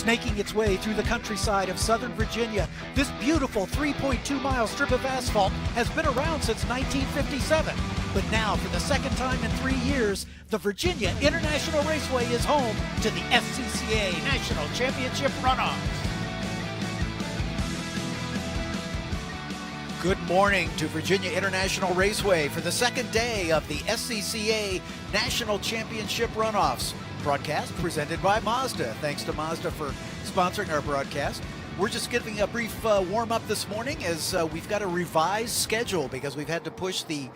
Snaking its way through the countryside of Southern Virginia, this beautiful 3.2-mile strip of asphalt has been around since 1957. But now, for the second time in 3 years, the Virginia International Raceway is home to the SCCA National Championship Runoffs. Good morning to Virginia International Raceway for the second day of the SCCA National Championship Runoffs. Broadcast presented by Mazda. Thanks to Mazda for sponsoring our broadcast. We're just giving a brief warm-up this morning as we've got a revised schedule because we've had to push the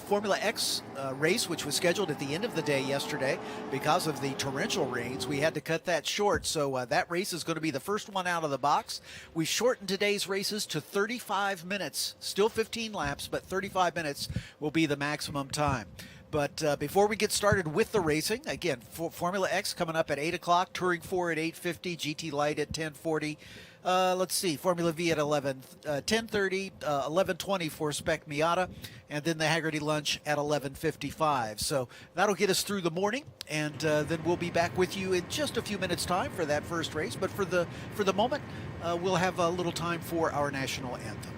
Formula X race, which was scheduled at the end of the day yesterday. Because of the torrential rains, we had to cut that short. So that race is going to be the first one out of the box. We shortened today's races to 35 minutes. Still 15 laps, but 35 minutes will be the maximum time. But before we get started with the racing, again, Formula X coming up at 8 o'clock, Touring 4 at 8:50, GT Light at 10:40. Let's see, Formula V at 10:30, 11:20 for Spec Miata, and then the Hagerty lunch at 11:55. So that'll get us through the morning, and then we'll be back with you in just a few minutes' time for that first race. But for the moment, we'll have a little time for our national anthem.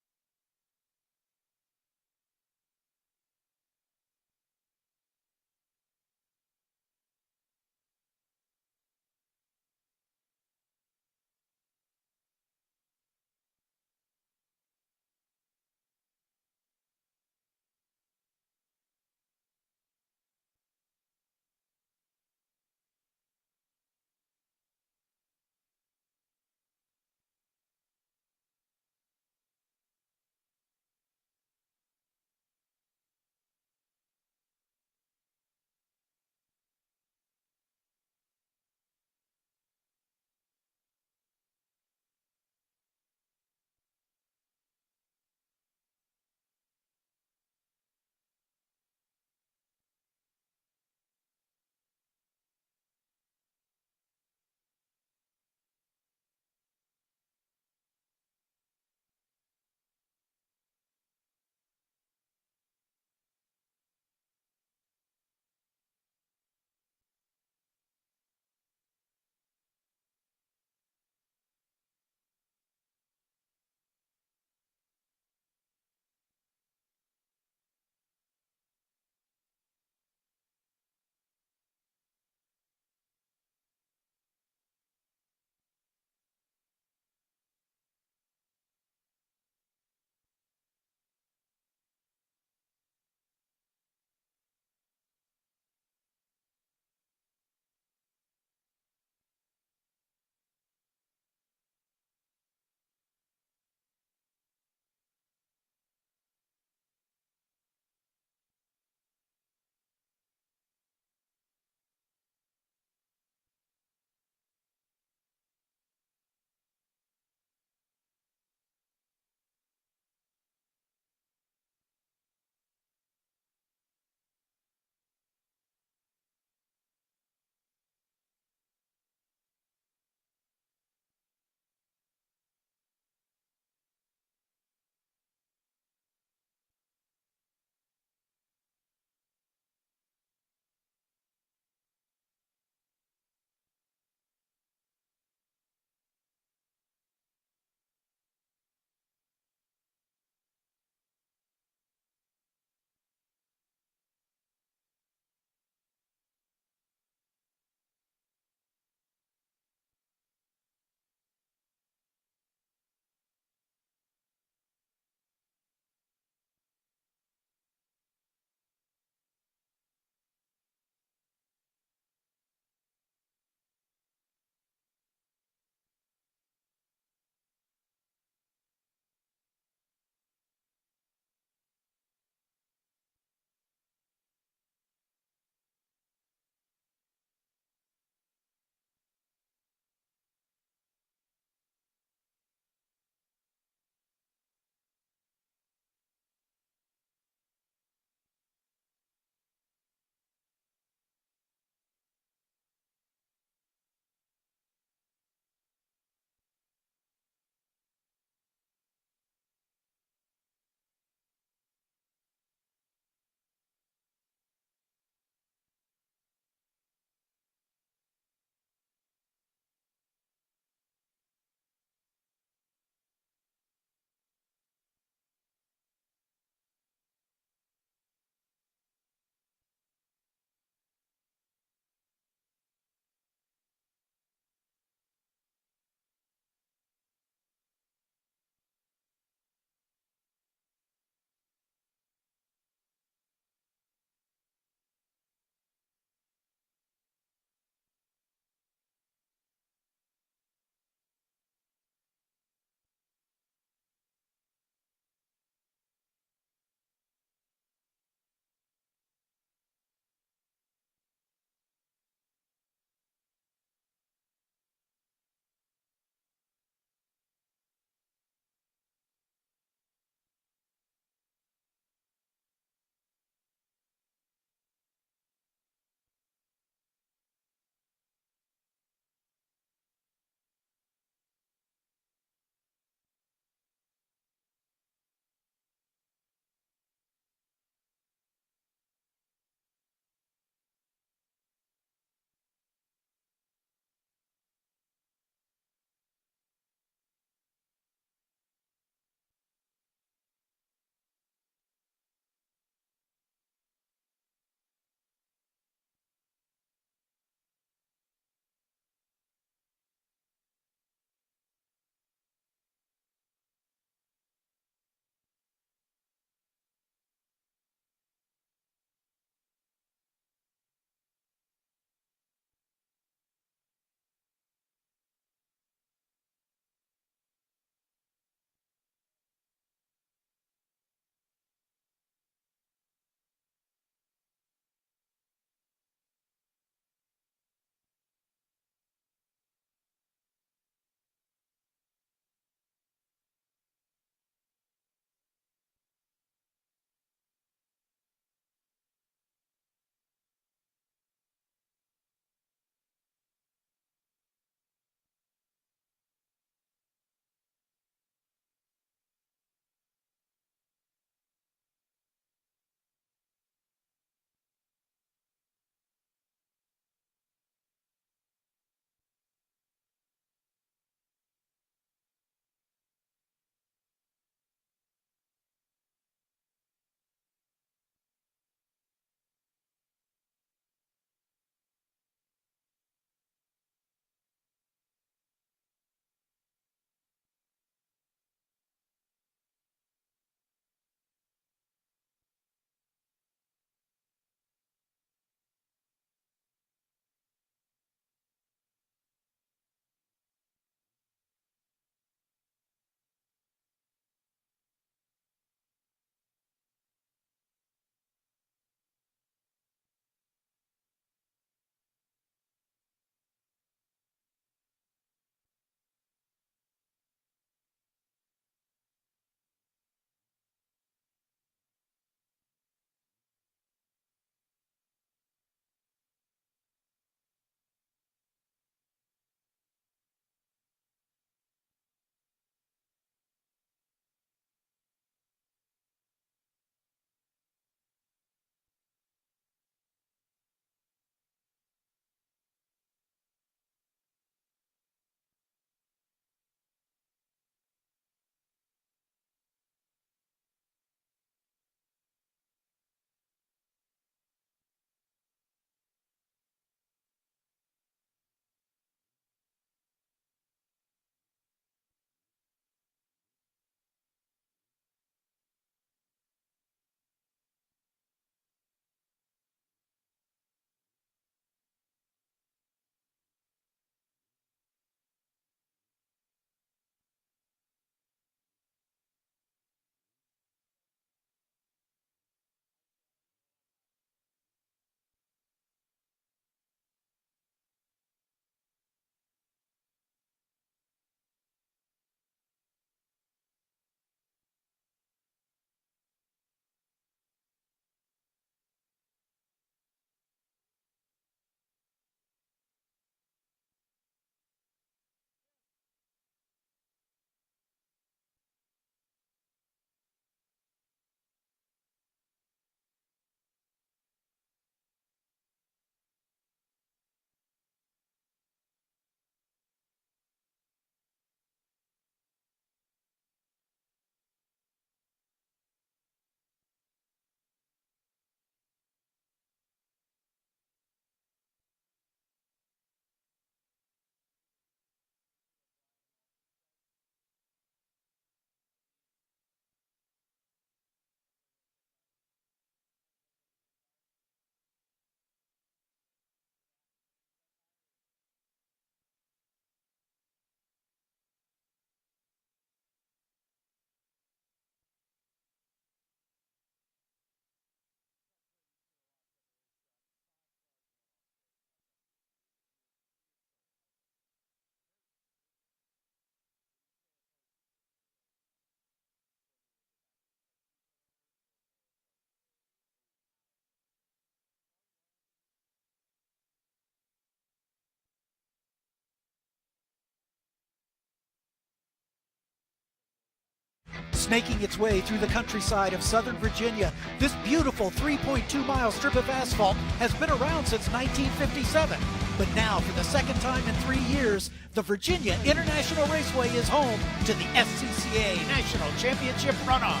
Snaking its way through the countryside of Southern Virginia, this beautiful 3.2-mile strip of asphalt has been around since 1957. But now, for the second time in 3 years, the Virginia International Raceway is home to the SCCA National Championship Runoffs.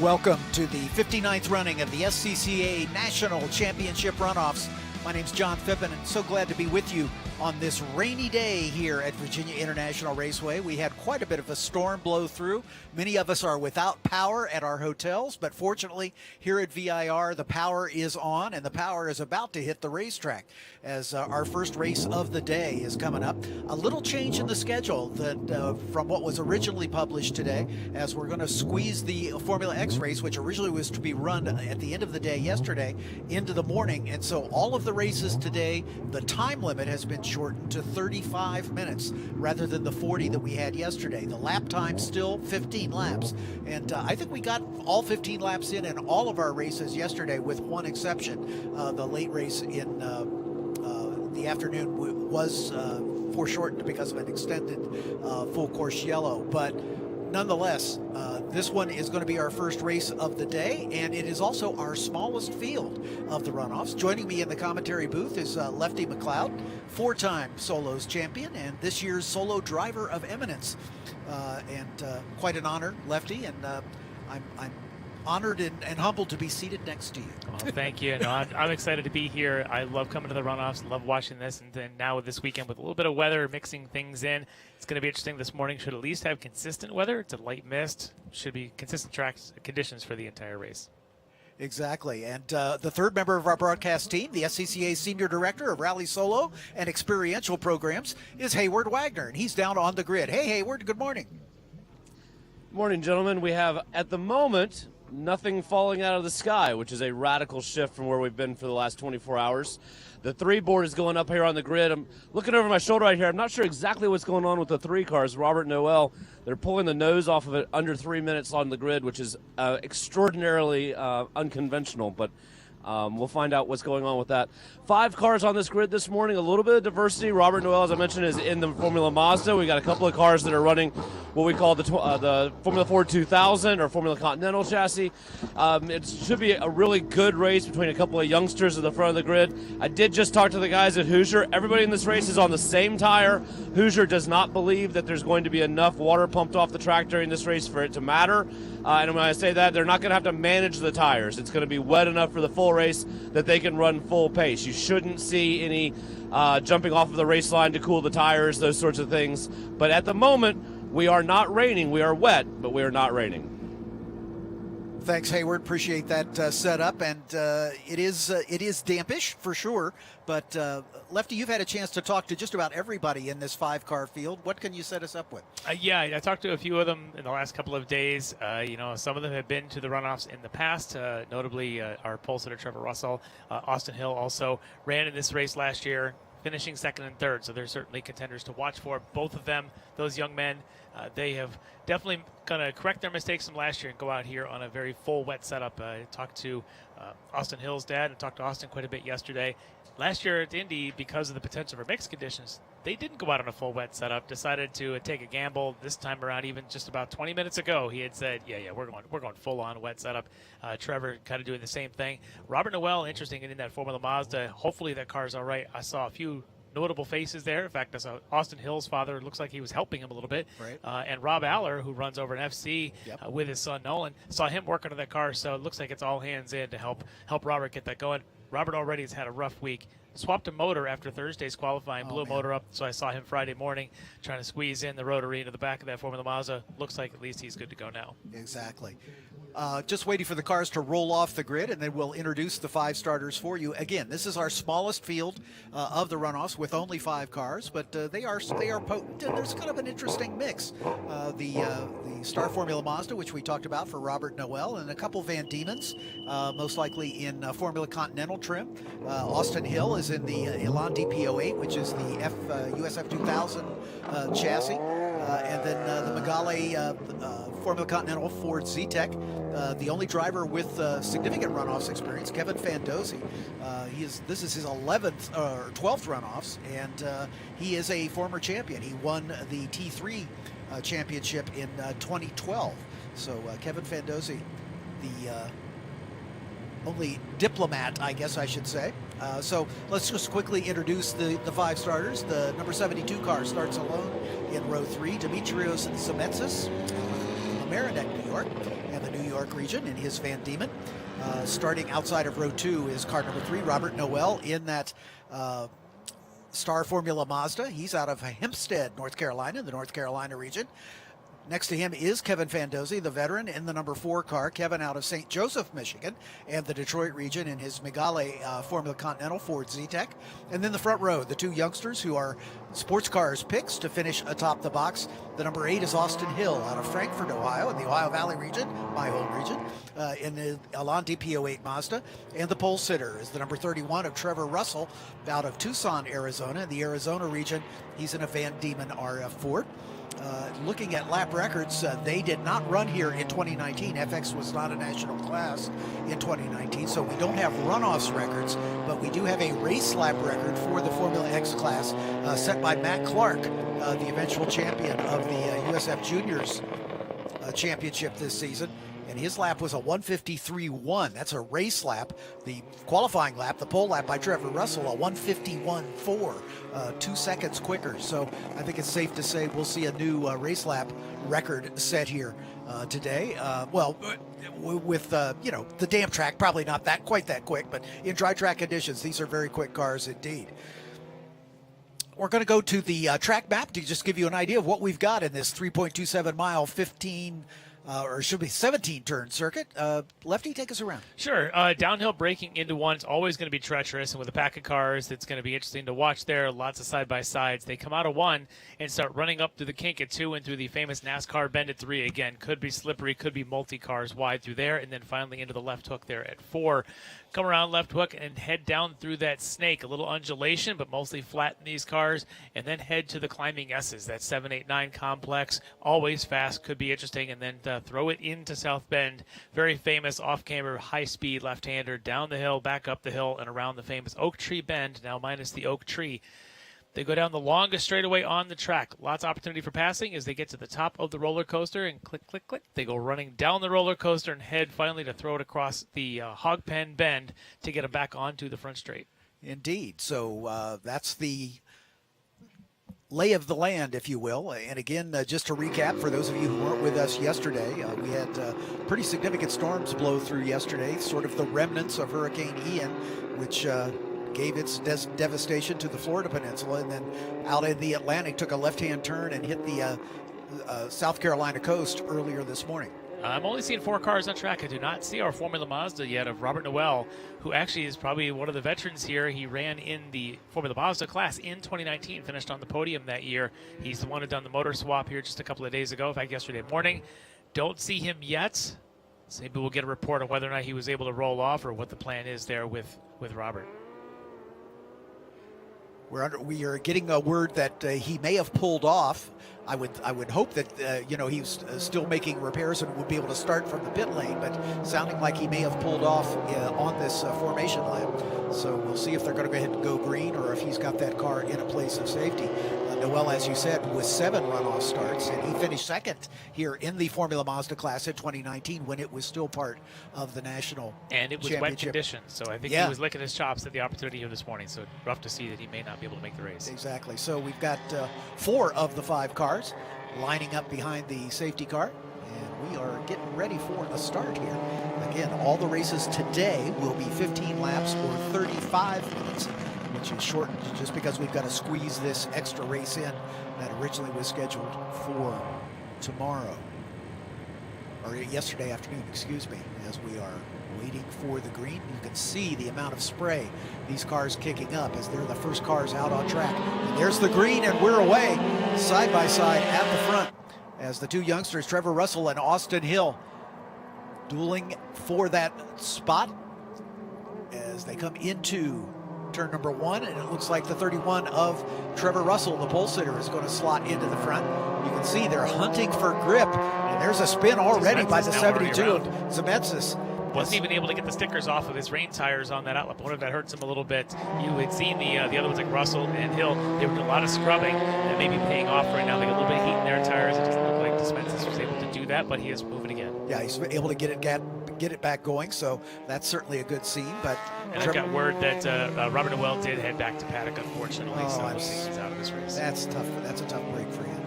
Welcome to the 59th running of the SCCA National Championship Runoffs. My name's John Phippen, and so glad to be with you on this rainy day here at Virginia International Raceway. We had quite a bit of a storm blow through. Many of us are without power at our hotels, but fortunately here at VIR the power is on, and the power is about to hit the racetrack as our first race of the day is coming up. A little change in the schedule that from what was originally published today, as we're going to squeeze the Formula X race, which originally was to be run at the end of the day yesterday, into the morning. And so all of the races today, the time limit has been shortened to 35 minutes rather than the 40 that we had yesterday. The lap time still 15 laps, and I think we got all 15 laps in all of our races yesterday, with one exception. The late race in the afternoon was foreshortened because of an extended full course yellow, but nonetheless, this one is going to be our first race of the day, and it is also our smallest field of the runoffs. Joining me in the commentary booth is Lefty McLeod, four-time Solos champion and this year's Solo Driver of Eminence. And quite an honor, Lefty, and I'm honored and humbled to be seated next to you. Well, thank you. No, I'm excited to be here. I love coming to the runoffs, love watching this, and then now with this weekend with a little bit of weather mixing things in, it's going to be interesting. This morning should at least have consistent weather. It's a light mist. Should be consistent track conditions for the entire race. Exactly. And the third member of our broadcast team, the SCCA Senior Director of Rally Solo and Experiential Programs, is Hayward Wagner, and he's down on the grid. Hey, Hayward, good morning. Morning, gentlemen. We have, at the moment, nothing falling out of the sky, which is a radical shift from where we've been for the last 24 hours. The 3 board is going up here on the grid. I'm looking over my shoulder right here. I'm not sure exactly what's going on with the 3 cars. Robert and Noel, they're pulling the nose off of it under 3 minutes on the grid, which is extraordinarily unconventional, but we'll find out what's going on with that. 5 cars on this grid this morning, a little bit of diversity. Robert Noel, as I mentioned, is in the Formula Mazda. We got a couple of cars that are running what we call the Formula Ford 2000 or Formula Continental chassis. It should be a really good race between a couple of youngsters at the front of the grid. I did just talk to the guys at Hoosier. Everybody in this race is on the same tire. Hoosier does not believe that there's going to be enough water pumped off the track during this race for it to matter. And when I say that, they're not going to have to manage the tires. It's going to be wet enough for the full race that they can run full pace. You shouldn't see any jumping off of the race line to cool the tires, those sorts of things. But at the moment, we are not raining. We are wet, but we are not raining. Thanks, Hayward. Appreciate that setup, and it is dampish for sure. But Lefty, you've had a chance to talk to just about everybody in this 5-car field. What can you set us up with? Yeah, I talked to a few of them in the last couple of days. Some of them have been to the runoffs in the past. Notably, our pole sitter Trevor Russell, Austin Hill also ran in this race last year, finishing second and third. So they're certainly contenders to watch for. Both of them, those young men, they have definitely going to correct their mistakes from last year and go out here on a very full wet setup. I talked to Austin Hill's dad and talked to Austin quite a bit yesterday. Last year at Indy, because of the potential for mixed conditions, they didn't go out on a full wet setup, decided to take a gamble this time around. Even just about 20 minutes ago, he had said, yeah, we're going full on wet setup. Trevor kind of doing the same thing. Robert Noel, interesting in that Formula Mazda. Hopefully that car's all right. I saw a few notable faces there. In fact, I saw Austin Hill's father. Looks like he was helping him a little bit. Right. And Rob Aller, who runs over an FC with his son Nolan, saw him working on that car. So it looks like it's all hands in to help Robert get that going. Robert already has had a rough week. Swapped a motor after Thursday's qualifying, blew a motor up, so I saw him Friday morning trying to squeeze in the rotary into the back of that Formula Mazda. Looks like at least he's good to go now. Exactly. Just waiting for the cars to roll off the grid, and then we'll introduce the 5 starters for you. Again, this is our smallest field of the runoffs with only 5 cars, but they are potent, and there's kind of an interesting mix. The Star Formula Mazda, which we talked about for Robert Noel, and a couple Van Diemens, most likely in Formula Continental trim. Austin Hill is in the Elan DP08, which is the USF 2000 chassis. and then the Megale Formula Continental Ford Z-Tech. The only driver with significant runoffs experience, Kevin Fandozzi. This is his 11th or 12th runoffs, and he is a former champion. He won the T3 championship in 2012. So Kevin Fandozzi, the only diplomat, I guess I should say. So let's just quickly introduce the 5 starters. The number 72 car starts alone in row 3. Demetrios Zemetsis, Mamaroneck, New York, and the New York region in his Van Diemen. Starting outside of row 2 is car number 3, Robert Noel, in that Star Formula Mazda. He's out of Hempstead, North Carolina, in the North Carolina region. Next to him is Kevin Fandozzi, the veteran, in the number 4 car. Kevin out of St. Joseph, Michigan, and the Detroit region in his Megale Formula Continental Ford Z-Tech. And then the front row, the 2 youngsters who are sports cars picks to finish atop the box. The number 8 is Austin Hill out of Frankfort, Ohio, in the Ohio Valley region, my home region, in the Elan DP08 Mazda. And the pole sitter is the number 31 of Trevor Russell out of Tucson, Arizona, in the Arizona region. He's in a Van Diemen RF Ford. Looking at lap records, they did not run here in 2019. FX was not a national class in 2019, so we don't have runoffs records, but we do have a race lap record for the Formula X class set by Matt Clark, the eventual champion of the USF Juniors championship this season. And his lap was a 153.1. That's a race lap. The qualifying lap, the pole lap by Trevor Russell, a 151.4, 2 seconds quicker. So I think it's safe to say we'll see a new race lap record set here today. With the damp track, probably not quite that quick, but in dry track conditions, these are very quick cars indeed. We're going to go to the track map to just give you an idea of what we've got in this 3.27 mile, 17 turn circuit. Lefty, take us around. Sure. Downhill braking into one is always going to be treacherous, and with a pack of cars, it's going to be interesting to watch there. Lots of side-by-sides. They come out of 1 and start running up through the kink at 2 and through the famous NASCAR bend at 3. Again, could be slippery, could be multi-cars wide through there, and then finally into the left hook there at 4. Come around left hook and head down through that snake. A little undulation, but mostly flat in these cars, and then head to the climbing S's. That 7, 8, 9 complex, always fast, could be interesting, and then throw it into South Bend. Very famous off-camber, high-speed left-hander down the hill, back up the hill, and around the famous Oak Tree Bend, now minus the oak tree. They go down the longest straightaway on the track. Lots of opportunity for passing as they get to the top of the roller coaster and click, click, click. They go running down the roller coaster and head finally to throw it across the hog pen bend to get it back onto the front straight. Indeed. So that's the lay of the land, if you will. And again, just to recap, for those of you who weren't with us yesterday, we had pretty significant storms blow through yesterday, sort of the remnants of Hurricane Ian, which gave its devastation to the Florida Peninsula, and then out in the Atlantic took a left-hand turn and hit the South Carolina coast earlier this morning. I'm only seeing 4 cars on track. I do not see our Formula Mazda yet of Robert Noel, who actually is probably one of the veterans here. He ran in the Formula Mazda class in 2019, finished on the podium that year. He's the one who done the motor swap here just a couple of days ago, in fact, yesterday morning. Don't see him yet. So maybe we'll get a report on whether or not he was able to roll off or what the plan is there with Robert. We are getting a word that he may have pulled off. I would hope that he's still making repairs and would be able to start from the pit lane, but sounding like he may have pulled off on this formation lap. So we'll see if they're going to go ahead and go green or if he's got that car in a place of safety. Noel, as you said, with 7 runoff starts, and he finished second here in the Formula Mazda class in 2019 when it was still part of the national and it was wet conditions, so I think he was licking his chops at the opportunity here this morning, so rough to see that he may not be able to make the race. Exactly. So we've got 4 of the 5 cars lining up behind the safety car, and we are getting ready for a start here. Again, all the races today will be 15 laps or 35 minutes, which is shortened just because we've got to squeeze this extra race in that originally was scheduled for tomorrow, or yesterday afternoon, excuse me, as we are waiting for the green. You can see the amount of spray these cars kicking up as they're the first cars out on track. And there's the green, and we're away side by side at the front as the 2 youngsters, Trevor Russell and Austin Hill, dueling for that spot as they come into turn number 1, and it looks like the 31 of Trevor Russell, the pole sitter, is going to slot into the front. You can see they're hunting for grip, and there's a spin already by the 72 of Zemetzis. Wasn't even able to get the stickers off of his rain tires on that outlet. I wonder if that hurts him a little bit. You had seen the other ones like Russell and Hill. They were doing a lot of scrubbing that may be paying off right now. They got a little bit of heat in their tires. It doesn't look like Zemetzis was able to do that, but he is moving again. Yeah, he's able to get it back going, so that's certainly a good scene. But and I've got word that Robert Noel did head back to paddock, unfortunately, so we'll see he's out of this race. That's tough. That's a tough break for him.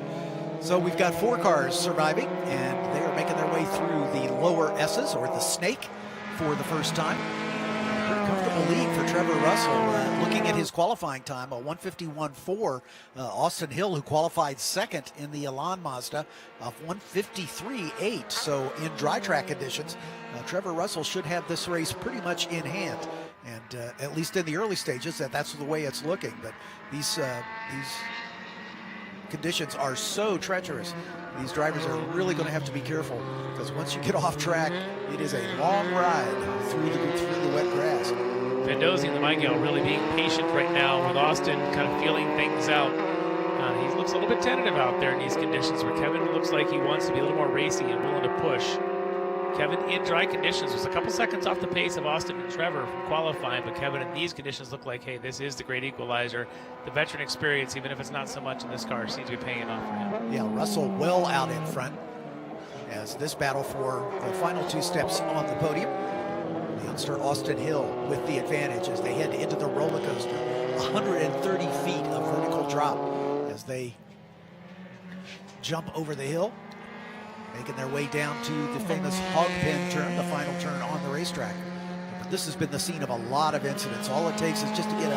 So we've got 4 cars surviving, and they are making their way through the lower S's, or the snake, for the first time. Pretty comfortable lead for Trevor Russell. Looking at his qualifying time, a 151.4. Austin Hill, who qualified second in the Elan Mazda, of 153.8. So in dry track conditions, Trevor Russell should have this race pretty much in hand. And at least in the early stages, that's the way it's looking. But these conditions are so treacherous. These drivers are really going to have to be careful, because once you get off track, it is a long ride through the wet grass. Fandozzi and the Miguel really being patient right now with Austin, kind of feeling things out. He looks a little bit tentative out there in these conditions, where Kevin looks like he wants to be a little more racy and willing to push. Kevin in dry conditions was a couple seconds off the pace of Austin and Trevor from qualifying, but Kevin in these conditions looked like, hey, this is the great equalizer. The veteran experience, even if it's not so much in this car, seems to be paying off for him. Yeah, Russell well out in front as this battle for the final 2 steps on the podium. The youngster Austin Hill with the advantage as they head into the roller coaster. 130 feet of vertical drop as they jump over the hill, making their way down to the famous hog pen turn, the final turn on the racetrack. But this has been the scene of a lot of incidents. All it takes is just to get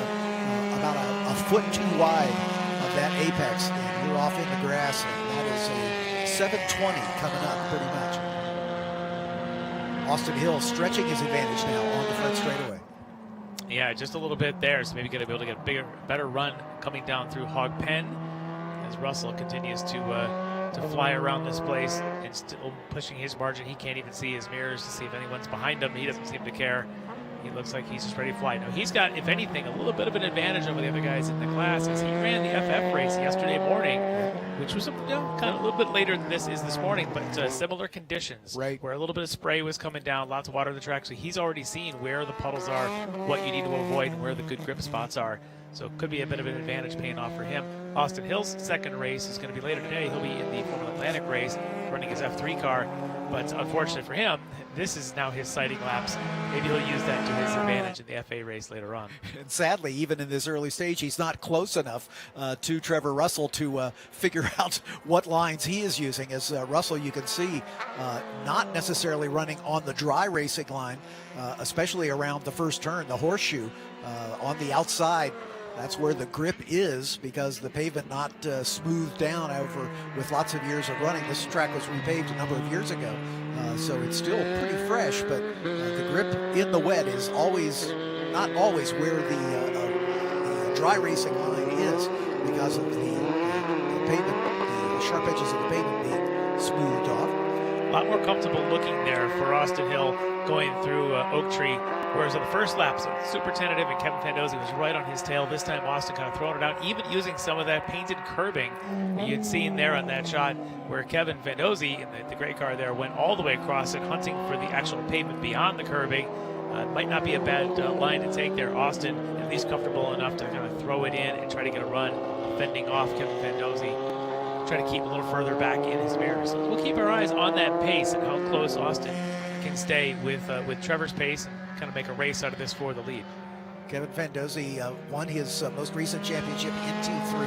about a foot too wide of that apex, and you're off in the grass, and that is a 720 coming up pretty much. Austin Hill stretching his advantage now on the front straightaway. Yeah, just a little bit there, so maybe going to be able to get a better run coming down through Hog Pen as Russell continues to fly around this place and still pushing his margin. He can't even see his mirrors to see if anyone's behind him. He doesn't seem to care. He looks like he's just ready to fly. Now, he's got, if anything, a little bit of an advantage over the other guys in the class, as he ran the FF race yesterday morning, which was kind of a little bit later than this is this morning, but similar conditions, right, where a little bit of spray was coming down, lots of water on the track. So he's already seen where the puddles are, what you need to avoid, and where the good grip spots are. So it could be a bit of an advantage paying off for him. Austin Hill's second race is going to be later today. He'll be in the Formula Atlantic race, running his F3 car. But unfortunate for him, this is now his sighting laps. Maybe he'll use that to his advantage in the FA race later on. And sadly, even in this early stage, he's not close enough to Trevor Russell to figure out what lines he is using. As Russell, you can see, not necessarily running on the dry racing line, especially around the first turn, the horseshoe on the outside. That's where the grip is, because the pavement not smoothed down over with lots of years of running. This track was repaved a number of years ago, so it's still pretty fresh, but the grip in the wet is not always where the dry racing line is, because of the pavement, the sharp edges of the pavement being smoothed off. A lot more comfortable looking there for Austin Hill going through Oak Tree. Whereas on the first lap, so super tentative, and Kevin Fandozzi was right on his tail. This time, Austin kind of throwing it out, even using some of that painted curbing that you'd seen there on that shot, where Kevin Fandozzi in the gray car there went all the way across it, hunting for the actual pavement beyond the curbing. Might not be a bad line to take there. Austin at least comfortable enough to kind of throw it in and try to get a run, fending off Kevin Fandozzi. Try to keep a little further back in his mirror. So we'll keep our eyes on that pace and how close Austin can stay with Trevor's pace and kind of make a race out of this for the lead. Kevin Fandozzi won his most recent championship in T3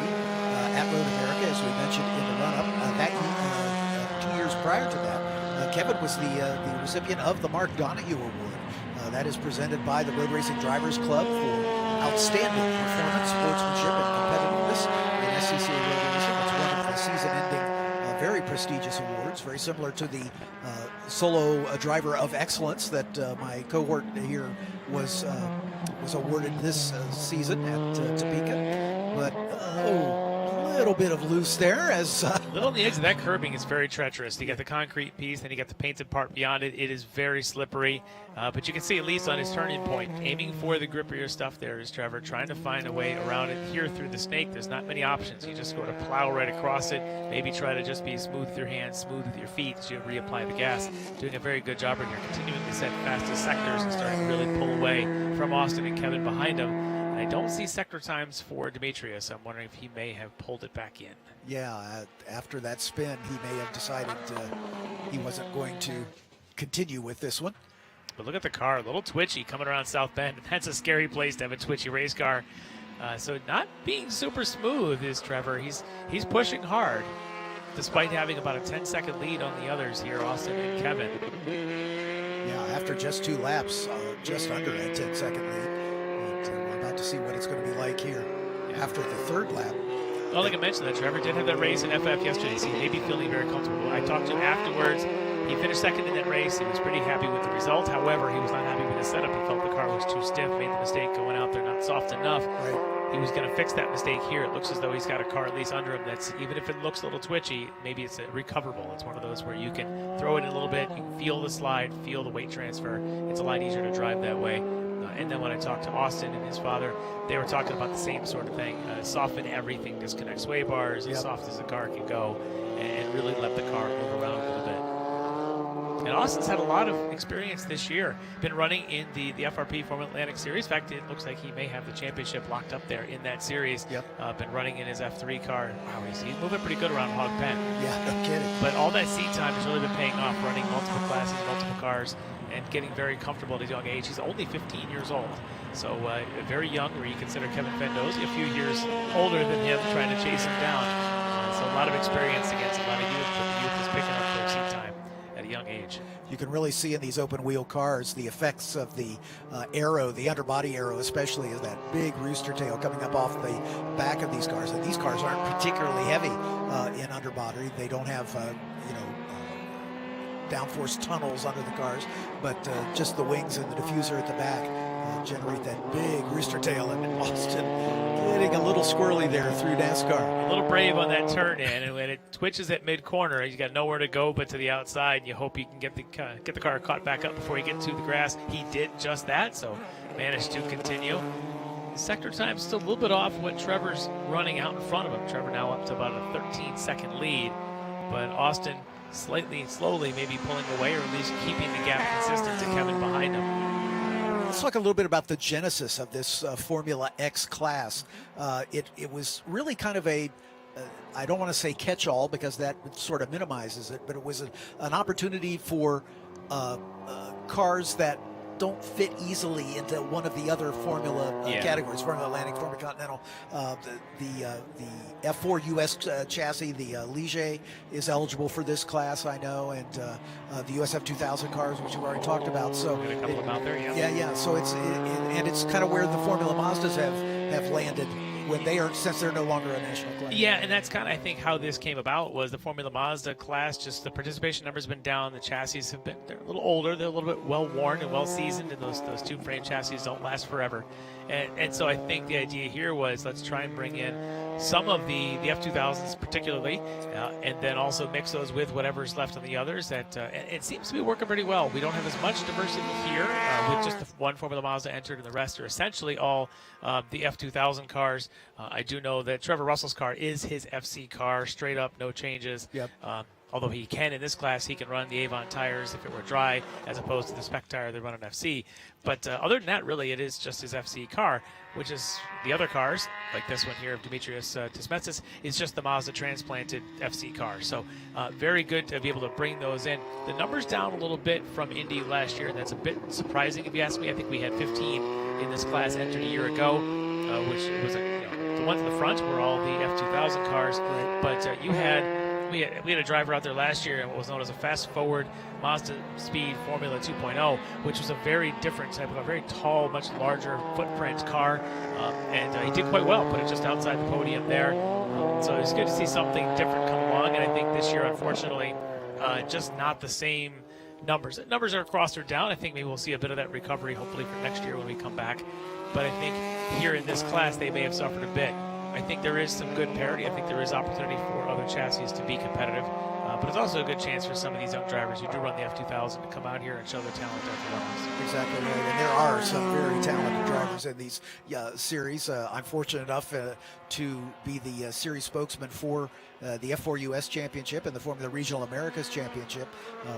at Road America, as we mentioned in the run-up. That year, 2 years prior to that, Kevin was the recipient of the Mark Donahue Award. That is presented by the Road Racing Drivers Club for outstanding performance, sportsmanship, and competitiveness in SCCA Road Racing. It's one of the season-ending, very prestigious awards, very similar to the Solo Driver of Excellence that my cohort here was awarded this season at Topeka. But little bit of loose there as little on the edge of that curbing is very treacherous. You got the concrete piece, then you got the painted part beyond it. It is very slippery, but you can see at least on his turning point, aiming for the grippier stuff there is Trevor, trying to find a way around it. Here through the snake, there's not many options. You just sort of plow right across it, maybe try to just be smooth with your hands, smooth with your feet as you reapply the gas. Doing a very good job right here, continuing to set fastest sectors and starting to really pull away from Austin and Kevin behind him. I don't see sector times for Demetrius. I'm wondering if he may have pulled it back in. Yeah, after that spin, he may have decided he wasn't going to continue with this one. But look at the car, a little twitchy coming around South Bend. That's a scary place to have a twitchy race car. So not being super smooth is Trevor. He's pushing hard, despite having about a 10-second lead on the others here, Austin and Kevin. Yeah, after just 2 laps, just under a 10-second lead. We're about to see what it's going to be like here after the 3rd lap. Well, like I mentioned, that Trevor did have that race in FF yesterday, so he may be feeling very comfortable. I talked to him afterwards. He finished 2nd in that race. He was pretty happy with the result. However, he was not happy with the setup. He felt the car was too stiff, made the mistake going out there not soft enough. Right. He was going to fix that mistake here. It looks as though he's got a car at least under him that's, even if it looks a little twitchy, maybe it's recoverable. It's one of those where you can throw it in a little bit, you can feel the slide, feel the weight transfer. It's a lot easier to drive that way. And then when I talked to Austin and his father, they were talking about the same sort of thing. Soften everything, disconnect sway bars as soft as the car can go, and really let the car move around a little bit. And Austin's had a lot of experience this year. Been running in the FRP Formula Atlantic Series. In fact, it looks like he may have the championship locked up there in that series. Been running in his F3 car. Wow, he's moving pretty good around Hog Pen. Yeah, no kidding. But all that seat time has really been paying off, running multiple classes, multiple cars, and getting very comfortable at his young age. He's only 15 years old, so very young, where you consider Kevin Fendozi a few years older than him, trying to chase him down. So a lot of experience against a lot of youth, but the youth is picking up their seat time at a young age. You can really see in these open wheel cars the effects of the aero, the underbody aero, especially as that big rooster tail coming up off the back of these cars. And these cars aren't particularly heavy in underbody. They don't have, downforce tunnels under the cars, but just the wings and the diffuser at the back generate that big rooster tail. And Austin getting a little squirrely there through NASCAR. A little brave on that turn in, and when it twitches at mid-corner, he's got nowhere to go but to the outside, and you hope you can get the car caught back up before you get to the grass. He did just that, so managed to continue. Sector time's still a little bit off what Trevor's running out in front of him. Trevor now up to about a 13-second lead, but Austin slowly maybe pulling away, or at least keeping the gap consistent to Kevin behind him. Let's talk a little bit about the genesis of this Formula X class. It was really kind of a, I don't want to say catch-all because that sort of minimizes it, but it was an opportunity for cars that don't fit easily into one of the other Formula categories, Formula Atlantic, Formula Continental. The F4 US chassis, the Ligier, is eligible for this class, I know, and the USF 2000 cars, which we've already talked about. So got a couple of them out there, yeah. So it's kind of where the Formula Mazdas have landed when since they're no longer a national class. Yeah, and that's kind of, I think, how this came about, was the Formula Mazda class. Just the participation numbers have been down. The chassis they're a little older. They're a little bit well-worn and well-seasoned, and those two-frame chassis don't last forever. And so I think the idea here was, let's try and bring in some of the F2000s particularly, and then also mix those with whatever's left on the others. And it seems to be working pretty well. We don't have as much diversity here with just the one Formula Mazda entered, and the rest are essentially all the F2000 cars. I do know that Trevor Russell's car is his FC car, straight up, no changes. Yep. Although he can, in this class, he can run the Avon tires if it were dry, as opposed to the spec tire they run on FC. But other than that, really, it is just his FC car, which is the other cars, like this one here of Demetrius Tismetsis, is just the Mazda transplanted FC car. So very good to be able to bring those in. The number's down a little bit from Indy last year, and that's a bit surprising if you ask me. I think we had 15 in this class entered a year ago, which was the ones in the front were all the F2000 cars. Right. But we had a driver out there last year in what was known as a fast-forward Mazda Speed Formula 2.0, which was a very different type of a very tall, much larger footprint car, and he did quite well, put it just outside the podium there. So it was good to see something different come along, and I think this year, unfortunately, just not the same numbers. Numbers are across or down. I think maybe we'll see a bit of that recovery, hopefully, for next year when we come back. But I think here in this class, they may have suffered a bit. I think there is some good parity. I think there is opportunity for other chassis to be competitive. But it's also a good chance for some of these young drivers who do run the F2000 to come out here and show their talent at the runoffs. Exactly right. And there are some very talented drivers in these series. I'm fortunate enough to be the series spokesman for the F4 US Championship and the Formula Regional Americas Championship.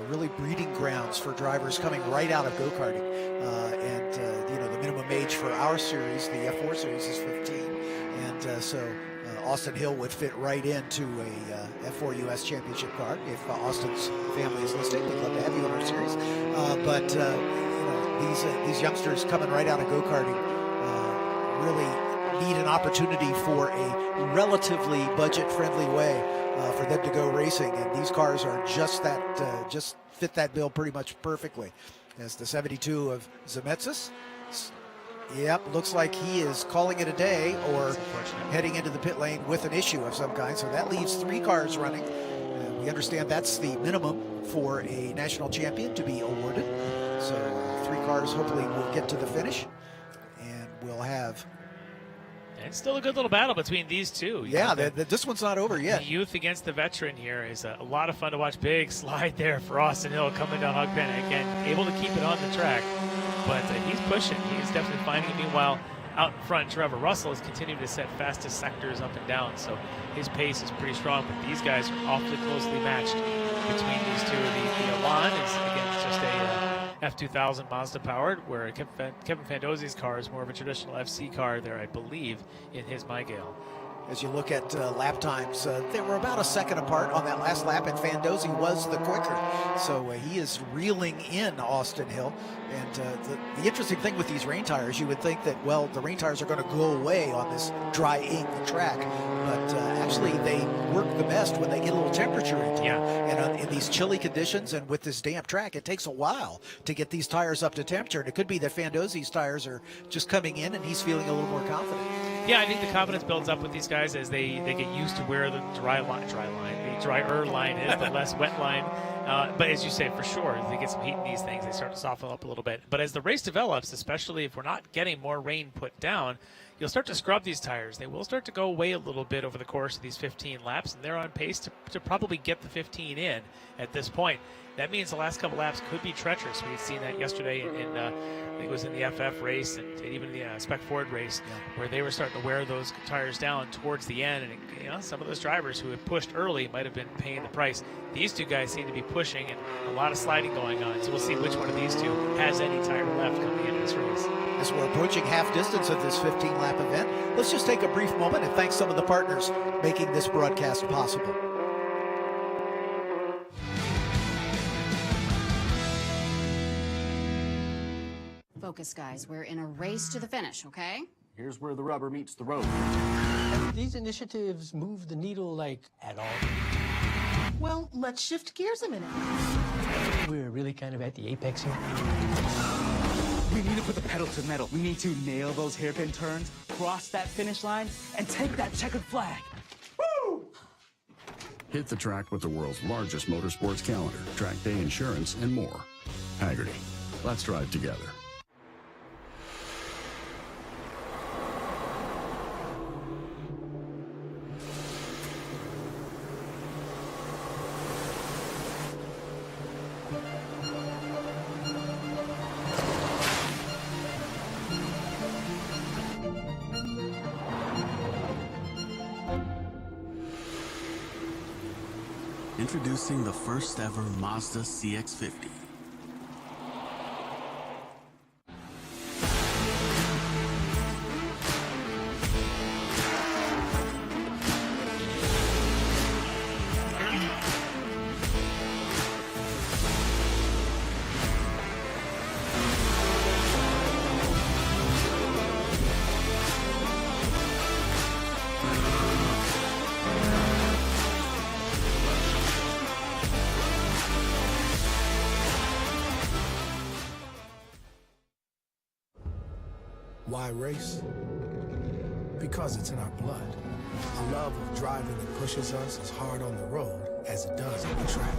Really breeding grounds for drivers coming right out of go-karting. The minimum age for our series, the F4 series, is 15. And so Austin Hill would fit right into a F4 US Championship car. If Austin's family is listening, we'd love to have you in our series. These youngsters coming right out of go-karting really need an opportunity for a relatively budget-friendly way for them to go racing, and these cars are just fit that bill pretty much perfectly. As the 72 of Zemetzis. Yep, looks like he is calling it a day or heading into the pit lane with an issue of some kind. So that leaves 3 cars running. We understand that's the minimum for a national champion to be awarded. So 3 cars hopefully will get to the finish. And we'll have... And it's still a good little battle between these two. Yeah, this one's not over yet. The youth against the veteran here is a lot of fun to watch. Big slide there for Austin Hill coming down Hog Pen. Again, able to keep it on the track. But he's pushing. He's definitely finding it. Meanwhile, out in front, Trevor Russell is continuing to set fastest sectors up and down. So his pace is pretty strong. But these guys are awfully closely matched between these two. The Elan is, again, just a F2000 Mazda powered, where Kevin Fandozzi's car is more of a traditional FC car there, I believe, in his Mygale. As you look at lap times, they were about a second apart on that last lap, and Fandozzi was the quicker. So he is reeling in Austin Hill. And the interesting thing with these rain tires, you would think that, well, the rain tires are going to go away on this dry ink track. But actually, they work the best when they get a little temperature into them. And in these chilly conditions and with this damp track, it takes a while to get these tires up to temperature. And it could be that Fandozzi's tires are just coming in and he's feeling a little more confident. Yeah, I think the confidence builds up with these guys as they get used to where the drier line is, the less wet line. But as you say, for sure, as they get some heat in these things, they start to soften up a little bit. But as the race develops, especially if we're not getting more rain put down, you'll start to scrub these tires. They will start to go away a little bit over the course of these 15 laps, and they're on pace to probably get the 15 in at this point. That means the last couple laps could be treacherous. We've seen that yesterday in I think it was in the FF race and even the Spec Ford race, where they were starting to wear those tires down towards the end. And some of those drivers who had pushed early might have been paying the price. These two guys seem to be pushing, and a lot of sliding going on. So we'll see which one of these two has any tire left coming into this race. As we're approaching half distance of this 15-lap event, let's just take a brief moment and thank some of the partners making this broadcast possible. Focus, guys. We're in a race to the finish, okay? Here's where the rubber meets the road. Have these initiatives moved the needle, like, at all? Well, let's shift gears a minute. We're really kind of at the apex here. We need to put the pedal to the metal. We need to nail those hairpin turns, cross that finish line, and take that checkered flag. Woo! Hit the track with the world's largest motorsports calendar, track day insurance, and more. Hagerty. Let's drive together. Introducing the first ever Mazda Cx-50. Why race? Because it's in our blood. A love of driving that pushes us as hard on the road as it does on the track.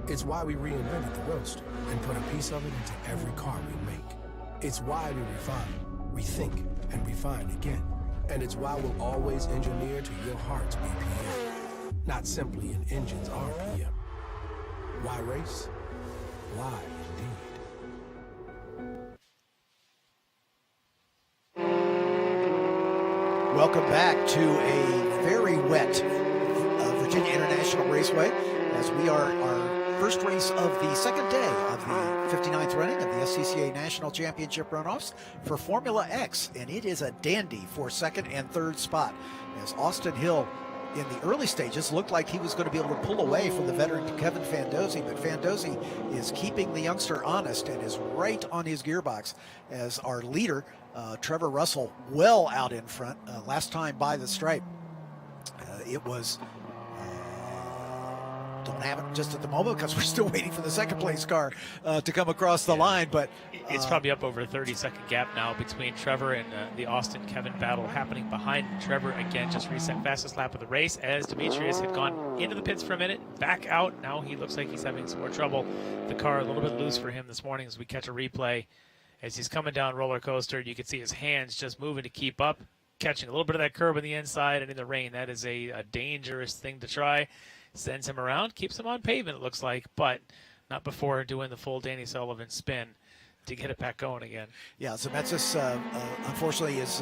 It's why we reinvented the Roadster and put a piece of it into every car we make. It's why we refine, rethink, and refine again. And it's why we'll always engineer to your heart's BPM, not simply an engine's RPM. Why race? Why indeed? Welcome back to a very wet Virginia International Raceway as we are our first race of the second day of the 59th running of the SCCA National Championship Runoffs for Formula X, and it is a dandy for second and third spot as Austin Hill in the early stages looked like he was going to be able to pull away from the veteran Kevin Fandozzi, but Fandozzi is keeping the youngster honest and is right on his gearbox as our leader, Trevor Russell, well out in front. Last time by the stripe, it was... don't have it just at the moment because we're still waiting for the second place car to come across the line, but it's probably up over a 30-second gap now between Trevor and the Austin Kevin battle happening behind Trevor. Again, just reset fastest lap of the race as Demetrius had gone into the pits for a minute, back out. Now he looks like he's having some more trouble. The car a little bit loose for him this morning as we catch a replay. As he's coming down roller coaster, you can see his hands just moving to keep up, catching a little bit of that curb on the inside and in the rain. That is a dangerous thing to try. Sends him around, keeps him on pavement, it looks like, but not before doing the full Danny Sullivan spin to get it back going again. Yeah, Zemetzis, unfortunately, is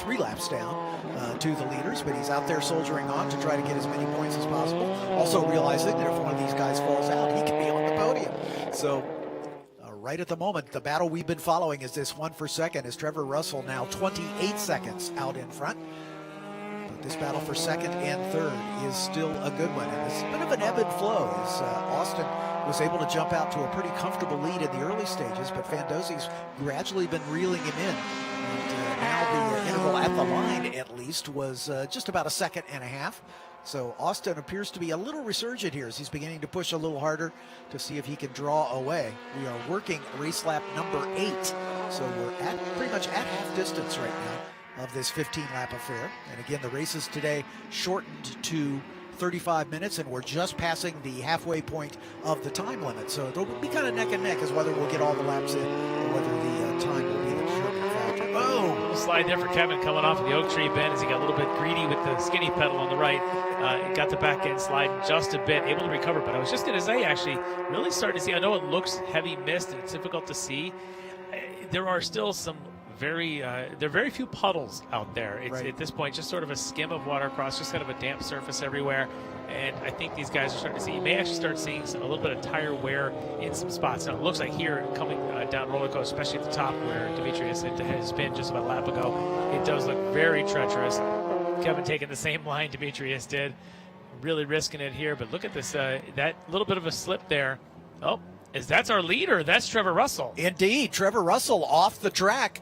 3 laps down to the leaders, but he's out there soldiering on to try to get as many points as possible. Also realizing that if one of these guys falls out, he can be on the podium. So right at the moment, the battle we've been following is this one for second as Trevor Russell now 28 seconds out in front. This battle for second and third is still a good one, and it's a bit of an ebb and flow as Austin was able to jump out to a pretty comfortable lead in the early stages, but Fandozzi's gradually been reeling him in, and now the interval at the line at least was just about a second and a half. So Austin appears to be a little resurgent here as he's beginning to push a little harder to see if he can draw away. We are working race lap number 8, so we're at pretty much at half distance right now of this 15-lap affair. And again, the races today shortened to 35 minutes, and we're just passing the halfway point of the time limit. So it'll be kind of neck and neck as whether we'll get all the laps in or whether the time will be the determining factor. Oh, a little slide there for Kevin coming off of the oak tree bend as he got a little bit greedy with the skinny pedal on the right. Got the back end sliding just a bit, able to recover. But I was just going to say, actually, really starting to see, I know it looks heavy mist and it's difficult to see. There are still some there are very few puddles out there. It's right at this point just sort of a skim of water across, just kind of a damp surface everywhere. And I think these guys are starting to see, you may actually start seeing a little bit of tire wear in some spots. Now it looks like here coming down roller coaster, especially at the top where Demetrius has been just about a lap ago, it does look very treacherous. Kevin taking the same line Demetrius did, really risking it here. But look at this, that little bit of a slip there. Oh, that's our leader. That's Trevor Russell. Indeed, Trevor Russell off the track.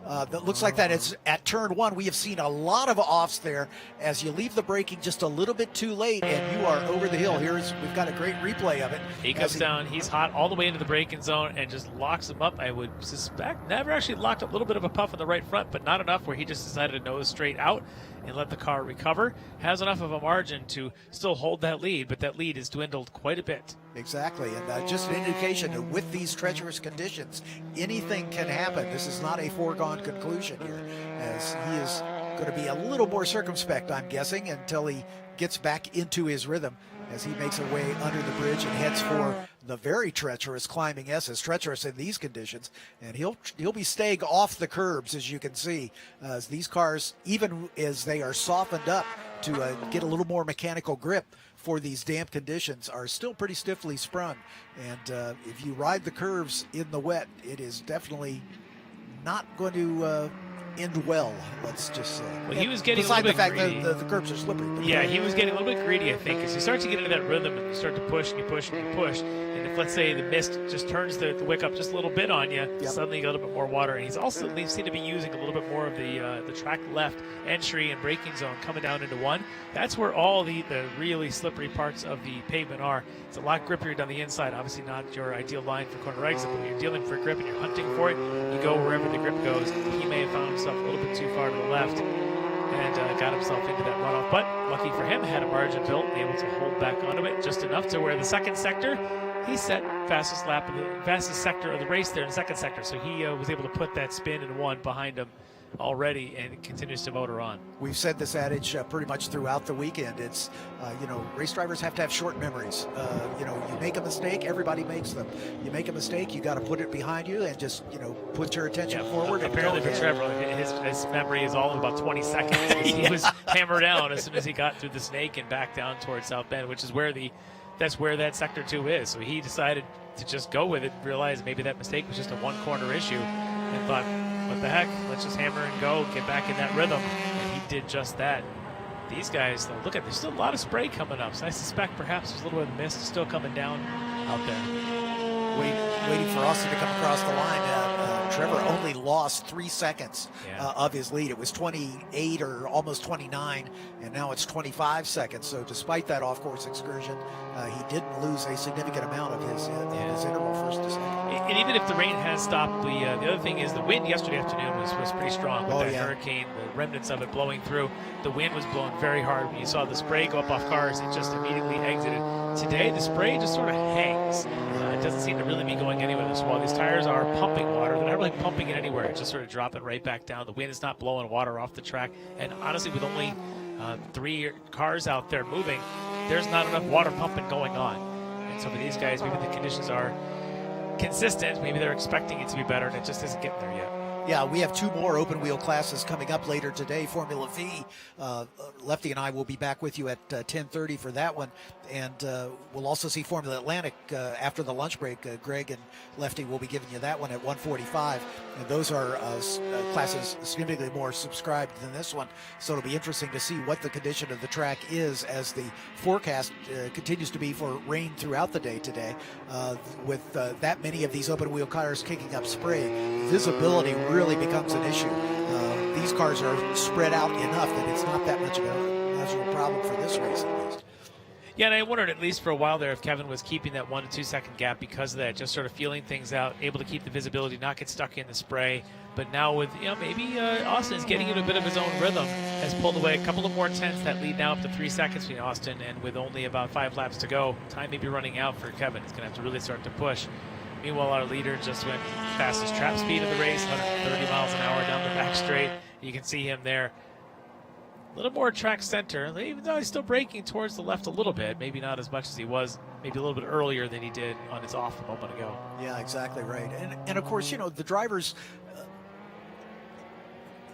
That looks like that is at turn 1. We have seen a lot of offs there as you leave the braking just a little bit too late and you are over the hill. We've got a great replay of it. He comes down, he's hot all the way into the braking zone and just locks him up. I would suspect never actually locked up a little bit of a puff on the right front, but not enough where he just decided to nose straight out and let the car recover. Has enough of a margin to still hold that lead, but that lead has dwindled quite a bit. Exactly, and just an indication that with these treacherous conditions, anything can happen. This is not a foregone conclusion here, as he is going to be a little more circumspect, I'm guessing, until he gets back into his rhythm as he makes a way under the bridge and heads for the very treacherous climbing S, as treacherous in these conditions, and he'll be staying off the curbs, as you can see, as these cars, even as they are softened up to get a little more mechanical grip for these damp conditions, are still pretty stiffly sprung. And if you ride the curves in the wet, it is definitely not going to end well, let's just say. Well, he was getting a little bit greedy. Besides the fact that the curbs are slippery. Yeah, he was getting a little bit greedy, I think, as you start to get into that rhythm and you start to push and you push and you push. And if, let's say, the mist just turns the wick up just a little bit on you, suddenly you got a little bit more water. And he's also seemed to be using a little bit more of the track left entry and braking zone coming down into 1. That's where all the really slippery parts of the pavement are. It's a lot grippier down the inside. Obviously not your ideal line for corner exit, but when you're dealing for grip and you're hunting for it, you go wherever the grip goes. He may have found himself a little bit too far to the left and got himself into that runoff. But lucky for him, had a margin built and able to hold back onto it just enough to where the second sector, he set fastest sector of the race there in the second sector. So he was able to put that spin in 1 behind him already and continues to motor on. We've said this adage pretty much throughout the weekend. It's, race drivers have to have short memories. You make a mistake, everybody makes them. You make a mistake, you got to put it behind you and just, put your attention forward. Apparently for Trevor, his memory is all of about 20 seconds. He was hammered down as soon as he got through the snake and back down towards South Bend, which is where that's where that sector 2 is. So he decided to just go with it, realized maybe that mistake was just a one-corner issue, and thought, what the heck, let's just hammer and go, get back in that rhythm. And he did just that. These guys, though, look at, there's still a lot of spray coming up, so I suspect perhaps there's a little bit of mist still coming down out there. Waiting for Austin to come across the line. Trevor only lost 3 seconds of his lead. It was 28 or almost 29, and now it's 25 seconds. So despite that off-course excursion, he didn't lose a significant amount of his interval first to second. And even if the rain has stopped, the other thing is the wind yesterday afternoon was pretty strong with that hurricane, the remnants of it blowing through. The wind was blowing very hard. When you saw the spray go up off cars, it just immediately exited. Today, the spray just sort of hangs. It doesn't seem to really be going anywhere. So while these tires are pumping water, they're not really pumping it anywhere. It's just sort of dropping right back down. The wind is not blowing water off the track. And honestly, with only 3 cars out there moving, there's not enough water pumping going on. And so for these guys, maybe the conditions are consistent. Maybe they're expecting it to be better, and it just isn't getting there yet. Yeah, we have 2 more open wheel classes coming up later today. Formula V. Lefty and I will be back with you at 10:30 for that one. And we'll also see Formula Atlantic after the lunch break. Greg and Lefty will be giving you that one at 1:45. And those are classes significantly more subscribed than this one. So it'll be interesting to see what the condition of the track is as the forecast continues to be for rain throughout the day today. With that many of these open wheel cars kicking up spray, visibility really becomes an issue. These cars are spread out enough that it's not that much of a problem for this race at least. Yeah, and I wondered at least for a while there if Kevin was keeping that 1 to 2 second gap because of that, just sort of feeling things out, able to keep the visibility, not get stuck in the spray. But now with, maybe Austin is getting into a bit of his own rhythm, has pulled away a couple of more tenths that lead now up to 3 seconds between Austin, and with only about 5 laps to go, time may be running out for Kevin. He's going to have to really start to push. Meanwhile, our leader just went fastest trap speed of the race, 130 miles an hour down the back straight. You can see him there. A little more track center, even though he's still braking towards the left a little bit. Maybe not as much as he was, maybe a little bit earlier than he did on his off a moment ago. Yeah, exactly right. And of course, the drivers,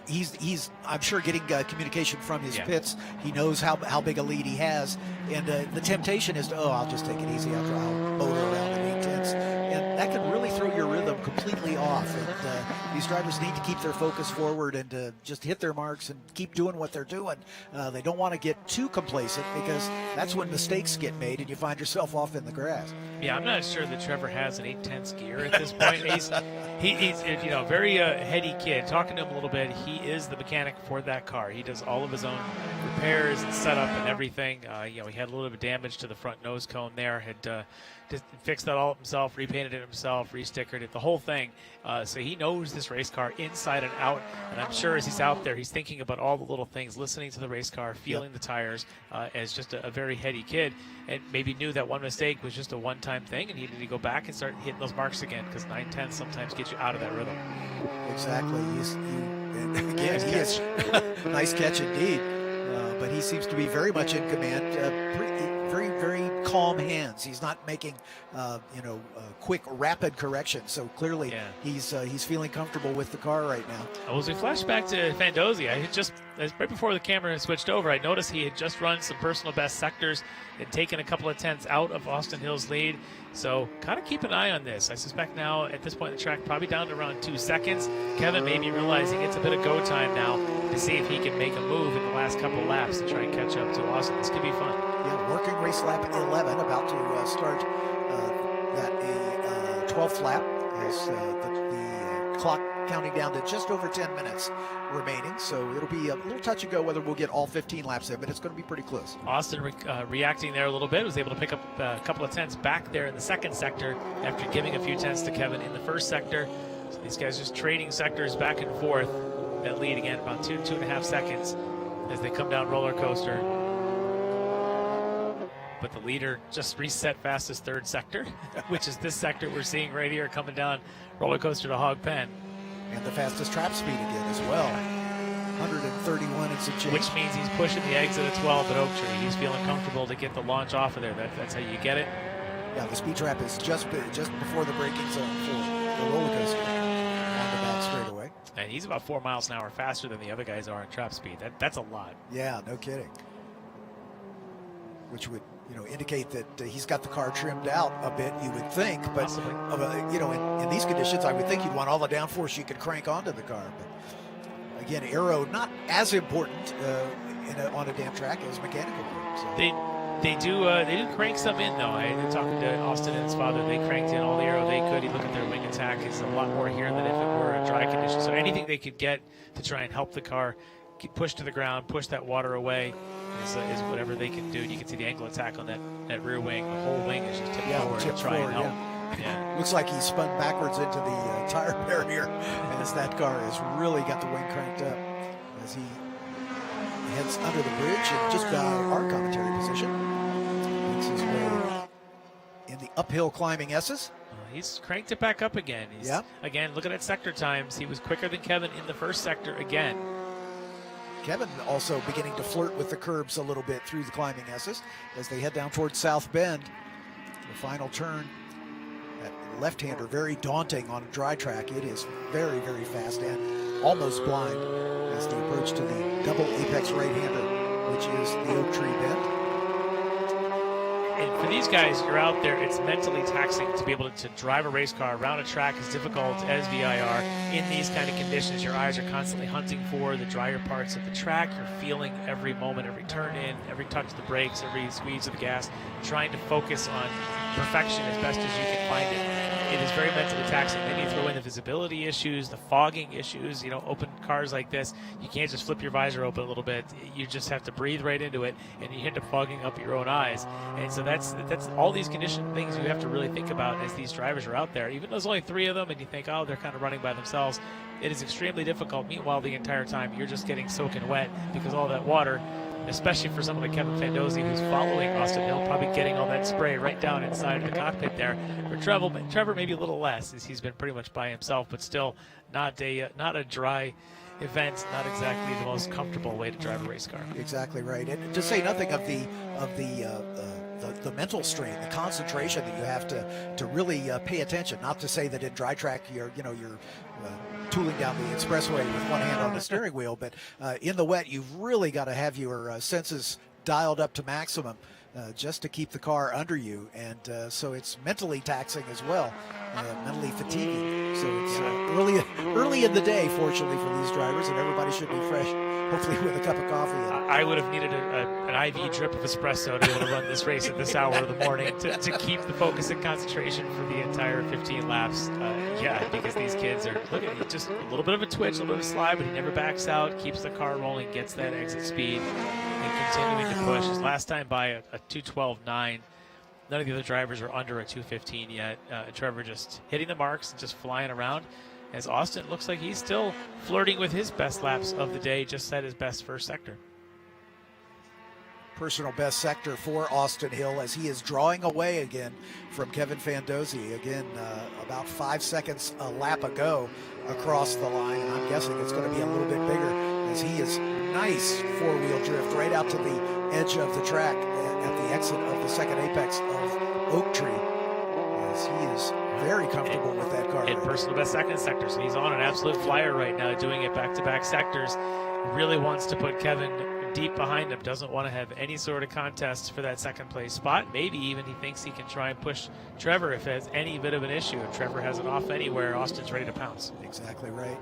he's I'm sure getting communication from his pits. He knows how big a lead he has. And the temptation is to, I'll just take it easy after I'll motor around at 8/10. And that can really throw your rhythm completely off. And these drivers need to keep their focus forward and just hit their marks and keep doing what they're doing. They don't want to get too complacent because that's when mistakes get made and you find yourself off in the grass. Yeah, I'm not sure that Trevor has an 8/10 gear at this point. He's very heady kid. Talking to him a little bit, he is the mechanic for that car. He does all of his own repairs and setup and everything. He had a little bit of damage to the front nose cone there. Had just fixed that all up himself, repainted it himself, restickered it, the whole thing. So he knows this race car inside and out. And I'm sure as he's out there, he's thinking about all the little things, listening to the race car, feeling the tires, as just a very heady kid. And maybe knew that one mistake was just a one-time thing and he needed to go back and start hitting those marks again because 9/10 sometimes get you out of that rhythm. Exactly. Nice catch indeed. But he seems to be very much in command. Very, very calm hands. He's not making, quick, rapid corrections. So clearly, he's feeling comfortable with the car right now. Well, as we flash back to Fandozzi, right before the camera switched over, I noticed he had just run some personal best sectors and taken a couple of tenths out of Austin Hill's lead. So kind of keep an eye on this. I suspect now at this point in the track, probably down to around 2 seconds. Kevin may be realizing it's a bit of go time now to see if he can make a move in the last couple of laps and try and catch up to Austin. This could be fun. Yeah, working race lap 11, about to start that 12th lap as the clock counting down to just over 10 minutes remaining. So it'll be a little touch and go whether we'll get all 15 laps in, but it's going to be pretty close. Austin reacting there a little bit, was able to pick up a couple of tenths back there in the second sector after giving a few tenths to Kevin in the first sector. So these guys just trading sectors back and forth. That lead again about 2.5 seconds as they come down roller coaster. But the leader just reset fastest third sector, which is this sector we're seeing right here coming down roller coaster to Hog Pen. And the fastest trap speed again as well. 131 and some change. Which means he's pushing the exit at 12 at Oak Tree. He's feeling comfortable to get the launch off of there. That's how you get it. Yeah, the speed trap is just before the braking zone for the roller coaster on the back straightaway. And he's about 4 miles an hour faster than the other guys are in trap speed. That's a lot. Yeah, no kidding. Which would, indicate that he's got the car trimmed out a bit, you would think. But, possibly. In these conditions, I would think you'd want all the downforce you could crank onto the car. But again, aero not as important on a damn track as mechanical work. So. They do crank some in, though. I'm talking to Austin and his father. They cranked in all the aero they could. You look at their wing attack, it's a lot more here than if it were a dry condition. So anything they could get to try and help the car push to the ground, push that water away, is whatever they can do. And you can see the angle attack on that rear wing. The whole wing is just tipped forward to try and help. Yeah. Looks like he spun backwards into the tire barrier as that car has really got the wing cranked up as he heads under the bridge and just by our commentary position makes his way in the uphill climbing S's. He's cranked it back up again. Again, look at that sector times. He was quicker than Kevin in the first sector again. Kevin also beginning to flirt with the curbs a little bit through the climbing S's as they head down towards South Bend. The final turn, that left-hander, very daunting on a dry track. It is very, very fast and almost blind as they approach to the double apex right-hander, which is the Oak Tree Bend. And for these guys, you're out there, it's mentally taxing to be able to drive a race car around a track as difficult as VIR. In these kind of conditions, your eyes are constantly hunting for the drier parts of the track. You're feeling every moment, every turn in, every touch of the brakes, every squeeze of the gas, trying to focus on perfection as best as you can find it. It is very mentally taxing. Then you throw in the visibility issues, the fogging issues. Open cars like this, you can't just flip your visor open a little bit. You just have to breathe right into it, and you end up fogging up your own eyes. And so that's all these condition things you have to really think about as these drivers are out there. Even though there's only 3 of them, and you think, oh, they're kind of running by themselves, it is extremely difficult. Meanwhile, the entire time you're just getting soaking wet because all that water, especially for someone like Kevin Fandozzi, who's following Austin Hill, probably getting all that spray right down inside of the cockpit there. For Trevor maybe a little less, as he's been pretty much by himself, but still not a dry event, not exactly the most comfortable way to drive a race car. Exactly right, and to say nothing of the mental strain, the concentration that you have to really pay attention. Not to say that in dry track you're tooling down the expressway with one hand on the steering wheel, but in the wet you've really got to have your senses dialed up to maximum just to keep the car under you, and so it's mentally taxing as well, mentally fatiguing. So it's early in the day, fortunately for these drivers, and everybody should be fresh, hopefully with a cup of coffee. I would have needed an IV drip of espresso to be able to run this race at this hour of the morning to keep the focus and concentration for the entire 15 laps. Because these kids are, look at it, just a little bit of a twitch, a little bit of a slide, but he never backs out, keeps the car rolling, gets that exit speed, and continuing to push. His last time by a 2:12.9. None of the other drivers are under a 2:15 yet. Trevor just hitting the marks and just flying around. As Austin looks like he's still flirting with his best laps of the day, just set his best first sector. Personal best sector for Austin Hill as he is drawing away again from Kevin Fandozzi. Again, about 5 seconds a lap ago across the line. And I'm guessing it's going to be a little bit bigger as he is nice four-wheel drift right out to the edge of the track at the exit of the second apex of Oak Tree. As he is very comfortable with that car. And personal best second sector, so he's on an absolute flyer right now, doing it back-to-back sectors. Really wants to put Kevin deep behind him, doesn't want to have any sort of contest for that second place spot. Maybe even he thinks he can try and push Trevor if there's any bit of an issue. If Trevor has it off anywhere, Austin's ready to pounce. Exactly right.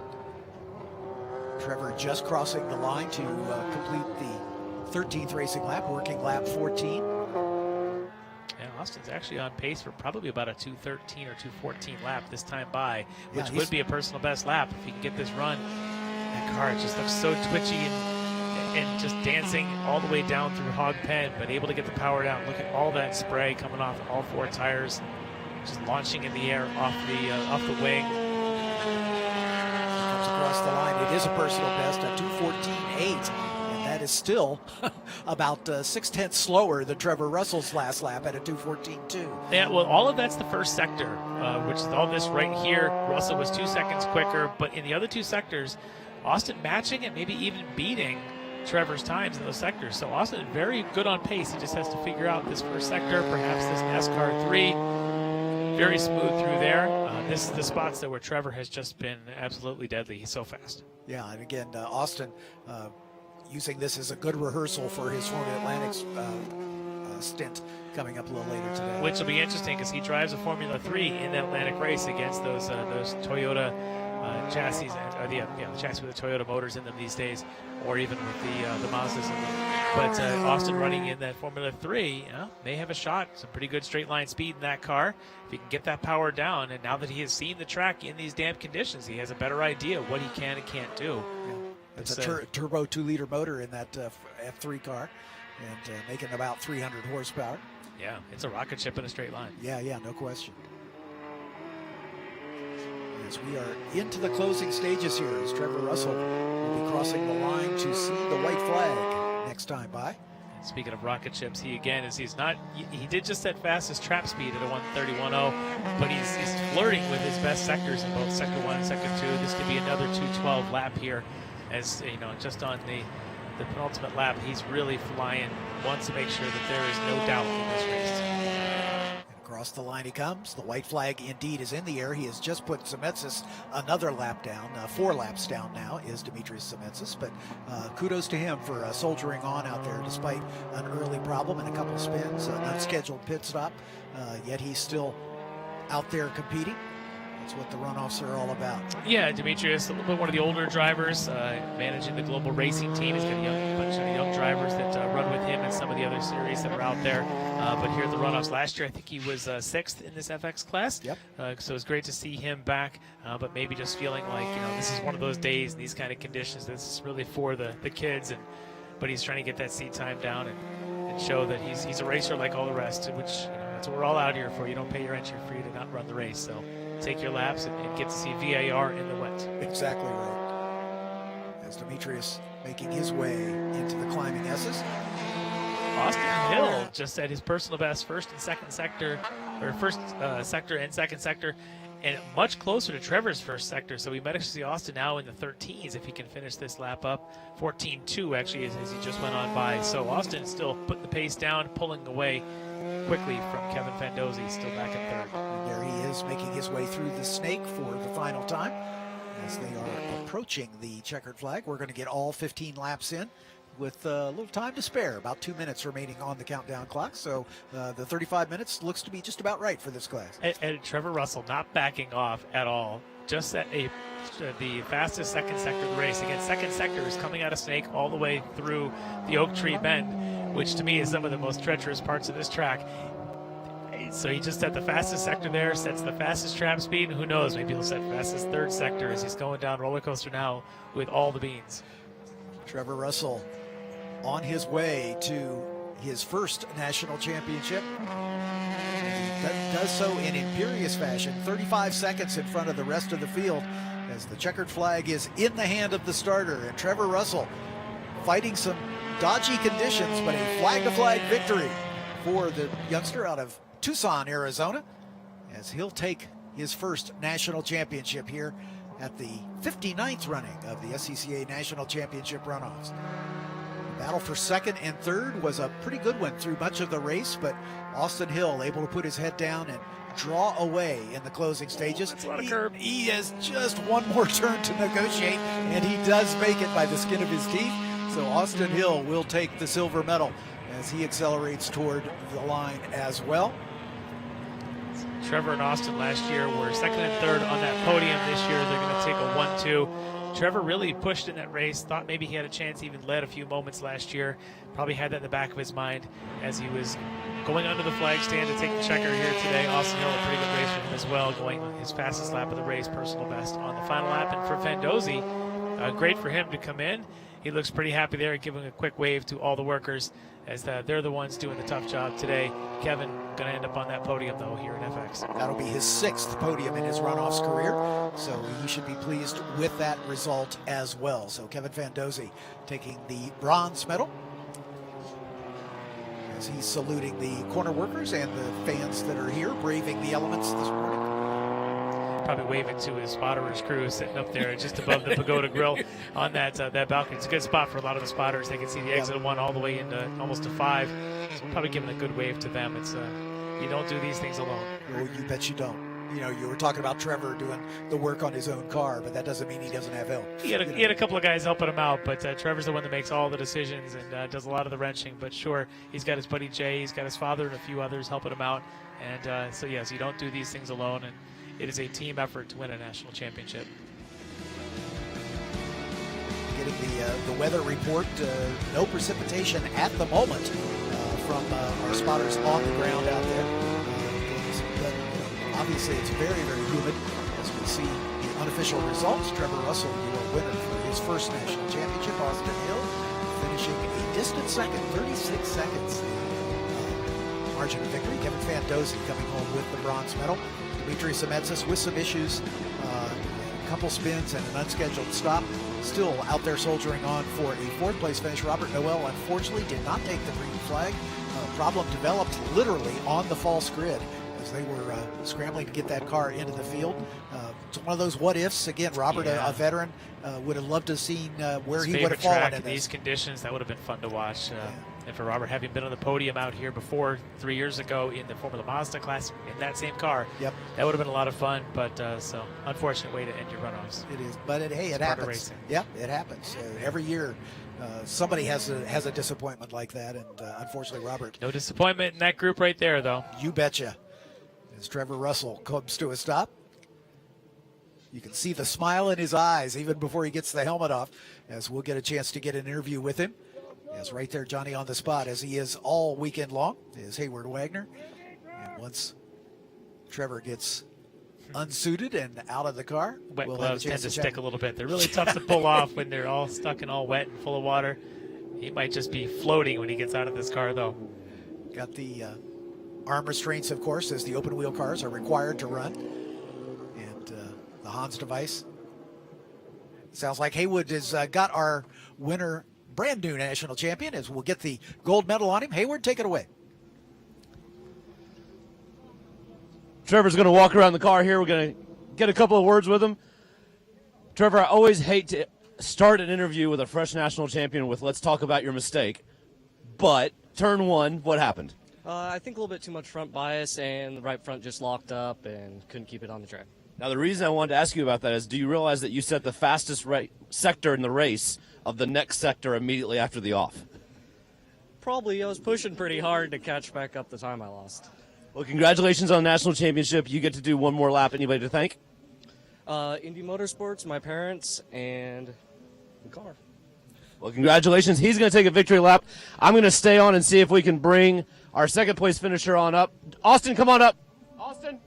Trevor just crossing the line to complete the 13th racing lap, working lap 14. And Austin's actually on pace for probably about a 2:13 or 2:14 lap this time by, which would be a personal best lap if he can get this run. That car just looks so twitchy and just dancing all the way down through Hog Pen, but able to get the power down. Look at all that spray coming off all 4 tires, just launching in the air off the wing. Comes across the line. It is a personal best at 2:14.8. That is still about 6/10 slower than Trevor Russell's last lap at a 2:14.2. Yeah, well, all of that's the first sector. which is all this right here. Russell was 2 seconds quicker, but in the other 2 sectors, Austin matching and maybe even beating Trevor's times in those sectors. So Austin very good on pace. He just has to figure out this first sector, perhaps this NASCAR 3. Very smooth through there. This is the spots that where Trevor has just been absolutely deadly. He's so fast. Yeah, and again, Austin using this as a good rehearsal for his Formula Atlantic's stint coming up a little later today. Which will be interesting because he drives a Formula 3 in that Atlantic race against those Toyota chassis, and the chassis with the Toyota motors in them these days, or even with the Mazdas in them. But Austin running in that Formula 3 may have a shot. Some pretty good straight line speed in that car. If he can get that power down, and now that he has seen the track in these damp conditions, he has a better idea what he can and can't do. Yeah. It's a turbo 2-liter motor in that F3 car, and making about 300 horsepower. Yeah, it's a rocket ship in a straight line. Yeah, no question. As we are into the closing stages here, as Trevor Russell will be crossing the line to see the white flag next time by. Speaking of rocket ships, he did just that fastest trap speed at a 1:31.0, but he's flirting with his best sectors in both Sector 1 and Sector 2. This could be another 2:12 lap here, as you know, just on the penultimate lap, he's really flying. Wants to make sure that there is no doubt in this race. Across the line he comes. The white flag indeed is in the air. He has just put Zemetsis another lap down. 4 laps down now is Demetrius Zemetsis, but kudos to him for soldiering on out there despite an early problem and a couple of spins, an unscheduled pit stop, yet he's still out there competing. That's what the runoffs are all about. Yeah, Demetrius, a little bit one of the older drivers, managing the global racing team. He's got a bunch of young drivers that run with him in some of the other series that are out there. But here at the runoffs last year, I think he was 6th in this FX class. Yep. So it's great to see him back, but maybe just feeling like, this is one of those days in these kind of conditions. This is really for the kids, but he's trying to get that seat time down and show that he's a racer like all the rest, which that's what we're all out here for. You don't pay your entry fee to not run the race. So take your laps and get to see VIR in the wet. Exactly right. As Demetrius making his way into the climbing S's. Austin Hill just at his personal best, first and second sector, or first sector and second sector, and much closer to Trevor's first sector. So we might actually see Austin now in the 13s if he can finish this lap up. 14.2 actually as he just went on by. So Austin still putting the pace down, pulling away quickly from Kevin Fandozzi, still back in third. And there he is making his way through the snake for the final time as they are approaching the checkered flag. We're going to get all 15 laps in with a little time to spare, about 2 minutes remaining on the countdown clock. So the 35 minutes looks to be just about right for this class. And Trevor Russell not backing off at all, just at the fastest second sector of the race. Again, second sector is coming out of Snake all the way through the Oak Tree Bend, which to me is some of the most treacherous parts of this track. So he just set the fastest sector there, sets the fastest trap speed, and who knows, maybe he'll set fastest third sector as he's going down roller coaster now with all the beans. Trevor Russell on his way to his first national championship. He does so in imperious fashion, 35 seconds in front of the rest of the field as the checkered flag is in the hand of the starter. And Trevor Russell fighting some dodgy conditions, but a flag-to-flag victory for the youngster out of Tucson, Arizona, as he'll take his first national championship here at the 59th running of the SCCA National Championship Runoffs. The battle for second and third was a pretty good one through much of the race, but Austin Hill able to put his head down and draw away in the closing stages. That's a lot of curb. He has just one more turn to negotiate, and he does make it by the skin of his teeth. So Austin Hill will take the silver medal as he accelerates toward the line as well. Trevor and Austin last year were second and third on that podium. This year they're going to take a 1-2. Trevor really pushed in that race, thought maybe he had a chance, even led a few moments last year. Probably had that in the back of his mind as he was going under the flag stand to take the checker here today. Austin Hill, a pretty good race for him as well, going his fastest lap of the race, personal best on the final lap. And for Fandozzi, great for him to come in. He looks pretty happy there, giving a quick wave to all the workers as they're the ones doing the tough job today. Kevin going to end up on that podium, though, here in FX. That'll be his 6th podium in his runoffs career, so he should be pleased with that result as well. So Kevin Fandozzi taking the bronze medal as he's saluting the corner workers and the fans that are here braving the elements this morning. probably waving to his spotter or his crew sitting up there just above the Pagoda Grill on that balcony. It's a good spot for a lot of the spotters. They can see the exit of 1 all the way into almost to 5. So probably giving a good wave to them. It's you don't do these things alone. Well, you bet you don't. You know, you were talking about Trevor doing the work on his own car, but that doesn't mean he doesn't have help. He had a couple of guys helping him out, but Trevor's the one that makes all the decisions and does a lot of the wrenching. But sure, he's got his buddy Jay, he's got his father and a few others helping him out. And so, yes, you don't do these things alone, and it is a team effort to win a national championship. Getting the weather report, no precipitation at the moment from our spotters on the ground out there. But obviously it's very, very humid. As we see the unofficial results, Trevor Russell, your winner for his first national championship, Austin Hill, finishing a distant second, 36 seconds. Margin of victory. Kevin Fandozzi coming home with the bronze medal. Dimitri Sametsas with some issues, a couple spins and an unscheduled stop. Still out there soldiering on for a 4th place finish. Robert Noel unfortunately did not take the green flag. Problem developed literally on the false grid as they were scrambling to get that car into the field. It's one of those what ifs. Again, Robert, a veteran, would have loved to have seen where he would have fallen in these conditions. That would have been fun to watch. And for Robert, having been on the podium out here before 3 years ago in the Formula Mazda class in that same car, that would have been a lot of fun. But so unfortunate way to end your runoffs. It is, but hey, it happens. Racing. Yeah, it happens every year. Somebody has a disappointment like that, and unfortunately, Robert. No disappointment in that group right there, though. You betcha. As Trevor Russell comes to a stop, you can see the smile in his eyes even before he gets the helmet off, as we'll get a chance to get an interview with him. As right there, Johnny on the spot, as he is all weekend long, is Hayward Wagner. And once Trevor gets unsuited and out of the car, wet we'll gloves have a tend chance to to stick a little bit. They're really tough to pull off when they're all stuck and all wet and full of water. He might just be floating when he gets out of this car, though. Got the arm restraints, of course, as the open wheel cars are required to run. And the Hans device. Sounds like Haywood has got our winner, brand new national champion, as we'll get the gold medal on him. Hayward, take it away. Trevor's going to walk around the car here. We're going to get a couple of words with him. Trevor, I always hate to start an interview with a fresh national champion with "let's talk about your mistake." But turn 1, what happened? I think a little bit too much front bias, and the right front just locked up and couldn't keep it on the track. Now, the reason I wanted to ask you about that is, do you realize that you set the fastest sector in the race of the next sector immediately after the off? Probably. I was pushing pretty hard to catch back up the time I lost. Well, congratulations on the national championship. You get to do one more lap. Anybody to thank? Indy Motorsports, my parents, and the car. Well, congratulations. He's going to take a victory lap. I'm going to stay on and see if we can bring our second place finisher on up. Austin, come on up. Austin.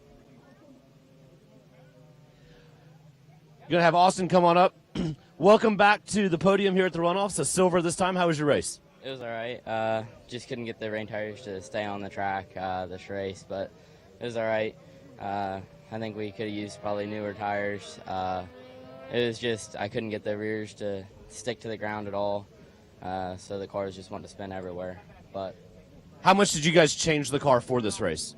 You're going to have Austin come on up. Welcome back to the podium here at the Runoffs. A silver this time. How was your race? It was all right. Just couldn't get the rain tires to stay on the track this race, but it was all right. I think we could have used probably newer tires. It was just I couldn't get the rears to stick to the ground at all, so the cars just wanted to spin everywhere. But how much did you guys change the car for this race?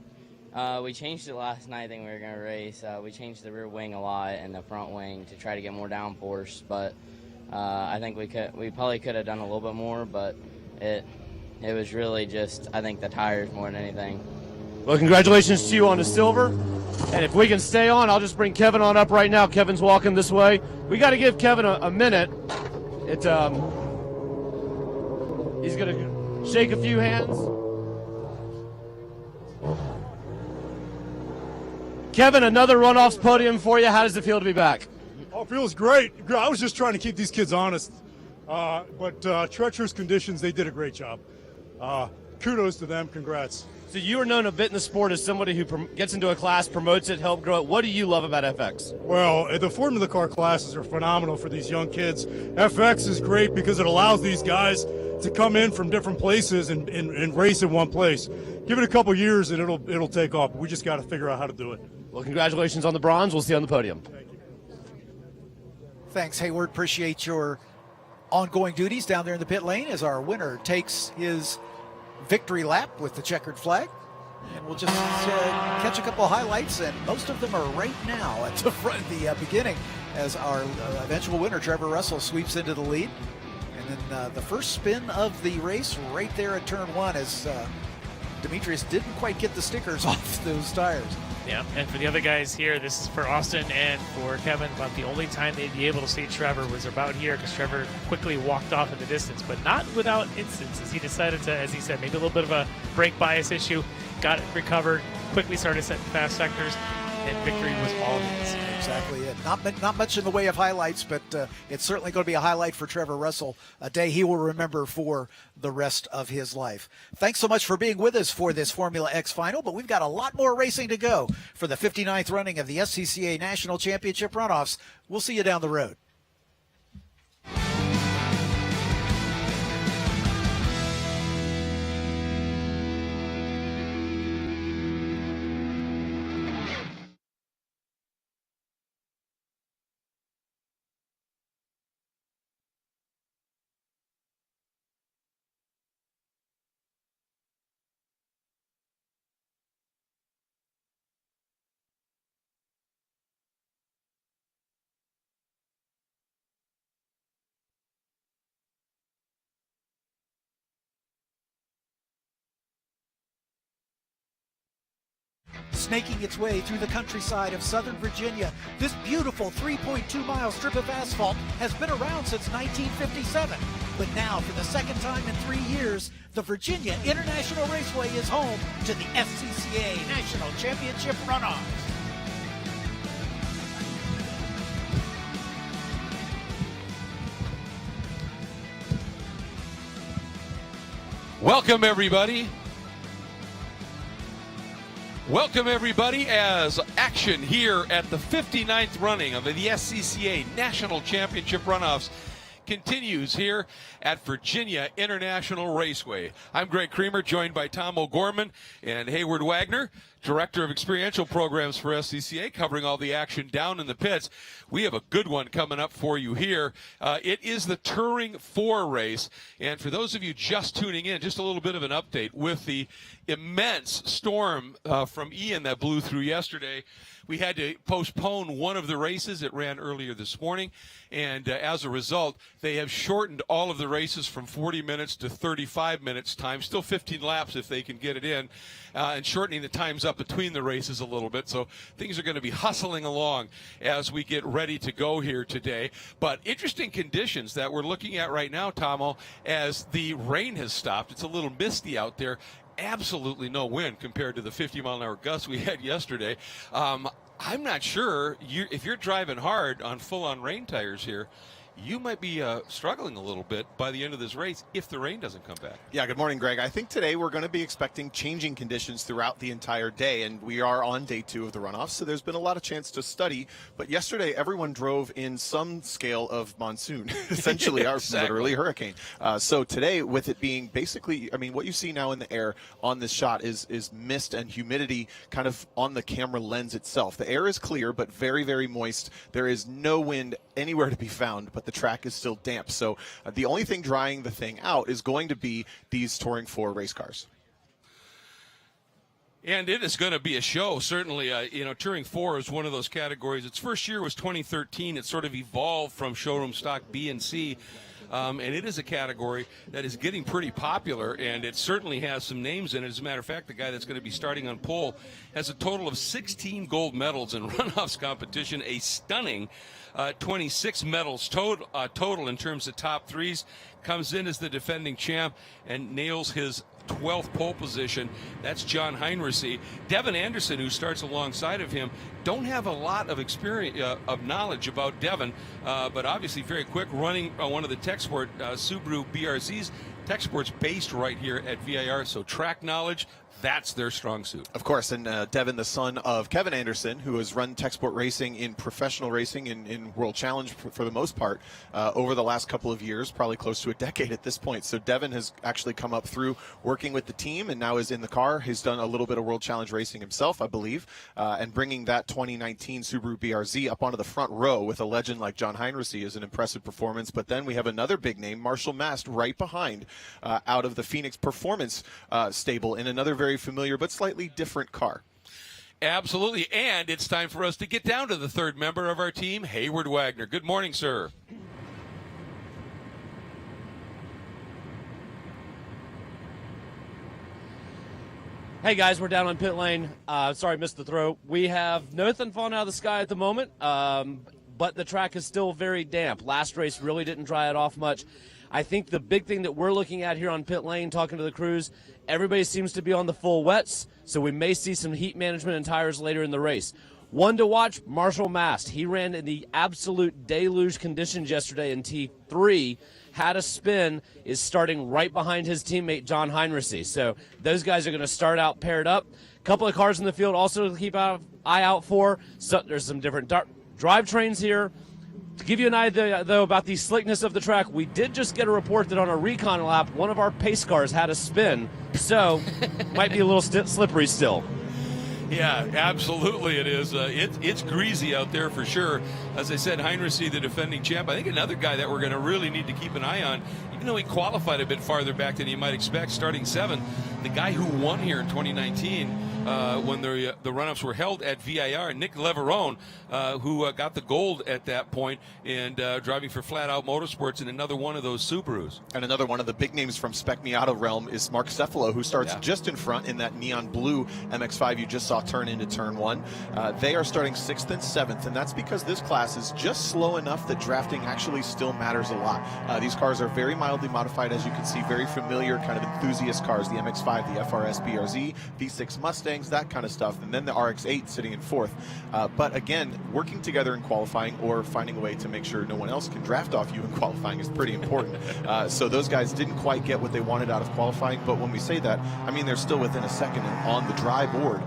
We changed it last night. I think we were going to race. We changed the rear wing a lot and the front wing to try to get more downforce, but I think we probably could have done a little bit more, but it was really just, I think, the tires more than anything. Well, congratulations to you on the silver. And if we can stay on, I'll just bring Kevin on up right now. Kevin's walking this way. We got to give Kevin a minute. He's going to shake a few hands. Kevin, another Runoffs podium for you. How does it feel to be back? Oh, it feels great. I was just trying to keep these kids honest. But treacherous conditions, they did a great job. Kudos to them. Congrats. So you are known a bit in the sport as somebody who gets into a class, promotes it, helps grow it. What do you love about FX? Well, the Formula Car classes are phenomenal for these young kids. FX is great because it allows these guys to come in from different places and race in one place. Give it a couple years and it'll take off. We just got to figure out how to do it. Well, congratulations on the bronze. We'll see you on the podium. Thank you. Thanks, Hayward. Appreciate your ongoing duties down there in the pit lane as our winner takes his victory lap with the checkered flag. And we'll just catch a couple of highlights, and most of them are right now at the front, the beginning, as our eventual winner, Trevor Russell, sweeps into the lead. And then the first spin of the race right there at turn 1 as Demetrius didn't quite get the stickers off those tires. Yeah, and for the other guys here, this is for Austin and for Kevin. About the only time they'd be able to see Trevor was about here, because Trevor quickly walked off in the distance, but not without instances. He decided to, as he said, maybe a little bit of a brake bias issue, got it recovered, quickly started setting fast sectors, and victory was all his. Exactly it. Not much in the way of highlights, but it's certainly going to be a highlight for Trevor Russell, a day he will remember for the rest of his life. Thanks so much for being with us for this Formula X final, but we've got a lot more racing to go for the 59th running of the SCCA National Championship Runoffs. We'll see you down the road. Snaking its way through the countryside of Southern Virginia, this beautiful 3.2-mile strip of asphalt has been around since 1957. But now, for the second time in 3 years, the Virginia International Raceway is home to the SCCA National Championship Runoffs. Welcome, everybody. Welcome, everybody, as action here at the 59th running of the SCCA National Championship Runoffs continues here at VIRginia International Raceway. I'm Greg Creamer, joined by Tom O'Gorman and Hayward Wagner, Director of Experiential Programs for SCCA, covering all the action down in the pits. We have a good one coming up for you here. It is the Touring 4 race, and for those of you just tuning in, just a little bit of an update with the immense storm from Ian that blew through yesterday. We had to postpone one of the races. It ran earlier this morning, and as a result, they have shortened all of the races from 40 minutes to 35 minutes time, still 15 laps if they can get it in, and shortening the times up between the races a little bit. So things are going to be hustling along as we get ready to go here today. But interesting conditions that we're looking at right now, Tomo, as the rain has stopped. It's a little misty out there. Absolutely no wind compared to the 50-mile-an-hour gusts we had yesterday. I'm not sure if you're driving hard on full-on rain tires here, you might be struggling a little bit by the end of this race if the rain doesn't come back. Yeah, good morning, Greg. I think today we're going to be expecting changing conditions throughout the entire day, and we are on day 2 of the runoffs, so there's been a lot of chance to study. But yesterday, everyone drove in some scale of monsoon, essentially, literally hurricane. So today, with it being basically, I mean, what you see now in the air on this shot is mist and humidity kind of on the camera lens itself. The air is clear, but very, very moist. There is no wind anywhere to be found, but the track is still damp. So the only thing drying the thing out is going to be these Touring 4 race cars. And it is going to be a show, certainly. Touring 4 is one of those categories. Its first year was 2013. It sort of evolved from showroom stock B and C. And it is a category that is getting pretty popular, and it certainly has some names in it. As a matter of fact, the guy that's going to be starting on pole has a total of 16 gold medals in runoffs competition, a stunning 26 medals total in terms of top threes. Comes in as the defending champ and nails his 12th pole position. That's John Heinrichs. Devin Anderson, who starts alongside of him, don't have a lot of experience, of knowledge about Devin, but obviously very quick, running one of the tech sport Subaru BRZs. Tech sport's based right here at VIR, so track knowledge, that's their strong suit. Of course, and Devin, the son of Kevin Anderson, who has run tech sport racing in professional racing in World Challenge for the most part over the last couple of years, probably close to a decade at this point. So Devin has actually come up through working with the team and now is in the car. He's done a little bit of World Challenge racing himself, I believe, and bringing that 2019 Subaru BRZ up onto the front row with a legend like John Heinrichs is an impressive performance. But then we have another big name, Marshall Mast, right behind out of the Phoenix Performance stable in another very familiar but slightly different car. Absolutely, and it's time for us to get down to the third member of our team, Hayward Wagner. Good morning, sir. Hey guys, we're down on pit lane. Sorry, missed the throw. We have nothing falling out of the sky at the moment, but the track is still very damp. Last race really didn't dry it off much. I think the big thing that we're looking at here on pit lane, talking to the crews, everybody seems to be on the full wets, so we may see some heat management and tires later in the race. One to watch, Marshall Mast. He ran in the absolute deluge conditions yesterday in T3, had a spin, is starting right behind his teammate John Heinrichs. So those guys are going to start out paired up. A couple of cars in the field also to keep an eye out for. So there's some different drivetrains here. To give you an idea, though, about the slickness of the track, we did just get a report that on a recon lap, one of our pace cars had a spin. So might be a little slippery still. Yeah, absolutely it is. It's greasy out there for sure. As I said, Heinrichs, the defending champ. I think another guy that we're going to really need to keep an eye on, even though he qualified a bit farther back than you might expect, starting 7th, the guy who won here in 2019 when the runoffs were held at VIR, Nick Leveroni, who got the gold at that point and driving for Flat Out Motorsports in another one of those Subarus. And another one of the big names from Spec Miata realm is Mark Cefalo, who starts just in front in that neon blue MX-5 you just saw turn into turn 1. They are starting 6th and 7th, and that's because this class is just slow enough that drafting actually still matters a lot. These cars are very mildly modified, as you can see, very familiar kind of enthusiast cars, the MX-5, the FRS BRZ, V6 Mustangs, that kind of stuff, and then the RX-8 sitting in 4th. But again, working together in qualifying or finding a way to make sure no one else can draft off you in qualifying is pretty important. So those guys didn't quite get what they wanted out of qualifying, but when we say that, I mean they're still within a second on the dry board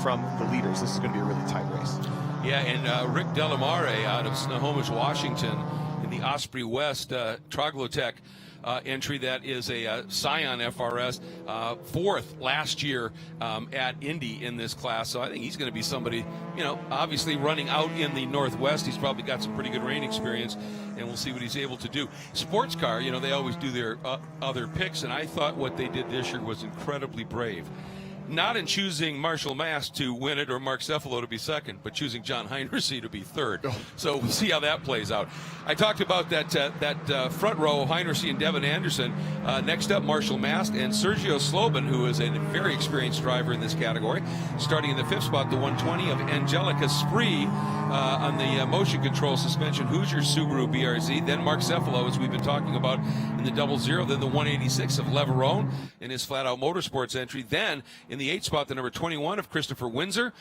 from the leaders. This is going to be a really tight race. Yeah, and Rick Delamare out of Snohomish, Washington, in the Osprey West Troglotech entry that is a Scion FRS, 4th last year at Indy in this class. So I think he's going to be somebody, obviously running out in the Northwest. He's probably got some pretty good rain experience, and we'll see what he's able to do. Sports car, they always do their other picks, and I thought what they did this year was incredibly brave. Not in choosing Marshall Mast to win it or Mark Cefalo to be 2nd, but choosing John Heinrichs to be 3rd. So we'll see how that plays out. I talked about that front row, Heinrichs and Devin Anderson. Next up, Marshall Mast and Sergio Slobin, who is a very experienced driver in this category. Starting in the 5th spot, the 120 of Angelica Spree on the motion control suspension Hoosier Subaru BRZ. Then Mark Cefalo, as we've been talking about in the 00. Then the 186 of Leveroni in his Flat Out Motorsports entry. Then in the 8th spot, the number 21 of Christopher Windsor,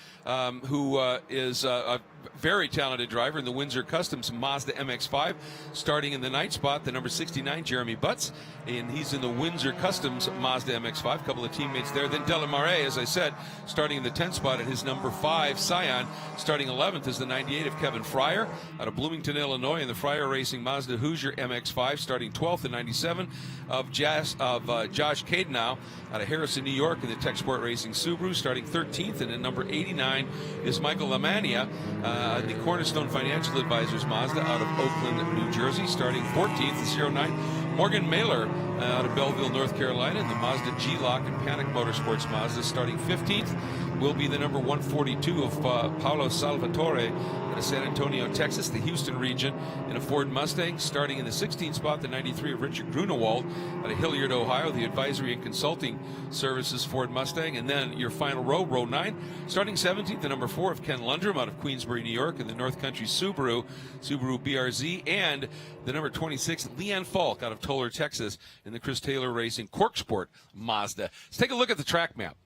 who is a very talented driver in the Windsor Customs Mazda MX-5. Starting in the 9th spot, the number 69, Jeremy Butts, and he's in the Windsor Customs Mazda MX-5. A couple of teammates there. Then Delamare, as I said, starting in the 10th spot at his number 5 Scion. Starting 11th is the 98 of Kevin Fryer out of Bloomington, Illinois, in the Fryer Racing Mazda Hoosier MX-5. Starting 12th and 97 of Josh Cadenow out of Harrison, New York, in the Tech Sport Racing Subaru. Starting 13th, and at number 89 is Michael Lamania, the Cornerstone Financial Advisors Mazda out of Oakland, New Jersey. Starting 14th, the 09 Morgan Mailer out of Belleville, North Carolina, in the Mazda G-Lock and Panic Motorsports Mazda. Starting 15th will be the number 142 of Paulo Salvatore out of San Antonio, Texas, the Houston region, in a Ford Mustang. Starting in the 16th spot, the 93 of Richard Grunewald out of Hilliard, Ohio, the Advisory and Consulting Services Ford Mustang. And then your final row, row 9, starting 17th, the number 4 of Ken Lundrum out of Queensbury, New York, in the North Country Subaru BRZ, and the number 26, Leanne Falk out of Tolar, Texas, in the Chris Taylor Racing Cork Sport Mazda. Let's take a look at the track map.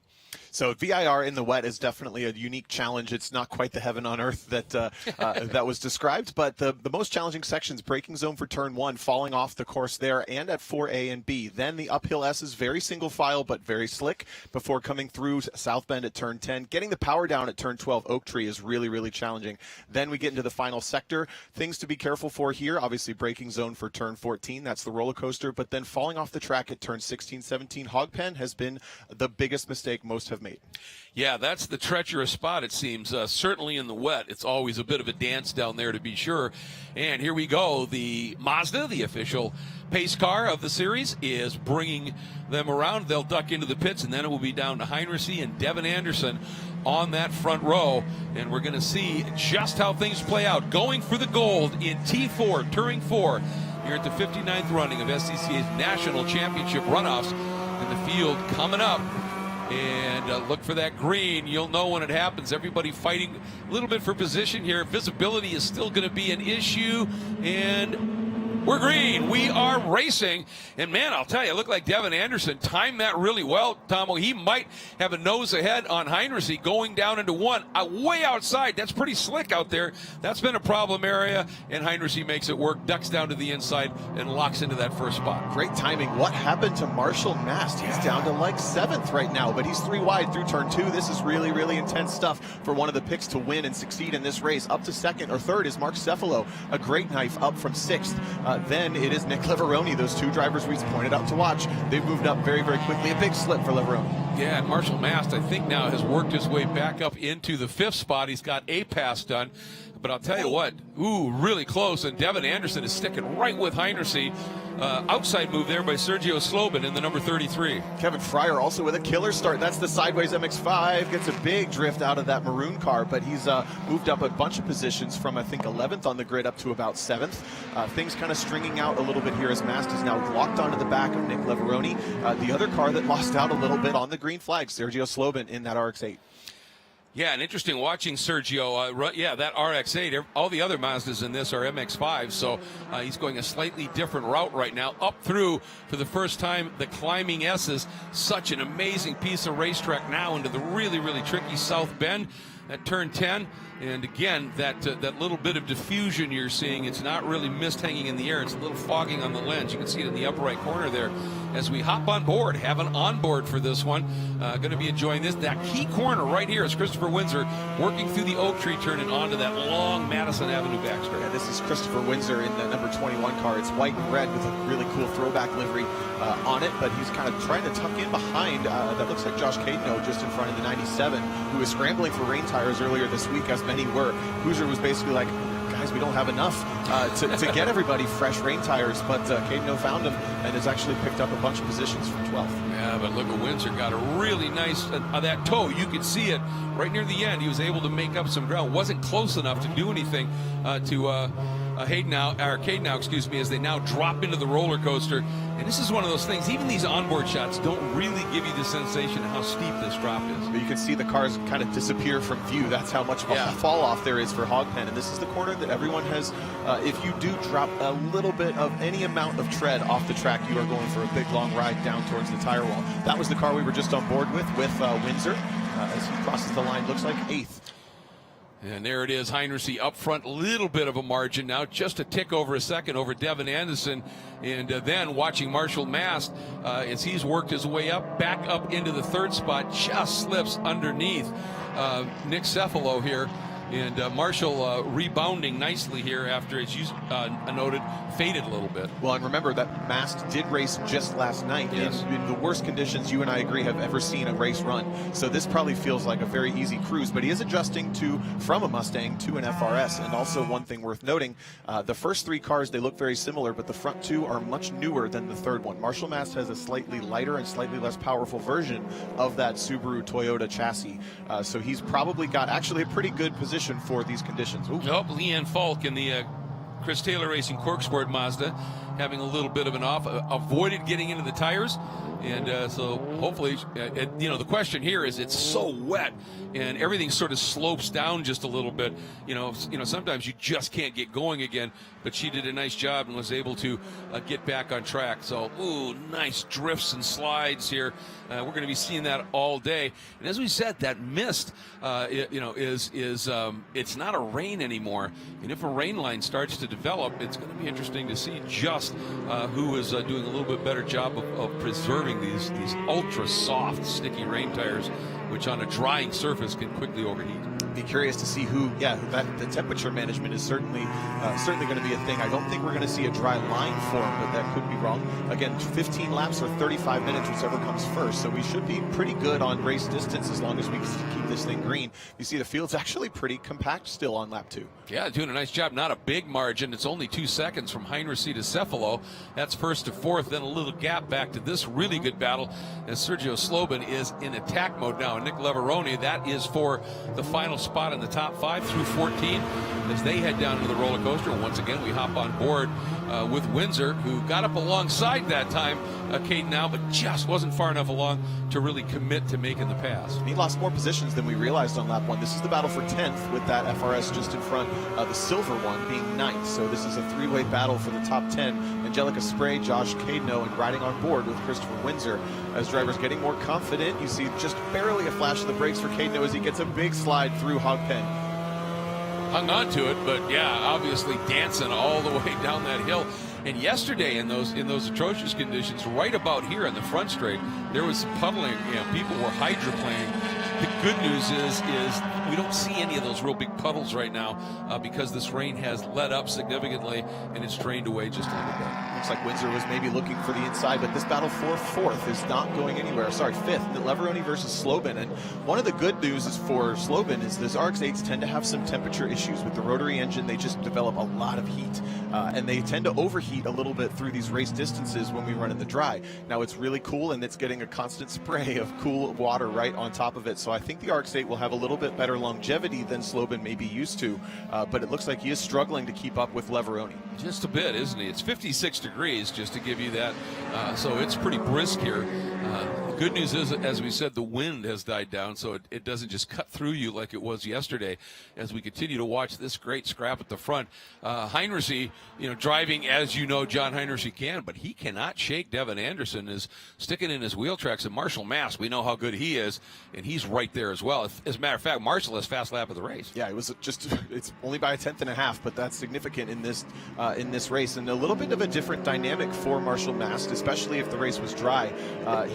So VIR in the wet is definitely a unique challenge. It's not quite the heaven on earth that that was described, but the most challenging sections, braking zone for turn 1, falling off the course there and at 4A and B. Then the uphill S is very single file but very slick before coming through South Bend at turn 10. Getting the power down at turn 12, Oak Tree, is really, really challenging. Then we get into the final sector. Things to be careful for here, obviously braking zone for turn 14. That's the roller coaster, but then falling off the track at turn 16, 17. Hog Pen has been the biggest mistake most have made. Yeah, that's the treacherous spot, it seems. Certainly in the wet, it's always a bit of a dance down there, to be sure. And here we go. The Mazda, the official pace car of the series, is bringing them around. They'll duck into the pits, and then it will be down to Hagerty and Devin Anderson on that front row. And we're going to see just how things play out. Going for the gold in T4, Touring 4, here at the 59th running of SCCA's National Championship Runoffs. And the field coming up. And look for that green. You'll know when it happens. Everybody fighting a little bit for position here. Visibility is still going to be an issue. And we're green. We are racing. And, man, I'll tell you, it looked like Devin Anderson timed that really well, Tomo. He might have a nose ahead on Hagerty going down into one. Way outside. That's pretty slick out there. That's been a problem area. And Hagerty makes it work, ducks down to the inside, and locks into that first spot. Great timing. What happened to Marshall Mast? He's down to like 7th right now, but he's 3 wide through turn 2. This is really, really intense stuff for one of the picks to win and succeed in this race. Up to 2nd or 3rd is Mark Cephalo, a great knife up from 6th. Then it is Nick Leveroni, those 2 drivers we pointed out to watch. They've moved up very, very quickly. A big slip for Leveroni. Yeah, and Marshall Mast, I think now has worked his way back up into the 5th spot. He's got a pass done. But I'll tell you what, really close. And Devin Anderson is sticking right with Hagerty. Outside move there by Sergio Slobin in the number 33. Kevin Fryer also with a killer start. That's the sideways MX-5. Gets a big drift out of that maroon car, but he's moved up a bunch of positions from, I think, 11th on the grid up to about 7th. Things kind of stringing out a little bit here as Mast is now locked onto the back of Nick Leveroni. The other car that lost out a little bit on the green flag, Sergio Slobin in that RX-8. Yeah, and interesting watching Sergio. That RX-8, all the other Mazdas in this are MX-5, so he's going a slightly different route right now. Up through, for the first time, the climbing S's. Such an amazing piece of racetrack now into the really, really tricky South Bend at turn 10. And again, that little bit of diffusion you're seeing, it's not really mist hanging in the air. It's a little fogging on the lens. You can see it in the upper right corner there. As we hop on board, have an onboard for this one. Going to be enjoying this. That key corner right here is Christopher Windsor working through the Oak Tree turn and onto that long Madison Avenue backstretch. Yeah, this is Christopher Windsor in the number 21 car. It's white and red with a really cool throwback livery on it, but he's kind of trying to tuck in behind. That looks like Josh Cadeno just in front of the 97, who was scrambling for rain tires earlier this week, as many were. Hoosier was basically like, guys, we don't have enough to get everybody fresh rain tires, but Cadeno found them and has actually picked up a bunch of positions from 12th. Yeah, but look at Windsor, got a really nice, that toe, you could see it right near the end. He was able to make up some ground. Wasn't close enough to do anything to Cadeno, excuse me, as they now drop into the roller coaster. And this is one of those things, even these onboard shots don't really give you the sensation of how steep this drop is. But you can see the cars kind of disappear from view. That's how much fall off there is for Hogpen. And this is the corner that everyone has. If you do drop a little bit of any amount of tread off the track, you are going for a big long ride down towards the tire wall. That was the car we were just on board with Windsor. As he crosses the line, looks like 8th. And there it is, Hagerty up front, little bit of a margin now, just a tick over a second over Devin Anderson. And then watching Marshall Mast as he's worked his way up, back up into the 3rd spot, just slips underneath Nick Cephalo here. And Marshall rebounding nicely here after, as you noted, faded a little bit. Well, and remember that Mast did race just last night in the worst conditions you and I agree have ever seen a race run. So this probably feels like a very easy cruise, but he is adjusting from a Mustang to an FRS. And also one thing worth noting, the first 3 cars, they look very similar, but the front 2 are much newer than the 3rd one. Marshall Mast has a slightly lighter and slightly less powerful version of that Subaru Toyota chassis. So he's probably got actually a pretty good position for these conditions. Nope, Leanne Falk in the Chris Taylor Racing Corksport Mazda having a little bit of an off, avoided getting into the tires. And so hopefully, the question here is, it's so wet and everything sort of slopes down just a little bit. Sometimes you just can't get going again, but she did a nice job and was able to get back on track. So, nice drifts and slides here. We're going to be seeing that all day. And as we said, that mist, it's not a rain anymore. And if a rain line starts to develop, it's going to be interesting to see just who is doing a little bit better job of preserving these ultra soft, sticky rain tires, which on a drying surface can quickly overheat. be curious to see who. The temperature management is certainly going to be a thing. I don't think we're going to see a dry line form, but that could be wrong. Again, 15 laps or 35 minutes, whichever comes first. So we should be pretty good on race distance as long as we keep this thing green. You see the field's actually pretty compact still on lap 2. Yeah, doing a nice job. Not a big margin. It's only 2 seconds from Heinrichs to Cephalo. That's first to fourth. Then a little gap back to this really good battle as Sergio Slobin is in attack mode now. And Nick Leveroni, that is for the final spot in the top 5 through 14 as they head down into the roller coaster. And once again, we hop on board with Windsor, who got up alongside that time Caden now, but just wasn't far enough along to really commit to making the pass. He lost more positions than we realized on lap 1. This is the battle for 10th with that FRS just in front, the silver one being 9th. So this is a 3-way battle for the top 10. Angelica Spray, Josh Cadeno, and riding on board with Christopher Windsor. As drivers getting more confident, you see just barely a flash of the brakes for Cadeno as he gets a big slide through Hogpen. Hung on to it, but yeah, obviously dancing all the way down that hill. And yesterday in those atrocious conditions, right about here on the front straight, there was some puddling. People were hydroplaning. The good news is we don't see any of those real big puddles right now because this rain has let up significantly and it's drained away just a little bit. Looks like Windsor was maybe looking for the inside, but this battle for 4th is not going anywhere. Sorry, 5th. The Leveroni versus Slobin. And one of the good news is for Slobin is those RX-8s tend to have some temperature issues with the rotary engine. They just develop a lot of heat, and they tend to overheat a little bit through these race distances when we run in the dry. Now it's really cool, and it's getting a constant spray of cool water right on top of it. So I think the RX-8 will have a little bit better longevity than Slobin may be used to, but it looks like he is struggling to keep up with Leveroni. Just a bit, isn't he? It's 56 degrees, just to give you that. So it's pretty brisk here. The good news is, as we said, the wind has died down, so it doesn't just cut through you like it was yesterday as we continue to watch this great scrap at the front. Heinrichs, driving as John Heinrichs can, but he cannot shake Devin Anderson, is sticking in his wheel tracks. And Marshall Mass, we know how good he is, and he's right there as well. As a matter of fact, Marshall has fast lap of the race. Yeah, it's only by a 1/10.5, but that's significant in this race, and a little bit of a different dynamic for Marshall Mast, especially if the race was dry.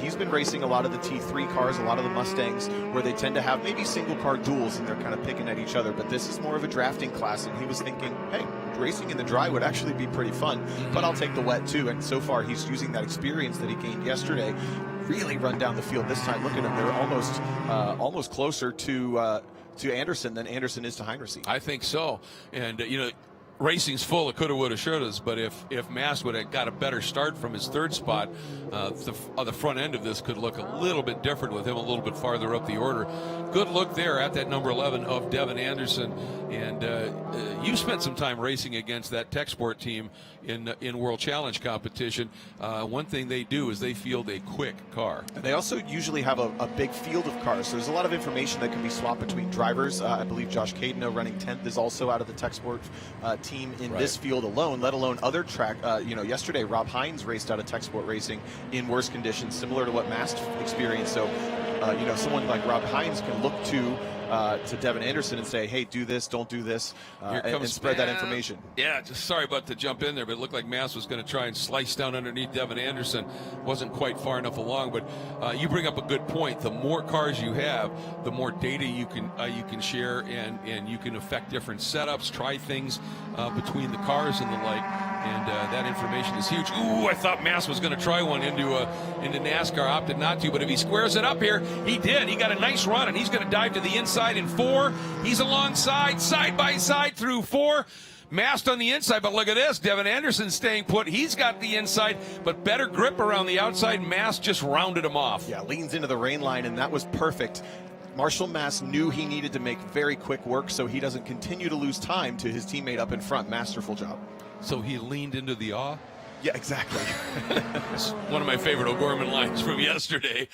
He's been racing a lot of the T3 cars, a lot of the Mustangs, where they tend to have maybe single car duels and they're kind of picking at each other, but this is more of a drafting class, and he was thinking, hey, racing in the dry would actually be pretty fun, but I'll take the wet too. And so far he's using that experience that he gained yesterday, really run down the field this time. Look at him, they're almost closer to Anderson than Anderson is to Heinrichs. I think so. And racing's full of coulda, woulda, shouldas, but if Mass would have got a better start from his 3rd spot, the front end of this could look a little bit different with him a little bit farther up the order. Good look there at that number 11 of Devin Anderson. And you spent some time racing against that Tech Sport team in World Challenge competition. One thing they do is they field a quick car. And they also usually have a big field of cars, so there's a lot of information that can be swapped between drivers. I believe Josh Cadeno running 10th is also out of the Tech Sport team in this field alone, let alone other track. Yesterday Rob Hines raced out of Tech Sport Racing in worse conditions, similar to what Mast experienced. So someone like Rob Hines can look to Devin Anderson and say, hey, do this, don't do this, and spread that information. Yeah, just sorry about to jump in there, but it looked like Mass was going to try and slice down underneath Devin Anderson. Wasn't quite far enough along, but you bring up a good point. The more cars you have, the more data you can share, and you can affect different setups, try things between the cars and the like. And that information is huge. Ooh, I thought Mass was going to try one into NASCAR, opted not to. But if he squares it up here, he did. He got a nice run, and he's going to dive to the inside in 4. He's alongside, side by side through 4. Mast on the inside, but look at this. Devin Anderson staying put. He's got the inside, but better grip around the outside. Mast just rounded him off. Yeah, leans into the rain line, and that was perfect. Marshall Mass knew he needed to make very quick work so he doesn't continue to lose time to his teammate up in front. Masterful job. So he leaned into the awe? Yeah, exactly. It's one of my favorite O'Gorman lines from yesterday.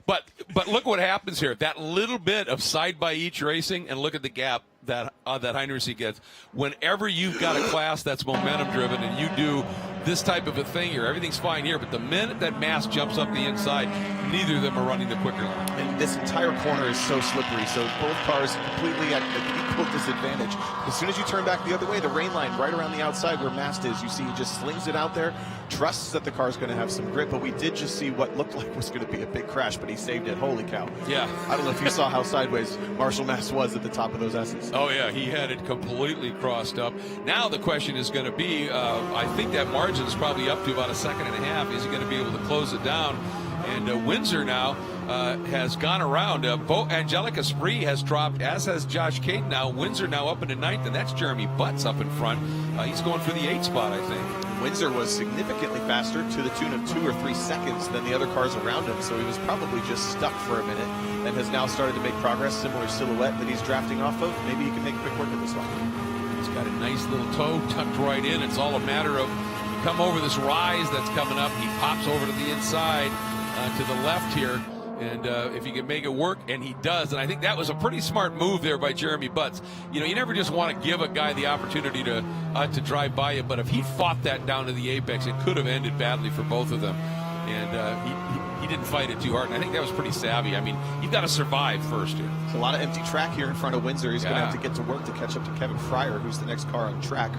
But look what happens here. That little bit of side by each racing, and look at the gap that Heinrichs gets. Whenever you've got a class that's momentum driven and you do this type of a thing here, everything's fine here, but the minute that Mass jumps up the inside, neither of them are running the quicker line. And this entire corner is so slippery, so both cars completely at little disadvantage. As soon as you turn back the other way, the rain line right around the outside where Mast is, you see he just slings it out there, trusts that the car's going to have some grip, but we did just see what looked like was going to be a big crash, but he saved it. Holy cow. Yeah. I don't know if you saw how sideways Marshall Mast was at the top of those S's. Oh, yeah, he had it completely crossed up. Now the question is going to be, I think that margin is probably up to about a second and a half. Is he going to be able to close it down? And Windsor now has gone around. Angelica Spree has dropped, as has Josh Caden now. Windsor now up into 9th, and that's Jeremy Butts up in front. He's going for the 8th spot, I think. Windsor was significantly faster, to the tune of 2 or 3 seconds, than the other cars around him, so he was probably just stuck for a minute and has now started to make progress. Similar silhouette that he's drafting off of. Maybe he can make quick work of this one. He's got a nice little toe tucked right in. It's all a matter of come over this rise that's coming up. He pops over to the inside, to the left here, and if he can make it work, and he does. And I think that was a pretty smart move there by Jeremy Butts. You know, you never just want to give a guy the opportunity to drive by you, but if he fought that down to the apex, it could have ended badly for both of them. And he didn't fight it too hard, and I think that was pretty savvy. I mean, you've got to survive first here. There's a lot of empty track here in front of Windsor. He's going to have to get to work to catch up to Kevin Fryer, who's the next car on track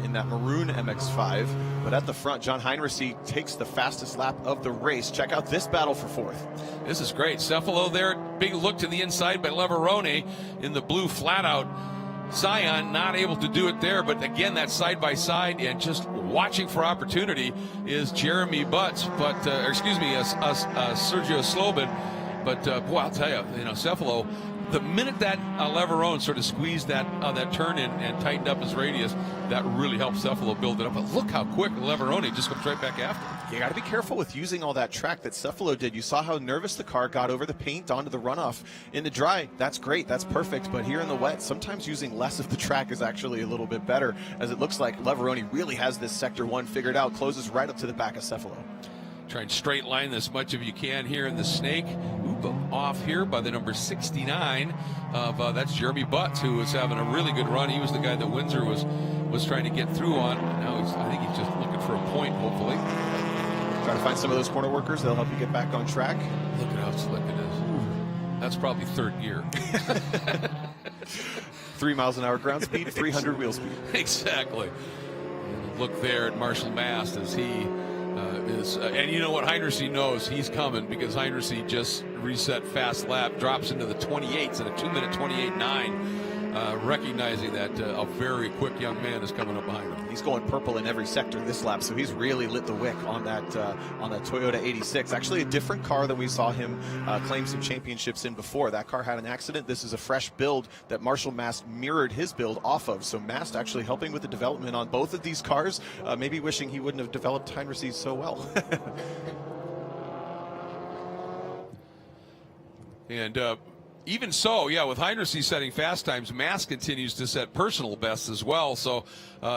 in that maroon MX-5. But at the front, John Heinrichs takes the fastest lap of the race. Check out this battle for 4th. This is great. Cephalo there, big look to the inside by Leveroni in the blue flat-out Scion, not able to do it there, but again, that side-by-side and just watching for opportunity is Jeremy Butts, but, Sergio Slobin. But, boy, I'll tell you, Cephalo, the minute that Leveroni sort of squeezed that turn in and tightened up his radius, that really helped Cephalo build it up. But look how quick Leveroni just comes right back after. You got to be careful with using all that track that Cephalo did. You saw how nervous the car got over the paint onto the runoff. In the dry, that's great, that's perfect. But here in the wet, sometimes using less of the track is actually a little bit better, as it looks like Leveroni really has this Sector 1 figured out, closes right up to the back of Cephalo. Try and straight line this much as you can here in the snake. Off here by the number 69 of that's Jeremy Butts, who was having a really good run. He was the guy that Windsor was trying to get through on. Now I think he's just looking for a point, hopefully. Trying to find some of those corner workers. They'll help you get back on track. Look at how slick it is. That's probably 3rd gear. 3 miles an hour ground speed, 300 wheel speed. Exactly. And look there at Marshall Mast as he and you know what, Heinrichs knows he's coming, because Heinrichs just reset fast lap, drops into the 28s at a 2-minute 28.9, recognizing that a very quick young man is coming up behind him. He's going purple in every sector this lap, so he's really lit the wick on that Toyota 86. Actually, a different car than we saw him claim some championships in before. That car had an accident. This is a fresh build that Marshall Mast mirrored his build off of. So Mast actually helping with the development on both of these cars, maybe wishing he wouldn't have developed Heinrichs so well. And even so, yeah, with Heinrichs setting fast times, Mast continues to set personal bests as well. So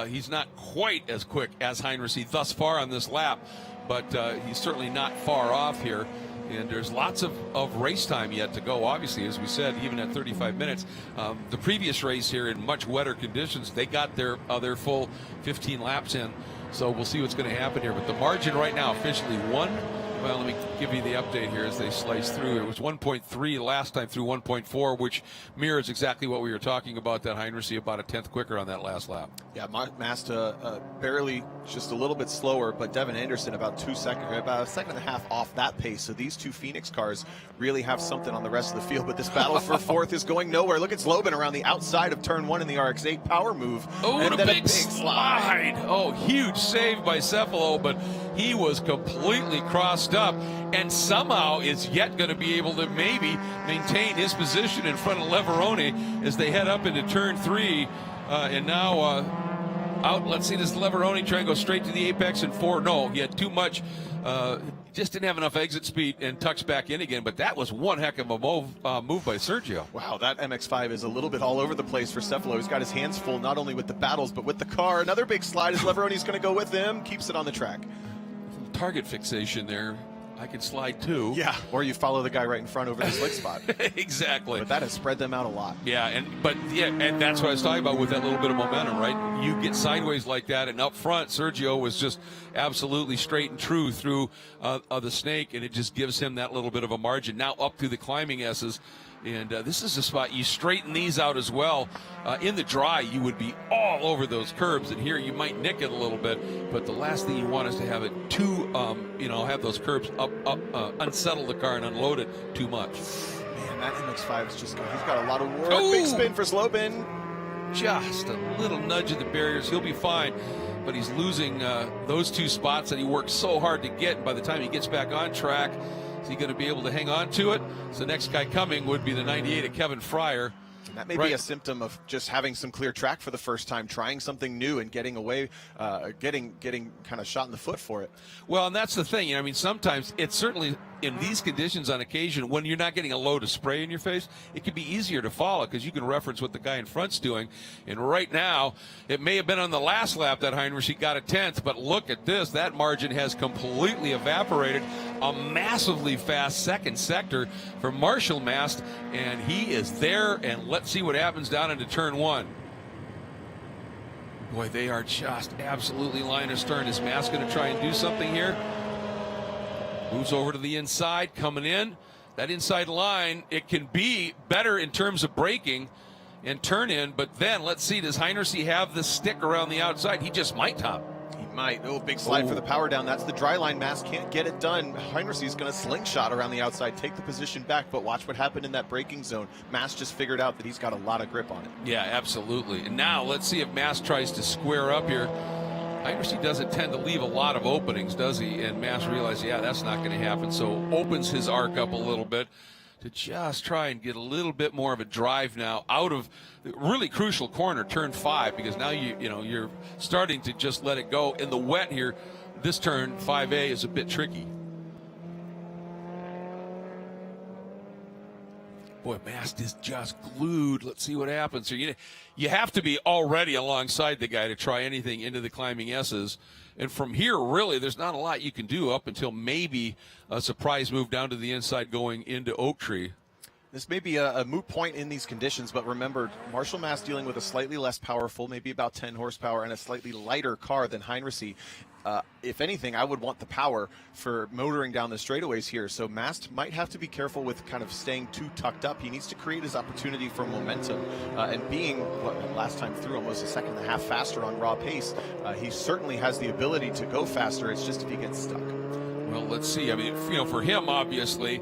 he's not quite as quick as Heinrichs thus far on this lap, but he's certainly not far off here. And there's lots of race time yet to go, obviously, as we said, even at 35 minutes. The previous race here in much wetter conditions, they got their full 15 laps in. So we'll see what's going to happen here. But the margin right now officially well, let me give you the update here as they slice through. It was 1.3 last time through 1.4, which mirrors exactly what we were talking about, that Heinrichs about a 10th quicker on that last lap. Yeah, Mast barely, just a little bit slower, but Devin Anderson about a second and a half off that pace. So these two Phoenix cars really have something on the rest of the field. But this battle for 4th is going nowhere. Look at Slobin around the outside of turn 1 in the RX-8 power move. Oh, and then a big slide. Oh, huge save by Cephalo, but he was completely crossed up and somehow is yet going to be able to maybe maintain his position in front of Leveroni as they head up into turn 3. And now out, let's see, does Leveroni try and go straight to the apex in 4? No, he had too much, just didn't have enough exit speed and tucks back in again. But that was one heck of a move by Sergio. Wow, that MX-5 is a little bit all over the place for Cephalo. He's got his hands full not only with the battles but with the car. Another big slide as Leveroni's going to go with him, keeps it on the track. Target fixation there. I could slide too. Yeah, or you follow the guy right in front over the slick spot. Exactly. But that has spread them out a lot. Yeah, and that's what I was talking about with that little bit of momentum, right? You get sideways like that, and up front, Sergio was just absolutely straight and true through the snake, and it just gives him that little bit of a margin. Now up through the climbing S's, And this is a spot you straighten these out as well. In the dry, you would be all over those curbs, and here you might nick it a little bit. But the last thing you want is to have it too, have those curbs unsettle the car and unload it too much. Man, that MX-5 is just, he's got a lot of work. Big spin for Slobin. Just a little nudge at the barriers. He'll be fine. But he's losing those two spots that he worked so hard to get. And by the time he gets back on track, is he going to be able to hang on to it? So the next guy coming would be the 98 of Kevin Fryer. And that may be a symptom of just having some clear track for the first time, trying something new and getting away, getting kind of shot in the foot for it. Well, and that's the thing. I mean, sometimes it's certainly in these conditions on occasion when you're not getting a load of spray in your face, it can be easier to follow because you can reference what the guy in front's doing. And right now, it may have been on the last lap that Heinrich got a 10th, but look at this. That margin has completely evaporated. A massively fast second sector for Marshall Mast, and he is there. And let's see what happens down into turn one. Boy, they are just absolutely line astern. Is Mast going to try and do something here? Moves over to the inside, coming in. That inside line, it can be better in terms of braking and turn in, but then let's see, does Heinrich have the stick around the outside? He just might, Tom. He might. Oh, big slide for the power down. That's the dry line. Mast can't get it done. Heinrich is going to slingshot around the outside, take the position back, but watch what happened in that braking zone. Mast just figured out that he's got a lot of grip on it. Yeah, absolutely. And now let's see if Mast tries to square up here. Heinrich doesn't tend to leave a lot of openings, does he? And Mast realizes, yeah, that's not going to happen. So opens his arc up a little bit to just try and get a little bit more of a drive now out of the really crucial corner, turn 5, because now you're starting to just let it go. In the wet here, this turn 5A is a bit tricky. Boy, Mast is just glued. Let's see what happens here. You have to be already alongside the guy to try anything into the climbing S's. And from here, really, there's not a lot you can do up until maybe a surprise move down to the inside going into Oak Tree. This may be a moot point in these conditions, but remember, Marshall Mast dealing with a slightly less powerful, maybe about 10 horsepower, and a slightly lighter car than Heinrich. If anything, I would want the power for motoring down the straightaways here. So Mast might have to be careful with kind of staying too tucked up. He needs to create his opportunity for momentum. And being, last time through, almost a second and a half faster on raw pace, he certainly has the ability to go faster. It's just if he gets stuck. Well, let's see. I mean, for him, obviously,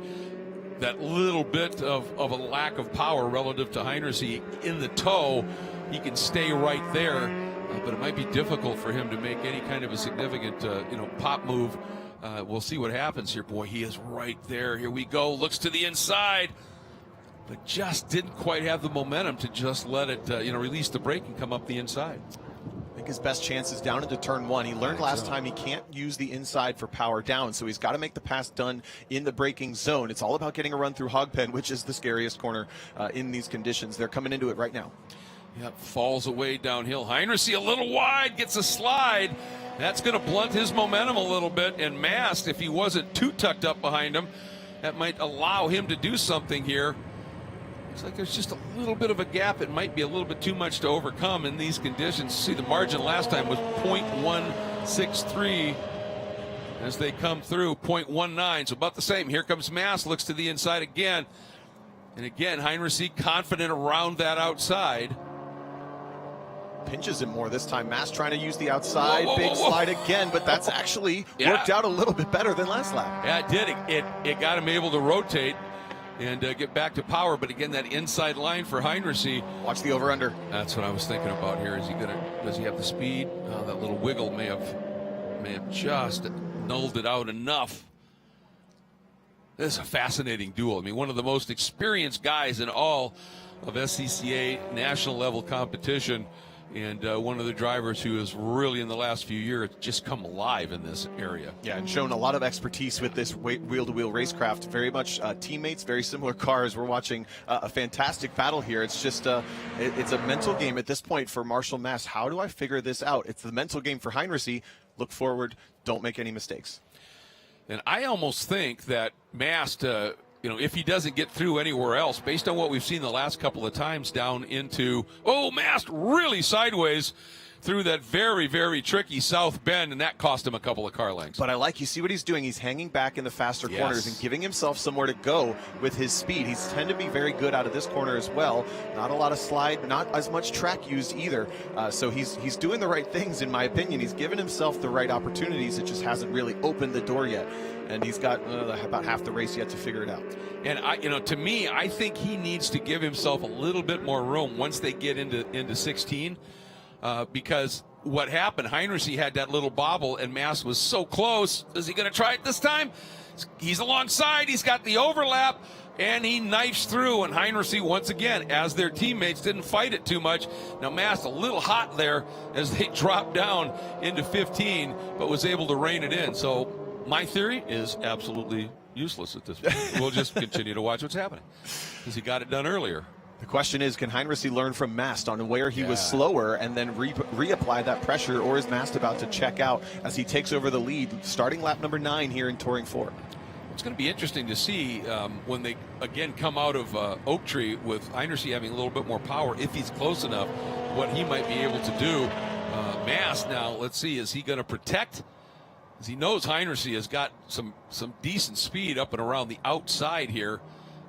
that little bit of a lack of power relative to Heinrich in the toe, he can stay right there. But it might be difficult for him to make any kind of a significant, pop move. We'll see what happens here. Boy, he is right there. Here we go. Looks to the inside, but just didn't quite have the momentum to just let it, release the brake and come up the inside. I think his best chance is down into turn 1. He learned last time he can't use the inside for power down, so he's got to make the pass done in the braking zone. It's all about getting a run through Hogpen, which is the scariest corner in these conditions. They're coming into it right now. Yep, falls away downhill. Heinrich a little wide, gets a slide. That's going to blunt his momentum a little bit. And Mast, if he wasn't too tucked up behind him, that might allow him to do something here. Looks like there's just a little bit of a gap. It might be a little bit too much to overcome in these conditions. See, the margin last time was 0.163 as they come through, 0.19. So about the same. Here comes Mast, looks to the inside again. And again, Heinrich confident around that outside. Pinches him more this time. Mast trying to use the outside. Big slide again, but that's actually worked out a little bit better than last lap. Yeah, it did. It got him able to rotate and get back to power. But again, that inside line for Heinrich. Watch the over-under. That's what I was thinking about here. Does he have the speed? That little wiggle may have just nulled it out enough. This is a fascinating duel. I mean, one of the most experienced guys in all of SCCA national level competition, and one of the drivers who has really in the last few years just come alive in this area. Yeah, and shown a lot of expertise with this wheel-to-wheel racecraft. Very much teammates, very similar cars. We're watching a fantastic battle here. It's just it's a mental game at this point for Marshall Mast. How do I figure this out? It's the mental game for Heinrich. Look forward. Don't make any mistakes. And I almost think that Mast, if he doesn't get through anywhere else, based on what we've seen the last couple of times down into, Mast really sideways, through that very, very tricky south bend, and that cost him a couple of car lengths. But you see what he's doing. He's hanging back in the faster corners and giving himself somewhere to go with his speed. He's tend to be very good out of this corner as well. Not a lot of slide, not as much track used either. So he's doing the right things, in my opinion. He's given himself the right opportunities. It just hasn't really opened the door yet. And he's got about half the race yet to figure it out. And to me, I think he needs to give himself a little bit more room once they get into 16, because what happened, Heinrichs had that little bobble, and Mast was so close. Is he going to try it this time? He's alongside. He's got the overlap, and he knifes through. And Heinrichs, once again, as their teammates, didn't fight it too much. Now Mast a little hot there as they dropped down into 15, but was able to rein it in. So my theory is absolutely useless at this point. We'll just continue to watch what's happening because he got it done earlier. The question is, can Heinrichs learn from Mast on where he was slower and then reapply that pressure, or is Mast about to check out as he takes over the lead, starting lap number 9 here in Touring 4? It's going to be interesting to see when they, again, come out of Oak Tree with Heinrichs having a little bit more power, if he's close enough, what he might be able to do. Mast now, let's see, is he going to protect? As he knows Heinrichs has got some decent speed up and around the outside here,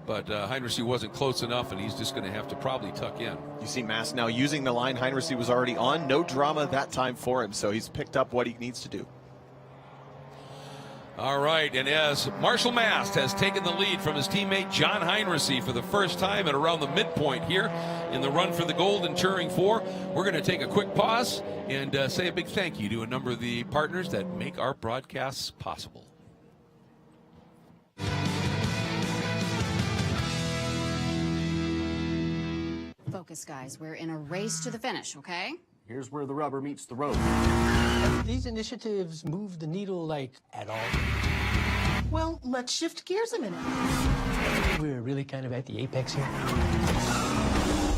but Heinrichs wasn't close enough, and he's just going to have to probably tuck in. You see Mast now using the line Heinrichs was already on. No drama that time for him, so he's picked up what he needs to do. All right, and as Marshall Mast has taken the lead from his teammate John Heinrichs for the first time at around the midpoint here in the run for the gold in Touring 4, we're going to take a quick pause and say a big thank you to a number of the partners that make our broadcasts possible. Focus, guys. We're in a race to the finish, okay? Here's where the rubber meets the road. These initiatives move the needle, like, at all? Well, let's shift gears a minute. We're really kind of at the apex here.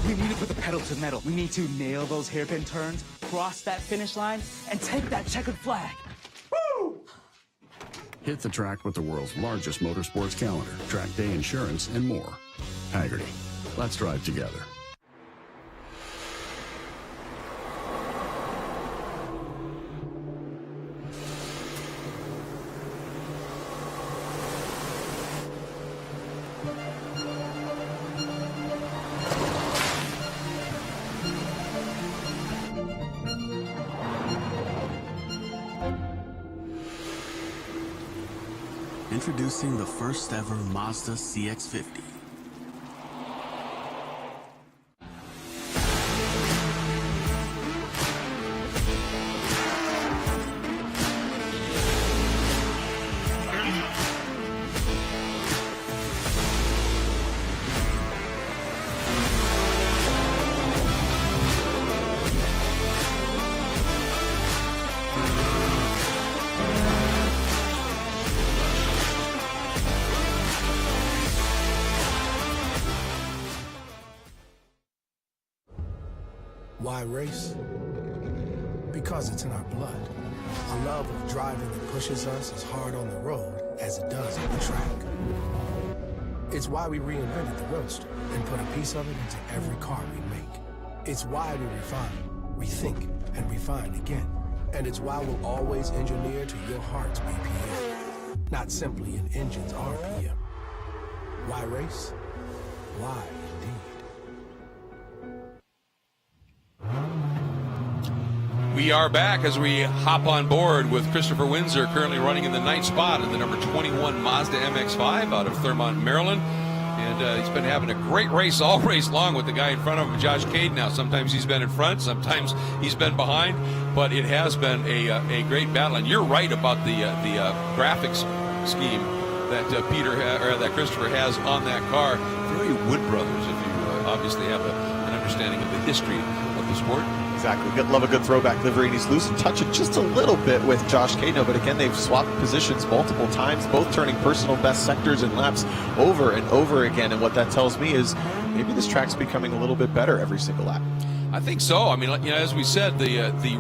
We need to put the pedal to the metal. We need to nail those hairpin turns, cross that finish line, and take that checkered flag. Woo! Hit the track with the world's largest motorsports calendar, track day insurance, and more. Hagerty. Let's drive together. Introducing the first ever Mazda Cx-50. Why race? Because it's in our blood. A love of driving that pushes us as hard on the road as it does on the track. It's why we reinvented the Roadster and put a piece of it into every car we make. It's why we refine, rethink, and refine again. And it's why we'll always engineer to your heart's BPM, not simply an engine's RPM. Why race? Why indeed? We are back as we hop on board with Christopher Windsor, currently running in the 9th spot in the number 21 Mazda MX-5 out of Thurmont, Maryland. And he's been having a great race all race long with the guy in front of him, Josh Cade. Now, sometimes he's been in front, sometimes he's been behind, but it has been a great battle. And you're right about the graphics scheme that that Christopher has on that car. Very Wood Brothers, if you obviously have an understanding of the history of the sport. Exactly. Love a good throwback livery, and he's losing touch it just a little bit with Josh Cano, but again, they've swapped positions multiple times, both turning personal best sectors and laps over and over again, and what that tells me is maybe this track's becoming a little bit better every single lap. I think so. I mean, as we said, the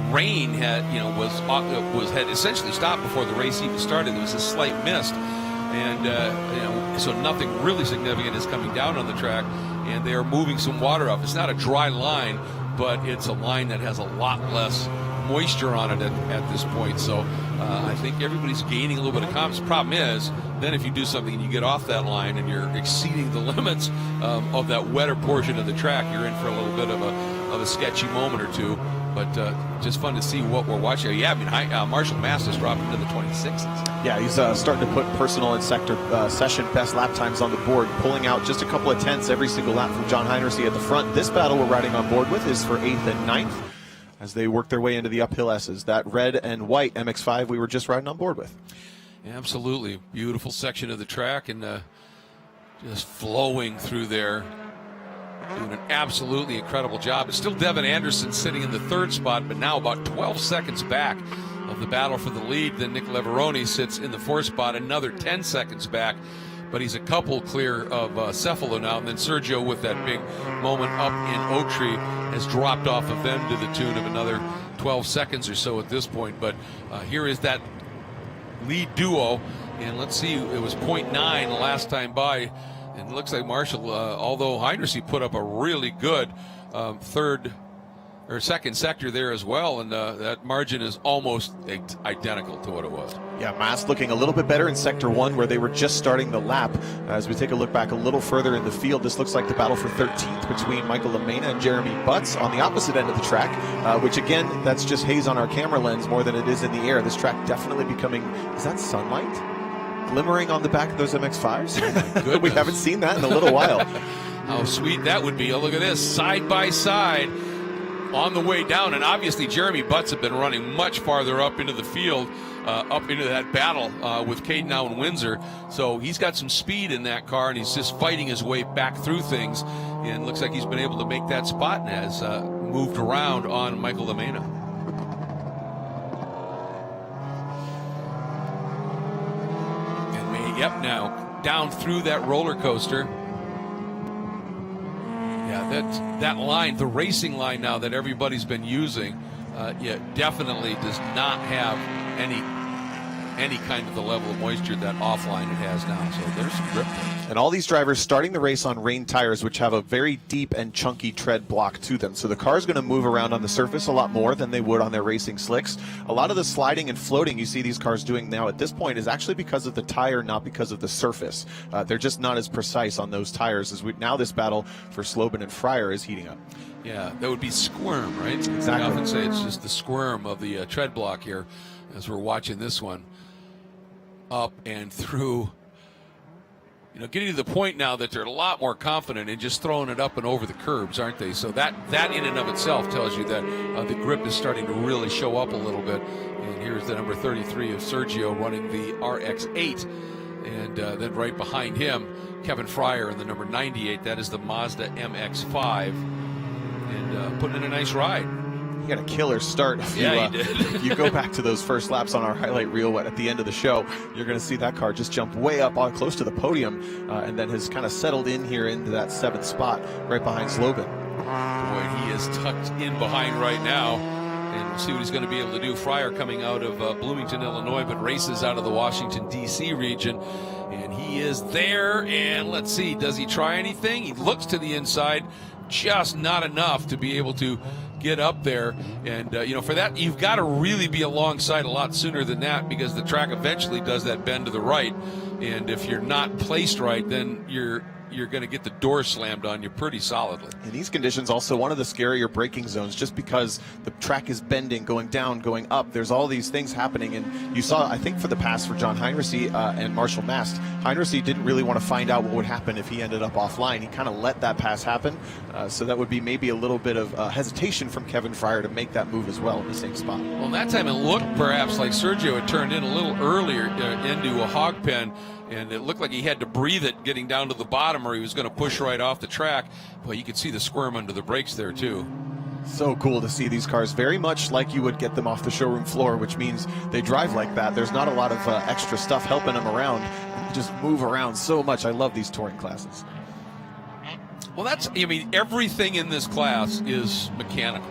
rain had had essentially stopped before the race even started. There was a slight mist, and so nothing really significant is coming down on the track, and they are moving some water up. It's not a dry line, but it's a line that has a lot less moisture on it at this point. So I think everybody's gaining a little bit of confidence. Problem is, then if you do something and you get off that line and you're exceeding the limits of that wetter portion of the track, you're in for a little bit of a sketchy moment or two. But just fun to see what we're watching. Yeah, I mean, Marshall Mast has dropped into the 26s. Yeah, he's starting to put personal and sector session best lap times on the board, pulling out just a couple of tenths every single lap from John Heinersee at the front. This battle we're riding on board with is for 8th and 9th as they work their way into the uphill S's. That red and white MX-5 we were just riding on board with. Yeah, absolutely. Beautiful section of the track and just flowing through there. Doing an absolutely incredible job. It's still Devin Anderson sitting in the 3rd spot, but now about 12 seconds back of the battle for the lead. Then Nick Leveroni sits in the 4th spot, another 10 seconds back, but he's a couple clear of Cephalo now. And then Sergio, with that big moment up in Oak Tree, has dropped off of them to the tune of another 12 seconds or so at this point. But here is that lead duo, and let's see, it was 0.9 the last time by. And it looks like Marshall, although Heinersee put up a really good 2nd sector there as well, and that margin is almost identical to what it was. Yeah, Mast looking a little bit better in Sector 1 where they were just starting the lap. As we take a look back a little further in the field, this looks like the battle for 13th between Michael Lamena and Jeremy Butts on the opposite end of the track, which again, that's just haze on our camera lens more than it is in the air. This track definitely becoming, is that sunlight? Glimmering on the back of those MX-5s? Oh we haven't seen that in a little while. How sweet that would be. Oh, look at this, side by side on the way down. And obviously Jeremy Butts have been running much farther up into the field, up into that battle with Caden now in Windsor. So he's got some speed in that car, and he's just fighting his way back through things. And looks like he's been able to make that spot and has moved around on Michael Lamena. Yep, now down through that roller coaster. Yeah, that line, the racing line now that everybody's been using, definitely does not have any kind of the level of moisture that offline it has now. So there's some grip there. And all these drivers starting the race on rain tires, which have a very deep and chunky tread block to them. So the car's going to move around on the surface a lot more than they would on their racing slicks. A lot of the sliding and floating you see these cars doing now at this point is actually because of the tire, not because of the surface. They're just not as precise on those tires as now this battle for Slobin and Fryer is heating up. Yeah, that would be squirm, right? Exactly. I often say it's just the squirm of the tread block here as we're watching this one up and through. You know, getting to the point now that they're a lot more confident in just throwing it up and over the curbs, aren't they? So that in and of itself tells you that the grip is starting to really show up a little bit. And here's the number 33 of Sergio running the RX-8. And then right behind him, Kevin Fryer in the number 98. That is the Mazda MX-5. And putting in a nice ride. He got a killer start. He did. If you go back to those first laps on our highlight reel at the end of the show, you're going to see that car just jump way up on close to the podium and then has kind of settled in here into that 7th spot right behind Slobin. Boy, he is tucked in behind right now. And we'll see what he's going to be able to do. Fryer coming out of Bloomington, Illinois, but races out of the Washington, D.C. region. And he is there. And let's see, does he try anything? He looks to the inside, just not enough to be able to get up there. And for that you've got to really be alongside a lot sooner than that, because the track eventually does that bend to the right, and if you're not placed right, then you're going to get the door slammed on you pretty solidly. In these conditions, also one of the scarier braking zones, just because the track is bending, going down, going up. There's all these things happening, and you saw, I think, for the pass for John Heinersee and Marshall Mast, Heinersee didn't really want to find out what would happen if he ended up offline. He kind of let that pass happen, so that would be maybe a little bit of hesitation from Kevin Fryer to make that move as well in the same spot. Well, that time it looked perhaps like Sergio had turned in a little earlier into a hog pen, and it looked like he had to breathe it getting down to the bottom, or he was going to push right off the track. Well, you could see the squirm under the brakes there too. So cool to see these cars very much like you would get them off the showroom floor, which means they drive like that. There's not a lot of extra stuff helping them around. They just move around so much. I love these touring classes. Well, everything in this class is mechanical.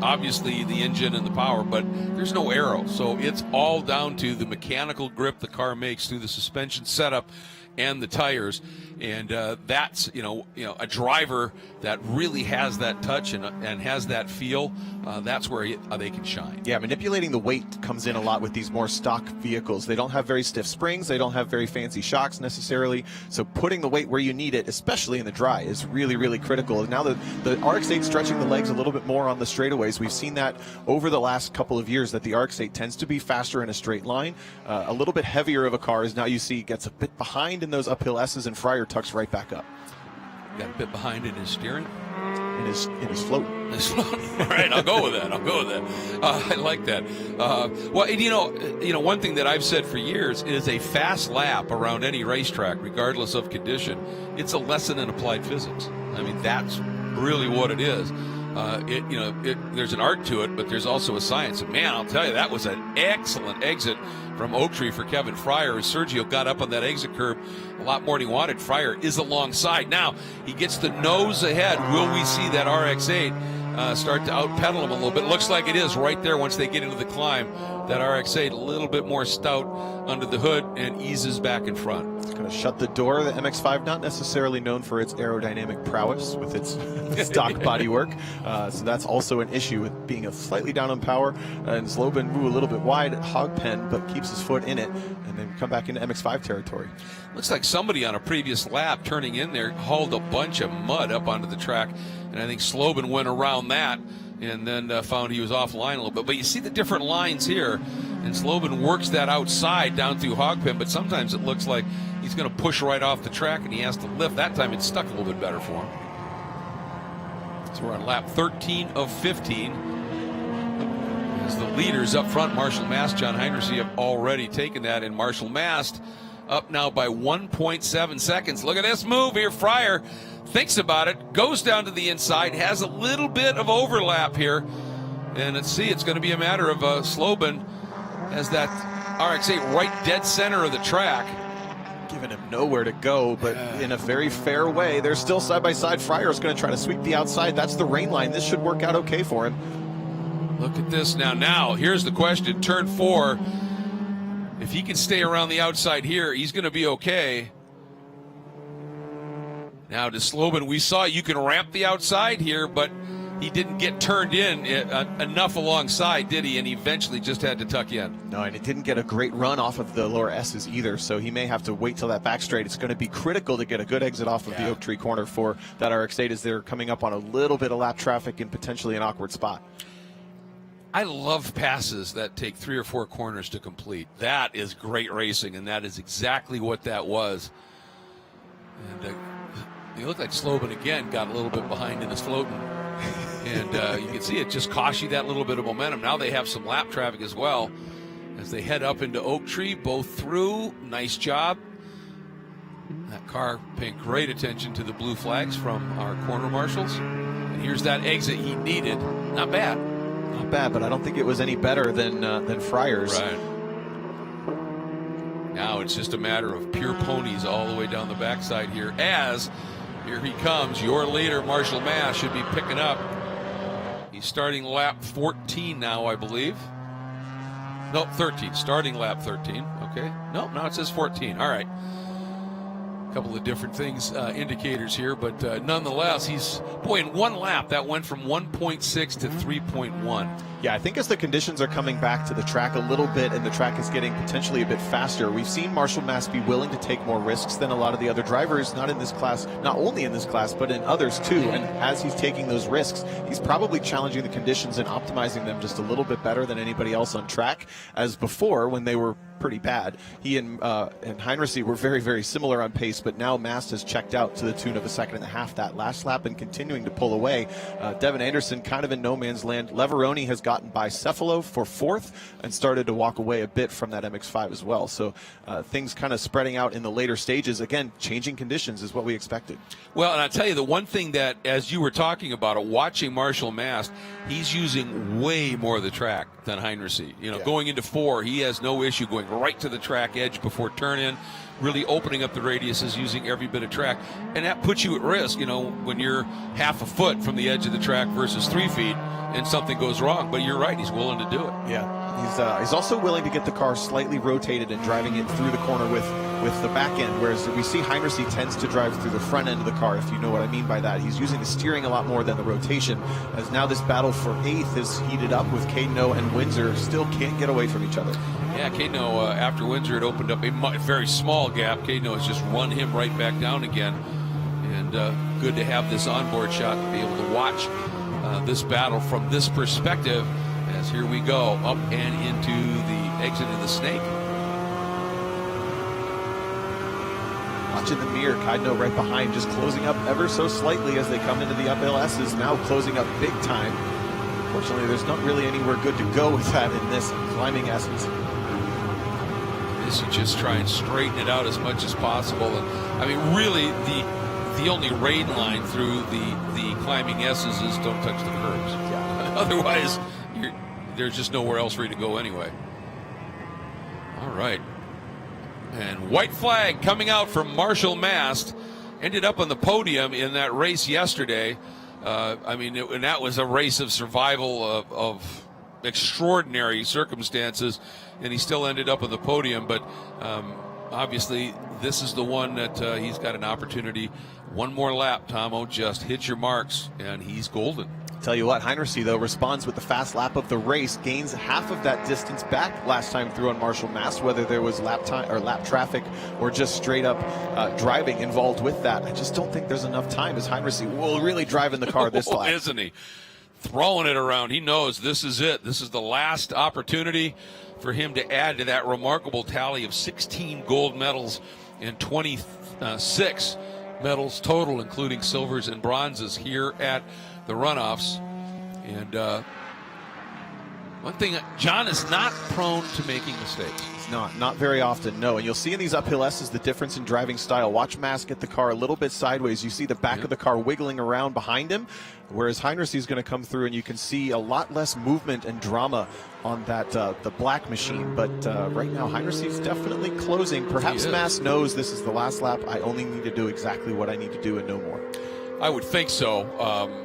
obviously the engine and the power, but there's no aero. So it's all down to the mechanical grip the car makes through the suspension setup and the tires, and that's a driver that really has that touch and has that feel. That's where they can shine. Yeah, manipulating the weight comes in a lot with these more stock vehicles. They don't have very stiff springs. They don't have very fancy shocks necessarily. So putting the weight where you need it, especially in the dry, is really, really critical. Now the RX-8 stretching the legs a little bit more on the straightaways. We've seen that over the last couple of years, that the RX-8 tends to be faster in a straight line. A little bit heavier of a car, as now you see gets a bit behind in those uphill S's, and Fryer tucks right back up. Got a bit behind in his steering. In his float. All right, I'll go with that. I like that. Well, and one thing that I've said for years is a fast lap around any racetrack, regardless of condition, it's a lesson in applied physics. I mean, that's really what it is. There's an art to it, but there's also a science. And man, I'll tell you, that was an excellent exit from Oak Tree for Kevin Fryer. As Sergio got up on that exit curb a lot more than he wanted. Fryer is alongside. Now he gets the nose ahead. Will we see that RX-8 start to out-pedal him a little bit? Looks like it is right there once they get into the climb. That RX-8 a little bit more stout under the hood and eases back in front. It's going to shut the door. The MX-5 not necessarily known for its aerodynamic prowess with its stock bodywork. So that's also an issue with being a slightly down on power. And Slobin a little bit wide at hog pen, but keeps his foot in it and then come back into MX-5 territory. Looks like somebody on a previous lap turning in there hauled a bunch of mud up onto the track. And I think Slobin went around that and then found he was offline a little bit. But you see the different lines here, and Slobin works that outside down through Hogpen, but sometimes it looks like he's going to push right off the track and he has to lift. That time it stuck a little bit better for him. So we're on lap 13 of 15. As the leaders up front, Marshall Mast, John Heinrichs have already taken that, and Marshall Mast up now by 1.7 seconds. Look at this move here. Fryer thinks about it, goes down to the inside, has a little bit of overlap here. And let's see, it's going to be a matter of Slobin has that RX-8 right dead center of the track. Giving him nowhere to go, but in a very fair way. They're still side by side. Fryer's going to try to sweep the outside. That's the rain line. This should work out okay for him. Look at this now. Now, here's the question. Turn 4. If he can stay around the outside here, he's going to be okay. Now to Slobin, we saw you can ramp the outside here, but he didn't get turned in enough alongside, did he? And he eventually just had to tuck in. No, and it didn't get a great run off of the lower S's either, so he may have to wait till that back straight. It's going to be critical to get a good exit off of the Oak Tree corner for that RX-8 as they're coming up on a little bit of lap traffic and potentially an awkward spot. I love passes that take 3 or 4 corners to complete. That is great racing, and that is exactly what that was. And it looked like Slobin again got a little bit behind in his floating. And you can see it just cost you that little bit of momentum. Now they have some lap traffic as well as they head up into Oak Tree, both through. Nice job. That car paying great attention to the blue flags from our corner marshals. And here's that exit he needed. Not bad. Not bad, but I don't think it was any better than Fryer's. Right. Now it's just a matter of pure ponies all the way down the backside here. As here he comes, your leader, Marshall Mast, should be picking up. He's starting lap 14 now, I believe. No, 13. Starting lap 13. Okay. No, now it says 14. All right. A couple of different things, indicators here, but nonetheless, he's, boy, in one lap, that went from 1.6 to 3.1. Yeah, I think as the conditions are coming back to the track a little bit and the track is getting potentially a bit faster, we've seen Marshall Mast be willing to take more risks than a lot of the other drivers, not in this class, not only in this class, but in others too. And as he's taking those risks, he's probably challenging the conditions and optimizing them just a little bit better than anybody else on track, as before when they were pretty bad. He and Heinrichs were very, very similar on pace, but now Mast has checked out to the tune of 1.5 seconds that last lap and continuing to pull away. Devin Anderson kind of in no man's land. Leveroni has gotten by Cephalo for 4th and started to walk away a bit from that MX-5 as well. So things kind of spreading out in the later stages. Again, changing conditions is what we expected. Well, and I'll tell you, the one thing that, as you were talking about it, watching Marshall Mast, he's using way more of the track. than Heinrichs. Going into 4, he has no issue going right to the track edge before turn-in, really opening up the radiuses, using every bit of track. And that puts you at risk, when you're half a foot from the edge of the track versus 3 feet and something goes wrong. But you're right, he's willing to do it. Yeah, he's also willing to get the car slightly rotated and driving it through the corner with the back end, whereas we see Heinrichs tends to drive through the front end of the car, if you know what I mean by that. He's using the steering a lot more than the rotation, as now this battle for 8th is heated up with Cadenau and Windsor still can't get away from each other. Yeah, Cadenau, after Windsor had opened up a very small gap, Cadenau has just run him right back down again. And good to have this onboard shot to be able to watch this battle from this perspective, as here we go up and into the exit of the Snake. Watching the mirror, Cadenau right behind, just closing up ever so slightly as they come into the uphill S's, now closing up big time. Unfortunately, there's not really anywhere good to go with that in this climbing S's. You just try and straighten it out as much as possible. And I mean, really, the only rain line through the climbing S's is don't touch the curbs. Yeah. Otherwise, there's just nowhere else for you to go anyway. All right. And white flag coming out from Marshall Mast. Ended up on the podium in that race yesterday. And that was a race of survival of extraordinary circumstances, and he still ended up on the podium. But obviously, this is the one that he's got an opportunity. One more lap, Tomo, just hit your marks, and he's golden. Tell you what, Heinrichs, though, responds with the fast lap of the race, gains half of that distance back last time through on Marshall Mast, whether there was lap time or lap traffic or just straight up driving involved with that. I just don't think there's enough time, as Heinrichs will really drive in the car this lap. Isn't he? Throwing it around. He knows this is it. This is the last opportunity for him to add to that remarkable tally of 16 gold medals and 26 medals total, including silvers and bronzes here at the Runoffs. And one thing, John is not prone to making mistakes. It's not very often, no. And you'll see in these uphill S's the difference in driving style. Watch Mast get the car a little bit sideways. You see the back of the car wiggling around behind him, whereas Heinrichs is going to come through, and you can see a lot less movement and drama on that the black machine. But right now, Heinrichs is definitely closing. Perhaps Mast knows this is the last lap. I only need to do exactly what I need to do and no more. I would think so.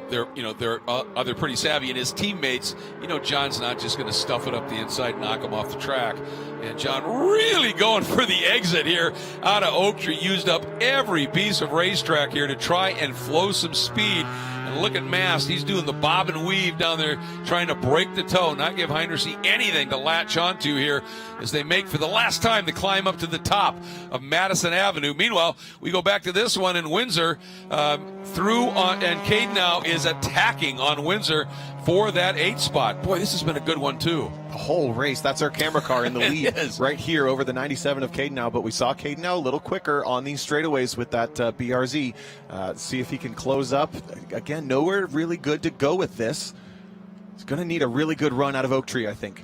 They're pretty savvy, and his teammates, John's not just going to stuff it up the inside and knock him off the track. And John really going for the exit here out of Oak Tree, used up every piece of racetrack here to try and flow some speed. And look at Mast, he's doing the bob and weave down there, trying to break the toe, not give Heinrichs anything to latch onto here as they make for the last time the climb up to the top of Madison Avenue. Meanwhile, we go back to this one in Windsor, through on, and Cadenau is attacking on Windsor for that 8th spot. Boy, this has been a good one too. The whole race. That's our camera car in the lead right here over the 97 of Cadenau. But we saw Cadenau a little quicker on these straightaways with that BRZ. See if he can close up. Again, nowhere really good to go with this. He's going to need a really good run out of Oak Tree, I think.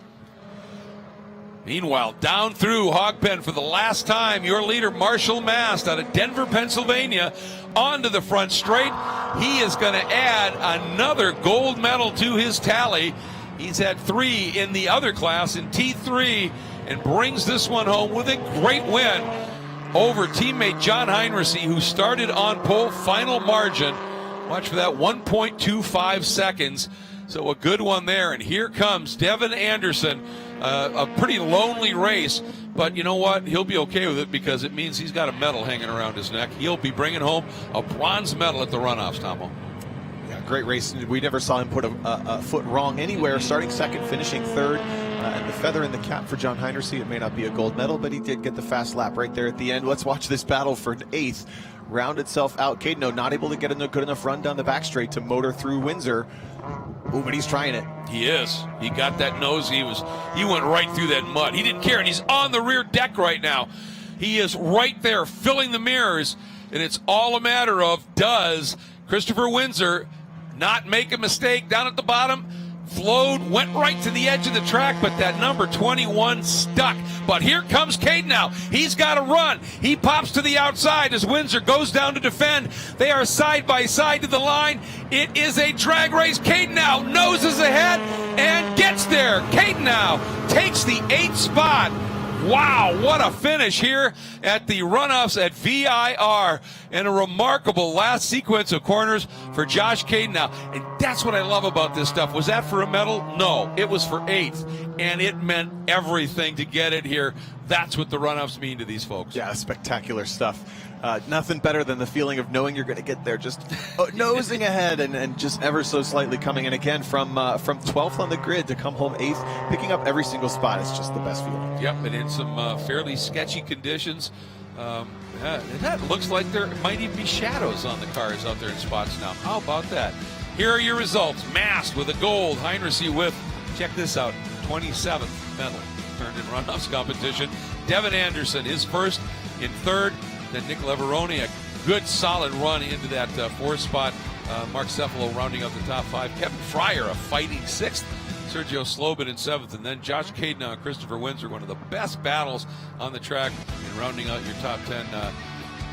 Meanwhile, down through Hogpen for the last time, your leader, Marshall Mast, out of Denver, Pennsylvania, onto the front straight. He is going to add another gold medal to his tally. He's had 3 in the other class in T3 and brings this one home with a great win over teammate John Heinrichs, who started on pole. Final margin, watch for that, 1.25 seconds. So a good one there. And here comes Devin Anderson. A pretty lonely race, but you know what? He'll be okay with it because it means he's got a medal hanging around his neck. He'll be bringing home a bronze medal at the Runoffs, Tomo. Yeah, great race. We never saw him put a foot wrong anywhere, starting second, finishing third. And the feather in the cap for John Heinrichs. It may not be a gold medal, but he did get the fast lap right there at the end. Let's watch this battle for 8th round itself out. Cadenau not able to get a good enough run down the back straight to motor through Windsor. Ooh, but he's trying it. He is. He got that nose. He went right through that mud. He didn't care, and he's on the rear deck right now. He is right there filling the mirrors, and it's all a matter of, does Christopher Windsor not make a mistake down at the bottom? Flowed, went right to the edge of the track, but that number 21 stuck. But here comes Cadenau. He's got to run. He pops to the outside as Windsor goes down to defend. They are side by side to the line. It is a drag race. Cadenau noses ahead. and gets there. Caden now takes the 8th spot. Wow, what a finish here at the Runoffs at VIR, and a remarkable last sequence of corners for Josh Caden now. And that's what I love about this stuff. Was that for a medal? No, it was for 8th, and it meant everything to get it here. That's what the Runoffs mean to these folks. Yeah, spectacular stuff. Nothing better than the feeling of knowing you're going to get there, just nosing ahead and just ever so slightly coming in again from 12th on the grid to come home 8th, picking up every single spot. It's just the best feeling. Yep, and in some fairly sketchy conditions. It looks like there might even be shadows on the cars out there in spots now. How about that? Here are your results. Mast with a gold. Heinrichs with, check this out, 27th medal earned in Runoffs competition. Devin Anderson, his first in 3rd. Then Nick Leveroni, a good solid run into that 4th spot. Mark Cephalo rounding out the top 5. Kevin Fryer, a fighting 6th. Sergio Slobin in 7th. And then Josh Caden and Christopher Windsor, one of the best battles on the track. And rounding out your top 10,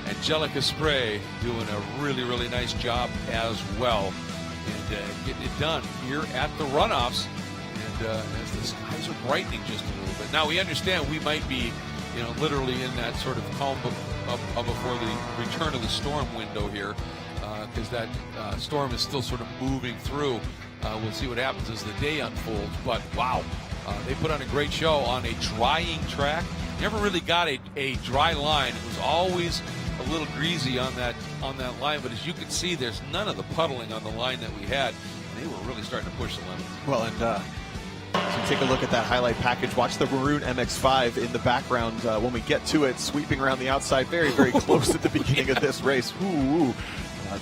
Angelica Spray doing a really, really nice job as well. And getting it done here at the Runoffs. And as the skies are brightening just a little bit. Now we understand we might be, literally in that sort of calm before the return of the storm window here, because that storm is still sort of moving through. We'll see what happens as the day unfolds. But wow, they put on a great show on a drying track. Never really got a dry line. It was always a little greasy on that line. But as you can see, there's none of the puddling on the line that we had. They were really starting to push the limits. Well, and so take a look at that highlight package. Watch the maroon MX-5 in the background when we get to it, sweeping around the outside, very, very close at the beginning of this race. Ooh.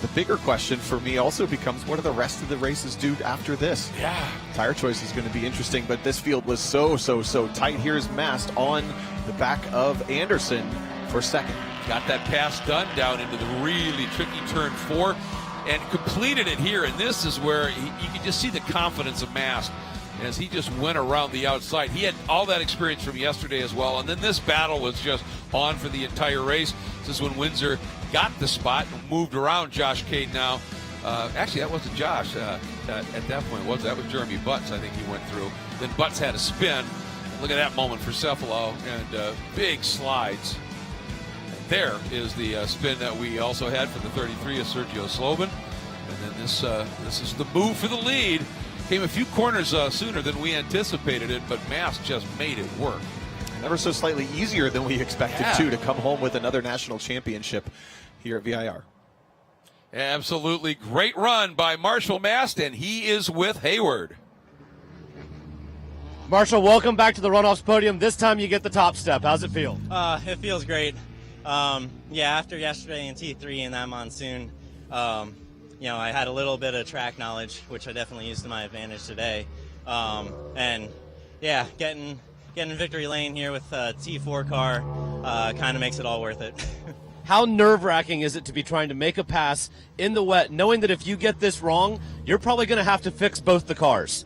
The bigger question for me also becomes, what do the rest of the races do after this? Yeah. Tire choice is going to be interesting, but this field was so tight. Here's Mast on the back of Anderson for 2nd. Got that pass done down into the really tricky turn 4 and completed it here. And this is where you can just see the confidence of Mast as he just went around the outside. He had all that experience from yesterday as well. And then this battle was just on for the entire race. This is when Windsor got the spot and moved around Josh Caden now. Actually, that wasn't Josh at that point. That was Jeremy Butts, I think he went through. Then Butts had a spin. Look at that moment for Cephalo, and big slides. And there is the spin that we also had for the 33 of Sergio Slobin. And then this is the move for the lead. Came a few corners sooner than we anticipated it, but Mast just made it work. Ever so slightly easier than we expected to come home with another national championship here at VIR. Absolutely great run by Marshall Mast, and he is with Hayward. Marshall, welcome back to the Runoffs podium. This time you get the top step. How's it feel? It feels great. After yesterday in T3 and that monsoon, I had a little bit of track knowledge, which I definitely used to my advantage today. Getting victory lane here with a T4 car kind of makes it all worth it. How nerve-wracking is it to be trying to make a pass in the wet, knowing that if you get this wrong, you're probably going to have to fix both the cars?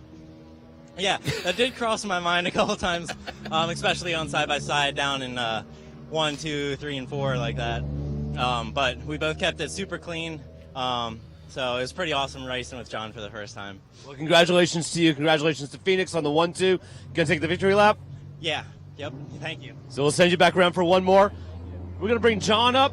Yeah, that did cross my mind a couple times, especially on side-by-side down in 1, 2, 3, and 4 like that. But we both kept it super clean. So it was pretty awesome racing with John for the first time. Well, congratulations to you. Congratulations to Phoenix on the 1-2. Going to take the victory lap? Yeah. Yep. Thank you. So we'll send you back around for one more. We're going to bring John up.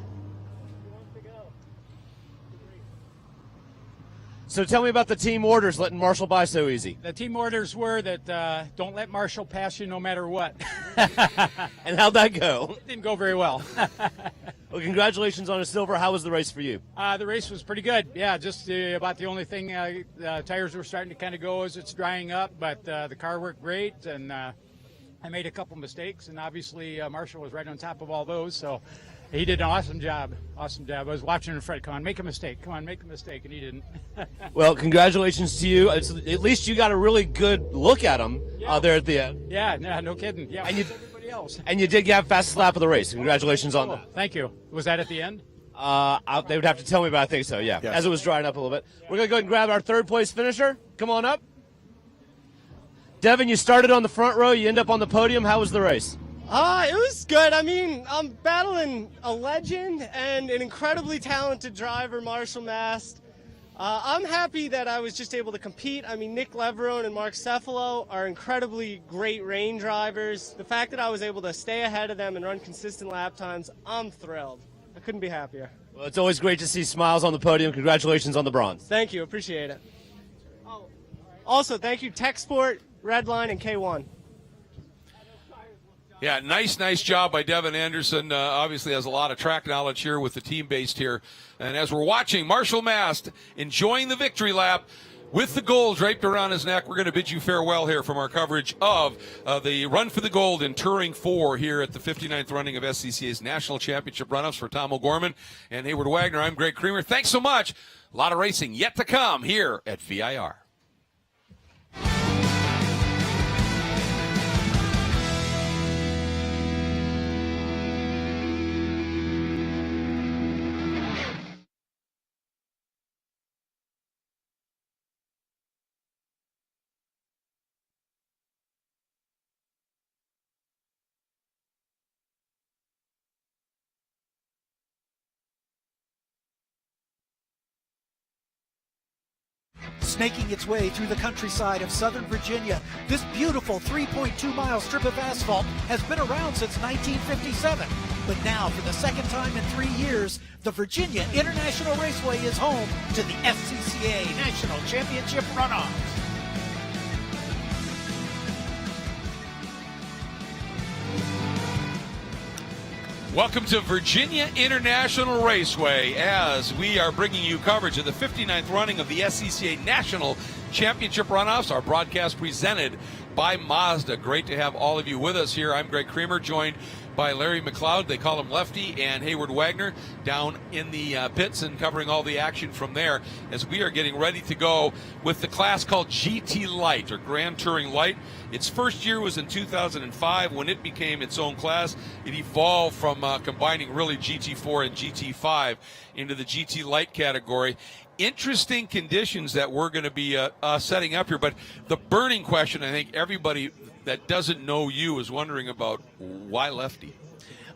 So tell me about the team orders letting Marshall by so easy. The team orders were that don't let Marshall pass you no matter what. And how'd that go? It didn't go very well. Well, congratulations on a silver. How was the race for you? The race was pretty good. Yeah, just about the only thing, the tires were starting to kind of go as it's drying up, but the car worked great, and I made a couple mistakes, and obviously Marshall was right on top of all those, so he did an awesome job. Awesome job. I was watching him, Fred, come on, make a mistake. Come on, make a mistake, and he didn't. Well, congratulations to you. At least you got a really good look at him there at the end. Yeah, no kidding. Yeah, and everybody else. And you did have fastest lap of the race. Congratulations on that. Thank you. Was that at the end? They would have to tell me, but I think so, yeah. Yes. As it was drying up a little bit. We're going to go ahead and grab our third place finisher. Come on up. Devin, you started on the front row. You end up on the podium. How was the race? It was good. I mean, I'm battling a legend and an incredibly talented driver, Marshall Mast. I'm happy that I was just able to compete. I mean, Nick Leveroni and Mark Cefalo are incredibly great rain drivers. The fact that I was able to stay ahead of them and run consistent lap times, I'm thrilled. I couldn't be happier. Well, it's always great to see smiles on the podium. Congratulations on the bronze. Thank you. Appreciate it. Oh, also, thank you, Tech Sport, Redline, and K1. Yeah, nice job by Devin Anderson. Obviously has a lot of track knowledge here with the team based here. And as we're watching Marshall Mast enjoying the victory lap with the gold draped around his neck, we're going to bid you farewell here from our coverage of the Run for the Gold in Touring 4 here at the 59th running of SCCA's National Championship Runoffs. For Tom O'Gorman and Hayward Wagner, I'm Greg Creamer. Thanks so much. A lot of racing yet to come here at VIR. Snaking its way through the countryside of Southern Virginia, this beautiful 3.2-mile strip of asphalt has been around since 1957. But now, for the second time in 3 years, the Virginia International Raceway is home to the SCCA National Championship Runoffs. Welcome to Virginia International Raceway as we are bringing you coverage of the 59th running of the SCCA National Championship Runoffs, our broadcast presented by Mazda. Great to have all of you with us here. I'm Greg Creamer, joined by Larry McLeod, they call him Lefty, and Hayward Wagner down in the pits and covering all the action from there as we are getting ready to go with the class called GT Light, or Grand Touring Light. Its first year was in 2005 when it became its own class. It evolved from combining really GT4 and GT5 into the GT Light category. Interesting conditions that we're going to be setting up here, but the burning question I think everybody that doesn't know you is wondering about, why Lefty?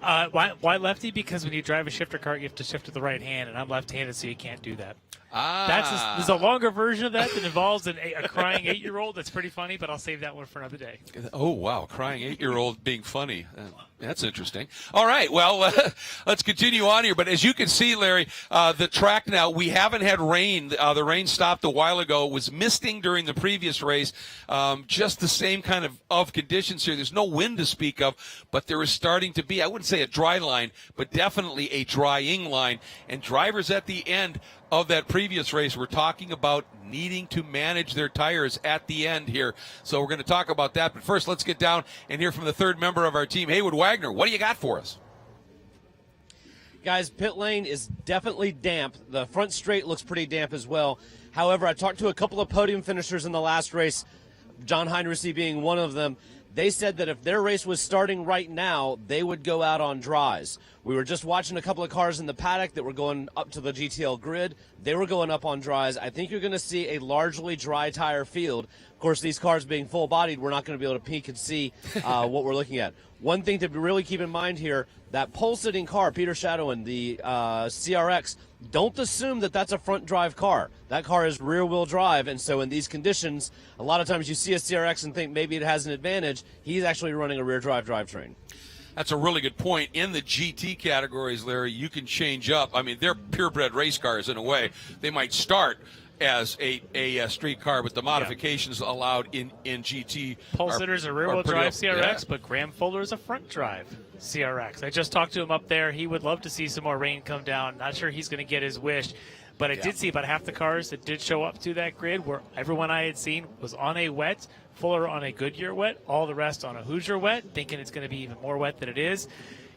Why Lefty? Because when you drive a shifter cart, you have to shift to the right hand, and I'm left-handed, so you can't do that. There's a longer version of that involves a crying 8-year-old. That's pretty funny, but I'll save that one for another day. Oh, wow. Crying 8-year-old being funny. That's interesting. All right. Well, let's continue on here. But as you can see, Larry, the track now, we haven't had rain. The rain stopped a while ago. It was misting during the previous race. Just the same kind of conditions here. There's no wind to speak of, but there is starting to be, I wouldn't say a dry line, but definitely a drying line. And drivers at the end of that previous race were talking about needing to manage their tires at the end here. So we're going to talk about that. But first, let's get down and hear from the third member of our team, Hayward Wagner. What do you got for us? Guys, pit lane is definitely damp. The front straight looks pretty damp as well. However, I talked to a couple of podium finishers in the last race, John Heinrichsey being one of them. They said that if their race was starting right now, they would go out on dries. We were just watching a couple of cars in the paddock that were going up to the GTL grid. They were going up on dries. I think you're going to see a largely dry tire field. Of course, these cars being full-bodied, we're not going to be able to peek and see what we're looking at. One thing to really keep in mind here, that pole-sitting car, Peter Shadowin, the CRX, don't assume that that's a front-drive car. That car is rear-wheel drive, and so in these conditions, a lot of times you see a CRX and think maybe it has an advantage. He's actually running a rear-drive drivetrain. That's a really good point. In the GT categories, Larry, you can change up. I mean, they're purebred race cars in a way. They might start as a street car, but the modifications allowed in GT. Pole sitters are rear-wheel drive CRX, but Graham Fuller is a front-drive CRX. I just talked to him up there. He would love to see some more rain come down. Not sure he's going to get his wish. But I did see about half the cars that did show up to that grid where everyone I had seen was on a wet, Fuller on a Goodyear wet, all the rest on a Hoosier wet, thinking it's going to be even more wet than it is.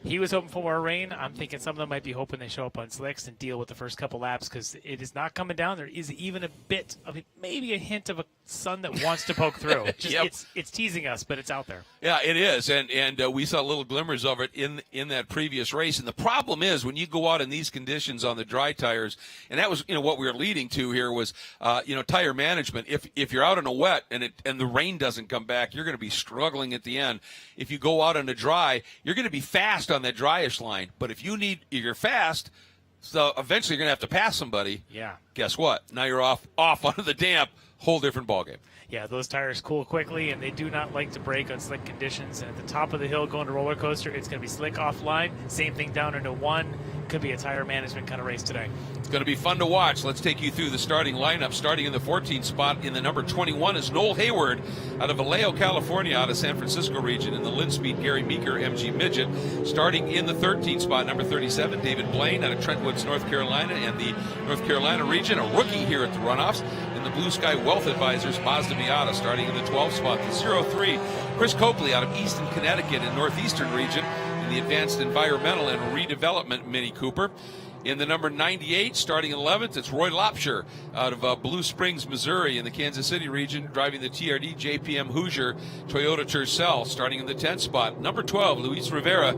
He was hoping for more rain. I'm thinking some of them might be hoping they show up on slicks and deal with the first couple laps because it is not coming down. There is even a bit of maybe a hint of a sun that wants to poke through. It's teasing us, but it's out there. Yeah, it is, and we saw little glimmers of it in that previous race. And the problem is when you go out in these conditions on the dry tires, and that was what we were leading to here was tire management. If you're out in a wet and the rain doesn't come back, you're going to be struggling at the end. If you go out on a dry, you're going to be fast on that dryish line. But if you're fast, So eventually you're going to have to pass somebody. Yeah. Guess what? Now you're off onto the damp. Whole different ballgame. Yeah, those tires cool quickly, and they do not like to break on slick conditions. And at the top of the hill going to roller coaster, it's going to be slick offline. Same thing down into one. Could be a tire management kind of race today. It's going to be fun to watch. Let's take you through the starting lineup. Starting in the 14th spot in the number 21 is Noel Hayward out of Vallejo, California, out of San Francisco region in the Linspeed Gary Meeker MG Midget. Starting in the 13th spot, number 37, David Blaine out of Trentwoods, North Carolina, and the North Carolina region. A rookie here at the Runoffs in the Blue Sky Wealth Advisors, Mazda Miata. Starting in the 12th spot, the 03, Chris Copley out of Easton, Connecticut in Northeastern region in the Advanced Environmental and Redevelopment Mini Cooper. In the number 98, starting in 11th, it's Roy Lopsher out of Blue Springs, Missouri in the Kansas City region, driving the TRD JPM Hoosier Toyota Tercel. Starting in the 10th spot, number 12, Luis Rivera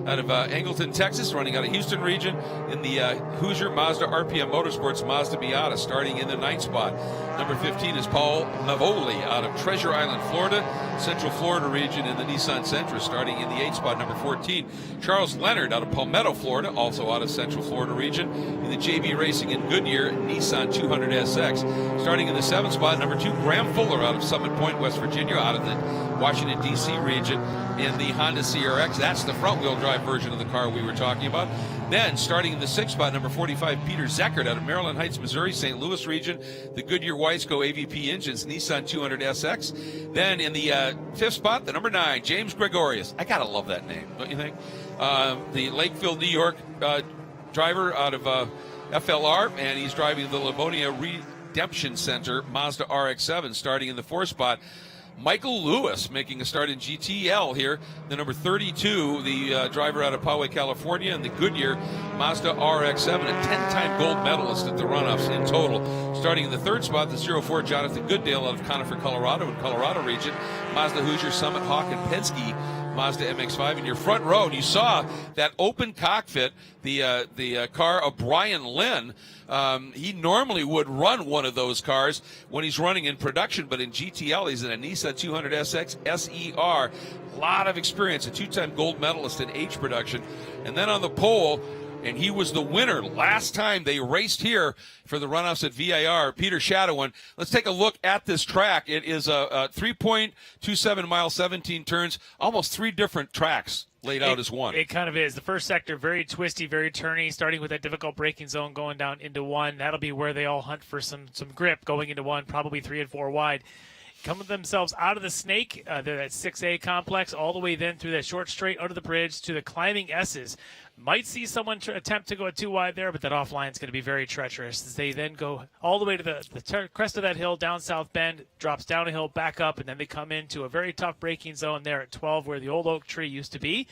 out of Angleton, Texas, running out of Houston region in the Hoosier Mazda RPM Motorsports Mazda Miata. Starting in the 9th spot, number 15 is Paul Navoli out of Treasure Island, Florida, Central Florida region in the Nissan Sentra. Starting in the 8th spot, number 14, Charles Leonard out of Palmetto, Florida, also out of Central Florida region in the JB Racing in Goodyear Nissan 200SX. Starting in the 7th spot, number 2, Graham Fuller out of Summit Point, West Virginia, out of the Washington, D.C. region in the Honda CRX. That's the front-wheel drive version of the car we were talking about. Then, starting in the 6th spot, number 45, Peter Zeckert out of Maryland Heights, Missouri, St. Louis region, the Goodyear Wiseco AVP engines, Nissan 200SX. Then, in the 5th spot, the number 9, James Gregorius. I gotta love that name, don't you think? The Lakeville, New York driver out of FLR, and he's driving the Livonia Redemption Center Mazda RX-7. Starting in the 4th spot, Michael Lewis making a start in GTL here. The number 32, the driver out of Poway, California, and the Goodyear Mazda RX-7, a 10-time gold medalist at the Runoffs in total. Starting in the 3rd spot, the 04, Jonathan Goodale out of Conifer, Colorado, in Colorado region. Mazda Hoosier, Summit, Hawk, and Penske Mazda MX-5 in your front row. And you saw that open cockpit, the car of Brian Lynn. He normally would run one of those cars when he's running in production, but in GTL, he's in a Nissan 200SX SER. A lot of experience, a 2-time gold medalist in H production. And then on the pole, and he was the winner last time they raced here for the Runoffs at VIR, Peter Shadowin. Let's take a look at this track. It is a 3.27 mile, 17 turns, almost 3 different tracks laid out as one. It kind of is. The first sector, very twisty, very turny, starting with that difficult braking zone going down into one. That'll be where they all hunt for some grip going into one, probably 3 and 4 wide. Coming themselves out of the snake, they're at 6A complex, all the way then through that short straight under the bridge to the climbing S's. Might see someone attempt to go 2 wide there, but that offline is going to be very treacherous. As they then go all the way to the crest of that hill, down South Bend, drops down a hill, back up, and then they come into a very tough braking zone there at 12 where the old oak tree used to be.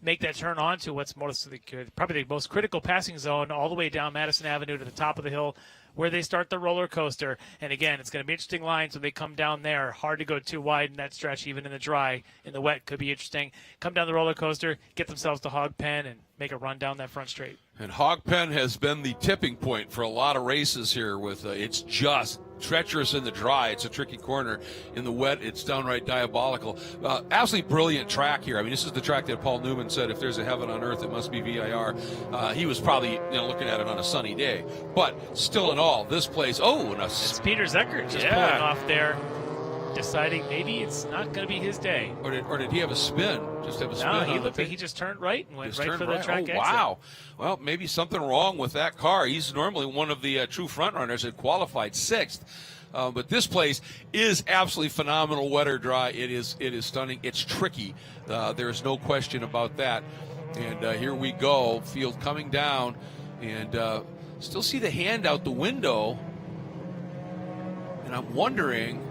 Make that turn on to what's probably the most critical passing zone all the way down Madison Avenue to the top of the hill where they start the roller coaster. And again, it's going to be interesting lines when they come down there. Hard to go 2 wide in that stretch, even in the dry. In the wet, could be interesting. Come down the roller coaster, get themselves to Hog Pen, and make a run down that front straight. And Hog Pen has been the tipping point for a lot of races here. With it's just treacherous in the dry. It's a tricky corner. In the wet, it's downright diabolical. Absolutely brilliant track here. I mean, this is the track that Paul Newman said, if there's a heaven on earth, it must be VIR. He was probably looking at it on a sunny day. But still in all, this place, it's Peter Zeckert just pulling off there, deciding maybe it's not going to be his day. Or did he have a spin? Just have a spin? No, he looked like he just turned right and went right for the track exit. Wow. Well, maybe something wrong with that car. He's normally one of the true front runners that qualified 6th. But this place is absolutely phenomenal, wet or dry. It is stunning. It's tricky. There is no question about that. And here we go. Field coming down. And still see the hand out the window. And I'm wondering,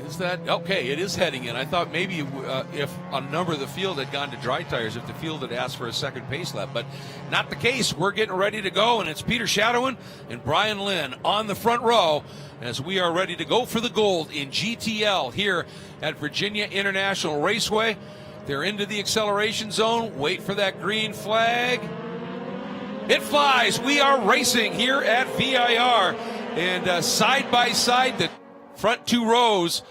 is that okay? It is heading in. I thought maybe if a number of the field had gone to dry tires, if the field had asked for a second pace lap, but not the case. We're getting ready to go, and it's Peter Shadowin and Brian Lynn on the front row as we are ready to go for the gold in GTL here at VIRginia International Raceway. They're into the acceleration zone. Wait for that green flag. It flies. We are racing here at VIR, and side by side, the front 2 rows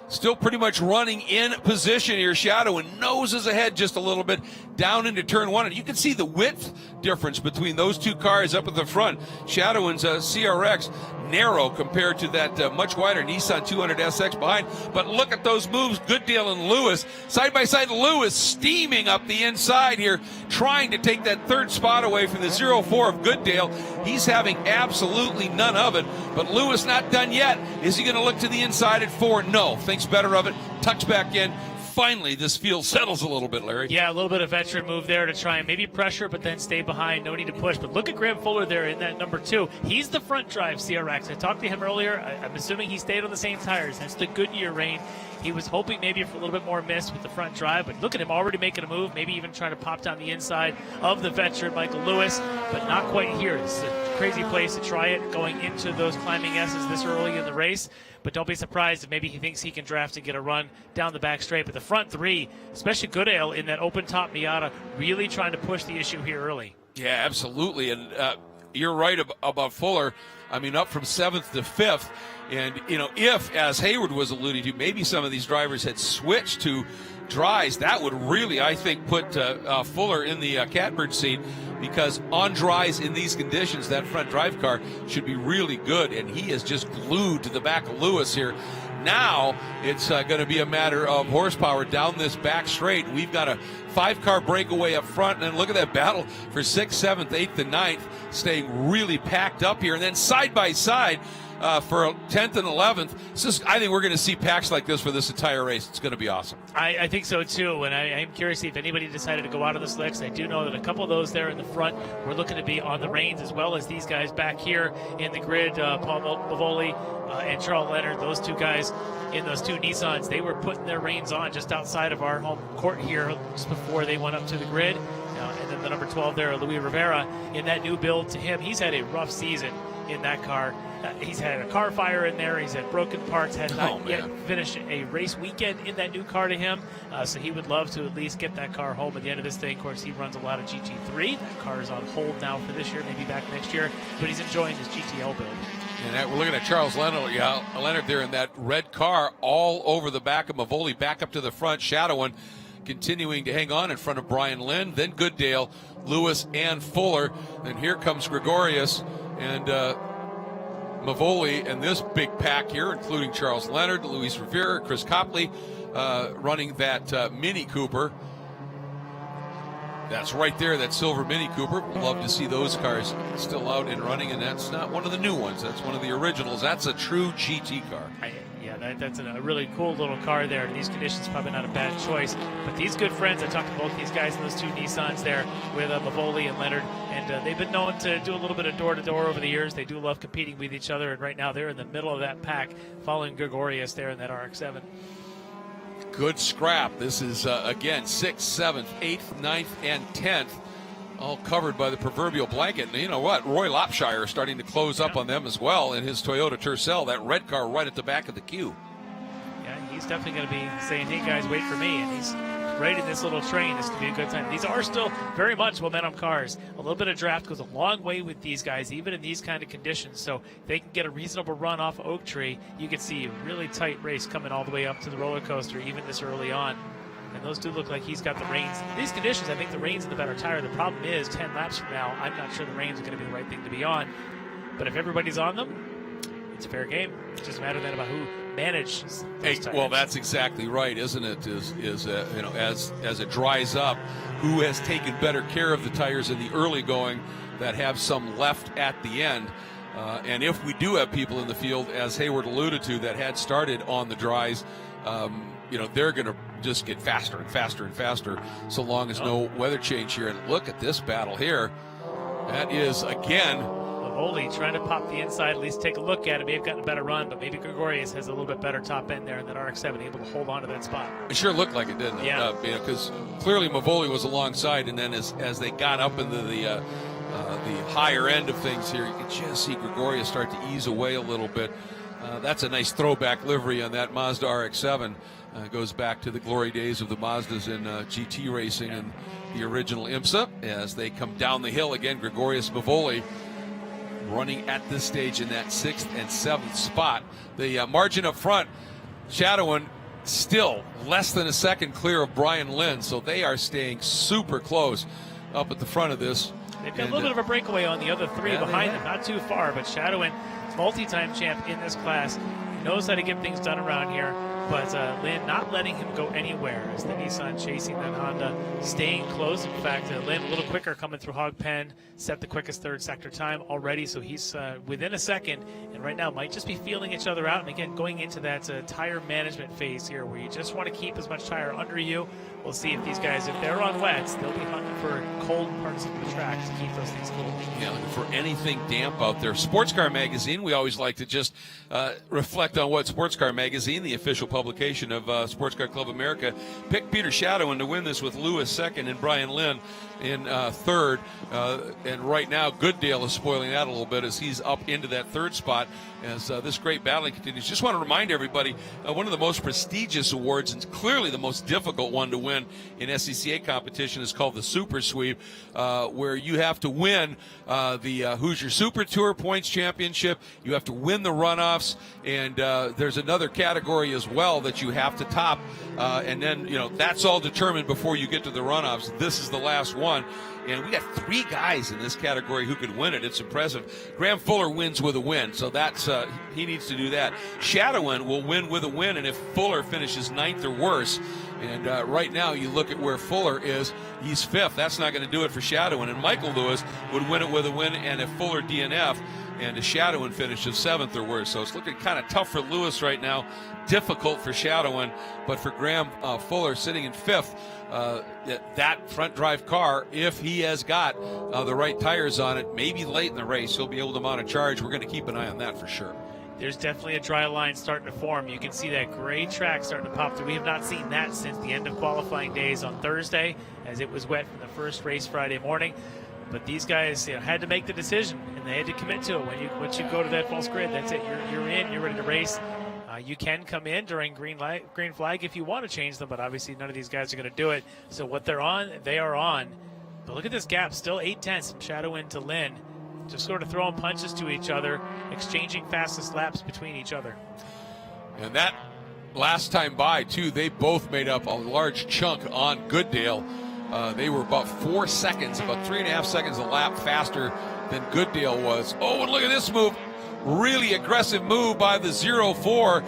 still pretty much running in position here. Shadowin noses ahead just a little bit down into turn one. And you can see the width difference between those two cars up at the front. Shadowin's CRX narrow compared to that much wider Nissan 200 SX behind. But look at those moves. Goodale and Lewis. Side by side, Lewis steaming up the inside here, trying to take that third spot away from the 04 of Goodale. He's having absolutely none of it. But Lewis not done yet. Is he going to look to the inside at 4? No. Thinks better of it. Tucks back in. Finally, this field settles a little bit, Larry. Yeah, a little bit of veteran move there to try and maybe pressure, but then stay behind. No need to push. But look at Graham Fuller there in that number 2. He's the front drive CRX. I talked to him earlier. I'm assuming he stayed on the same tires. That's the Goodyear rain. He was hoping maybe for a little bit more miss with the front drive, but look at him already making a move, maybe even trying to pop down the inside of the veteran Michael Lewis, but not quite here. This is a crazy place to try it, going into those climbing S's this early in the race. But don't be surprised if maybe he thinks he can draft and get a run down the back straight. But the front 3, especially Goodale in that open top Miata, really trying to push the issue here early. Yeah, absolutely. And you're right about Fuller. I mean, up from 7th to 5th. And, you know, if, as Hayward was alluding to, maybe some of these drivers had switched to dries, that would really, I think, put Fuller in the catbird seat, because on dries in these conditions, that front drive car should be really good, and he is just glued to the back of Lewis here. Now it's going to be a matter of horsepower down this back straight. We've got a 5-car breakaway up front, and then look at that battle for 6th, 7th, 8th, and 9th, staying really packed up here. And then side by side for 10th and 11th. I think we're going to see packs like this for this entire race. It's going to be awesome. I think so too, and I'm curious if anybody decided to go out of the slicks. I do know that a couple of those there in the front were looking to be on the reins, as well as these guys back here in the grid, Paul Bavoli and Charles Leonard. Those two guys in those 2 Nissans, they were putting their reins on just outside of our home court here just before they went up to the grid. And then the number 12 there, Luis Rivera, in that new build to him. He's had a rough season in that car. He's had a car fire in there. He's had broken parts. Has not yet finished a race weekend in that new car to him. So he would love to at least get that car home at the end of this thing. Of course, he runs a lot of GT3. That car is on hold now for this year, maybe back next year. But he's enjoying his GTL build. And we're looking at Charles Leonard, Leonard there in that red car all over the back of Mavoli, back up to the front. Shadowin continuing to hang on in front of Brian Lynn, then Goodale, Lewis, and Fuller. And here comes Gregorius and Mavoli, and this big pack here, including Charles Leonard, Luis Rivera, Chris Copley, running that Mini Cooper. That's right there, that silver Mini Cooper. Love to see those cars still out and running, and that's not one of the new ones. That's one of the originals. That's a true GT car. That's a really cool little car there. In these conditions, probably not a bad choice. But these good friends, I talked to both these guys in those 2 Nissans there with Mavoli and Leonard, and they've been known to do a little bit of door-to-door over the years. They do love competing with each other, and right now they're in the middle of that pack, following Gregorius there in that RX-7. Good scrap. This is, again, 6th, 7th, 8th, 9th, and 10th, all covered by the proverbial blanket. And you know what? Roy Lopshire is starting to close up on them as well in his Toyota Tercel, that red car right at the back of the queue. Yeah, he's definitely going to be saying, hey, guys, wait for me. And he's right in this little train. This could be a good time. These are still very much momentum cars. A little bit of draft goes a long way with these guys, even in these kind of conditions. So if they can get a reasonable run off Oak Tree, you can see a really tight race coming all the way up to the roller coaster, even this early on. And those do look like he's got the reins. In these conditions, I think the reins in the better tire. The problem is 10 laps from now, I'm not sure the reins are going to be the right thing to be on. But if everybody's on them, it's a fair game. It's just a matter then about who manages those tires. Well, that's exactly right, isn't it? Is you know, as it dries up, who has taken better care of the tires in the early going that have some left at the end? And if we do have people in the field, as Hayward alluded to, that had started on the dries, you know, they're going to just get faster and faster and faster so long as no weather change here. And look at this battle here. That is, again, Mavoli trying to pop the inside, at least take a look at it. May have gotten a better run, but maybe Gregorius has a little bit better top end there in that RX-7, able to hold on to that spot. It sure looked like it, didn't it? Yeah. Because clearly Mavoli was alongside, and then as they got up into the higher end of things here, you could just see Gregorius start to ease away a little bit. That's a nice throwback livery on that Mazda RX-7. Goes back to the glory days of the Mazdas in GT racing and the original IMSA. As they come down the hill again, Gregorius Mavoli running at this stage in that 6th and 7th spot. The margin up front, Shadowin still less than a second clear of Brian Lynn, so they are staying super close up at the front of this. They've got a little bit of a breakaway on the other three behind them, not too far, but Shadowin, multi-time champ in this class, knows how to get things done around here. But Lynn not letting him go anywhere as the Nissan chasing that Honda, staying close. In fact, Lynn a little quicker coming through Hog Pen, set the quickest third sector time already, so he's within a second, and right now might just be feeling each other out. And again, going into that tire management phase here where you just want to keep as much tire under you. We'll see if these guys, if they're on wets, they'll be hunting for cold parts of the track to keep those things cool. Yeah, looking for anything damp out there. Sports Car Magazine, we always like to just reflect on what Sports Car Magazine, the official publication of Sports Car Club America, picked Peter Shadowin to win this with Lewis second and Brian Lynn in third. And right now, Goodale is spoiling that a little bit as he's up into that third spot as this great battling continues. Just want to remind everybody, one of the most prestigious awards and clearly the most difficult one to win in SCCA competition is called the Super Sweep, where you have to win the Hoosier Super Tour Points Championship. You have to win the runoffs, and there's another category as well that you have to top, and then that's all determined before you get to the runoffs. This is the last one. And we got 3 guys in this category who could win it. It's impressive. Graham Fuller wins with a win, so that's he needs to do that. Shadowin will win with a win, and if Fuller finishes 9th or worse, and right now you look at where Fuller is, he's 5th. That's not going to do it for Shadowin. And Michael Lewis would win it with a win, and if Fuller DNF, and the Shadowin finishes 7th or worse. So it's looking kind of tough for Lewis right now, difficult for Shadowin, but for Graham Fuller sitting in 5th, that front drive car, if he has got the right tires on it, maybe late in the race, he'll be able to mount a charge. We're going to keep an eye on that for sure. There's definitely a dry line starting to form. You can see that gray track starting to pop through. We have not seen that since the end of qualifying days on Thursday, as it was wet from the first race Friday morning. But these guys had to make the decision, and they had to commit to it. Once you go to that false grid, that's it. You're in. You're ready to race. You can come in during green flag if you want to change them, but obviously none of these guys are going to do it. So what they're on, they are on. But look at this gap, still 8/10 from Shadowin to Lynn. Just sort of throwing punches to each other, exchanging fastest laps between each other. And that last time by, too, they both made up a large chunk on Goodale. They were about 4 seconds, about 3.5 seconds a lap faster than Goodale was. Oh, and look at this move. Really aggressive move by the 04,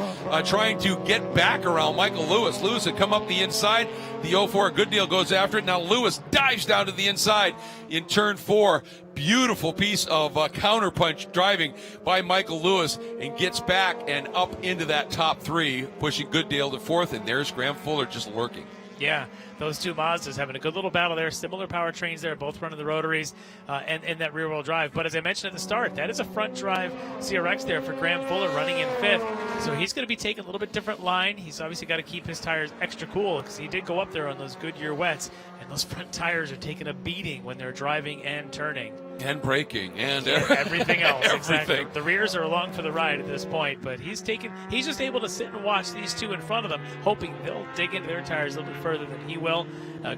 trying to get back around Michael Lewis. Lewis had come up the inside. The 04 Goodale goes after it. Now Lewis dives down to the inside in turn 4. Beautiful piece of counterpunch driving by Michael Lewis, and gets back and up into that top 3, pushing Goodale to 4th. And there's Graham Fuller just lurking. Yeah, those two Mazdas having a good little battle there. Similar powertrains there, both running the rotaries and that rear-wheel drive. But as I mentioned at the start, that is a front drive CRX there for Graham Fuller running in 5th. So he's going to be taking a little bit different line. He's obviously got to keep his tires extra cool because he did go up there on those Goodyear wets. And those front tires are taking a beating when they're driving and turning. And braking and everything else. Everything. Exactly. The rears are along for the ride at this point, but he's just able to sit and watch these two in front of them, hoping they'll dig into their tires a little bit further than he will.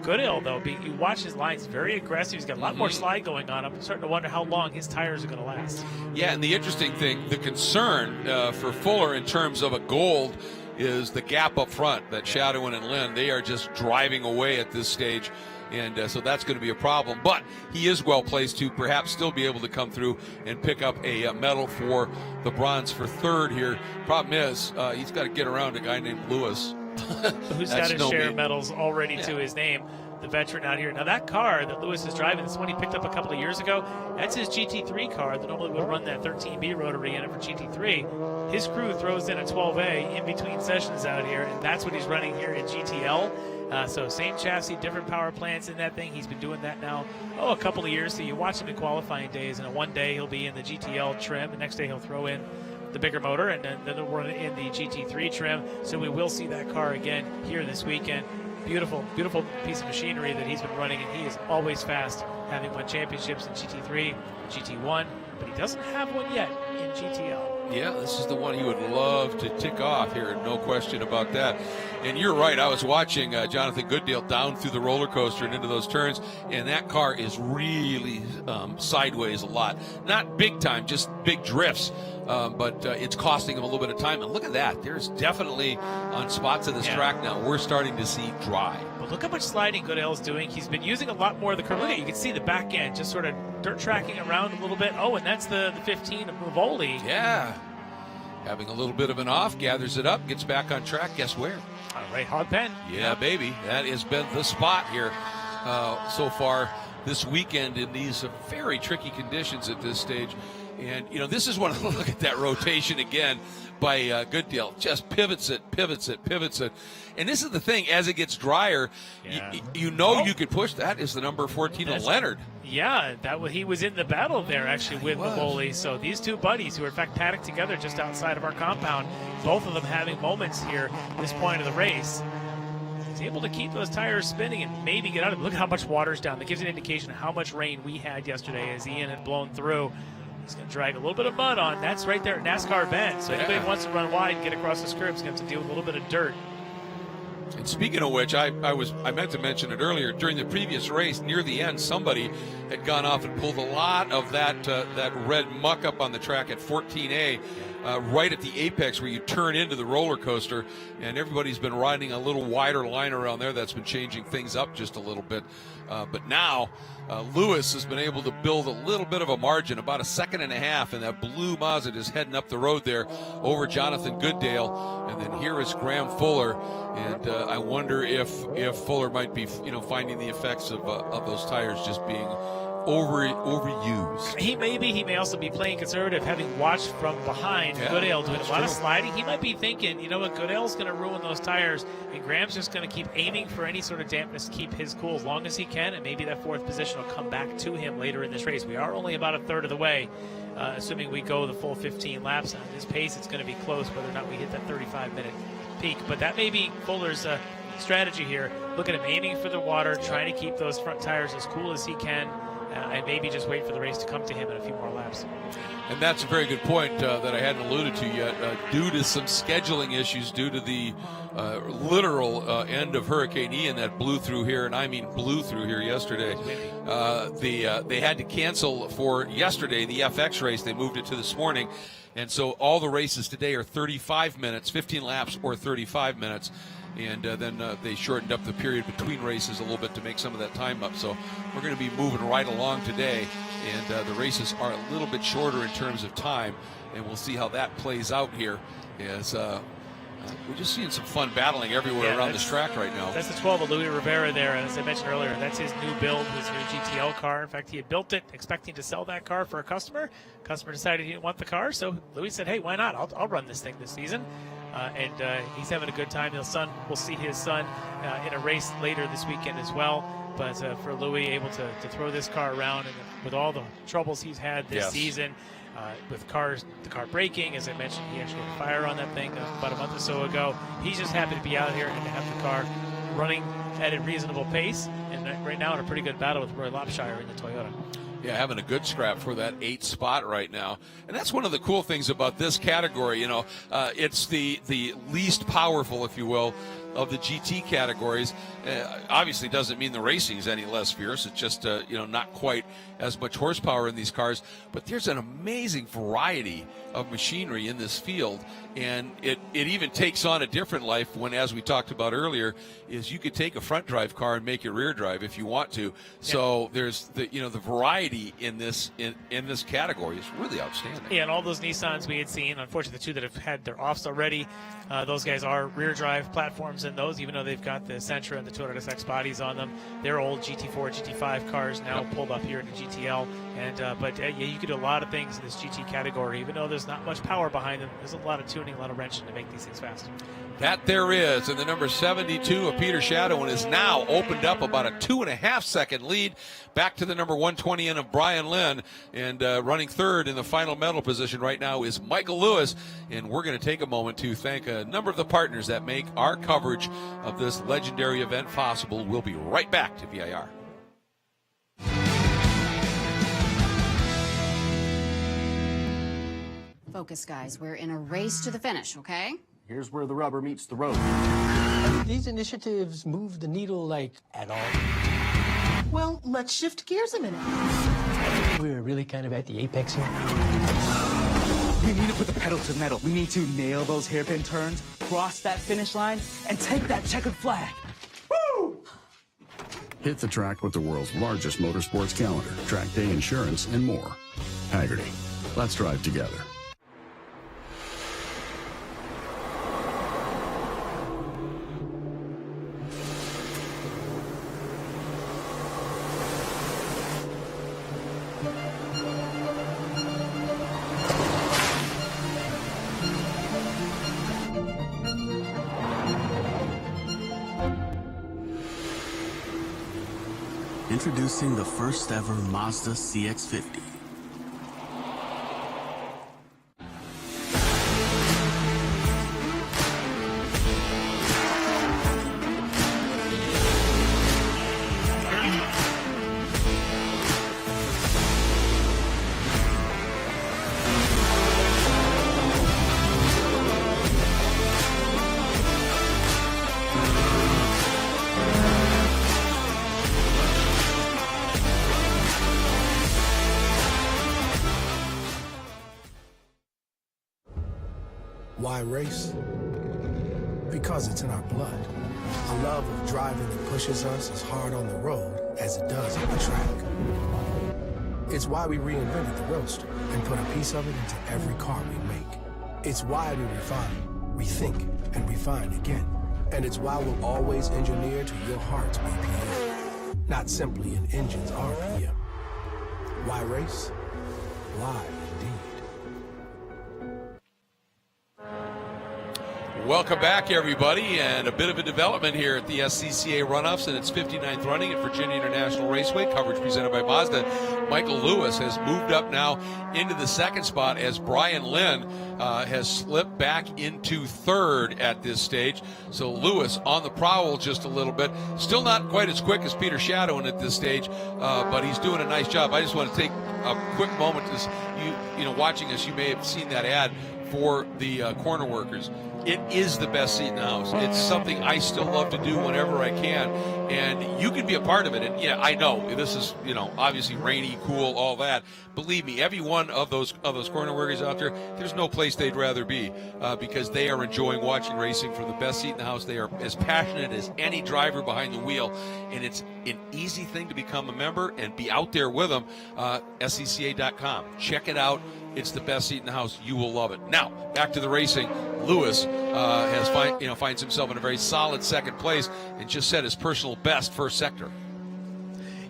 Goodale, though, you watch his lines, very aggressive. He's got a lot more slide going on. I'm starting to wonder how long his tires are going to last. Yeah, and the interesting thing, the concern for Fuller in terms of a gold is the gap up front that Shadowin and Lynn, they are just driving away at this stage. And so that's going to be a problem. But he is well placed to perhaps still be able to come through and pick up a medal for the bronze for 3rd here. Problem is, he's got to get around a guy named Lewis. Who's got his share of medals already to his name, the veteran out here. Now that car that Lewis is driving, this one he picked up a couple of years ago, that's his GT3 car that normally would run that 13B rotary in it for GT3. His crew throws in a 12A in between sessions out here, and that's what he's running here in GTL. So same chassis, different power plants in that thing. He's been doing that now, a couple of years. So you watch him in qualifying days, and one day he'll be in the GTL trim. The next day he'll throw in the bigger motor, and then he'll run it in the GT3 trim. So we will see that car again here this weekend. Beautiful, beautiful piece of machinery that he's been running, and he is always fast, having won championships in GT3, GT1, but he doesn't have one yet in GTL. Yeah, this is the one he would love to tick off here, no question about that. And you're right, I was watching Jonathan Goodale down through the roller coaster and into those turns, and that car is really sideways a lot. Not big time, just big drifts. but it's costing him a little bit of time. And look at that. There's definitely on spots of this track now, we're starting to see dry. But look how much sliding Goodale's doing. He's been using a lot more of the curve. Look at, you can see the back end just sort of dirt tracking around a little bit. Oh, and that's the 15 of Mavoli. Yeah. Having a little bit of an off, gathers it up, gets back on track. Guess where? All right, Hog Pen. Yeah, baby. That has been the spot here so far this weekend in these very tricky conditions at this stage. And, you know, this is when I look at that rotation again by Goodale. Just pivots it. And this is the thing, as it gets drier, you could push. That is the number 14 of Leonard. Yeah, he was in the battle there, actually, with Mavoli. So these two buddies, who are in fact paddocked together just outside of our compound, both of them having moments here at this point of the race. He's able to keep those tires spinning and maybe get out of it. Look at how much water's down. That gives an indication of how much rain we had yesterday as Ian had blown through. He's going to drag a little bit of mud on. That's right there at NASCAR bend. So anybody who wants to run wide and get across the curb is going to have to deal with a little bit of dirt. And speaking of which, I meant to mention it earlier. During the previous race, near the end, somebody had gone off and pulled a lot of that red muck up on the track at 14A, right at the apex where you turn into the roller coaster. And everybody's been riding a little wider line around there. That's been changing things up just a little bit. But now Lewis has been able to build a little bit of a margin, about a second and a half, and that blue Mazda is heading up the road there over Jonathan Goodale. And then here is Graham Fuller, and I wonder if Fuller might be finding the effects of those tires just being overused. He may also be playing conservative, having watched from behind Goodale doing a lot of sliding. He might be thinking, you know what, Goodale's going to ruin those tires, and Graham's just going to keep aiming for any sort of dampness to keep his cool as long as he can, and maybe that fourth position will come back to him later in this race. We are only about a third of the way, assuming we go the full 15 laps. On this pace, it's going to be close whether or not we hit that 35-minute peak, but that may be Fuller's strategy here. Look at him aiming for the water, trying to keep those front tires as cool as he can, and maybe just wait for the race to come to him in a few more laps. And that's a very good point that I hadn't alluded to yet. Due to some scheduling issues, due to the literal end of Hurricane Ian that blew through here, and I mean blew through here yesterday, they had to cancel for yesterday the FX race. They moved it to this morning. And so all the races today are 35 minutes, 15 laps or 35 minutes. And then they shortened up the period between races a little bit to make some of that time up. So we're going to be moving right along today, and the races are a little bit shorter in terms of time, and we'll see how that plays out here as we're just seeing some fun battling everywhere around this track right now. That's the 12 of Louis Rivera there, and as I mentioned earlier, that's his new build, his new GTL car. In fact, he had built it expecting to sell that car for a customer. Customer decided he didn't want the car, so Louis said, hey, why not? I'll run this thing this season. And he's having a good time. We'll see his son in a race later this weekend as well. But for Louis, able to throw this car around, and with all the troubles he's had this season, with the car breaking, as I mentioned, he actually had a fire on that thing about a month or so ago. He's just happy to be out here and to have the car running at a reasonable pace, and right now in a pretty good battle with Roy Lopshire in the Toyota. Yeah, having a good scrap for that 8th spot right now. And that's one of the cool things about this category. You know, it's the least powerful, if you will, of the GT categories. Obviously doesn't mean the racing is any less fierce. It's just, not quite as much horsepower in these cars. But there's an amazing variety of machinery in this field. And it even takes on a different life when, as we talked about earlier, is you could take a front drive car and make it rear drive if you want to. So there's the variety in this category is really outstanding. Yeah, and all those Nissans we had seen, unfortunately the two that have had their offs already, those guys are rear drive platforms in those, even though they've got the Sentra and the Toyota SX bodies on them. They're old GT4, GT5 cars now pulled up here into GTL. And but you could do a lot of things in this GT category, even though there's not much power behind them. There's a lot of tuning, a lot of wrenching to make these things faster. That there is, and the number 72 of Peter Shadowin is now opened up about a 2.5 second lead back to the number 120 in of Brian Lynn, and running third in the final medal position right now is Michael Lewis. And we're going to take a moment to thank a number of the partners that make our coverage of this legendary event possible. We'll be right back to VIR. Focus, guys. We're in a race to the finish, okay? Here's where the rubber meets the road. These initiatives move the needle, like, at all? Well, let's shift gears a minute. We're really kind of at the apex here. We need to put the pedal to the metal. We need to nail those hairpin turns, cross that finish line, and take that checkered flag. Woo! Hit the track with the world's largest motorsports calendar, track day insurance, and more. Hagerty. Let's drive together. Introducing the first ever Mazda Cx-50. Why race? Because it's in our blood. A love of driving that pushes us as hard on the road as it does on the track. It's why we reinvented the Roadster and put a piece of it into every car we make. It's why we refine, rethink, and refine again. And it's why we'll always engineer to your heart's BPM, not simply an engine's RPM. Why race? Why indeed. Welcome back, everybody, and a bit of a development here at the SCCA Runoffs and its 59th running at VIRginia International Raceway. Coverage presented by Mazda. Michael Lewis has moved up now into the second spot as Brian Lynn has slipped back into third at this stage. So Lewis on the prowl just a little bit. Still not quite as quick as Peter Shadowin at this stage, but he's doing a nice job. I just want to take a quick moment. As you know, watching us, you may have seen that ad for the corner workers. It is the best seat in the house. It's something I still love to do whenever I can, and you can be a part of it. And yeah, I know this is, you know, obviously rainy, cool, all that. Believe me, every one of those corner workers out there, there's no place they'd rather be because they are enjoying watching racing for the best seat in the house. They are as passionate as any driver behind the wheel, and it's an easy thing to become a member and be out there with them. SCCA.com. Check it out. It's the best seat in the house. You will love it. Now, back to the racing. Lewis finds himself in a very solid second place and just set his personal best first sector.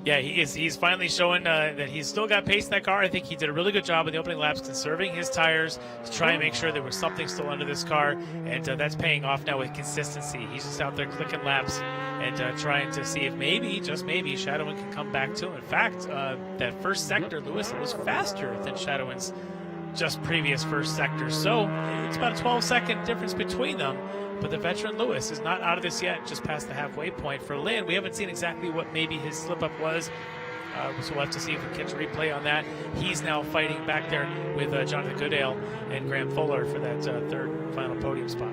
Yeah, he's finally showing that he's still got pace in that car. I think he did a really good job in the opening laps conserving his tires to try and make sure there was something still under this car, and that's paying off now with consistency. He's just out there clicking laps and trying to see if maybe, just maybe, Shadowin can come back to him. In fact, that first sector, Lewis was faster than Shadowin's just previous first sector. So it's about a 12-second difference between them. But the veteran Lewis is not out of this yet, just past the halfway point. For Lynn, we haven't seen exactly what maybe his slip-up was, so we'll have to see if we can catch a replay on that. He's now fighting back there with Jonathan Goodale and Graham Fuller for that third and final podium spot.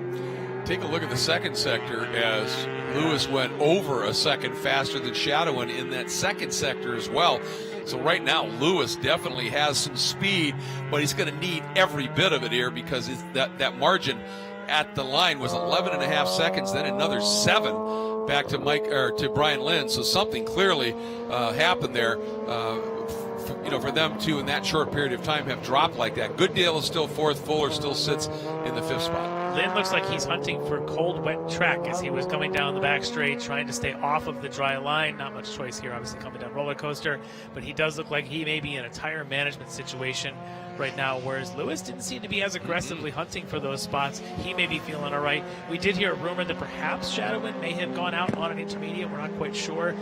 Take a look at the second sector as Lewis went over a second faster than Shadowin in that second sector as well. So right now, Lewis definitely has some speed, but he's going to need every bit of it here because that margin at the line was 11.5 seconds, then another 7 back to Brian Lynn. So something clearly happened there. For them to, in that short period of time, have dropped like that. Goodale is still fourth. Fuller still sits in the fifth spot. Lynn looks like he's hunting for cold, wet track as he was coming down the back straight, trying to stay off of the dry line. Not much choice here, obviously, coming down roller coaster, but he does look like he may be in a tire management situation right now, whereas Lewis didn't seem to be as aggressively hunting for those spots. He may be feeling all right. We did hear a rumor that perhaps Shadowin may have gone out on an intermediate. We're not quite sure,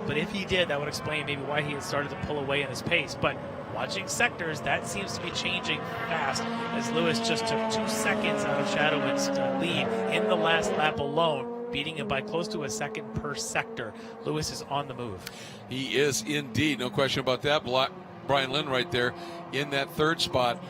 but if he did, that would explain maybe why he had started to pull away in his pace. But watching sectors, that seems to be changing fast as Lewis just took 2 seconds out of Shadowin's lead in the last lap alone, beating him by close to a second per sector. Lewis is on the move. He is indeed, no question about that. Brian Lynn right there in that third spot.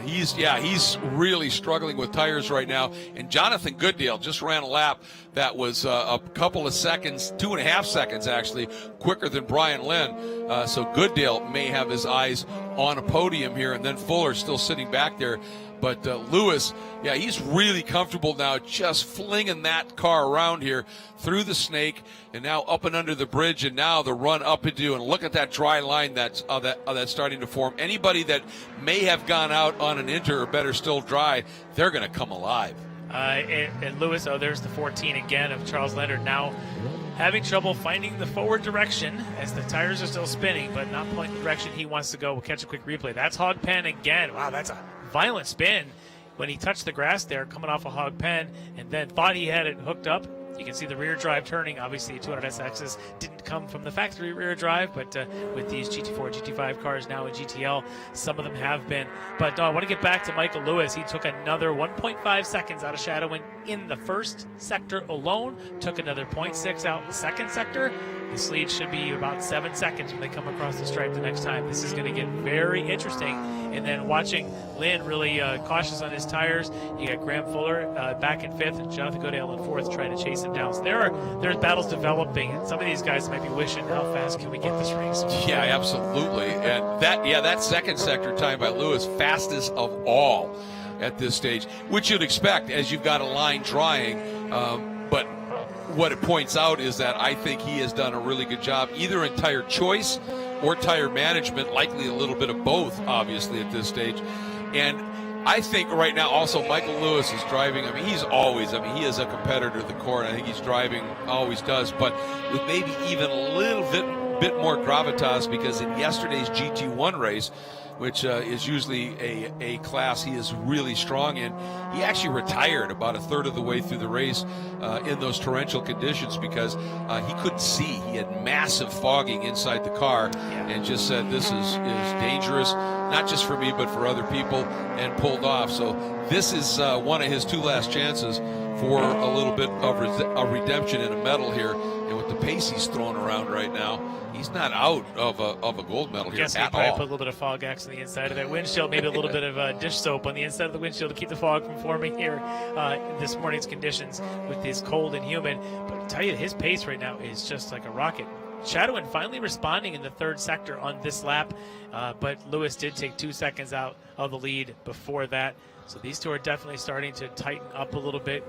He's really struggling with tires right now. And Jonathan Goodale just ran a lap that was a couple of seconds, 2.5 seconds actually, quicker than Brian Lynn. So Goodale may have his eyes on a podium here, and then Fuller still sitting back there. But Lewis, he's really comfortable now, just flinging that car around here through the snake and now up and under the bridge, and now the run up into, and look at that dry line that's starting to form. Anybody that may have gone out on an inter, or better still dry, they're going to come alive. And Lewis, there's the 14 again of Charles Leonard, now having trouble finding the forward direction as the tires are still spinning, but not pointing the direction he wants to go. We'll catch a quick replay. That's hog pen again. Wow, that's a violent spin when he touched the grass there, coming off a hog pen, and then thought he had it hooked up. You can see the rear drive turning. Obviously, 200SXs didn't come from the factory rear drive, but with these GT4, GT5 cars now in GTL, some of them have been. But I want to get back to Michael Lewis. He took another 1.5 seconds out of Shadowin in the first sector alone, took another 0.6 out in the second sector. This lead should be about 7 seconds when they come across the stripe the next time. This is going to get very interesting. And then watching Lynn really cautious on his tires. You got Graham Fuller back in 5th and Jonathan Goodale in 4th trying to chase him down. So there's battles developing, and some of these guys might be wishing, how fast can we get this race? Yeah, absolutely. And that second sector time by Lewis, fastest of all at this stage, which you'd expect as you've got a line drying. But what it points out is that I think he has done a really good job, either in tire choice or tire management, likely a little bit of both, obviously, at this stage. And I think right now also Michael Lewis is driving. He is a competitor at the core, and I think he's driving, always does, but with maybe even a little bit more gravitas, because in yesterday's GT1 race, which is usually a class he is really strong in, he actually retired about a third of the way through the race in those torrential conditions because he couldn't see. He had massive fogging inside the car and just said, this is dangerous, not just for me but for other people, and pulled off. So this is one of his 2 last chances for a little bit of a redemption in a medal here. And with the pace he's throwing around right now, he's not out of a gold medal here at all. Probably put a little bit of fog X on the inside of that windshield, maybe a little bit of dish soap on the inside of the windshield to keep the fog from forming here in this morning's conditions with this cold and humid. But I'll tell you, his pace right now is just like a rocket. Shadowin finally responding in the 3rd sector on this lap, but Lewis did take 2 seconds out of the lead before that. So these two are definitely starting to tighten up a little bit.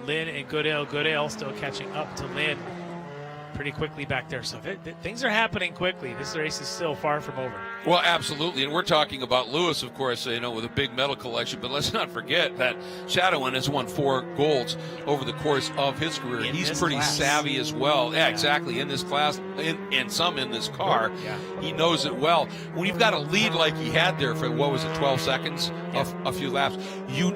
Lynn and Goodale still catching up to Lynn pretty quickly back there. So things are happening quickly. This race is still far from over. Well, absolutely. And we're talking about Lewis, of course, with a big medal collection. But let's not forget that Shadowin has won 4 golds over the course of his career. He's pretty savvy as well. Yeah, exactly. In this class, and some in this car. Yeah. He knows it well. When you've got a lead like he had there for, 12 seconds, a few laps, you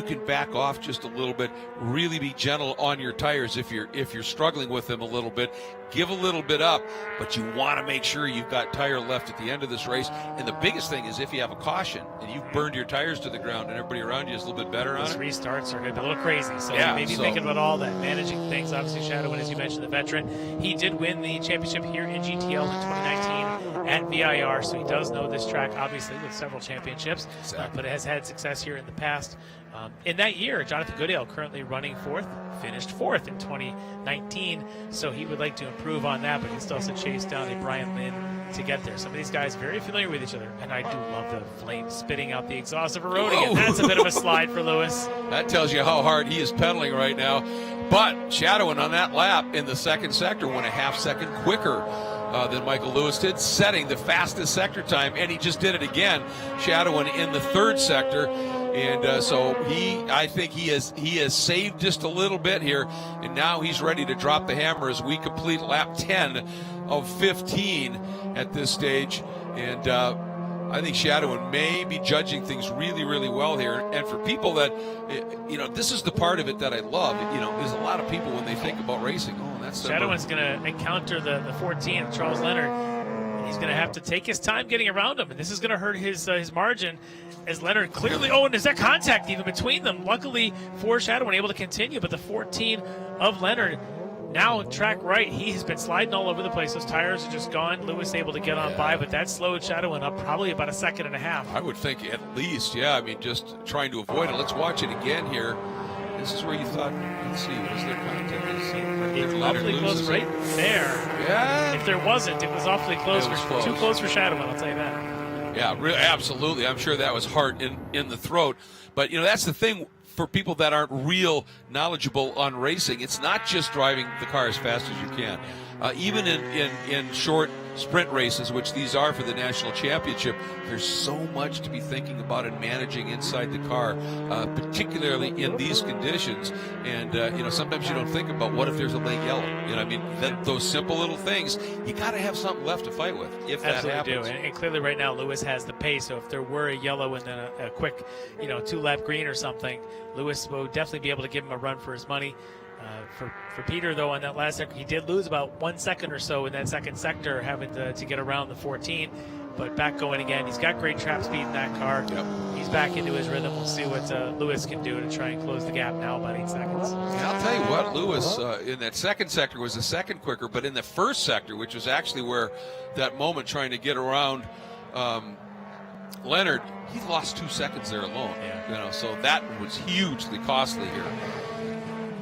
can back off just a little bit, really be gentle on your tires if you're struggling with them a little bit. Give a little bit up, but you want to make sure you've got tire left at the end of this race. And the biggest thing is if you have a caution and you've burned your tires to the ground and everybody around you is a little bit better on it. These restarts are going to be a little crazy. So maybe thinking about all that, managing things. Obviously, Shadowin, as you mentioned, the veteran. He did win the championship here in GTL in 2019 at VIR, so he does know this track, obviously, with several championships, but has had success here in the past. In that year, Jonathan Goodale, currently running 4th, finished 4th in 2019, so he would like to improve on that, but he still has to chase down a Brian Lynn to get there. Some of these guys very familiar with each other, and I do love the flames spitting out the exhaust of Veroni, and that's a bit of a slide for Lewis. That tells you how hard he is pedaling right now, but Shadowin on that lap in the 2nd sector went a half second quicker than Michael Lewis did, setting the fastest sector time, and he just did it again, Shadowin in the 3rd sector. And so I think he has saved just a little bit here, and now he's ready to drop the hammer as we complete lap 10 of 15 at this stage. And I think Shadowin may be judging things really, really well here. And for people that, this is the part of it that I love. There's a lot of people when they think about racing, that's Shadowin's going to encounter the 14, Charles Leonard. He's going to have to take his time getting around him, and this is going to hurt his margin as Leonard clearly, and there's that contact even between them. Luckily for Shadowin, able to continue, but the 14 of Leonard Now track right, he has been sliding all over the place. Those tires are just gone. Lewis able to get on by, but that slowed Shadowin up probably about a second and a half. I would think at least, yeah. I mean, just trying to avoid it. Let's watch it again here. This is where you thought, let's see, was there contact? It's awfully close right there. Yeah. If there wasn't, it was awfully close. Too close for Shadowin, I'll tell you that. Yeah, absolutely. I'm sure that was hard in the throat. But, that's the thing for people that aren't real knowledgeable on racing. It's not just driving the car as fast as you can. Even in short sprint races, which these are for the national championship, there's so much to be thinking about and managing inside the car, particularly in these conditions. And sometimes you don't think about what if there's a late yellow. Those simple little things, you got to have something left to fight with if that Absolutely happens. do. And clearly right now Lewis has the pace. So if there were a yellow and then a quick 2-lap green or something, Lewis will definitely be able to give him a run for his money. For Peter, though, on that last sector, he did lose about 1 second or so in that second sector, having to get around the 14. But back going again. He's got great trap speed in that car. Yep. He's back into his rhythm. We'll see what Lewis can do to try and close the gap now, about 8 seconds. Yeah, I'll tell you what, Lewis in that second sector was a second quicker, but in the first sector, which was actually where that moment trying to get around Leonard, he lost 2 seconds there alone. Yeah. So that was hugely costly here.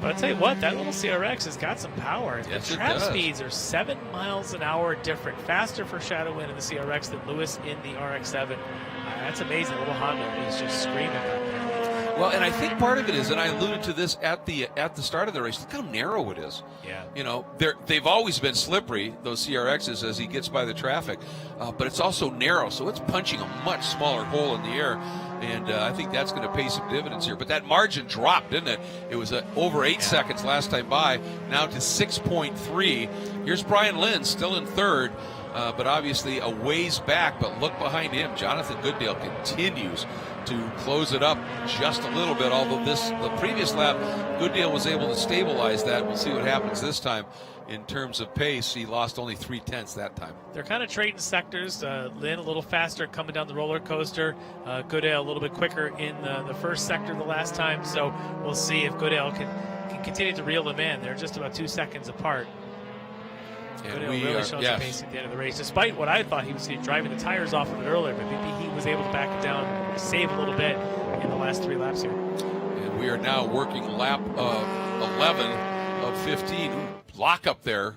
But I'll tell you what, that little CRX has got some power. Yes, the trap speeds are 7 miles an hour different, faster for Shadowin in the CRX than Lewis in the RX-7. That's amazing. Little Honda is just screaming out there. Well, and I think part of it is, and I alluded to this at the start of the race, look how narrow it is. Yeah. They've always been slippery, those CRXs, as he gets by the traffic, but it's also narrow, so it's punching a much smaller hole in the air. And I think that's going to pay some dividends here. But that margin dropped, didn't it? It was over 8 seconds last time by, now to 6.3. Here's Brian Lynn still in third, but obviously a ways back. But look behind him. Jonathan Goodale continues to close it up just a little bit, although the previous lap, Goodale was able to stabilize that. We'll see what happens this time. In terms of pace, he lost only 0.3 that time. They're kind of trading sectors. Lynn a little faster coming down the roller coaster. Goodale a little bit quicker in the first sector the last time. So we'll see if Goodale can continue to reel them in. They're just about 2 seconds apart. Goodale really showing some pace at the end of the race, despite what I thought he was driving the tires off of it earlier. But maybe he was able to back it down, save a little bit in the last 3 laps here. And we are now working lap 11 of 15. Lock up there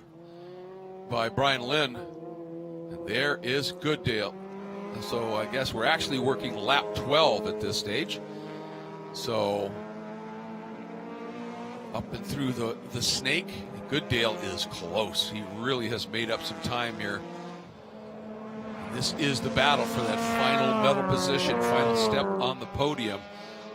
by Brian Lynn, and there is Goodale. And so I guess we're actually working lap 12 at this stage. So up and through the snake, Goodale is close. He really has made up some time here. And this is the battle for that final medal position, final step on the podium.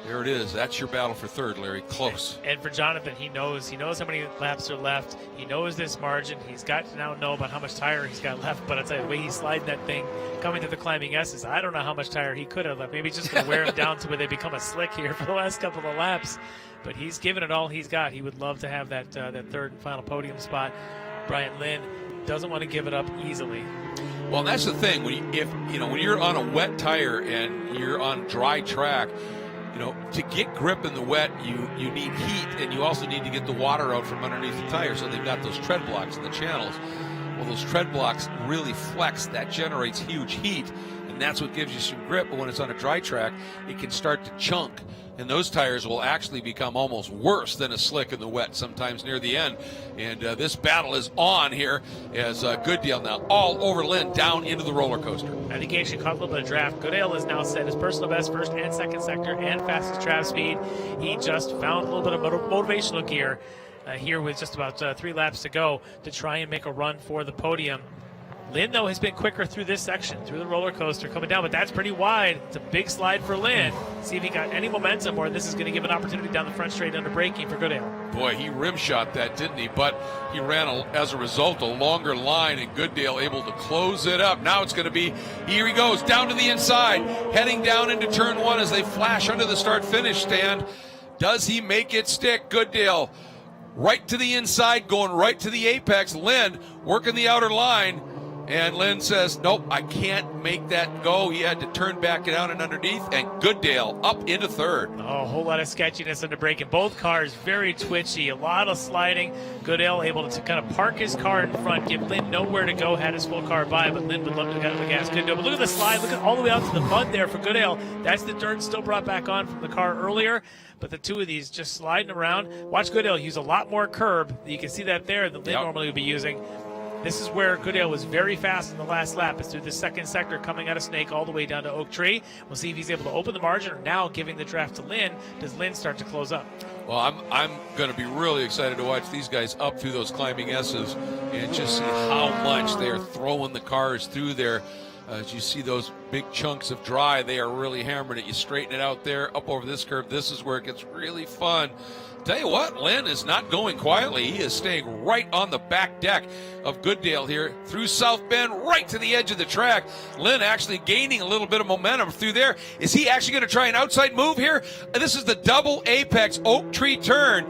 There it is. That's your battle for third, Larry. Close. And for Jonathan, he knows how many laps are left. He knows this margin. He's got to now know about how much tire he's got left. But I'll tell you, the way he's sliding that thing coming to the climbing S's, I don't know how much tire he could have left. Maybe he's just going to wear him down to where they become a slick here for the last couple of laps. But he's given it all he's got. He would love to have that third and final podium spot. Brian Lynn doesn't want to give it up easily. Well, that's the thing. When you're on a wet tire and you're on dry track, to get grip in the wet, you need heat, and you also need to get the water out from underneath the tire. So they've got those tread blocks in the channels. Well, those tread blocks really flex. That generates huge heat, and that's what gives you some grip. But when it's on a dry track, it can start to chunk, and those tires will actually become almost worse than a slick in the wet sometimes near the end. And this battle is on here as Goodale now all over Lynn down into the roller coaster. I think he actually caught a little bit of draft. Goodale has now set his personal best first and second sector and fastest trap speed. He just found a little bit of motivational gear here with just about 3 laps to go to try and make a run for the podium. Lynn, though, has been quicker through this section, through the roller coaster coming down, but that's pretty wide. It's a big slide for Lynn. See if he got any momentum, or this is going to give an opportunity down the front straight under braking for Goodale. Boy, he rim shot that, didn't he? But he ran, as a result, a longer line, and Goodale able to close it up. Now it's going to be, here he goes, down to the inside, heading down into turn 1 as they flash under the start-finish stand. Does he make it stick? Goodale right to the inside, going right to the apex. Lynn working the outer line. And Lynn says, nope, I can't make that go. He had to turn back down and underneath, and Goodale up into third. Oh, a whole lot of sketchiness in the braking. Both cars very twitchy, a lot of sliding. Goodale able to kind of park his car in front, give Lynn nowhere to go, had his full car by, but Lynn would love to have the gas. Couldn't do it. But look at the slide. Look at all the way out to the mud there for Goodale. That's the dirt still brought back on from the car earlier. But the two of these just sliding around. Watch Goodale use a lot more curb. You can see that there that Lynn normally would be using. This is where Goodale was very fast in the last lap. It's through the second sector coming out of Snake all the way down to Oak Tree. We'll see if he's able to open the margin, or now giving the draft to Lynn. Does Lynn start to close up? Well, I'm going to be really excited to watch these guys up through those climbing S's and just see how much they're throwing the cars through there. As you see those big chunks of dry, they are really hammering it. You straighten it out there, up over this curve. This is where it gets really fun. Tell you what, Lynn is not going quietly. He is staying right on the back deck of Goodale here through South Bend, right to the edge of the track. Lynn actually gaining a little bit of momentum through there. Is he actually going to try an outside move here? This is the double apex Oak Tree turn.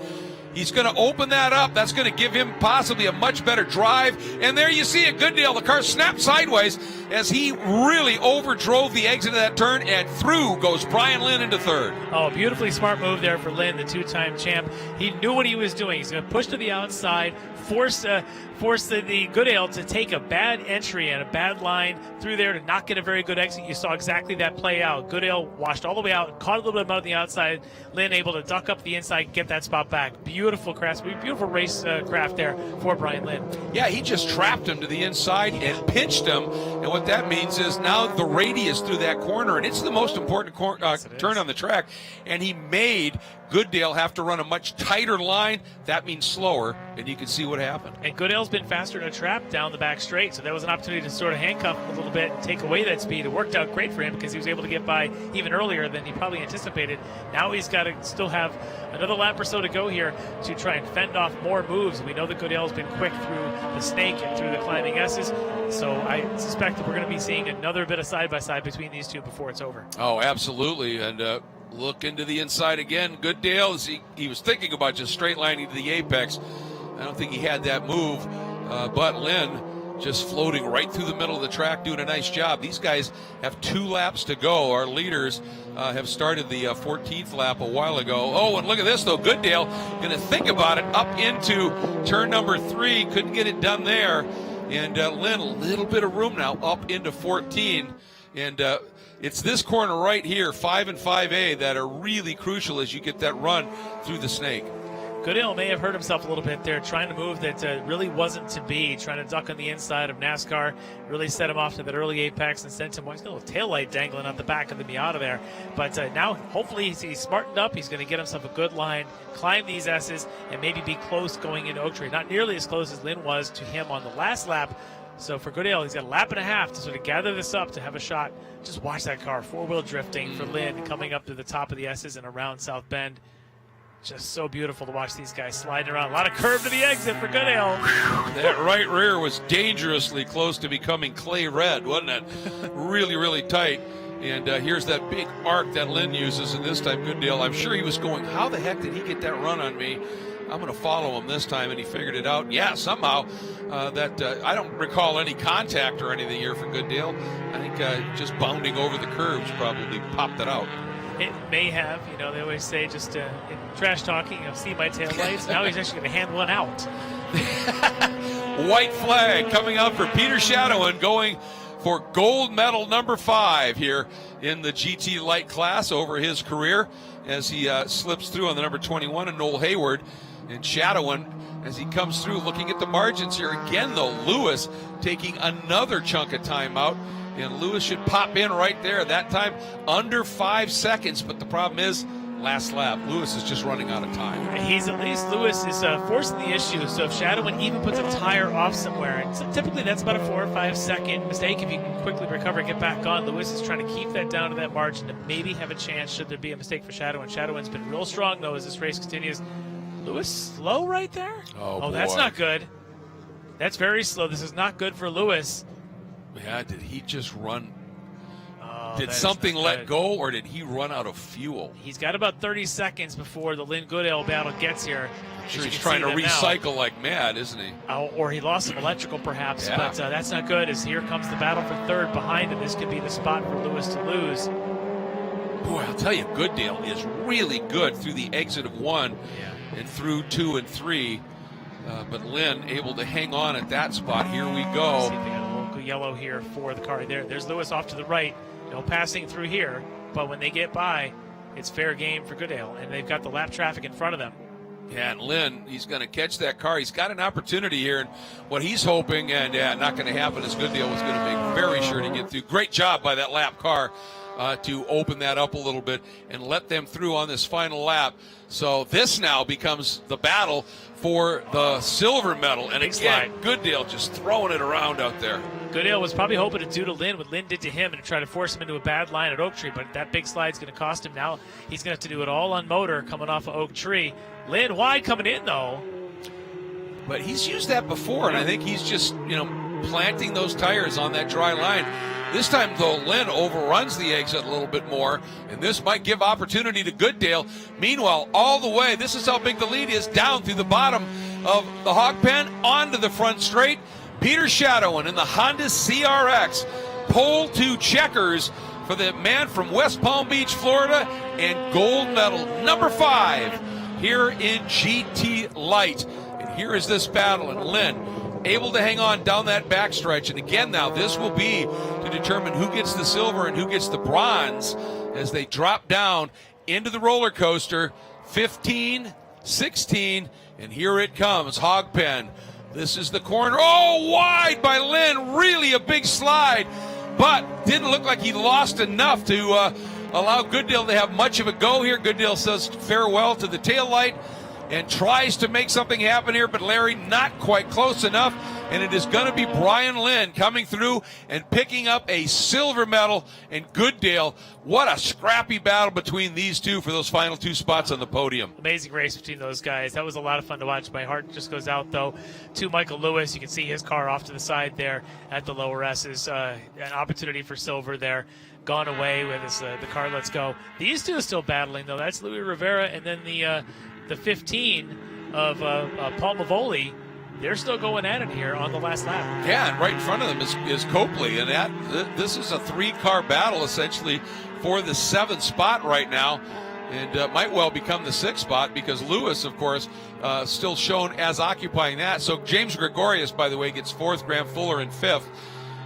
He's going to open that up. That's going to give him possibly a much better drive. And there you see it, Goodale. The car snapped sideways as he really overdrove the exit of that turn, and through goes Brian Lynn into third. Oh, beautifully smart move there for Lynn, the two-time champ. He knew what he was doing. He's going to push to the outside, force the Goodale to take a bad entry and a bad line through there to not get a very good exit. You saw exactly that play out. Goodale washed all the way out, caught a little bit of mud on the outside. Lynn able to duck up the inside, get that spot back. Beautiful race craft there for Brian Lynn. Yeah, he just trapped him to the inside and pinched him. And what that means is now the radius through that corner, and it's the most important turn on the track, and he made Goodale have to run a much tighter line. That means slower, and you can see what happened. And Goodale's been faster in a trap down the back straight, so there was an opportunity to sort of handcuff him a little bit and take away that speed. It worked out great for him because he was able to get by even earlier than he probably anticipated. Now he's got to still have another lap or so to go here to try and fend off more moves. We know that Goodale's been quick through the Snake and through the climbing S's, so I suspect that we're going to be seeing another bit of side-by-side between these two before it's over. Oh, absolutely, and look into the inside again. Goodale, he was thinking about just straight lining to the apex. I don't think he had that move, but Lynn just floating right through the middle of the track, doing a nice job. These guys have 2 laps to go. Our leaders have started the 14th lap a while ago. Oh, and look at this, though. Goodale going to think about it up into turn number 3. Couldn't get it done there. And Lynn, a little bit of room now up into 14. And it's this corner right here, 5 and 5A, that are really crucial as you get that run through the Snake. Goodale may have hurt himself a little bit there, trying to move that really wasn't to be, trying to duck on the inside of NASCAR, really set him off to that early apex and sent him, he's got a little taillight dangling out the back of the Miata there. But now, hopefully, he's smartened up. He's going to get himself a good line, climb these S's, and maybe be close going into Oak Tree. Not nearly as close as Lynn was to him on the last lap. So for Goodale, he's got a lap and a half to sort of gather this up to have a shot. Just watch that car, 4-wheel drifting for Lynn, coming up to the top of the S's and around South Bend. Just so beautiful to watch these guys sliding around. A lot of curve to the exit for Goodale. That right rear was dangerously close to becoming clay red, wasn't it? Really, really tight. And here's that big arc that Lynn uses, and this time Goodale, I'm sure he was going, how the heck did he get that run on me? I'm going to follow him this time, and he figured it out. Yeah, somehow I don't recall any contact or anything here for Goodale. I think just bounding over the curves probably popped it out. It may have, they always say just in trash talking, see my tail lights. Now he's actually going to hand one out. White flag coming out for Peter Shadowin, going for gold medal number 5 here in the GT light class over his career as he slips through on the number 21 and Noel Hayward. And Shadowin, as he comes through, looking at the margins here again, though, Lewis taking another chunk of time out. And Lewis should pop in right there. That time under 5 seconds. But the problem is, last lap, Lewis is just running out of time. Lewis is forcing the issue. So if Shadowin even puts a tire off somewhere, and so typically that's about a 4 or 5 second mistake. If you can quickly recover and get back on, Lewis is trying to keep that down to that margin to maybe have a chance should there be a mistake for Shadowin. Shadowin's been real strong, though, as this race continues. Lewis slow right there? Oh, that's not good. That's very slow. This is not good for Lewis. Yeah, did he just run? Did something let go, or did he run out of fuel? He's got about 30 seconds before the Lynn Goodale battle gets here. I'm sure he's trying to recycle like mad, isn't he? Or he lost some electrical perhaps, Yeah. but that's not good, as here comes the battle for third behind him. This could be the spot for Lewis to lose. Boy, I'll tell you, Goodale is really good through the exit of 1 and through 2 and 3. But Lynn able to hang on at that spot. Here we go. See if they got a local yellow here for the car. There's Lewis off to the right. No passing through here, but when they get by, it's fair game for Goodale, and they've got the lap traffic in front of them. Yeah, and Lynn, he's going to catch that car. He's got an opportunity here, and what he's hoping, and not going to happen, is Goodale was going to make very sure to get through. Great job by that lap car to open that up a little bit and let them through on this final lap. So this now becomes the battle for the silver medal. And again, Goodale just throwing it around out there. Goodale was probably hoping to do to Lynn what Lynn did to him and try to force him into a bad line at Oak Tree, but that big slide's going to cost him. Now he's going to have to do it all on motor coming off of Oak Tree. Lynn wide coming in, though. But he's used that before, and I think he's just, planting those tires on that dry line. This time, though, Lynn overruns the exit a little bit more, and this might give opportunity to Goodale. Meanwhile, all the way, this is how big the lead is, down through the bottom of the hog pen, onto the front straight. Peter Shadowin in the Honda CRX, pole to checkers for the man from West Palm Beach, Florida, and gold medal number 5 here in GT Light. And here is this battle, and Lynn able to hang on down that backstretch. And again now, this will be to determine who gets the silver and who gets the bronze as they drop down into the roller coaster. 15, 16, and here it comes, hog pen. This is the corner. Oh, wide by Lynn. Really a big slide, but didn't look like he lost enough to allow Goodale to have much of a go here. Goodale says farewell to the tail light and tries to make something happen here, but Larry not quite close enough, and it is going to be Brian Lynn coming through and picking up a silver medal. And Goodale, what a scrappy battle between these two for those final 2 spots on the podium. Amazing race between those guys. That was a lot of fun to watch. My heart just goes out, though, to Michael Lewis. You can see his car off to the side there at the lower S's. An opportunity for silver there. Gone away with his, the car. Let's go. These two are still battling, though. That's Louis Rivera, and then the 15 of Paul Mavoli. They're still going at it here on the last lap. Yeah, and right in front of them is Copley, and this is a 3-car battle essentially for the 7th spot right now, and might well become the 6th spot because Lewis, of course, still shown as occupying that. So James Gregorius, by the way, gets 4th, Graham Fuller in 5th.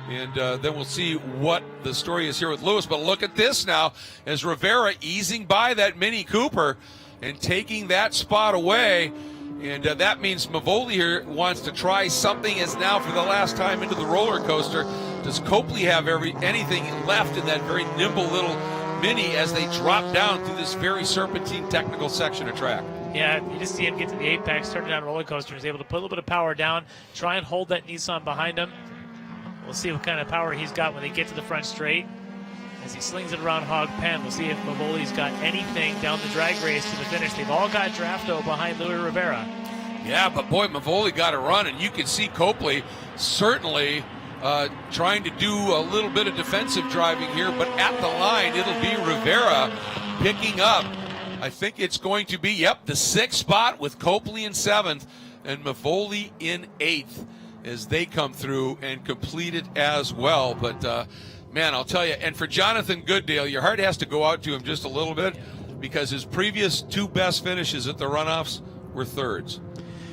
And then we'll see what the story is here with Lewis. But look at this now as Rivera easing by that Mini Cooper and taking that spot away. And that means Mavoli here wants to try something as now for the last time into the roller coaster. Does Copley have anything left in that very nimble little Mini as they drop down through this very serpentine technical section of track? Yeah, you just see him get to the apex, turn down roller coaster. He's able to put a little bit of power down, try and hold that Nissan behind him. We'll see what kind of power he's got when they get to the front straight. As he slings it around Hog Pen, we'll see if Mavoli's got anything down the drag race to the finish. They've all got Drafto behind Louis Rivera. Yeah, but boy, Mavoli got a run, and you can see Copley certainly trying to do a little bit of defensive driving here, but at the line, it'll be Rivera picking up. I think it's going to be, the 6th spot with Copley in 7th and Mavoli in 8th. As they come through and complete it as well. But, man, I'll tell you, and for Jonathan Goodale, your heart has to go out to him just a little bit because his previous 2 best finishes at the runoffs were 3rds.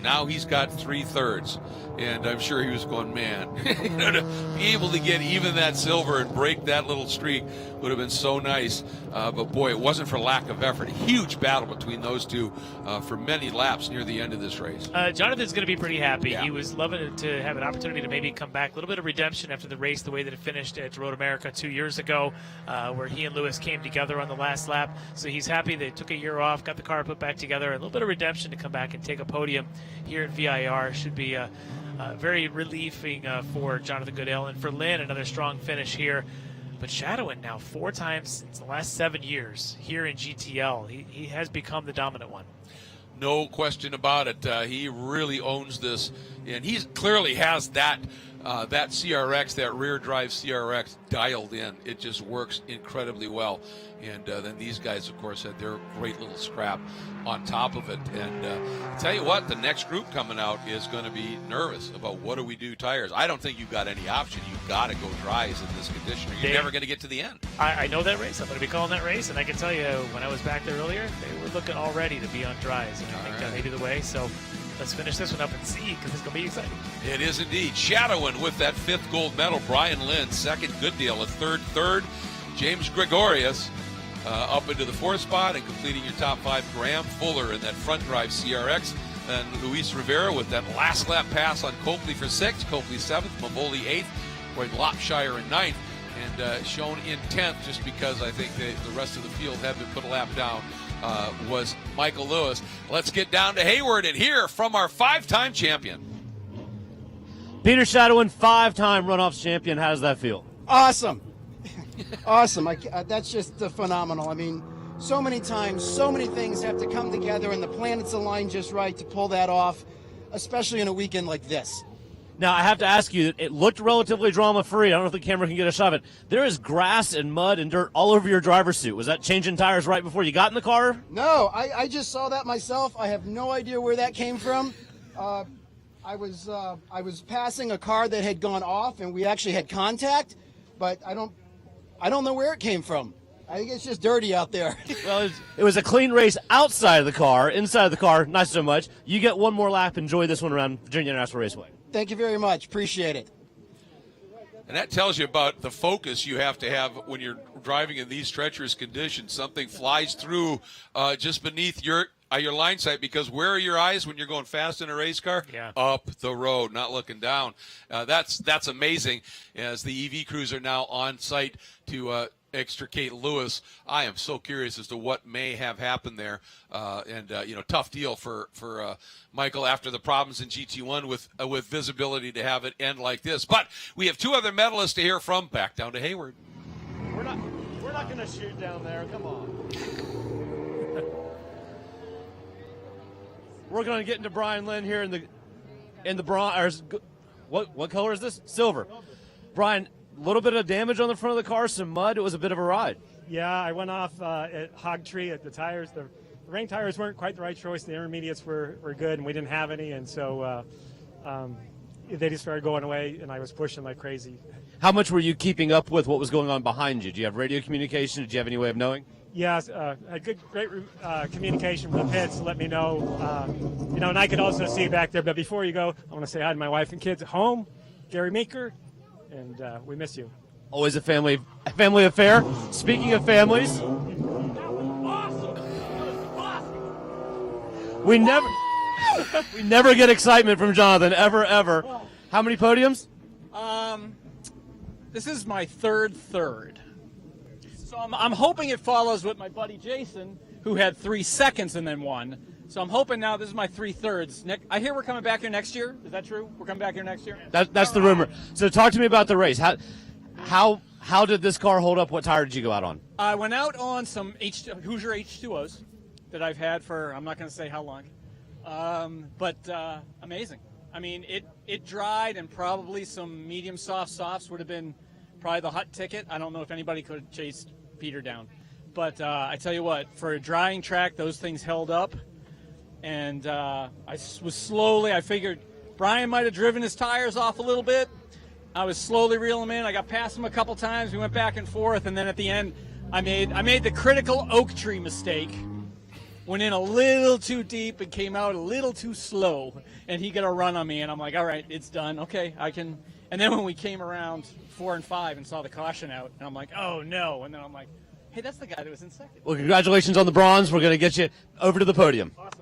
Now he's got 3 thirds. And I'm sure he was going, man, to be able to get even that silver and break that little streak would have been so nice. But, boy, it wasn't for lack of effort. A huge battle between those two for many laps near the end of this race. Jonathan's going to be pretty happy. Yeah. He was loving to have an opportunity to maybe come back. A little bit of redemption after the race, the way that it finished at Road America 2 years ago, where he and Lewis came together on the last lap. So he's happy they took a year off, got the car put back together. A little bit of redemption to come back and take a podium here at VIR should be very relieving for Jonathan Goodale. And for Lynn, another strong finish here. But Shadowin now 4 times since the last 7 years here in GTL. He has become the dominant one. No question about it. He really owns this, and he clearly has that that CRX, that rear drive CRX, dialed in. It just works incredibly well. And then these guys, of course, had their great little scrap on top of it. And I tell you what, the next group coming out is going to be nervous about what do we do tires. I don't think you've got any option. You've got to go dries in this condition, or you're never going to get to the end. I know that race. I'm going to be calling that race, and I can tell you, when I was back there earlier, they were looking all ready to be on dries. And I think that may be the way. So let's finish this one up and see, because it's going to be exciting. It is indeed. Shadowing with that 5th gold medal, Brian Lynn. 2nd, good deal. A 3rd, James Gregorius. Up into the 4th spot and completing your top 5, Graham Fuller in that front drive CRX. Then Luis Rivera with that last lap pass on Copley for 6th, Copley 7th, Mavoli 8th, Roy Lopshire in 9th, and shown in 10th just because I think the rest of the field had been put a lap down was Michael Lewis. Let's get down to Hayward and hear from our 5-time champion. Peter Shadowin, 5-time Runoffs champion. How does that feel? Awesome. Awesome. That's just phenomenal. I mean, so many times, so many things have to come together and the planets align just right to pull that off, especially in a weekend like this. Now, I have to ask you, it looked relatively drama-free. I don't know if the camera can get a shot of it. There is grass and mud and dirt all over your driver's suit. Was that changing tires right before you got in the car? No, I just saw that myself. I have no idea where that came from. I was passing a car that had gone off, and we actually had contact, but I don't know where it came from. I think it's just dirty out there. Well, it was a clean race outside of the car. Inside of the car, not so much. You get one more lap. Enjoy this one around Virginia International Raceway. Thank you very much. Appreciate it. And that tells you about the focus you have to have when you're driving in these treacherous conditions. Something flies through just beneath your line sight, because where are your eyes when you're going fast in a race car? Yeah. Up the road, not looking down. That's amazing, as the EV crews are now on site to extricate Lewis. I am so curious as to what may have happened there. Tough deal for Michael after the problems in GT1 with visibility to have it end like this. But we have 2 other medalists to hear from. Back down to Hayward. We're not going to shoot down there. Come on. We're going to get into Brian Lynn here in the bronze. What color is this? Silver. Brian, a little bit of damage on the front of the car, some mud. It was a bit of a ride. Yeah, I went off at Hagerty at the tires. The rain tires weren't quite the right choice. The intermediates were good, and we didn't have any, and so they just started going away, and I was pushing like crazy. How much were you keeping up with what was going on behind you? Do you have radio communication? Did you have any way of knowing? Yes, great communication with the pits to let me know. And I could also see back there. But before you go, I want to say hi to my wife and kids at home, Gary Meeker, and we miss you. Always a family affair. Speaking of families, we never get excitement from Jonathan, ever. How many podiums? This is my third. So I'm hoping it follows with my buddy Jason, who had 3 seconds and then won. So I'm hoping now this is my 3 thirds. I hear we're coming back here next year. Is that true? We're coming back here next year? That's the rumor. So talk to me about the race. How did this car hold up? What tire did you go out on? I went out on some Hoosier H2Os that I've had for, I'm not going to say how long, but amazing. I mean, it dried, and probably some medium softs would have been probably the hot ticket. I don't know if anybody could have chased Peter down. But I tell you what, for a drying track, those things held up. And I figured Brian might have driven his tires off a little bit. I was slowly reeling him in. I got past him a couple times. We went back and forth. And then at the end, I made the critical oak tree mistake. Went in a little too deep and came out a little too slow. And he got a run on me. And I'm like, all right, it's done. Okay, I can. And then when we came around 4 and 5 and saw the caution out, and I'm like, oh, no. And then I'm like, hey, that's the guy that was in second. Well, congratulations on the bronze. We're going to get you over to the podium. Awesome.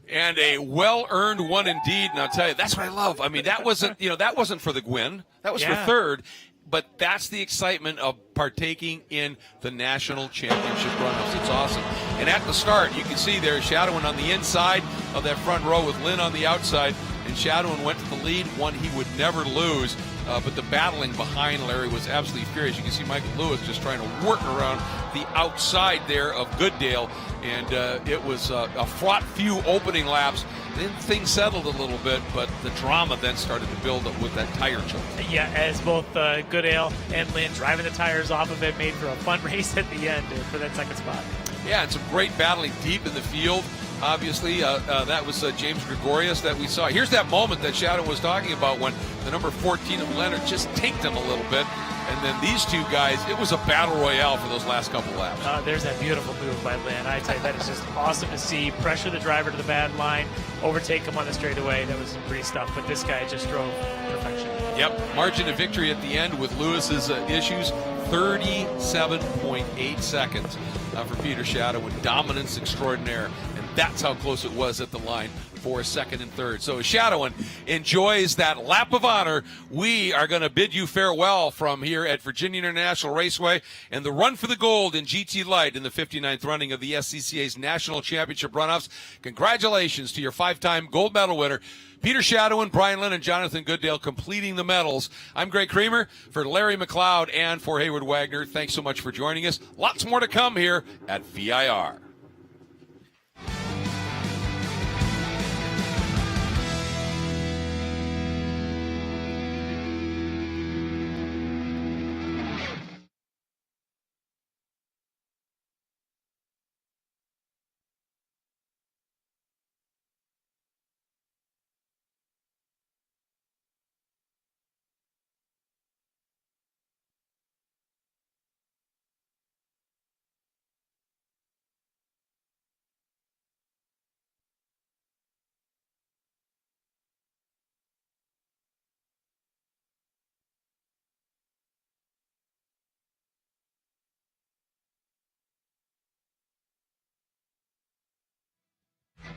And a well-earned one indeed. And I'll tell you, that's what I love. I mean, that wasn't for the Gwyn. That was for third. But that's the excitement of partaking in the National Championship Runoffs. It's awesome. And at the start, you can see there, shadowing on the inside of that front row with Lynn on the outside, and Shadowin went to the lead, one he would never lose. But the battling behind Larry was absolutely furious. You can see Michael Lewis just trying to work around the outside there of Gooddale, and it was a fraught few opening laps. Then things settled a little bit, but the drama then started to build up with that tire choke. Yeah, as both Goodale and Lynn driving the tires off of it made for a fun race at the end for that second spot. Yeah, and some great battling deep in the field. Obviously, that was James Gregorius that we saw. Here's that moment that Shadow was talking about when the number 14 of Leonard just tanked him a little bit. And then these two guys, it was a battle royale for those last couple laps. There's that beautiful move by Lynn. I tell you, that is just awesome to see. Pressure the driver to the bad line, overtake him on the straightaway. That was some pretty stuff. But this guy just drove perfection. Yep, margin of victory at the end with Lewis's issues, 37.8 seconds for Peter Shadow with dominance extraordinaire. And that's how close it was at the line for second and third. So as Shadowin enjoys that lap of honor, we are going to bid you farewell from here at VIRginia International Raceway and the run for the gold in GT Light in the 59th running of the SCCA's National Championship Runoffs. Congratulations to your 5-time gold medal winner, Peter Shadowin, Brian Lynn, and Jonathan Goodale completing the medals. I'm Greg Creamer for Larry McLeod and for Hayward Wagner. Thanks so much for joining us. Lots more to come here at VIR.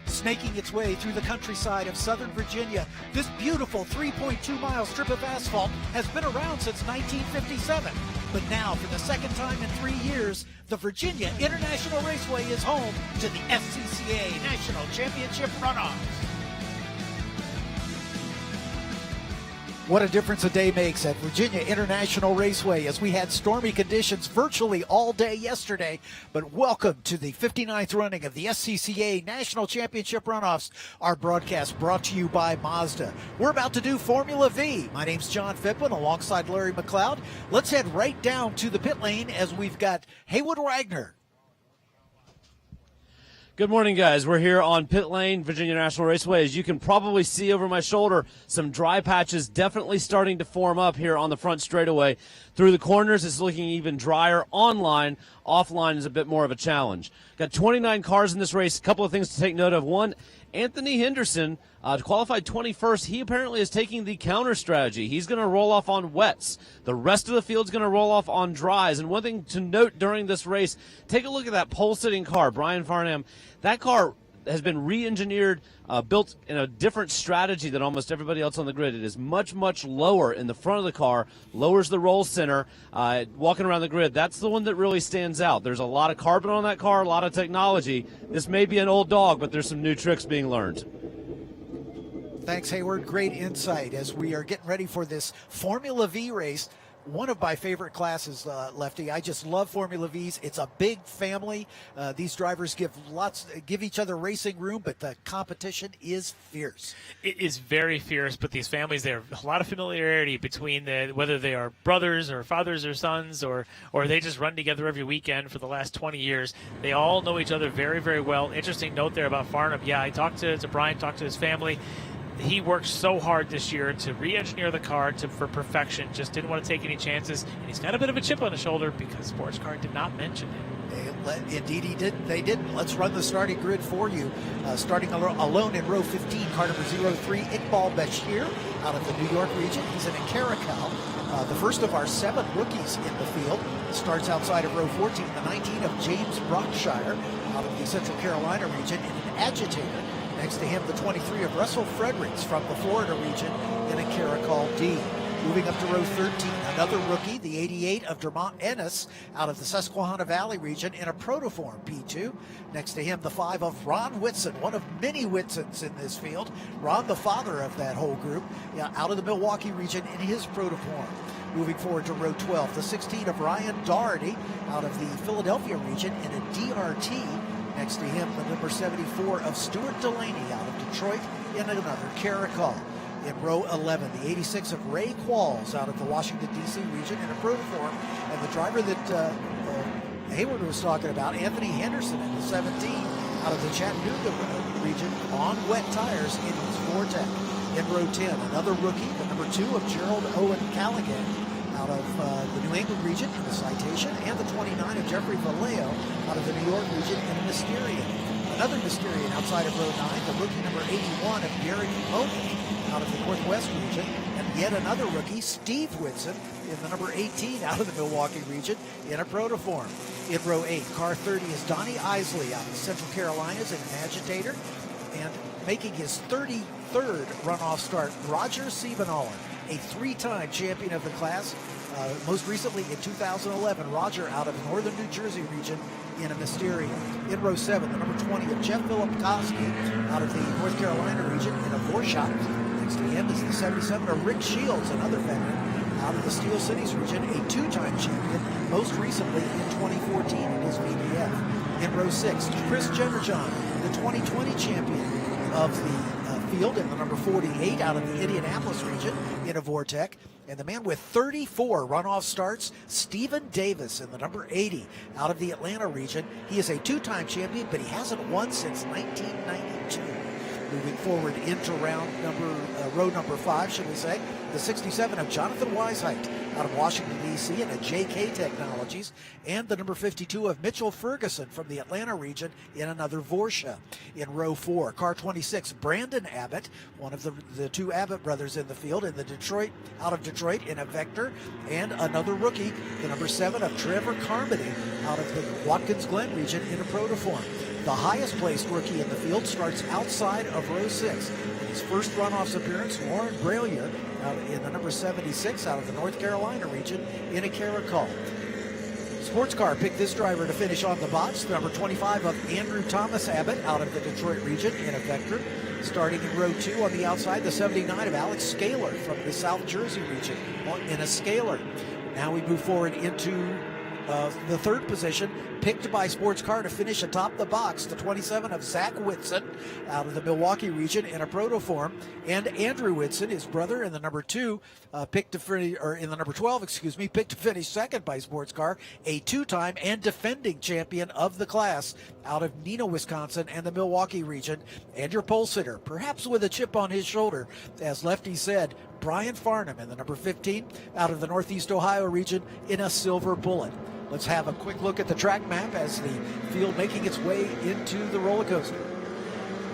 Snaking its way through the countryside of Southern Virginia, this beautiful 3.2-mile strip of asphalt has been around since 1957. But now, for the second time in 3 years, the VIRginia International Raceway is home to the SCCA National Championship Runoffs. What a difference a day makes at VIRginia International Raceway, as we had stormy conditions virtually all day yesterday. But welcome to the 59th running of the SCCA National Championship Runoffs. Our broadcast brought to you by Mazda. We're about to do Formula V. My name's John Phippen alongside Larry McLeod. Let's head right down to the pit lane as we've got Hayward Wagner. Good morning, guys. We're here on pit lane, VIRginia International Raceway. As you can probably see over my shoulder, some dry patches definitely starting to form up here on the front straightaway. Through the corners, it's looking even drier. Online, offline is a bit more of a challenge. Got 29 cars in this race. A couple of things to take note of. One, Anthony Henderson qualified 21st. He apparently is taking the counter strategy. He's going to roll off on wets. The rest of the field's going to roll off on dries. And one thing to note during this race, take a look at that pole-sitting car, Brian Farnham. That car has been re-engineered, built in a different strategy than almost everybody else on the grid. It is much, much lower in the front of the car, lowers the roll center, walking around the grid. That's the one that really stands out. There's a lot of carbon on that car, a lot of technology. This may be an old dog, but there's some new tricks being learned. Thanks, Hayward. Great insight as we are getting ready for this Formula V race. One of my favorite classes, Lefty. I just love Formula Vs. It's a big family. These drivers give each other racing room, but the competition is fierce. It is very fierce, but these families, there are a lot of familiarity between whether they are brothers or fathers or sons, or they just run together every weekend for the last 20 years. They all know each other very, very well. Interesting note there about Farnham. Yeah, I talked to Brian, talked to his family. He worked so hard this year to re-engineer the car for perfection. Just didn't want to take any chances. And he's got a bit of a chip on his shoulder because Sports Car did not mention it. Indeed he didn't. They didn't. Let's run the starting grid for you. Starting alone in row 15, car number 03, Iqbal Bashir out of the New York region. He's in a Caracal. The first of our 7 rookies in the field. Starts outside of row 14, the 19 of James Brockshire out of the Central Carolina region in an Agitator. Next to him, the 23 of Russell Fredericks from the Florida region in a Caracal D. Moving up to row 13, another rookie, the 88 of Dermont Ennis out of the Susquehanna Valley region in a protoform P2. Next to him, the 5 of Ron Whitson, one of many Whitsons in this field. Ron, the father of that whole group, out of the Milwaukee region in his protoform. Moving forward to row 12, the 16 of Ryan Doherty out of the Philadelphia region in a DRT. Next to him, the number 74 of Stuart Delaney out of Detroit in another Caracol. In row 11, the 86 of Ray Qualls out of the Washington, D.C. region in a protoform. And the driver that Hayward was talking about, Anthony Henderson in the 17 out of the Chattanooga region on wet tires in his Vortec. In row 10, another rookie, the number 2 of Gerald Owen Callaghan out of the New England region in the Citation, and the 29 of Jeffrey Vallejo out of the New York region in a Mysterian. Another Mysterian outside of row 9, the rookie number 81 of Garrett Mooney out of the Northwest region, and yet another rookie, Steve Whitson, in the number 18 out of the Milwaukee region in a protoform. In row 8, car 30 is Donnie Isley out of the Central Carolinas in an Agitator, and making his 33rd runoff start, Roger Siebenaller, a 3-time champion of the class. Most recently in 2011, Roger out of the Northern New Jersey region in a Mysterian. In row 7, the number 20 of Jeff Filipkowski out of the North Carolina region in a Vorshot. Next to him is the 77 of Rick Shields, another veteran out of the Steel Cities region, a 2-time champion, most recently in 2014 in his VDF. In row 6, Chris Jennerjohn, the 2020 champion of the field in the number 48 out of the Indianapolis region in a Vortec. And the man with 34 runoff starts, Stephen Davis in the number 80 out of the Atlanta region. He is a 2-time champion, but he hasn't won since 1992. Moving forward into row number 5, should we say, the 67 of Jonathan Weisheidt out of Washington, D.C. in a JK Technologies, and the number 52 of Mitchell Ferguson from the Atlanta region in another Vorsha. In row 4, car 26, Brandon Abbott, one of the 2 Abbott brothers in the field in the out of Detroit in a Vector, and another rookie, the number 7 of Trevor Carmody out of the Watkins Glen region in a protoform. The highest placed rookie in the field starts outside of row 6. In his first runoffs appearance, Warren Brailier in the number 76 out of the North Carolina region in a Caracol. Sports Car picked this driver to finish on the box, the number 25 of Andrew Thomas Abbott out of the Detroit region in a Vector. Starting in row 2 on the outside, the 79 of Alex Scaler from the South Jersey region in a Scaler. Now we move forward into the third position, picked by Sports Car to finish atop the box, the 27 of Zach Whitson out of the Milwaukee region in a protoform, and Andrew Whitson, his brother, in the number 2, picked to finish second by Sports Car, a 2-time and defending champion of the class out of Neenah, Wisconsin, and the Milwaukee region. And your pole sitter, perhaps with a chip on his shoulder, as Lefty said, Brian Farnham in the number 15 out of the Northeast Ohio region in a Silver Bullet. Let's have a quick look at the track map as the field making its way into the roller coaster.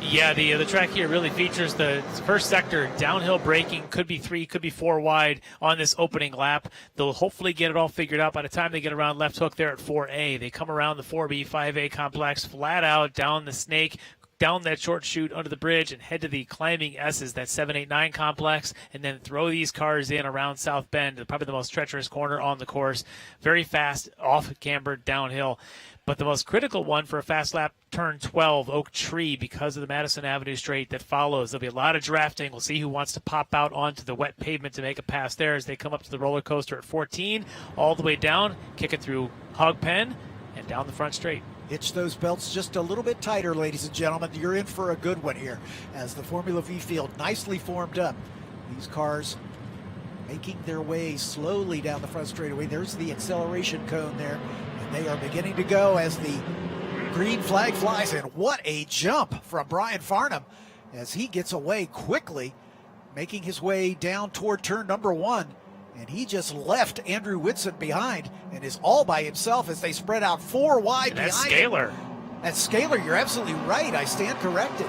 Yeah, the track here really features the first sector, downhill braking, could be 3, could be 4 wide on this opening lap. They'll hopefully get it all figured out by the time they get around left hook there at 4A. They come around the 4B, 5A complex, flat out, down the snake, down that short chute under the bridge and head to the climbing S's, that 789 complex, and then throw these cars in around South Bend, probably the most treacherous corner on the course. Very fast, off camber, downhill. But the most critical one for a fast lap, turn 12, Oak Tree, because of the Madison Avenue straight that follows. There'll be a lot of drafting. We'll see who wants to pop out onto the wet pavement to make a pass there as they come up to the roller coaster at 14, all the way down, kick it through Hog Pen, and down the front straight. Hitch those belts just a little bit tighter, ladies and gentlemen. You're in for a good one here as the Formula V field nicely formed up. These cars making their way slowly down the front straightaway. There's the acceleration cone there, and they are beginning to go as the green flag flies. And what a jump from Brian Farnham as he gets away quickly, making his way down toward turn number 1. And he just left Andrew Whitson behind and is all by himself as they spread out 4 wide behind Scaler. That's Scaler. You're absolutely right. I stand corrected.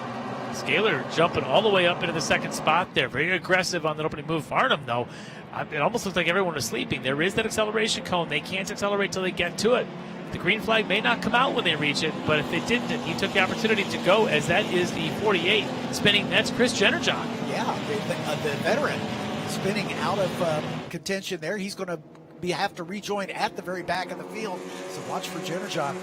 Scaler jumping all the way up into the second spot there. Very aggressive on the opening move. Farnham, though, it almost looks like everyone was sleeping. There is that acceleration cone. They can't accelerate till they get to it. The green flag may not come out when they reach it, but if they didn't, he took the opportunity to go, as that is the 48 spinning. That's Chris Jennerjohn. Yeah, the veteran spinning out of contention there. He's going to have to rejoin at the very back of the field. So watch for Jennerjohn,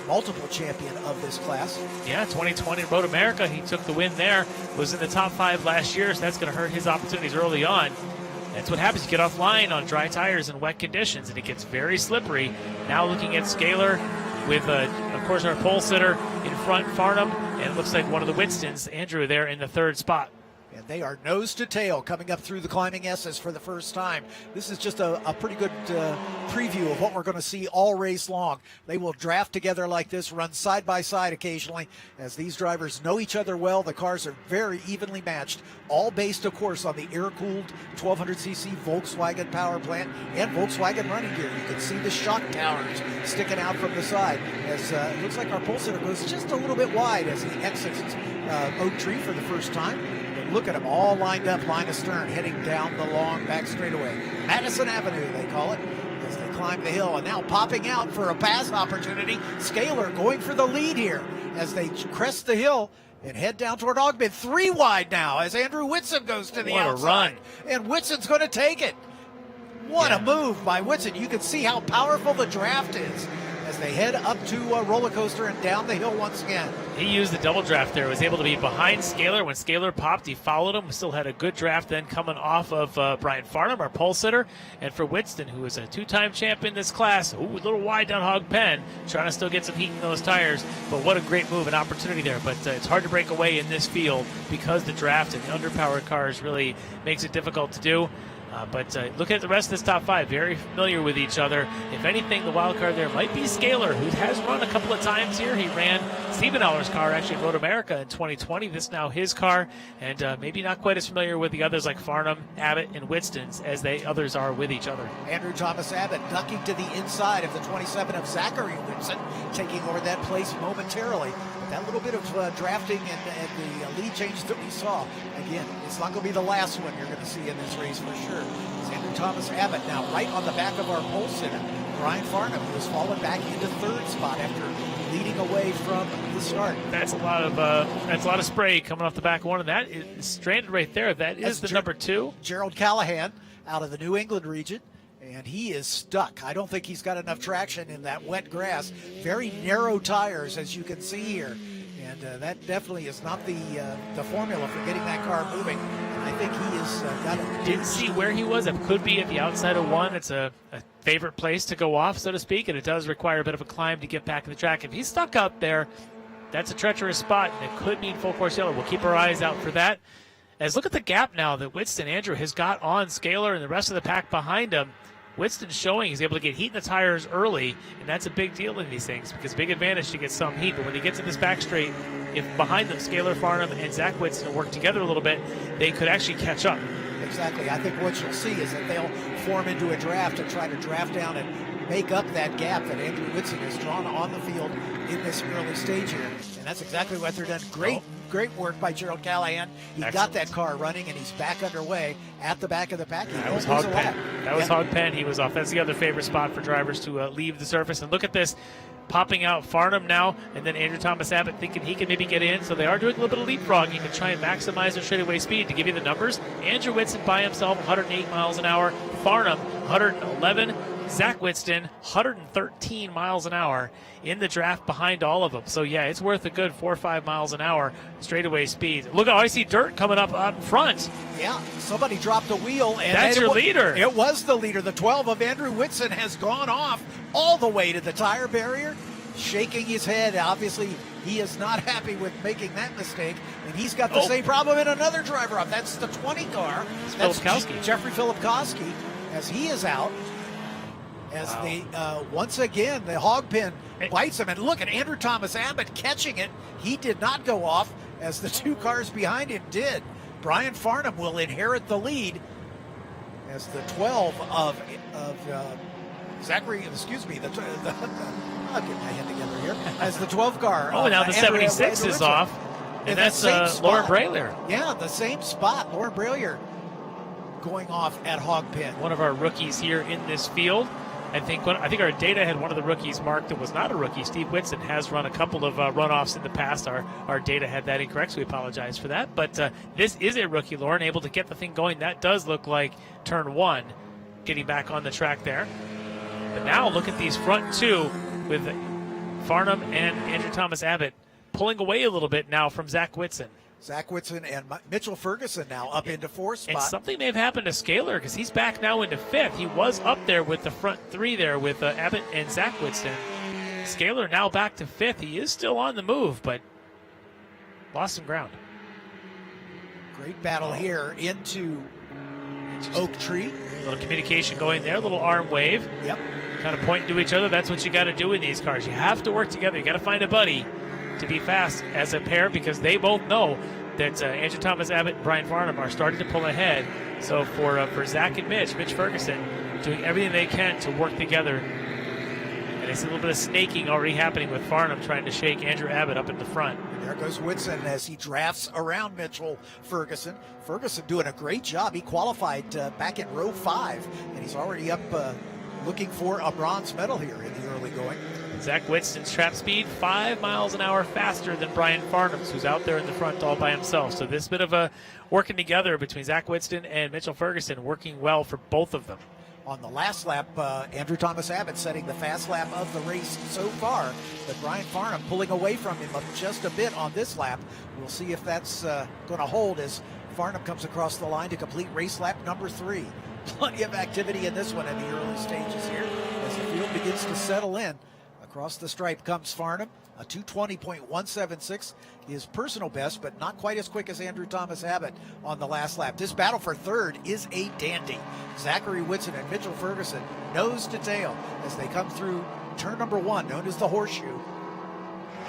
multiple champion of this class. Yeah, 2020 Road America, he took the win there, was in the top 5 last year, so that's going to hurt his opportunities early on. That's what happens. You get offline on dry tires and wet conditions, and it gets very slippery. Now looking at Scaler with, of course, our pole sitter in front, Farnham, and it looks like one of the Winstons, Andrew, there in the 3rd spot. And they are nose to tail coming up through the climbing S's for the first time. This is just a pretty good preview of what we're going to see all race long. They will draft together like this, run side by side occasionally, as these drivers know each other well. The cars are very evenly matched, all based, of course, on the air-cooled 1200cc Volkswagen power plant and Volkswagen running gear. You can see the shock towers sticking out from the side, as it looks like our pole sitter goes just a little bit wide as he exits Oak Tree for the first time. Look at them all lined up, line astern, heading down the long back straightaway. Madison Avenue, they call it, as they climb the hill. And now popping out for a pass opportunity. Scaler going for the lead here as they crest the hill and head down toward Ogden. 3 wide now as Andrew Whitson goes to the outside. What a run. And Whitson's going to take it. What a move by Whitson. You can see how powerful the draft is as they head up to a roller coaster and down the hill once again. He used the double draft there, was able to be behind Scaler. When Scaler popped, he followed him, still had a good draft then coming off of Brian Farnham, our pole sitter. And for Winston, who is a 2-time champion in this class, a little wide down Hog Pen, trying to still get some heat in those tires. But what a great move and opportunity there. But it's hard to break away in this field because the draft and the underpowered cars really makes it difficult to do. But look at the rest of this top 5, very familiar with each other. If anything, the wild card there might be Scaler, who has run a couple of times here. He ran Stiebenauer's car, actually, at Road America in 2020. This is now his car, and maybe not quite as familiar with the others like Farnham, Abbott, and Winston's as others are with each other. Andrew Thomas Abbott ducking to the inside of the 27 of Zachary Winston, taking over that place momentarily. But that little bit of drafting and the lead changes that we saw, again, it's not going to be the last one you're going to see in this race for sure. It's Andrew Thomas Abbott now right on the back of our pole sitter, Brian Farnham, who has fallen back into 3rd spot after leading away from the start. That's a lot of spray coming off the back one, and that is stranded right there. That's the number 2. Gerald Callahan out of the New England region, and he is stuck. I don't think he's got enough traction in that wet grass. Very narrow tires, as you can see here. And that definitely is not the formula for getting that car moving. And I think he has got it. Didn't see where he was. It could be at the outside of 1. It's a favorite place to go off, so to speak, and it does require a bit of a climb to get back in the track. If he's stuck out there, that's a treacherous spot, and it could mean full course yellow. We'll keep our eyes out for that. As look at the gap now that Winston Andrew has got on Scaler and the rest of the pack behind him. Winston's showing he's able to get heat in the tires early, and that's a big deal in these things because big advantage to get some heat. But when he gets in this back straight, if behind them Scaler, Farnham, and Zach Winston work together a little bit, they could actually catch up. Exactly. I think what you'll see is that they'll form into a draft and try to draft down and make up that gap that Andrew Winston has drawn on the field in this early stage here. And that's exactly what they're done. Great work by Gerald Callahan. He got that car running, and he's back underway at the back of the pack. That was Hog Pen. That was Hog Pen. He was off. That's the other favorite spot for drivers to leave the surface. And look at this. Popping out Farnham now, and then Andrew Thomas Abbott thinking he can maybe get in. So they are doing a little bit of leapfrogging to try and maximize their straightaway speed. To give you the numbers, Andrew Winston by himself, 108 miles an hour. Farnham, 111. Zach Winston, 113 miles an hour in the draft behind all of them. So, yeah, it's worth a good 4 or 5 miles an hour straightaway speed. Look, I see dirt coming up out in front. Yeah, somebody dropped a wheel. And that's your leader. It was the leader. The 12 of Andrew Whitson has gone off all the way to the tire barrier, shaking his head. Obviously, he is not happy with making that mistake, and he's got the same problem in another driver up. That's the 20 car. That's Jeffrey Filipkowski, as he is out. As once again, the hog pen bites him. And look at Andrew Thomas Abbott catching it. He did not go off, as the 2 cars behind him did. Brian Farnham will inherit the lead as the 12 of Zachary, excuse me, I'll get my head together here. As the 12 car. Now the 76 is off. And that's Lauren Brailer. Yeah, the same spot. Lauren Brailer going off at hog pen. One of our rookies here in this field. I think our data had one of the rookies marked that was not a rookie. Steve Whitson has run a couple of runoffs in the past. Our data had that incorrect, so we apologize for that. But this is a rookie, Lauren, able to get the thing going. That does look like turn 1, getting back on the track there. But now look at these front two with Farnham and Andrew Thomas Abbott pulling away a little bit now from Zach Whitson. Zach Whitson and Mitchell Ferguson now up into 4th spot. And something may have happened to Scaler because he's back now into 5th. He was up there with the front 3 there with Abbott and Zach Whitson. Scaler now back to 5th. He is still on the move, but lost some ground. Great battle here into Oak Tree. A little communication going there, a little arm wave. Yep. Kind of pointing to each other. That's what you got to do in these cars. You have to work together. You got to find a buddy to be fast as a pair because they both know that Andrew Thomas Abbott and Brian Farnham are starting to pull ahead. So for Zach and Mitch Ferguson doing everything they can to work together. And I see a little bit of snaking already happening with Farnham trying to shake Andrew Abbott up in the front. And there goes Whitson as he drafts around Mitchell Ferguson. Ferguson doing a great job. He qualified back in row 5, and he's already up looking for a bronze medal here in the early going. Zach Whitson's trap speed 5 miles an hour faster than Brian Farnham's, who's out there in the front all by himself. So this bit of a working together between Zach Whitson and Mitchell Ferguson, working well for both of them. On the last lap, Andrew Thomas Abbott setting the fast lap of the race so far, but Brian Farnham pulling away from him just a bit on this lap. We'll see if that's going to hold as Farnham comes across the line to complete race lap number 3. Plenty of activity in this one in the early stages here as the field begins to settle in. Across the stripe comes Farnham, a 2:20.176, his personal best, but not quite as quick as Andrew Thomas Abbott on the last lap. This battle for 3rd is a dandy. Zachary Whitson and Mitchell Ferguson nose to tail as they come through turn number 1, known as the horseshoe.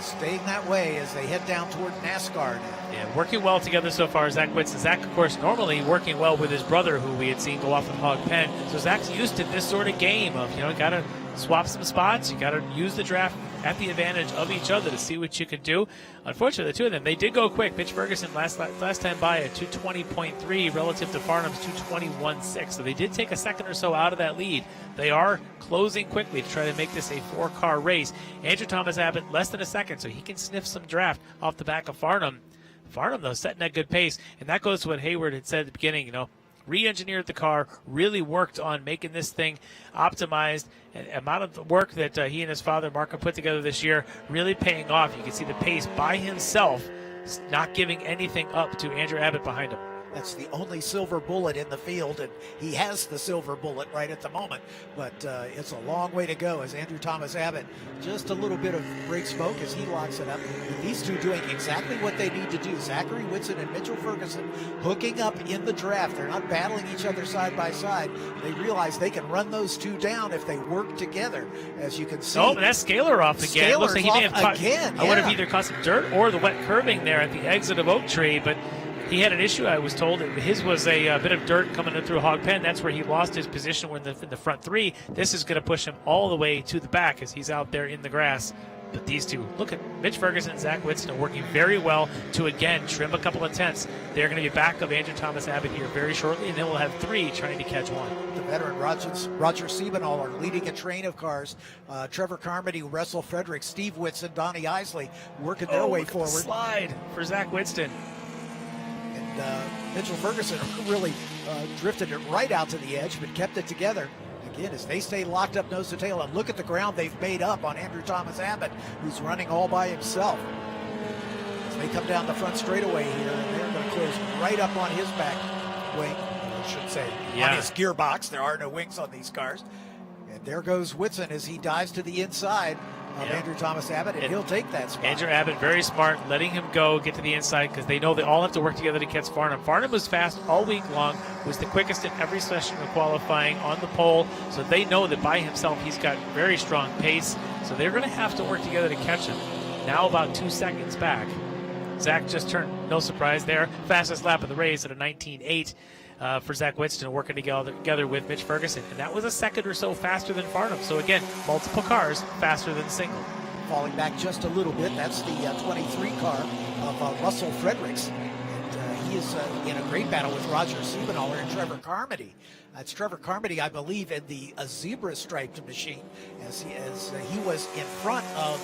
Staying that way as they head down toward NASCAR now. Yeah, working well together so far, Zach Whitson. Zach, of course, normally working well with his brother, who we had seen go off in Hog Pen. So Zach's used to this sort of game of, got to swap some spots. You got to use the draft at the advantage of each other to see what you can do. Unfortunately, the two of them, they did go quick. Mitch Ferguson last time by at 2:20.3 relative to Farnham's 2:21.6. So they did take a second or so out of that lead. They are closing quickly to try to make this a 4-car race. Andrew Thomas Abbott less than a second, so he can sniff some draft off the back of Farnham. Farnham, though, setting that good pace. And that goes to what Hayward had said at the beginning, re-engineered the car, really worked on making this thing optimized. And amount of work that he and his father, Mark, have put together this year, really paying off. You can see the pace by himself, not giving anything up to Andrew Abbott behind him. That's the only silver bullet in the field, and he has the silver bullet right at the moment. But it's a long way to go as Andrew Thomas Abbott, just a little bit of brake smoke as he locks it up. And these two doing exactly what they need to do. Zachary Whitson and Mitchell Ferguson hooking up in the draft. They're not battling each other side by side. They realize they can run those two down if they work together, as you can see. Oh, that's Scaler off again. Scaler's Looks like he may have caught, again. I would have either caught some dirt or the wet curbing there at the exit of Oak Tree, but he had an issue, I was told. His was a bit of dirt coming in through Hog Pen. That's where he lost his position in the front 3. This is going to push him all the way to the back as he's out there in the grass. But these two, look at Mitch Ferguson and Zach Whitson, are working very well to, again, trim a couple of tenths. They're going to be back of Andrew Thomas Abbott here very shortly, and then we'll have 3 trying to catch 1. The veteran Roger Siebenall are leading a train of cars. Trevor Carmody, Russell Frederick, Steve Whitson, Donnie Isley working their way forward. The slide for Zach Whitson. Mitchell Ferguson really drifted it right out to the edge, but kept it together. Again, as they stay locked up nose to tail, and look at the ground they've made up on Andrew Thomas Abbott, who's running all by himself. As they come down the front straightaway here, and they're going to close right up on his back wing, I should say, on his gearbox. There are no wings on these cars. And there goes Whitson as he dives to the inside of Andrew Thomas Abbott, and he'll take that spot. Andrew Abbott, very smart, letting him go, get to the inside, because they know they all have to work together to catch Farnham. Farnham was fast all week long, was the quickest in every session of qualifying on the pole, so they know that by himself he's got very strong pace, so they're going to have to work together to catch him. Now about 2 seconds back. Zach just turned, no surprise there, fastest lap of the race at a 19.8. For Zach Whitson, working together with Mitch Ferguson. And that was a second or so faster than Farnham. So again, multiple cars faster than single. Falling back just a little bit, that's the 23 car of Russell Fredericks. And he is in a great battle with Roger Siebenaller and Trevor Carmody. It's Trevor Carmody, I believe, in the zebra-striped machine, as he was in front of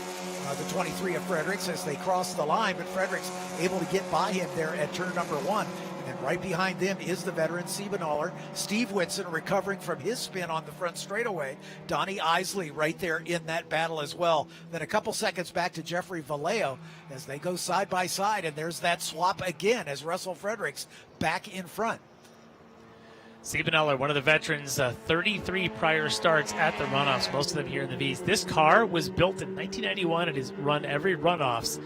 the 23 of Fredericks as they crossed the line, but Fredericks able to get by him there at turn number 1. And right behind them is the veteran Siebenaller. Steve Whitson recovering from his spin on the front straightaway. Donnie Isley right there in that battle as well. Then a couple seconds back to Jeffrey Vallejo as they go side by side, and there's that swap again as Russell Fredericks back in front. Siebenaller, one of the veterans, 33 prior starts at the Runoffs, most of them here in the V's. This car was built in 1991 and has run every Runoffs.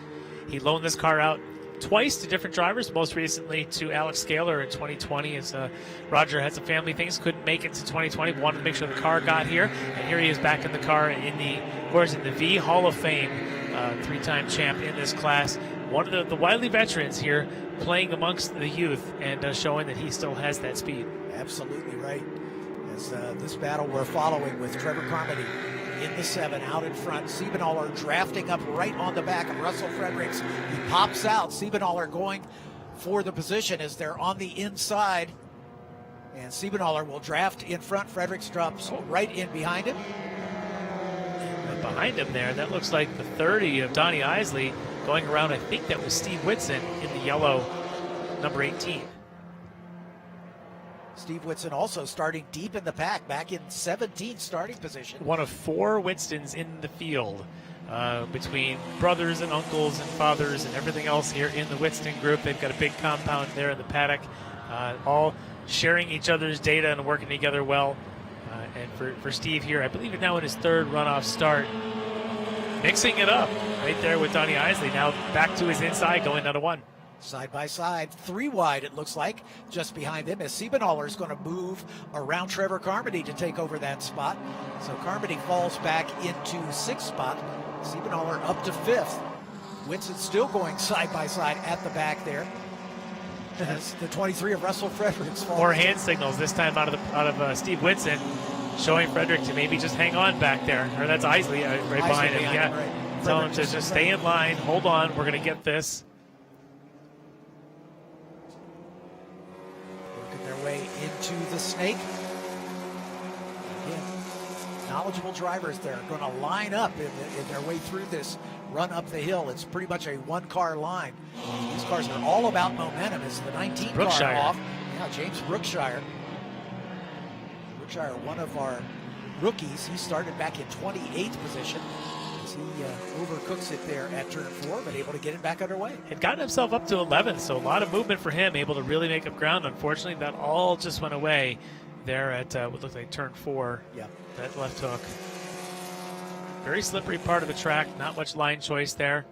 He loaned this car out twice to different drivers, most recently to Alex Scaler in 2020 as Roger had some family things, couldn't make it to 2020, wanted to make sure the car got here, and here he is back in the car in the V Hall of Fame, 3-time champ in this class. One of the wily veterans here playing amongst the youth and showing that he still has that speed. Absolutely right. As this battle we're following with Trevor Carmody in the 7 out in front. Siebenaller drafting up right on the back of Russell Fredericks. He pops out. Siebenaller going for the position as they're on the inside. And Siebenaller will draft in front. Fredericks drops right in behind him. And behind him there, that looks like the 30 of Donnie Isley going around. I think that was Steve Whitson in the yellow number 18. Steve Whitson also starting deep in the pack, back in 17th starting position. One of 4 Whitstons in the field, between brothers and uncles and fathers and everything else here in the Whitston group. They've got a big compound there in the paddock, all sharing each other's data and working together well. And for Steve here, I believe now in his 3rd runoff start, mixing it up right there with Donnie Isley. Now back to his inside, going down to 1. Side by side, 3 wide it looks like, just behind them as Siebenaller is going to move around Trevor Carmody to take over that spot. So Carmody falls back into 6th spot. Siebenaller up to 5th. Whitson still going side by side at the back there. As the 23 of Russell Fredericks falls. More hand signals this time out of Steve Whitson, showing Frederick to maybe just hang on back there. Or that's Isley right behind him. Yeah, right. Tell him to just stay in line. Hold on, we're going to get this. Their way into the snake. Again, knowledgeable drivers there going to line up in their way through this run up the hill. It's pretty much a 1-car line. These cars are all about momentum. It's the 19 car off. Yeah, James Brookshire. Brookshire, one of our rookies. He started back in 28th position. He overcooks it there at turn 4, but able to get it back underway. Had gotten himself up to 11th, so a lot of movement for him, able to really make up ground. Unfortunately, that all just went away there at what looked like turn 4. Yep. That left hook. Very slippery part of the track, not much line choice there.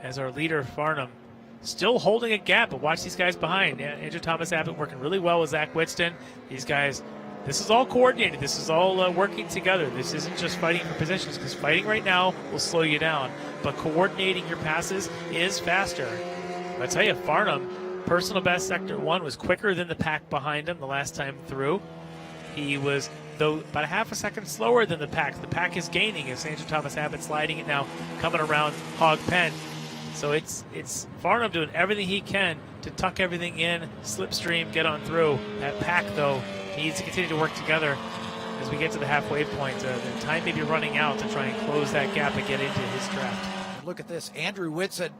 As our leader, Farnham, still holding a gap, but watch these guys behind. Yeah, Andrew Thomas Abbott working really well with Zach Whitston. These guys, this is all coordinated. This is all working together. This isn't just fighting for positions, because fighting right now will slow you down. But coordinating your passes is faster. I tell you, Farnham, personal best sector 1 was quicker than the pack behind him the last time through. He was, though, about a half a second slower than the pack. The pack is gaining as Andrew Thomas Abbott sliding it now, coming around Hog Pen. So it's Farnham doing everything he can to tuck everything in, slipstream, get on through. That pack, though, needs to continue to work together as we get to the halfway point. The time may be running out to try and close that gap and get into his draft. Look at this, Andrew Whitson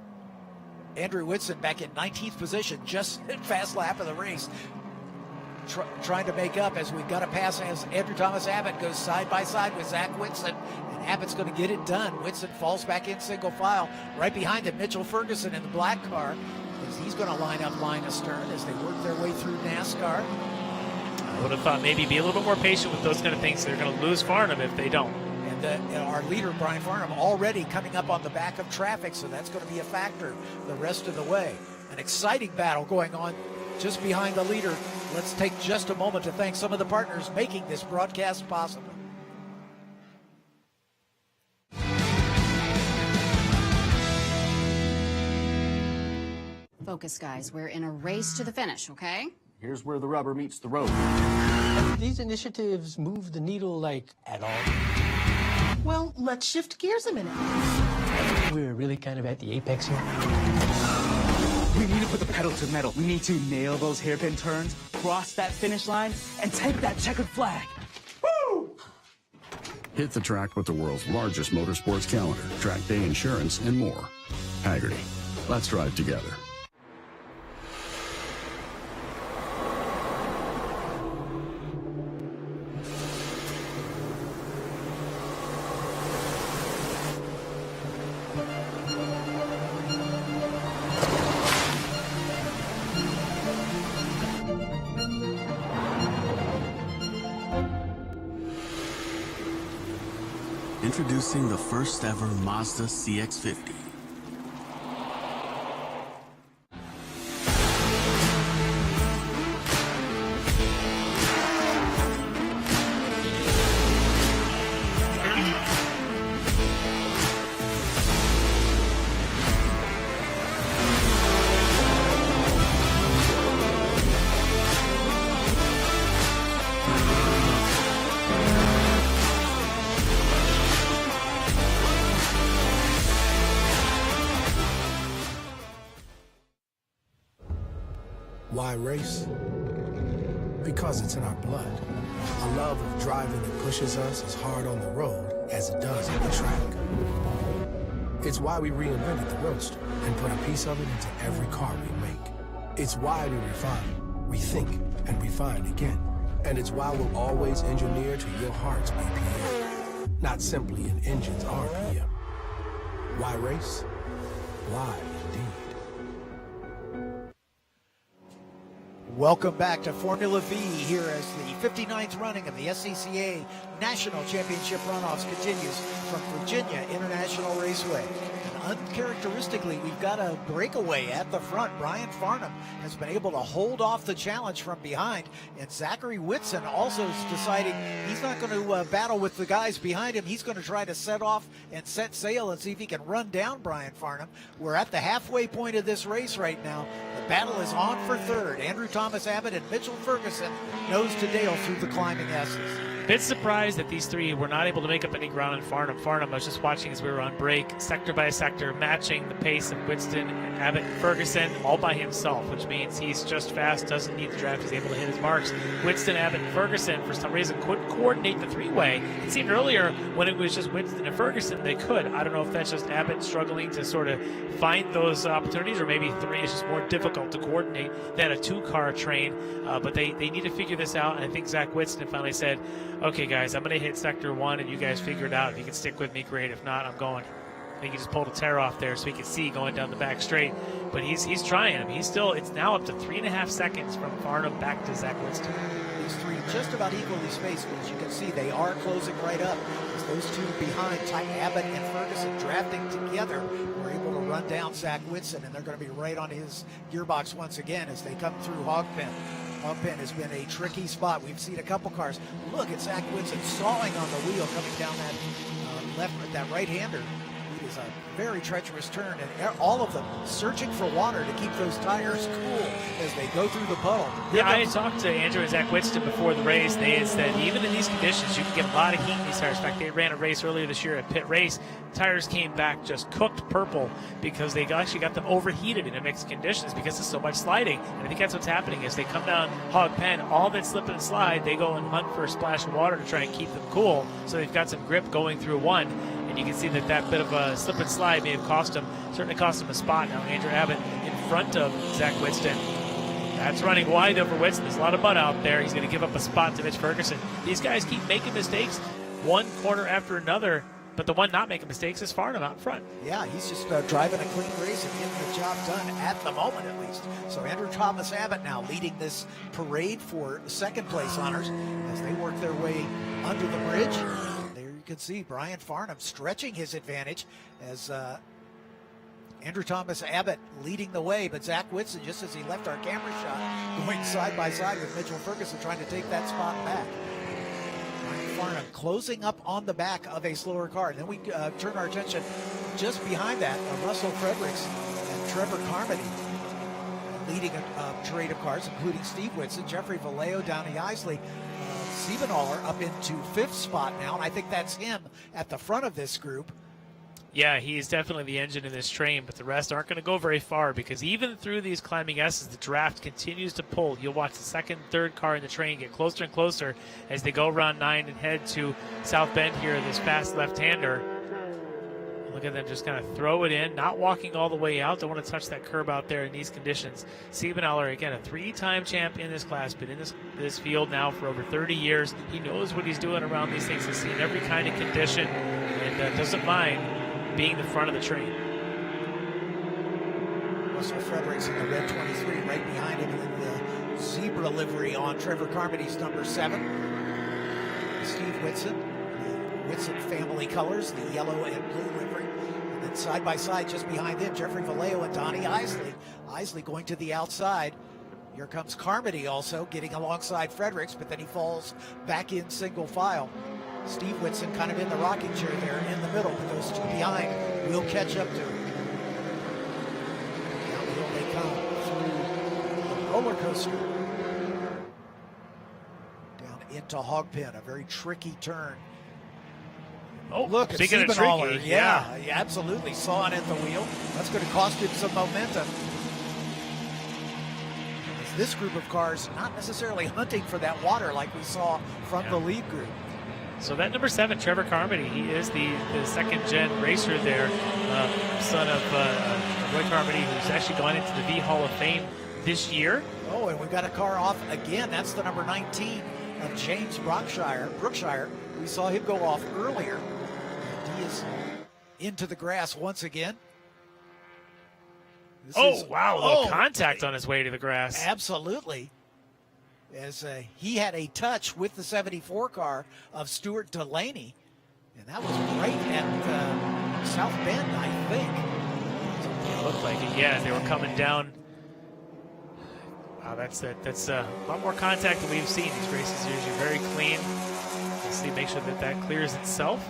back in 19th position, just fast lap of the race, trying to make up as we've got a pass as Andrew Thomas Abbott goes side by side with Zach Whitson, and Abbott's going to get it done. Whitson falls back in single file. Right behind him, Mitchell Ferguson in the black car, as he's going to line up line astern as they work their way through NASCAR. I would have thought maybe be a little bit more patient with those kind of things. They're going to lose Farnham if they don't. And our leader, Brian Farnham, already coming up on the back of traffic, so that's going to be a factor the rest of the way. An exciting battle going on just behind the leader. Let's take just a moment to thank some of the partners making this broadcast possible. Focus, guys. We're in a race to the finish, okay? Here's where the rubber meets the road. These initiatives move the needle, like, at all? Well, let's shift gears a minute. We're really kind of at the apex here. We need to put the pedal to the metal. We need to nail those hairpin turns, cross that finish line, and take that checkered flag. Woo! Hit the track with the world's largest motorsports calendar, track day insurance, and more. Hagerty. Let's drive together. Introducing the first ever Mazda Cx-50. Why race? Because it's in our blood. A love of driving that pushes us as hard on the road as it does on the track. It's why we reinvented the Roadster and put a piece of it into every car we make. It's why we refine, rethink, and refine again. And it's why we'll always engineer to your heart's BPM, not simply an engine's RPM. Why race? Why indeed. Welcome back to Formula V here as the 59th running of the SCCA National Championship Runoffs continues from Virginia International Raceway. And uncharacteristically, we've got a breakaway at the front. Brian Farnham has been able to hold off the challenge from behind, and Zachary Whitson also is deciding he's not going to battle with the guys behind him. He's going to try to set off and set sail and see if he can run down Brian Farnham. We're at the halfway point of this race right now. The battle is on for third. Andrew Thomas Abbott and Mitchell Ferguson nose to tail through the climbing S's. Bit surprised that these three were not able to make up any ground on Farnham. Farnham, I was just watching as we were on break, sector by sector, matching the pace of Winston, Abbott, and Ferguson all by himself, which means he's just fast, doesn't need the draft, he's able to hit his marks. Winston, Abbott, and Ferguson, for some reason, couldn't coordinate the three-way. It seemed earlier when it was just Winston and Ferguson, they could. I don't know if that's just Abbott struggling to sort of find those opportunities, or maybe three is just more difficult to coordinate than a two-car train, but they need to figure this out, and I think Zach Winston finally said, okay, guys, I'm going to hit sector one, and you guys figure it out. If you can stick with me, great. If not, I'm going. I think he just pulled a tear off there so he could see going down the back straight. But he's trying him. He's still, it's now up to 3.5 seconds from Farnham back to Zach Winston. These three just about equally spaced, but as you can see, they are closing right up. As those two behind, Abbott and Ferguson drafting together, were able to run down Zach Winston, and they're going to be right on his gearbox once again as they come through Hogpen. Hogpen has been a tricky spot. We've seen a couple cars. Look at Zach Winston sawing on the wheel coming down that right-hander. It is a very treacherous turn, and all of them searching for water to keep those tires cool as they go through the puddle. Yeah, I had talked to Andrew and Zach Winston before the race. They had said even in these conditions, you can get a lot of heat in these tires. In fact, they ran a race earlier this year at Pit Race. Tires came back just cooked purple because they actually got them overheated in mixed conditions because there's so much sliding. And I think that's what's happening is they come down Hog Pen, all that slip and slide, they go and hunt for a splash of water to try and keep them cool. So they've got some grip going through one. And you can see that bit of a slip and slide may have certainly cost him a spot. Now Andrew Abbott in front of Zach Winston. That's running wide over Winston. There's a lot of mud out there. He's going to give up a spot to Mitch Ferguson. These guys keep making mistakes one corner after another, but the one not making mistakes is Farnham out front. Yeah, he's just driving a clean race and getting the job done at the moment at least. So Andrew Thomas Abbott now leading this parade for second place honors as they work their way under the bridge. You can see Brian Farnham stretching his advantage as Andrew Thomas Abbott leading the way, but Zach Winston, just as he left our camera shot, going side by side with Mitchell Ferguson trying to take that spot back. Brian Farnham closing up on the back of a slower car. Then we turn our attention just behind that, Russell Fredericks and Trevor Carmody leading a parade of cars, including Steve Whitson, Jeffrey Vallejo, Downey Isley, Siebenaller up into fifth spot now, and I think that's him at the front of this group. Yeah, he's definitely the engine in this train, but the rest aren't going to go very far because even through these climbing S's, the draft continues to pull. You'll watch the second, third car in the train get closer and closer as they go around 9 and head to South Bend here, this fast left-hander. Look at them just kind of throw it in, not walking all the way out. Don't want to touch that curb out there in these conditions. Siebenthaler, again, a 3-time champ in this class, been in this field now for over 30 years. He knows what he's doing around these things. He's seen every kind of condition and doesn't mind being the front of the train. Russell Fredericks in the red 23, right behind him in the zebra livery on Trevor Carmody's number 7. Steve Whitson, the Whitson family colors, the yellow and blue livery. And then side by side, just behind him, Jeffrey Vallejo and Donnie Isley. Isley going to the outside. Here comes Carmody also getting alongside Fredericks, but then he falls back in single file. Steve Whitson kind of in the rocking chair there in the middle, but those two behind will catch up to him. Down the hill they come through the roller coaster. Down into Hogpen, a very tricky turn. Oh, look at speaking of Siebenthaler. tricky, Yeah, he absolutely sawing at the wheel. That's going to cost him some momentum. As this group of cars not necessarily hunting for that water like we saw from the lead group. So that number 7, Trevor Carmody, he is the second-gen racer there, son of Roy Carmody, who's actually gone into the V Hall of Fame this year. Oh, and we've got a car off again. That's the number 19 of James Brookshire. We saw him go off earlier. And he is into the grass once again. Wow, contact on his way to the grass. Absolutely. As he had a touch with the 74 car of Stuart Delaney, and that was right at South Bend, I think. It looked like it, yeah, as they were coming down. Wow, that's a lot more contact than we've seen. These races are usually very clean. Let's see, make sure that clears itself,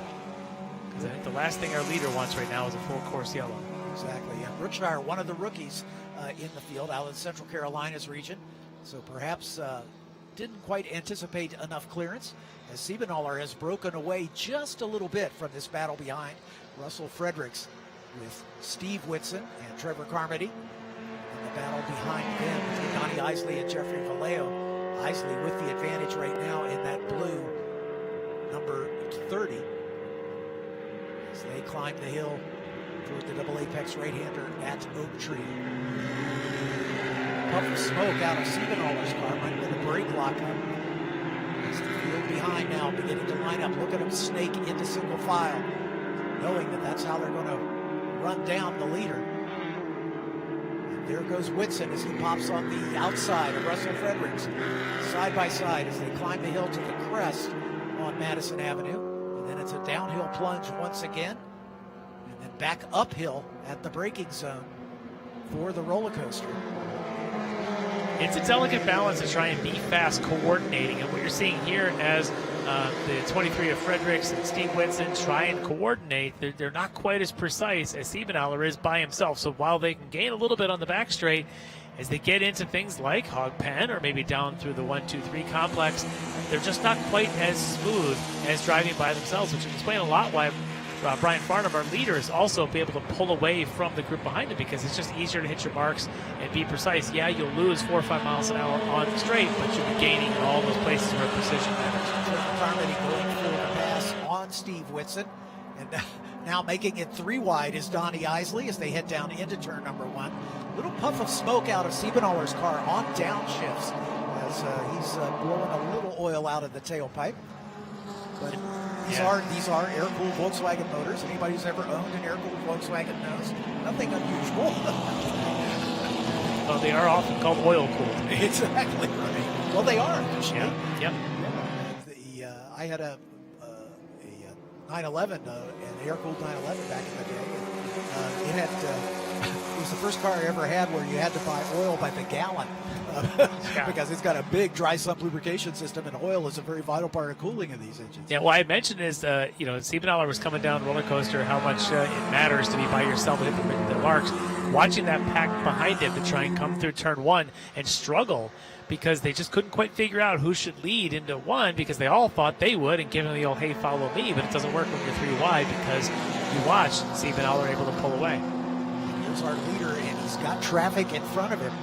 because I think the last thing our leader wants right now is a full course yellow. Exactly, yeah. Brookshire, one of the rookies in the field out of the Central Carolinas region. So perhaps didn't quite anticipate enough clearance, as Siebenthaler has broken away just a little bit from this battle behind Russell Fredericks with Steve Whitson and Trevor Carmody. And the battle behind them between Donnie Isley and Jeffrey Vallejo. Isley with the advantage right now in that blue number 30 as they climb the hill toward the double apex right-hander at Oak Tree. Puff of smoke out of Siebenthaler's car, might have been a brake lockup. As the field behind now beginning to line up. Look at him snake into single file, knowing that that's how they're going to run down the leader. And there goes Whitson as he pops on the outside of Russell Fredericks. Side by side as they climb the hill to the crest on Madison Avenue. And then it's a downhill plunge once again. And then back uphill at the braking zone for the roller coaster. It's a delicate balance to try and be fast coordinating, and what you're seeing here as the 23 of Fredericks and Steve Whitson try and coordinate, they're not quite as precise as Siebenthaler is by himself. So while they can gain a little bit on the back straight, as they get into things like Hog Pen or maybe down through the 1-2-3 complex, they're just not quite as smooth as driving by themselves, which would explain a lot why Brian Farnham, our leader, is also be able to pull away from the group behind him, because it's just easier to hit your marks and be precise. Yeah, you'll lose 4 or 5 miles an hour on the straight, but you'll be gaining in all those places where precision matters. Carmody going for the pass on Steve Whitson, and now making it 3 wide is Donnie Isley as they head down into turn number 1. Little puff of smoke out of Siebenthaler's car on downshifts as he's blowing a little oil out of the tailpipe. But these are air-cooled Volkswagen motors. Anybody who's ever owned an air-cooled Volkswagen knows nothing unusual. Well, they are often called oil-cooled. Exactly right. Well, they are, actually. Yep. I had a 911, an air-cooled 911 back in the day. It was the first car I ever had where you had to buy oil by the gallon. because it's got a big dry sump lubrication system, and oil is a very vital part of cooling of these engines. Yeah, what I mentioned is, Siebenthaler was coming down the roller coaster, how much it matters to be by yourself and hit the marks. Watching that pack behind him to try and come through turn one and struggle because they just couldn't quite figure out who should lead into one because they all thought they would and give him the old, hey, follow me, but it doesn't work when you're 3 wide because you watch Siebenthaler able to pull away. Here's our leader, and he's got traffic in front of him.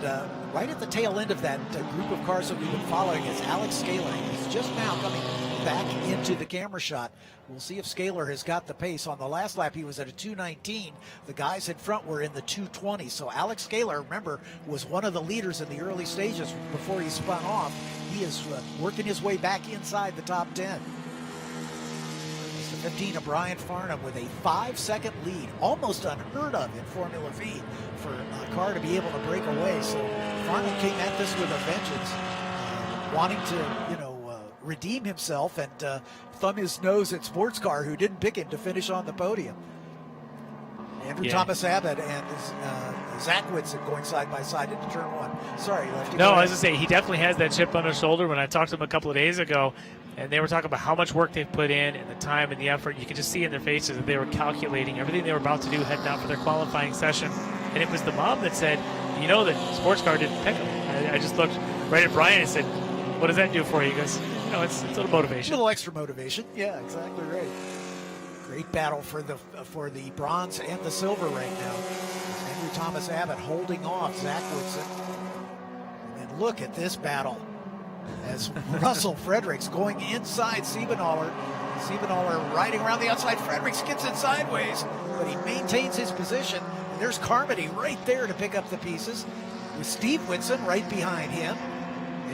And right at the tail end of that group of cars that we've been following is Alex Scaler. He's just now coming back into the camera shot. We'll see if Scaler has got the pace. On the last lap, he was at a 2:19. The guys in front were in the 2:20. So Alex Scaler, remember, was one of the leaders in the early stages before he spun off. He is working his way back inside the top 10. It's the 15 of Brian Farnham with a 5-second lead, almost unheard of in Formula V for a car to be able to break away. So Farnham came at this with a vengeance, wanting to, redeem himself and thumb his nose at Sports Car, who didn't pick him to finish on the podium. Andrew Thomas Abbott and Zach Whitson going side by side into turn one. Sorry, Lefty. No, I was going to say, he definitely has that chip on his shoulder. When I talked to him a couple of days ago, and they were talking about how much work they've put in and the time and the effort, you could just see in their faces that they were calculating everything they were about to do heading out for their qualifying session. And it was the mom that said, that Sports Car didn't pick him. I just looked right at Brian and said, what does that do for you? He goes, it's a little motivation. A little extra motivation. Yeah, exactly right. Great battle for the bronze and the silver right now. Andrew Thomas Abbott holding off Zach Woodson. And then look at this battle as Russell Fredericks going inside Siebenthaler. Siebenthaler riding around the outside. Fredericks gets it sideways, but he maintains his position. And there's Carmody right there to pick up the pieces with Steve Whitson right behind him.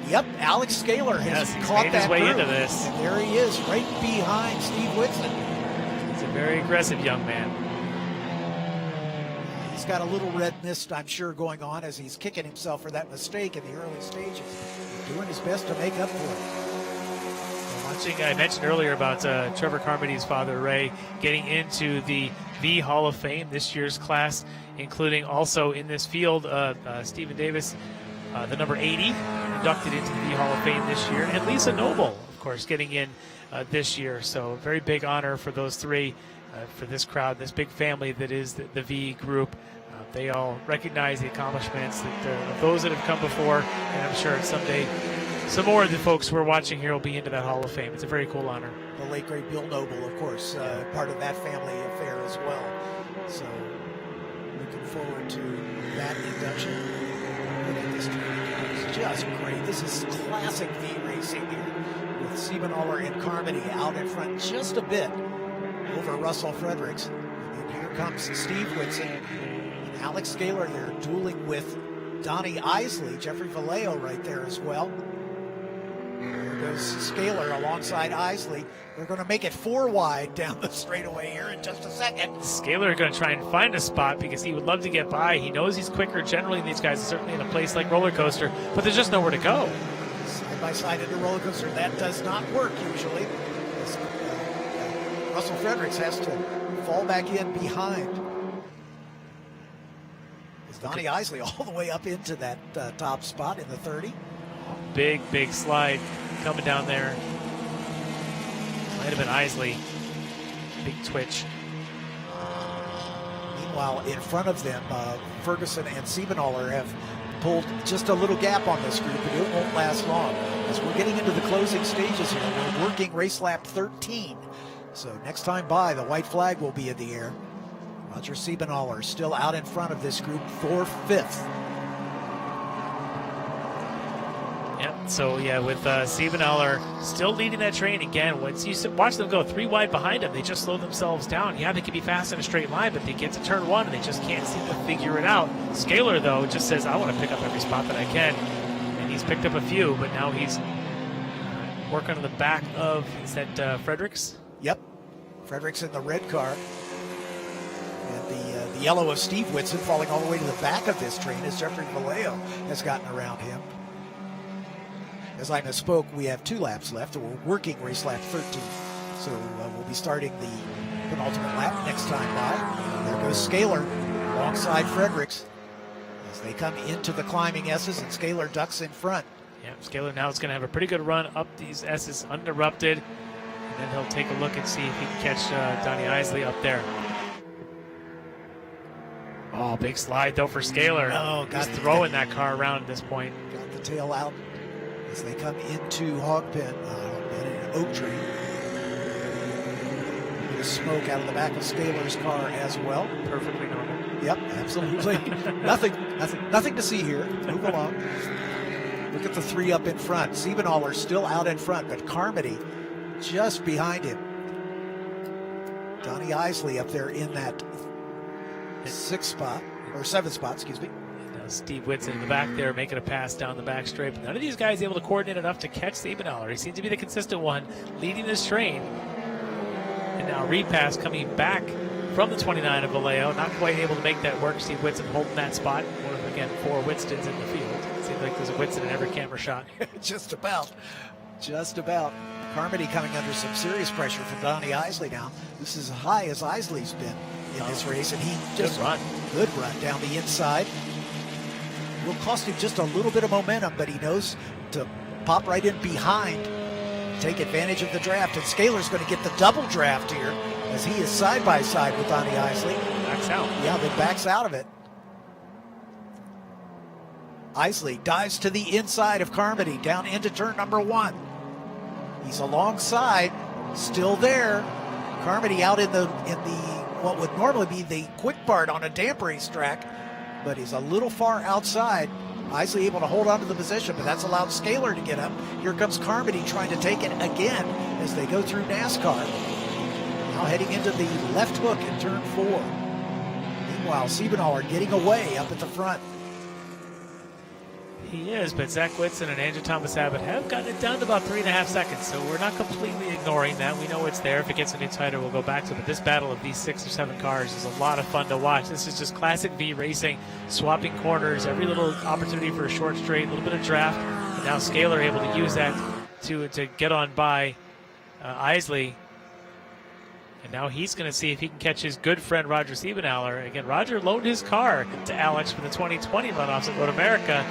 Yep, Alex Scaler has caught that way group. Into this. And there he is, right behind Steve Whitson. He's a very aggressive young man. He's got a little red mist, I'm sure, going on as he's kicking himself for that mistake in the early stages. He's doing his best to make up for it. I mentioned earlier about Trevor Carmody's father, Ray, getting into the V Hall of Fame this year's class, including also in this field, Stephen Davis, the number 80, inducted into the V Hall of Fame this year, and Lisa Noble, of course, getting in this year. So very big honor for those three, for this crowd, this big family that is the V group. They all recognize the accomplishments of those that have come before, and I'm sure someday some more of the folks who are watching here will be into that Hall of Fame. It's a very cool honor. The late, great Bill Noble, of course, part of that family affair as well. So looking forward to that induction. Look at this train. It's just great. This is classic V racing here with Siebenthaler and Carmody out in front just a bit over Russell Fredericks. And here comes Steve Whitson and Alex Scaler there dueling with Donnie Isley, Jeffrey Vallejo right there as well. There goes Scaler alongside Isley. They're going to make it 4 wide down the straightaway here in just a second. Scaler going to try and find a spot because he would love to get by. He knows he's quicker generally than these guys, certainly in a place like roller coaster, but there's just nowhere to go. Side by side into roller coaster, that does not work usually. Russell Fredericks has to fall back in behind. Is Donnie Isley all the way up into that top spot in the 30? Big slide coming down there. Might have been Isley. Big twitch. Meanwhile, in front of them, Ferguson and Siebenthaler have pulled just a little gap on this group, but it won't last long. As we're getting into the closing stages here, we're working race lap 13. So next time by, the white flag will be in the air. Roger Siebenthaler still out in front of this group for 5th. Yep, so yeah, with Siebenthaler still leading that train again. Once you watch them go 3 wide behind them, they just slow themselves down. Yeah, they can be fast in a straight line, but they get to turn 1 and they just can't seem to figure it out. Scaler, though, just says, I want to pick up every spot that I can. And he's picked up a few, but now he's working on the back of, is that Fredericks? Yep, Fredericks in the red car. And the yellow of Steve Whitson falling all the way to the back of this train as Jeffrey Vallejo has gotten around him. As I misspoke, we have 2 laps left, and we're working race lap 13. So we'll be starting the penultimate lap next time by. There goes Scaler alongside Fredericks. As they come into the climbing S's, and Scaler ducks in front. Yeah, Scaler now is going to have a pretty good run up these S's uninterrupted, and then he'll take a look and see if he can catch Donnie Isley up there. Oh, big slide though for Scaler. Oh, he's throwing that car around at this point. Got the tail out as they come into Hogpen and Oak Tree. A bit of smoke out of the back of Scaler's car as well. Perfectly normal. Yep, absolutely. nothing to see here. Move along. Look at the three up in front. Siebenaller still out in front, but Carmody just behind him. Donnie Isley up there in that 7th spot, excuse me. Steve Whitson in the back there making a pass down the back straight. But none of these guys able to coordinate enough to catch Siebenaller. He seems to be the consistent one leading this train. And now repass coming back from the 29 of Vallejo. Not quite able to make that work. Steve Whitson holding that spot. One of, again, 4 Winstons in the field. It seems like there's a Winston in every camera shot. Just about. Carmody coming under some serious pressure from Donnie Isley now. This is as high as Isley's been in this race, and he just good run down the inside. Will cost him just a little bit of momentum, but he knows to pop right in behind, take advantage of the draft, and Scaler's going to get the double draft here as he is side by side with Donnie Isley. Backs out. Yeah, then backs out of it. Isley dives to the inside of Carmody down into turn number 1. He's alongside, still there. Carmody out in the what would normally be the quick part on a damp racetrack, but he's a little far outside. Isley able to hold on to the position, but that's allowed Scaler to get up. Here comes Carmody trying to take it again as they go through NASCAR. Now heading into the left hook in turn 4. Meanwhile, Siebenaller getting away up at the front. He is, but Zach Whitson and Andrew Thomas Abbott have gotten it down to about 3.5 seconds, so we're not completely ignoring that. We know it's there. If it gets any tighter, we'll go back to it. But this battle of these 6 or 7 cars is a lot of fun to watch. This is just classic V racing, swapping corners, every little opportunity for a short straight, a little bit of draft. And now Scaler able to use that to get on by Isley. And now he's going to see if he can catch his good friend Roger Siebenaller. Again, Roger loaned his car to Alex for the 2020 runoffs at Road America.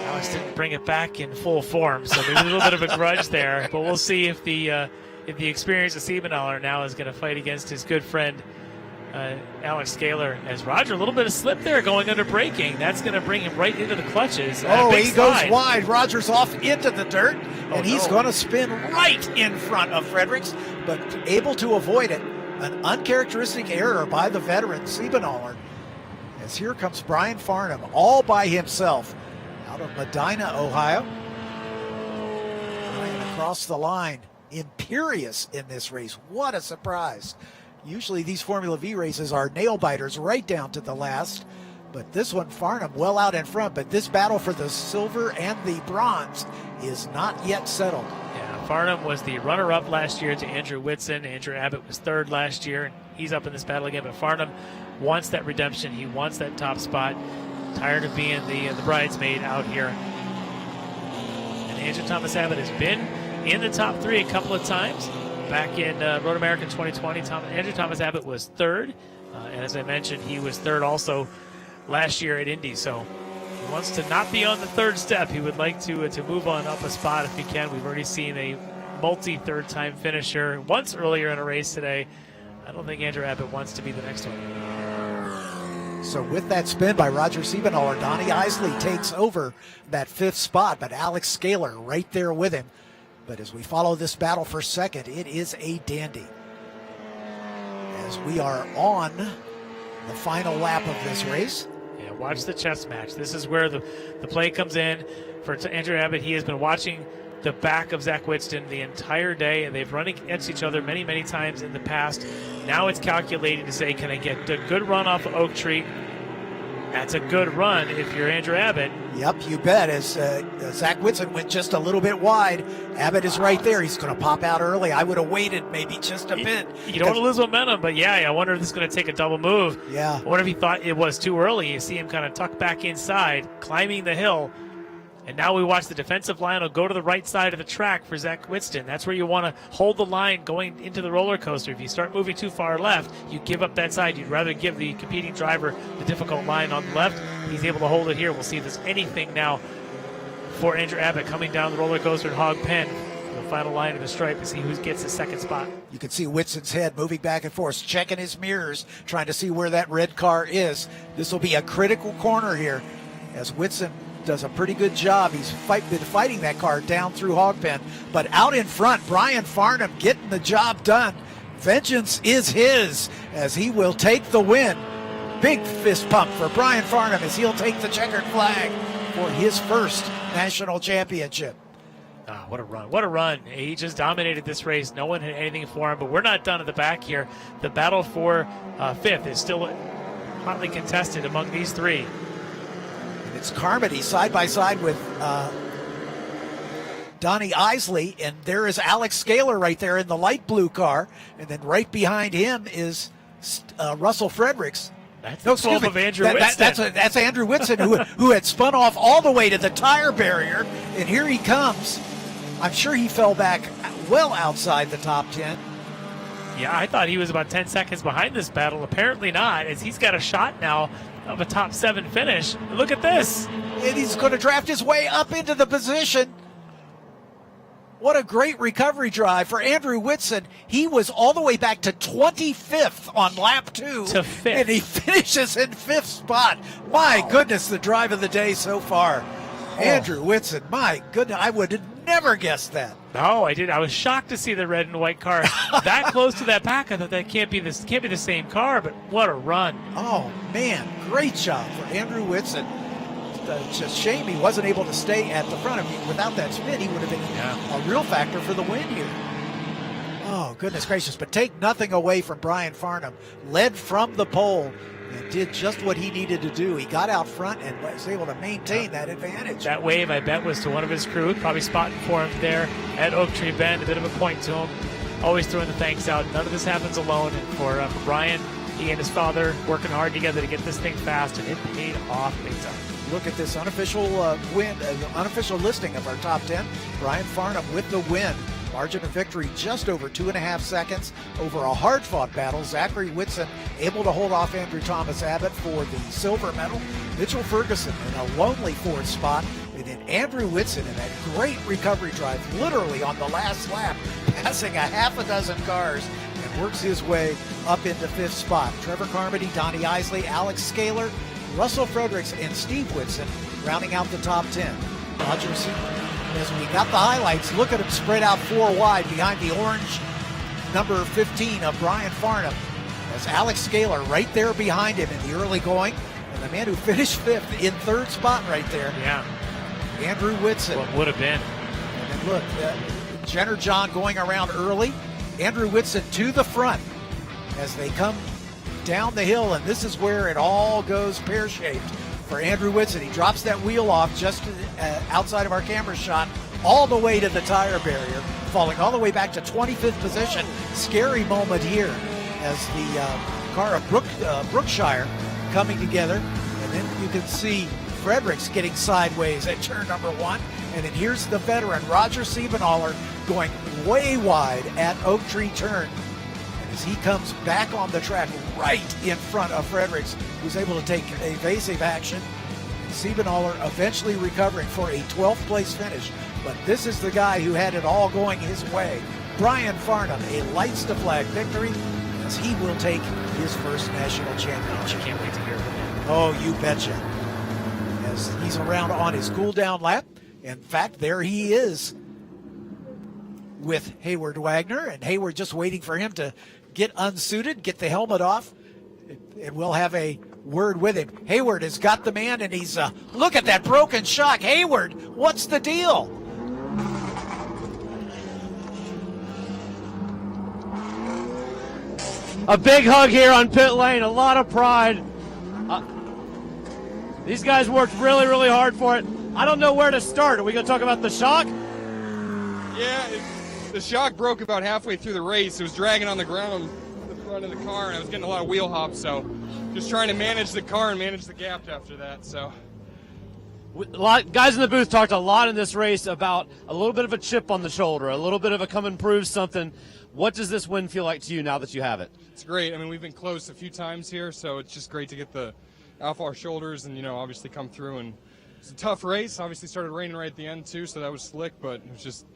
Alex didn't bring it back in full form, so there's a little bit of a grudge there. But we'll see if the experience of Siebenaller now is going to fight against his good friend Alex Scaler. As Roger, a little bit of slip there going under braking. That's going to bring him right into the clutches. He goes wide. Roger's off into the dirt, and he's going to spin right in front of Fredericks, but able to avoid it. An uncharacteristic error by the veteran Siebenaller. As here comes Brian Farnham all by himself out of Medina, Ohio. Brian across the line, imperious in this race. What a surprise. Usually these Formula V races are nail biters right down to the last, but this one, Farnham well out in front, but this battle for the silver and the bronze is not yet settled. Yeah, Farnham was the runner-up last year to Andrew Whitson. Andrew Abbott was 3rd last year, and he's up in this battle again, but Farnham wants that redemption. He wants that top spot. Tired of being the bridesmaid out here. And Andrew Thomas Abbott has been in the top 3 a couple of times. Back in Road America 2020, Andrew Thomas Abbott was 3rd. And as I mentioned, he was 3rd also last year at Indy. So he wants to not be on the 3rd step. He would like to move on up a spot if he can. We've already seen a multi-3rd time finisher once earlier in a race today. I don't think Andrew Abbott wants to be the next one. So with that spin by Roger Siebenaller, Donnie Isley takes over that 5th spot, but Alex Scaler right there with him. But as we follow this battle for 2nd, it is a dandy. As we are on the final lap of this race. Yeah, watch the chess match. This is where the play comes in for Andrew Abbott. He has been watching the back of Zach Whitson the entire day, and they've run against each other many, many times in the past. Now it's calculating to say, can I get a good run off of Oak Tree? That's a good run if you're Andrew Abbott. Yep, you bet. As Zach Whitson went just a little bit wide, Abbott is right there. He's going to pop out early. I would have waited maybe just a bit. You don't want to lose momentum, but yeah, I wonder if this is going to take a double move. Yeah. What if he thought it was too early? You see him kind of tuck back inside, climbing the hill. And now we watch the defensive line will go to the right side of the track for Zach Whitston. That's where you want to hold the line going into the roller coaster. If you start moving too far left, you give up that side. You'd rather give the competing driver the difficult line on the left. He's able to hold it here. We'll see if there's anything now for Andrew Abbott coming down the roller coaster at Hog Pen. The final line of the stripe to see who gets the second spot. You can see Whitson's head moving back and forth, checking his mirrors, trying to see where that red car is. This will be a critical corner here as Whitson does a pretty good job. He's been fighting that car down through Hog Pen. But out in front, Brian Farnham getting the job done. Vengeance is his as he will take the win. Big fist pump for Brian Farnham as he'll take the checkered flag for his first national championship. Ah, what a run. What a run. He just dominated this race. No one had anything for him, but we're not done at the back here. The battle for fifth is still hotly contested among these three. And it's Carmody side by side with Donnie Isley, and there is Alex Scaler right there in the light blue car, and then right behind him is Russell Fredericks. That's the 12 of Andrew Whitson. That's Andrew Whitson who had spun off all the way to the tire barrier, and here he comes. I'm sure he fell back well outside the top 10. Yeah, I thought he was about 10 seconds behind this battle. Apparently not, as he's got a shot now of a top 7 finish. Look at this. And he's going to draft his way up into the position. What a great recovery drive for Andrew Whitson. He was all the way back to 25th on lap 2. To 5th. And he finishes in 5th spot. My goodness, the drive of the day so far. Andrew Whitson, my goodness, I would have never guessed that. No, I did. I was shocked to see the red and white car that close to that pack. I thought that can't be the same car, but what a run. Oh, man, great job for Andrew Whitson. It's just a shame he wasn't able to stay at the front. I mean, without that spin, he would have been a real factor for the win here. Oh, goodness gracious. But take nothing away from Brian Farnham. Led from the pole and did just what he needed to do. He got out front and was able to maintain that advantage. That wave, I bet, was to one of his crew, probably spotting for him there at Oak Tree Bend. A bit of a point to him. Always throwing the thanks out. None of this happens alone. And for Brian, he and his father working hard together to get this thing fast, and it paid off big time. Look at this unofficial unofficial listing of our top 10. Brian Farnham with the win. Margin of victory just over 2.5 seconds over a hard-fought battle. Zachary Whitson able to hold off Andrew Thomas Abbott for the silver medal. Mitchell Ferguson in a lonely 4th spot. And then Andrew Whitson in that great recovery drive, literally on the last lap, passing a half a dozen cars and works his way up into 5th spot. Trevor Carmody, Donnie Isley, Alex Scaler, Russell Fredericks, and Steve Whitson rounding out the top 10. Roger C. As we got the highlights, look at him spread out 4 wide behind the orange number 15 of Brian Farnham. As Alex Scaler right there behind him in the early going. And the man who finished 5th in 3rd spot right there. Yeah. Andrew Whitson. What would have been. And then look, Jenner John going around early. Andrew Whitson to the front as they come down the hill, and this is where it all goes pear-shaped for Andrew Whitson. He drops that wheel off just outside of our camera shot, all the way to the tire barrier, falling all the way back to 25th position. Scary moment here as the car of Brookshire coming together, and then you can see Fredericks getting sideways at turn number 1, and then here's the veteran Roger Siebenaller going way wide at Oak Tree Turn. As he comes back on the track right in front of Fredericks, who's able to take evasive action. Siebenaller eventually recovering for a 12th place finish. But this is the guy who had it all going his way. Brian Farnham, a lights to flag victory as he will take his first national championship. Can't wait to hear from him. Oh, you betcha. As he's around on his cool down lap. In fact, there he is with Hayward Wagner, and Hayward just waiting for him to get unsuited, get the helmet off, and we'll have a word with him. Hayward has got the man, and he's, look at that broken shock. Hayward, what's the deal? A big hug here on pit lane, a lot of pride. These guys worked really, really hard for it. I don't know where to start. Are we going to talk about the shock? Yeah, the shock broke about halfway through the race. It was dragging on the ground in the front of the car, and I was getting a lot of wheel hops, so just trying to manage the car and manage the gap after that. So Guys in the booth talked a lot in this race about a little bit of a chip on the shoulder, a little bit of a come and prove something. What does this win feel like to you now that you have it? It's great. I mean, we've been close a few times here, so it's just great to get the off our shoulders and, obviously come through. And it's a tough race. Obviously started raining right at the end, too, so that was slick, but it was just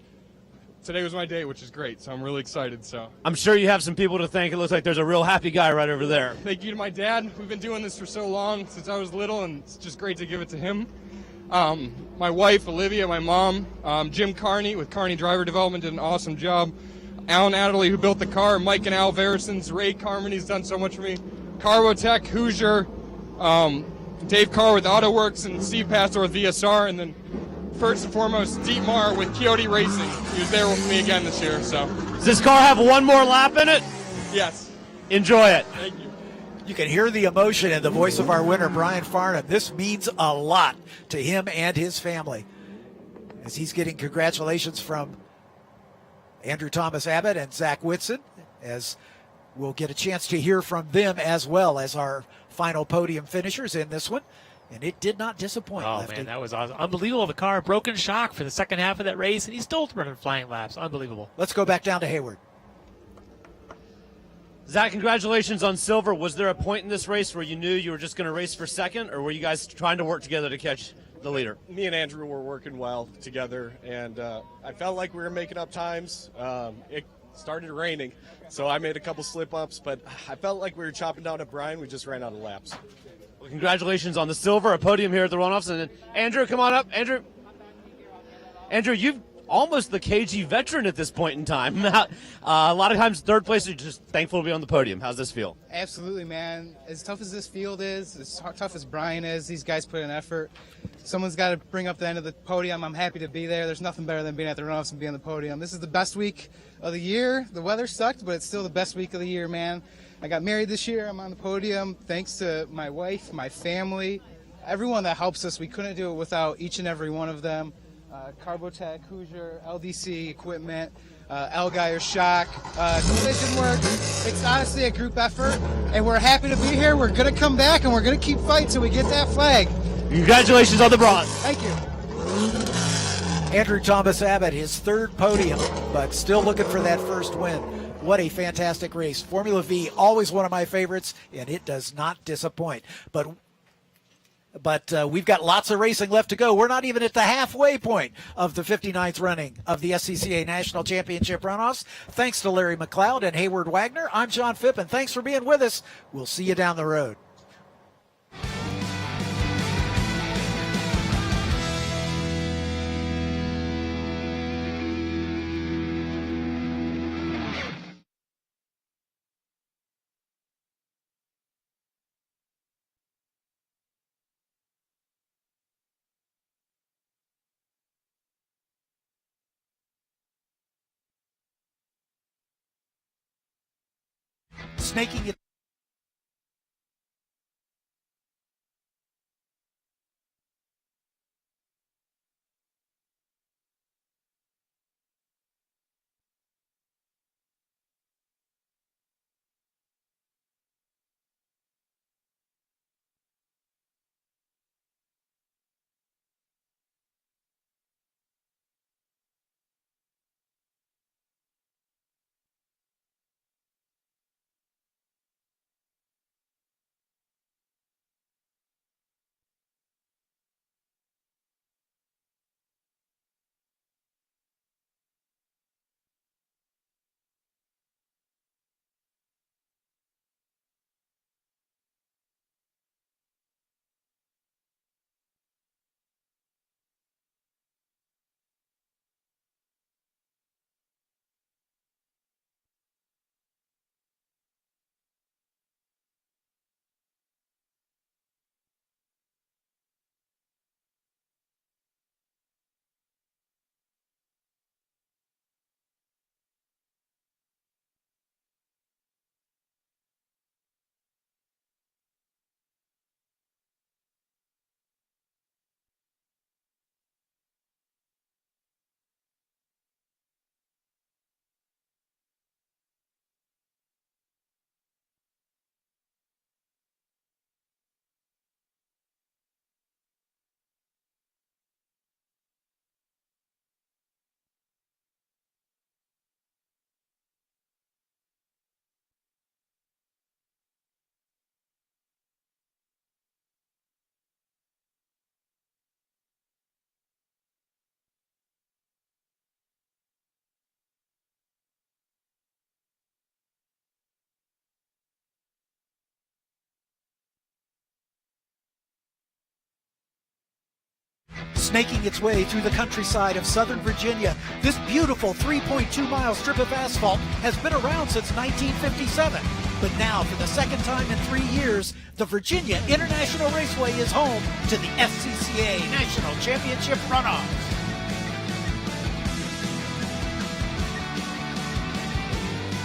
today was my day, which is great, so I'm really excited. So I'm sure you have some people to thank. It looks like there's a real happy guy right over there. Thank you to my dad. We've been doing this for so long, since I was little, and it's just great to give it to him. My wife, Olivia, my mom, Jim Carney with Carney Driver Development did an awesome job. Alan Adderley, who built the car, Mike and Al Verisons, Ray Carmony's done so much for me. Carbotech, Hoosier, Dave Carr with AutoWorks, and Steve Pastor with VSR, and then first and foremost, Deep Mar with Hagerty Racing. He was there with me again this year. So does this car have one more lap in it? Yes. Enjoy it. Thank you. You can hear the emotion in the voice of our winner, Brian Farnham. This means a lot to him and his family, as he's getting congratulations from Andrew Thomas Abbott and Zach Whitson, as we'll get a chance to hear from them as well as our final podium finishers in this one. And it did not disappoint. Oh, Lefty. man, that was awesome. Unbelievable. The car broken shock for the second half of that race, and he's still running flying laps. Unbelievable. Let's go back down to Hayward. Zach, congratulations on silver. Was there a point in this race where you knew you were just going to race for second, or were you guys trying to work together to catch the leader? Me and Andrew were working well together, and I felt like we were making up times. It started raining, so I made a couple slip-ups, but I felt like we were chopping down at Brian. We just ran out of laps. Well, congratulations on the silver, a podium here at the Runoffs. And then Andrew, come on up. Andrew, you've almost the KG veteran at this point in time. A lot of times third place, you're just thankful to be on the podium. How's this feel? Absolutely, man. As tough as this field is, as tough as Brian is, these guys put in effort. Someone's got to bring up the end of the podium. I'm happy to be there. There's nothing better than being at the Runoffs and being on the podium. This is the best week of the year. The weather sucked, but it's still the best week of the year, man. I got married this year. I'm on the podium thanks to my wife, my family, everyone that helps us. We couldn't do it without each and every one of them. Carbotech, Hoosier, LDC equipment, Elgire Shock, collision work. It's honestly a group effort, and we're happy to be here. We're going to come back, and we're going to keep fighting till we get that flag. Congratulations on the bronze. Thank you. Andrew Thomas Abbott, his third podium, but still looking for that first win. What a fantastic race. Formula V, always one of my favorites, and it does not disappoint. But we've got lots of racing left to go. We're not even at the halfway point of the 59th running of the SCCA National Championship Runoffs. Thanks to Larry McLeod and Hayward Wagner. I'm John Phipp, and thanks for being with us. We'll see you down the road. Snaking it. is making its way through the countryside of Southern Virginia. This beautiful 3.2-mile strip of asphalt has been around since 1957. But now, for the second time in 3 years, the Virginia International Raceway is home to the SCCA National Championship Runoffs.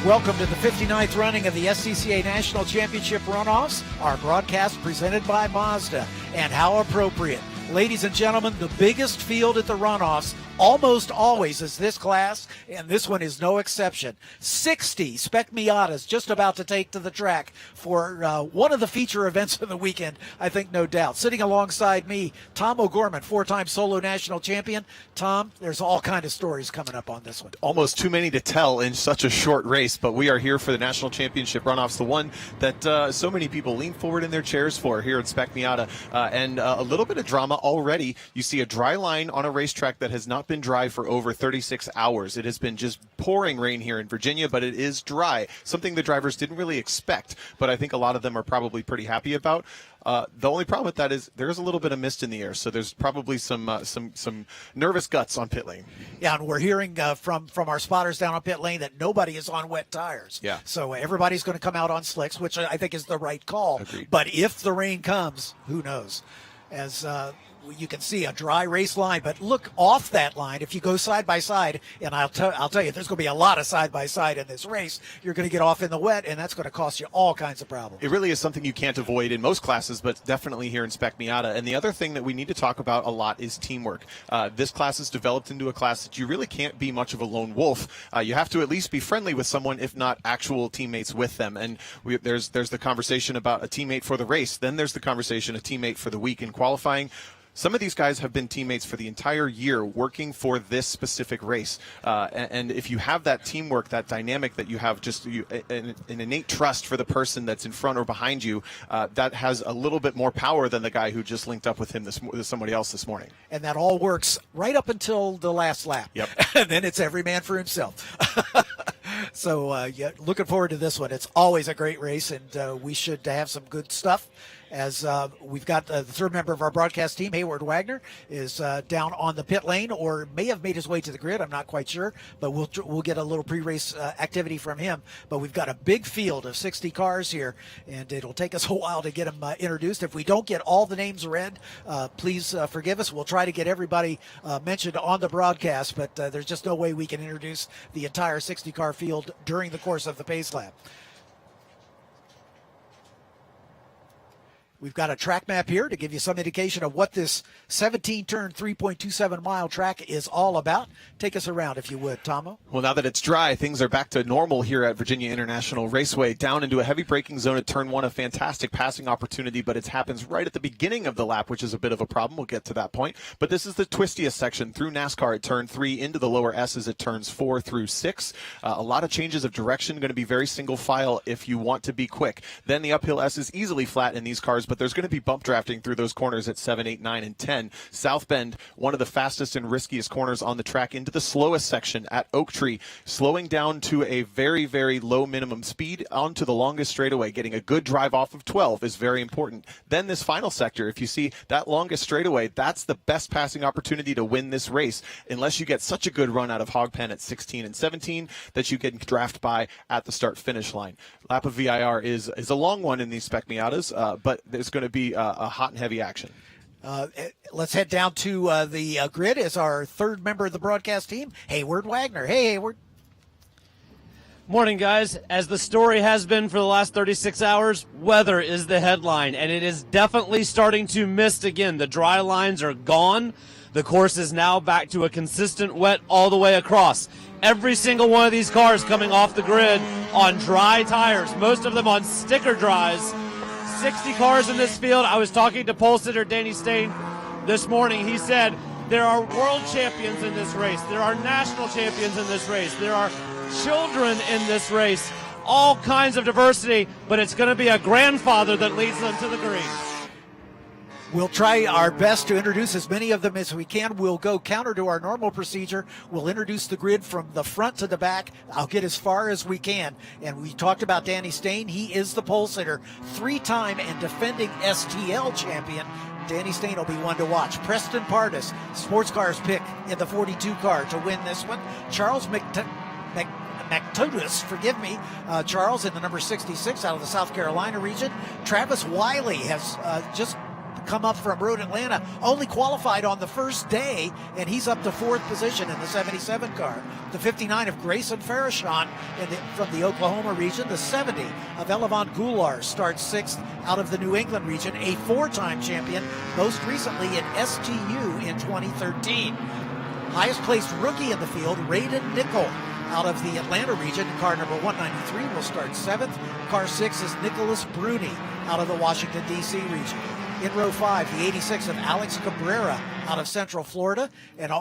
Welcome to the 59th running of the SCCA National Championship Runoffs, our broadcast presented by Mazda. And how appropriate. Ladies and gentlemen, the biggest field at the runoffs almost always is this class, and this one is no exception. 60 Spec Miatas just about to take to the track for one of the feature events of the weekend, I think, no doubt. Sitting alongside me, Tom O'Gorman, 4-time solo national champion. Tom, there's all kind of stories coming up on this one. Almost too many to tell in such a short race, but we are here for the National Championship Runoffs, the one that so many people lean forward in their chairs for here at Spec Miata, and a little bit of drama already. You see a dry line on a racetrack that has not been dry for over 36 hours. It has been just pouring rain here in Virginia, but it is dry, something the drivers didn't really expect, but I think a lot of them are probably pretty happy about. The only problem with that is there's a little bit of mist in the air, so there's probably some nervous guts on pit lane. Yeah, and we're hearing from our spotters down on pit lane that nobody is on wet tires. Yeah. So everybody's going to come out on slicks, which I think is the right call. Agreed. But if the rain comes, who knows? As you can see a dry race line, but look off that line. If you go side by side, and I'll tell you, there's going to be a lot of side by side in this race. You're going to get off in the wet, and that's going to cost you all kinds of problems. It really is something you can't avoid in most classes, but definitely here in Spec Miata. And the other thing that we need to talk about a lot is teamwork. This class has developed into a class that you really can't be much of a lone wolf. You have to at least be friendly with someone, if not actual teammates with them. And there's the conversation about a teammate for the race. Then there's the conversation a teammate for the week in qualifying. Some of these guys have been teammates for the entire year working for this specific race. And if you have that teamwork, that dynamic that you have, just an innate trust for the person that's in front or behind you, that has a little bit more power than the guy who just linked up with him somebody else this morning. And that all works right up until the last lap. Yep. And then it's every man for himself. So yeah, looking forward to this one. It's always a great race, and we should have some good stuff. As we've got the third member of our broadcast team, Hayward Wagner, is down on the pit lane, or may have made his way to the grid. I'm not quite sure, but we'll get a little pre-race activity from him. But we've got a big field of 60 cars here, and it'll take us a while to get them introduced. If we don't get all the names read, please forgive us. We'll try to get everybody mentioned on the broadcast, but there's just no way we can introduce the entire 60-car field during the course of the pace lap. We've got a track map here to give you some indication of what this 17-turn, 3.27-mile track is all about. Take us around, if you would, Tomo. Well, now that it's dry, things are back to normal here at VIRginia International Raceway. Down into a heavy braking zone at turn 1, a fantastic passing opportunity, but it happens right at the beginning of the lap, which is a bit of a problem. We'll get to that point. But this is the twistiest section through NASCAR at turn 3 into the lower S's at turns 4 through 6. A lot of changes of direction, going to be very single file if you want to be quick. Then the uphill S is easily flat in these cars, but there's going to be bump drafting through those corners at 7, 8, 9, and 10. South Bend, one of the fastest and riskiest corners on the track, into the slowest section at Oak Tree, slowing down to a very, very low minimum speed onto the longest straightaway. Getting a good drive off of 12 is very important. Then this final sector, if you see that longest straightaway, that's the best passing opportunity to win this race, unless you get such a good run out of Hog Pen at 16 and 17 that you can draft by at the start-finish line. Lap of VIR is a long one in these Spec Miatas, but there's going to be a hot and heavy action. Let's head down to the grid as our third member of the broadcast team, Hayward Wagner. Hey, Hayward. Morning, guys. As the story has been for the last 36 hours, weather is the headline, and it is definitely starting to mist again. The dry lines are gone. The course is now back to a consistent wet all the way across. Every single one of these cars coming off the grid on dry tires, most of them on sticker dries. 60 cars in this field. I was talking to pole sitter Danny Stain this morning. He said there are world champions in this race. There are national champions in this race. There are children in this race. All kinds of diversity, but it's going to be a grandfather that leads them to the green. We'll try our best to introduce as many of them as we can. We'll go counter to our normal procedure. We'll introduce the grid from the front to the back. I'll get as far as we can. And we talked about Danny Stain. He is the pole sitter, 3-time and defending STL champion. Danny Stain will be one to watch. Preston Pardis, sports cars pick in the 42 car to win this one. Charles McTotus, Charles in the number 66 out of the South Carolina region. Travis Wiley has just come up from Road Atlanta, only qualified on the first day, and he's up to 4th position in the 77 car. The 59 of Grayson Farashon from the Oklahoma region. The 70 of Elevon Goulart starts 6th out of the New England region, a 4-time champion, most recently in STU in 2013. Highest placed rookie in the field, Raiden Nickel out of the Atlanta region. Car number 193 will start 7th. Car 6 is Nicholas Bruni out of the Washington, D.C. region. In row 5, the 86 of Alex Cabrera out of Central Florida. And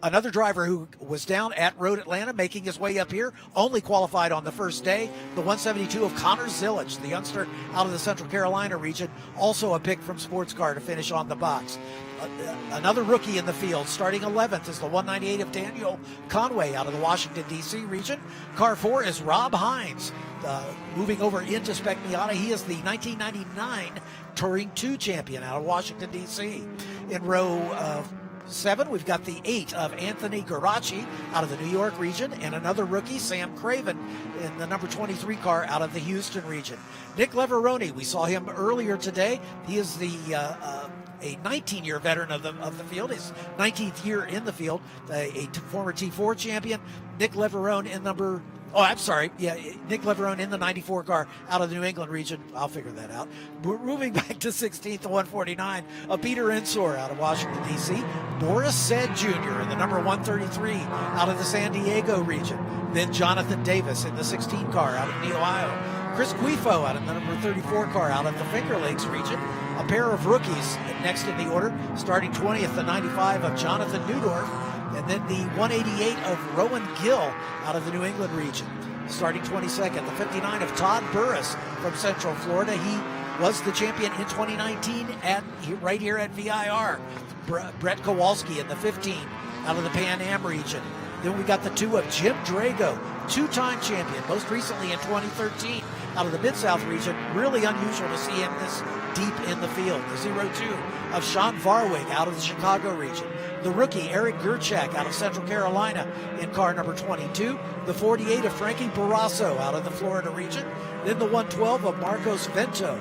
another driver who was down at Road Atlanta making his way up here, only qualified on the first day. The 172 of Connor Zillich, the youngster out of the Central Carolina region, also a pick from Sports Car to finish on the box. Another rookie in the field, starting 11th, is the 198 of Daniel Conway out of the Washington, D.C. region. Car 4 is Rob Hines, moving over into Spec Miata. He is the 1999 Touring 2 champion out of Washington, D.C. In row 7, we've got the 8 of Anthony Garaci out of the New York region, and another rookie, Sam Craven, in the number 23 car out of the Houston region. Nick Leveroni, we saw him earlier today. He is a 19-year veteran of the field, his 19th year in the field, a former T4 champion. Nick Leveroni in Nick Leveroni in the 94 car out of the New England region. I'll figure that out. Moving back to 16th, the 149 of Peter Ensor out of Washington, D.C. Boris Said Jr. in the number 133 out of the San Diego region. Then Jonathan Davis in the 16 car out of the Ohio. Chris Guifo out of the number 34 car out of the Finger Lakes region. A pair of rookies next in the order, starting 20th, the 95 of Jonathan Newdorf, and then the 188 of Rowan Gill out of the New England region. Starting 22nd, the 59 of Todd Burris from Central Florida. He was the champion in 2019 right here at VIR. Brett Kowalski in the 15 out of the Pan Am region. Then we got the 2 of Jim Drago, 2-time champion, most recently in 2013 out of the Mid-South region. Really unusual to see him this deep in the field. The 02 of Sean Varwig out of the Chicago region. The rookie, Eric Gerchak out of Central Carolina in car number 22. The 48 of Frankie Barrasso out of the Florida region. Then the 112 of Marcos Vento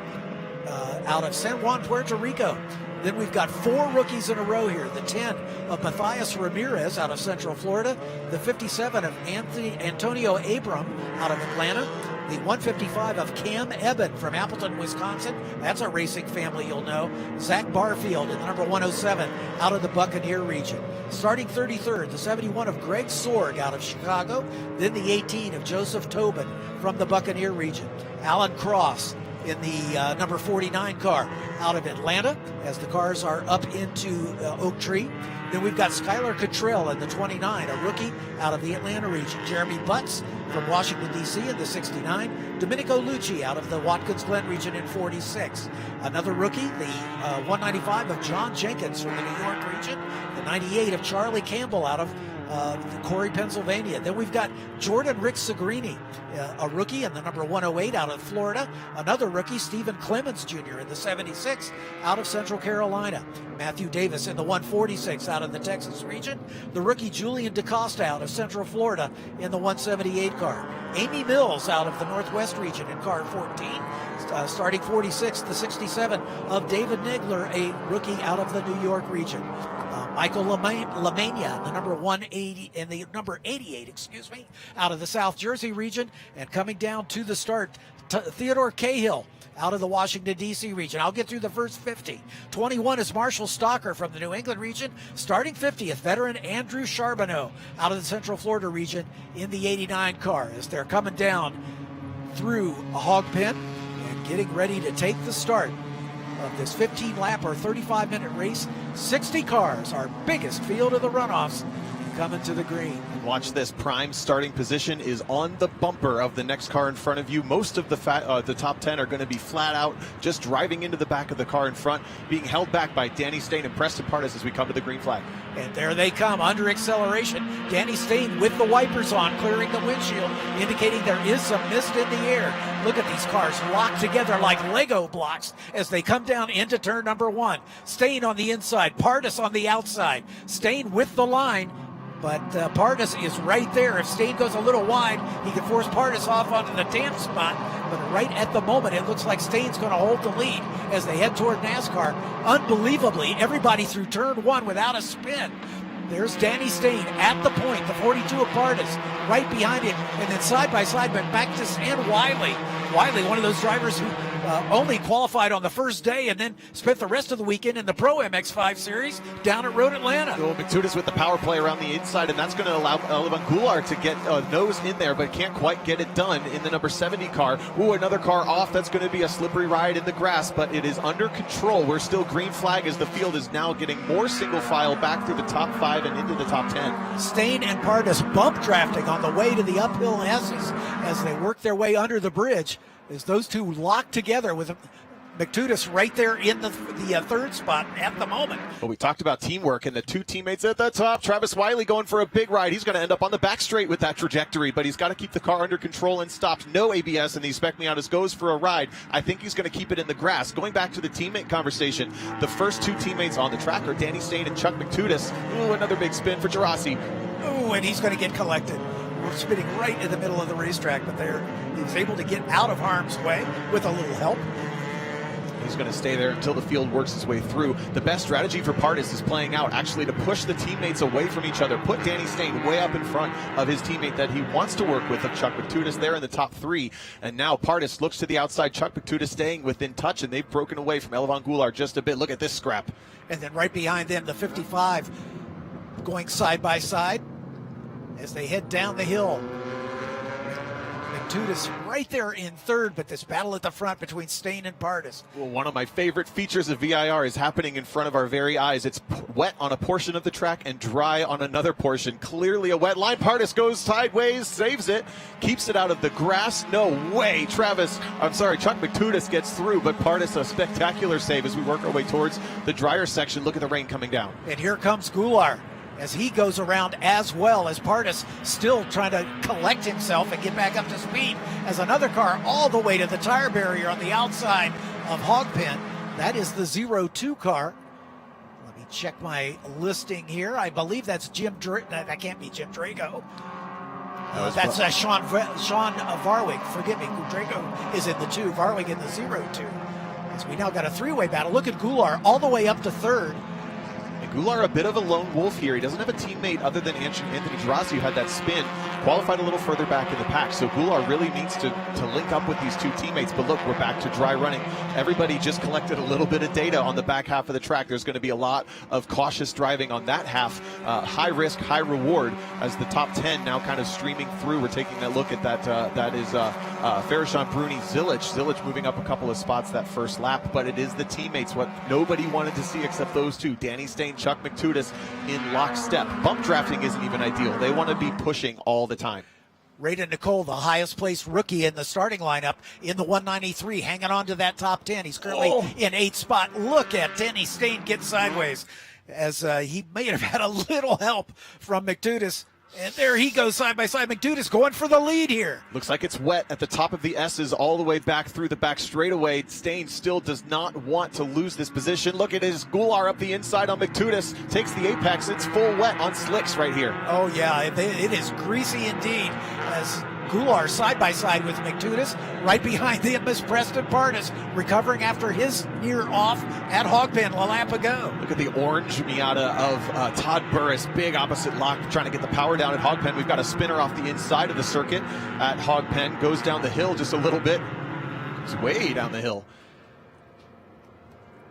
out of San Juan, Puerto Rico. Then we've got 4 rookies in a row here. The 10 of Matthias Ramirez out of Central Florida. The 57 of Antonio Abram out of Atlanta. The 155 of Cam Eben from Appleton, Wisconsin. That's a racing family you'll know. Zach Barfield in the number 107 out of the Buccaneer region. Starting 33rd, the 71 of Greg Sorg out of Chicago. Then the 18 of Joseph Tobin from the Buccaneer region. Alan Cross in the number 49 car out of Atlanta as the cars are up into Oak Tree. Then we've got Skylar Cottrell in the 29, a rookie out of the Atlanta region. Jeremy Butts from Washington, D.C. in the 69. Domenico Lucci out of the Watkins Glen region in 46. Another rookie, the 195 of John Jenkins from the New York region. The 98 of Charlie Campbell out of Corey, Pennsylvania. Then we've got Jordan Rick Segrini, a rookie in the number 108 out of Florida. Another rookie, Stephen Clemens Jr. in the 76 out of Central Carolina. Matthew Davis in the 146 out of the Texas region. The rookie, Julian DaCosta out of Central Florida in the 178 car. Amy Mills out of the Northwest region in car 14. Starting 46, the 67 of David Nagler, a rookie out of the New York region. Michael Lamania, the number 180 and the number 88, out of the South Jersey region, and coming down to the start, Theodore Cahill out of the Washington, D.C. region. I'll get through the first 50. 21 is Marshall Stalker from the New England region. Starting 50th, veteran Andrew Charbonneau out of the Central Florida region in the 89 car as they're coming down through a hog pen and getting ready to take the start of this 15-lap or 35-minute race. 60 cars, our biggest field of the runoffs coming to the green. And watch this. Prime starting position is on the bumper of the next car in front of you. Most of the top 10 are going to be flat out, just driving into the back of the car in front, being held back by Danny Stain and Preston Pardis as we come to the green flag. And there they come, under acceleration. Danny Stain with the wipers on, clearing the windshield, indicating there is some mist in the air. Look at these cars locked together like Lego blocks as they come down into turn number 1. Stain on the inside, Pardis on the outside. Stain with the line, but Pardis is right there. If Stain goes a little wide, he can force Pardis off onto the damp spot. But right at the moment, it looks like Stain's going to hold the lead as they head toward NASCAR. Unbelievably, everybody through turn 1 without a spin. There's Danny Stain at the point, the 42 of Pardis, right behind him, and then side by side, but back to Stan Wiley. Wiley, one of those drivers who only qualified on the first day and then spent the rest of the weekend in the Pro MX-5 Series down at Road Atlanta. So McTutis with the power play around the inside, and that's going to allow Levan Goulart to get a nose in there, but can't quite get it done in the number 70 car. Ooh, another car off. That's going to be a slippery ride in the grass, but it is under control. We're still green flag as the field is now getting more single file back through the top 5 and into the top 10. Stain and Pardis bump drafting on the way to the uphill S's as they work their way under the bridge. As those two locked together with McTutis right there in the third spot at the moment. Well, we talked about teamwork and the two teammates at the top. Travis Wiley going for a big ride. He's going to end up on the back straight with that trajectory, but he's got to keep the car under control and stopped. No ABS, and the Spec Miatas goes for a ride. I think he's going to keep it in the grass. Going back to the teammate conversation, the first two teammates on the track are Danny Stain and Chuck McTutis. Ooh, another big spin for Gerasi. Ooh, and he's going to get collected. We're spinning right in the middle of the racetrack, but he's able to get out of harm's way with a little help. He's going to stay there until the field works its way through. The best strategy for Pardis is playing out, actually, to push the teammates away from each other, put Danny Stain way up in front of his teammate that he wants to work with, of Chuck McTutis, there in the top 3. And now Pardis looks to the outside, Chuck McTutis staying within touch, and they've broken away from Levan Goulart just a bit. Look at this scrap. And then right behind them, the 55 going side by side as they head down the hill. McTutis right there in third, but this battle at the front between Stain and Pardis. Well, one of my favorite features of VIR is happening in front of our very eyes. It's wet on a portion of the track and dry on another portion. Clearly a wet line. Pardis goes sideways, saves it, keeps it out of the grass. No way. Chuck McTutis gets through, but Pardis a spectacular save as we work our way towards the drier section. Look at the rain coming down. And here comes Goulart as he goes around as well, as Pardis still trying to collect himself and get back up to speed as another car all the way to the tire barrier on the outside of Hogpen. That is the 02 car. Let me check my listing here. I believe that's that can't be Jim Drago. That's Sean Varwig. Forgive me, Drago is in the 2, Varwig in the 02. As we now got a three-way battle. Look at Goulart all the way up to third. Goulart a bit of a lone wolf here. He doesn't have a teammate other than Anthony Gerasi, who had that spin, qualified a little further back in the pack. So Goulart really needs to link up with these two teammates. But look, we're back to dry running. Everybody just collected a little bit of data on the back half of the track. There's going to be a lot of cautious driving on that half. High risk, high reward as the top 10 now kind of streaming through. We're taking a look at that. That is Farishan, Bruni, Zilic. Zilic moving up a couple of spots that first lap. But it is the teammates, what nobody wanted to see except those two, Danny Stain, Chuck McTutis, in lockstep. Bump drafting isn't even ideal. They want to be pushing all the time. Rada Nicole, the highest placed rookie in the starting lineup in the 193, hanging on to that top 10. He's currently in 8th spot. Look at Danny Stain get sideways as he may have had a little help from McTutis. And there he goes side by side. McTutis going for the lead here. Looks like it's wet at the top of the S's all the way back through the back straightaway. Stain still does not want to lose this position. Look at his Goulart up the inside on McTutis. Takes the apex. It's full wet on slicks right here. Oh, yeah. It is greasy indeed as Goulart side by side with McTutis. Right behind him is Preston Pardis, recovering after his near off at Hogpen a lap ago. Look at the orange Miata of Todd Burris. Big opposite lock, trying to get the power down at Hogpen. We've got a spinner off the inside of the circuit at Hogpen. Goes down the hill just a little bit. It's way down the hill.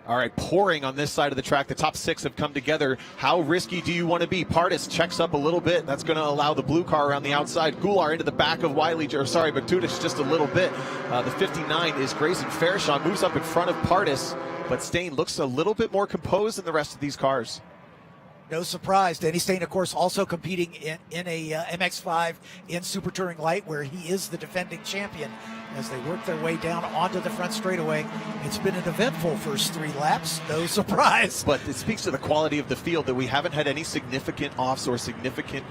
All right, pouring on this side of the track. The top 6 have come together. How risky do you want to be? Pardis checks up a little bit. That's going to allow the blue car around the outside. Goulart into the back of McTutis just a little bit. The 59 is Grayson Fairshon. Moves up in front of Pardis, but Stain looks a little bit more composed than the rest of these cars. No surprise. Danny Stain, of course, also competing in a MX-5 in Super Touring Light, where he is the defending champion. As they work their way down onto the front straightaway, it's been an eventful first 3 laps. No surprise. But it speaks to the quality of the field that we haven't had any significant offs or significant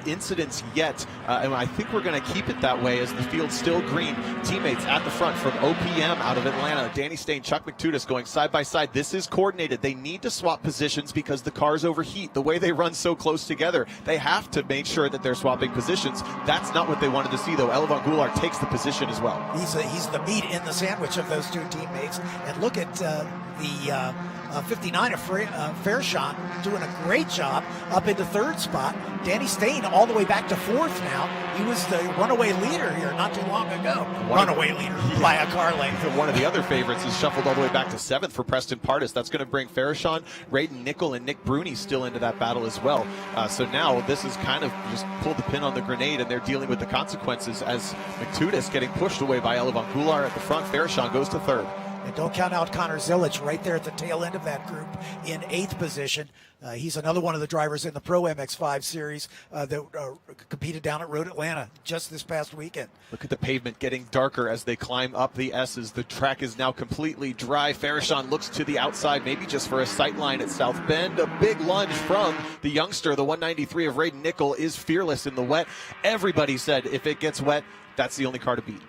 incidents yet. And I think we're going to keep it that way as the field's still green. Teammates at the front from OPM out of Atlanta. Danny Stain, Chuck McTutis going side by side. This is coordinated. They need to swap positions because the cars overheat. The way they run so close together, they have to make sure that they're swapping positions. That's not what they wanted to see, though. Elvan Goulart takes the position as well. He's the meat in the sandwich of those 2 teammates. And look at the 59 of Fairshon doing a great job up into 3rd spot. Danny Stain all the way back to 4th now. He was the runaway leader here not too long ago. Runaway leader by a car length. One of the other favorites is shuffled all the way back to 7th for Preston Pardis. That's going to bring Fairshon, Raiden Nickel, and Nick Bruni still into that battle as well. So now this is kind of just pulled the pin on the grenade, and they're dealing with the consequences as McTutis getting pushed away by Elvan Goulart at the front. Fairshon goes to 3rd. And don't count out Connor Zilic right there at the tail end of that group in 8th position. He's another one of the drivers in the Pro MX-5 series that competed down at Road Atlanta just this past weekend. Look at the pavement getting darker as they climb up the S's. The track is now completely dry. Fairshon looks to the outside, maybe just for a sight line at South Bend. A big lunge from the youngster. The 193 of Raiden Nickel is fearless in the wet. Everybody said if it gets wet, that's the only car to beat.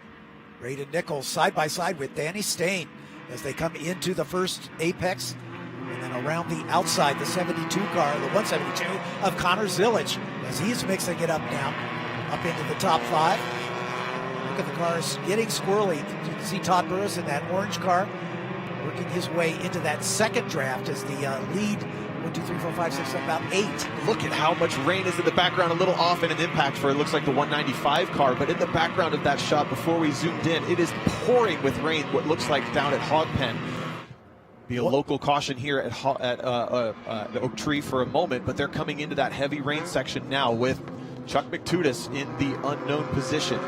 Raiden Nickel side by side with Danny Stain as they come into the first apex, and then around the outside, the 72 car, the 172 of Connor Zilic, as he's mixing it up now, up into the top 5. Look at the cars getting squirrely. You can see Todd Burris in that orange car, working his way into that second draft as the lead. 1, 2, 3, 4, 5, 6, 7, about 8. Look at how much rain is in the background, a little off in an impact for it looks like the 195 car, but in the background of that shot before we zoomed in, it is pouring with rain, what looks like down at Hog Pen. Be a local caution here at the Oak Tree for a moment, but they're coming into that heavy rain section now with Chuck McTutis in the unknown position.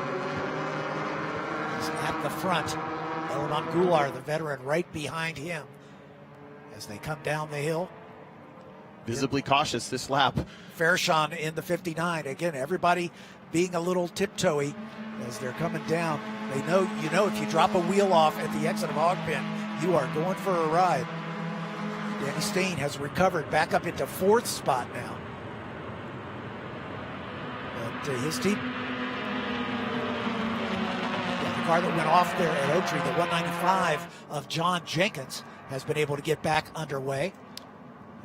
He's at the front. Elvan Goulart, the veteran, right behind him as they come down the hill. Visibly cautious this lap. Fairshon in the 59. Again, everybody being a little tiptoey as they're coming down. They know, if you drop a wheel off at the exit of Hog Pen, you are going for a ride. Danny Stain has recovered back up into 4th spot now. But his team, the car that went off there at Oak Tree, the 195 of John Jenkins, has been able to get back underway.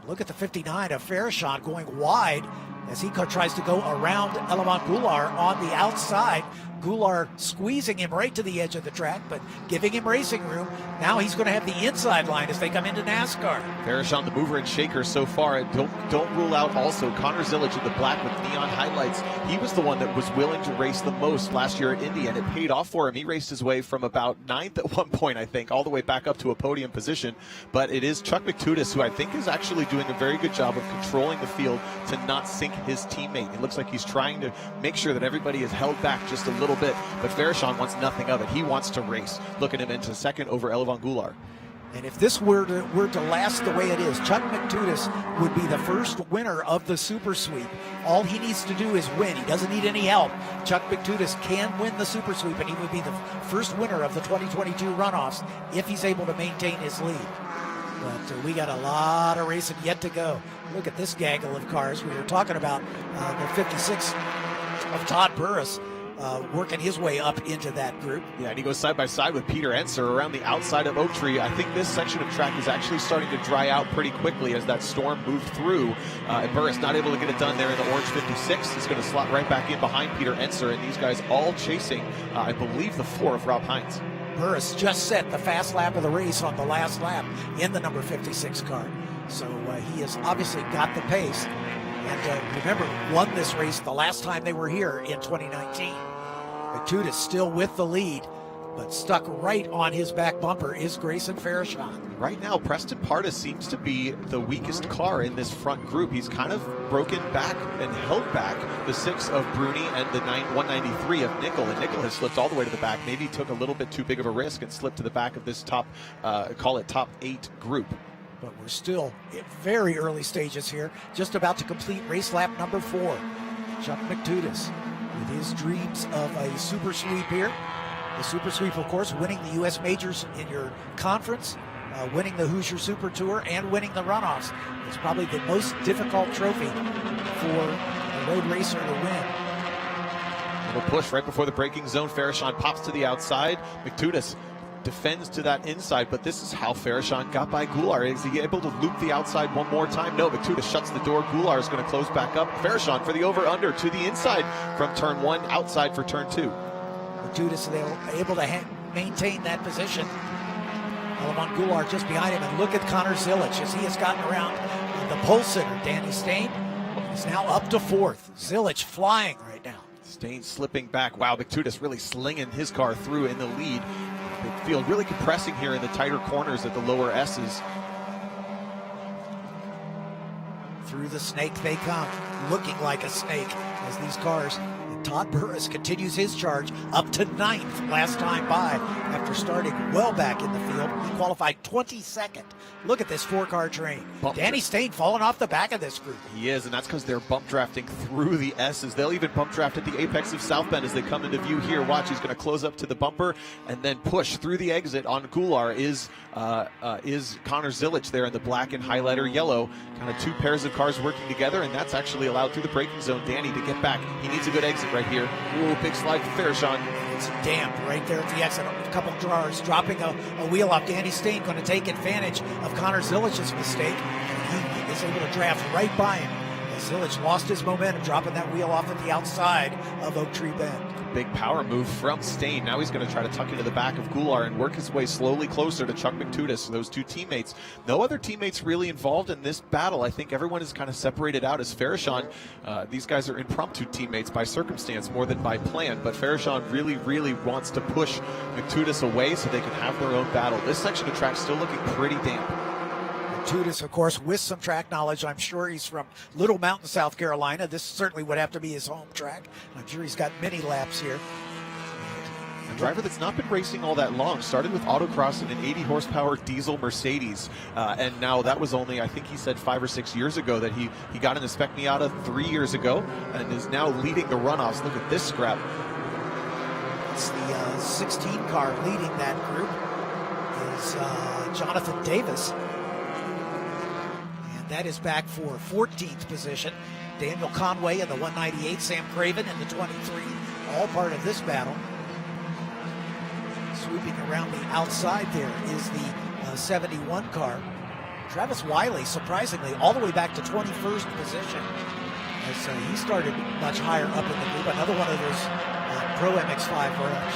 Look at the 59 of Fairshon going wide as he tries to go around Elvan Goulart on the outside. Goulart squeezing him right to the edge of the track, but giving him racing room. Now he's going to have the inside line as they come into NASCAR. Fairshon, the mover and shaker so far. Don't rule out also Connor Zilic in the black with neon highlights. He was the one that was willing to race the most last year at Indy, and it paid off for him. He raced his way from about 9th at one point, I think, all the way back up to a podium position. But it is Chuck McTutis, who I think is actually doing a very good job of controlling the field to not sink his teammate. It looks like he's trying to make sure that everybody is held back just a little bit, but Fairshon wants nothing of it. He wants to race. Looking him into 2nd over Elvan Goulart. And if this were to last the way it is, Chuck McTutis would be the first winner of the Super Sweep. All he needs to do is win. He doesn't need any help. Chuck McTutis can win the Super Sweep, and he would be the first winner of the 2022 runoffs if he's able to maintain his lead. But we got a lot of racing yet to go. Look at this gaggle of cars. We were talking about the 56 of Todd Burris working his way up into that group. Yeah, and he goes side by side with Peter Enser around the outside of Oak Tree. I think this section of track is actually starting to dry out pretty quickly as that storm moved through. And Burris not able to get it done there in the orange 56. He's going to slot right back in behind Peter Enser, and these guys all chasing, I believe, the 4 of Rob Hines. Burris just set the fast lap of the race on the last lap in the number 56 car. So he has obviously got the pace. And remember, won this race the last time they were here in 2019. McTutis still with the lead, but stuck right on his back bumper is Grayson Fairshon. Right now, Preston Pardis seems to be the weakest car in this front group. He's kind of broken back and held back the 6 of Bruni and the 193 of Nickel, and Nickel has slipped all the way to the back. Maybe took a little bit too big of a risk and slipped to the back of this top, call it top 8 group. but we're still in very early stages here, just about to complete race lap number 4. Chuck McTutis with his dreams of a super sweep here. The super sweep, of course, winning the U.S. Majors in your conference, winning the Hoosier Super Tour, and winning the runoffs. It's probably the most difficult trophy for a road racer to win. Little push right before the braking zone. Farashon pops to the outside. McTutis defends to that inside, but this is how Farashon got by Goulart. Is he able to loop the outside one more time? No, McTutis shuts the door. Goulart is going to close back up. Farashon for the over-under to the inside from turn 1, outside for turn 2. McTutis able to maintain that position. Alevon Goulart just behind him, and look at Connor Zilich as he has gotten around the pole sitter, Danny Stain. He's now up to 4th. Zilich flying right now. Stain slipping back. Wow, McTutis really slinging his car through in the lead. The field really compressing here in the tighter corners at the lower S's. Through the snake they come, looking like a snake as these cars. And Todd Burris continues his charge up to 9th last time by after starting well back in the field. He qualified 22nd. Look at this 4-car train. Danny Stain falling off the back of this group. He is, and that's because they're bump drafting through the S's. They'll even bump draft at the apex of South Bend as they come into view here. Watch, he's going to close up to the bumper and then push through the exit on Goulart is Connor Zilich there in the black and highlighter yellow. Kind of 2 pairs of cars working together, and that's actually allowed through the braking zone Danny to get back. He needs a good exit right here. Ooh, big slide for Farashon. It's damp right there at the exit. A couple cars dropping a wheel off. Danny Stain going to take advantage of Connor Zilich's mistake. He is able to draft right by him. Zilich lost his momentum, dropping that wheel off at the outside of Oak Tree Bend. Big power move from Stain. Now he's going to try to tuck into the back of Goulart and work his way slowly closer to Chuck McTutis. Those 2 teammates. No other teammates really involved in this battle. I think everyone is kind of separated out as Farashon. These guys are impromptu teammates by circumstance more than by plan, but Farashon really, really wants to push McTutis away so they can have their own battle. This section of track still looking pretty damp. McTutis, of course, with some track knowledge. I'm sure he's from Little Mountain, South Carolina. This certainly would have to be his home track. I'm sure he's got many laps here. A driver that's not been racing all that long. Started with autocross in an 80 horsepower diesel Mercedes. And now that was only, I think he said 5 or 6 years ago that he got in the Spec Miata 3 years ago and is now leading the runoffs. Look at this scrap. It's the 16 car leading that group is Jonathan Davis. That is back for 14th position. Daniel Conway in the 198, Sam Craven in the 23, all part of this battle. Swooping around the outside there is the 71 car. Travis Wiley, surprisingly, all the way back to 21st position as he started much higher up in the group. Another one of those Pro MX-5 runners.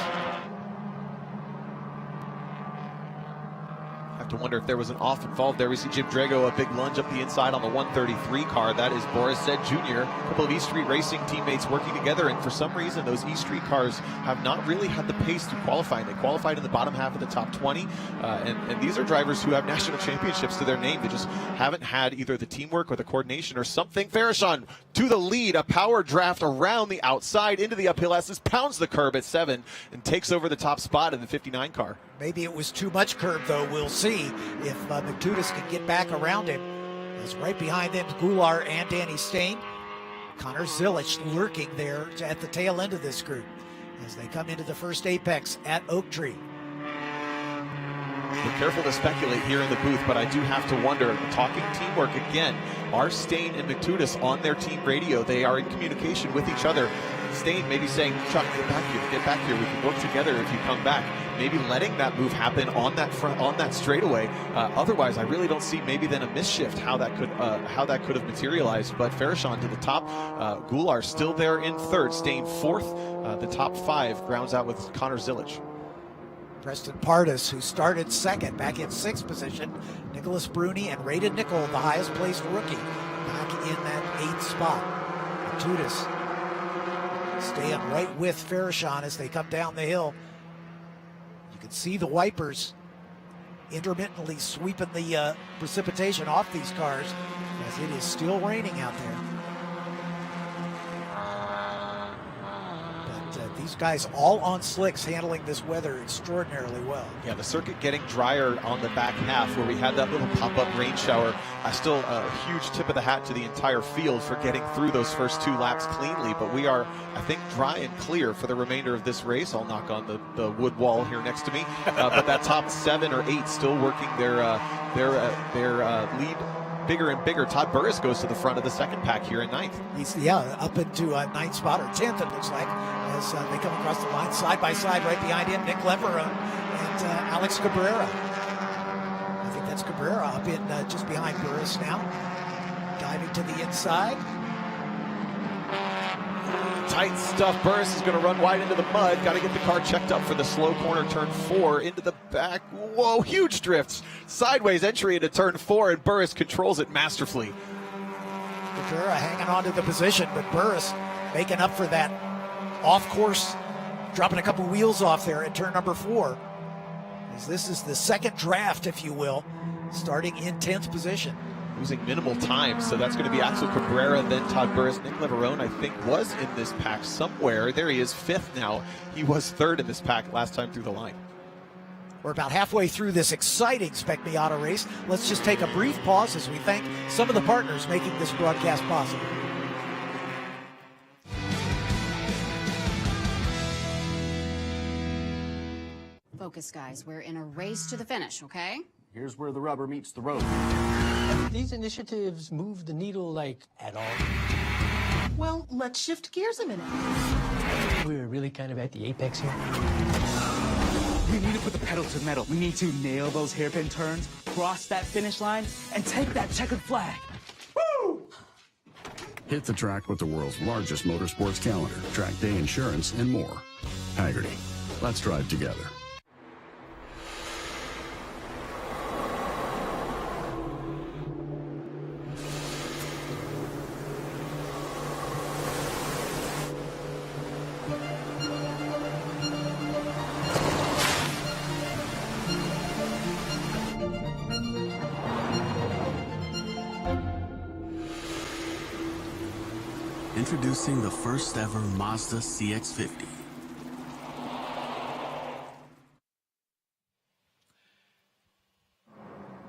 To wonder if there was an off involved there. We see Jim Drago, a big lunge up the inside on the 133 car. That is Boris Said Jr. A couple of East Street Racing teammates working together, and for some reason those East Street cars have not really had the pace to qualify. They qualified in the bottom half of the top 20, and these are drivers who have national championships to their name. They just haven't had either the teamwork or the coordination or something. Farashon to the lead, a power draft around the outside into the uphill S's, pounds the curb at 7 and takes over the top spot in the 59 car. Maybe it was too much curb, though. We'll see if McTutis can get back around him. As right behind them, Goulart and Danny Stain. Connor Zilich lurking there at the tail end of this group as they come into the first apex at Oak Tree. We're careful to speculate here in the booth, but I do have to wonder, talking teamwork again, are Stain and McTutis on their team radio? They are in communication with each other. Stain maybe saying, Chuck, get back here, we can work together if you come back. Maybe letting that move happen on that straightaway. Otherwise, I really don't see maybe then a misshift how that could have materialized. But Farashon to the top, Goulart still there in 3rd, Stain 4th. The top 5 grounds out with Connor Zilich. Preston Pardis, who started 2nd, back in 6th position. Nicholas Bruni and Raiden Nickel, the highest placed rookie, back in that 8th spot. McTutis staying right with Farashon as they come down the hill. You can see the wipers intermittently sweeping the precipitation off these cars as it is still raining out there. But these guys all on slicks handling this weather extraordinarily well. Yeah, the circuit getting drier on the back half where we had that little pop-up rain shower. Still a huge tip of the hat to the entire field for getting through those first 2 laps cleanly, but we are, I think, dry and clear for the remainder of this race. I'll knock on the wood wall here next to me, but that top 7 or 8 still working their lead bigger and bigger. Todd Burris goes to the front of the second pack here in 9th. He's up into 9th spot, or 10th it looks like, as they come across the line side by side. Right behind him, Nick Leveroni and Alex Cabrera. I think that's Cabrera up in just behind Burris now, diving to the inside. Tight stuff. Burris is going to run wide into the mud. Got to get the car checked up for the slow corner, turn 4, into the back. Whoa, huge drifts. Sideways entry into turn 4, and Burris controls it masterfully. Cabrera hanging on to the position, but Burris making up for that off course, dropping a couple wheels off there at turn number 4. As this is the second draft, if you will, starting in 10th position. Losing minimal time, so that's going to be Axel Cabrera, then Todd Burris. Nick Leveroni, I think, was in this pack somewhere. There he is, 5th now. He was 3rd in this pack last time through the line. We're about halfway through this exciting SPEC Miata race. Let's just take a brief pause as we thank some of the partners making this broadcast possible. Focus, guys. We're in a race to the finish, okay? Here's where the rubber meets the road. These initiatives move the needle, like, at all. Well, let's shift gears a minute. We're really kind of at the apex here. We need to put the pedal to the metal. We need to nail those hairpin turns, cross that finish line, and take that checkered flag. Woo! Hit the track with the world's largest motorsports calendar, track day insurance, and more. Hagerty. Let's drive together. Introducing the first ever Mazda Cx-50.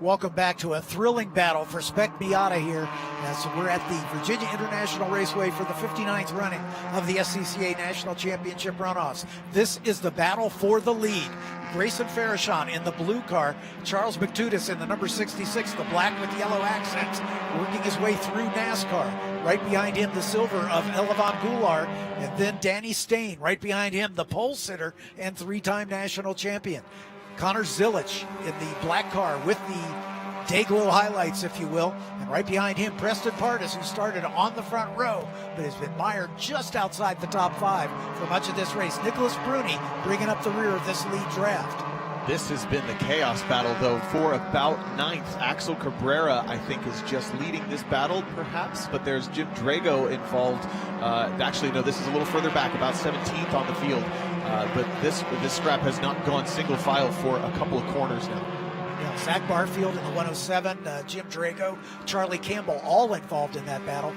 Welcome back to a thrilling battle for SPEC Miata here as we're at the Virginia International Raceway for the 59th running of the SCCA National Championship Runoffs. This is the battle for the lead. Grayson Farashon in the blue car, Charles McTudis in the number 66, the black with yellow accents, working his way through NASCAR. Right behind him, the silver of Elevan Goulart, and then Danny Stain. Right behind him, the pole sitter and 3-time national champion. Connor Zilich in the black car with the Dayglow highlights, if you will. And right behind him, Preston Pardis, who started on the front row, but has been mired just outside the top 5 for much of this race. Nicholas Bruni bringing up the rear of this lead draft. This has been the chaos battle, though, for about 9th. Axel Cabrera, I think, is just leading this battle, perhaps, but there's Jim Drago involved. Actually, no, this is a little further back, about 17th on the field. But this scrap has not gone single file for a couple of corners now. Yeah, Zach Barfield in the 107, Jim Drago, Charlie Campbell, all involved in that battle.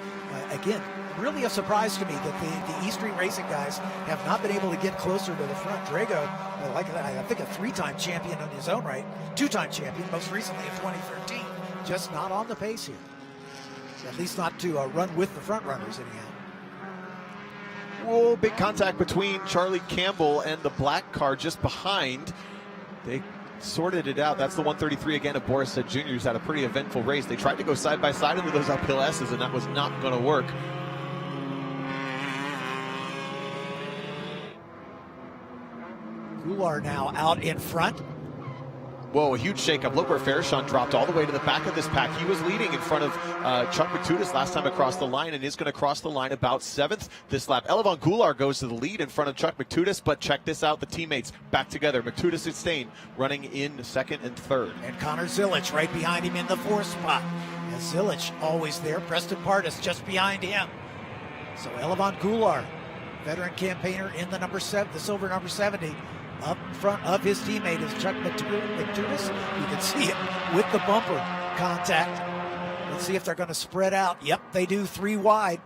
Again, really a surprise to me that the East Street Racing guys have not been able to get closer to the front. Drago, like I think a 3-time champion in his own right, 2-time champion, most recently in 2013, just not on the pace here. At least not to run with the front runners anyhow. Whoa, big contact between Charlie Campbell and the black car just behind. They sorted it out. That's the 133 again of Boris Said Jr., who's had a pretty eventful race. They tried to go side by side into those uphill S's, and that was not going to work. Goulart now out in front. Whoa, a huge shakeup. Look where Farashon dropped all the way to the back of this pack. He was leading in front of Chuck McTudis last time across the line and is going to cross the line about 7th this lap. Elevan Goulart goes to the lead in front of Chuck McTudis, but check this out. The teammates back together. McTudis and Stain running in 2nd and 3rd. And Connor Zilich right behind him in the 4th spot. And Zilich always there. Preston Pardis just behind him. So Elevan Goulart, veteran campaigner in the number 7, the silver number 70. Up in front of his teammate is Chuck McTudis. You can see it with the bumper contact. Let's see if they're going to spread out. Yep, they do, 3 wide.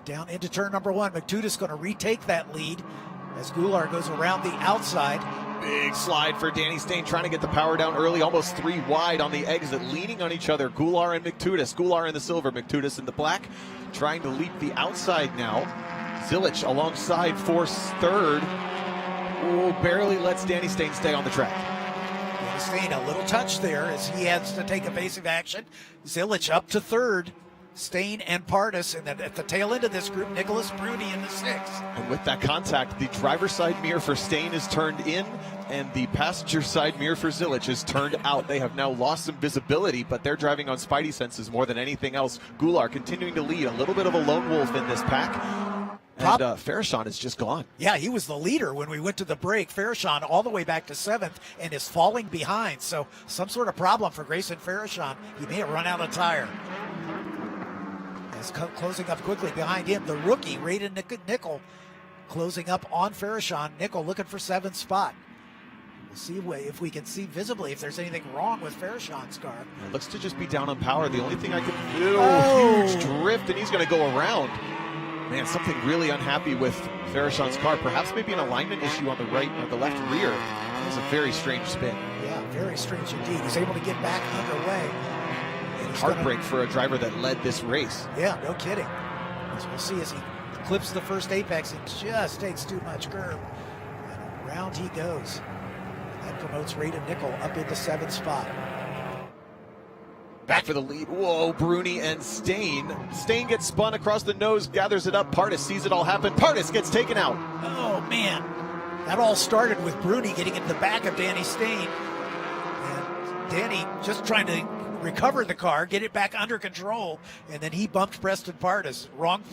Down into turn number 1. McTudis going to retake that lead. as Goulart goes around the outside. Big slide for Danny Stain, trying to get the power down early, almost 3 wide on the exit, leaning on each other. Goulart and Mctudis. Goulart in the silver, Mctudis in the black, trying to leap the outside now. Zilich alongside for third. Oh, barely lets Danny Stain stay on the track. Danny Stain, a little touch there as he has to take evasive action. Zilich up to third. Stain and Pardis, and then at the tail end of this group, Nicholas Bruni in the 6th. And with that contact, the driver's side mirror for Stain is turned in, and the passenger side mirror for Zilich is turned out. They have now lost some visibility, but they're driving on spidey senses more than anything else. Goulart continuing to lead, a little bit of a lone wolf in this pack. And Farahshon is just gone. Yeah, he was the leader when we went to the break. Farahshon all the way back to 7th and is falling behind. So some sort of problem for Grayson Farahshon. He may have run out of tire. As closing up quickly behind him, the rookie, Raiden Nickel, closing up on Farahshon. Nickel looking for 7th spot. We'll see if we can see visibly if there's anything wrong with Farahshon's car. It looks to just be down on power. The only thing I can do, huge drift, and he's going to go around. Man, something really unhappy with Farahshon's car. Perhaps maybe an alignment issue on the right or the left rear. That was a very strange spin. Yeah, very strange indeed. He's able to get back underway. Heartbreak for a driver that led this race. Yeah, no kidding. As we'll see as he clips the first apex, he just takes too much curve. And around he goes. That promotes Raiden Nickel up into 7th spot. Back for the lead. Whoa, Bruni and Stain. Stain gets spun across the nose, gathers it up. Pardis sees it all happen. Pardis gets taken out. Oh, man. That all started with Bruni getting in the back of Danny Stain. And Danny just trying to recover the car, get it back under control, and then he bumped Preston Pardis. Wrong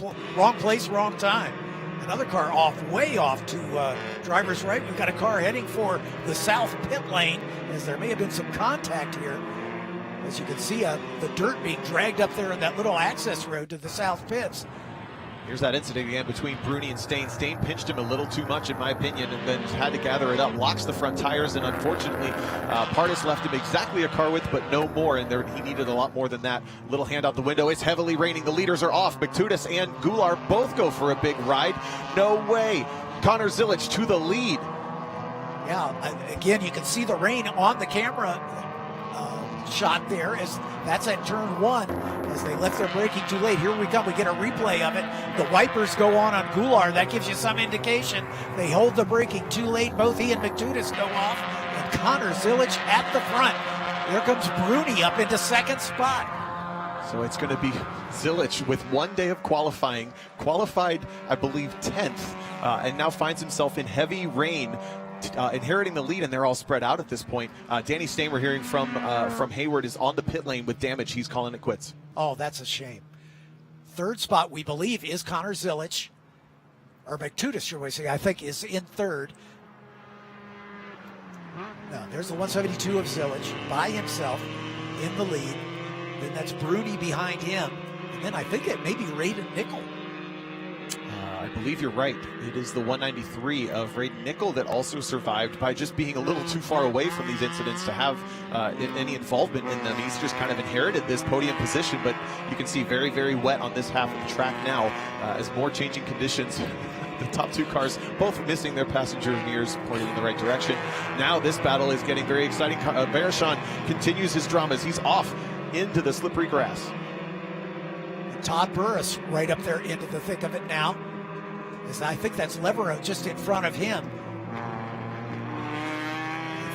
place, wrong time. Another car off, way off to driver's right. We've got a car heading for the south pit lane, as there may have been some contact here. As you can see, the dirt being dragged up there in that little access road to the south pits. Here's that incident again between Bruni and Stain. Stain pinched him a little too much, in my opinion, and then had to gather it up, locks the front tires, and unfortunately, Pardis left him exactly a car width, but no more, and he needed a lot more than that. Little hand out the window. It's heavily raining. The leaders are off. Mctudis and Goulart both go for a big ride. No way. Connor Zilich to the lead. Yeah, again, you can see the rain on the camera shot there, as that's at turn 1 as they left their braking too late. Here we come. We get a replay of it. The wipers go on Goulart. That gives you some indication. They hold the braking too late. Both he and Mctudis go off, and Connor Zilich at the front. Here comes Bruni up into 2nd spot. So it's going to be Zilich with 1 day of qualifying. Qualified, I believe, 10th, and now finds himself in heavy rain, inheriting the lead, and they're all spread out at this point. Danny Stain, we're hearing from Hayward, is on the pit lane with damage. He's calling it quits. Oh, that's a shame. 3rd spot, we believe, is Connor Zilich, or Mctudis, should we say, I think is in 3rd. No, there's the 172 of Zilich by himself in the lead. Then that's Bruni behind him. And then I think it may be Raiden Nickel. I believe you're right. It is the 193 of Raiden Nickel that also survived by just being a little too far away from these incidents to have any involvement in them. He's just kind of inherited this podium position, but you can see very, very wet on this half of the track now as more changing conditions. The top 2 cars both missing their passenger mirrors, pointing in the right direction. Now this battle is getting very exciting. Farahshon continues his dramas. He's off into the slippery grass. And Todd Burris right up there into the thick of it now. I think that's Leveroni just in front of him.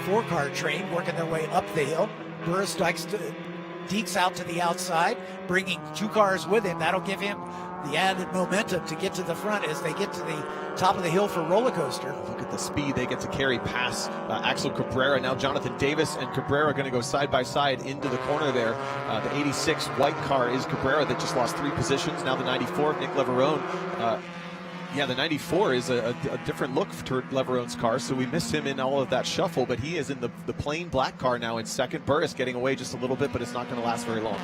4-car train working their way up the hill. Burris dekes out to the outside, bringing 2 cars with him. That'll give him the added momentum to get to the front as they get to the top of the hill for Roller Coaster. Look at the speed they get to carry past Axel Cabrera. Now Jonathan Davis and Cabrera are going to go side by side into the corner there. The 86 white car is Cabrera that just lost 3 positions. Now the 94 Nick Leveroni. Yeah, the 94 is a different look to Leverone's car, so we missed him in all of that shuffle, but he is in the plain black car now in 2nd. Burris getting away just a little bit, but it's not going to last very long.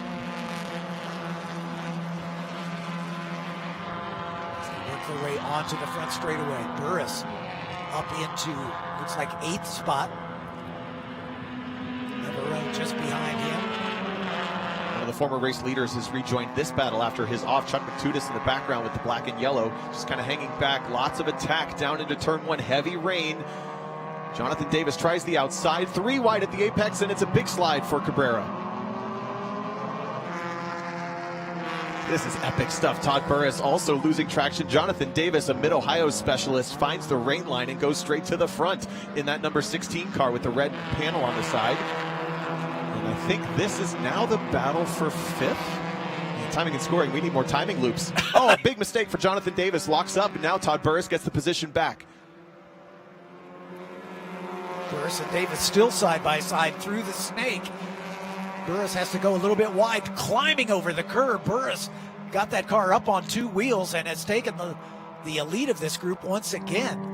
Work their way onto the front straightaway. Burris up into, looks like 8th spot. Leveroni just behind him. of the former race leaders, has rejoined this battle after his off. Chuck McTudis in the background with the black and yellow, just kind of hanging back. Lots of attack down into turn one, heavy rain. Jonathan Davis tries the outside, 3 wide at the apex, and it's a big slide for Cabrera. This is epic stuff. Todd Burris also losing traction. Jonathan Davis, a Mid-Ohio specialist, finds the rain line and goes straight to the front in that number 16 car with the red panel on the side. And I think this is now the battle for 5th. Timing and scoring, we need more timing loops. Oh, a big mistake for Jonathan Davis. Locks up, and now Todd Burris gets the position back. Burris and Davis still side by side through the snake. Burris has to go a little bit wide, climbing over the curb. Burris got that car up on 2 wheels and has taken the elite of this group once again.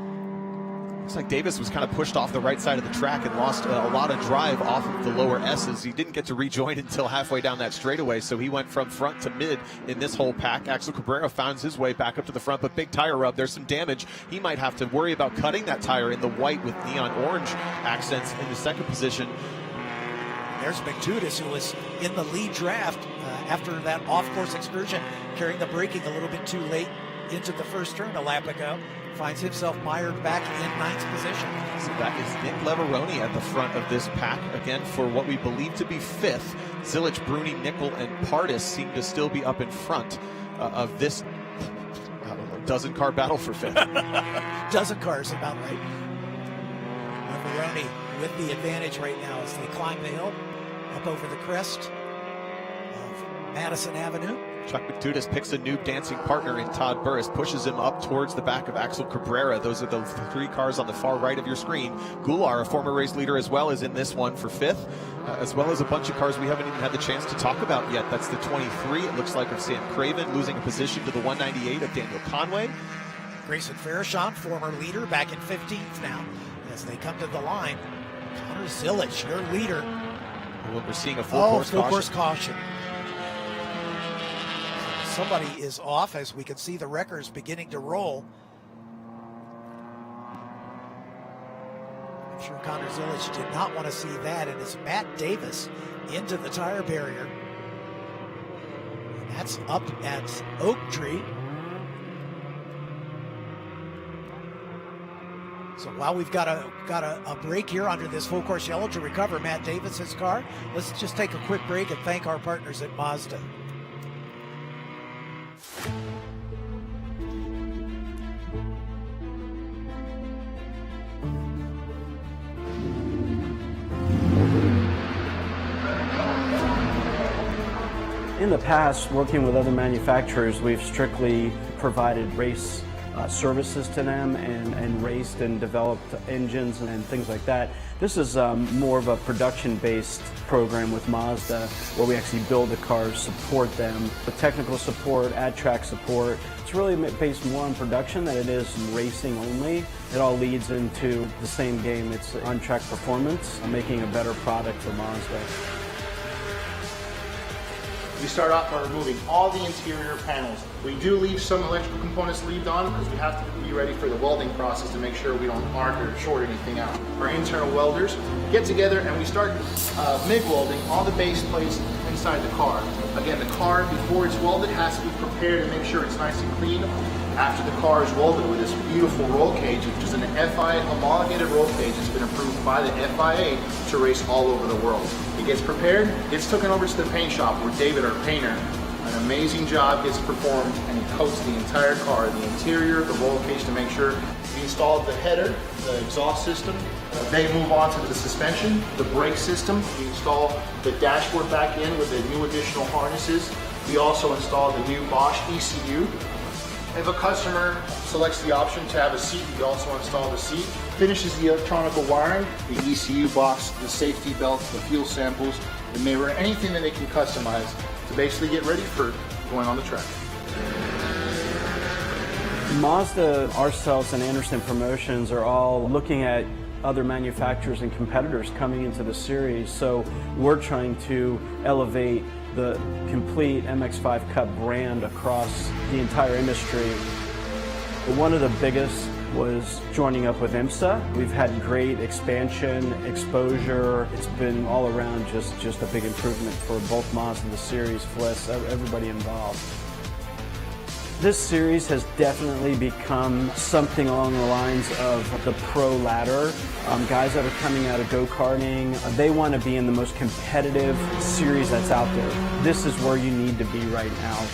Looks like Davis was kind of pushed off the right side of the track and lost a lot of drive off of the lower S's. He didn't get to rejoin until halfway down that straightaway, so he went from front to mid in this whole pack. Axel Cabrera found his way back up to the front, but big tire rub. There's some damage. He might have to worry about cutting that tire in the white with neon orange accents in the second position. There's McTudis, who was in the lead draft after that off-course excursion, carrying the braking a little bit too late into the first turn a lap ago. Finds himself mired back in 9th position. So that is Nick Leveroni at the front of this pack, again, for what we believe to be 5th. Zilich, Bruni, Nickel, and Pardis seem to still be up in front of this dozen-car battle for 5th. Dozen cars, about right. Leveroni with the advantage right now as they climb the hill up over the crest of Madison Avenue. Chuck McTudis picks a new dancing partner in Todd Burris, pushes him up towards the back of Axel Cabrera. Those are the 3 cars on the far right of your screen. Goulart, a former race leader as well, is in this one for 5th, as well as a bunch of cars we haven't even had the chance to talk about yet. That's the 23, it looks like, of Sam Craven, losing a position to the 198 of Daniel Conway. Grayson Farashon, former leader, back in 15th now as they come to the line. Connor Zilich, your leader. Well, we're seeing a full-course caution. Somebody is off as we can see the wreckers beginning to roll. I'm sure Connor Zilich did not want to see that, and it's Matt Davis into the tire barrier. And that's up at Oak Tree. So while we've got a break here under this full course yellow to recover Matt Davis's car, let's just take a quick break and thank our partners at Mazda. In the past, working with other manufacturers, we've strictly provided race services to them and raced and developed engines and things like that. This is more of a production-based program with Mazda where we actually build the cars, support them, the technical support, ad-track support. It's really based more on production than it is racing only. It all leads into the same game. It's on-track performance, making a better product for Mazda. We start off by removing all the interior panels. We do leave some electrical components leaved on because we have to be ready for the welding process to make sure we don't arc or short anything out. Our internal welders get together and we start MIG welding all the base plates inside the car. Again, the car, before it's welded, has to be prepared to make sure it's nice and clean. After the car is welded with this beautiful roll cage, which is an FIA homologated roll cage that's been approved by the FIA to race all over the world. It gets prepared, gets taken over to the paint shop where David, our painter, an amazing job gets performed, and he coats the entire car, the interior, the roll cage to make sure. We installed the header, the exhaust system. They move on to the suspension, the brake system. We install the dashboard back in with the new additional harnesses. We also installed the new Bosch ECU. If a customer selects the option to have a seat, we also install the seat. Finishes the electronic wiring, the ECU box, the safety belt, the fuel samples, the mirror, anything that they can customize to basically get ready for going on the track. Mazda, ourselves, and Anderson Promotions are all looking at other manufacturers and competitors coming into the series, so we're trying to elevate the complete MX-5 Cup brand across the entire industry. One of the biggest was joining up with IMSA. We've had great expansion, exposure. It's been all around just a big improvement for both Mazda, the series, FLIS, everybody involved. This series has definitely become something along the lines of the pro ladder. Guys that are coming out of go-karting, they want to be in the most competitive series that's out there. This is where you need to be right now.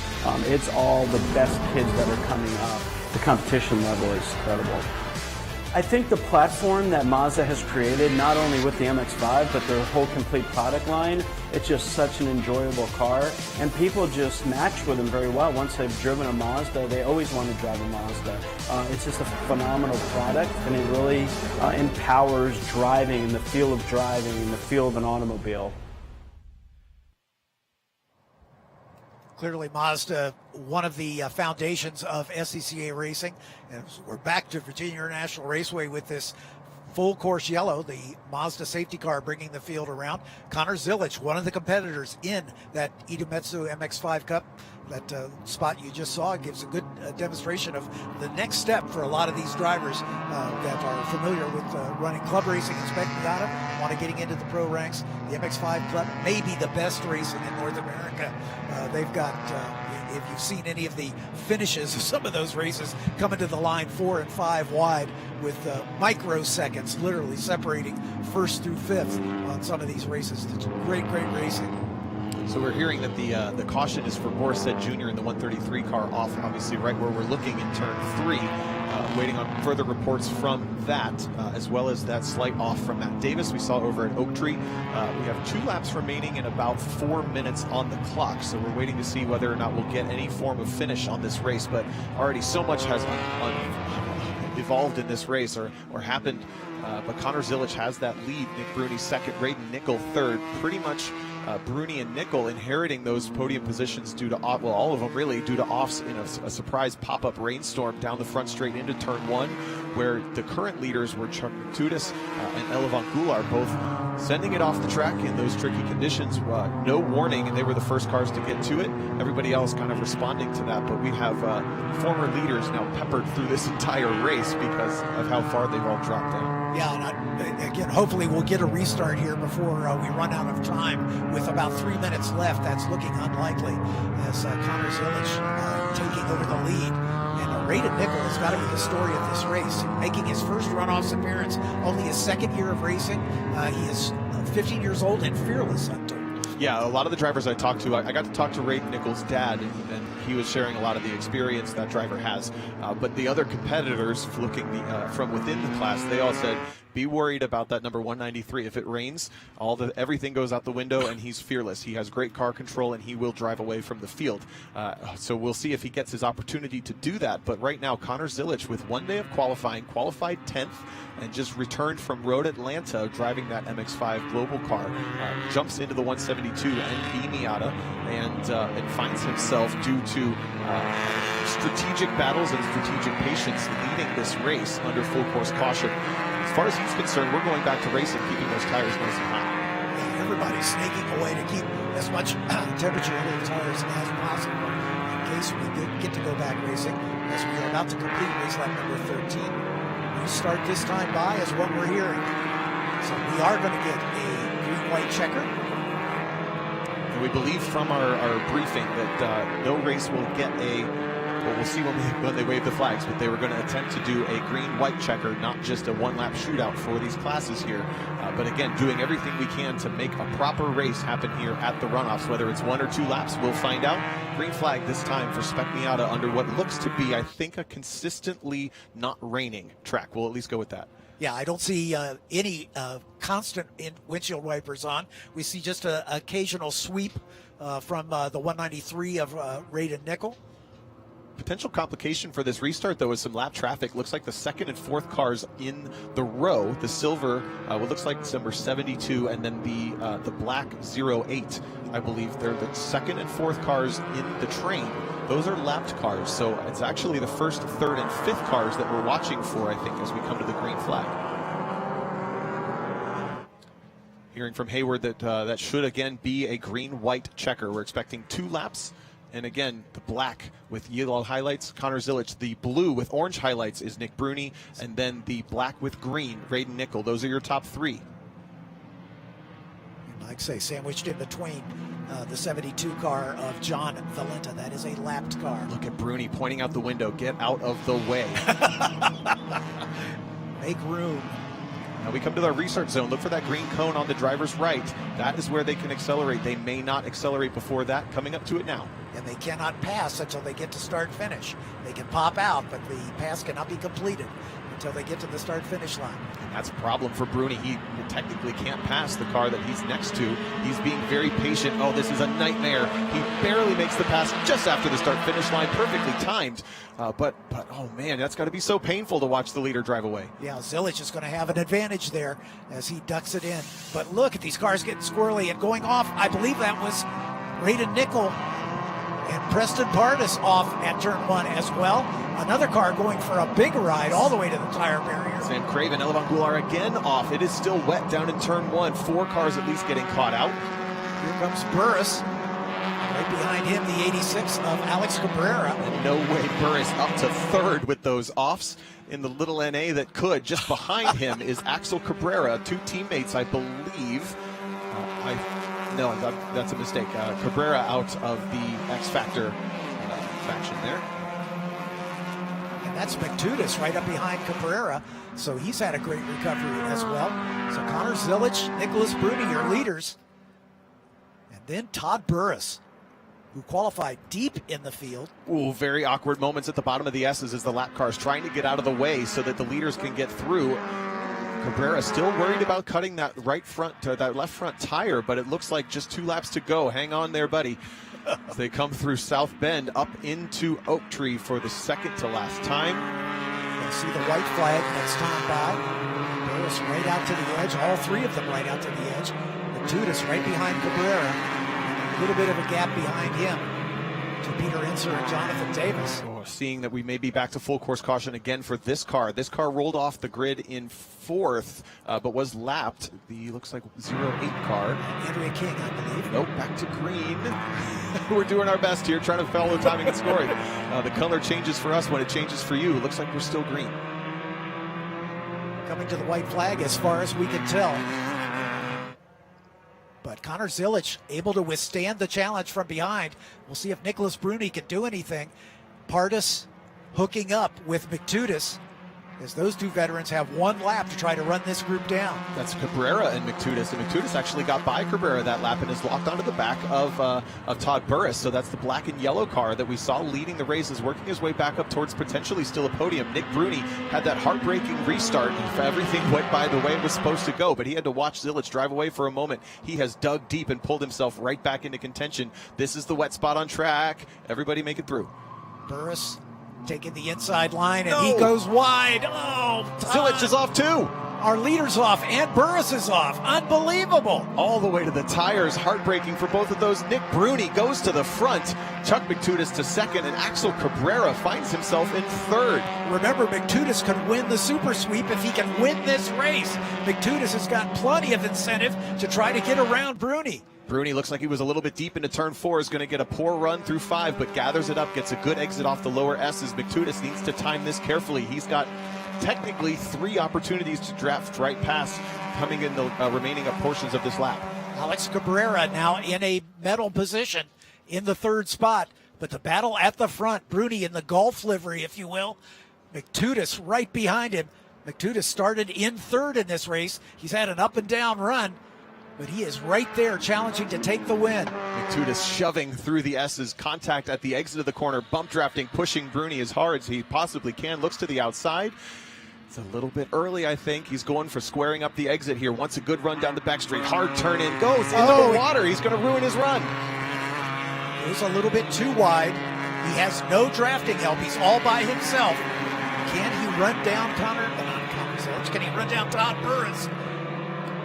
It's all the best kids that are coming up. The competition level is incredible. I think the platform that Mazda has created, not only with the MX-5, but their whole complete product line, it's just such an enjoyable car, and people just match with them very well. Once they've driven a Mazda, they always want to drive a Mazda. It's just a phenomenal product, and it really empowers driving and the feel of driving and the feel of an automobile. Clearly Mazda, one of the foundations of SCCA racing. And we're back to Virginia International Raceway with this full course yellow, the Mazda safety car bringing the field around. Connor Zilich, one of the competitors in that Idemitsu MX-5 Cup. That spot you just saw gives a good demonstration of the next step for a lot of these drivers that are familiar with running club racing and SPEC Miata, want to getting into the pro ranks. The MX-5 Club may be the best racing in North America. They've got, if you've seen any of the finishes of some of those races, coming to the line 4 and 5 wide with microseconds literally separating first through fifth on some of these races. It's great racing. So we're hearing that the caution is for Morissette Jr. in the 133 car off, obviously right where we're looking in turn 3. Waiting on further reports from that, as well as that slight off from Matt Davis we saw over at Oak Tree. We have 2 laps remaining and about 4 minutes on the clock, so we're waiting to see whether or not we'll get any form of finish on this race, but already so much has evolved in this race or happened. But Connor Zilich has that lead. Nick Bruni second, Raiden Nickel third. Pretty much Bruni and Nickel inheriting those podium positions due to, well, all of them really, due to offs in a surprise pop-up rainstorm down the front straight into turn 1, where the current leaders were Chuck Tudis and Elevan Goulart, both sending it off the track in those tricky conditions. No warning, and they were the first cars to get to it. Everybody else kind of responding to that, but we have former leaders now peppered through this entire race because of how far they've all dropped down. Yeah, and again, hopefully we'll get a restart here before we run out of time with about 3 minutes left. That's looking unlikely as Connor Zilich taking over the lead. And Raiden Nickel has got to be the story of this race, making his first runoffs appearance, only his second year of racing. He is 15 years old and fearless, I'm told. Yeah, a lot of the drivers I talked to, I got to talk to Raiden Nickel's dad, and he was sharing a lot of the experience that driver has. But the other competitors looking from within the class, they all said, be worried about that number 193. If it rains, everything goes out the window, and he's fearless. He has great car control, and he will drive away from the field. So we'll see if he gets his opportunity to do that. But right now, Connor Zilich, with 1 day of qualifying, qualified 10th, and just returned from Road Atlanta driving that MX-5 Global car, jumps into the 172 NB Miata and finds himself, due to strategic battles and strategic patience, leading this race under full course caution. As far as he's concerned, we're going back to racing, keeping those tires nice and hot. Yeah, everybody's snaking away to keep as much temperature under the tires as possible in case we get to go back racing, as we are about to complete race lap number 13. Restart this time by is what we're hearing. So we are going to get a green-white checker. And we believe from our briefing that no race will get well, we'll see when they wave the flags, but they were going to attempt to do a green-white checker, not just a one-lap shootout for these classes here. But again, doing everything we can to make a proper race happen here at the runoffs, whether it's 1 or 2 laps, we'll find out. Green flag this time for SPEC Miata under what looks to be, I think, a consistently not raining track. We'll at least go with that. Yeah, I don't see any constant windshield wipers on. We see just an occasional sweep from the 193 of Raiden Nickel. Potential complication for this restart, though, is some lap traffic. Looks like the 2nd and 4th cars in the row, the silver, what looks like number 72, and then the black 08, I believe. They're the 2nd and 4th cars in the train. Those are lapped cars, so it's actually the 1st, 3rd, and 5th cars that we're watching for, I think, as we come to the green flag. Hearing from Hayward that that should, again, be a green-white checker. We're expecting 2 laps And again, the black with yellow highlights, Connor Zilic. The blue with orange highlights is Nick Bruni. And then the black with green, Braden Nickel. Those are your top 3. And like I say, sandwiched in between the 72 car of John Valenta. That is a lapped car. Look at Bruni pointing out the window. Get out of the way. Make room. Now we come to the restart zone. Look for that green cone on the driver's right. That is where they can accelerate. They may not accelerate before that. Coming up to it now. And they cannot pass until they get to start-finish. They can pop out, but the pass cannot be completed until they get to the start-finish line. And that's a problem for Bruni. He technically can't pass the car that he's next to. He's being very patient. Oh, this is a nightmare. He barely makes the pass just after the start-finish line. Perfectly timed. But oh man, that's got to be so painful to watch the leader drive away. Yeah, Zilic is going to have an advantage there as he ducks it in. But look at these cars getting squirrely and going off. I believe that was Braden Nickel and Preston Pardis off at turn 1 as well. Another car going for a big ride all the way to the tire barrier. Sam Craven, Elevan Goulart again off. It is still wet down in turn 1. 4 cars at least getting caught out. Here comes Burris. Right behind him, the 86 of Alex Cabrera. And no way Burris up to 3rd with those offs in the little NA that could. Just behind him is Axel Cabrera, 2 teammates, I believe. No, that's a mistake. Cabrera out of the X Factor faction there. And that's McTudis right up behind Cabrera. So he's had a great recovery as well. So Connor Zilic, Nicholas Bruni, your leaders. And then Todd Burris, who qualified deep in the field. Ooh, very awkward moments at the bottom of the S's as the lap cars trying to get out of the way so that the leaders can get through. Cabrera still worried about cutting that that left front tire, but it looks like just 2 laps to go. Hang on there, buddy. As they come through South Bend up into Oak Tree for the second to last time. You'll see the white flag next time by. Burris right out to the edge. All 3 of them right out to the edge. Matudis right behind Cabrera. A little bit of a gap behind him to Peter Inser and Jonathan Davis. Seeing that we may be back to full course caution again for this car. This car rolled off the grid in 4th, but was lapped. The looks like 08 car. Andrea King, I believe. Nope, back to green. We're doing our best here, trying to follow timing and scoring. The color changes for us when it changes for you. It looks like we're still green. Coming to the white flag as far as we can tell. But Connor Zilic able to withstand the challenge from behind. We'll see if Nicholas Bruni can do anything. Pardis hooking up with McTudis as those 2 veterans have 1 lap to try to run this group down. That's Cabrera and McTudis. And McTudis actually got by Cabrera that lap and is locked onto the back of Todd Burris. So that's the black and yellow car that we saw leading the races, working his way back up towards potentially still a podium. Nick Bruni had that heartbreaking restart and everything went by the way it was supposed to go, but he had to watch Zilic drive away for a moment. He has dug deep and pulled himself right back into contention. This is the wet spot on track. Everybody make it through. Burris taking the inside line, and he goes wide. Oh, Zilic is off too. Our leader's off, and Burris is off. Unbelievable. All the way to the tires. Heartbreaking for both of those. Nick Bruni goes to the front. Chuck McTudis to 2nd, and Axel Cabrera finds himself in 3rd. Remember, McTudis could win the super sweep if he can win this race. McTudis has got plenty of incentive to try to get around Bruni. Bruni looks like he was a little bit deep into turn 4, is going to get a poor run through 5, but gathers it up, gets a good exit off the lower S's. McTudis needs to time this carefully. He's got technically 3 opportunities to draft right past coming in the remaining portions of this lap. Alex Cabrera now in a medal position in the 3rd spot, but the battle at the front, Bruni in the golf livery, if you will. McTudis right behind him. McTudis started in 3rd in this race. He's had an up and down run, but he is right there challenging to take the win. McTudis shoving through the S's, contact at the exit of the corner, bump drafting, pushing Bruni as hard as he possibly can, looks to the outside. It's a little bit early, I think. He's going for squaring up the exit here. Wants a good run down the back straight. Hard turn in, goes into the water. He's going to ruin his run. Goes a little bit too wide. He has no drafting help. He's all by himself. Can he run down Can he run down Todd Burris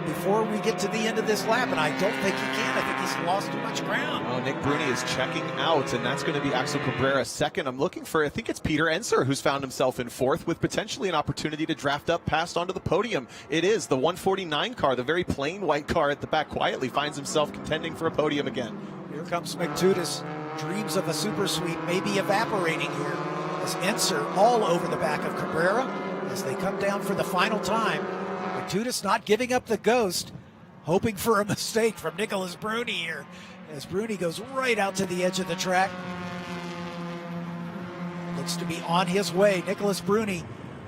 before we get to the end of this lap? And I don't think he can. I think he's lost too much ground. Oh, Nick Bruni is checking out, and that's going to be Axel Cabrera 2nd. I'm looking for, I think it's Peter Enser, who's found himself in 4th with potentially an opportunity to draft up past onto the podium. It is the 149 car, the very plain white car at the back, quietly finds himself contending for a podium again. Here comes McTudis Dreams of a super sweep may be evaporating here as Enser all over the back of Cabrera as they come down for the final time. Matudis not giving up the ghost, hoping for a mistake from Nicholas Bruni here as Bruni goes right out to the edge of the track. Looks to be on his way. Nicholas Bruni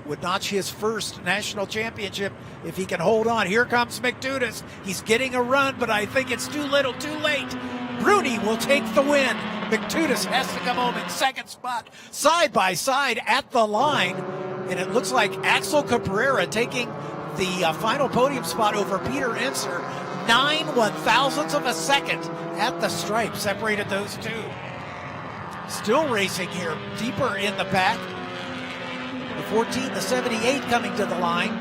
would notch his first national championship if he can hold on. Here comes Matudis. He's getting a run, but I think it's too little, too late. Bruni will take the win. Matudis has to come home in second spot, side by side at the line. And it looks like Axel Cabrera taking the final podium spot over Peter Enser. 9/1000ths of a second at the stripe separated those two. Still racing here, deeper in the pack. The 14, the 78 coming to the line.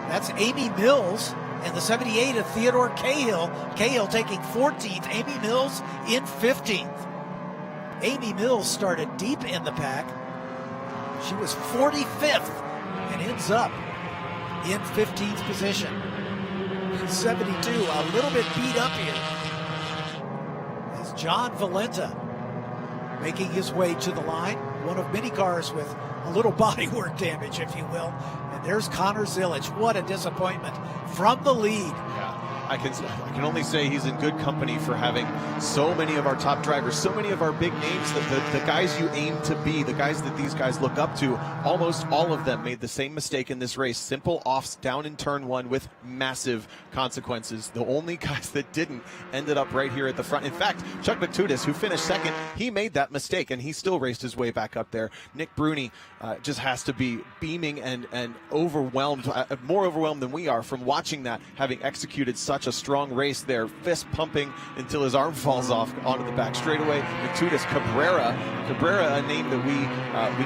That's Amy Mills and the 78 of Theodore Cahill. Cahill taking 14th, Amy Mills in 15th. Amy Mills started deep in the pack. She was 45th and ends up in 15th position. 72, a little bit beat up here. As John Valenta making his way to the line. One of many cars with a little bodywork damage, if you will. And there's Connor Zilic. What a disappointment from the lead. Yeah, I can only say he's in good company for having so many of our top drivers, so many of our big names, the guys you aim to be, the guys that these guys look up to. Almost all of them made the same mistake in this race. Simple offs down in turn one with massive consequences. The only guys that didn't ended up right here at the front. In fact, Chuck Matudis, who finished second, he made that mistake and he still raced his way back up there. Nick Bruni just has to be beaming and overwhelmed, more overwhelmed than we are from watching that, having executed such a strong race there, fist pumping until his arm falls off onto the back straightaway. Matudis, Cabrera, a name that we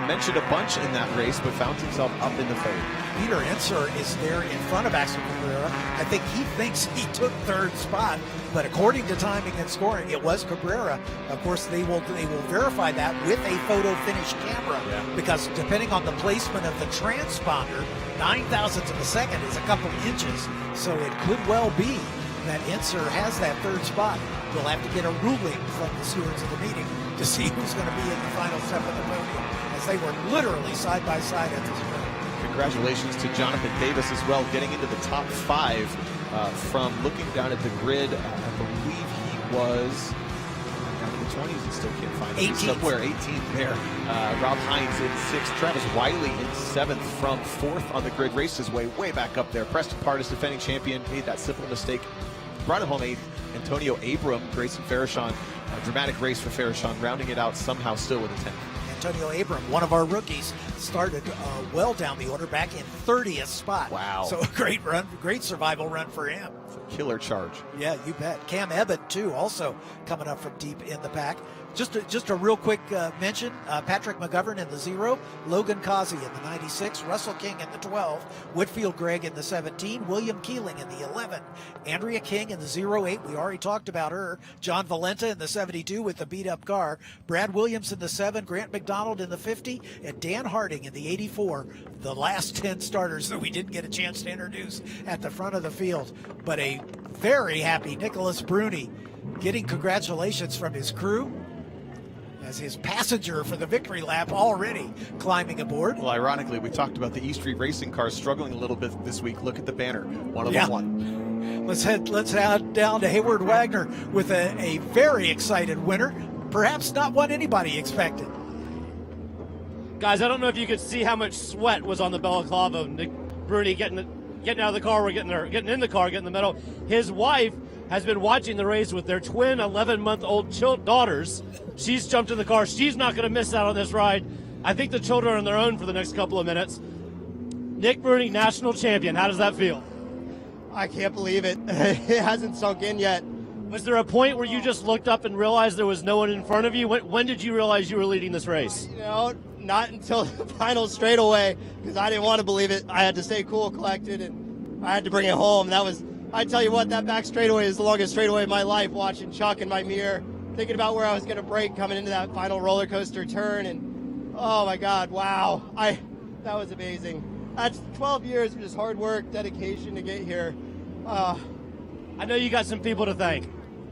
mentioned a bunch in that race, but found himself up in the third. Peter Enser is there in front of Axel Cabrera. I think he thinks he took third spot, but according to timing and scoring, it was Cabrera. Of course, they will verify that with a photo finish camera, because depending on the placement of the transponder, 9/1000ths of a second is a couple inches, so it could well be that Enser has that third spot. We'll have to get a ruling from the stewards of the meeting to see who's going to be in the final step of the podium, as they were literally side by side at this point. Congratulations to Jonathan Davis as well, getting into the top five from looking down at the grid. I believe he was down in the 20s and still can't find him. Somewhere 18th there. Rob Hines in 6th. Travis Wiley in 7th from 4th on the grid. Raced his way back up there. Preston Pardis, defending champion, made that simple mistake. Brought it home 8th. Antonio Abram, Grayson Farashon. A dramatic race for Farashon, rounding it out somehow still with a 10th. Antonio Abram, one of our rookies, started well down the order, back in 30th spot. Wow. So a great run, great survival run for him. It's a killer charge. Yeah, you bet. Cam Ebbett, too, also coming up from deep in the pack. Just a real quick mention, Patrick McGovern in the 0, Logan Causey in the 96, Russell King in the 12, Whitfield Gregg in the 17, William Keeling in the 11, Andrea King in the 08, we already talked about her, John Valenta in the 72 with the beat-up car, Brad Williams in the 7, Grant McDonald in the 50, and Dan Harding in the 84, the last 10 starters that we didn't get a chance to introduce at the front of the field. But a very happy Nicholas Bruni getting congratulations from his crew, as his passenger for the victory lap already climbing aboard. Well, ironically, we talked about the E Street racing cars struggling a little bit this week. Look at the banner. One of them won. Let's head down to Hayward Wagner with a very excited winner. Perhaps not what anybody expected. Guys, I don't know if you could see how much sweat was on the balaclava of Nick Bruni getting out of the car, getting in the car, getting in the middle. His wife has been watching the race with their twin 11-month-old daughters. She's jumped in the car. She's not going to miss out on this ride. I think the children are on their own for the next couple of minutes. Nick Bruni, national champion. How does that feel? I can't believe it. It hasn't sunk in yet. Was there a point where you just looked up and realized there was no one in front of you? When did you realize you were leading this race? You know, not until the final straightaway, because I didn't want to believe it. I had to stay cool, collected, and I had to bring it home. I tell you what, that back straightaway is the longest straightaway of my life, watching Chuck in my mirror, thinking about where I was going to brake coming into that final roller coaster turn, and oh my God, wow. That was amazing. That's 12 years of just hard work, dedication to get here. I know you got some people to thank.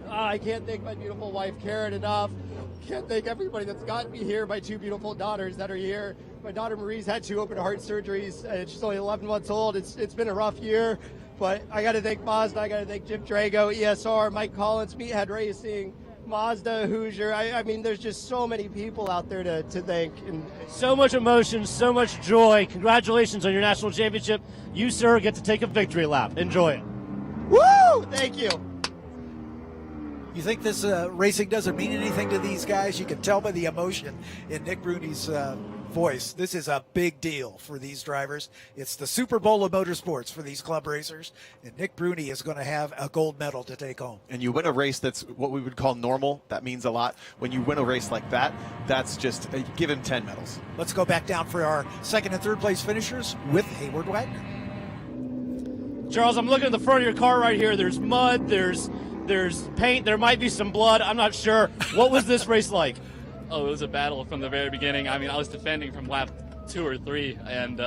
I can't thank my beautiful wife, Karen, enough. can't thank everybody that's gotten me here. My 2 beautiful daughters that are here. My daughter Marie's had 2 open heart surgeries, and she's only 11 months old. It's been a rough year, but I got to thank Mazda. I got to thank Jim Drago, ESR, Mike Collins, Meathead Racing, Mazda, Hoosier. I mean, there's just so many people out there to thank. And So much emotion, so much joy. Congratulations on your national championship. You, sir, get to take a victory lap. Enjoy it. Woo! Thank you. You think this racing doesn't mean anything to these guys? You can tell by the emotion in Nick Bruni's voice. This is a big deal for these drivers. It's the Super Bowl of motorsports for these club racers, and Nick Bruni is going to have a gold medal to take home. And you win a race that's what we would call normal. That means a lot. When you win a race like that, that's just give him 10 medals. Let's go back down for our second and third place finishers with Hayward Wagner. Charles, I'm looking at the front of your car right here. There's mud, there's paint, there might be some blood. I'm not sure. What was this race like? Oh, it was a battle from the very beginning. I mean, I was defending from lap 2 or 3 and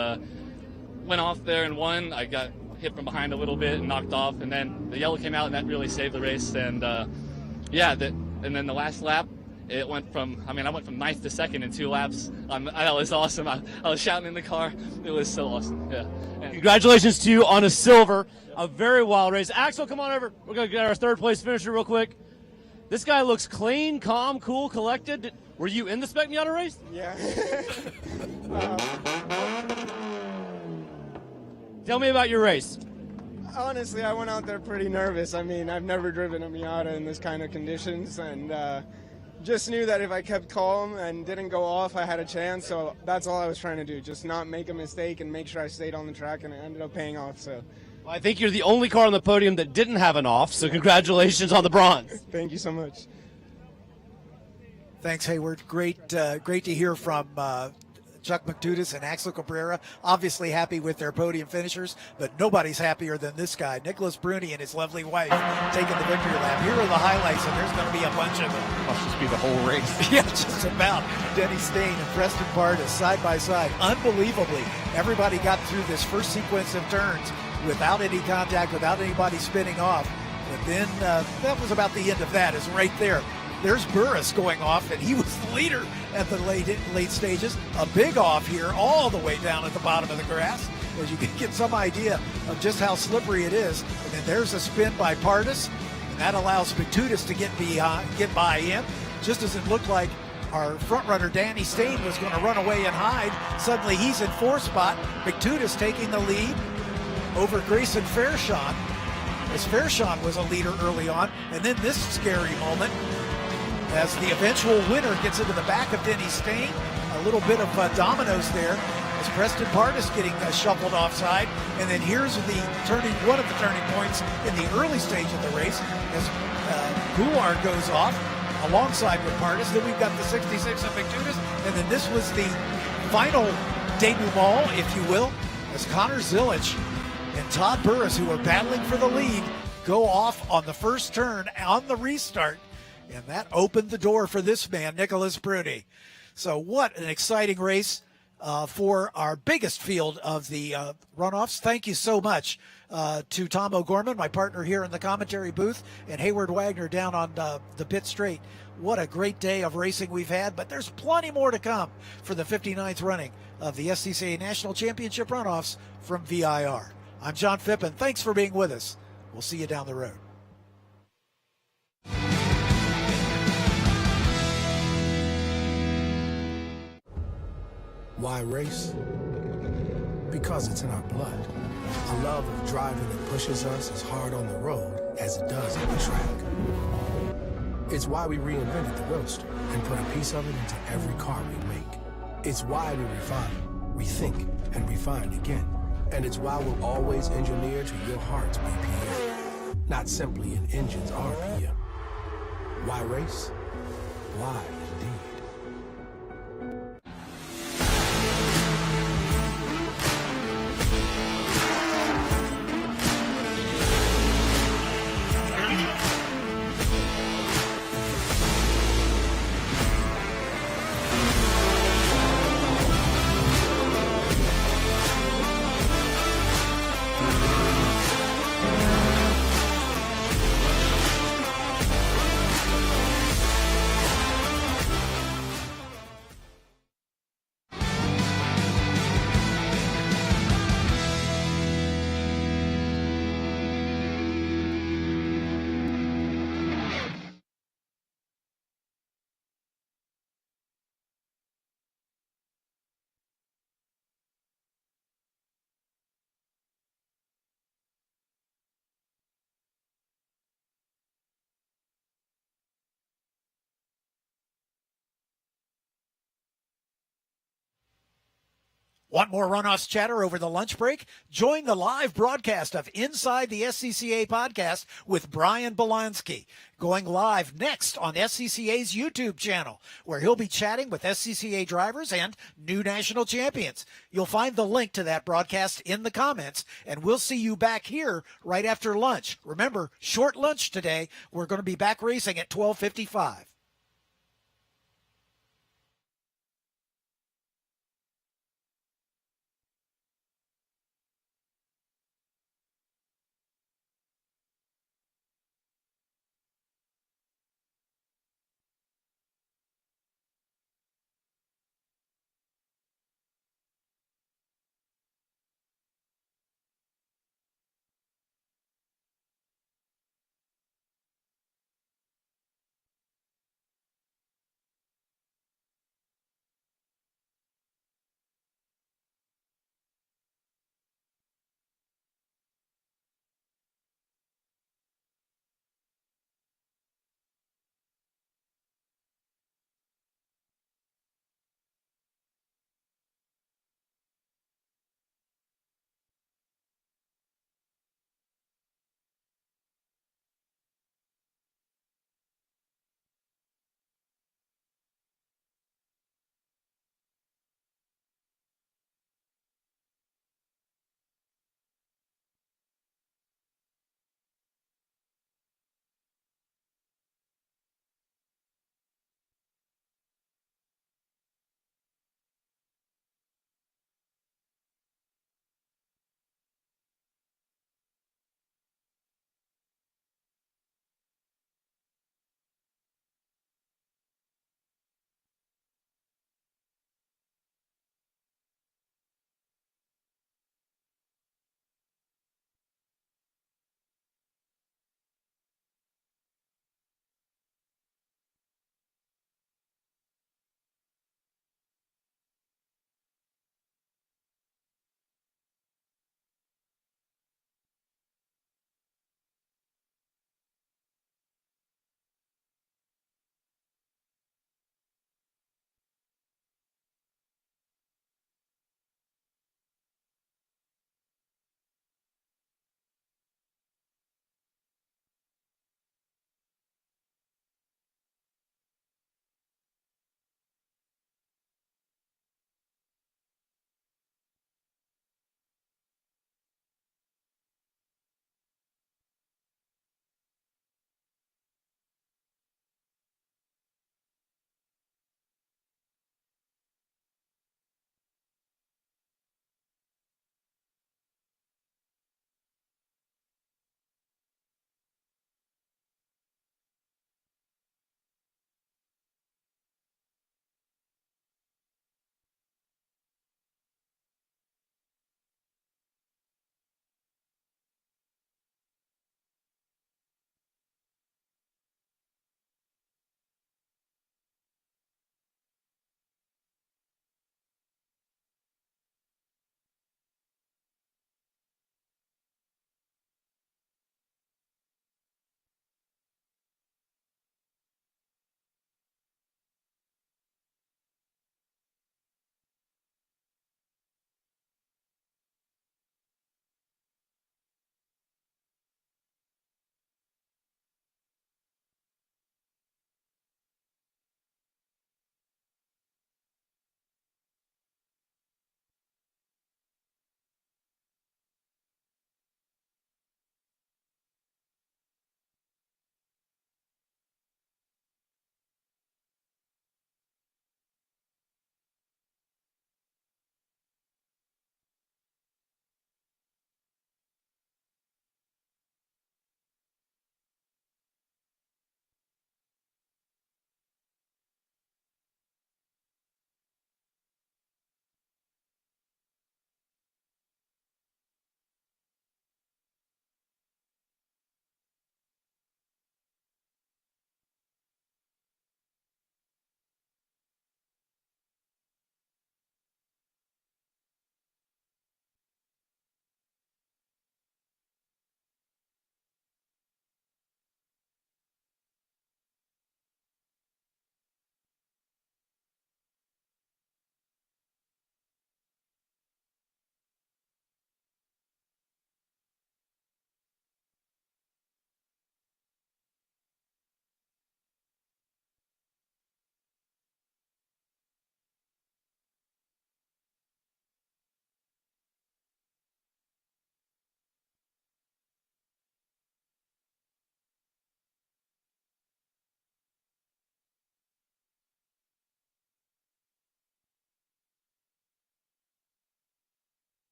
went off there and won. I got hit from behind a little bit and knocked off, and then the yellow came out, and that really saved the race. And and then the last lap, I went from 9th to 2nd in 2 laps. That was awesome. I was shouting in the car. It was so awesome. Yeah. And Congratulations to you on a silver. A very wild race. Axel, come on over. We're going to get our third place finisher real quick. This guy looks clean, calm, cool, collected. Were you in the SPEC Miata race? Yeah. Tell me about your race. Honestly, I went out there pretty nervous. I mean, I've never driven a Miata in this kind of conditions, and just knew that if I kept calm and didn't go off, I had a chance. So that's all I was trying to do, just not make a mistake and make sure I stayed on the track, and it ended up paying off. So. Well, I think you're the only car on the podium that didn't have an off, so congratulations on the bronze. Thank you so much. Thanks, Hayward. Great to hear from Chuck McTutis and Axel Cabrera. Obviously happy with their podium finishers, but nobody's happier than this guy, Nicholas Bruni, and his lovely wife taking the victory lap. Here are the highlights, and there's going to be a bunch of them. Must just be the whole race. Yeah, just about. Denny Stain and Preston Pardis side by side. Unbelievably, everybody got through this first sequence of turns without any contact, without anybody spinning off. But then that was about the end of that. Is right there. There's Burris going off, and he was the leader at the late stages. A big off here all the way down at the bottom of the grass, as you can get some idea of just how slippery it is. And then there's a spin by Pardis, and that allows McTutis to get by him, just as it looked like our front runner Danny Stain was going to run away and hide. Suddenly he's in 4th spot. McTutis taking the lead over Grayson Fairshon, as Fairshon was a leader early on. And then this scary moment as the eventual winner gets into the back of Denny Stain. A little bit of dominoes there as Preston Pardis getting shuffled offside. And then here's one of the turning points in the early stage of the race as Goulart goes off alongside with Pardis. Then we've got the 66 of McTutis. And then this was the final denouement, if you will, as Connor Zilich and Todd Burris, who were battling for the lead, go off on the first turn on the restart. And that opened the door for this man, Nicholas Bruni. So what an exciting race for our biggest field of the runoffs. Thank you so much to Tom O'Gorman, my partner here in the commentary booth, and Hayward Wagner down on the pit straight. What a great day of racing we've had, but there's plenty more to come for the 59th running of the SCCA National Championship Runoffs from VIR. I'm John Phippen. Thanks for being with us. We'll see you down the road. Why race? Because it's in our blood. A love of driving that pushes us as hard on the road as it does on the track. It's why we reinvented the Roadster and put a piece of it into every car we make. It's why we refine, rethink, and refine again. And it's why we'll always engineer to your heart's BPM, not simply an engine's RPM. Why race? Why indeed? Want more Runoffs chatter over the lunch break? Join the live broadcast of Inside the SCCA podcast with Brian Belansky, going live next on SCCA's YouTube channel, where he'll be chatting with SCCA drivers and new national champions. You'll find the link to that broadcast in the comments, and we'll see you back here right after lunch. Remember, short lunch today. We're going to be back racing at 12:55.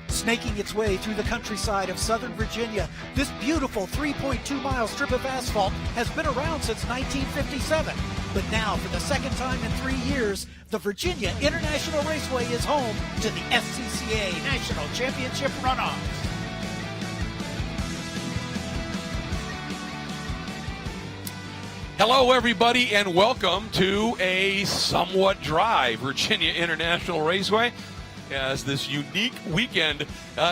Snaking its way through the countryside of Southern Virginia, this beautiful 3.2-mile strip of asphalt has been around since 1957. But now, for the second time in 3 years, the Virginia International Raceway is home to the SCCA National Championship Runoffs. Hello, everybody, and welcome to a somewhat dry Virginia International Raceway as this unique weekend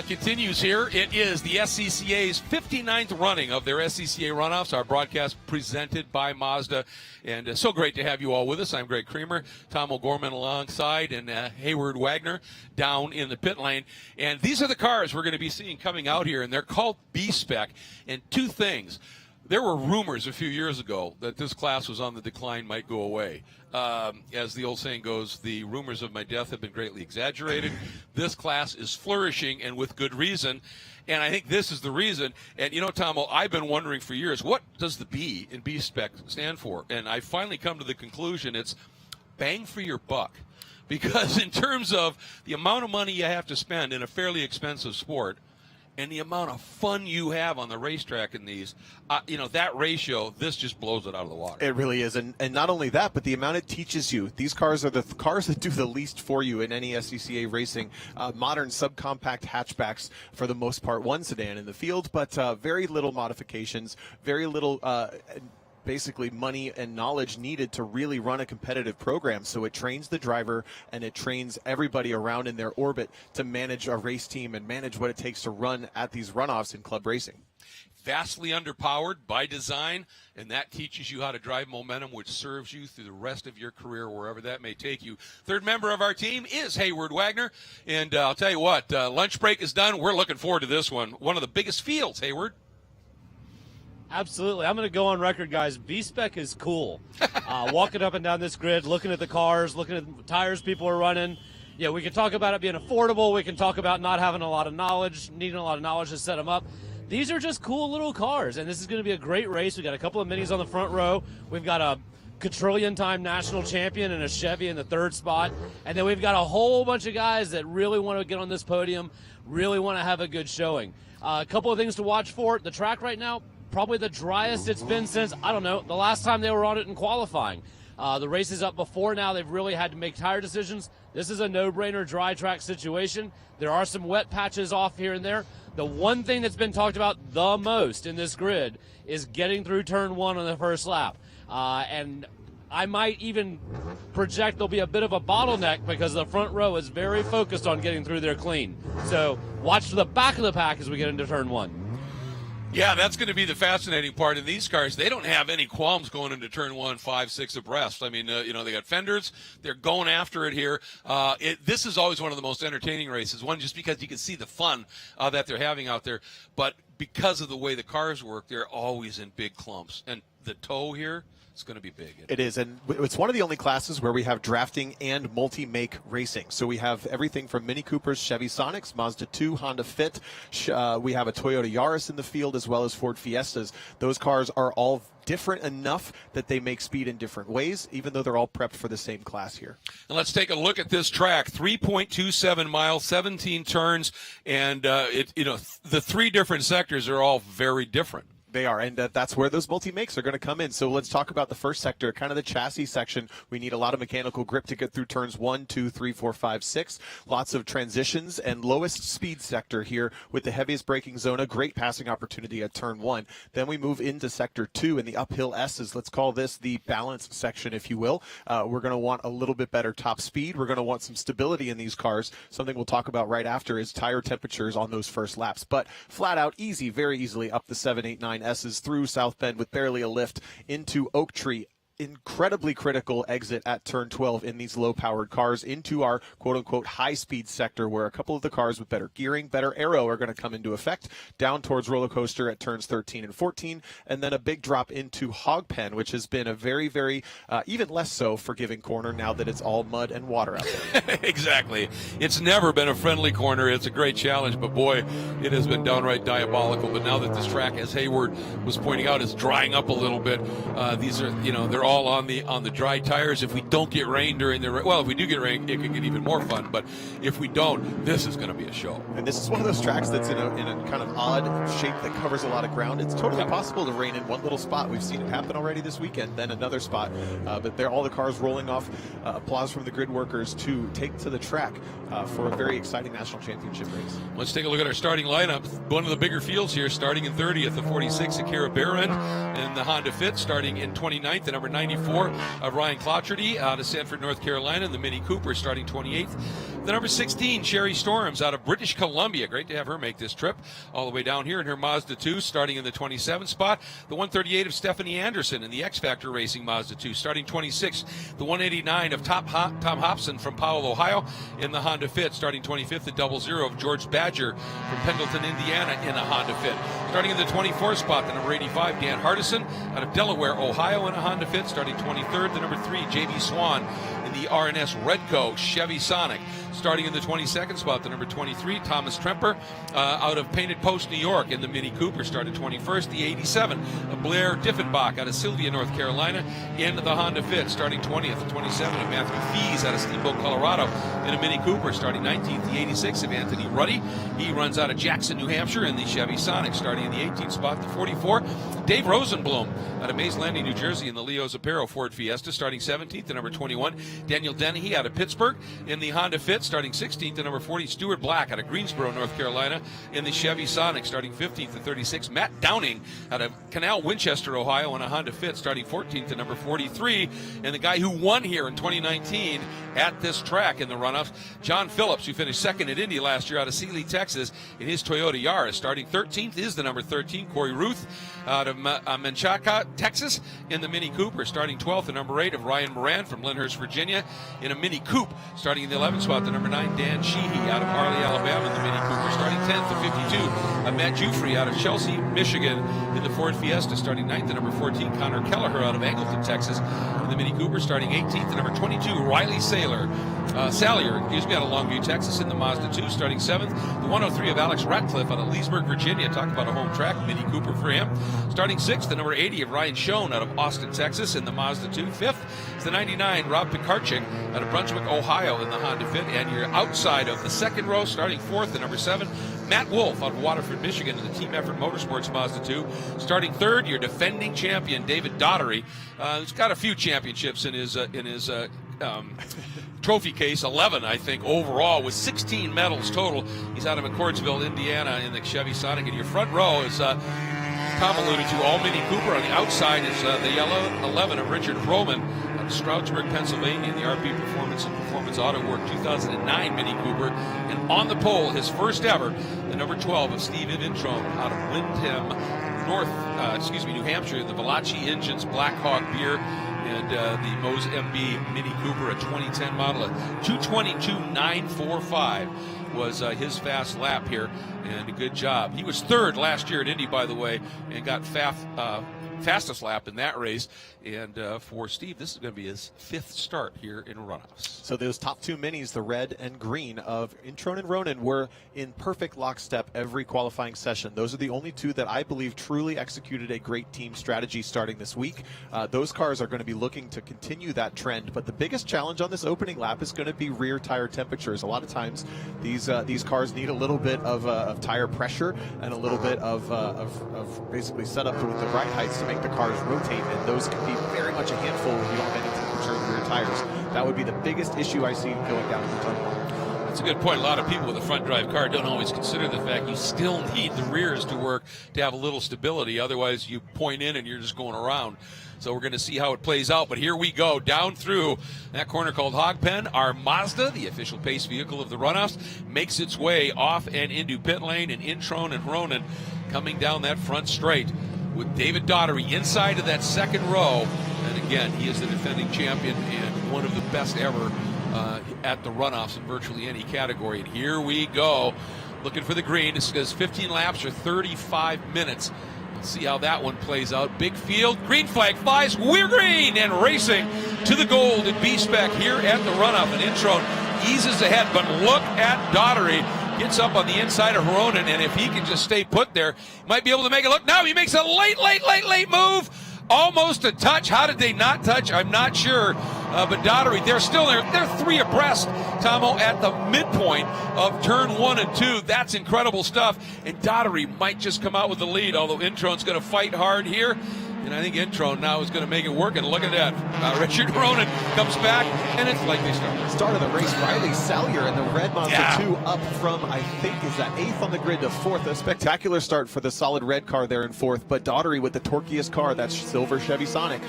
continues here. It is the SCCA's 59th running of their SCCA Runoffs, our broadcast presented by Mazda. And so great to have you all with us. I'm Greg Creamer, Tom O'Gorman alongside, and Hayward Wagner down in the pit lane. And these are the cars we're going to be seeing coming out here, and they're called B-SPEC. And two things. There were rumors a few years ago that this class was on the decline, might go away. As the old saying goes, the rumors of my death have been greatly exaggerated. This class is flourishing, and with good reason. And I think this is the reason. And, you know, Tom, I've been wondering for years, what does the B in B-SPEC stand for? And I finally come to the conclusion it's bang for your buck. Because in terms of the amount of money you have to spend in a fairly expensive sport, and the amount of fun you have on the racetrack in these, that ratio, this just blows it out of the water. It really is. And not only that, but the amount it teaches you. These cars are the cars that do the least for you in any SCCA racing. Modern subcompact hatchbacks, for the most part, one sedan in the field, but very little modifications, very little basically money and knowledge needed to really run a competitive program. So it trains the driver and it trains everybody around in their orbit to manage a race team and manage what it takes to run at these runoffs in club racing. Vastly underpowered by design, and that teaches you how to drive momentum, which serves you through the rest of your career, wherever that may take you. Third member of our team is Hayward Wagner, and I'll tell you what, lunch break is done. We're looking forward to this one. One of the biggest fields, Hayward. Absolutely. I'm going to go on record, guys. B-SPEC is cool. Walking up and down this grid, looking at the cars, looking at the tires people are running. Yeah, we can talk about it being affordable. We can talk about not having a lot of knowledge, needing a lot of knowledge to set them up. These are just cool little cars, and this is going to be a great race. We've got a couple of minis on the front row. We've got a quadrillion-time national champion and a Chevy in the third spot. And then we've got a whole bunch of guys that really want to get on this podium, really want to have a good showing. A couple of things to watch for. The track right now, probably the driest it's been since, I don't know, the last time they were on it in qualifying. The race is up before now. They've really had to make tire decisions. This is a no-brainer dry track situation. There are some wet patches off here and there. The one thing that's been talked about the most in this grid is getting through turn one on the first lap. And I might even project there'll be a bit of a bottleneck because the front row is very focused on getting through there clean. So watch the back of the pack as we get into turn one. Yeah, that's going to be the fascinating part in these cars. They don't have any qualms going into turn 1, 5, 6 abreast. I mean, they got fenders. They're going after it here. This is always one of the most entertaining races. One, just because you can see the fun that they're having out there. But because of the way the cars work, they're always in big clumps. And the tow here, it's going to be big. It is, and it's one of the only classes where we have drafting and multi-make racing. So we have everything from Mini Coopers, Chevy Sonics, Mazda 2, Honda Fit. We have a Toyota Yaris in the field, as well as Ford Fiestas. Those cars are all different enough that they make speed in different ways, even though they're all prepped for the same class here. And let's take a look at this track. 3.27 miles, 17 turns, and the three different sectors are all very different. They are, and that's where those multi-makes are going to come in. So let's talk about the first sector, kind of the chassis section. We need a lot of mechanical grip to get through turns 1, 2, 3, 4, 5, 6. Lots of transitions, and lowest speed sector here with the heaviest braking zone, a great passing opportunity at turn 1. Then we move into sector 2 and the uphill S's. Let's call this the balance section, if you will. We're going to want a little bit better top speed. We're going to want some stability in these cars. Something we'll talk about right after is tire temperatures on those first laps. But flat out easy, very easily up the 7, 8, 9 S's through South Bend with barely a lift into Oak Tree. Incredibly critical exit at turn 12 in these low-powered cars into our quote-unquote high-speed sector, where a couple of the cars with better gearing, better aero are going to come into effect, down towards Roller Coaster at turns 13 and 14, and then a big drop into Hog Pen, which has been a very, very, even less so forgiving corner now that it's all mud and water out there. Exactly. It's never been a friendly corner. It's a great challenge, but boy, it has been downright diabolical. But now that this track, as Hayward was pointing out, is drying up a little bit, these are, they're we're all on the dry tires. If we don't get rain during if we do get rain, it could get even more fun. But if we don't, this is going to be a show. And this is one of those tracks that's in a kind of odd shape that covers a lot of ground. It's totally possible to rain in one little spot. We've seen it happen already this weekend, then another spot. But all the cars rolling off. Applause from the grid workers to take to the track for a very exciting national championship race. Let's take a look at our starting lineup. One of the bigger fields here, starting in 30th, the 46 Akira Barron, and the Honda Fit starting in 29th, the number 94 of Ryan Clotterty out of Sanford, North Carolina, and the Mini Cooper starting 28th. The number 16, Sherry Storms out of British Columbia. Great to have her make this trip all the way down here in her Mazda 2, starting in the 27th spot. The 138 of Stephanie Anderson in the X Factor Racing Mazda 2, starting 26th. The 189 of Tom Hobson from Powell, Ohio, in the Honda Fit, starting 25th. The 00 of George Badger from Pendleton, Indiana, in a Honda Fit. Starting in the 24th spot, the number 85, Dan Hardison out of Delaware, Ohio, in a Honda Fit, starting 23rd. The number 3, J.B. Swan in the RNS Redco Chevy Sonic. Starting in the 22nd spot, the number 23, Thomas Tremper out of Painted Post, New York, in the Mini Cooper, started 21st. The 87, Blair Diffenbach out of Sylvia, North Carolina, in the Honda Fit, starting 20th. The 27 of Matthew Fees out of Steamboat, Colorado, in a Mini Cooper, starting 19th. The 86 of Anthony Ruddy, he runs out of Jackson, New Hampshire, in the Chevy Sonic, starting in the 18th spot. The 44, Dave Rosenblum out of Mays Landing, New Jersey, in the Leo's Apparel Ford Fiesta, starting 17th. The number 21, Daniel Dennehy out of Pittsburgh, in the Honda Fit, starting 16th. The number 40, Stuart Black out of Greensboro, North Carolina, in the Chevy Sonic, starting 15th. The 36, Matt Downing out of Canal, Winchester, Ohio, in a Honda Fit, starting 14th. The number 43, and the guy who won here in 2019 at this track in the runoffs, John Phillips, who finished second at Indy last year out of Sealy, Texas, in his Toyota Yaris. Starting 13th is the number 13, Corey Ruth out of Menchaca, Texas, in the Mini Cooper. Starting 12th, the number 8 of Ryan Moran from Lyndhurst, Virginia, in a Mini Coupe. Starting in the 11th spot, the number 9, Dan Sheehy out of Harley, Alabama, in the Mini Cooper. Starting 10th, the 52 of Matt Jufrey out of Chelsea, Michigan, in the Ford Fiesta. Starting 9th, the number 14, Connor Kelleher out of Angleton, Texas, in the Mini Cooper. Starting 18th, the number 22, Riley Salyer out of Longview, Texas, in the Mazda 2. Starting 7th, the 103 of Alex Ratcliffe out of Leesburg, Virginia. Talk about a home track, Mini Cooper for him. Starting 6th, the number 80 of Ryan Schoen out of Austin, Texas, in the Mazda 2. 5th is the 99, Rob Pikarczyk out of Brunswick, Ohio, in the Honda Fit. And you're outside of the second row, starting 4th, the number 7, Matt Wolf out of Waterford, Michigan, in the Team Effort Motorsports Mazda 2. Starting 3rd, your defending champion, David Daugherty. He's got a few championships in his trophy case, 11, I think, overall, with 16 medals total. He's out of McCordsville, Indiana, in the Chevy Sonic. And your front row is, Tom alluded to, all Mini Cooper. On the outside is the yellow 11 of Richard Froman out of Stroudsburg, Pennsylvania, in the RP Performance and Performance Auto Work 2009 Mini Cooper. And on the pole, his first ever, the number 12 of Steve Intron out of Windham, New Hampshire, in the Valachi Engines Black Hawk Beer, and the Mose MB Mini Cooper, a 2010 model, a 222.945 was his fast lap here, and a good job. He was 3rd last year at Indy, by the way, and got fastest lap in that race. And for Steve, this is going to be his 5th start here in runoffs. So those top 2 minis, the red and green of Intron and Ronan, were in perfect lockstep every qualifying session. Those are the only 2 that I believe truly executed a great team strategy starting this week. Those cars are going to be looking to continue that trend, but the biggest challenge on this opening lap is going to be rear tire temperatures. A lot of times these cars need a little bit of tire pressure and a little bit of basically setup with the ride heights to make the cars rotate, and those can be very much a handful when you don't have any temperature in the rear tires. That would be the biggest issue I see going down the tunnel. That's a good point. A lot of people with a front drive car don't always consider the fact you still need the rears to work to have a little stability. Otherwise, you point in and you're just going around. So we're going to see how it plays out. But here we go, down through that corner called Hog Pen. Our Mazda, the official pace vehicle of the runoffs, makes its way off and into pit lane, and Intron and Ronan coming down that front straight with David Daugherty inside of that second row. And again, he is the defending champion and one of the best ever at the runoffs in virtually any category. And here we go, looking for the green. This is 15 laps or 35 minutes. Let's see how that one plays out. Big field, green flag flies, we're green, and racing to the gold at B-SPEC here at the runoff. And Intron eases ahead, but look at Daugherty. Gets up on the inside of Ronan, and if he can just stay put there, might be able to make it. Look, now he makes a late move. almost a touch. How did they not touch? I'm not sure. But Daugherty, they're still there. They're 3 abreast, Tomo, at the midpoint of turn 1 and 2. That's incredible stuff. And Daugherty might just come out with the lead, although Introne's going to fight hard here. And I think Introne now is going to make it work. And look at that. Richard Ronan comes back, and it's like they started. Start of the race, Riley Salyer in the red Mazda 2 up from, I think, is that 8th on the grid to 4th. A spectacular start for the solid red car there in 4th. But Daugherty with the torquiest car, that silver Chevy Sonic,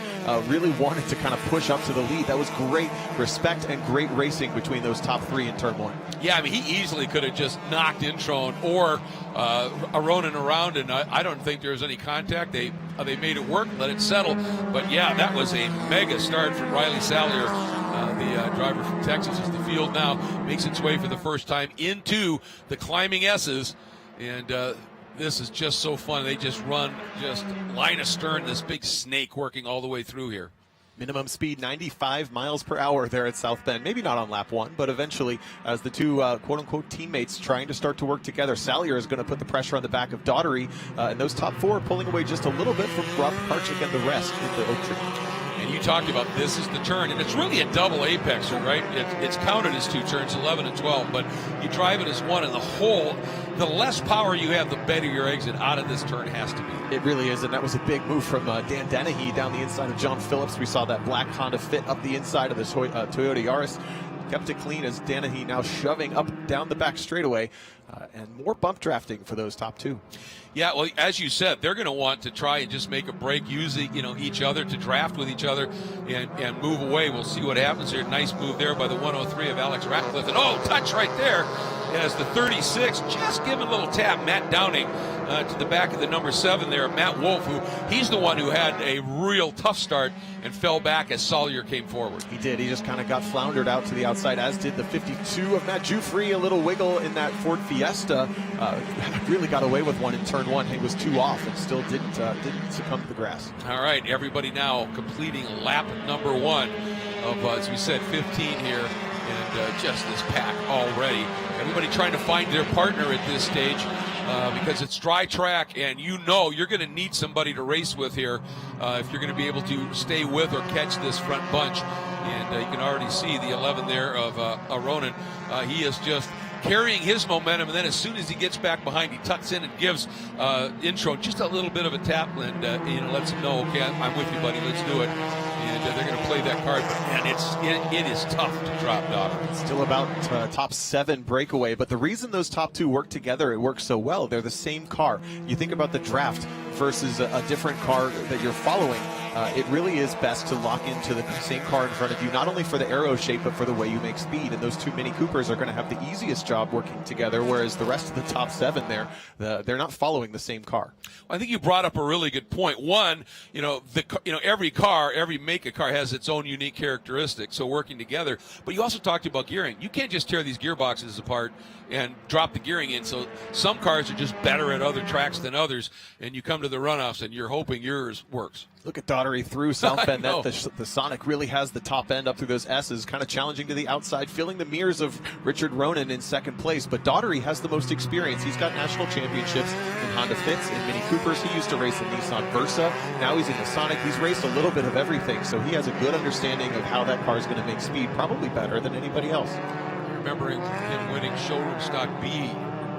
really wanted to kind of push up to the lead. That was great respect and great racing between those top 3 in turn 1. Yeah, I mean, he easily could have just knocked Introne or Ronan around, and I don't think there was any contact. They made it work, let it settle. But yeah, that was a mega start from Riley Salyer, the driver from Texas, as the field now makes its way for the first time into the climbing S's. And this is just so fun. They just run just line astern, this big snake working all the way through here. Minimum speed 95 miles per hour there at South Bend. Maybe not on lap 1, but eventually as the two quote-unquote teammates trying to start to work together, Salyer is going to put the pressure on the back of Daugherty, and those top 4 pulling away just a little bit from Rob Karchik and the rest in the Oak Tree. And you talked about this is the turn, and it's really a double apexer, right? It's counted as 2 turns, 11 and 12, but you drive it as 1, and the less power you have, the better your exit out of this turn has to be. It really is, and that was a big move from Dan Dennehy down the inside of John Phillips. We saw that black Honda Fit up the inside of the Toyota Yaris. Kept it clean as Dennehy now shoving up down the back straightaway, and more bump drafting for those top 2. Yeah, well, as you said, they're going to want to try and just make a break, using each other to draft with each other and move away. We'll see what happens here. Nice move there by the 103 of Alex Ratcliffe. And touch right there as the 36 just giving a little tap. Matt Downing to the back of the number 7 there, Matt Wolf, he's the one who had a real tough start and fell back as Salyer came forward. He did. He just kind of got floundered out to the outside, as did the 52 of Matt Jufrey. A little wiggle in that Ford Fiesta. Really got away with one in turn 1. He was 2 off and still didn't succumb to the grass. All right, everybody now completing lap number 1 of, as we said, 15 here. And just this pack already. Everybody trying to find their partner at this stage because it's dry track, and you're going to need somebody to race with here if you're going to be able to stay with or catch this front bunch. And you can already see the 11 there of Ronan. He is just carrying his momentum, and then as soon as he gets back behind, he tucks in and gives Intro just a little bit of a tap and lets him know, okay, I'm with you, buddy, let's do it. And they're going to play that card, and it is tough to drop Daugherty. Still about top 7 breakaway, but the reason those top 2 work together, it works so well, they're the same car. You think about the draft versus a different car that you're following. It really is best to lock into the same car in front of you, not only for the aero shape, but for the way you make speed. And those 2 Mini Coopers are going to have the easiest job working together, whereas the rest of the top 7 there, they're not following the same car. Well, I think you brought up a really good point. One, every car, every make of car has its own unique characteristics, so working together. But you also talked about gearing. You can't just tear these gearboxes apart and drop the gearing in. So some cars are just better at other tracks than others, and you come to the runoffs and you're hoping yours works. Look at Daugherty through South Bend. The Sonic really has the top end up through those S's, kind of challenging to the outside, filling the mirrors of Richard Ronan in second place. But Daugherty has the most experience. He's got national championships in Honda Fits, in Mini Coopers. He used to race in Nissan Versa. Now he's in the Sonic. He's raced a little bit of everything, so he has a good understanding of how that car is going to make speed, probably better than anybody else. Remembering him winning showroom stock B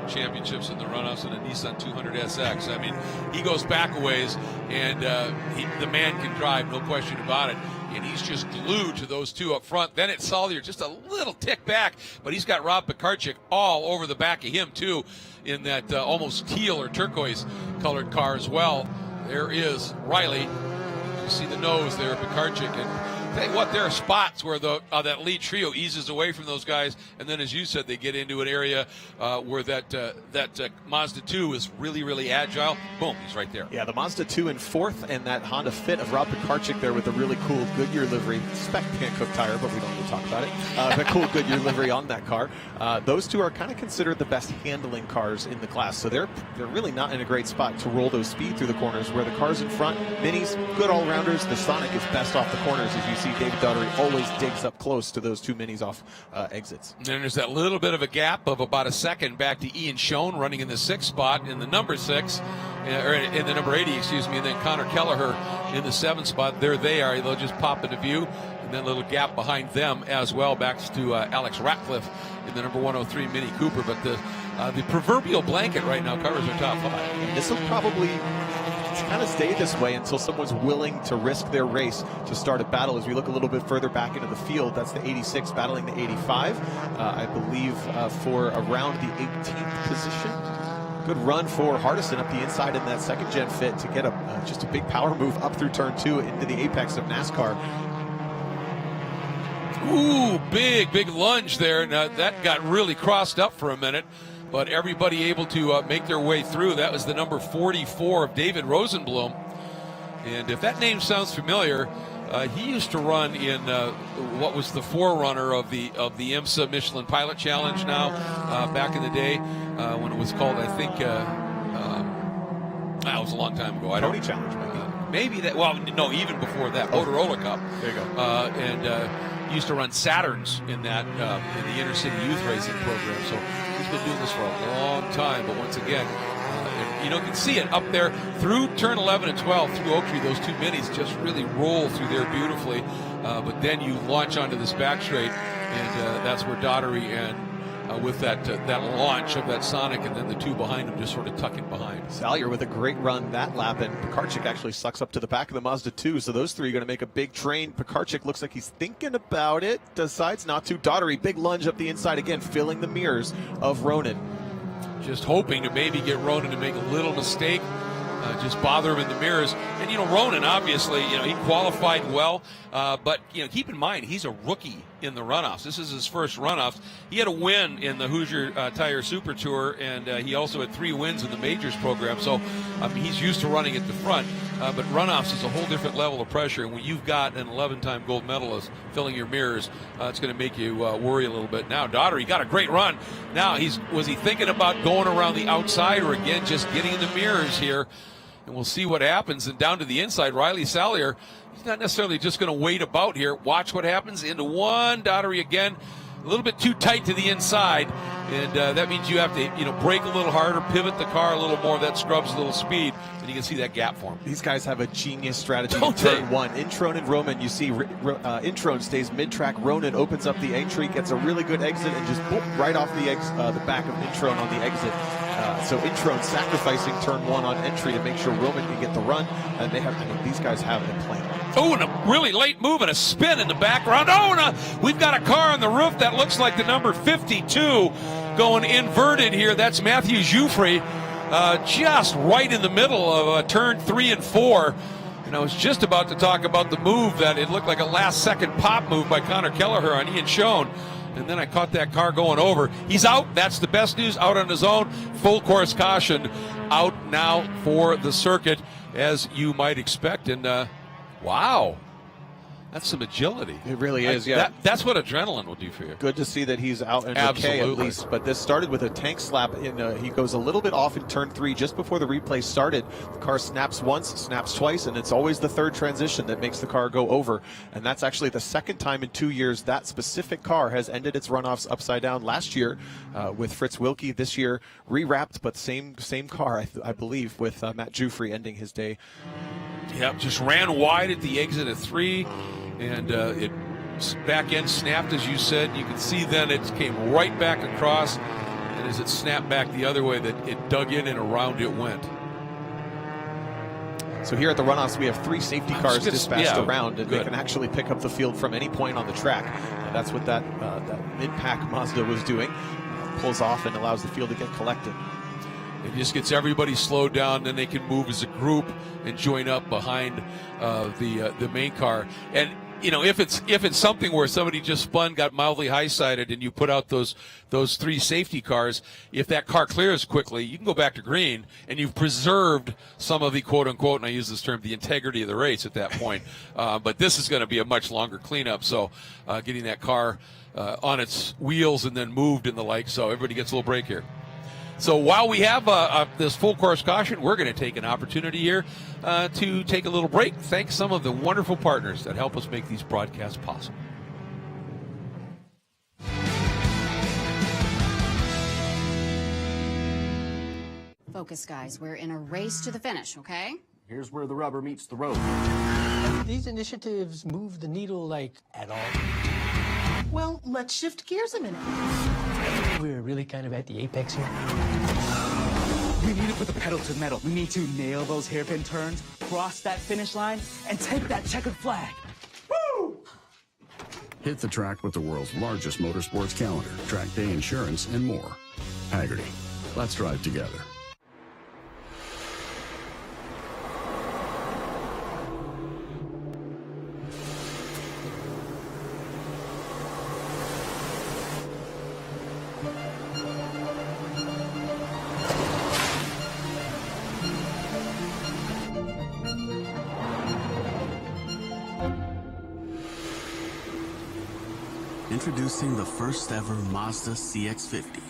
championships in the runoffs in a Nissan 200 SX. I mean, he goes back a ways, and the man can drive, no question about it. And he's just glued to those 2 up front. Then it's Salyer, just a little tick back, but he's got Rob Pekarchik all over the back of him, too, in that almost teal or turquoise-colored car as well. There is Riley. You see the nose there, Pekarchik, and tell you what, there are spots where that lead trio eases away from those guys, and then, as you said, they get into an area where that Mazda 2 is really, really agile. Boom, he's right there. Yeah, the Mazda 2 in 4th, and that Honda Fit of Rob Pekarchik there with a really cool Goodyear livery. Spec Hankook tire, but we don't need to talk about it. The cool Goodyear livery on that car. Those 2 are kind of considered the best handling cars in the class, so they're really not in a great spot to roll those speed through the corners, where the cars in front, Minis, good all-rounders. The Sonic is best off the corners, as you said. see David Daugherty always digs up close to those two minis off exits. And then there's that little bit of a gap of about a second back to Ian Schoen running in the 6th spot in the number 6, or in the number 80, excuse me, and then Connor Kelleher in the 7th spot. There they are. They'll just pop into view. And then a little gap behind them as well, back to Alex Ratcliffe in the number 103 Mini Cooper. But the proverbial blanket right now covers our top 5. And this will probably kind of stay this way until someone's willing to risk their race to start a battle. As we look a little bit further back into the field, that's the 86 battling the 85, I believe, for around the 18th position. Good run for Hardison up the inside in that second-gen fit to get just a big power move up through turn 2 into the apex of NASCAR. Ooh, big lunge there. Now, that got really crossed up for a minute, but everybody able to make their way through. That was the number 44 of David Rosenblum. And if that name sounds familiar, he used to run in what was the forerunner of the IMSA Michelin Pilot Challenge now, back in the day when it was called, I think, it was a long time ago. Pony Challenge, maybe. Maybe that, well, no, even before that, Motorola Cup. There you go. And used to run Saturns in that in the intercity youth racing program. So he's been doing this for a long time. But once again, you can see it up there through turn 11 and 12 through Oak Tree. Those two minis just really roll through there beautifully. But then you launch onto this back straight, and that's where Daugherty and with that launch of that Sonic, and then the two behind him just sort of tucking behind. Salyer with a great run that lap, and Pekarczyk actually sucks up to the back of the Mazda 2, so those three are going to make a big train. Pekarczyk looks like he's thinking about it, decides not to. Daugherty, big lunge up the inside again, filling the mirrors of Ronan. Just hoping to maybe get Ronan to make a little mistake, just bother him in the mirrors. And, Ronan, obviously, he qualified well, but, keep in mind, he's a rookie in the runoffs. This is his first runoffs. He had a win in the Hoosier Tire Super Tour, and he also had 3 wins in the Majors program. So, he's used to running at the front, but runoffs is a whole different level of pressure. And when you've got an 11-time gold medalist filling your mirrors, it's going to make you worry a little bit. Now, Daugherty got a great run. Now, was he thinking about going around the outside, or again just getting in the mirrors here? And we'll see what happens. And down to the inside, Riley Salyer, he's not necessarily just going to wait about here. Watch what happens. Into one, Daugherty again, a little bit too tight to the inside. And that means you have to, brake a little harder, pivot the car a little more. That scrubs a little speed, and you can see that gap form. These guys have a genius strategy in turn 1. Introne and Roman, you see Introne stays mid-track. Ronan opens up the entry, gets a really good exit, and just boop, right off the back of Introne on the exit. So Introne sacrificing turn 1 on entry to make sure Roman can get the run, and these guys have a plan. Oh, and a really late move and a spin in the background. Oh, and we've got a car on the roof that looks like the number 52 going inverted here. That's Matthew Jouffre, just right in the middle of turn 3 and 4. And I was just about to talk about the move that it looked like a last-second pop move by Connor Kelleher on Ian Schoen. And then I caught that car going over. He's out. That's the best news. Out on his own. Full course caution. Out now for the circuit, as you might expect. And, wow. That's some agility. It really is, yeah. That's what adrenaline will do for you. Good to see that he's out and okay at least. But this started with a tank slap. He goes a little bit off in turn 3 just before the replay started. The car snaps once, snaps twice, and it's always the third transition that makes the car go over. And that's actually the second time in 2 years that specific car has ended its runoffs upside down. Last year with Fritz Wilkie. This year rewrapped, but same car, I believe, with Matt Jouffre ending his day. Yep, just ran wide at the exit of 3. And it back end snapped, as you said. You can see then it came right back across, and as it snapped back the other way, that it dug in and around it went. So here at the runoffs, we have 3 safety cars dispatched around, and they can actually pick up the field from any point on the track. And that's what that mid-pack Mazda was doing. Pulls off and allows the field to get collected. It just gets everybody slowed down, then they can move as a group and join up behind the main car. And if it's something where somebody just spun, got mildly high-sided, and you put out those 3 safety cars, if that car clears quickly, you can go back to green, and you've preserved some of the quote-unquote, and I use this term, the integrity of the race at that point. But this is going to be a much longer cleanup, so getting that car on its wheels and then moved and the like, so everybody gets a little break here. So while we have this full course caution, we're going to take an opportunity here to take a little break. Thank some of the wonderful partners that help us make these broadcasts possible. Focus, guys. We're in a race to the finish, okay? Here's where the rubber meets the road. These initiatives move the needle, like, at all. Well, let's shift gears a minute. We're really kind of at the apex here. We need to put the pedal to the metal. We need to nail those hairpin turns, cross that finish line, and take that checkered flag. Woo! Hit the track with the world's largest motorsports calendar, track day insurance, and more. Hagerty. Let's drive together. Introducing the first ever Mazda Cx-50.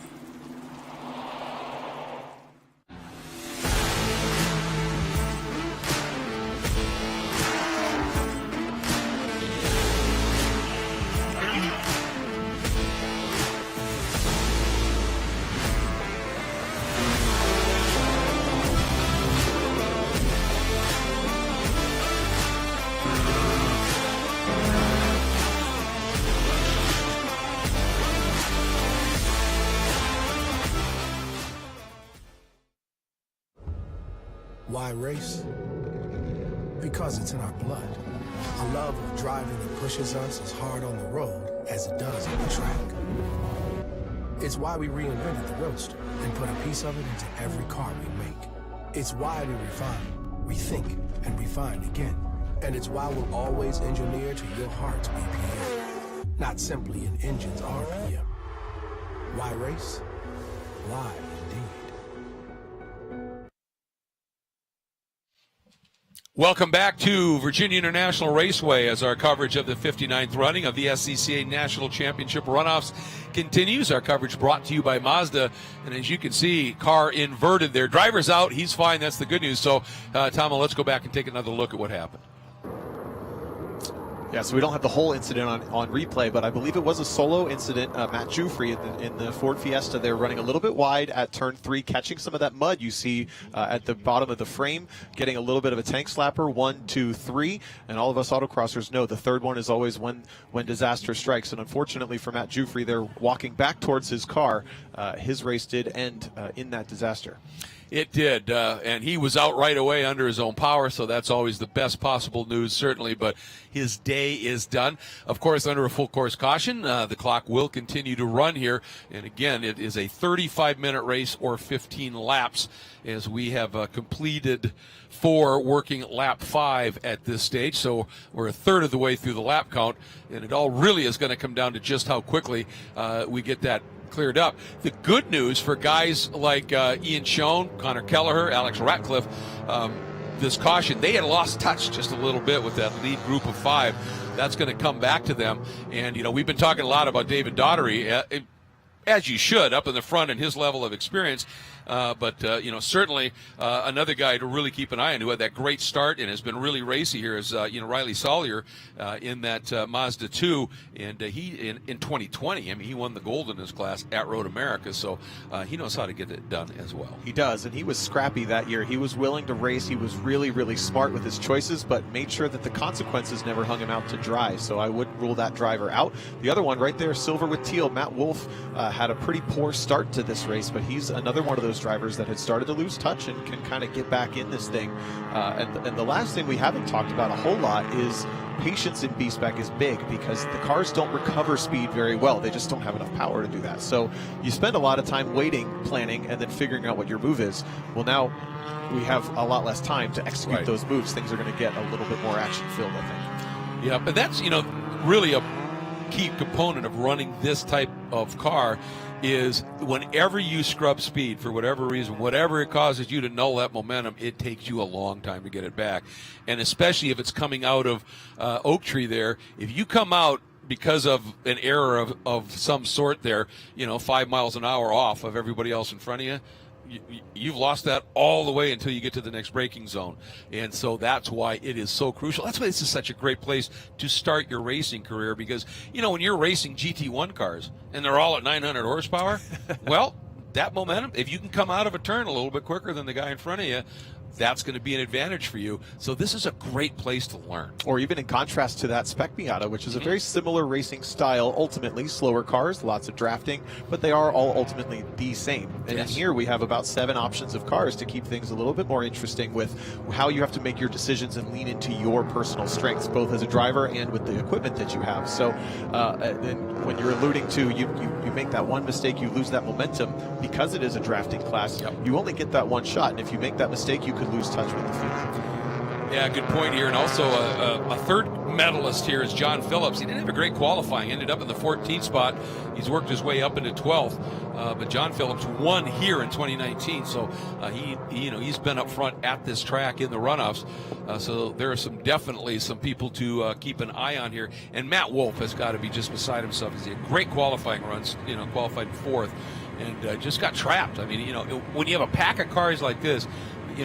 Why race? Because it's in our blood. A love of driving that pushes us as hard on the road as it does on the track. It's why we reinvented the Roadster and put a piece of it into every car we make. It's why we refine, rethink, and refine again. And it's why we'll always engineer to your heart's BPM, not simply an engine's RPM. Why race? Why indeed? Welcome back to VIRginia International Raceway as our coverage of the 59th running of the SCCA National Championship Runoffs continues. Our coverage brought to you by Mazda. And as you can see, car inverted there. Driver's out. He's fine. That's the good news. So, Tom, let's go back and take another look at what happened. Yeah, so we don't have the whole incident on replay, but I believe it was a solo incident. Matt Jufrey in the Ford Fiesta, they're running a little bit wide at turn 3, catching some of that mud you see at the bottom of the frame, getting a little bit of a tank slapper, 1, 2, 3. And all of us autocrossers know the third one is always when disaster strikes. And unfortunately for Matt Jufrey, they're walking back towards his car. His race did end in that disaster. It did, and he was out right away under his own power, so that's always the best possible news, certainly, but his day is done. Of course, under a full course caution, the clock will continue to run here, and again, it is a 35-minute race or 15 laps, as we have completed 4, working lap 5 at this stage, so we're a third of the way through the lap count, and it all really is going to come down to just how quickly we get that cleared up. The good news for guys like Ian Schoen, Connor Kelleher, Alex Ratcliffe, this caution, they had lost touch just a little bit with that lead group of 5. That's going to come back to them. And, we've been talking a lot about David Daugherty, as you should, up in the front and his level of experience. But certainly another guy to really keep an eye on who had that great start and has been really racy here is, Riley Sollier in that Mazda 2. And he, in 2020, he won the gold in his class at Road America. So he knows how to get it done as well. He does, and he was scrappy that year. He was willing to race. He was really, really smart with his choices, but made sure that the consequences never hung him out to dry. So I wouldn't rule that driver out. The other one right there, silver with teal, Matt Wolf, had a pretty poor start to this race, but he's another one of those drivers that had started to lose touch and can kind of get back in this thing. And the last thing we haven't talked about a whole lot is patience in B-SPEC is big because the cars don't recover speed very well. They just don't have enough power to do that. So you spend a lot of time waiting, planning, and then figuring out what your move is. Well, now we have a lot less time to execute those moves. Things are going to get a little bit more action-filled, I think. Yeah, but that's, really a key component of running this type of car is whenever you scrub speed for whatever reason, whatever it causes you to null that momentum, it takes you a long time to get it back. And especially if it's coming out of Oak Tree there, if you come out because of an error of some sort there, 5 miles an hour off of everybody else in front of you, you've lost that all the way until you get to the next braking zone. And so that's why it is so crucial. That's why this is such a great place to start your racing career, because, when you're racing GT1 cars and they're all at 900 horsepower, well, that momentum, if you can come out of a turn a little bit quicker than the guy in front of you, that's going to be an advantage for you. So this is a great place to learn. Or even in contrast to that SPEC Miata, which is a very similar racing style, ultimately slower cars, lots of drafting, but they are all ultimately the same. And in here we have about 7 options of cars to keep things a little bit more interesting with how you have to make your decisions and lean into your personal strengths, both as a driver and with the equipment that you have. So and when you're alluding to you make that one mistake, you lose that momentum. Because it is a drafting class, you only get that one shot, and if you make that mistake, you could lose touch with the field. Yeah, good point here. And also a third medalist here is John Phillips. He didn't have a great qualifying, ended up in the 14th spot. He's worked his way up into 12th. But John Phillips won here in 2019, so he's been up front at this track in the runoffs. So there are definitely some people to keep an eye on here. And Matt Wolf has got to be just beside himself. He's a great qualifying runs, qualified 4th, and just got trapped. I mean, when you have a pack of cars like this,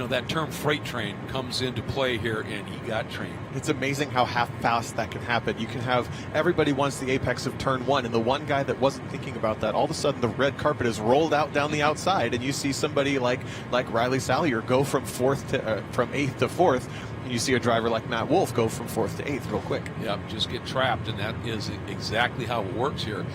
that term freight train comes into play here, and he got trained. It's amazing how fast that can happen. You can have everybody wants the apex of turn 1, and the one guy that wasn't thinking about that, all of a sudden the red carpet is rolled out down the outside, and you see somebody like Riley Sallier go from 8th to 4th, and you see a driver like Matt Wolf go from 4th to 8th real quick. Yeah, just get trapped, and that is exactly how it works here.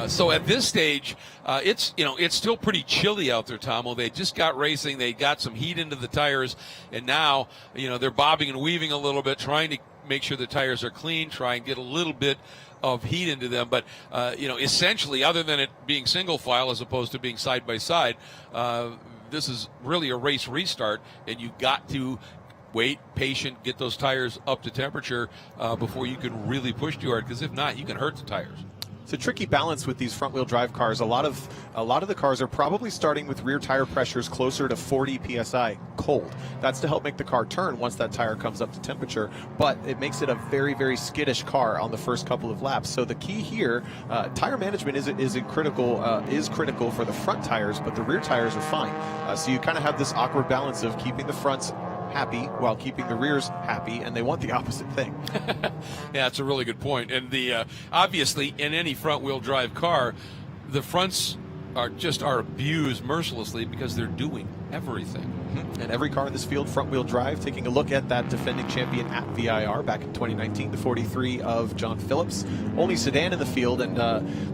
So at this stage, it's still pretty chilly out there, Tomo. They just got racing. They got some heat into the tires, and now they're bobbing and weaving a little bit, trying to make sure the tires are clean, try and get a little bit of heat into them. But essentially, other than it being single file as opposed to being side by side, this is really a race restart, and you got to wait, patient, get those tires up to temperature before you can really push too hard, because if not, you can hurt the tires. It's a tricky balance with these front-wheel drive cars. A lot of the cars are probably starting with rear tire pressures closer to 40 psi cold. That's to help make the car turn once that tire comes up to temperature, but it makes it a very, very skittish car on the first couple of laps. So the key here, tire management is critical for the front tires, but the rear tires are fine. So you kind of have this awkward balance of keeping the fronts happy while keeping the rears happy, and they want the opposite thing. Yeah, that's a really good point. And obviously in any front-wheel drive car, the fronts are abused mercilessly because they're doing everything. And every car in this field front-wheel drive. Taking a look at that defending champion at VIR back in 2019, the 43 of John Phillips, only sedan in the field, and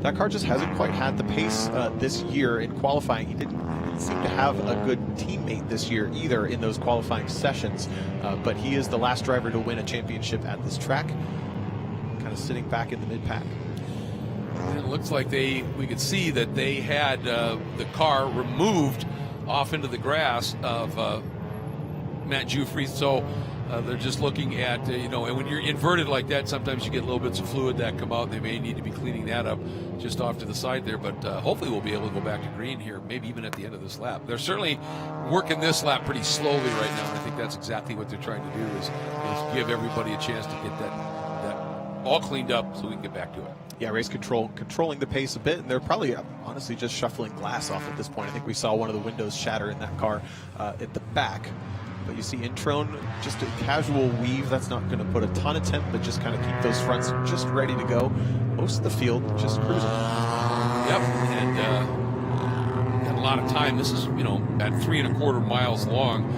that car just hasn't quite had the pace this year in qualifying. He didn't seem to have a good teammate this year either in those qualifying sessions, but he is the last driver to win a championship at this track, kind of sitting back in the mid-pack. It looks like we could see that they had the car removed off into the grass of Matt Jufrey, so they're just looking at, and when you're inverted like that, sometimes you get little bits of fluid that come out. They may need to be cleaning that up just off to the side there, but hopefully we'll be able to go back to green here, maybe even at the end of this lap. They're certainly working this lap pretty slowly right now, and I think that's exactly what they're trying to do is give everybody a chance to get that all cleaned up so we can get back to it. Yeah, race controlling the pace a bit, and they're probably honestly just shuffling glass off at this point. I think we saw one of the windows shatter in that car at the back. But you see Introne, just a casual weave. That's not going to put a ton of temp, but just kind of keep those fronts just ready to go. Most of the field just cruising. Yep, and got a lot of time. This is, at 3.25 miles long.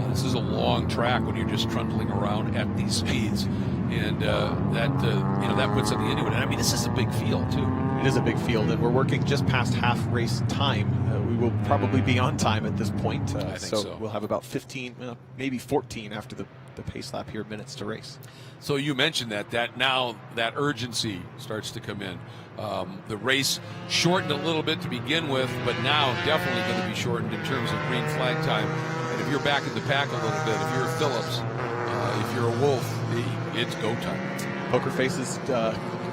This is a long track when you're just trundling around at these speeds. And that puts something into it. And I mean, this is a big field, too. It is a big field, and we're working just past half race time. We will probably be on time at this point. I think so. We'll have about 15, maybe 14 after the pace lap here, minutes to race. So you mentioned that now that urgency starts to come in. The race shortened a little bit to begin with, but now definitely going to be shortened in terms of green flag time. And if you're back in the pack a little bit, if you're a Phillips, if you're a Wolf, it's go time. Poker faces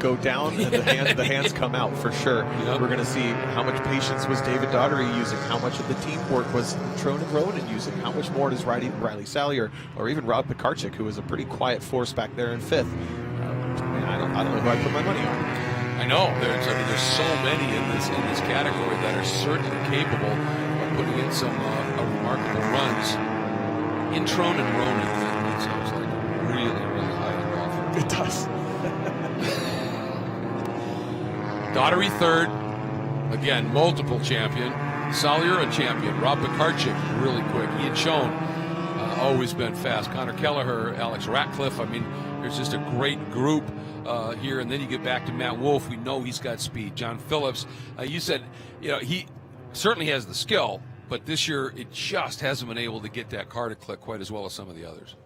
go down and the hands come out for sure. Yep. We're going to see how much patience was David Daugherty using, how much of the teamwork was Trone and Ronan using, how much more does Riley Sallier or even Rob Pekarczyk, who was a pretty quiet force back there in 5th. I don't know who I put my money on. I know there's so many in this category that are certainly capable of putting in some remarkable runs. Intron and Ronan, that sounds like really, really high and offer. It does. Daughtery third, again multiple champion. Salyer a champion. Rob Pekarczyk really quick. Ian Schoen always been fast. Connor Kelleher, Alex Ratcliffe. I mean, there's just a great group here, and then you get back to Matt Wolf. We know he's got speed. John Phillips, you said, he certainly has the skill, but this year it just hasn't been able to get that car to click quite as well as some of the others.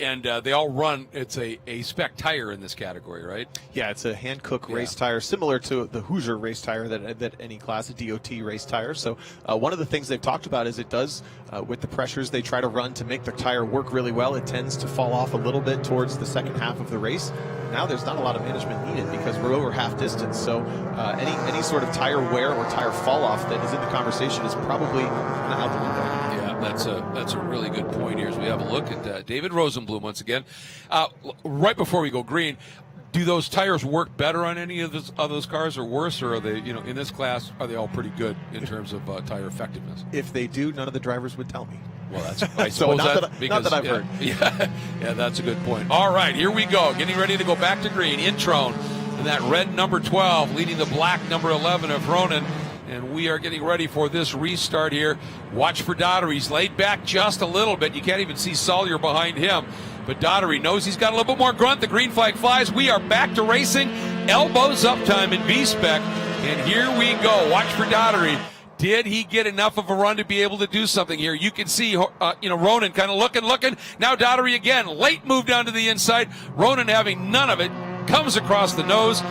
And they all run, it's a spec tire in this category, right? Yeah, it's a Hankook race tire, similar to the Hoosier race tire that any class, a DOT race tire. So one of the things they've talked about is it does, with the pressures they try to run to make the tire work really well, it tends to fall off a little bit towards the second half of the race. Now there's not a lot of management needed because we're over half distance. So any sort of tire wear or tire fall off that is in the conversation is probably kind of out the window. That's a really good point here as we have a look at David Rosenblum once again. Right before we go green, do those tires work better on any of those cars or worse, or are they, in this class, are they all pretty good in terms of tire effectiveness? If they do, none of the drivers would tell me. Well, that's I suppose not that I've heard. Yeah, that's a good point. All right, here we go. Getting ready to go back to green. Intron and that red number 12 leading the black number 11 of Ronan. And we are getting ready for this restart here. Watch for Daughtery. He's laid back just a little bit. You can't even see Salyer behind him. But Daughtery knows he's got a little bit more grunt. The green flag flies. We are back to racing. Elbows up time in B-SPEC. And here we go. Watch for Daughtery. Did he get enough of a run to be able to do something here? You can see, Ronan kind of looking. Now Daughtery again. Late move down to the inside. Ronan having none of it. Comes across the nose.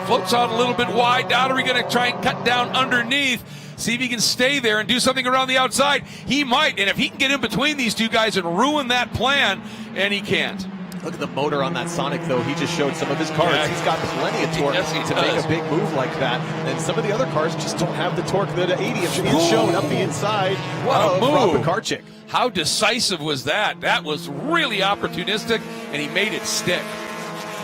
Floats out a little bit wide. Daughtery going to try and cut down underneath. See if he can stay there and do something around the outside. He might, and if he can get in between these two guys and ruin that plan, and he can't. Look at the motor on that Sonic, though. He just showed some of his cars. Yeah. He's got plenty of torque to make a big move like that. And some of the other cars just don't have the torque that 80 is showing up the inside. What a move. Rob Pekarczyk. How decisive was that? That was really opportunistic, and he made it stick.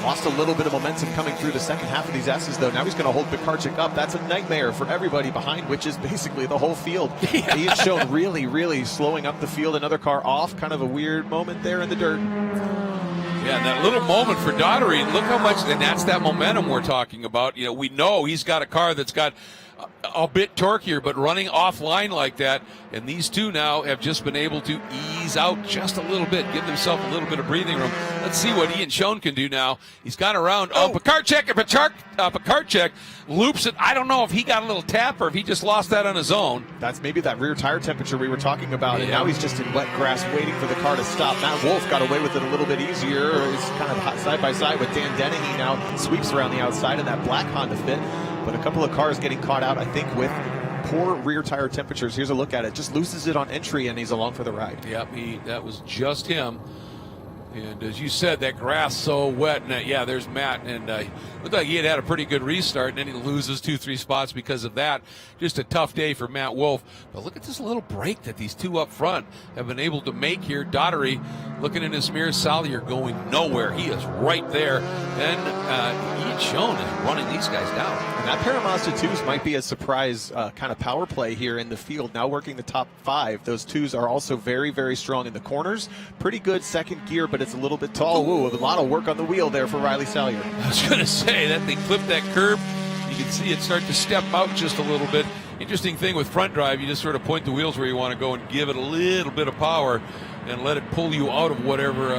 Lost a little bit of momentum coming through the second half of these S's, though. Now he's going to hold Pekarczyk up. That's a nightmare for everybody behind, which is basically the whole field. Yeah. He has shown really, really slowing up the field. Another car off. Kind of a weird moment there in the dirt. Yeah, and that little moment for Daughtery, look how much, and that's that momentum we're talking about. We know he's got a car that's got a bit torquier, but running offline like that, and these two now have just been able to ease out just a little bit, give themselves a little bit of breathing room. Let's see what Ian Schoen can do now. He's got around. Pekarczyk loops it. I don't know if he got a little tap or if he just lost that on his own. That's maybe that rear tire temperature we were talking about, and now he's just in wet grass waiting for the car to stop. Matt Wolf got away with it a little bit easier. He's kind of side by side with Dan Dennehy now. Sweeps around the outside in that black Honda Fit. But a couple of cars getting caught out, I think, with poor rear tire temperatures. Here's a look at it. Just loses it on entry, and he's along for the ride. Yep, that was just him. And as you said, that grass so wet. And there's Matt. And looked like he had a pretty good restart, and then he loses 2-3 spots because of that. Just a tough day for Matt Wolf. But look at this little break that these two up front have been able to make here. Daughtery looking in his mirror. Salyer going nowhere. He is right there. Then Ian Schoen is running these guys down. And that pair of Mazda 2s might be a surprise kind of power play here in the field. Now working the top 5. Those 2s are also very, very strong in the corners. Pretty good second gear, but it's a little bit tall. Ooh, a lot of work on the wheel there for Riley Salyer. I was going to say, that thing clipped that curb. You can see it start to step out just a little bit. Interesting thing with front drive, you just sort of point the wheels where you want to go and give it a little bit of power and let it pull you out of whatever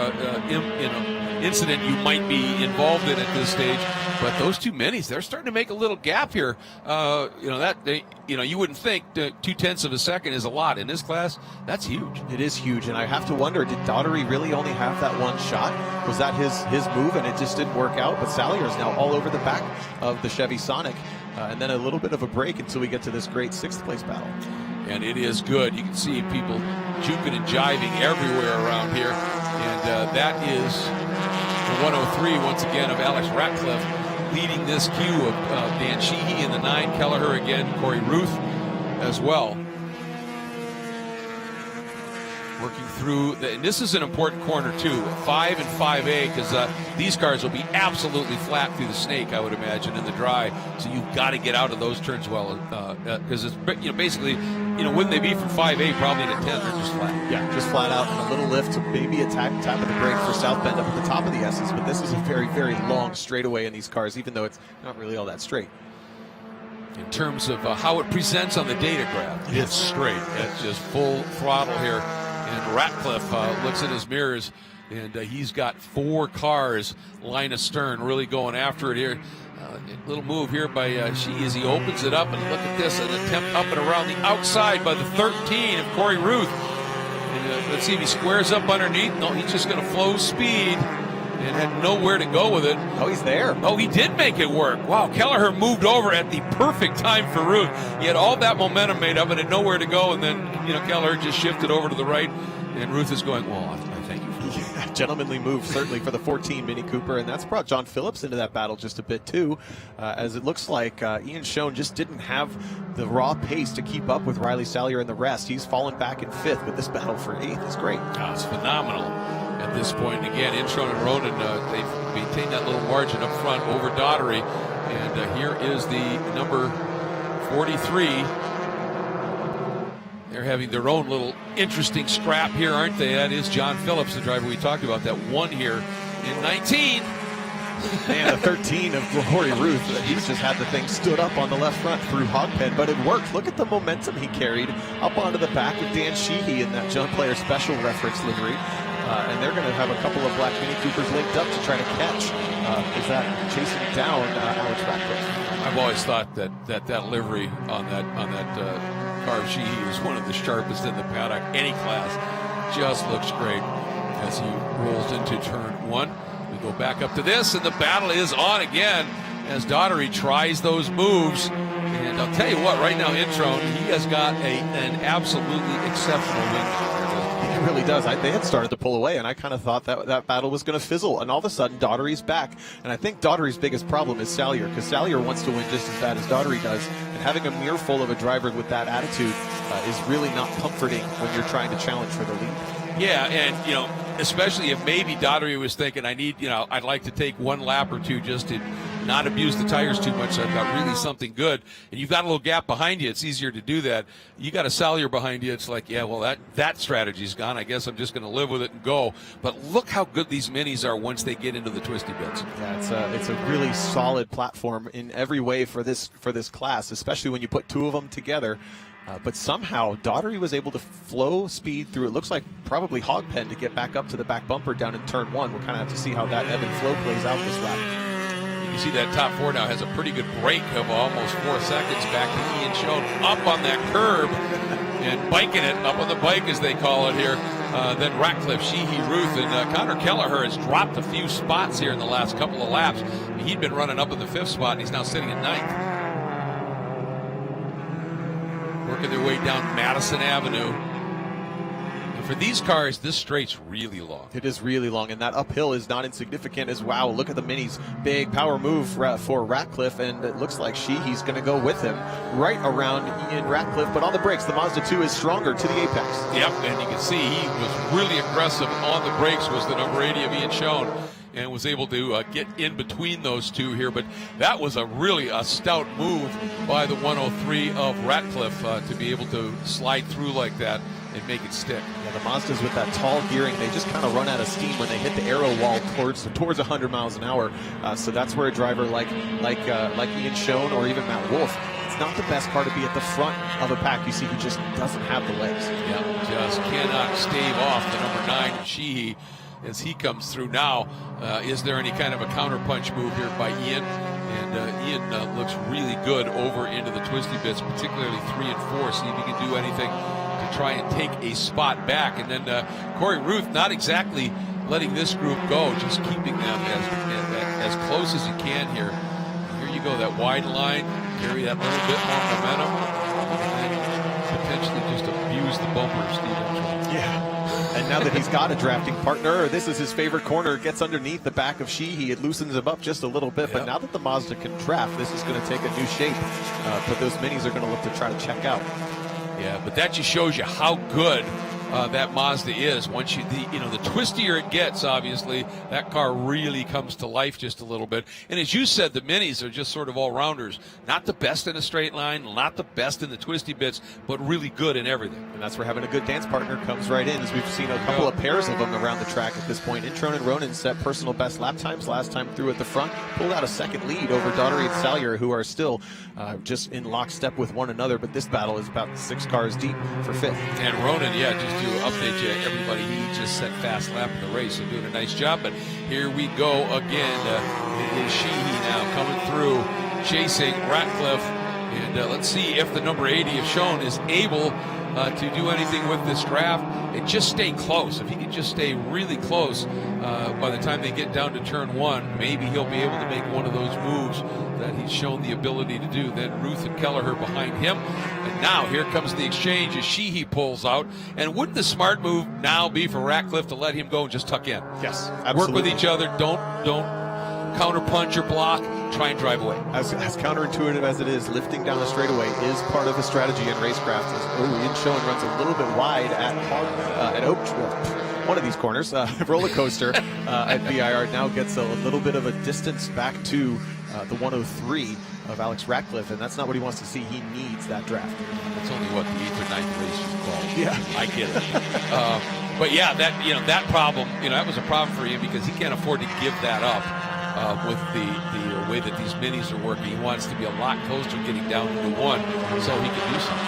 incident you might be involved in at this stage. But those two minis, they're starting to make a little gap here. You wouldn't think 0.2 of a second is a lot in this class. That's huge. It is huge, and I have to wonder, did Daughtery really only have that one shot? Was that his move, and it just didn't work out? But Salyer is now all over the back of the Chevy Sonic, and then a little bit of a break until we get to this great 6th place battle. And it is good. You can see people juking and jiving everywhere around here. And that is the 103, once again, of Alex Ratcliffe, leading this queue of Dan Sheehy in the 9, Kelleher again, Corey Ruth as well. working through, and this is an important corner too, 5 and 5A, because these cars will be absolutely flat through the snake, I would imagine, in the dry. So you've got to get out of those turns well, because it's basically, wouldn't they be from 5A probably to 10? They're just flat. Yeah, just flat out, and a little lift, maybe a tap of the brake for South Bend up at the top of the S's. But this is a very, very long straightaway in these cars, even though it's not really all that straight. In terms of how it presents on the data graph, it's straight. It's just full throttle here. And Ratcliffe looks at his mirrors, and he's got 4 cars line astern, really going after it here. Little move here by Sheehy as he opens it up, and look at this, an attempt up and around the outside by the 13 of Corey Ruth. And let's see if he squares up underneath. No, he's just going to flow speed and had nowhere to go with it. Oh, he's there. Oh, he did make it work. Wow, Kelleher moved over at the perfect time for Ruth. He had all that momentum made up and had nowhere to go, and then, Kelleher just shifted over to the right, and Ruth is going, well, I thank you for that. Gentlemanly move, certainly, for the 14 Mini Cooper, and that's brought John Phillips into that battle just a bit, too, as it looks like Ian Schoen just didn't have the raw pace to keep up with Riley Salyer and the rest. He's fallen back in 5th, but this battle for 8th is great. Oh, it's phenomenal at this point. Again, Inchon and Ronan, they've maintained that little margin up front over Daugherty. And here is the number 43. They're having their own little interesting scrap here, aren't they? That is John Phillips, the driver we talked about, that won here in 19. And the 13 of Corey Ruth, he's just had the thing stood up on the left front through Hogpen, but it worked. Look at the momentum he carried up onto the back of Dan Sheehy in that John Player Special reference livery. And they're going to have a couple of black Mini Coopers linked up to try to catch. Is that chasing down Alex Ratcliffe? I've always thought that livery on that car of Sheehy is one of the sharpest in the paddock, any class. Just looks great as he rolls into turn 1. We go back up to this, and the battle is on again as Daugherty tries those moves. And I'll tell you what, right now, Intron, he has got an absolutely exceptional wing. It really does. They had started to pull away, and I kind of thought that battle was going to fizzle. And all of a sudden, Daugherty's back. And I think Daugherty's biggest problem is Salyer, because Salyer wants to win just as bad as Daugherty does. And having a mirror full of a driver with that attitude is really not comforting when you're trying to challenge for the lead. Yeah, and, especially if maybe Daugherty was thinking, I'd like to take one lap or two just to not abuse the tires too much, so I've got really something good. And you've got a little gap behind you. It's easier to do that. You got a Salyer behind you. It's like, yeah, well, that strategy's gone. I guess I'm just going to live with it and go. But look how good these minis are once they get into the twisty bits. Yeah, it's a really solid platform in every way for this class, especially when you put 2 of them together. But somehow Daugherty was able to flow speed through, it looks like probably Hogpen, to get back up to the back bumper down in turn 1. We'll kind of have to see how that ebb and flow plays out this lap. You see that top 4 now has a pretty good break of almost 4 seconds back to Ian Schoen up on that curb and biking it, up on the bike as they call it here. Then Ratcliffe, Sheehy, Ruth, and Connor Kelleher has dropped a few spots here in the last couple of laps. He'd been running up in the 5th spot, and he's now sitting at 9th. Working their way down Madison Avenue. And for these cars, this straight's really long. It is really long, and that uphill is not insignificant as wow. Look at the minis. Big power move for Ratcliffe, and it looks like Sheehy's going to go with him right around Ian Ratcliffe. But on the brakes, the Mazda 2 is stronger to the apex. Yep, and you can see he was really aggressive on the brakes, was the number 80 of Ian Schoen, and was able to get in between those two here. But that was really a stout move by the 103 of Ratcliffe to be able to slide through like that and make it stick. Yeah, the Mazdas with that tall gearing, they just kind of run out of steam when they hit the aero wall towards 100 miles an hour. So that's where a driver like Ian Schoen or even Matt Wolff, it's not the best car to be at the front of a pack. You see, he just doesn't have the legs. Yeah, just cannot stave off the number 9 of Sheehy as he comes through now. Is there any kind of a counterpunch move here by Ian? And Ian looks really good over into the twisty bits, particularly 3 and 4. See if he can do anything to try and take a spot back. And then Corey Ruth not exactly letting this group go, just keeping them as close as you can here. Here you go, that wide line, carry that little bit more momentum, and then potentially just abuse the bumper, Steve. Yeah. And now that he's got a drafting partner, this is his favorite corner, gets underneath the back of Sheehy. It loosens him up just a little bit. Yep. But now that the Mazda can draft, this is going to take a new shape. But those minis are going to look to try to check out. Yeah, but that just shows you how good that Mazda is. Once the twistier it gets, obviously, that car really comes to life just a little bit. And as you said, the minis are just sort of all-rounders. Not the best in a straight line, not the best in the twisty bits, but really good in everything. And that's where having a good dance partner comes right in, as we've seen a couple of pairs of them around the track at this point. Intron and Ronan set personal best lap times last time through at the front, pulled out a second lead over Daugherty and Salyer, who are still just in lockstep with one another, but this battle is about 6 cars deep for 5th. And Ronan, just to update you, everybody, he just set fast lap in the race, so doing a nice job. But here we go again. It is Sheehy now coming through, chasing Ratcliffe. And let's see if the number 80 of Schoen is able to do anything with this draft and just stay close. If he can just stay really close by the time they get down to turn 1, maybe he'll be able to make one of those moves that he's shown the ability to do. Then Ruth and Kelleher behind him. And now here comes the exchange as Sheehy pulls out. And wouldn't the smart move now be for Ratcliffe to let him go and just tuck in? Yes, absolutely. Work with each other. Don't counter punch or block. Try and drive away. As counterintuitive as it is, lifting down the straightaway is part of the strategy in racecraft. Ian Schoen runs a little bit wide at Oak one of these corners. Roller coaster at VIR now gets a little bit of a distance back to the 103 of Alex Ratcliffe, and that's not what he wants to see. He needs that draft. That's only what the 8th or 9th race is called. Yeah, I get it. But yeah, that problem, that was a problem for him because he can't afford to give that up. With the way that these minis are working, he wants to be a lot closer getting down into 1 so he can do something.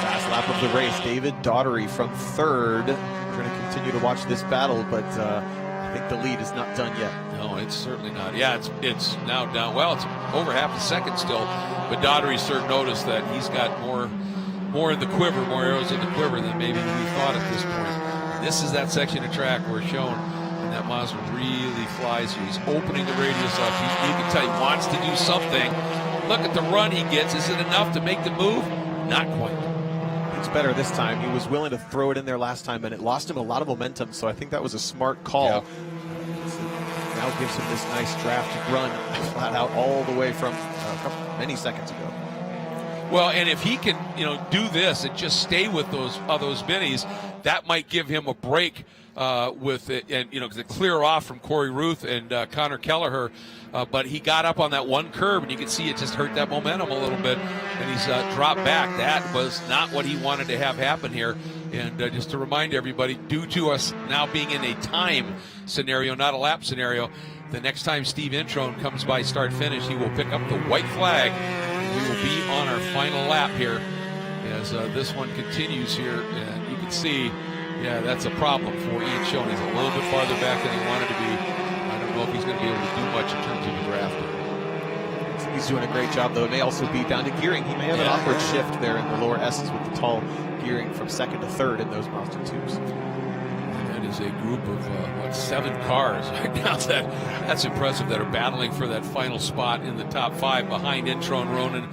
Fast lap of the race, David Daugherty from 3rd. We're going to continue to watch this battle, but I think the lead is not done yet. No, it's certainly not. Yeah, it's now down. Well, it's over half a second still, but Daugherty served notice that he's got more in the quiver, more arrows in the quiver than maybe we thought at this point. This is that section of track where Schoen and that Mazda really flies you. He's opening the radius up. You can tell he wants to do something. Look at the run he gets. Is it enough to make the move? Not quite. It's better this time. He was willing to throw it in there last time, and it lost him a lot of momentum, so I think that was a smart call. Yeah. Now gives him this nice draft run flat out all the way from many seconds ago. Well, and if he can, do this and just stay with those minis, that might give him a break with it, and to clear off from Corey Ruth and Connor Kelleher. But he got up on that one curb, and you can see it just hurt that momentum a little bit, and he's dropped back. That was not what he wanted to have happen here. And just to remind everybody, due to us now being in a time scenario, not a lap scenario, the next time Steve Intron comes by start-finish, he will pick up the white flag. We will be on our final lap here as this one continues here. And you can see, that's a problem for Ian Schoen. He's a little bit farther back than he wanted to be. I don't know if he's going to be able to do much in terms of the draft. He's doing a great job, though. It may also be down to gearing. He may have an awkward shift there in the lower S's with the tall gearing from 2nd to 3rd in those Mazda 2s. That is a group of 7 cars right now. That's impressive, that are battling for that final spot in the top 5 behind Intron, Ronan,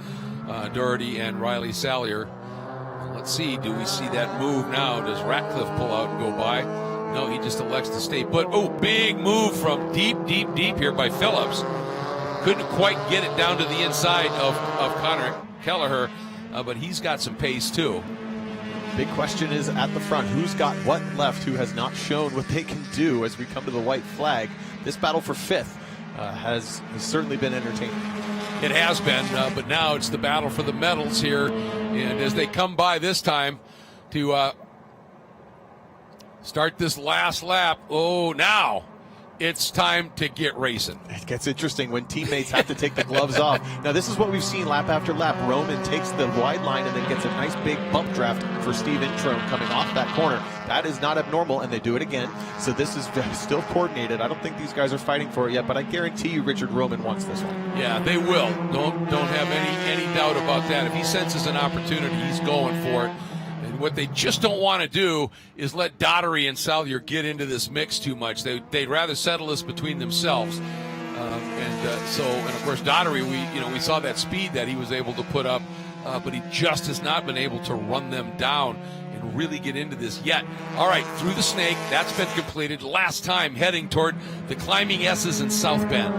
Daugherty, and Riley Salyer. Let's see, do we see that move now? Does Ratcliffe pull out and go by? No, he just elects to stay put. Oh, big move from deep here by Phillips. Couldn't quite get it down to the inside of Connor Kelleher, but he's got some pace too. Big question is at the front, who's got what left, who has not shown what they can do as we come to the white flag. This battle for 5th has certainly been entertaining. It has been, but now it's the battle for the medals here. And as they come by this time to start this last lap, now it's time to get racing. It gets interesting when teammates have to take the gloves off. Now, this is what we've seen lap after lap. Roman takes the wide line and then gets a nice big bump draft for Steve Intron coming off that corner. That is not abnormal, and they do it again. So this is still coordinated. I don't think these guys are fighting for it yet, but I guarantee you Richard Roman wants this one. Yeah, they will. Don't have any doubt about that. If he senses an opportunity, he's going for it. And what they just don't want to do is let Daugherty and Salyer get into this mix too much. They'd rather settle this between themselves. And of course, Daugherty, we saw that speed that he was able to put up, but he just has not been able to run them down and really get into this yet. All right, through the snake, that's been completed. Last time heading toward the climbing S's in South Bend.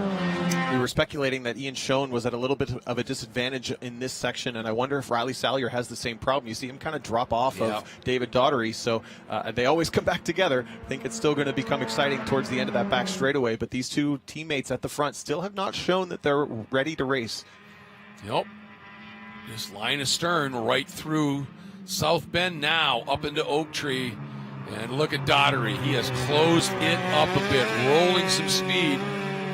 We were speculating that Ian Schoen was at a little bit of a disadvantage in this section, and I wonder if Riley Salyer has the same problem. You see him kind of drop off of David Daugherty, so they always come back together. I think it's still going to become exciting towards the end of that back straightaway, but these two teammates at the front still have not shown that they're ready to race. Yep. This line astern right through South Bend now, up into Oak Tree. And look at Daugherty. He has closed it up a bit, rolling some speed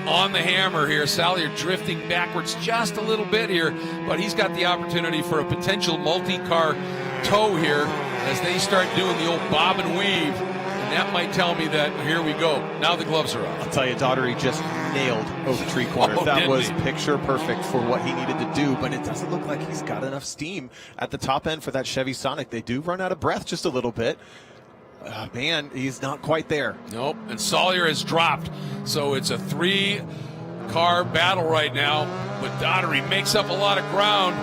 on the hammer here. Salyer drifting backwards just a little bit here, but he's got the opportunity for a potential multi-car tow here as they start doing the old bob and weave. And that might tell me that here we go. Now the gloves are off. I'll tell you, Daugherty just nailed Oak Tree corner. That was picture perfect for what he needed to do, but it doesn't look like he's got enough steam at the top end for that Chevy Sonic. They do run out of breath just a little bit. Man, he's not quite there. Nope, and Salyer has dropped. So it's a 3-car battle right now, but Daugherty makes up a lot of ground.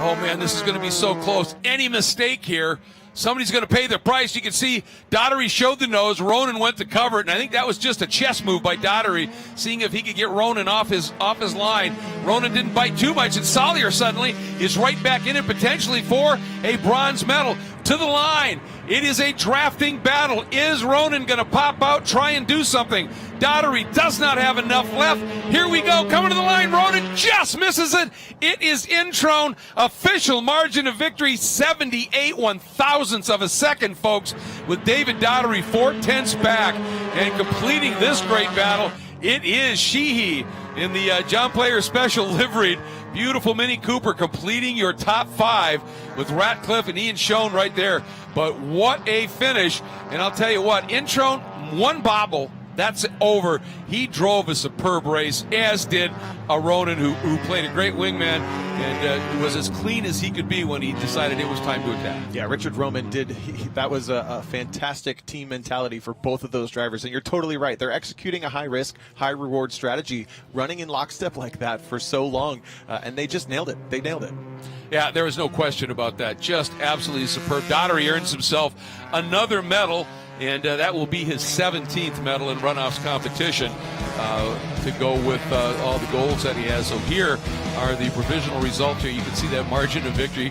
Oh, man, this is going to be so close. Any mistake here, somebody's going to pay the price. You can see Daugherty showed the nose. Ronan went to cover it, and I think that was just a chess move by Daugherty, seeing if he could get Ronan off his line. Ronan didn't bite too much, and Salyer suddenly is right back in it, potentially for a bronze medal. To the line. It is a drafting battle. Is Ronan going to pop out, try and do something? Daugherty does not have enough left. Here we go. Coming to the line. Ronan just misses it. It is Introne. Official margin of victory, 78 1/1000ths of a second, folks, with David Daugherty 4/10 back and completing this great battle. It is Sheehy in the John Player Special liveried. Beautiful Mini Cooper completing your top 5 with Ratcliffe and Ian Schoen right there. But what a finish. And I'll tell you what, Introne, one bobble, that's over. He drove a superb race, as did Ronan, who played a great wingman and was as clean as he could be when he decided it was time to attack. Yeah, Richard Roman did. That was a fantastic team mentality for both of those drivers. And you're totally right. They're executing a high-risk, high-reward strategy, running in lockstep like that for so long. And they just nailed it. They nailed it. Yeah, there was no question about that. Just absolutely superb. Daugherty earns himself another medal, and that will be his 17th medal in Runoffs competition to go with all the goals that he has. So here are the provisional results here. You can see that margin of victory.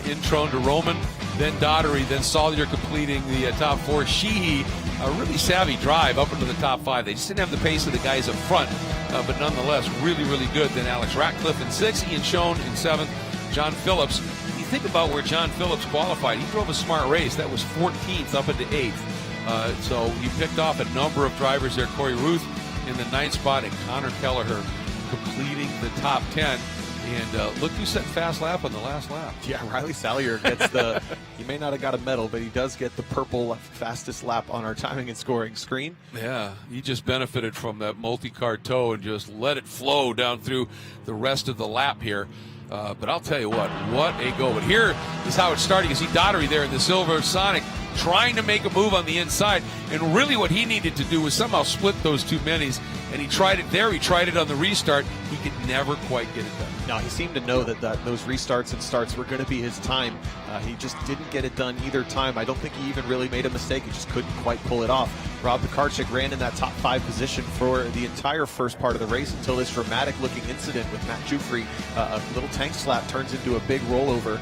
Introne to Roman, then Daugherty, then Salyer completing the top 4. Sheehy, a really savvy drive up into the top 5. They just didn't have the pace of the guys up front, but nonetheless, really, really good. Then Alex Ratcliffe in 6th, Ian Schoen in 7th. John Phillips, you think about where John Phillips qualified. He drove a smart race. That was 14th up into 8th. So he picked off a number of drivers there. Corey Ruth in the 9th spot, and Connor Kelleher completing the top 10. And look who set fast lap on the last lap. Yeah, Riley Salyer gets the, he may not have got a medal, but he does get the purple fastest lap on our timing and scoring screen. Yeah, he just benefited from that multi-car tow and just let it flow down through the rest of the lap here. But I'll tell you what a go. But here is how it's starting. You see Daugherty there in the Silver Sonic trying to make a move on the inside. And really what he needed to do was somehow split those two minis. And he tried it there. He tried it on the restart. He could never quite get it done. No, he seemed to know that those restarts and starts were going to be his time. He just didn't get it done either time. I don't think he even really made a mistake. He just couldn't quite pull it off. Rob Pekarczyk ran in that top 5 position for the entire first part of the race until this dramatic-looking incident with Matt Jufrey. A little tank slap turns into a big rollover.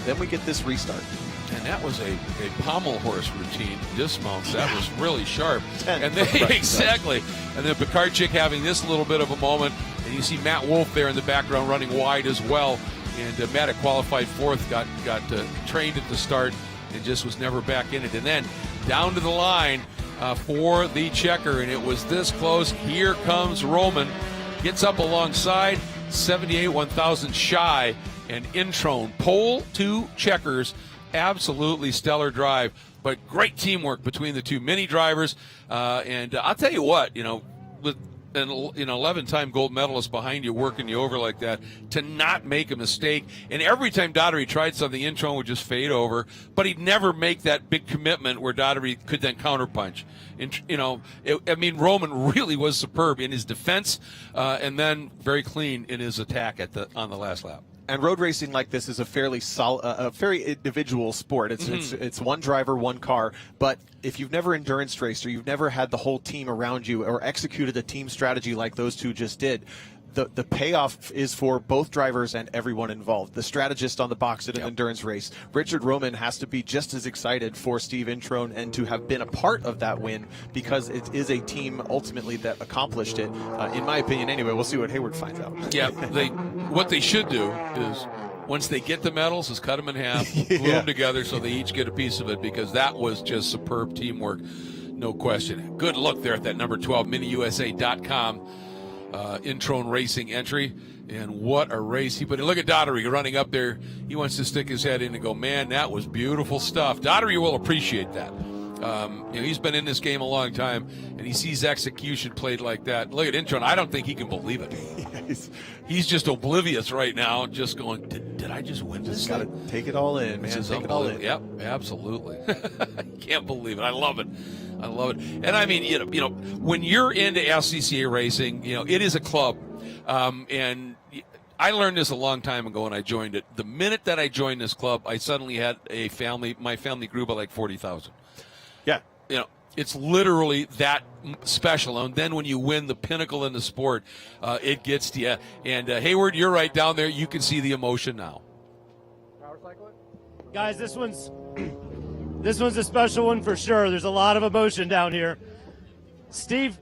Then we get this restart. And that was a pommel horse routine dismounts. That was really sharp. And then exactly. And then Pekarczyk having this little bit of a moment. And you see Matt Wolf there in the background running wide as well. And Matt had qualified 4th, got trained at the start, and just was never back in it. And then down to the line for the checker, and it was this close. Here comes Roman. Gets up alongside, 78 1,000 shy, and Introne. Pole to checkers. Absolutely stellar drive, but great teamwork between the two mini drivers. And I'll tell you what, with an 11-time gold medalist behind you working you over like that, to not make a mistake. And every time Daugherty tried something, Introne would just fade over, but he'd never make that big commitment where Daugherty could then counterpunch. And, Roman really was superb in his defense, and then very clean in his attack on the last lap. And road racing like this is a fairly a very individual sport. It's one driver, one car. But if you've never endurance raced or you've never had the whole team around you or executed a team strategy like those two just did, the payoff is for both drivers and everyone involved. The strategist on the box at an endurance race, Richard Roman, has to be just as excited for Steve Introne and to have been a part of that win because it is a team ultimately that accomplished it. In my opinion, anyway. We'll see what Hayward finds out. Yeah, what they should do is once they get the medals, is cut them in half, glue them together so they each get a piece of it, because that was just superb teamwork, no question. Good look there at that number 12 miniusa.com. Introne Racing entry, and what a race he put in. Look at Daugherty running up there. He wants to stick his head in and go, man, that was beautiful stuff. Daugherty will appreciate that. He's been in this game a long time, and he sees execution played like that. Look at Introne. I don't think he can believe it. He's just oblivious right now, just going, did I just win this? Just got to take it all in, man. Take it all in. Yep, absolutely. Can't believe it. I love it. I love it. And I mean, when you're into SCCA racing, it is a club. And I learned this a long time ago when I joined it. The minute that I joined this club, I suddenly had my family grew by like 40,000. Yeah. It's literally that special. And then when you win the pinnacle in the sport, it gets to you. And Hayward, you're right down there. You can see the emotion now. Guys, this one's a special one for sure. There's a lot of emotion down here. Steve,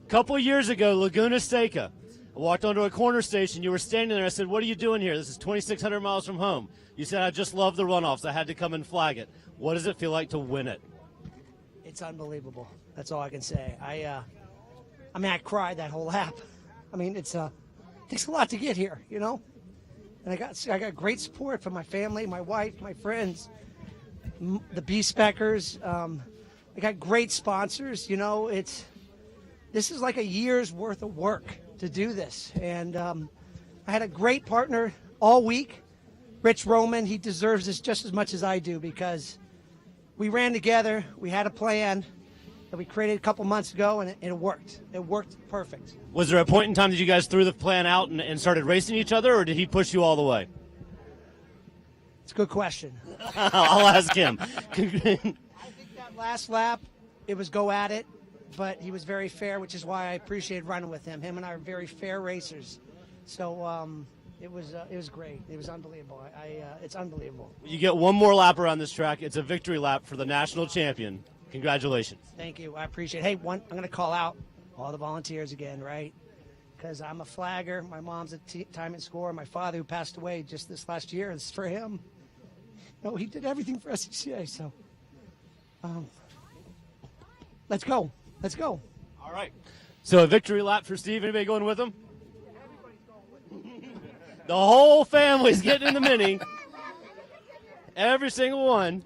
a couple of years ago, Laguna Seca, I walked onto a corner station. You were standing there. I said, what are you doing here? This is 2,600 miles from home. You said, I just love the runoffs. I had to come and flag it. What does it feel like to win it? It's unbelievable. That's all I can say. I cried that whole lap. I mean, it takes a lot to get here, And I got great support from my family, my wife, my friends, the B-SPECers. I got great sponsors. This is like a year's worth of work to do this. And I had a great partner all week, Rich Roman. He deserves this just as much as I do because we ran together. We had a plan that we created a couple months ago, and it worked. It worked perfect. Was there a point in time that you guys threw the plan out and started racing each other, or did he push you all the way? It's a good question. I'll ask him. I think that last lap, it was go at it, but he was very fair, which is why I appreciated running with him. Him and I are very fair racers. So it was great. It was unbelievable. It's unbelievable. You get one more lap around this track. It's a victory lap for the national champion. Congratulations. Thank you. I appreciate it. Hey, I'm going to call out all the volunteers again, right? Because I'm a flagger. My mom's a time and scorer. My father, who passed away just this last year, it's for him. He did everything for SCCA. So let's go. Let's go. All right. So a victory lap for Steve. Anybody going with him? The whole family's getting in the Mini. Every single one.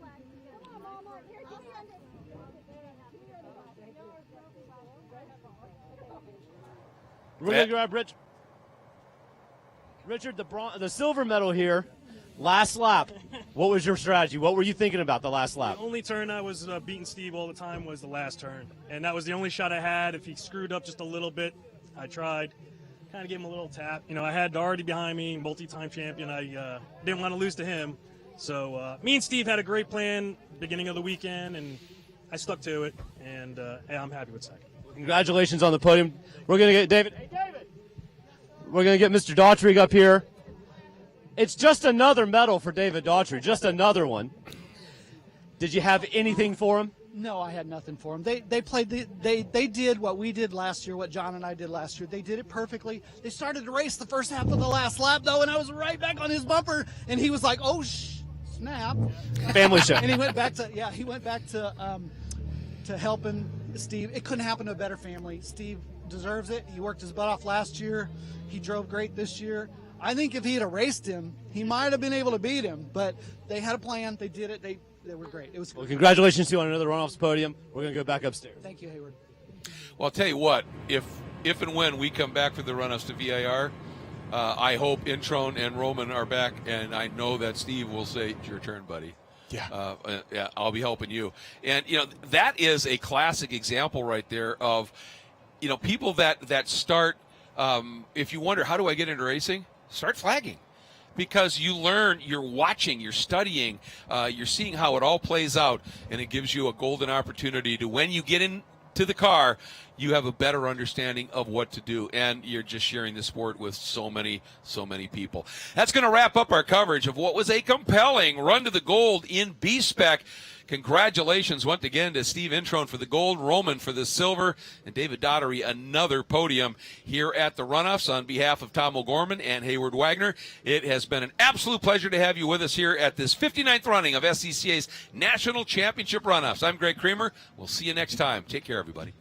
We're going to grab Richard, the silver medal here. Last lap. What was your strategy? What were you thinking about the last lap? The only turn I was beating Steve all the time was the last turn. And that was the only shot I had. If he screwed up just a little bit, I tried. Kind of gave him a little tap. I had Daugherty behind me, multi-time champion. I didn't want to lose to him. So me and Steve had a great plan beginning of the weekend, and I stuck to it. And hey, I'm happy with second. Congratulations on the podium. We're going to get David. Hey, David. We're going to get Mr. Daugherty up here. It's just another medal for David Daugherty, just another one. Did you have anything for him? No, I had nothing for them. They did what we did last year, what John and I did last year. They did it perfectly. They started to race the first half of the last lap, though, and I was right back on his bumper, and he was like, "Oh, snap!" Family show. And he went back to helping Steve. It couldn't happen to a better family. Steve deserves it. He worked his butt off last year. He drove great this year. I think if he had raced him, he might have been able to beat him. But they had a plan. They did it. They were great. It was. Well, congratulations to you on another runoffs podium. We're going to go back upstairs. Thank you, Hayward. Well, I'll tell you what. If and when we come back for the runoffs to VIR, I hope Introne and Roman are back, and I know that Steve will say, "It's your turn, buddy." Yeah. Yeah, I'll be helping you. And that is a classic example right there of people that start. If you wonder how do I get into racing, start flagging. Because you learn, you're watching, you're studying, you're seeing how it all plays out, and it gives you a golden opportunity to, when you get into the car, you have a better understanding of what to do, and you're just sharing the sport with so many people. That's going to wrap up our coverage of what was a compelling run to the gold in B-SPEC. Congratulations once again to Steve Introne for the gold, Roman for the silver, and David Daugherty another podium here at the Runoffs. On behalf of Tom O'Gorman and Hayward Wagner, it has been an absolute pleasure to have you with us here at this 59th running of SCCA's National Championship Runoffs. I'm Greg Creamer. We'll see you next time. Take care, everybody.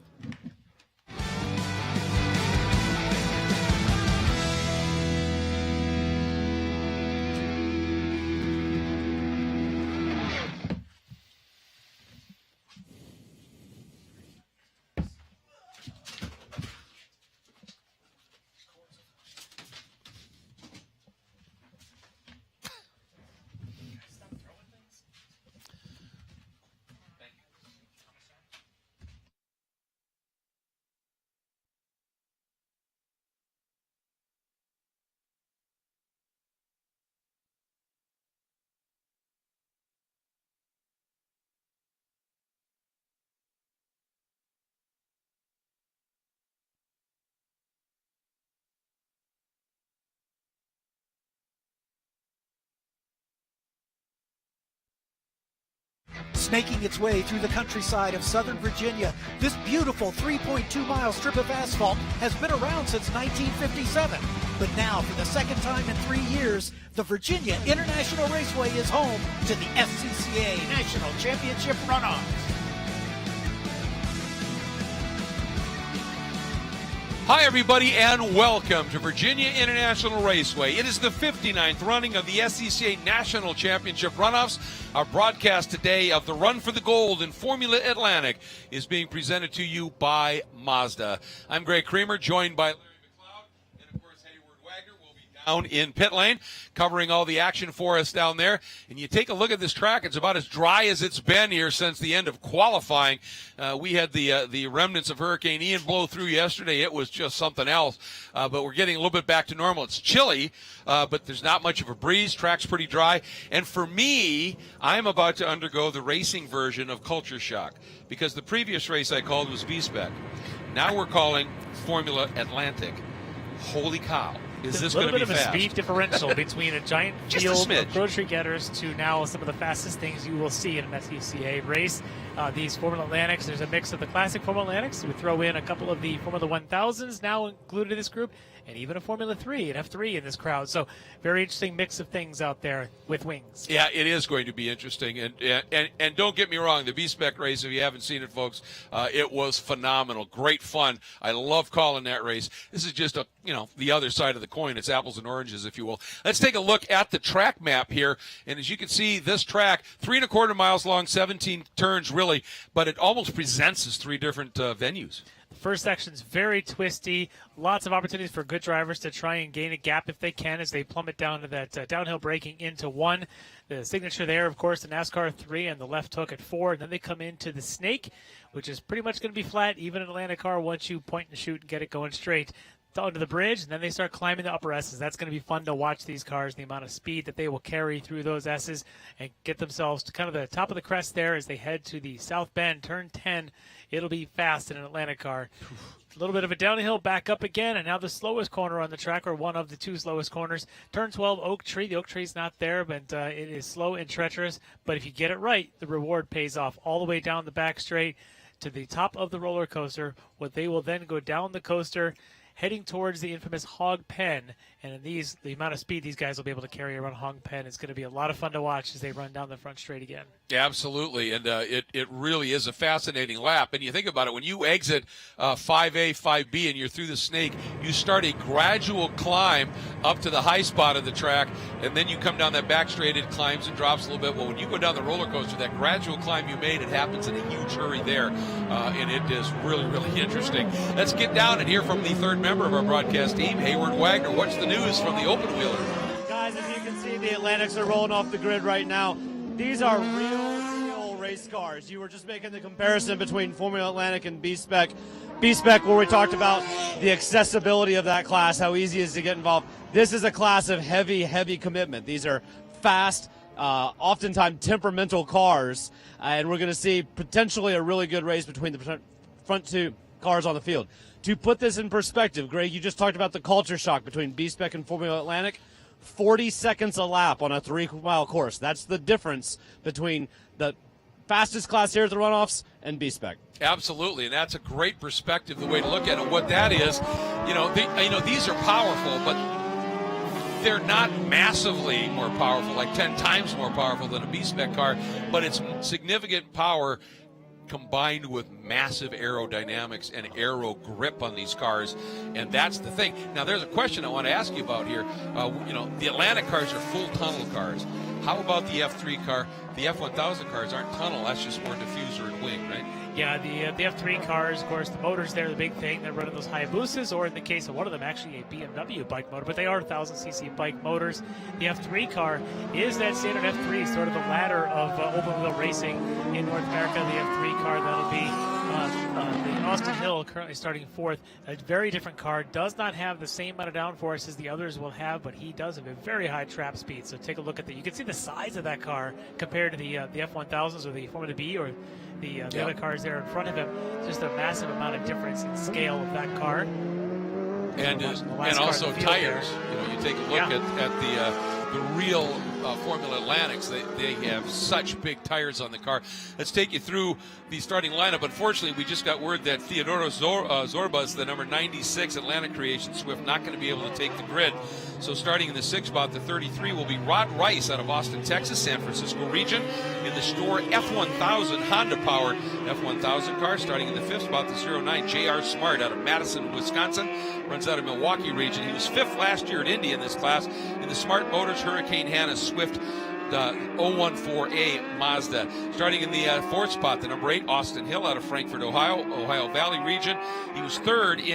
Snaking its way through the countryside of Southern Virginia, this beautiful 3.2-mile strip of asphalt has been around since 1957. But now, for the second time in 3 years, the Virginia International Raceway is home to the SCCA National Championship Runoffs. Hi, everybody, and welcome to Virginia International Raceway. It is the 59th running of the SCCA National Championship Runoffs. Our broadcast today of the Run for the Gold in Formula Atlantic is being presented to you by Mazda. I'm Greg Creamer, joined by Larry McLeod, and of course Hayward Wagner will be down in pit lane, covering all the action for us down there. And you take a look at this track, it's about as dry as it's been here since the end of qualifying. We had the remnants of Hurricane Ian blow through yesterday. It was just something else. But we're getting a little bit back to normal. It's chilly, but there's not much of a breeze. Track's pretty dry. And for me, I'm about to undergo the racing version of culture shock, because the previous race I called was B-SPEC. Now we're calling Formula Atlantic. Holy cow. Is this going to be fast? A little bit of a speed differential between a giant field of grocery getters to now some of the fastest things you will see in an SCCA race. These Formula Atlantics, there's a mix of the classic Formula Atlantics. We throw in a couple of the Formula 1000s now included in this group, and even a Formula 3 and F3 in this crowd. So very interesting mix of things out there with wings. Yeah, it is going to be interesting. And don't get me wrong, the B-SPEC race, if you haven't seen it, folks, it was phenomenal. Great fun. I love calling that race. This is just the other side of the coin. It's apples and oranges, if you will. Let's take a look at the track map here. And as you can see, this track, 3.25 miles long, 17 turns really, but it almost presents as three different venues. The first section's very twisty. Lots of opportunities for good drivers to try and gain a gap if they can as they plummet down to that downhill braking into 1. The signature there, of course, the NASCAR 3 and the left hook at 4. And then they come into the snake, which is pretty much going to be flat, even an Atlanta car, once you point and shoot and get it going straight onto the bridge, and then they start climbing the upper S's. That's going to be fun to watch these cars, the amount of speed that they will carry through those S's and get themselves to kind of the top of the crest there as they head to the South Bend, turn 10. It'll be fast in an Atlanta car. A little bit of a downhill, back up again, and now the slowest corner on the track, or one of the two slowest corners. Turn 12, Oak Tree. The Oak Tree's not there, but it is slow and treacherous. But if you get it right, the reward pays off all the way down the back straight to the top of the roller coaster. What they will then go down the coaster, heading towards the infamous Hog Pen. And in the amount of speed these guys will be able to carry around Hog Pen, it's going to be a lot of fun to watch as they run down the front straight again. Yeah, absolutely, and it really is a fascinating lap. And you think about it, when you exit 5A, 5B, and you're through the snake, you start a gradual climb up to the high spot of the track, and then you come down that back straight, it climbs and drops a little bit. Well, when you go down the roller coaster, that gradual climb you made, it happens in a huge hurry there, and it is really, really interesting. Let's get down and hear from the third member of our broadcast team, Hayward Wagner. What's the news from the open wheeler? Guys, if you can see, the Atlantics are rolling off the grid right now. These are real race cars. You were just making the comparison between Formula Atlantic and B-SPEC. B-SPEC, where we talked about the accessibility of that class, how easy it is to get involved. This is a class of heavy commitment. These are fast, oftentimes temperamental cars, and we're going to see potentially a really good race between the front two cars on the field. To put this in perspective, Greg, you just talked about the culture shock between B-SPEC and Formula Atlantic. 40 seconds a lap on a 3-mile course. That's the difference between the fastest class here at the Runoffs and B-SPEC. Absolutely, and that's a great perspective, the way to look at it. What that is, these are powerful, but they're not massively more powerful, like 10 times more powerful than a B-SPEC car, but it's significant power combined with massive aerodynamics and aero grip on these cars, and that's the thing. Now, there's a question I want to ask you about here. The Atlantic cars are full tunnel cars. How about the F3 car? The F1000 cars aren't tunnel. That's just more diffuser and wing, right? Yeah, the F3 cars, of course, the motors there, the big thing. They're running those Hayabusas, or in the case of one of them, actually a BMW bike motor, but they are 1,000cc bike motors. The F3 car is that standard F3, sort of the ladder of open-wheel racing in North America. The F3 car, that'll be the Austin Hill, currently starting fourth. A very different car. Does not have the same amount of downforce as the others will have, but he does have a very high trap speed. So take a look at that. You can see the size of that car compared to the F1000s or the Formula B or the other cars there in front of him. Just a massive amount of difference in scale of that car. And also tires. You take a look at the real Formula Atlantics. They have such big tires on the car. Let's take you through the starting lineup. Unfortunately, we just got word that Theodoro Zorbas, the number 96 Atlantic Creation Swift, not going to be able to take the grid. So starting in the 6th spot, the 33 will be Rod Rice out of Austin, Texas, San Francisco region. In the store, F1000 Honda-powered F1000 car. Starting in the 5th spot, the 09 J.R. Smart out of Madison, Wisconsin. Runs out of Milwaukee region. He was 5th last year at Indy in this class. In the Smart Motors Hurricane Hannah Swift 014A Mazda. Starting in the 4th spot, the number 8 Austin Hill out of Frankfort, Ohio Valley region. He was 3rd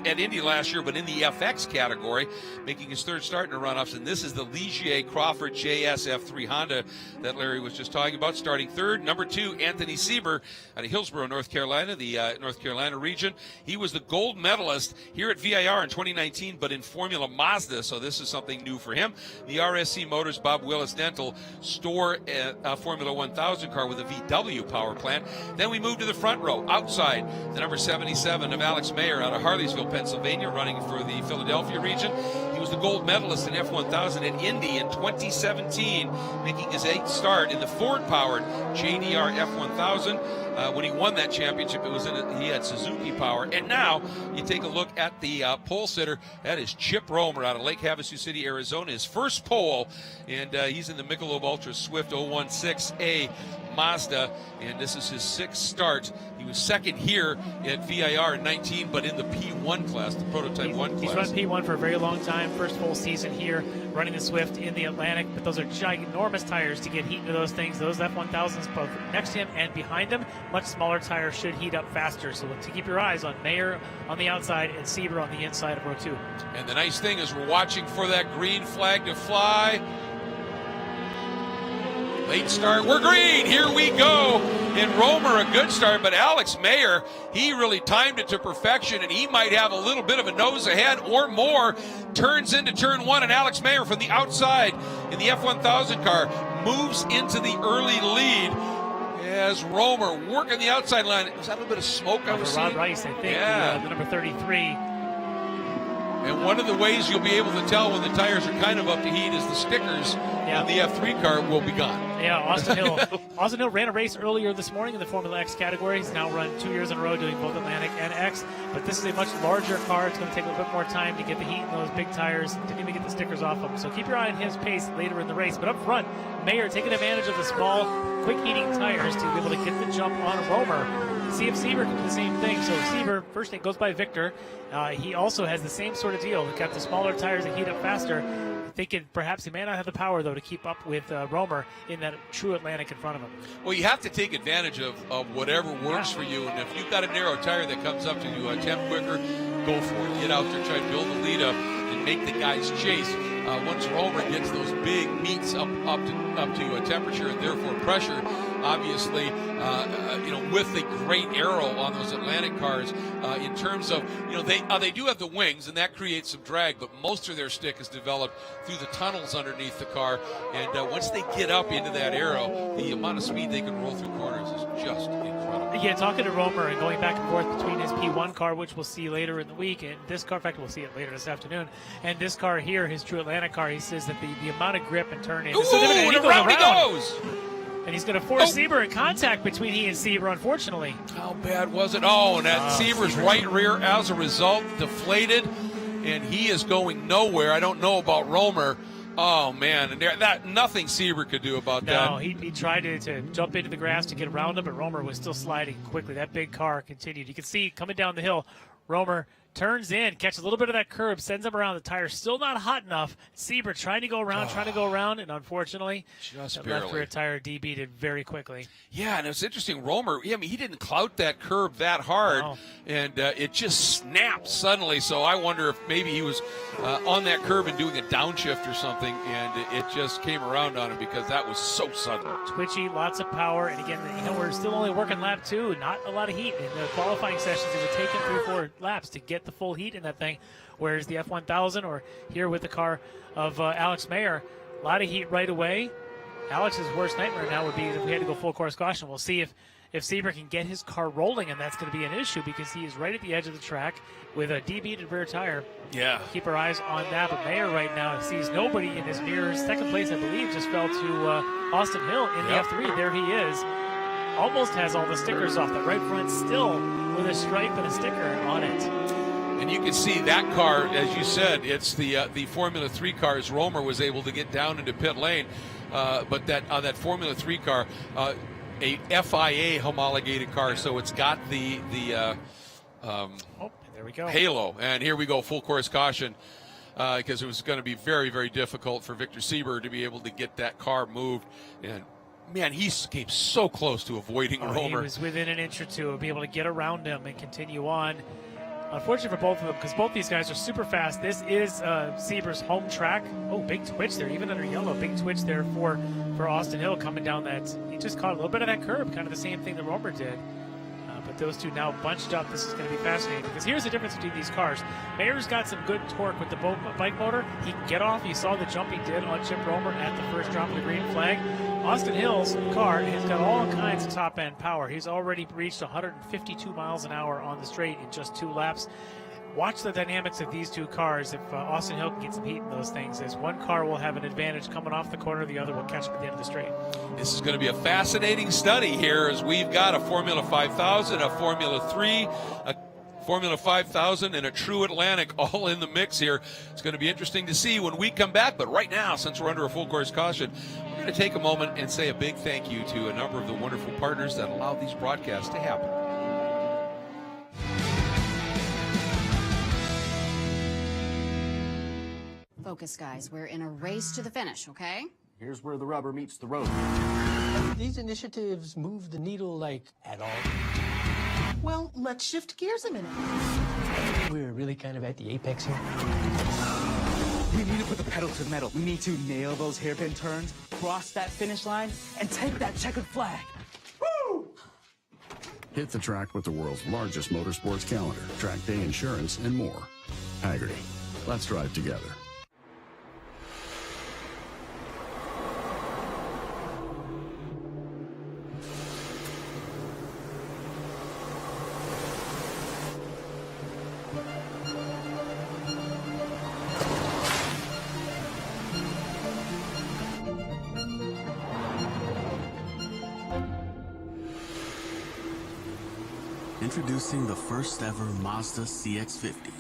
at Indy last year, but in the FX category, making his 3rd start in the Runoffs. And this is the Ligier Crawford JSF3 Honda that Larry was just talking about. Starting 3rd, number 2 Anthony Sieber out of Hillsborough, North Carolina, the North Carolina region. He was the gold medalist here at VIR in 2019, but in Formula Mazda, so this is something new for him. The RSC Motors Bob Willis Dental store Formula 1000 car with a VW power plant. Then we move to the front row. Outside, the number 77 of Alex Mayer out of Harleysville, Pennsylvania, running for the Philadelphia region. He was the gold medalist in F1000 at Indy in 2017, making his 8th start in the Ford-powered JDR F1000. When he won that championship, he had Suzuki power. And now you take a look at the pole sitter. That is Chip Romer out of Lake Havasu City, Arizona. His first pole, and he's in the Michelob Ultra Swift 016A Mazda, and this is his 6th start. He was 2nd here at VIR in 19, but in the P1 class, the prototype 1 class. He's run P1 for a very long time. First full season here, running the Swift in the Atlantic, but those are ginormous tires to get heat into those things. Those F1000s, both next to him and behind him, much smaller tires should heat up faster. So to keep your eyes on Mayer on the outside and Sieber on the inside of row 2. And the nice thing is we're watching for that green flag to fly. Late start, we're green, here we go. And Romer, a good start, but Alex Mayer, he really timed it to perfection, and he might have a little bit of a nose ahead or more. Turns into turn 1, and Alex Mayer from the outside in the F1000 car moves into the early lead as Romer working the outside line. Was that a little bit of smoke I was seeing? Rod Rice, I think, the number 33. And one of the ways you'll be able to tell when the tires are kind of up to heat is the stickers on the F3 car will be gone. Yeah, Austin Hill ran a race earlier this morning in the Formula X category. He's now run 2 years in a row doing both Atlantic and X. But this is a much larger car. It's going to take a little bit more time to get the heat in those big tires. Didn't even get the stickers off them. So keep your eye on his pace later in the race. But up front, Mayer taking advantage of the small, quick heating tires to be able to get the jump on Romer. See if Sieber can do the same thing. So Sieber, first name goes by Victor. He also has the same sort of deal. He's got the smaller tires that heat up faster. Thinking perhaps he may not have the power, though, to keep up with Romer in that true Atlantic in front of him. Well, you have to take advantage of whatever works for you. And if you've got a narrow tire that comes up to you, attempt quicker, go for it. Get out there, try to build the lead up, and make the guys chase. Once Romer gets those big meets up to a temperature and therefore pressure, obviously, with the great aero on those Atlantic cars, in terms of, they do have the wings, and that creates some drag, but most of their stick is developed through the tunnels underneath the car, and once they get up into that aero, the amount of speed they can roll through corners is just incredible. Yeah, talking to Romer and going back and forth between his P1 car, which we'll see later in the week, and this car, in fact, we'll see it later this afternoon, and this car here, his True Atlantic car, he says that the amount of grip and turn in is so different, and he goes around. He goes! And he's going to force Sieber in contact between he and Sieber, unfortunately. How bad was it? And that Sieber's right rear, as a result, deflated, and he is going nowhere. I don't know about Romer. Oh, man, and nothing Sieber could do about that. No, he tried to jump into the grass to get around him, but Romer was still sliding quickly. That big car continued. You can see coming down the hill, Romer turns in, catches a little bit of that curb, sends him around. The tire's still not hot enough. Sieber trying to go around, and unfortunately, just that left rear tire DB'd it very quickly. Yeah, and it's interesting. Romer, he didn't clout that curb that hard, and it just snapped suddenly. So I wonder if maybe he was on that curb and doing a downshift or something, and it just came around on him because that was so sudden. Twitchy, lots of power, and again, we're still only working lap 2, not a lot of heat. In the qualifying sessions, it would take him 3-4 laps to get the full heat in that thing, whereas the F1000 or here with the car of Alex Mayer, a lot of heat right away. Alex's worst nightmare now would be if we had to go full course caution. We'll see if Sieber can get his car rolling, and that's going to be an issue because he is right at the edge of the track with a DB'd rear tire. Yeah. Keep our eyes on that, but Mayer right now sees nobody in his mirrors. Second place, I believe, just fell to Austin Hill in the F3. There he is. Almost has all the stickers off. The right front still with a stripe and a sticker on it. And you can see that car, as you said, it's the Formula 3 car as Romer was able to get down into pit lane. But that Formula 3 car, a FIA homologated car, so it's got the there we go. halo. And here we go, full course caution, because it was going to be very, very difficult for Victor Sieber to be able to get that car moved. And man, he came so close to avoiding Romer. He was within an inch or two of being able to get around him and continue on. Unfortunate for both of them because both these guys are super fast. This is Sieber's home track. Oh, big twitch there, even under yellow. Big twitch there for Austin Hill coming down that. He just caught a little bit of that curb, kind of the same thing that Romer did. But those two now bunched up. This is going to be fascinating because here's the difference between these cars. Mayer's got some good torque with the bike motor. He can get off. You saw the jump he did on Chip Romer at the first drop of the green flag. Austin Hill's car has got all kinds of top-end power. He's already reached 152 miles an hour on the straight in just 2 laps. Watch the dynamics of these two cars. If Austin Hill can get some heat in those things, as one car will have an advantage coming off the corner, the other will catch him at the end of the straight. This is going to be a fascinating study here as we've got a Formula 5000, a Formula 3, a Formula 5000, and a True Atlantic all in the mix here. It's going to be interesting to see when we come back. But right now, since we're under a full course caution, we're going to take a moment and say a big thank you to a number of the wonderful partners that allow these broadcasts to happen. Focus, guys. We're in a race to the finish, okay? Here's where the rubber meets the road. These initiatives move the needle, like, at all. Well, let's shift gears a minute. We're really kind of at the apex here. We need to put the pedal to the metal. We need to nail those hairpin turns, cross that finish line, and take that checkered flag. Woo! Hit the track with the world's largest motorsports calendar, track day insurance, and more. Hagerty. Let's drive together. Introducing the first ever Mazda Cx-50.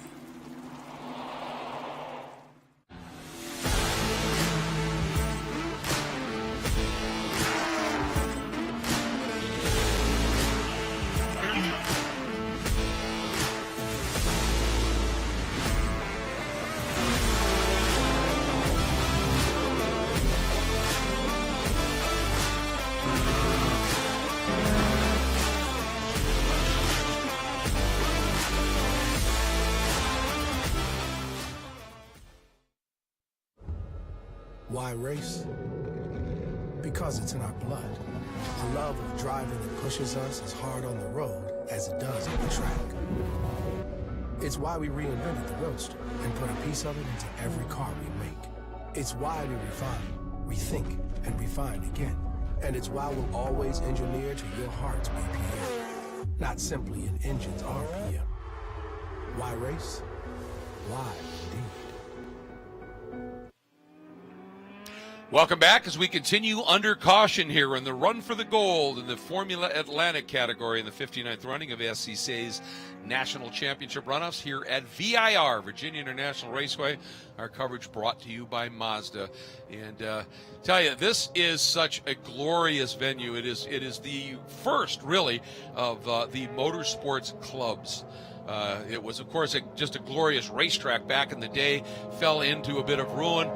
Why race? Because it's in our blood. A love of driving that pushes us as hard on the road as it does on the track. It's why we reinvented the Roadster and put a piece of it into every car we make. It's why we refine, rethink, and refine again. And it's why we'll always engineer to your heart's BPM, not simply an engine's RPM. Why race? Why indeed? Welcome back as we continue under caution here in the run for the gold in the Formula Atlantic category in the 59th running of SCCA's National Championship Runoffs here at VIRginia International Raceway. Our coverage brought to you by Mazda. And tell you, this is such a glorious venue. It is the first, really, of the motorsports clubs. It was, of course, just a glorious racetrack back in the day, fell into a bit of ruin,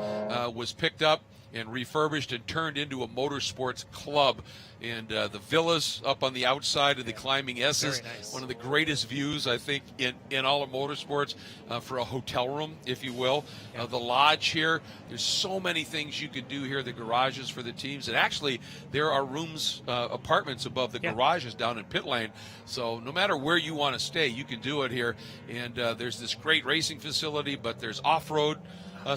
was picked up and refurbished and turned into a motorsports club. And the villas up on the outside of the climbing S's, nice. One of the greatest views, I think, in all of motorsports for a hotel room, if you will. Yeah. The lodge here, there's so many things you could do here, the garages for the teams. And actually, there are rooms, apartments above the garages down in pit lane. So no matter where you want to stay, you can do it here. And there's this great racing facility, but there's off-road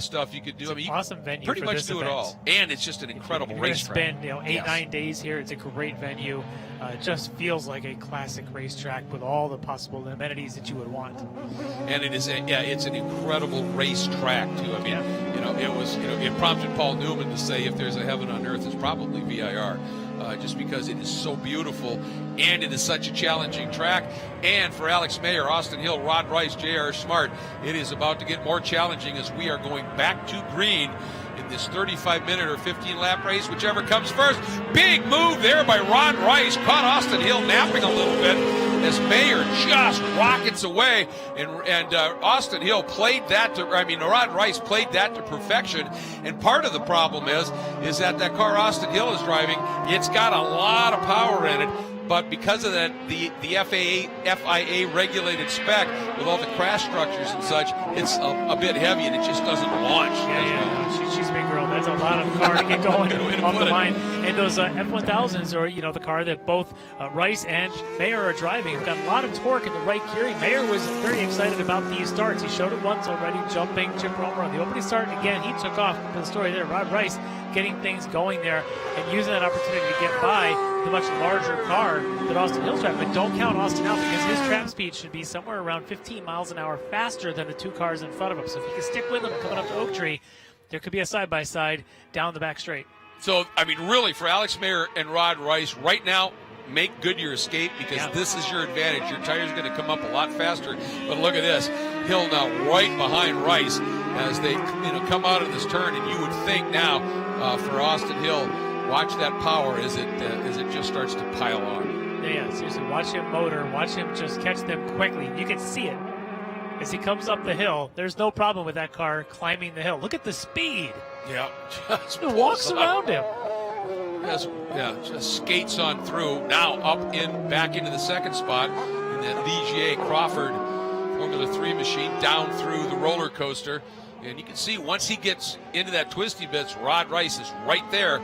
stuff you could do. It's I mean, awesome venue pretty for much this do event. it all, and it's just an incredible racetrack. Spend 8-9 days here. It's a great venue. It just feels like a classic racetrack with all the possible amenities that you would want. And it is, it's an incredible racetrack too. I mean, it prompted Paul Newman to say, if there's a heaven on earth, it's probably VIR. Just because it is so beautiful and it is such a challenging track. And for Alex Mayer, Austin Hill, Rod Rice, J.R. Smart, it is about to get more challenging as we are going back to green in this 35-minute or 15-lap race, whichever comes first. Big move there by Rod Rice, caught Austin Hill napping a little bit as Mayer just rockets away, and Austin Hill played that Rod Rice played that to perfection. And part of the problem is that car Austin Hill is driving, it's got a lot of power in it. But because of that, the FIA regulated spec with all the crash structures and such, it's a bit heavy and it just doesn't launch. She's a big girl. That's a lot of car to get going off the line. And those F1000s are, the car that both Rice and Mayer are driving. Have got a lot of torque in the right gearing. Mayer was very excited about these starts. He showed it once already, jumping Chip Romer on the opening start. And again, he took off for the story there. Rod Rice getting things going there and using that opportunity to get by the much larger car that Austin Hill's driving. But don't count Austin out, because his trap speed should be somewhere around 15 miles an hour faster than the two cars in front of him. So if he can stick with him coming up to Oak Tree, there could be a side-by-side down the back straight. So, really, for Alex Mayer and Rod Rice, right now, make good your escape, because this is your advantage. Your tire's going to come up a lot faster. But look at this. Hill now right behind Rice as they come out of this turn, and you would think now for Austin Hill, watch that power as it just starts to pile on. Yeah, seriously, watch him motor, watch him just catch them quickly. You can see it as he comes up the hill. There's no problem with that car climbing the hill. Look at the speed. Yeah, just it walks around him. Just skates on through. Now back into the second spot in that Ligier Crawford Formula 3 machine, down through the roller coaster. And you can see once he gets into that twisty bits, Rod Rice is right there.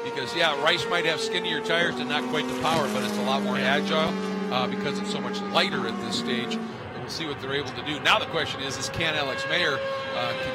Because, Rice might have skinnier tires and not quite the power, but it's a lot more agile because it's so much lighter at this stage. And we'll see what they're able to do. Now the question is can Alex Mayer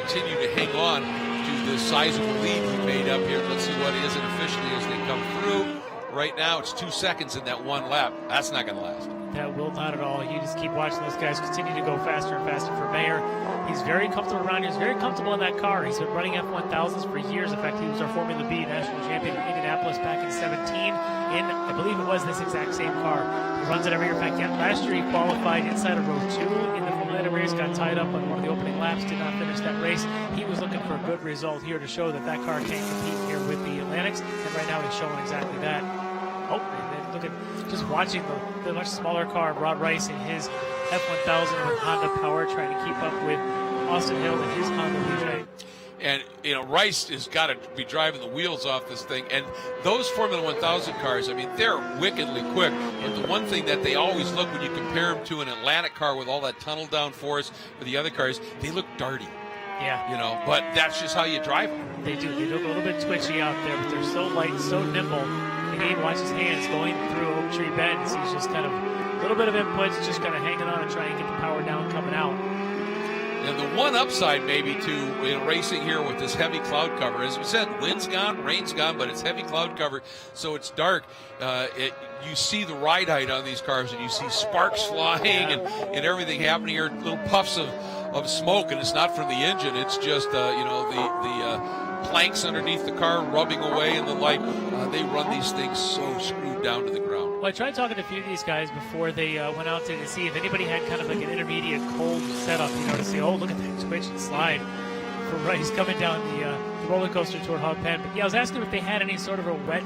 continue to hang on to this sizable lead he made up here? Let's see what it is officially as they come through. Right now, it's 2 seconds in that one lap. That's not going to last. That will not at all. You just keep watching those guys continue to go faster and faster for Mayer. He's very comfortable around here. He's very comfortable in that car. He's been running F1000s for years. In fact, he was our Formula B national champion in Indianapolis back in 2017 in, I believe it was this exact same car. He runs it every year. In fact, last year he qualified inside of row 2 in the Formula race, got tied up on one of the opening laps, did not finish that race. He was looking for a good result here to show that car can compete here with the Atlantics, and right now he's showing exactly that. Oh, and then look at just watching the much smaller car of Rod Rice in his F1000 with Honda power, trying to keep up with Austin Hill and his Honda Ligier. And, Rice has got to be driving the wheels off this thing. And those Formula 1000 cars, they're wickedly quick. But the one thing that they always look when you compare them to an Atlantic car with all that tunnel downforce or the other cars, they look darty. Yeah. But that's just how you drive them. They do. They look a little bit twitchy out there, but they're so light, so nimble. They speed. Watch his hands going through Oak Tree Bends. He's just kind of a little bit of inputs, just kind of hanging on and trying to get the power down coming out. And the one upside maybe to racing here with this heavy cloud cover, as we said, wind's gone, rain's gone, but it's heavy cloud cover, so it's dark. You see the ride height on these cars, and you see sparks flying and everything happening here, little puffs of smoke, and it's not from the engine, it's just the planks underneath the car rubbing away and the like. They run these things so screwed down to the ground. Well, I tried talking to a few of these guys before they went out to see if anybody had kind of like an intermediate cold setup, to see, oh, look at that twitch and slide for Rice coming down the roller coaster toward Hog Pen. But yeah, I was asking if they had any sort of a wet,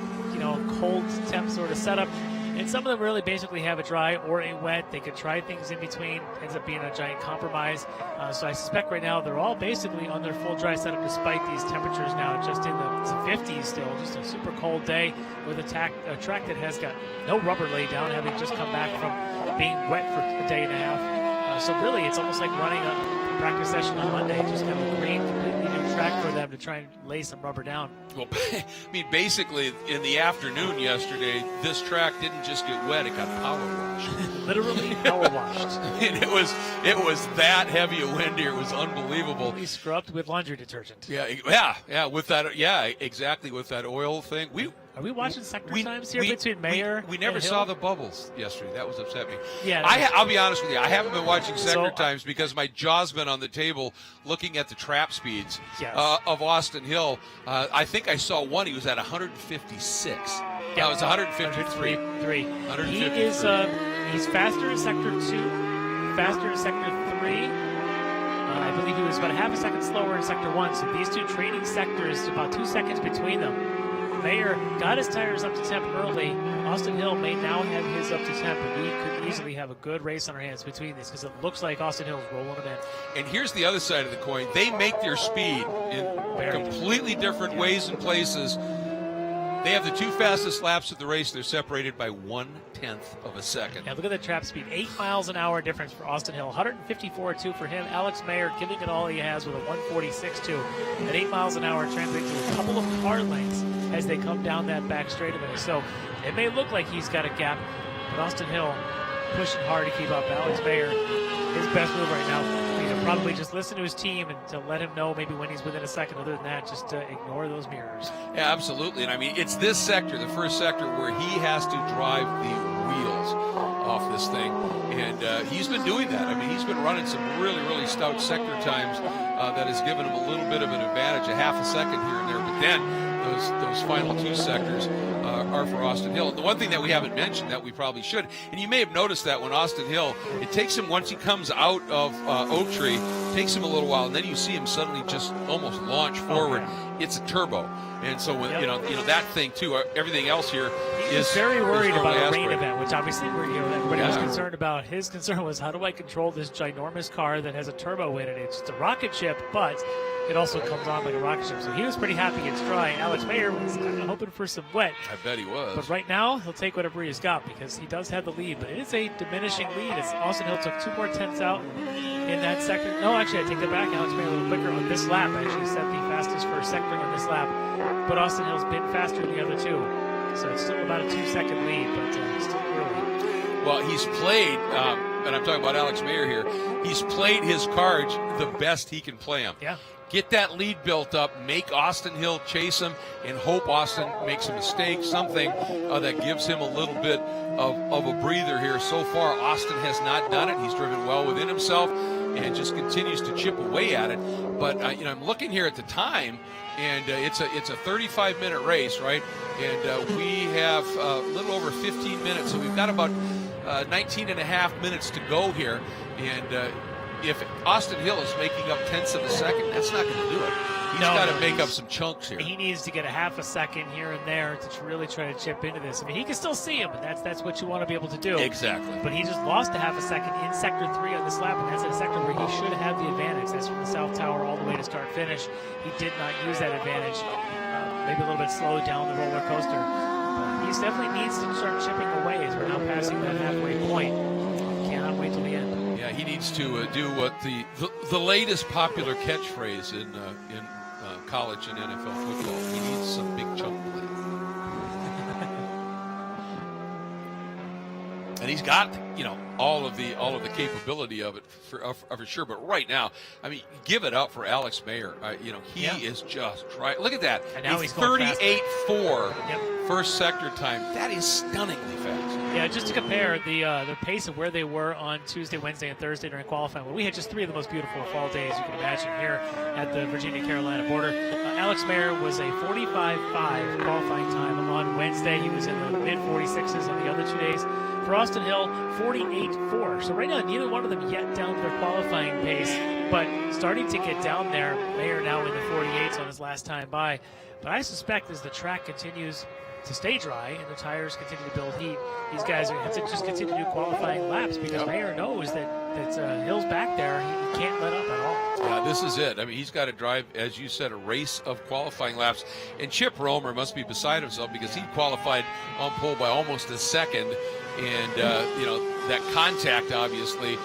cold temp sort of setup. And some of them really basically have a dry or a wet. They could try things in between. Ends up being a giant compromise. So I suspect right now they're all basically on their full dry setup despite these temperatures now just in the 50s still. Just a super cold day with a track that has got no rubber laid down, having just come back from being wet for a day and a half. So really it's almost like running a practice session on Monday. Just kind of a green, completely new track for them to try and lay some rubber down. Well, basically in the afternoon yesterday, this track didn't just get wet, it got power washed. Literally power washed. And it was that heavy a wind here. It was unbelievable. We scrubbed with laundry detergent. Yeah, with that, exactly, with that oil thing. Are we watching sector times here between Mayer? We never saw the bubbles yesterday. That was upset me. Yeah, I'll be honest with you. I haven't been watching sector times because my jaw's been on the table looking at the trap speeds of Austin Hill. I think I saw one. He was at 156. Yeah, it was 153. 153. He's faster in sector 2, faster in sector 3. I believe he was about a half a second slower in sector 1. So these two training sectors, about 2 seconds between them. Mayer got his tires up to temp early. Austin Hill may now have his up to temp, and we could easily have a good race on our hands between these because it looks like Austin Hill's rolling them in. And here's the other side of the coin. They make their speed in completely different ways and places. They have the two fastest laps of the race. They're separated by 1/10 of a second. Yeah, look at the trap speed. 8 miles an hour difference for Austin Hill. 154.2 for him. Alex Mayer giving it all he has with a 146.2. At 8 miles an hour translates to a couple of car lengths as they come down that back straightaway. So it may look like he's got a gap, but Austin Hill pushing hard to keep up. Alex Mayer, his best move right now, probably just listen to his team and to let him know maybe when he's within a second. Other than that, just ignore those mirrors. Yeah, absolutely. And I mean, it's this sector, the first sector, where he has to drive the wheels off this thing. And he's been doing that. I mean, he's been running some really, really stout sector times that has given him a little bit of an advantage, a half a second here and there. But then those final two sectors are for Austin Hill. And the one thing that we haven't mentioned that we probably should, and you may have noticed that when Austin Hill, it takes him, once he comes out of Oak Tree, takes him a little while, and then you see him suddenly just almost launch forward. It's a turbo. And so when that thing too, everything else here is very worried about a rain event, which obviously everybody was concerned about. His concern was, how do I control this ginormous car that has a turbo in it? It's just a rocket ship, but it also comes on like a rocket ship. So he was pretty happy it's dry. Alex Mayer was kind of hoping for some wet. I bet he was. But right now, he'll take whatever he's got because he does have the lead. But it is a diminishing lead. Austin Hill took 2 more tenths out in that sector. No, actually, I take that back. Alex Mayer a little quicker on this lap. Actually set the fastest for a sector on this lap. But Austin Hill's been faster than the other two. So it's still about a 2-second lead, but still early. Well, he's played, and I'm talking about Alex Mayer here, he's played his cards the best he can play them. Yeah. Get that lead built up, make Austin Hill chase him, and hope Austin makes a mistake, something that gives him a little bit of a breather here. So far, Austin has not done it. He's driven well within himself and just continues to chip away at it. But I'm looking here at the time, and it's a 35-minute race, right? And we have a little over 15 minutes, so we've got about 19 and a half minutes to go here. And if Austin Hill is making up tenths of a second, that's not going to do it. He's got to make up some chunks here. He needs to get a half a second here and there to really try to chip into this. I mean, he can still see him, but that's what you want to be able to do. Exactly. But he just lost a half a second in sector 3 on this lap, and that's a sector where he should have the advantage. That's from the South Tower all the way to start finish. He did not use that advantage. Maybe a little bit slow down the roller coaster. But he definitely needs to start chipping away as we're now passing that halfway point. Cannot wait till the end. Yeah, he needs to do what the latest popular catchphrase in college and NFL football. He needs some big chunk plays. and he's got all of the capability of it for sure. But right now, I mean, give it up for Alex Mayer. He is just right. Look at that. And now he's 38.4 first sector time. That is stunningly fast. Yeah, just to compare the pace of where they were on Tuesday, Wednesday, and Thursday during qualifying, where we had just 3 of the most beautiful fall days you can imagine here at the Virginia-Carolina border. Alex Mayer was a 45.5 qualifying time on Wednesday. He was in the mid-46s on the other 2 days. For Austin Hill, 48.4. So right now, neither one of them yet down to their qualifying pace, but starting to get down there. Mayer now in the 48s on his last time by. But I suspect as the track continues to stay dry and the tires continue to build heat, these guys are going to have to just continue to do qualifying laps because Mayer knows that Hill's back there. He can't let up at all. Yeah, this is it. I mean, he's got to drive, as you said, a race of qualifying laps. And Chip Romer must be beside himself because he qualified on pole by almost a second. And, that contact, obviously,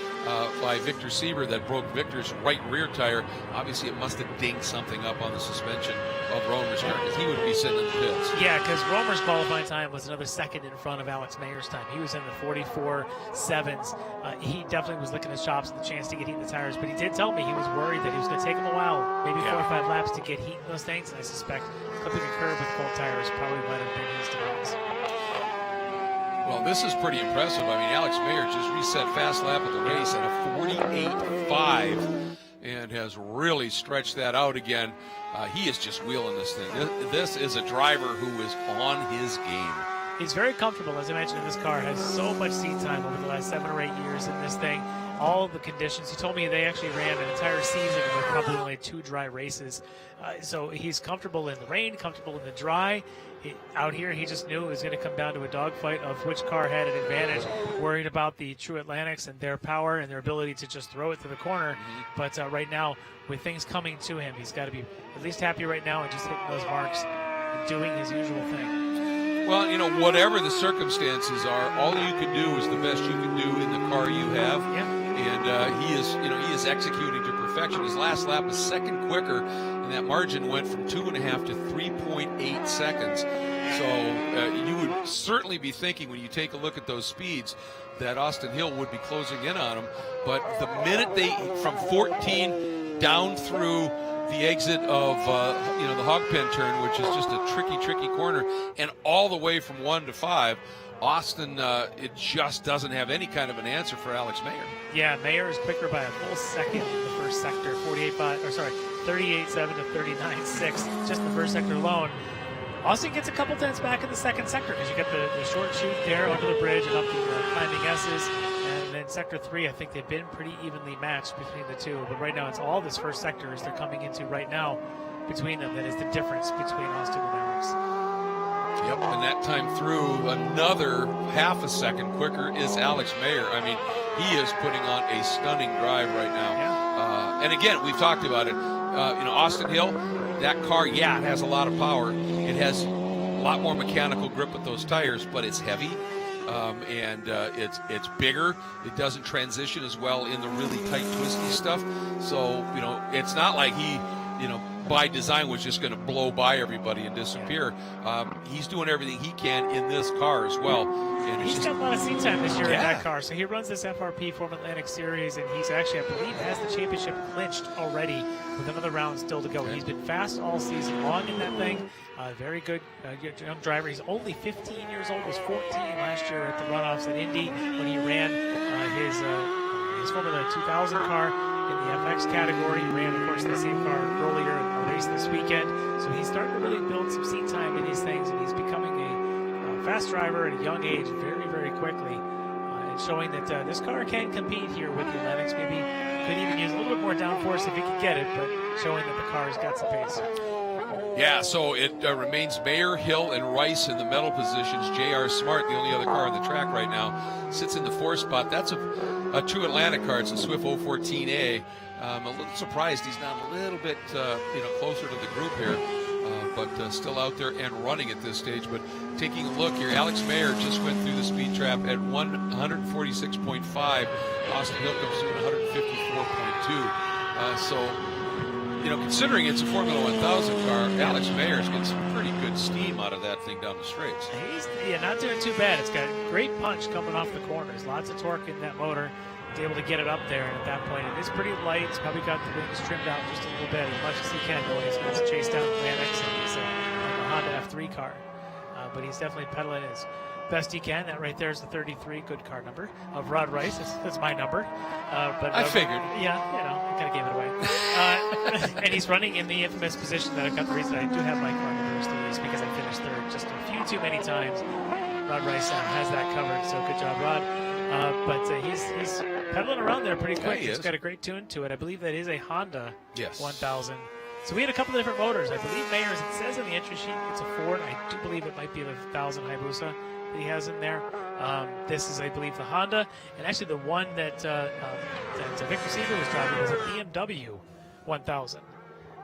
by Victor Sieber that broke Victor's right rear tire, obviously it must have dinged something up on the suspension of Romer's car because he would be sitting in the pits. Yeah, because Romer's qualifying time was another second in front of Alex Mayer's time. He was in the 44.7s. He definitely was licking his chops and the chance to get heat in the tires, but he did tell me he was worried that it was going to take him a while, maybe 4 or 5 laps to get heat in those things, and I suspect clipping a curb with cold tires probably might have been his demise. Well, this is pretty impressive. I mean, Alex Mayer just reset fast lap at the race at a 48.5 and has really stretched that out again. He is just wheeling this thing. This is a driver who is on his game. He's very comfortable, as I mentioned, in this car. Has so much seat time over the last 7 or 8 years in this thing. All the conditions. He told me they actually ran an entire season with probably only 2 dry races. So he's comfortable in the rain, comfortable in the dry. Out here, he just knew it was going to come down to a dogfight of which car had an advantage. Worried about the True Atlantics and their power and their ability to just throw it to the corner. But right now, with things coming to him, he's got to be at least happy right now and just hitting those marks and doing his usual thing. Well, whatever the circumstances are, all you can do is the best you can do in the car you have. Yeah. And he is executing to perfection. His last lap was second quicker, and that margin went from 2.5 to 3.8 seconds. So you would certainly be thinking when you take a look at those speeds that Austin Hill would be closing in on him. But the minute from 14 down through the exit of the hog pen turn, which is just a tricky corner, and all the way from 1 to 5, Austin, it just doesn't have any kind of an answer for Alex Mayer. Yeah, Mayer is quicker by a full second in the first sector, 38.7 to 39.6, just the first sector alone. Austin gets a couple tenths back in the second sector because you get the short chute there under the bridge and up the climbing S's. And then sector 3, I think they've been pretty evenly matched between the two. But right now, it's all this first sector as they're coming into right now between them that is the difference between Austin and Alex. Yep, and that time through, another half a second quicker is Alex Mayer. I mean, he is putting on a stunning drive right now. Yeah. And again, we've talked about it. Austin Hill, that car, it has a lot of power. It has a lot more mechanical grip with those tires, but it's heavy. And it's bigger. It doesn't transition as well in the really tight, twisty stuff. So, it's not like he, by design was just going to blow by everybody and disappear. He's doing everything he can in this car as well. And he's got a lot of seat time this year in that car. So he runs this FRP Form Atlantic Series, and he's actually, I believe, has the championship clinched already with another round still to go. He's been fast all season long in that thing. Very good young driver. He's only 15 years old. He was 14 last year at the runoffs at Indy when he ran his Formula 2000 car in the FX category. He ran, of course, the same car earlier in a race this weekend. So he's starting to really build some seat time in these things, and he's becoming a fast driver at a young age very, very quickly. And showing that this car can compete here with the Atlantics. Maybe could even use a little bit more downforce if he could get it, but showing that the car's got some pace. Yeah, so it remains Mayer, Hill, and Rice in the medal positions. J.R. Smart, the only other car on the track right now, sits in the 4th spot. That's a True Atlantic car. It's a Swift 014A. I'm a little surprised he's not a little bit closer to the group here, but still out there and running at this stage. But taking a look here, Alex Mayer just went through the speed trap at 146.5. Austin Hill comes through at 154.2. considering it's a Formula 1000 car, Alex Mayer's getting some pretty good steam out of that thing down the straights. He's not doing too bad. It's got great punch coming off the corners. Lots of torque in that motor. He's able to get it up there, and at that point, it is pretty light. He's probably got the wings trimmed out just a little bit, as much as he can, when he's going to chase down Atlantics and he's a Honda F3 car. But he's definitely pedaling his best he can. That right there is the 33, good car number of Rod Rice. That's my number. But I figured. Yeah, I kind of gave it away. And he's running in the infamous position that I've got the reason I do have my car numbers to race, because I finished third just a few too many times. Rod Rice has that covered, so good job, Rod. But he's pedaling around there pretty quick. He's got a great tune to it. I believe that is a Honda 1000. So we had a couple of different motors. I believe Mayer's, it says on the entry sheet, it's a Ford. I do believe it might be the 1000 Hayabusa that he has in there. This is, I believe, the Honda. And actually the one that Vic Receiver was driving was a BMW 1000.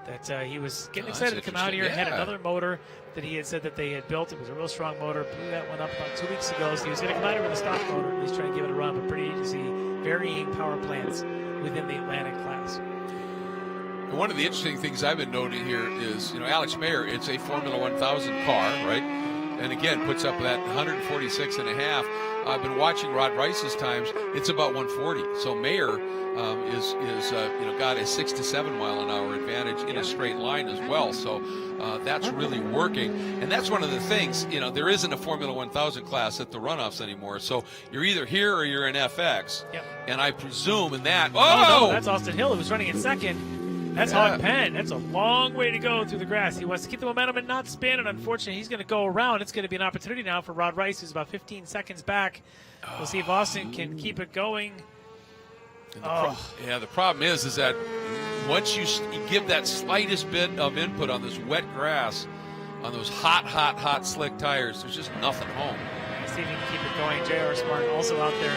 That he was getting excited to come out here. Had another motor that he had said that they had built. It was a real strong motor. Blew that one up about 2 weeks ago. So he was going to come out here with a stock motor, at least try and give it a run. But pretty easy to see varying power plants within the Atlantic class. And one of the interesting things I've been noting here is, Alex Mayer, it's a Formula 1000 car, right? And again, puts up that 146 and a half. I've been watching Rod Rice's times. It's about 140. So Mayer is got a 6 to 7 mile an hour advantage in a straight line as well. So that's really working. And that's one of the things, there isn't a Formula 1000 class at the runoffs anymore. So you're either here or you're in FX. Yep. And I presume in that, no, that's Austin Hill, who was running in second. That's Hog Penn. That's a long way to go through the grass. He wants to keep the momentum and not spin, and unfortunately, he's going to go around. It's going to be an opportunity now for Rod Rice, who's about 15 seconds back. We'll see if Austin can keep it going. The problem is that once you give that slightest bit of input on this wet grass, on those hot, slick tires, there's just nothing home. See if he can keep it going. J.R. Smart also out there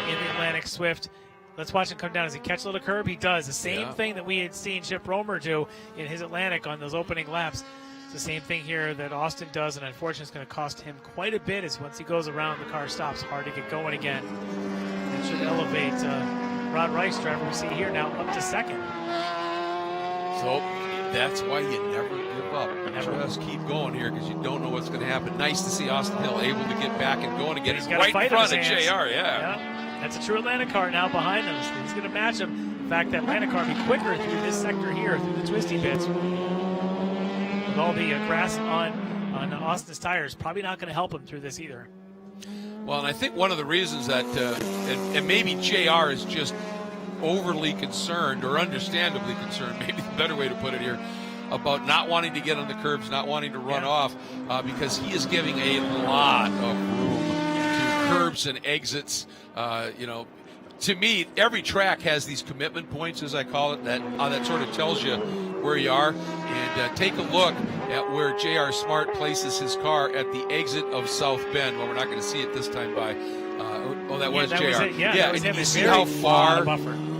in the Atlantic Swift. Let's watch him come down. Does he catch a little curb? He does. The same thing that we had seen Chip Romer do in his Atlantic on those opening laps. It's the same thing here that Austin does, and unfortunately it's going to cost him quite a bit, as once he goes around, the car stops. Hard to get going again. It should elevate Rod Rice, driver we see here now, up to second. So that's why you never give up. Just keep going here, because you don't know what's going to happen. Nice to see Austin Hill able to get back and going again. He's right in front of JR, That's a true Atlanta car now behind him. So he's going to match him. In fact, that Atlanta car will be quicker through this sector here, through the twisty bits. With all the grass on Austin's tires, probably not going to help him through this either. Well, and I think one of the reasons that, and maybe JR is just overly concerned, or understandably concerned, maybe the better way to put it here, about not wanting to get on the curbs, not wanting to run off, because he is giving a lot of room to curbs and exits. To me, every track has these commitment points, as I call it, that sort of tells you where you are. And take a look at where J.R. Smart places his car at the exit of South Bend. Well, we're not going to see it this time by. That was J.R. And you see how far, a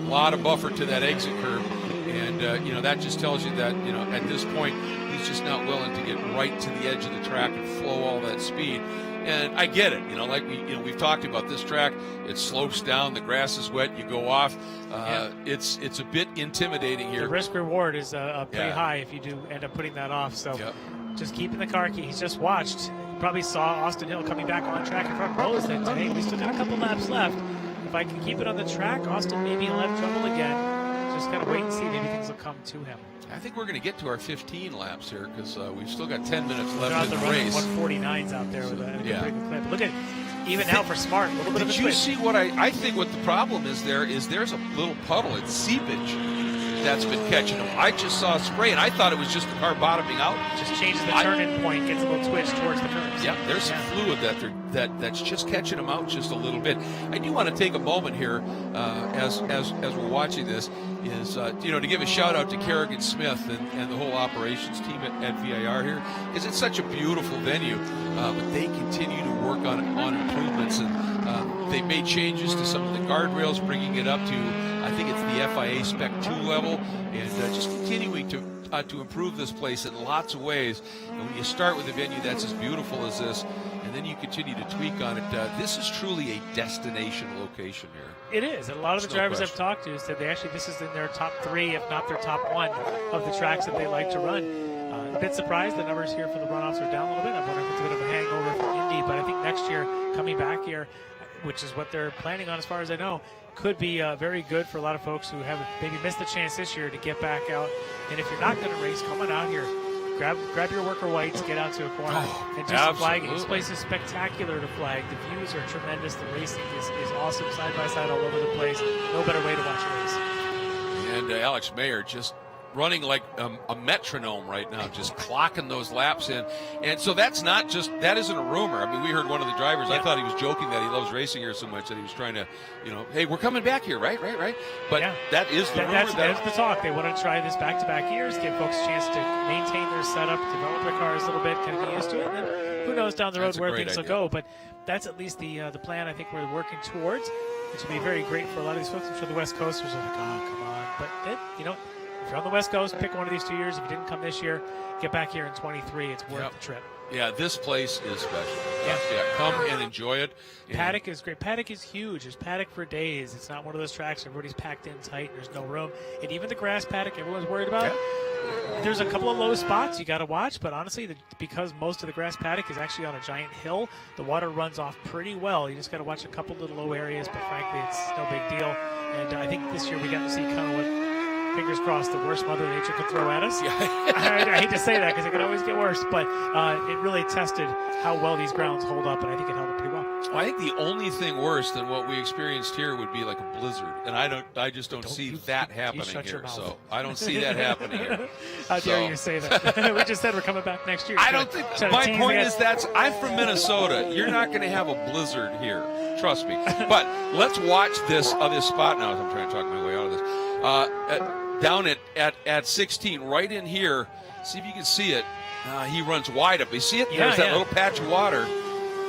lot of buffer to that exit curb. And, that just tells you that, at this point, he's just not willing to get right to the edge of the track and flow all that speed. And I get it, like we've talked about this track. It slopes down, the grass is wet, you go off. It's a bit intimidating here. The risk reward is pretty high if you do end up putting that off. So just keeping the car key. He's just watched. He probably saw Austin Hill coming back on track in front of Rose that day. We still got a couple laps left. If I can keep it on the track, Austin maybe will have trouble again. Just got to wait and see. Maybe things will come to him. I think we're going to get to our 15 laps here, because we've still got 10 minutes left in the race. 149's out there with a pretty good clip. Look at even now for Smart. A little bit of a Did you see what I think what the problem is there is there's a little puddle. It's seepage that's been catching him. I just saw a spray, and I thought it was just the car bottoming out. Just changes the turn-in point, gets a little twitch towards the curves. Yeah, there's some fluid that's just catching him out just a little bit. I do want to take a moment here as we're watching this is to give a shout out to Kerrigan Smith and the whole operations team at VIR here, because it's such a beautiful venue, but they continue to work on improvements, and they've made changes to some of the guardrails, bringing it up to I think it's the FIA Spec 2 level, and just continuing to improve this place in lots of ways. And when you start with a venue that's as beautiful as this, and then you continue to tweak on it. This is truly a destination location here. It is. And a lot of the drivers I've talked to said this is in their top 3, if not their top 1 of the tracks that they like to run. A bit surprised the numbers here for the runoffs are down a little bit. I wonder if it's a bit of a hangover from Indy, but I think next year, coming back here, which is what they're planning on as far as I know, could be very good for a lot of folks who have maybe missed the chance this year to get back out. And if you're not going to race, come on out here. Grab your worker whites, get out to a corner, and do some flagging. This place is spectacular to flag. The views are tremendous. The racing is awesome, side by side all over the place. No better way to watch a race. And Alex Mayer just running like a metronome right now, just clocking those laps in. And so that isn't a rumor. I mean, we heard one of the drivers, I thought he was joking that he loves racing here so much that he was trying to, hey, we're coming back here, right? But that is the rumor. That's the talk. They want to try this back-to-back years, give folks a chance to maintain their setup, develop their cars a little bit, kind of get used to it, and then who knows down the road where things will go. But that's at least the plan I think we're working towards, which would be very great for a lot of these folks. I'm sure the West Coasters are like, oh, come on. But if you're on the West Coast, pick one of these 2 years. If you didn't come this year, get back here in 23. It's worth the trip. Yeah, this place is special. Yeah, come and enjoy it. Paddock is great. Paddock is huge. There's paddock for days. It's not one of those tracks where everybody's packed in tight and there's no room. And even the grass paddock everyone's worried about, there's a couple of low spots you got to watch. But honestly, because most of the grass paddock is actually on a giant hill, the water runs off pretty well. You just got to watch a couple little low areas, but frankly, it's no big deal. And I think this year we got to see kind of what, fingers crossed, the worst Mother Nature could throw at us. I hate to say that because it can always get worse, but it really tested how well these grounds hold up, and I think it held up pretty well. I think the only thing worse than what we experienced here would be like a blizzard, and I just don't see that happening here. So I don't see that happening here. How dare you say that? We just said we're coming back next year. I don't think. My point is I'm from Minnesota. You're not going to have a blizzard here. Trust me. But let's watch this spot now as I'm trying to talk my way out of this. Down at 16, right in here, see if you can see it. He runs wide up. You see it? There's that little patch of water,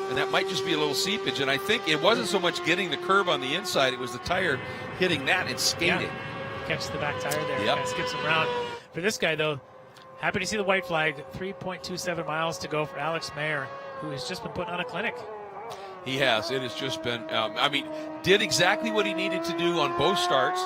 and that might just be a little seepage. And I think it wasn't so much getting the curb on the inside, it was the tire hitting that and skating. Catch the back tire there. Kind of skips him around. For this guy, though, happy to see the white flag. 3.27 miles to go for Alex Mayer, who has just been putting on a clinic. He has. It has just been, did exactly what he needed to do on both starts.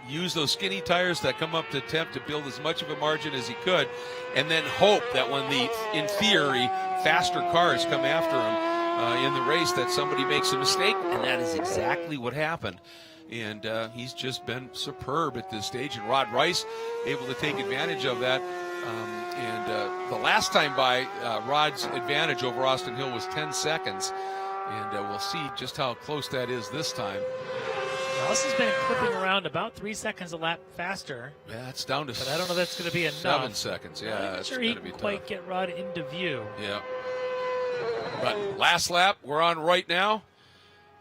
Use those skinny tires that come up to attempt to build as much of a margin as he could, and then hope that when the, in theory, faster cars come after him in the race that somebody makes a mistake, and that is exactly what happened. And he's just been superb at this stage, and Rod Rice able to take advantage of that. And the last time by, Rod's advantage over Austin Hill was 10 seconds, and we'll see just how close that is this time. This has been clipping around about 3 seconds a lap faster. Yeah, it's down to but I don't know if that's going to be enough. 7 seconds, yeah. I'm not sure he can quite get Rod into view. Yeah. But last lap we're on right now.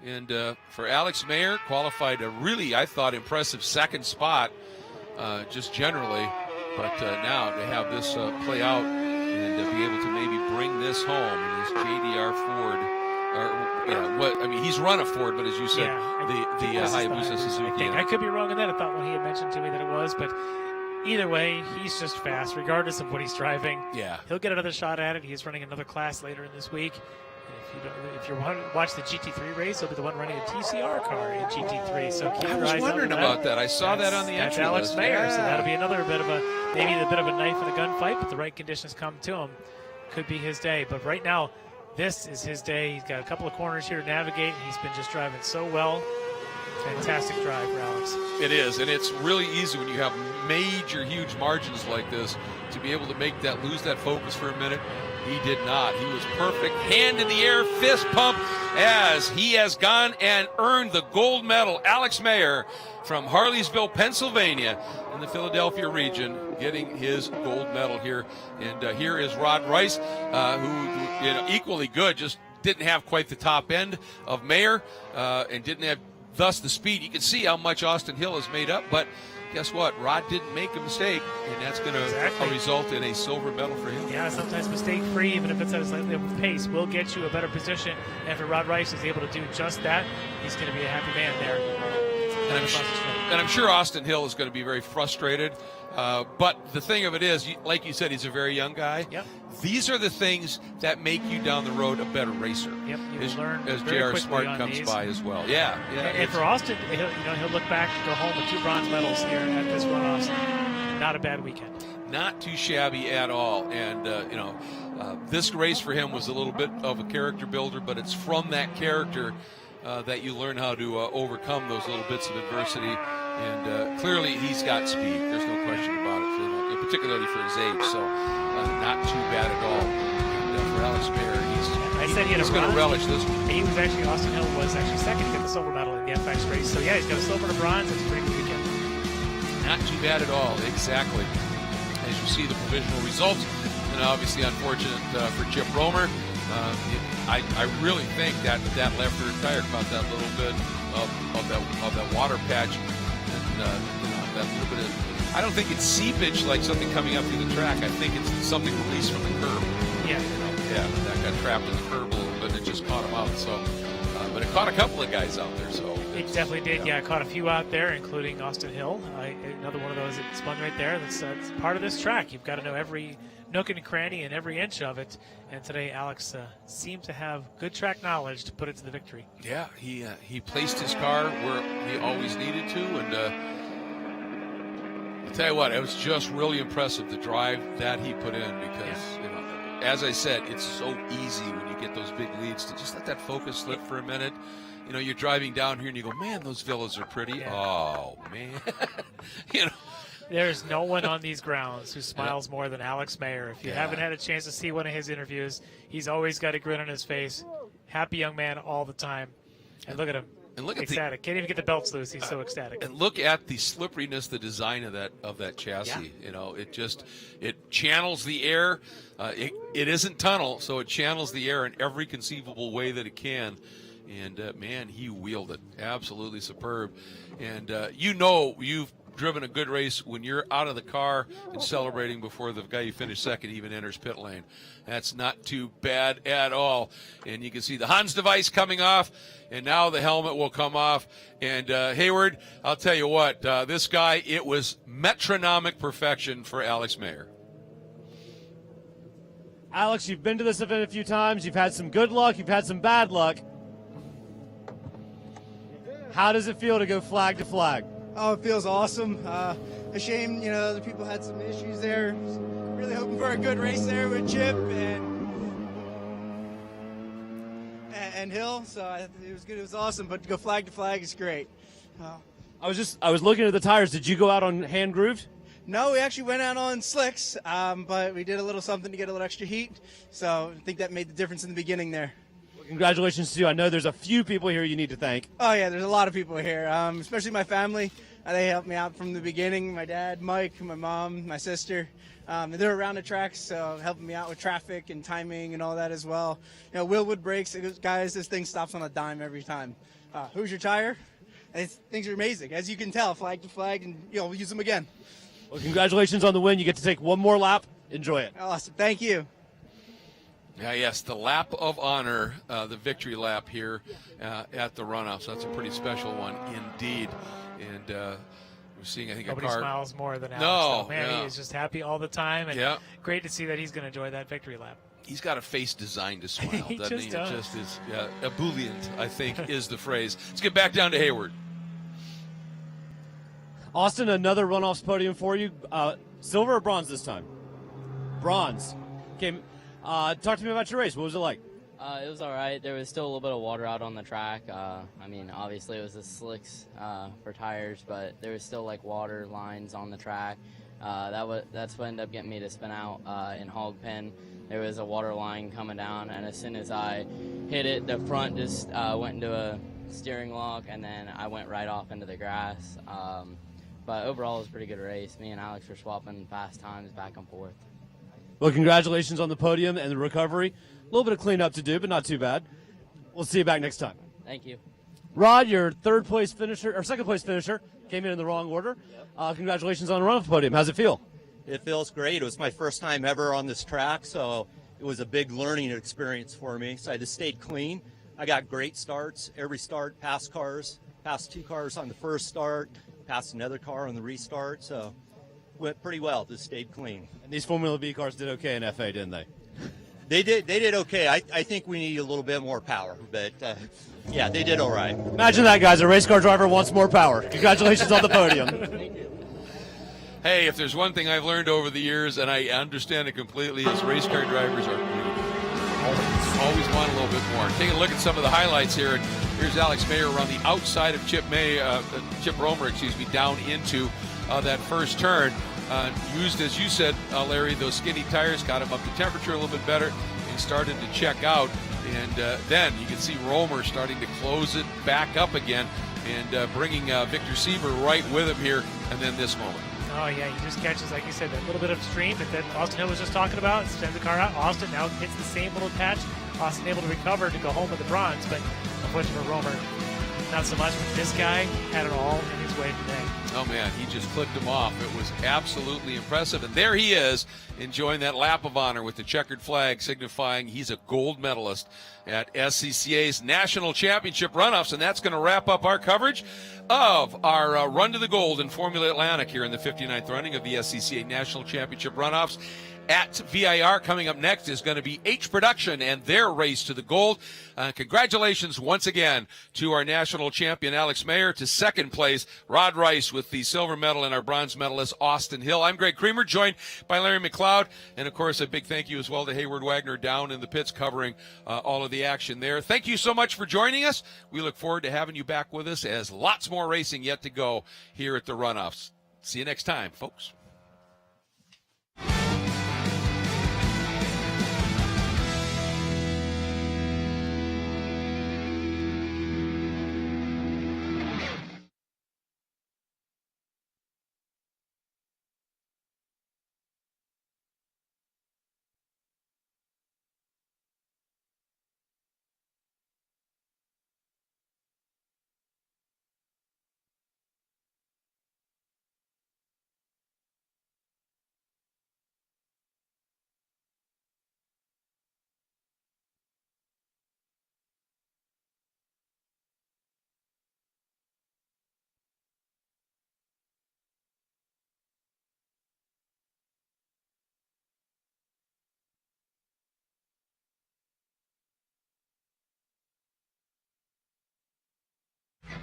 And for Alex Mayer, qualified a really, I thought, impressive second spot, just generally. But now to have this play out and to be able to maybe bring this home in his JDR Ford. He's run a Ford, but as you said, the Hayabusa Suzuki. I could be wrong on that. I thought when he had mentioned to me that it was, but either way, he's just fast, regardless of what he's driving. Yeah, he'll get another shot at it. He's running another class later in this week. If you want to watch the GT3 race, he'll be the one running a TCR car in GT3. So keep your eyes I was wondering about that. I saw that on the entry Alex list. Mayer, so that'll be another bit of a knife in a gunfight, but the right conditions come to him. Could be his day. But right now, this is his day. He's got a couple of corners here to navigate. He's been just driving so well. Fantastic drive for Alex. It is, and it's really easy when you have major, huge margins like this to be able to lose that focus for a minute. He did not. He was perfect. Hand in the air, fist pump as he has gone and earned the gold medal. Alex Mayer from Harleysville, Pennsylvania in the Philadelphia region getting his gold medal here. And here is Rod Rice, who equally good, just didn't have quite the top end of Mayer and didn't have thus the speed. You can see how much Austin Hill has made up, but guess what? Rod didn't make a mistake, and that's going to result in a silver medal for him. Yeah, sometimes mistake-free, even if it's at a slightly up pace, will get you a better position. And if Rod Rice is able to do just that, he's going to be a happy man there. And I'm sure Austin Hill is going to be very frustrated But the thing of it is, like you said, he's a very young guy. Yep. These are the things that make you down the road a better racer. Yep. As J.R. Smart comes by as well. Yeah. And for Austin, he'll look back, go home with 2 bronze medals here at this Runoffs. Not a bad weekend. Not too shabby at all. And, this race for him was a little bit of a character builder, but it's from that character that you learn how to overcome those little bits of adversity. And clearly he's got speed. There's no question about it, particularly for his age. So not too bad at all. And for Alex Mayer, he's going to relish this one. He was actually, Austin Hill was actually second to get the silver medal in the FX race. So yeah, he's got a silver and a bronze. It's a pretty good weekend. Not too bad at all, exactly. As you see the provisional results, and obviously unfortunate for Chip Romer. I really think that left rear tire caught that little bit of that water patch, and that little bit of. I don't think it's seepage like something coming up through the track. I think it's something released from the curb. Yeah. That got trapped in the curb a little bit, and it just caught him out. So, but it caught a couple of guys out there. So it definitely did. Yeah, caught a few out there, including Austin Hill. Another one of those that spun right there. That's part of this track. You've got to know every nook and cranny and every inch of it. And today, Alex seemed to have good track knowledge to put it to the victory. Yeah, he placed his car where he always needed to, and I'll tell you what, it was just really impressive the drive that he put in because, as I said, it's so easy when you get those big leads to just let that focus slip for a minute. You're driving down here and you go, man, those villas are pretty. Yeah. Oh, man. There's no one on these grounds who smiles more than Alex Mayer. If you haven't had a chance to see one of his interviews, he's always got a grin on his face. Happy young man all the time. And look at him. And look at ecstatic. Can't even get the belts loose. He's so ecstatic. And look at the slipperiness, the design of that chassis. Yeah. It channels the air. It isn't tunnel, so it channels the air in every conceivable way that it can. And man, he wheeled it. Absolutely superb. And you've driven a good race when you're out of the car and celebrating before the guy you finished second even enters pit lane. That's not too bad at all. And you can see the Hans device coming off, and now the helmet will come off. And Hayward, I'll tell you what, this guy, it was metronomic perfection for Alex Mayer. Alex, you've been to this event a few times. You've had some good luck. You've had some bad luck. How does it feel to go flag to flag? Oh, it feels awesome. A shame, other people had some issues there. Really hoping for a good race there with Chip and Hill. So it was good. It was awesome. But to go flag to flag is great. I was looking at the tires. Did you go out on hand grooved? No, we actually went out on slicks, but we did a little something to get a little extra heat. So I think that made the difference in the beginning there. Congratulations to you. I know there's a few people here you need to thank. Oh, yeah, there's a lot of people here, especially my family. They helped me out from the beginning. My dad, Mike, my mom, my sister. They're around the tracks, so helping me out with traffic and timing and all that as well. Willwood brakes. Guys, this thing stops on a dime every time. Hoosier Tire. Things are amazing. As you can tell, flag to flag, and we'll use them again. Well, congratulations on the win. You get to take one more lap. Enjoy it. Awesome. Thank you. Yes, the lap of honor, the victory lap here at the Runoffs. That's a pretty special one indeed. And we're seeing, I think, nobody a car. Smiles more than Alex. No, man, he is just happy all the time, and great to see that he's going to enjoy that victory lap. He's got a face designed to smile, doesn't he? Does. It just is ebullient, I think, is the phrase. Let's get back down to Hayward. Austin, another Runoffs podium for you. Silver or bronze this time? Bronze. Came. Talk to me about your race. What was it like? It was all right. There was still a little bit of water out on the track. Obviously it was the slicks for tires, but there was still water lines on the track. That's what ended up getting me to spin out in hog pen. There was a water line coming down, and as soon as I hit it, the front just went into a steering lock, and then I went right off into the grass. But overall, it was a pretty good race. Me and Alex were swapping fast times back and forth. Well, congratulations on the podium and the recovery. A little bit of cleanup to do, but not too bad. We'll see you back next time. Thank you. Rod, your second place finisher, came in the wrong order. Congratulations on the runoff podium. How's it feel? It feels great. It was my first time ever on this track, so it was a big learning experience for me. So I just stayed clean. I got great starts. Every start, passed cars, passed 2 cars on the first start, passed another car on the restart. So went pretty well. Just stayed clean. And these Formula B cars did okay in FA, didn't they? They did okay. I think we need a little bit more power, but yeah, they did all right. Imagine that, guys. A race car driver wants more power. Congratulations on the podium. Hey, if there's one thing I've learned over the years, and I understand it completely, is race car drivers are greedy. Always want a little bit more. Taking a look at some of the highlights here. And here's Alex Mayer around the outside of Chip Romer, down into that first turn. Used, as you said, Larry, those skinny tires, got him up to temperature a little bit better, and started to check out. And then you can see Romer starting to close it back up again, and bringing Victor Sieber right with him here, and then this moment. Oh, yeah, he just catches, like you said, that little bit of stream that Austin Hill was just talking about, sends the car out. Austin now hits the same little patch. Austin able to recover to go home with the bronze, but unfortunately for Romer, not so much. But this guy had it all in his way today. Oh, man, he just clicked him off. It was absolutely impressive. And there he is, enjoying that lap of honor with the checkered flag, signifying he's a gold medalist at SCCA's National Championship Runoffs. And that's going to wrap up our coverage of our run to the gold in Formula Atlantic here in the 59th running of the SCCA National Championship Runoffs. At VIR, coming up next is going to be H Production and their race to the gold. Congratulations once again to our national champion, Alex Mayer, to second place, Rod Rice with the silver medal, and our bronze medalist, Austin Hill. I'm Greg Creamer, joined by Larry McLeod, and of course a big thank you as well to Hayward Wagner down in the pits covering all of the action there. Thank you so much for joining us. We look forward to having you back with us, as lots more racing yet to go here at the Runoffs. See you next time, folks.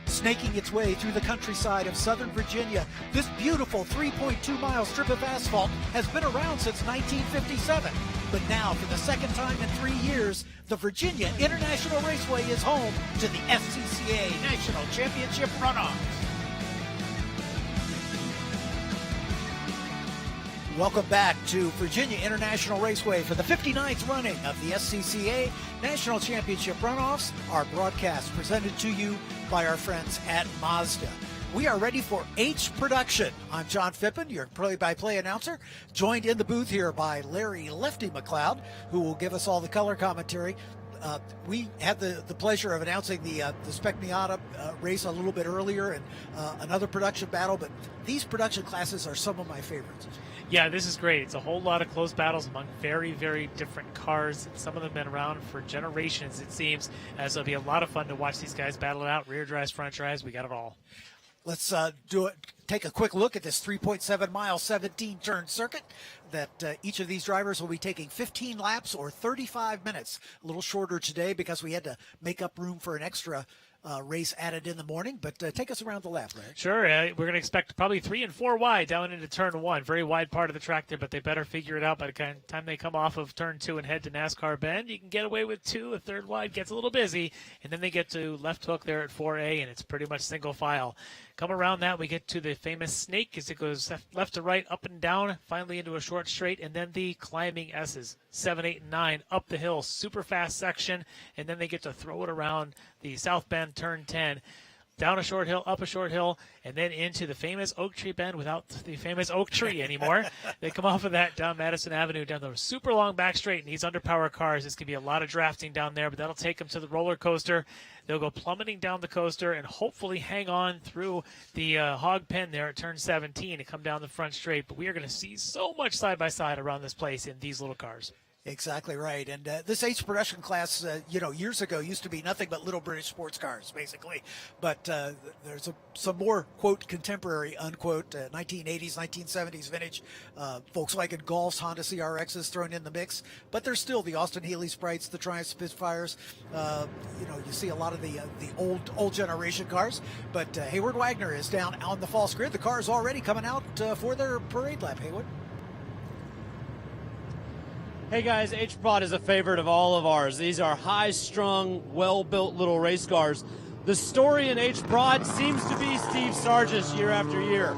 Snaking its way through the countryside of Southern Virginia, this beautiful 3.2-mile strip of asphalt has been around since 1957. But now, for the second time in 3 years, the Virginia International Raceway is home to the SCCA National Championship Runoffs. Welcome back to Virginia International Raceway for the 59th running of the SCCA National Championship Runoffs. Our broadcast presented to you by our friends at Mazda. We are ready for H Production. I'm John Phippen, your play-by-play announcer, joined in the booth here by Larry Lefty McLeod, who will give us all the color commentary. We had the pleasure of announcing the SPEC Miata race a little bit earlier, and another production battle, but these production classes are some of my favorites. Yeah, this is great. It's a whole lot of close battles among very, very different cars. Some of them have been around for generations, it seems. So it'll be a lot of fun to watch these guys battle it out. Rear drives, front drives, we got it all. Let's take a quick look at this 3.7-mile, 17-turn circuit that each of these drivers will be taking 15 laps or 35 minutes. A little shorter today because we had to make up room for an extra race added in the morning, but take us around the lap, Larry. Sure. We're going to expect probably 3 and 4 wide down into turn 1. Very wide part of the track there, but they better figure it out by the time they come off of turn 2 and head to NASCAR Bend. You can get away with 2. A third wide gets a little busy, and then they get to left hook there at 4A, and it's pretty much single file. Come around that, we get to the famous snake as it goes left to right, up and down, finally into a short straight, and then the climbing S's, 7, 8, and 9, up the hill, super fast section, and then they get to throw it around the South Bend, turn 10, down a short hill, up a short hill, and then into the famous Oak Tree Bend without the famous oak tree anymore. They come off of that down Madison Avenue, down the super long back straight, and these underpower cars, this could be a lot of drafting down there, but that'll take them to the roller coaster. They'll go plummeting down the coaster and hopefully hang on through the hog pen there at turn 17 and come down the front straight. But we are going to see so much side-by-side around this place in these little cars. Exactly right. And this H production class, years ago used to be nothing but little British sports cars, basically. But there's some more, quote, contemporary, unquote, 1980s, 1970s vintage Volkswagen Golfs, Honda CRXs thrown in the mix. But there's still the Austin Healey Sprites, the Triumph Spitfires. You see a lot of the old generation cars. But Hayward Wagner is down on the false grid. The car is already coming out for their parade lap, Hayward. Hey guys, H-Prod is a favorite of all of ours. These are high-strung, well-built little race cars. The story in H-Prod seems to be Steve Sargis year after year.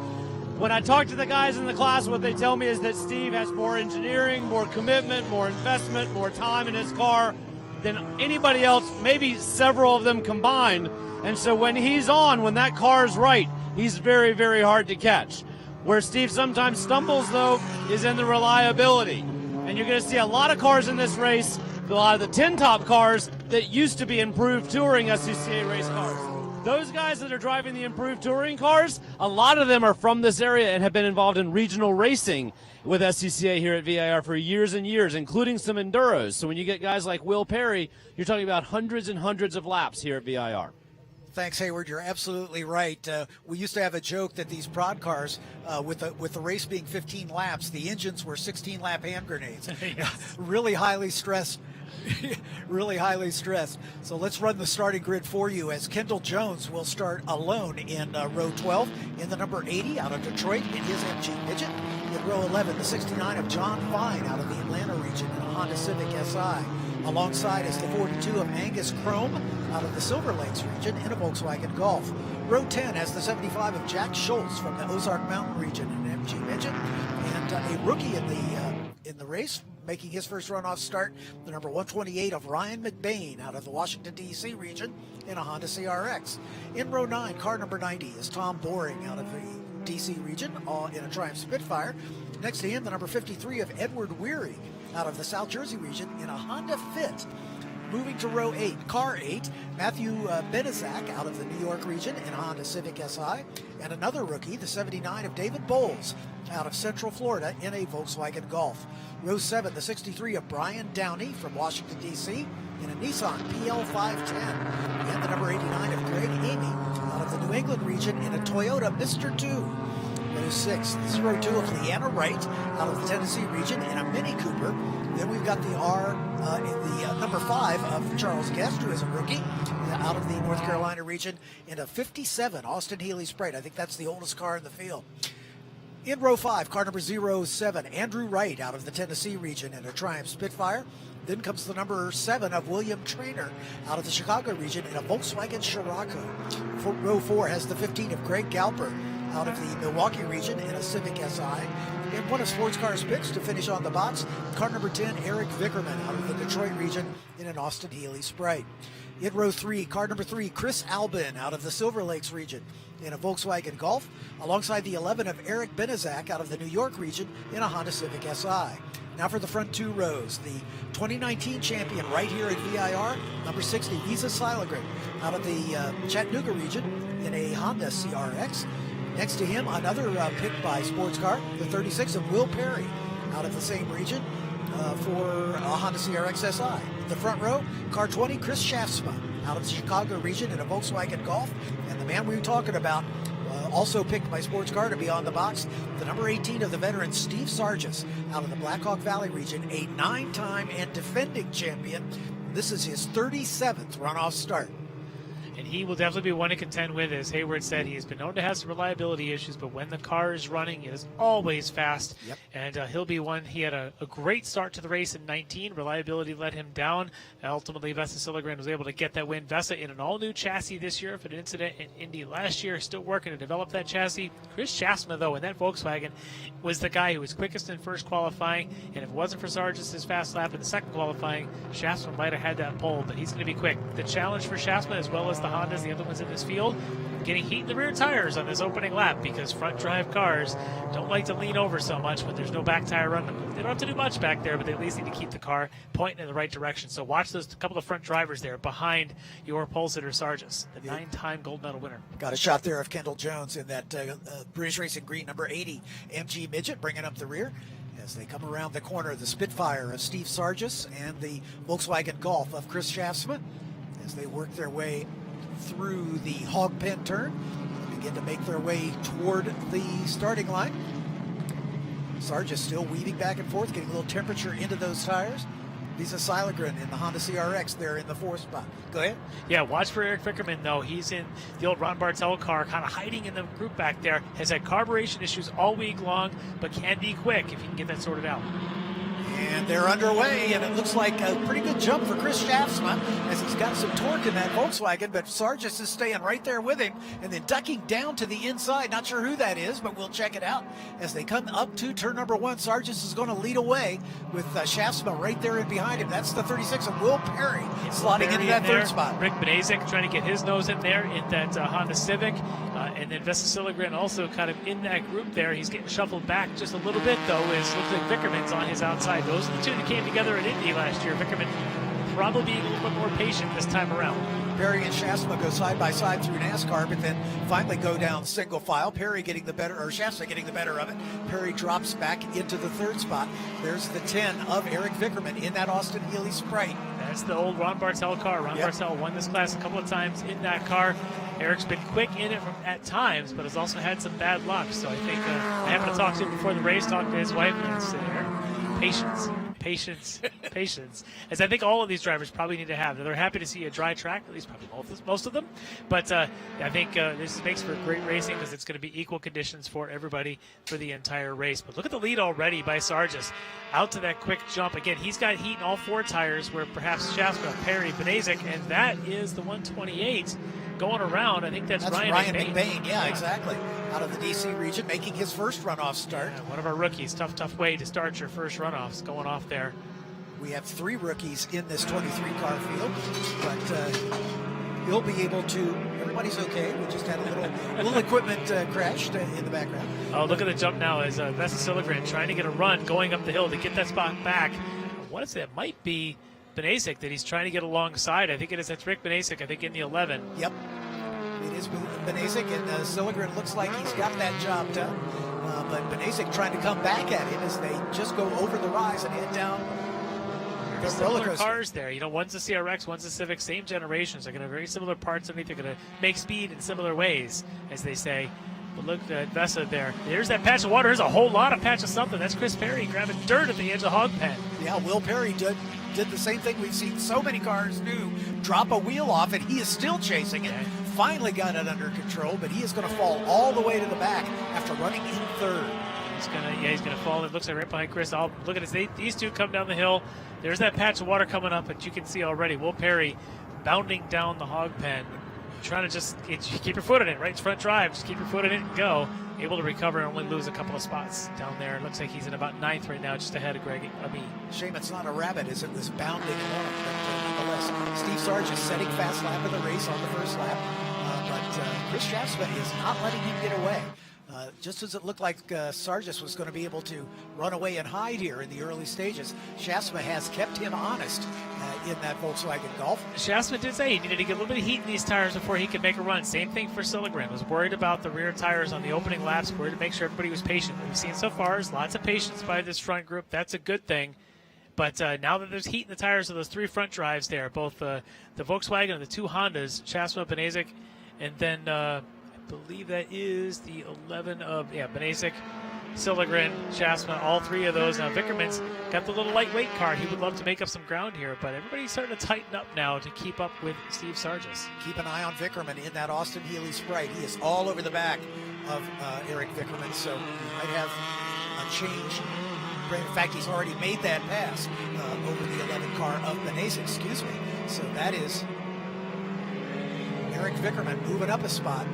When I talk to the guys in the class, what they tell me is that Steve has more engineering, more commitment, more investment, more time in his car than anybody else, maybe several of them combined. And so when he's on, when that car is right, he's very, very hard to catch. Where Steve sometimes stumbles, though, is in the reliability. And you're going to see a lot of cars in this race, a lot of the tin top cars that used to be improved touring SCCA race cars. Those guys that are driving the improved touring cars, a lot of them are from this area and have been involved in regional racing with SCCA here at VIR for years and years, including some enduros. So when you get guys like Will Perry, you're talking about hundreds and hundreds of laps here at VIR. Thanks, Hayward. You're absolutely right. We used to have a joke that these prod cars, with the race being 15 laps, the engines were 16-lap hand grenades. Yes. Really highly stressed. Really highly stressed. So let's run the starting grid for you as Kendall Jones will start alone in row 12 in the number 80 out of Detroit in his MG Midget. In row 11, the 69 of John Fine out of the Atlanta region in a Honda Civic SI. Alongside is the 42 of Angus Chrome out of the Silver Lakes region in a Volkswagen Golf. Row 10 has the 75 of Jack Schultz from the Ozark Mountain region in an MG Midget. And a rookie in the race, making his first runoff start, the number 128 of Ryan McBain out of the Washington, D.C. region in a Honda CRX. In row 9, car number 90 is Tom Boring out of the D.C. region in a Triumph Spitfire. Next to him, the number 53 of Edward Weary out of the South Jersey region in a Honda Fit. Moving to row 8, car 8, Matthew Benizak out of the New York region in a Honda Civic SI, and another rookie, the 79 of David Bowles out of Central Florida in a Volkswagen Golf. Row 7, the 63 of Brian Downey from Washington, D.C. in a Nissan PL510, and the number 89 of Greg Amy out of the New England region in a Toyota Mr. 2. Row 6, the 02 of Leanna Wright out of the Tennessee region in a Mini Cooper. Then we've got the number 5 of Charles Guest, who is a rookie out of the North Carolina region in a 57 Austin Healey Sprite. I think that's the oldest car in the field. In row 5, car number 07, Andrew Wright out of the Tennessee region in a Triumph Spitfire. Then comes the number 7 of William Traynor out of the Chicago region in a Volkswagen Scirocco. Row 4 has the 15 of Greg Galper out of the Milwaukee region in a Civic SI. And one of Sports Cars picks to finish on the box, car number 10, Eric Vickerman out of the Detroit region in an Austin Healey Sprite. In row 3, car number 3, Chris Albin out of the Silver Lakes region in a Volkswagen Golf, alongside the 11 of Eric Benizak out of the New York region in a Honda Civic SI. Now for the front 2 rows, the 2019 champion right here at VIR, number 60, Visa Silagrin out of the Chattanooga region in a Honda CRX. Next to him, another pick by Sports Car, the 36 of Will Perry out of the same region for a Honda CRX SI. The front row, car 20, Chris Shaftsma out of the Chicago region in a Volkswagen Golf. And the man we were talking about, also picked by Sports Car to be on the box, the number 18 of the veteran Steve Sargis out of the Blackhawk Valley region, a 9-time and defending champion. This is his 37th runoff start. And he will definitely be one to contend with. As Hayward said, he has been known to have some reliability issues, but when the car is running, it is always fast. Yep. And he'll be one. He had a great start to the race in 19. Reliability let him down. Ultimately, Vesa Silagrin was able to get that win. Vesa in an all-new chassis this year for an incident in Indy last year, still working to develop that chassis. Chris Shaftsma, though, in that Volkswagen, was the guy who was quickest in first qualifying. And if it wasn't for Sargis' fast lap in the second qualifying, Shaftsma might have had that pole, but he's going to be quick. The challenge for Shaftsma, as well as the Hondas, the other ones in this field, getting heat in the rear tires on this opening lap, because front drive cars don't like to lean over so much when there's no back tire run. They don't have to do much back there, but they at least need to keep the car pointing in the right direction. So watch those couple of front drivers there behind your pole sitter Sargis, the 9-time gold medal winner. Got a shot there of Kendall Jones in that British Racing Green number 80 MG Midget, bringing up the rear. as they come around the corner, the Spitfire of Steve Sargis and the Volkswagen Golf of Chris Schaafsma, as they work their way through the hog pen turn, they begin to make their way toward the starting line. Sargis still weaving back and forth, getting a little temperature into those tires. Lisa Seilegren in the Honda CRX there in the 4th spot. Go ahead. Yeah, watch for Eric Vickerman, though. He's in the old Ron Bartel car, kind of hiding in the group back there. Has had carburation issues all week long, but can be quick if he can get that sorted out. And they're underway, and it looks like a pretty good jump for Chris Schaafsma as he's got some torque in that Volkswagen, but Sargis is staying right there with him and then ducking down to the inside. Not sure who that is, but we'll check it out. As they come up to turn number 1, Sargis is going to lead away with Schaafsma right there and behind him. That's the 36 of Will Perry slotting into that 3rd spot. Rick Benazik trying to get his nose in there in that Honda Civic. And then Vesa Sillegren also kind of in that group there. He's getting shuffled back just a little bit, though, as looks like Vickerman's on his outside. Those are the two that came together at Indy last year. Vickerman probably being a little bit more patient this time around. Perry and Schaafsma go side by side through NASCAR, but then finally go down single file. Perry getting the better, or Schaafsma getting the better of it. Perry drops back into the 3rd spot. There's the 10 of Eric Vickerman in that Austin Healey Sprite. That's the old Ron Bartel car. Ron Bartel won this class a couple of times in that car. Eric's been quick in it at times, but has also had some bad luck. So I think I happened to talk to him before the race, talked to his wife, and said, patience, as I think all of these drivers probably need to have. They're happy to see a dry track, at least probably most of them. But I think this makes for great racing because it's going to be equal conditions for everybody for the entire race. But look at the lead already by Sargis. Out to that quick jump. Again, he's got heat in all 4 tires where perhaps Schaafsma, Perry, Benazik, and that is the 128 going around. I think that's Ryan McBain. Yeah, exactly. Out of the D.C. region, making his first runoff start. Yeah, one of our rookies. Tough way to start your first runoffs, going off there. We have 3 rookies in this 23-car field, but he'll be able to. Everybody's okay. We just had a little equipment crashed in the background. Oh, look at the jump now as Vesa Sillegren trying to get a run going up the hill to get that spot back. What is it? It might be Benazik that he's trying to get alongside. I think it is. That's Rick Benazik, I think, in the 11. Yep. It is Benazik, and Sillegren looks like he's got that job done. But Benazik trying to come back at him as they just go over the rise and head down the roller coaster. Cars there. You know, one's a CRX, one's a Civic, same generations. They're going to have very similar parts underneath. They're going to make speed in similar ways, as they say. But look at Vesa there. There's that patch of water. There's a whole lot of patch of something. That's Chris Perry grabbing dirt at the edge of the hog pen. Yeah, Will Perry did the same thing we've seen so many cars do. Drop a wheel off, and he is still chasing it. Finally got it under control, but he is going to fall all the way to the back after running in 3rd. He's gonna fall. It looks like right behind Chris. Look at these two come down the hill. There's that patch of water coming up, but you can see already Will Perry bounding down the hog pen, trying to just keep your foot in it. Right, front drive, just keep your foot in it and go. Able to recover and only lose a couple of spots down there. It looks like he's in about 9th right now, just ahead of Greg Abbey. Shame it's not a rabbit as it was bounding along. But nonetheless, Steve Sargis setting fast lap of the race on the 1st lap. But Chris Schaafsma is not letting him get away. Just as it looked like Sargis was going to be able to run away and hide here in the early stages, Schaafsma has kept him honest in that Volkswagen Golf. Schaafsma did say he needed to get a little bit of heat in these tires before he could make a run. Same thing for Sillegren. Was worried about the rear tires on the opening laps, worried to make sure everybody was patient. What we've seen so far is lots of patience by this front group. That's a good thing. But now that there's heat in the tires of those 3 front drives there, both the Volkswagen and the 2 Hondas, Schaafsma, Benazik, and then I believe that is the 11 of, Benazik, Sillegren, Schaafsma, all 3 of those. Now Vickerman's got the little lightweight car. He would love to make up some ground here, but everybody's starting to tighten up now to keep up with Steve Sargis. Keep an eye on Vickerman in that Austin Healey Sprite. He is all over the back of Eric Vickerman, so he might have a change. In fact, he's already made that pass over the 11 car of Benazik, So that is Eric Vickerman moving up a spot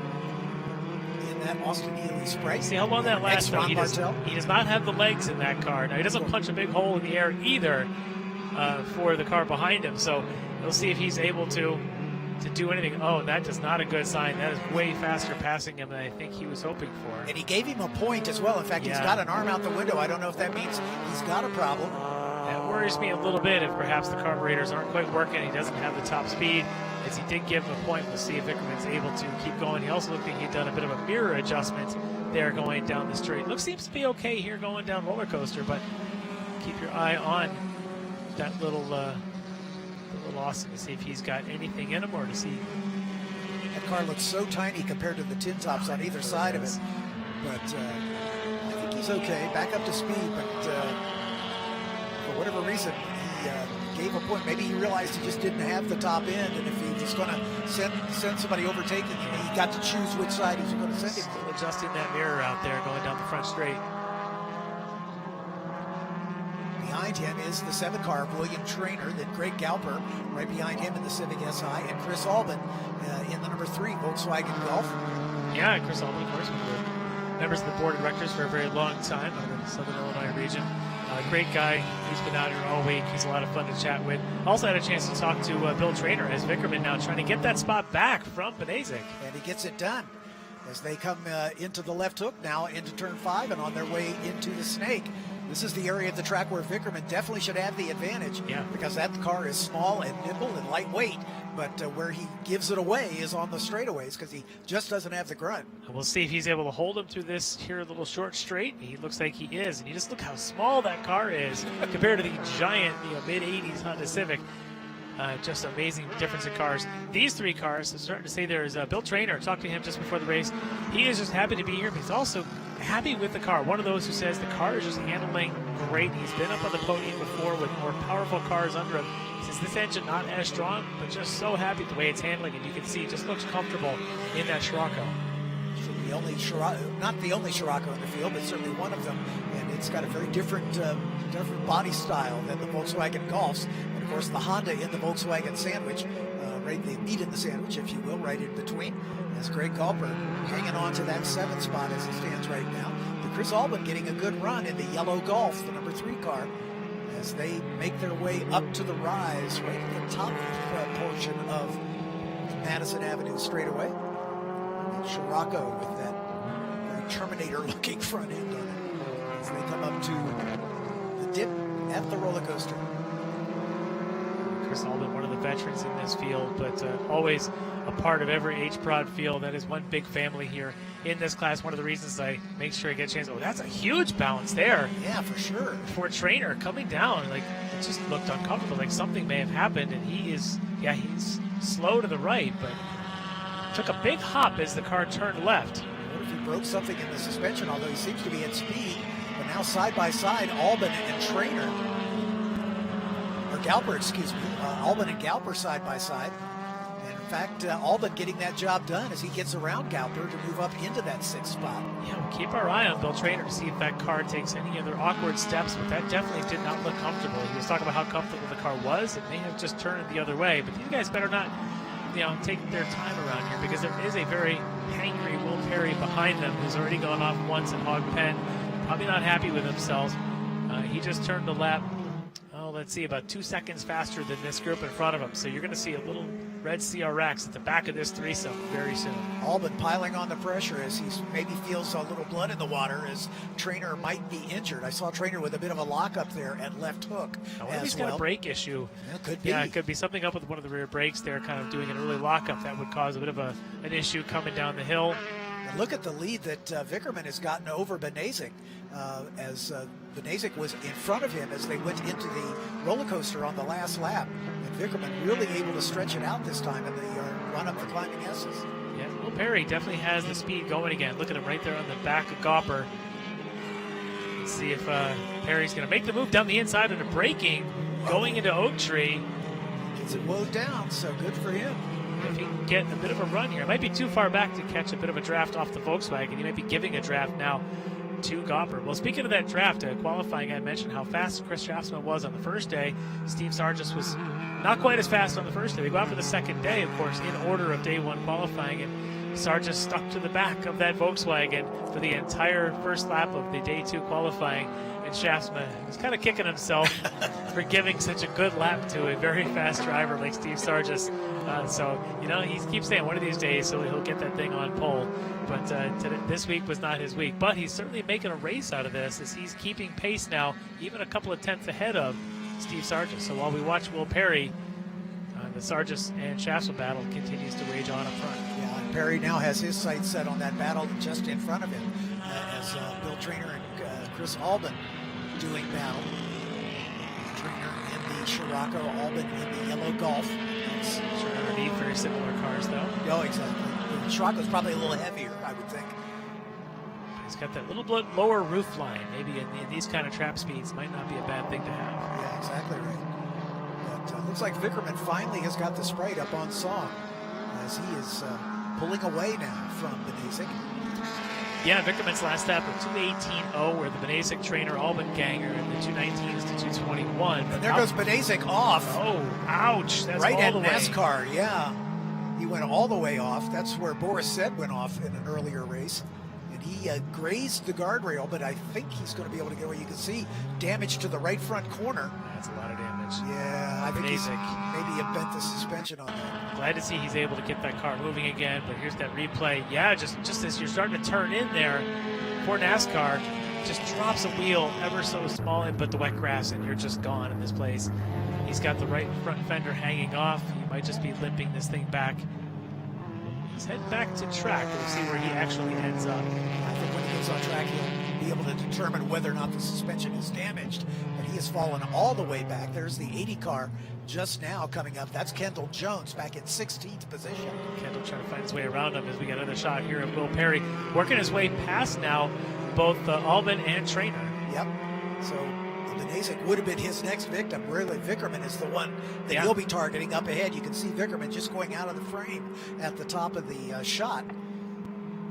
in that Austin Healey Sprite. See how long that lasts. He does not have the legs in that car. Now, he doesn't punch a big hole in the air either for the car behind him. So we'll see if he's able to do anything. Oh, that is not a good sign. That is way faster passing him than I think he was hoping for. And he gave him a point as well. In fact, he's got an arm out the window. I don't know if that means he's got a problem. That worries me a little bit if perhaps the carburetors aren't quite working. He doesn't have the top speed. as he did give him a point. We'll see if Vickerman's able to keep going. He also looked like he'd done a bit of a mirror adjustment there going down the straight. Seems to be okay here going down roller coaster, but keep your eye on that little Austin to see if he's got anything in him, or to see. That car looks so tiny compared to the tin tops on either side of it, but I think he's okay, back up to speed, but for whatever reason, he gave a point. Maybe he realized he just didn't have the top end, and if he was going to send somebody overtaking him, he got to choose which side he was going to send him. Still adjusting that mirror out there going down the front straight. Behind him is the 7 car of William Traynor, then Greg Galper right behind him in the Civic SI, and Chris Albin in the number 3 Volkswagen Golf. Yeah, Chris Albin, of course, one of the members of the board of directors for a very long time out of the Southern Illinois region. Great guy. He's been out here all week. He's a lot of fun to chat with. Also had a chance to talk to Bill Traynor as Vickerman now trying to get that spot back from Benezek. And he gets it done as they come into the left hook now into turn 5 and on their way into the Snake. This is the area of the track where Vickerman definitely should have the advantage, because that car is small and nimble and lightweight, but where he gives it away is on the straightaways because he just doesn't have the grunt. And we'll see if he's able to hold him through this here little short straight. He looks like he is, and you just look how small that car is compared to the giant, mid-80s Honda Civic. Just amazing difference in cars. These 3 cars, I'm starting to say there's Bill Traynor. Talked to him just before the race. He is just happy to be here, but he's also happy with the car. One of those who says the car is just handling great. He's been up on the podium before with more powerful cars under him. He says this engine not as strong, but just so happy with the way it's handling, and you can see it just looks comfortable in that Scirocco. The only not the only Scirocco in the field, but certainly one of them, and it's got a very different body style than the Volkswagen Golfs, and of course the Honda in the Volkswagen sandwich, right, the meat in the sandwich, if you will, right in between. As Greg Galper hanging on to that 7th spot as it stands right now. The Chris Albin getting a good run in the yellow Golf, the number 3 car, as they make their way up to the rise, right at the top portion of Madison Avenue straightaway. Scirocco with that very Terminator-looking front end on it as they come up to the dip at the roller coaster. Chris Albin, one of the veterans in this field, but always a part of every H-Prod field. That is one big family here in this class. One of the reasons I make sure I get a chance. Oh, that's a huge bounce there. Yeah, for sure. For Traynor coming down, like it just looked uncomfortable, like something may have happened, and he's slow to the right, but took a big hop as the car turned left. What if he broke something in the suspension, although he seems to be at speed, but now side by side, Albin and Traynor, or Galper, excuse me, Albin and Galper side by side. And in fact, Albin getting that job done as he gets around Galper to move up into that 6th spot. Yeah, we'll keep our eye on Bill Traynor to see if that car takes any other awkward steps, but that definitely did not look comfortable. He was talking about how comfortable the car was. It may have just turned the other way, but these guys better not take their time around here, because there is a very hangry Will Perry behind them who's already gone off once in Hog Pen. Probably not happy with himself. He just turned the lap, let's see, about 2 seconds faster than this group in front of him. So you're going to see a little red CRX at the back of this threesome very soon. Albin piling on the pressure as he maybe feels a little blood in the water as Traynor might be injured. I saw Traynor with a bit of a lockup there at left hook. I wonder if he's got a brake issue. Yeah, could be. Yeah, it could be something up with one of the rear brakes there, kind of doing an early lockup that would cause a bit of an issue coming down the hill. And look at the lead that Vickerman has gotten over Benezek, as Benezek was in front of him as they went into the roller coaster on the last lap. And Vickerman really able to stretch it out this time in the run up the climbing S's. Yeah, Will Perry definitely has the speed going again. Look at him right there on the back of Galper. Let's see if Perry's going to make the move down the inside and braking, going into Oak Tree. Gets it woed down, so good for him. If he can get a bit of a run here, it might be too far back to catch a bit of a draft off the Volkswagen. He might be giving a draft now to Galper. Well, speaking of that draft, qualifying, I mentioned how fast Chris Shaftsman was on the first day. Steve Sargis was not quite as fast on the first day. We go out for the second day, of course, in order of day 1 qualifying, and Sargis stuck to the back of that Volkswagen for the entire first lap of the day 2 qualifying. And Shaftsman was kind of kicking himself for giving such a good lap to a very fast driver like Steve Sargis. So, he keeps saying one of these days so he'll get that thing on pole. But this week was not his week. But he's certainly making a race out of this as he's keeping pace now, even a couple of tenths ahead of Steve Sargis. So while we watch Will Perry, the Sargis and Shaftsman battle continues to wage on up front. Yeah, and Perry now has his sights set on that battle just in front of him as Bill Traynor and Chris Albin doing battle. Traynor in the Scirocco, Albin in the yellow Golf. Sure, underneath very similar cars, though. Oh, exactly. The Scirocco's probably a little heavier, I would think. He's got that little bit lower roof line. Maybe in these kind of trap speeds might not be a bad thing to have. Yeah, exactly right. But looks like Vickerman finally has got the Sprite up on song as he is pulling away now from Benesic. Yeah, Vickerman's last lap of 2:18.0, where the Benesic Trainer Albin Ganger in the 2:19s to 2:21. And there goes Benesic off. Oh, ouch. That's right all at the way. NASCAR, yeah. He went all the way off. That's where Boris Said went off in an earlier race. And he grazed the guardrail, but I think he's going to be able to get away. You can see damage to the right front corner. That's a lot of damage. Yeah, I think he's maybe bent the suspension on that. Glad to see he's able to get that car moving again, but here's that replay. Yeah, just as you're starting to turn in there for NASCAR, just drops a wheel ever so small, but the wet grass, and you're just gone in this place. He's got the right front fender hanging off. He might just be limping this thing back. He's heading back to track. We'll see where he actually ends up. I think when he gets on track, he'll be able to determine whether or not the suspension is damaged. But he has fallen all the way back. There's the 80 car just now coming up. That's Kendall Jones back in 16th position. Kendall trying to find his way around him as we get another shot here of Will Perry working his way past now both Albin and Traynor. Yep. So Benesic would have been his next victim. Really, Vickerman is the one that he'll be targeting up ahead. You can see Vickerman just going out of the frame at the top of the shot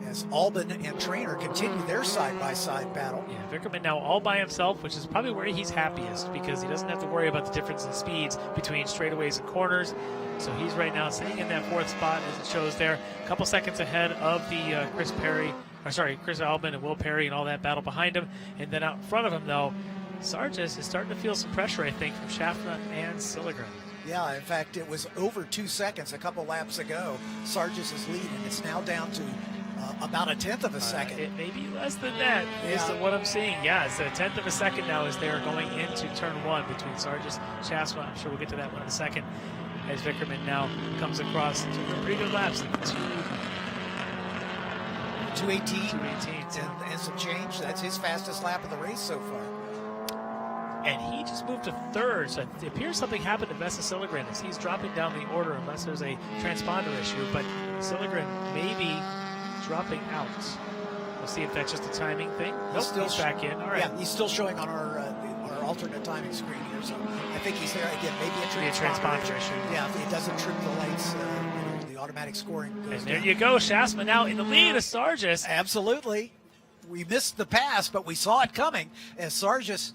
as Albin and Traynor continue their side-by-side battle. Yeah, Vickerman now all by himself, which is probably where he's happiest because he doesn't have to worry about the difference in speeds between straightaways and corners. So he's right now sitting in that fourth spot as it shows there, a couple seconds ahead of the Chris Albin and Will Perry and all that battle behind him. And then out in front of him, though, Sargis is starting to feel some pressure, I think, from Schaffner and Silligren. Yeah, in fact, it was over 2 seconds a couple laps ago. Sargis is leading. It's now down to about a tenth of a second. It may be less than that, based on what I'm seeing. Yeah, it's a tenth of a second now as they're going into turn one between Sargis and Schaffner. I'm sure we'll get to that one in a second. As Vickerman now comes across to pretty good laps. 2:18 and some change. That's his fastest lap of the race so far. And he just moved to third, so it appears something happened to Vesa Silligren as he's dropping down the order unless there's a transponder issue, but Silligren may be dropping out. We'll see if that's just a timing thing. Nope, he's back in. All right. Yeah, he's still showing on our alternate timing screen here, so I think he's there again. Maybe a transponder issue. Yeah, if it doesn't trip the lights, the automatic scoring goes And there down. you go, Schaffner now in the lead of Sargis. Absolutely. We missed the pass, but we saw it coming as Sargis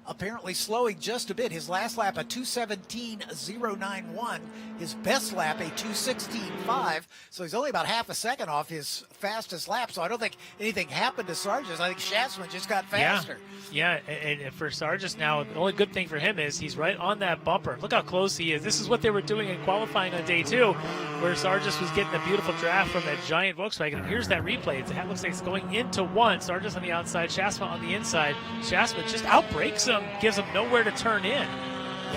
apparently slowing just a bit. His last lap, a 2:17.091. His best lap, a 2:16.5. So he's only about half a second off his fastest lap. So I don't think anything happened to Sargis. I think Schatzman just got faster. Yeah, and for Sargis now, the only good thing for him is he's right on that bumper. Look how close he is. This is what they were doing in qualifying on day two, where Sargis was getting a beautiful draft from that giant Volkswagen. And here's that replay. It looks like it's going into one. Sargis on the outside, Schatzman on the inside. Schatzman just outbreaks him, gives him nowhere to turn in.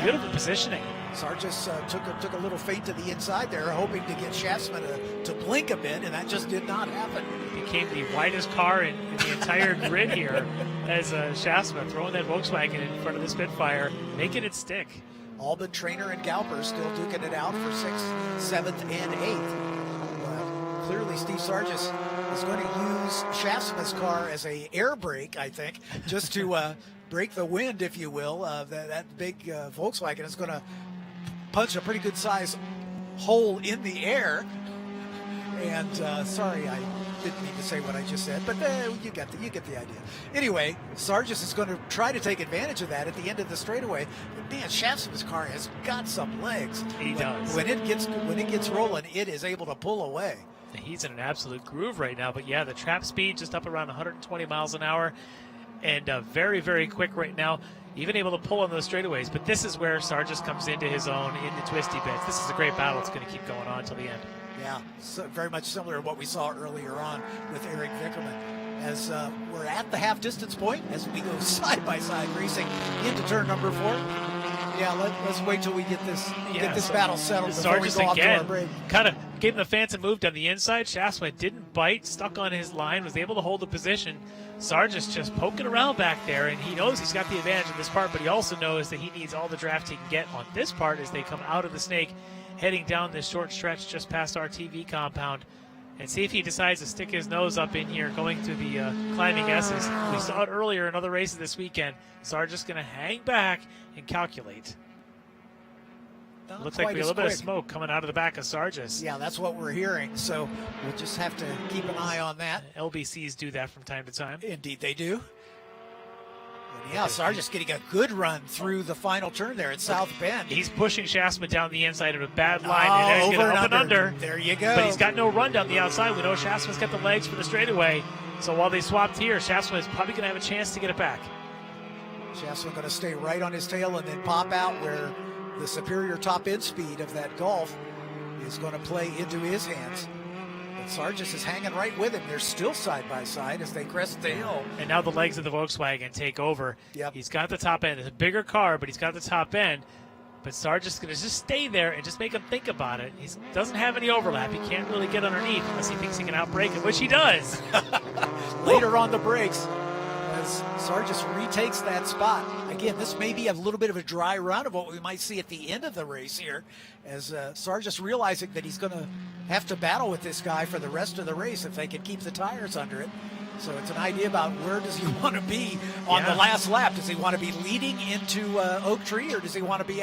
Beautiful positioning. Sargis took a little feint to the inside there, hoping to get Schatzman to blink a bit, and that just did not happen. Became the widest car in the entire grid here as Schatzman throwing that Volkswagen in front of the Spitfire, making it stick. Albin, Traynor, and Galper still duking it out for 6th, 7th, and 8th. Clearly, Steve Sargis is going to use Schatzman's car as a air brake, I think, just to break the wind, if you will. That big Volkswagen is going to punch a pretty good size hole in the air. And sorry, I didn't mean to say what I just said, but you get the idea. Anyway, Sargis is going to try to take advantage of that at the end of the straightaway. But man, Schatzman's car has got some legs. He does. When it gets rolling, it is able to pull away. He's in an absolute groove right now. But yeah, the trap speed just up around 120 miles an hour. And very, very quick right now, even able to pull on those straightaways. But this is where Sargis comes into his own in the twisty bits. This is a great battle. It's going to keep going on till the end. Yeah, so very much similar to what we saw earlier on with Eric Vickerman. As we're at the half-distance point, as we go side-by-side racing into turn number 4. Yeah, let's wait till we get this battle settled before we Sargis go off to our again break. kind of gave him the phantom move down the inside. Shaftsman didn't bite, stuck on his line, was able to hold the position. Sargis just poking around back there, and he knows he's got the advantage in this part, but he also knows that he needs all the draft he can get on this part as they come out of the snake, heading down this short stretch just past our TV compound. And see if he decides to stick his nose up in here going through the climbing S's. We saw it earlier in other races this weekend. Sargis going to hang back and calculate. Not Looks like we quite have a as little bit of quick. smoke coming out of the back of Sargis. Yeah, that's what we're hearing. So we'll just have to keep an eye on that. LBCs do that from time to time. Indeed, they do. And yeah, Sargis getting a good run through the final turn there at South Bend. He's pushing Shaftsman down the inside of a bad line. Oh, and he's over gonna and up and under. under. There you go. But he's got no run down the outside. We know Shaftsman's got the legs for the straightaway. So while they swapped here, Shaftsman is probably going to have a chance to get it back. Shaftsman going to stay right on his tail and then pop out where the superior top end speed of that Golf is going to play into his hands. But Sargis is hanging right with him. They're still side by side as they crest the hill. And now the legs of the Volkswagen take over. Yep. He's got the top end. It's a bigger car, but he's got the top end. But Sargis is going to just stay there and just make him think about it. He doesn't have any overlap. He can't really get underneath unless he thinks he can outbrake him, which he does. Later on the brakes, as Sargis retakes that spot. Again, this may be a little bit of a dry run of what we might see at the end of the race here, as Sargis realizing that he's going to have to battle with this guy for the rest of the race if they can keep the tires under it. So it's an idea about where does he want to be on the last lap. Does he want to be leading into Oak Tree, or does he want to be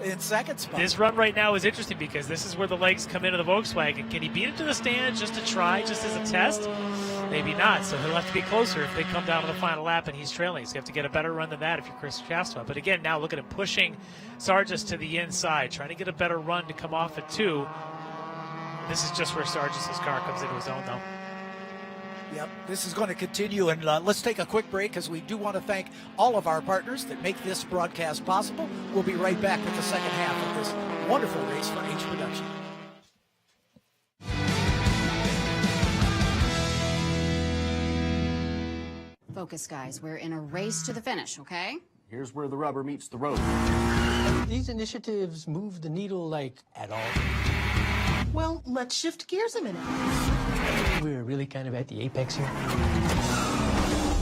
in second spot? This run right now is interesting because this is where the legs come into the Volkswagen. Can he beat it to the stand just to try, just as a test? Maybe not, so he'll have to be closer if they come down to the final lap and he's trailing. So you have to get a better run than that if you're Chris Shaftsman. But again, now look at him pushing Sargis to the inside, trying to get a better run to come off at 2. This is just where Sargis' car comes into his own, though. Yep, this is going to continue, and let's take a quick break because we do want to thank all of our partners that make this broadcast possible. We'll be right back with the second half of this wonderful race for H Production. Focus, guys. We're in a race to the finish, okay? Here's where the rubber meets the road. These initiatives move the needle, like, at all. Well, let's shift gears a minute. We're really kind of at the apex here.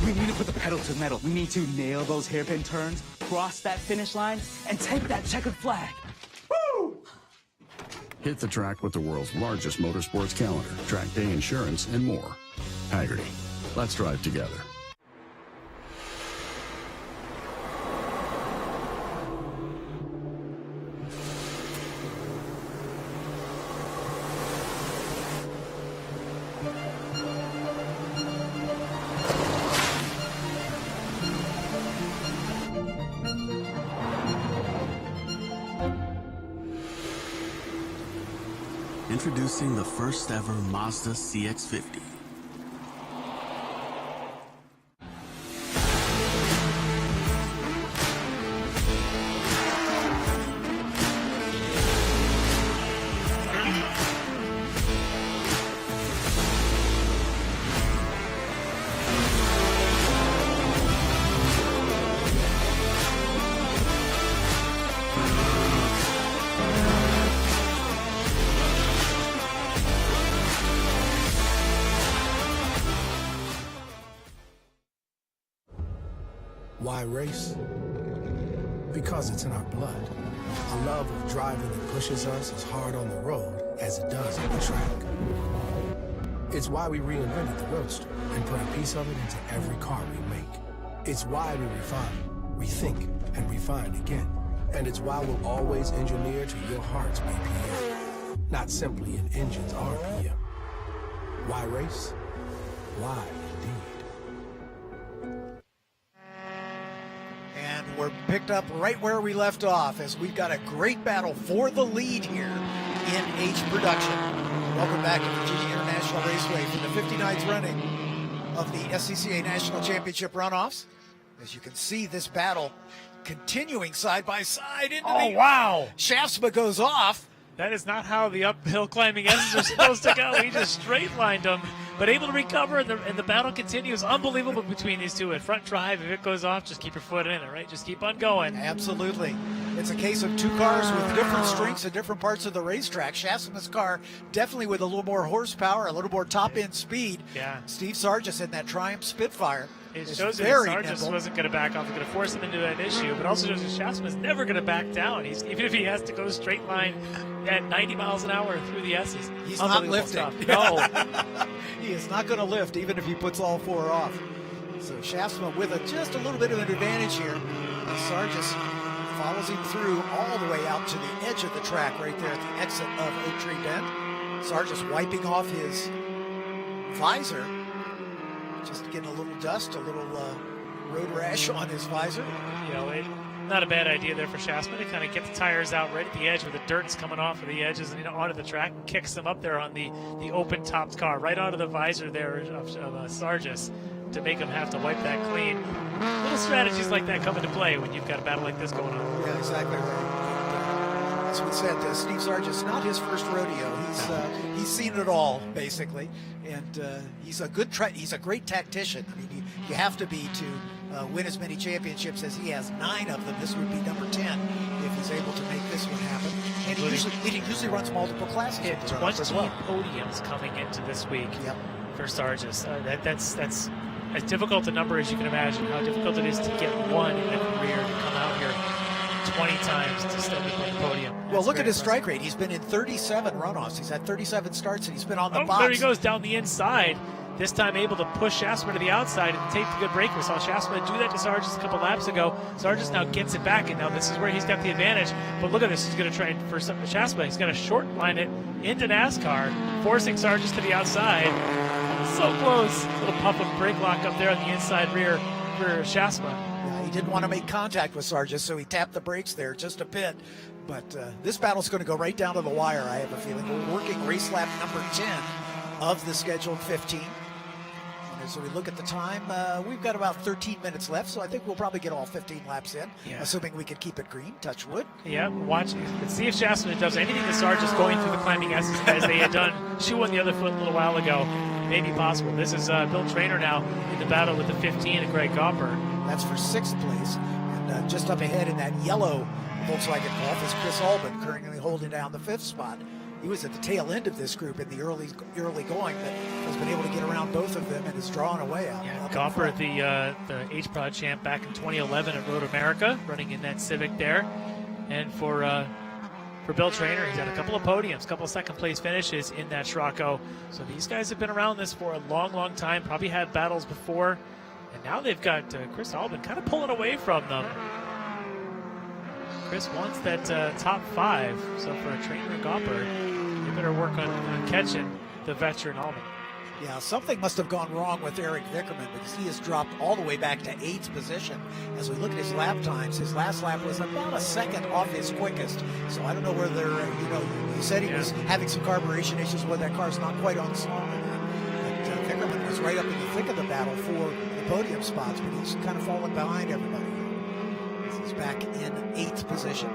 We need to put the pedal to the metal. We need to nail those hairpin turns, cross that finish line, and take that checkered flag. Woo! Hit the track with the world's largest motorsports calendar, track day insurance, and more. Hagerty. Let's drive together. Introducing the first ever Mazda Cx-50. Why race? Because it's in our blood. A love of driving that pushes us as hard on the road as it does on the track. It's why we reinvented the Roadster and put a piece of it into every car we make. It's why we refine, rethink, and refine again. And it's why we'll always engineer to your heart's BPM, not simply an engine's RPM. Why race? Why indeed? And we're picked up right where we left off as we've got a great battle for the lead here in H Production. Welcome back to Virginia International Raceway for the 59th running of the SCCA National Championship Runoffs. As you can see, this battle continuing side by side into the... wow! Shaftsman goes off. That is not how the uphill climbing S's are supposed to go. He just straight lined them but able to recover, and the battle continues. Unbelievable between these two. At front drive, if it goes off, just keep your foot in it, right? Just keep on going. Absolutely. It's a case of two cars with different strengths at different parts of the racetrack. Shasma's car definitely with a little more horsepower, a little more top-end speed. Yeah. Steve Sargis in that Triumph Spitfire. It is shows that very Sargis nimble. wasn't going to back off. It's going to force him into an issue, but also shows that Shasma's never going to back down. Even if he has to go straight line at 90 miles an hour through the S's. He's not lifting. Stuff. No. He is not going to lift, even if he puts all four off. So Shasma with just a little bit of an advantage here. And Sargis follows him through all the way out to the edge of the track right there at the exit of Oak Tree Bend. Sargis wiping off his visor. Just getting a little dust, a little road rash on his visor. You know, not a bad idea there for Shasma to kind of get the tires out right at the edge where the dirt's coming off of the edges and onto the track, and kicks them up there on the open-topped car, right onto the visor there of Sargis to make him have to wipe that clean. Little strategies like that come into play when you've got a battle like this going on. Yeah, exactly right. As we said, Steve Sargis, not his first rodeo. He's seen it all, basically, and he's a great tactician. I mean, you have to be to win as many championships as he has. 9 of them. This would be number 10 if he's able to make this one happen. And he usually runs multiple classes. He had 20 podiums coming into this week for Sargis. That's as difficult a number as you can imagine. How difficult it is to get one in a career to come out here 20 times to still be on the podium. Well, look at his strike rate. He's been in 37 runoffs. He's had 37 starts, and he's been on the box. There he goes down the inside. This time able to push Shasma to the outside and take the good break. We saw Shasma do that to Sargis a couple laps ago. Sargis now gets it back, and now this is where he's got the advantage. But look at this. He's going to try for something to Shasma. He's going to short line it into NASCAR, forcing Sargis to the outside. So close. Little puff of brake lock up there on the inside rear for Shasma. Yeah, he didn't want to make contact with Sargis, so he tapped the brakes there just a bit. But this battle's going to go right down to the wire, I have a feeling. We're working race lap number 10 of the scheduled 15. And as we look at the time, we've got about 13 minutes left, so I think we'll probably get all 15 laps in, assuming we can keep it green, touch wood. Yeah, watch. Let's see if Shasma does anything to Sargis going through the climbing S's as they had done. Shoe on the other foot a little while ago. Maybe possible. This is Bill Traynor now in the battle with the 15 and Greg Gopper. That's for 6th place. And just up ahead in that yellow Volkswagen Golf is Chris Albin, currently holding down the 5th spot. He was at the tail end of this group in the early going, but has been able to get around both of them and is drawing away out. Yeah, Gopper, the H-Prod champ back in 2011 at Road America, running in that Civic there. And for Bill Traynor, he's had a couple of podiums, a couple of second-place finishes in that Scirocco. So these guys have been around this for a long, long time, probably had battles before. And now they've got Chris Albin kind of pulling away from them. Chris wants that top 5. So for a Traynor and Gopper, they better work on catching the veteran Albin. Yeah, something must have gone wrong with Eric Vickerman because he has dropped all the way back to 8th position. As we look at his lap times, his last lap was about a second off his quickest. So I don't know whether, you said he was having some carburation issues where that car's not quite on song. But Vickerman was right up in the thick of the battle for the podium spots, but he's kind of fallen behind everybody. He's back in 8th position.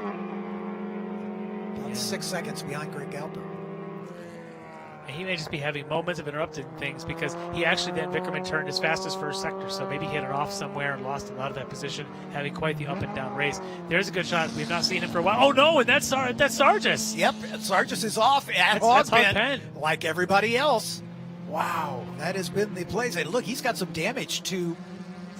About 6 seconds behind Greg Galper. And he may just be having moments of interrupting things because he actually then Vickerman turned as fast as first sector, so maybe he hit it off somewhere and lost a lot of that position, having quite the up and down race. There's a good shot. We've not seen him for a while. Oh no, and that's Sargis. Yep, Sargis is off at Hog Pen, like everybody else. Wow, that has been the place. And look, he's got some damage to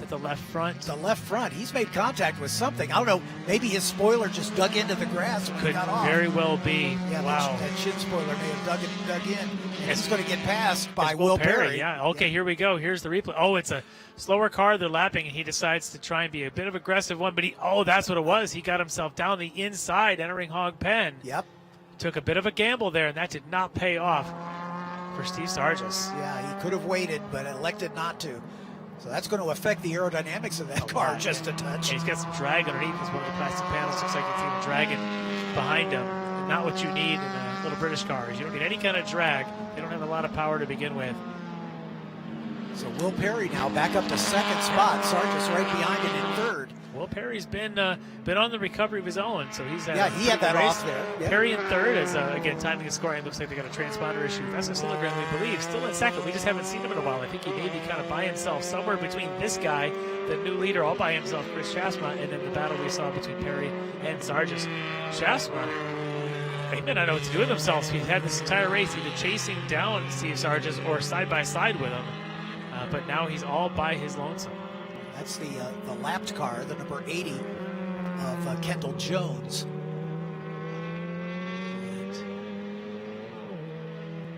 the left front. The left front. He's made contact with something. I don't know. Maybe his spoiler just dug into the grass when Could he got off. very well be. Yeah, wow. That shin spoiler may have dug in. And it's going to get passed by it's Will Perry. Yeah. Okay, Here we go. Here's the replay. Oh, it's a slower car. They're lapping, and he decides to try and be a bit of an aggressive one. But that's what it was. He got himself down the inside, entering Hog Pen. Yep. Took a bit of a gamble there, and that did not pay off for Steve Sargis. Yeah, he could have waited, but elected not to. So that's going to affect the aerodynamics of that car just a touch. He's got some drag underneath as one of the plastic panels. Looks like it's even dragging behind him. Not what you need in a little British car. You don't get any kind of drag. They don't have a lot of power to begin with. So Will Perry now back up to 2nd spot. Sargis right behind him in 3rd. Will Perry's been on the recovery of his own, so he's had he had that off there. Yeah. Perry in third, as again timing and scoring. Looks like they got a transponder issue. Vesa Silligren, we believe, still in second. We just haven't seen him in a while. I think he may be kind of by himself, somewhere between this guy, the new leader, all by himself, Chris Chasma, and then the battle we saw between Perry and Sargis. Chasma, he may not know what to do with himself. He's had this entire race either chasing down Steve Sargis or side by side with him, but now he's all by his lonesome. That's the lapped car, the number 80 of Kendall Jones. And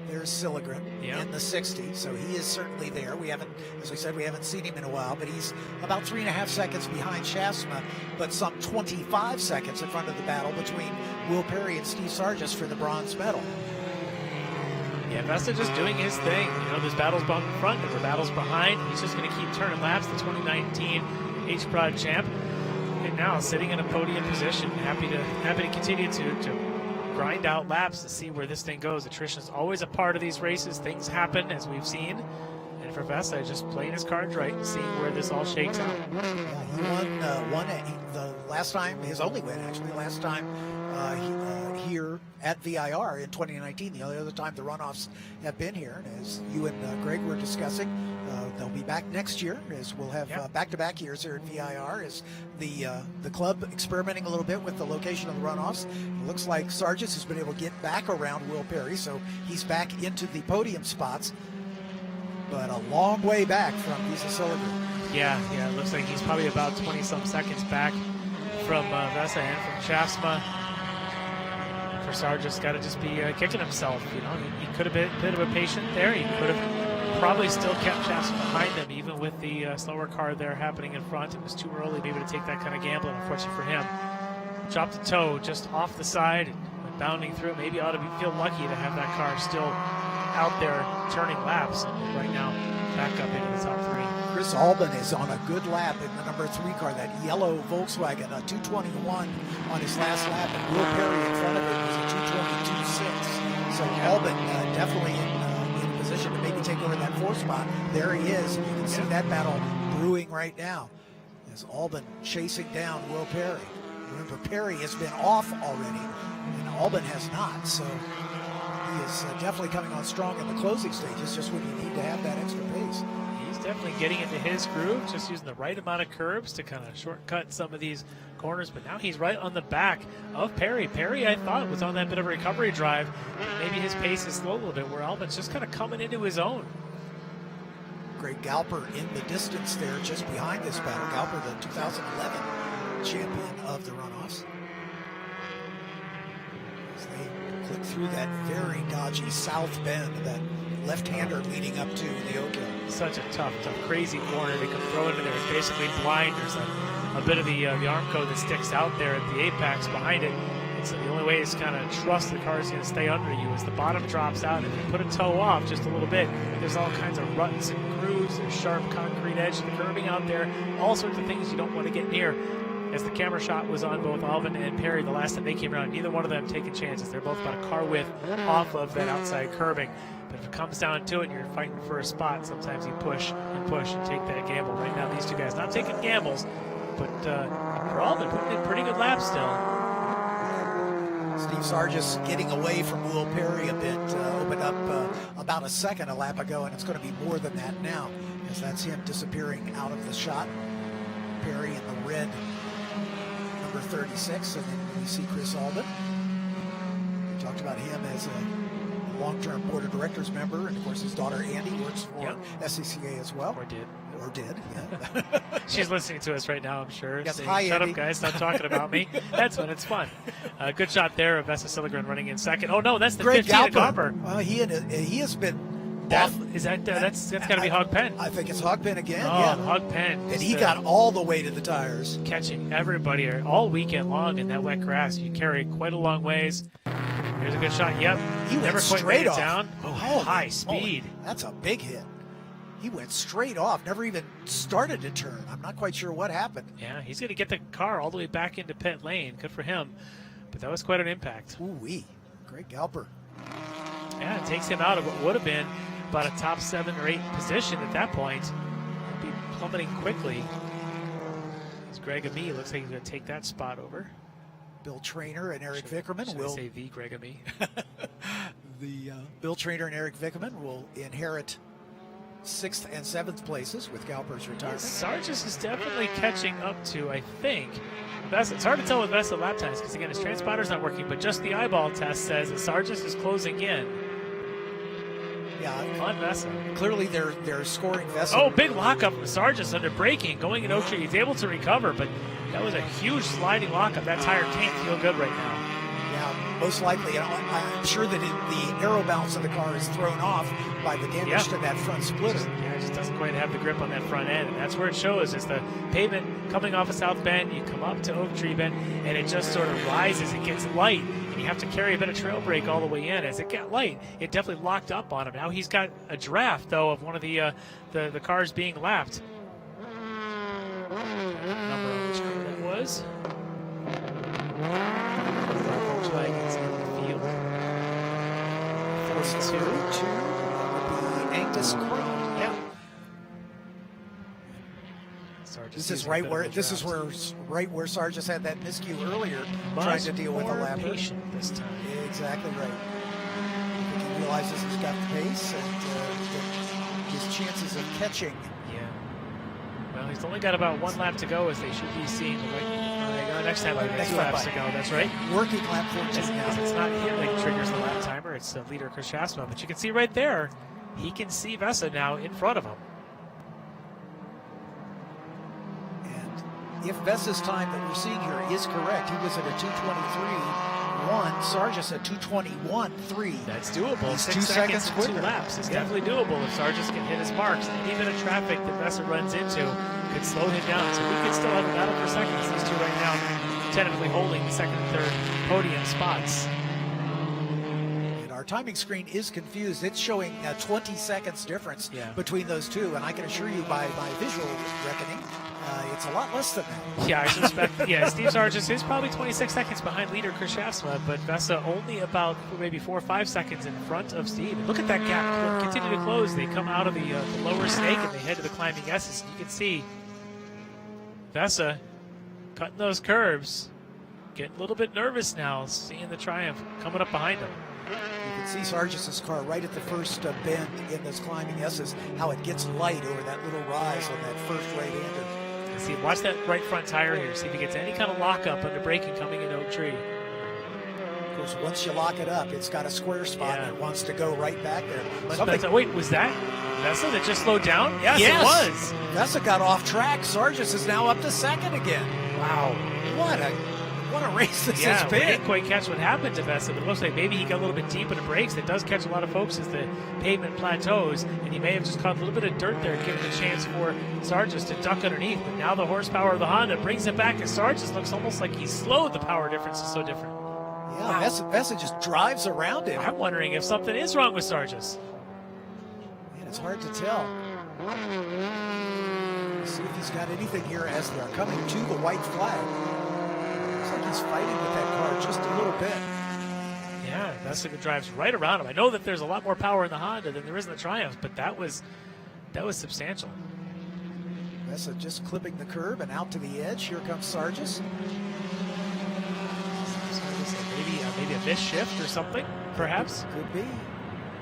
there's Silligren in the 60, so he is certainly there. We haven't, as we said, we haven't seen him in a while, but he's about 3.5 seconds behind Chasma, but some 25 seconds in front of the battle between Will Perry and Steve Sargis for the bronze medal. Yeah, Vesa just doing his thing. You know, there's battles in front, there's battles behind. He's just going to keep turning laps. The 2019 H-Prod champ, and now sitting in a podium position. Happy to continue to grind out laps to see where this thing goes. Attrition is always a part of these races. Things happen, as we've seen. And for Vesa, just playing his cards right and seeing where this all shakes out. Yeah, he won the last time, his only win actually, last time here at VIR in 2019. The only other time the runoffs have been here. And as you and Greg were discussing, they'll be back next year, as we'll have back-to-back years here at VIR, as the club experimenting a little bit with the location of the runoffs. It looks like Sargis has been able to get back around Will Perry, so he's back into the podium spots, but a long way back from Vesa Silligren. Yeah, it looks like he's probably about 20-some seconds back from Vesa and from Chasma. For Sargis, got to just be kicking himself. You know, he could have been a bit of a patient there. He could have probably still kept Chasma behind him, even with the slower car there happening in front. It was too early maybe to take that kind of gamble, unfortunately for him. Dropped the toe just off the side and went bounding through it. Maybe ought to feel lucky to have that car still out there turning laps. And right now, back up into the top three. Chris Albin is on a good lap in the number 3 car, that yellow Volkswagen, a 2:21 on his last lap, and Will Perry in front of him was a 2:22.6. So Albin definitely in a position to maybe take over that 4th spot. There he is, and you can see that battle brewing right now as Albin chasing down Will Perry. Remember, Perry has been off already, and Albin has not, so he is definitely coming on strong in the closing stages, just when you need to have that extra pace. Definitely getting into his groove, just using the right amount of curbs to kind of shortcut some of these corners, but now he's right on the back of Perry. Perry, I thought, was on that bit of a recovery drive. Maybe his pace is slow a little bit, where Albin's just kind of coming into his own. Greg Galper in the distance there, just behind this battle. Galper, the 2011 champion of the runoffs. As they click through that very dodgy south bend, that left-hander leading up to the Oak Hill. Such a tough, crazy corner they can throw into there. It's basically blind. There's a bit of the arm code that sticks out there at the apex behind it. And so the only way is kind of trust the car is going to stay under you as the bottom drops out. If you put a toe off just a little bit, there's all kinds of ruts and grooves. There's sharp concrete edge to the curbing out there. All sorts of things you don't want to get near. As the camera shot was on both Albin and Perry the last time they came around, neither one of them taking chances. They're both about a car width off of that outside curbing. But if it comes down to it and you're fighting for a spot, sometimes you push and take that gamble. Right now, these two guys not taking gambles, but for Albin putting in pretty good laps still. Steve Sargis getting away from Will Perry a bit, opened up about a second a lap ago, and it's going to be more than that now, as that's him disappearing out of the shot. Perry in the red number 36, and then we see Chris Albin. We talked about him as a long-term board of directors member, and of course his daughter Andy works for SCCA as well. Or did, yeah. She's listening to us right now, I'm sure. Yes, saying, hi, shut Andy. up, guys, stop talking about me. That's when it's fun. Good shot there of Vesa Silligren running in second. Oh no, that's the Greg 15 Galper. He has been. That's got to be Hog Pen. I think it's Hog Pen again. Oh, yeah, Hog Pen. And he got all the way to the tires, catching everybody all weekend long in that wet grass. You carry quite a long ways. Here's a good shot. Yep, he never went quite straight made it off. down. Oh, high speed. That's a big hit. He went straight off. Never even started to turn. I'm not quite sure what happened. Yeah, he's going to get the car all the way back into pit lane. Good for him. But that was quite an impact. Ooh-wee. Great Galper. Yeah, it takes him out of what would have been about a top 7 or 8 position at that point. He'd be plummeting quickly. As Greg Amie looks like he's going to take that spot over. Bill Trainer and Eric Vickerman will say the Greg Amie. The Bill Trainer and Eric Vickerman will inherit 6th and 7th places with Galper's retirement. Sargis is definitely catching up to, I think, Vesa. It's hard to tell with Vesa lap times because, again, his transponder's not working, but just the eyeball test says that Sargis is closing in. Yeah, on Vesa. Clearly they're scoring Vesa. Oh, big lockup from Sargis under braking, going in Oak Tree. He's able to recover, but that was a huge sliding lockup. That tire can't feel good right now. Yeah, most likely. You know, I'm sure that the aero balance of the car is thrown off by the damage to that front splitter. It just doesn't quite have the grip on that front end, and that's where it shows. Is the pavement coming off of South Bend, you come up to Oak Tree Bend, and it just sort of rises. It gets light, and you have to carry a bit of trail brake all the way in. As it got light, it definitely locked up on him. Now he's got a draft, though, of one of the cars being lapped. Number on which car that was. Volkswagen's in the field. 42 would be Angus Chrome. Yeah. This is right where Sargis had that miscue earlier, trying to deal with a lapper. Patient this time. Exactly right. I think he realizes he's got the pace and his chances of catching. Yeah. Well, he's only got about 1 lap to go, as they should be seeing. Next time, next 2 laps to go. That's right. Working lap 14 now. It's not him that triggers the lap timer. It's leader Chris Shasma. But you can see right there, he can see Vesa now in front of him. If Vesa's time that we're seeing here is correct, he was at a 2:23.1. Sargis at 2:21.3. That's doable. He's 6 2 seconds seconds in quicker. 2 laps. It's definitely doable if Sargis can hit his marks. And even a traffic that Vesa runs into could slow him down. So we could still have a battle for seconds. These two right now tentatively holding the 2nd and 3rd podium spots. And our timing screen is confused. It's showing a 20 seconds difference between those two. And I can assure you by my visual reckoning, it's a lot less than that. Yeah, I suspect. Steve Sargis is probably 26 seconds behind leader Chris Shasma, but Vesa only about maybe 4 or 5 seconds in front of Steve. And look at that gap continue to close. They come out of the lower snake and they head to the climbing S's. And you can see Vesa cutting those curves, getting a little bit nervous now, seeing the Triumph coming up behind him. You can see Sargis' car right at the first bend in those climbing S's, how it gets light over that little rise on that first right-hander. See, watch that right front tire here. See if he gets any kind of lockup under braking coming in Oak Tree. Of course, once you lock it up, it's got a square spot and it wants to go right back there. Wait, was that Vesa that just slowed down? Yes, it was. Vesa got off track. Sargis is now up to 2nd again. Wow. What a race this has been. We didn't quite catch what happened to Vesa, but it looks like maybe he got a little bit deep in the brakes. That does catch a lot of folks as the pavement plateaus, and he may have just caught a little bit of dirt there, giving a chance for Sargis to duck underneath. But now the horsepower of the Honda brings it back, and Sargis looks almost like he's slowed. The power difference is so different. Yeah, Vesa just drives around him. I'm wondering if something is wrong with Sargis. Man, it's hard to tell. Let's see if he's got anything here as they're coming to the white flag. Looks like he's fighting with that car just a little bit. Yeah, Vesa drives right around him. I know that there's a lot more power in the Honda than there is in the Triumph, but that was substantial. Vesa just clipping the curb and out to the edge. Here comes Sargis. Maybe a missed shift or something, perhaps. Could be.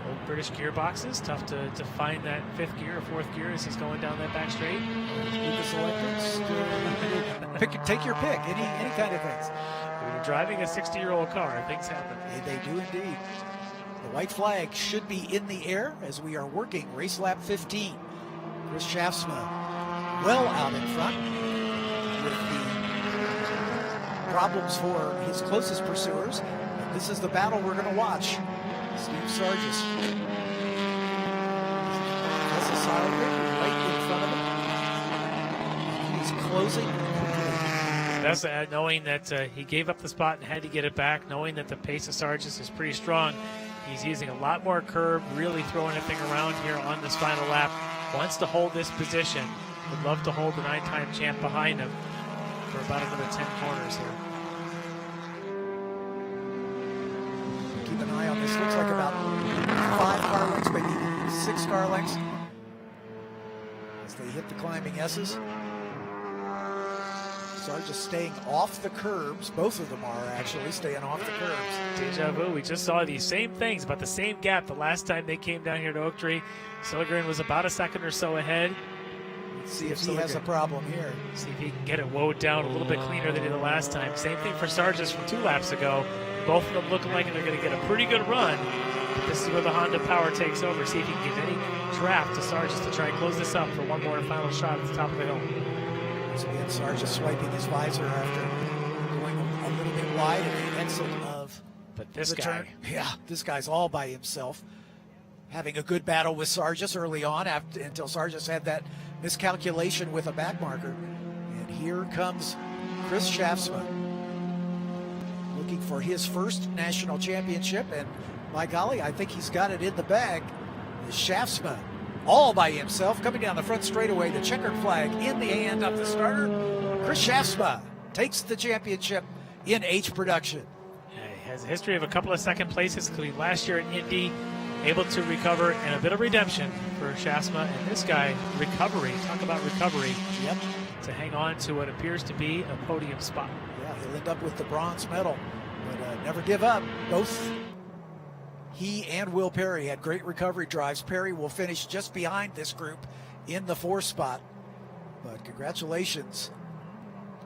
Old British gearboxes, tough to find that 5th gear or 4th gear as he's going down that back straight. Lucas Electrics. Take your pick, any kind of things. When you're driving a 60-year-old car, things happen. They do indeed. The white flag should be in the air as we are working race lap 15. Chris Shaftsma well out in front with the problems for his closest pursuers. And this is the battle we're going to watch. Steve Sargis. This is right in front of him. He's closing. That's knowing that he gave up the spot and had to get it back, knowing that the pace of Sargis is pretty strong. He's using a lot more curb, really throwing a thing around here on this final lap. Wants to hold this position. Would love to hold the 9-time champ behind him for about another 10 corners here. Keep an eye on this. Looks like about 5 car lengths, maybe 6 car lengths as they hit the climbing S's. Sargis staying off the curbs. Both of them are actually staying off the curbs. Deja vu. We just saw these same things, about the same gap the last time they came down here to Oak Tree. Silvergren was about a second or so ahead. Let's see if he has a problem here. See if he can get it woed down a little bit cleaner than he did the last time. Same thing for Sargis from 2 laps ago. Both of them looking like they're going to get a pretty good run. But this is where the Honda power takes over. See if he can give any draft to Sargis to try and close this up for one more final shot at the top of the hill. Again, Sargis swiping his visor after going a little bit wide at the exit of this the guy. turn. Yeah, this guy's all by himself. Having a good battle with Sargis early on until Sargis had that miscalculation with a back marker. And here comes Chris Schaafsma looking for his first national championship. And by golly, I think he's got it in the bag. Schaafsma all by himself, coming down the front straightaway, the checkered flag in the hand of the starter. Chris Schaafsma takes the championship in H production. Yeah, he has a history of a couple of second places, including last year in Indy, able to recover, and a bit of redemption for Schaafsma. And this guy, recovery, talk about recovery. Yep. To hang on to what appears to be a podium spot. Yeah, he'll end up with the bronze medal, but never give up. Both he and Will Perry had great recovery drives. Perry will finish just behind this group in the 4th spot. But congratulations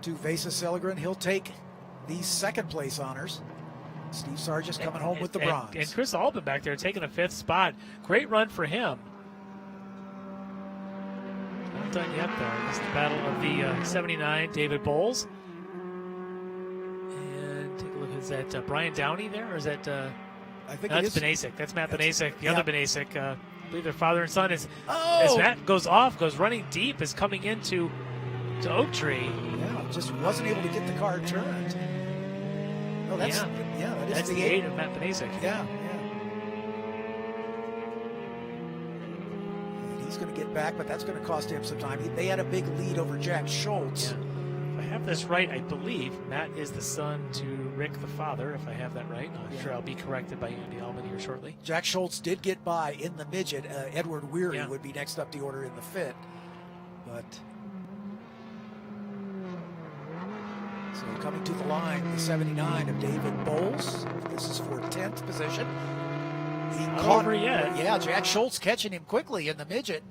to Vesa Silvergren. He'll take these 2nd place honors. Steve Sargis coming home with the bronze. And Chris Albin back there taking a 5th spot. Great run for him. Not done yet, though. This is the battle of the 79, David Bowles. And take a look. Is that Brian Downey there, or is that... I think that's Benasek. That's Matt Benasek. The other Benasek. I believe their father and son is. As Matt goes running deep, is coming into Oak Tree. Yeah, just wasn't able to get the car turned. No, that's that's the 8 of Matt Benasek. Yeah. And he's going to get back, but that's going to cost him some time. They had a big lead over Jack Schultz. Yeah. If I have this right, I believe Matt is the son to Rick, the father, if I have that right. I'm sure I'll be corrected by Andy Allman here shortly. Jack Schultz did get by in the midget. Edward Weary would be next up the order in the fit. But so coming to the line, the 79 of David Bowles. This is for 10th position. He Not caught over yet. Yeah, Jack Schultz catching him quickly in the midget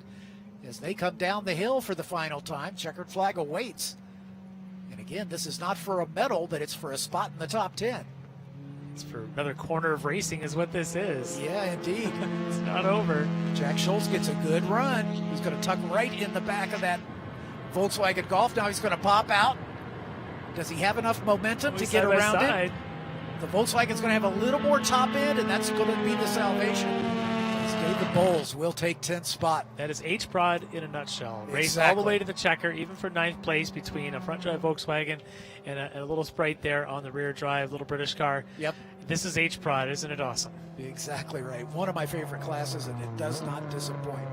as they come down the hill for the final time. Checkered flag awaits. Again, this is not for a medal, but it's for a spot in the top 10. It's for another corner of racing is what this is. Yeah, indeed. It's not over. Jack Schultz gets a good run. He's going to tuck right in the back of that Volkswagen Golf. Now he's going to pop out. Does he have enough momentum to get around it? The Volkswagen's going to have a little more top end, and that's going to be the salvation. David Bowles will take 10th spot. That is H-Prod in a nutshell. Race all the way to the checker, even for 9th place between a front drive Volkswagen and a little Sprite there on the rear drive, little British car. Yep. This is H-Prod, isn't it awesome? Exactly right. One of my favorite classes, and it does not disappoint.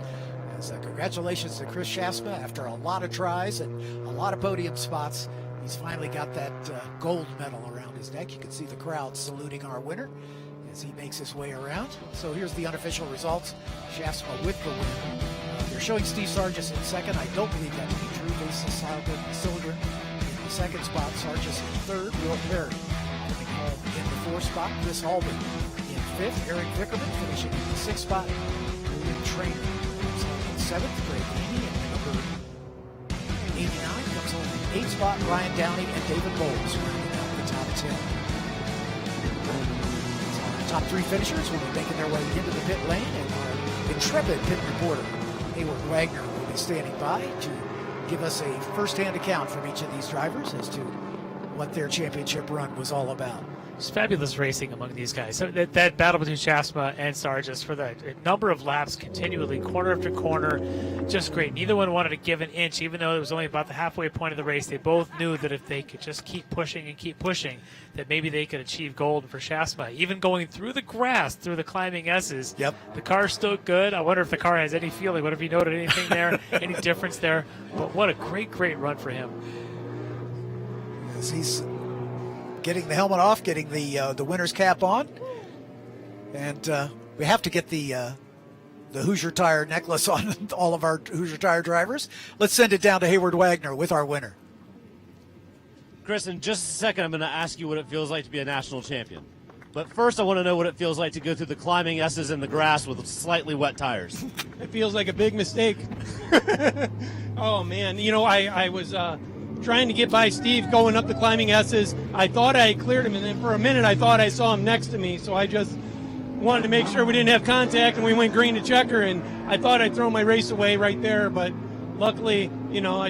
So congratulations to Chris Schaafsma. After a lot of tries and a lot of podium spots, he's finally got that gold medal around his neck. You can see the crowd saluting our winner as he makes his way around. So here's the unofficial results. Schaafsma with the win. They're showing Steve Sargis in 2nd. I don't believe that to be true. Vesa Silvergren in the 2nd spot. Sargis in 3rd. Will Perry coming home in the 4th spot. Chris Albin in 5th. Eric Vickerman finishing in the 6th spot. William Trainer comes home in 7th. Greg Heaney in number 89 comes home in 8th spot. Ryan Downey and David Bowles rounding out the top 10. Top 3 finishers will be making their way into the pit lane, and our intrepid pit reporter, Hayward Wagner, will be standing by to give us a first-hand account from each of these drivers as to what their championship run was all about. It's fabulous racing among these guys. So that battle between Schaafsma and Sargis for the number of laps continually, corner after corner, just great. Neither one wanted to give an inch, even though it was only about the halfway point of the race. They both knew that if they could just keep pushing and keep pushing, that maybe they could achieve gold for Schaafsma. Even going through the grass, through the climbing S's, the car stood good. I wonder if the car has any feeling. What if you noted anything there, any difference there? But what a great, great run for him. As he's getting the helmet off, getting the winner's cap on, and we have to get the Hoosier Tire necklace on all of our Hoosier Tire drivers. Let's send it down to Hayward Wagner with our winner. Chris, in just a second, I'm going to ask you what it feels like to be a national champion. But first, I want to know what it feels like to go through the climbing S's in the grass with slightly wet tires. It feels like a big mistake. Oh, man. You know, I was trying to get by Steve going up the climbing S's. I thought I had cleared him, and then for a minute I thought I saw him next to me, so I just wanted to make sure we didn't have contact, and we went green to checker, and I thought I'd throw my race away right there, but luckily, you know, I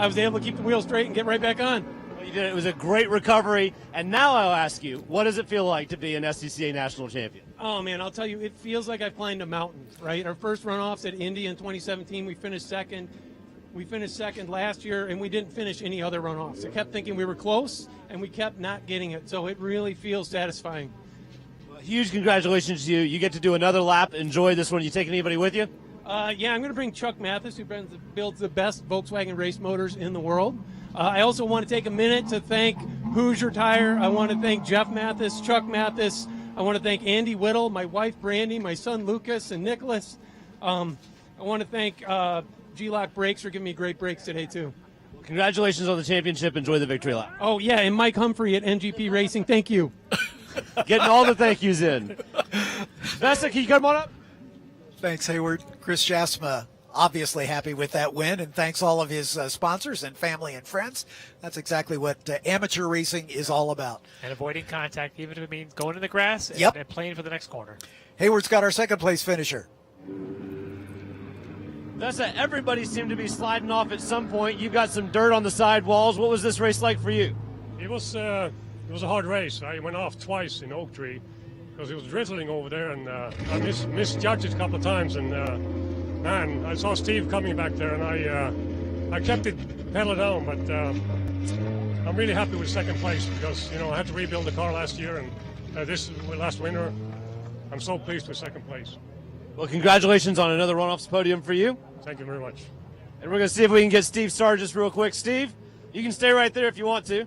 was able to keep the wheel straight and get right back on. You did. It was a great recovery. And now I'll ask you, what does it feel like to be an SCCA national champion? Oh, man, I'll tell you, it feels like I've climbed a mountain, right? Our first runoffs at Indy in 2017, we finished second. We finished second last year, and we didn't finish any other runoffs. I kept thinking we were close, and we kept not getting it. So it really feels satisfying. Well, huge congratulations to you. You get to do another lap. Enjoy this one. You take anybody with you? Yeah, I'm going to bring Chuck Mathis, who builds the best Volkswagen race motors in the world. I also want to take a minute to thank Hoosier Tire. I want to thank Jeff Mathis, Chuck Mathis. I want to thank Andy Whittle, my wife Brandy, my son Lucas, and Nicholas. I want to thank G-Lock Brakes for giving me great brakes today, too. Congratulations on the championship. Enjoy the victory lap. Oh, yeah, and Mike Humphrey at NGP Racing. Thank you. Getting all the thank yous in. Vesta, can you come on up? Thanks, Hayward. Chris Jasma, obviously happy with that win, and thanks all of his sponsors and family and friends. That's exactly what amateur racing is all about. And avoiding contact, even if it means going in the grass and, Yep. and playing for the next corner. Hayward's got our second place finisher. Vesta, everybody seemed to be sliding off at some point. You got some dirt on the sidewalls. What was this race like for you? It was a hard race. I went off twice in Oak Tree because it was drizzling over there, and I misjudged it a couple of times. And man, I saw Steve coming back there, and I kept it pedal down. But I'm really happy with second place because I had to rebuild the car last year, and this last winter, I'm so pleased with second place. Well, congratulations on another runoffs podium for you. Thank you very much. And we're going to see if we can get Steve Sargis real quick. Steve, you can stay right there if you want to.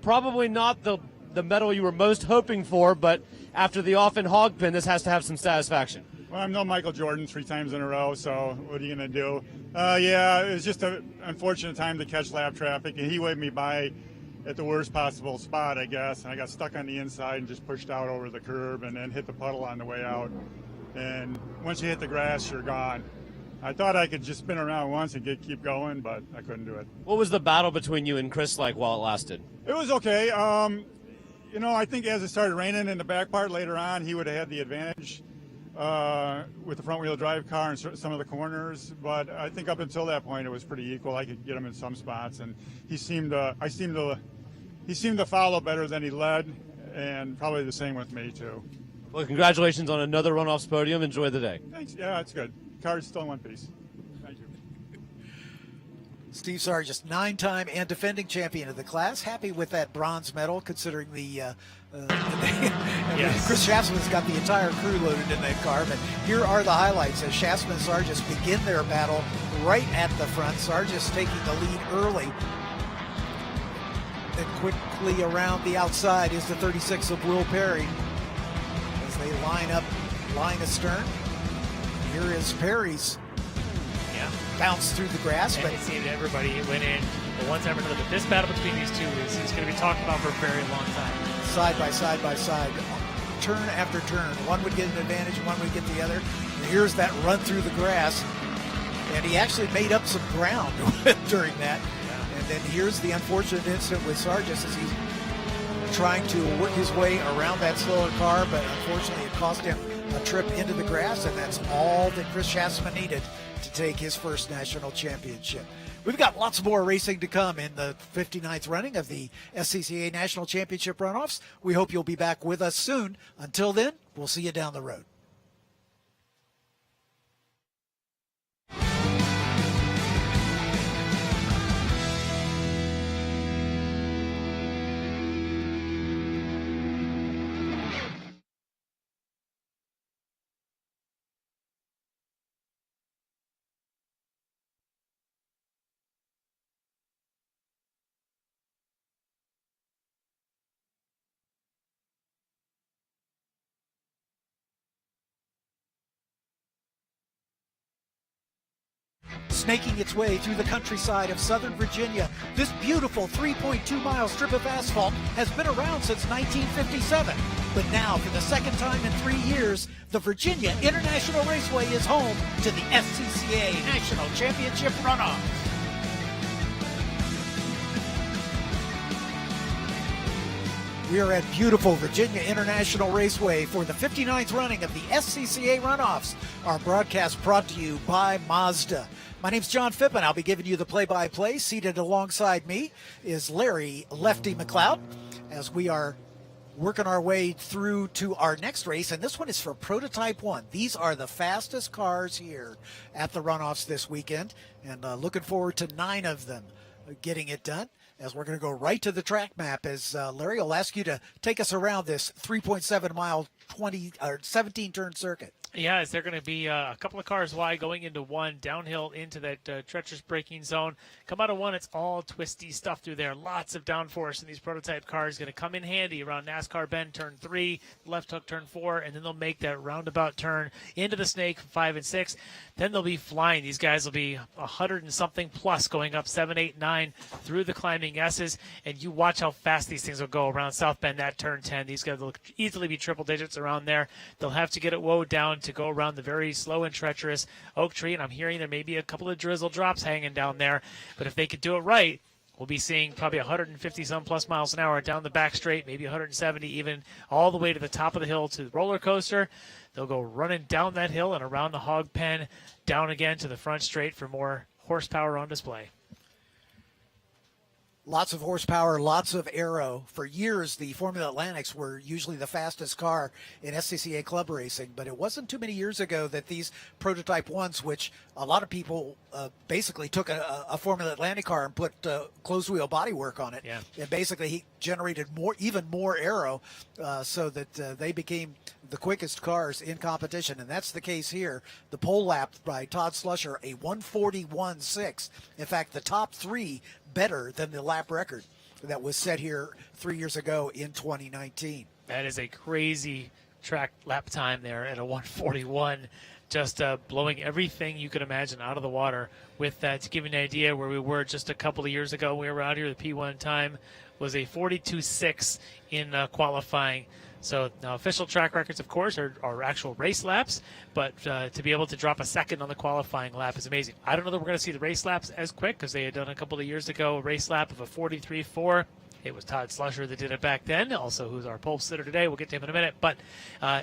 Probably not the medal you were most hoping for, but after the off and hog pin, this has to have some satisfaction. Well, I'm no Michael Jordan 3 times in a row, so what are you going to do? Yeah, it was just an unfortunate time to catch lap traffic, and he waved me by at the worst possible spot, I guess, and I got stuck on the inside and just pushed out over the curb and then hit the puddle on the way out. And once you hit the grass, you're gone. I thought I could just spin around once and keep going, but I couldn't do it. What was the battle between you and Chris like while it lasted? It was okay. I think as it started raining in the back part later on, he would have had the advantage with the front-wheel drive car and some of the corners. But I think up until that point, it was pretty equal. I could get him in some spots, and he seemed to follow better than he led, and probably the same with me too. Well, congratulations on another runoffs podium. Enjoy the day. Thanks. Yeah, it's good. Car's still in one piece. Thank you. Steve Sargis, 9-time and defending champion of the class. Happy with that bronze medal, considering the Yes. Chris Shaftsman's got the entire crew loaded in that car. But here are the highlights as Shaftsman and Sargis begin their battle right at the front. Sargis taking the lead early. Then quickly around the outside is the 36 of Will Perry as they line up line astern. Here is Perry's bounce through the grass. And But it seemed everybody went in the one time or another. But this battle between these two is going to be talked about for a very long time. side by side by side, turn after turn. One would get an advantage, one would get the other. And here's that run through the grass. And he actually made up some ground during that. And then here's the unfortunate incident with Sargis as he's trying to work his way around that slower car, but unfortunately it cost him a trip into the grass, and that's all that Chris Shaftsman needed to take his first national championship. We've got lots more racing to come in the 59th running of the SCCA National Championship Runoffs. We hope you'll be back with us soon. Until then, we'll see you down the road. Snaking its way through the countryside of Southern Virginia, this beautiful 3.2-mile strip of asphalt has been around since 1957. But now, for the second time in 3 years, the Virginia International Raceway is home to the SCCA National Championship Runoffs. We are at beautiful Virginia International Raceway for the 59th running of the SCCA Runoffs. Our broadcast brought to you by Mazda. My name's John Phippen. I'll be giving you the play-by-play. Seated alongside me is Larry Lefty McLeod as we are working our way through to our next race, and this one is for Prototype 1. These are the fastest cars here at the Runoffs this weekend, and looking forward to 9 of them getting it done. As we're going to go right to the track map, as Larry will ask you to take us around this 3.7-mile 17-turn circuit. Yeah, they're going to be a couple of cars wide going into one, downhill into that treacherous braking zone. Come out of one, it's all twisty stuff through there. Lots of downforce in these prototype cars. Going to come in handy around NASCAR Bend, turn 3, left hook, turn 4, and then they'll make that roundabout turn into the snake, 5 and 6. Then they'll be flying. These guys will be 100 and something plus going up 7, 8, 9 through the climbing S's, and you watch how fast these things will go around South Bend, that turn 10. These guys will easily be triple digits around there. They'll have to get it woed down to go around the very slow and treacherous Oak Tree, and I'm hearing there may be a couple of drizzle drops hanging down there, but if they could do it right, we'll be seeing probably 150-some plus miles an hour down the back straight, maybe 170 even, all the way to the top of the hill to the roller coaster. They'll go running down that hill and around the hog pen, down again to the front straight for more horsepower on display. Lots of horsepower, lots of aero. For years, the Formula Atlantics were usually the fastest car in SCCA club racing, but it wasn't too many years ago that these Prototype 1s, which a lot of people basically took a Formula Atlantic car and put closed-wheel bodywork on it, and basically he generated even more aero so that they became the quickest cars in competition, and that's the case here. The pole lap by Todd Slusher, a 1:41.6. In fact, the top 3 better than the lap record that was set here 3 years ago in 2019. That is a crazy track lap time there at a 1:41, just blowing everything you could imagine out of the water with that. To give you an idea where we were just a couple of years ago, we were out here, the P1 time was a 42.6 in qualifying. So now official track records, of course, are actual race laps, but to be able to drop a second on the qualifying lap is amazing. I don't know that we're going to see the race laps as quick because they had done a couple of years ago a race lap of a 43.4. It was Todd Slusher that did it back then, also who's our pole sitter today. We'll get to him in a minute. But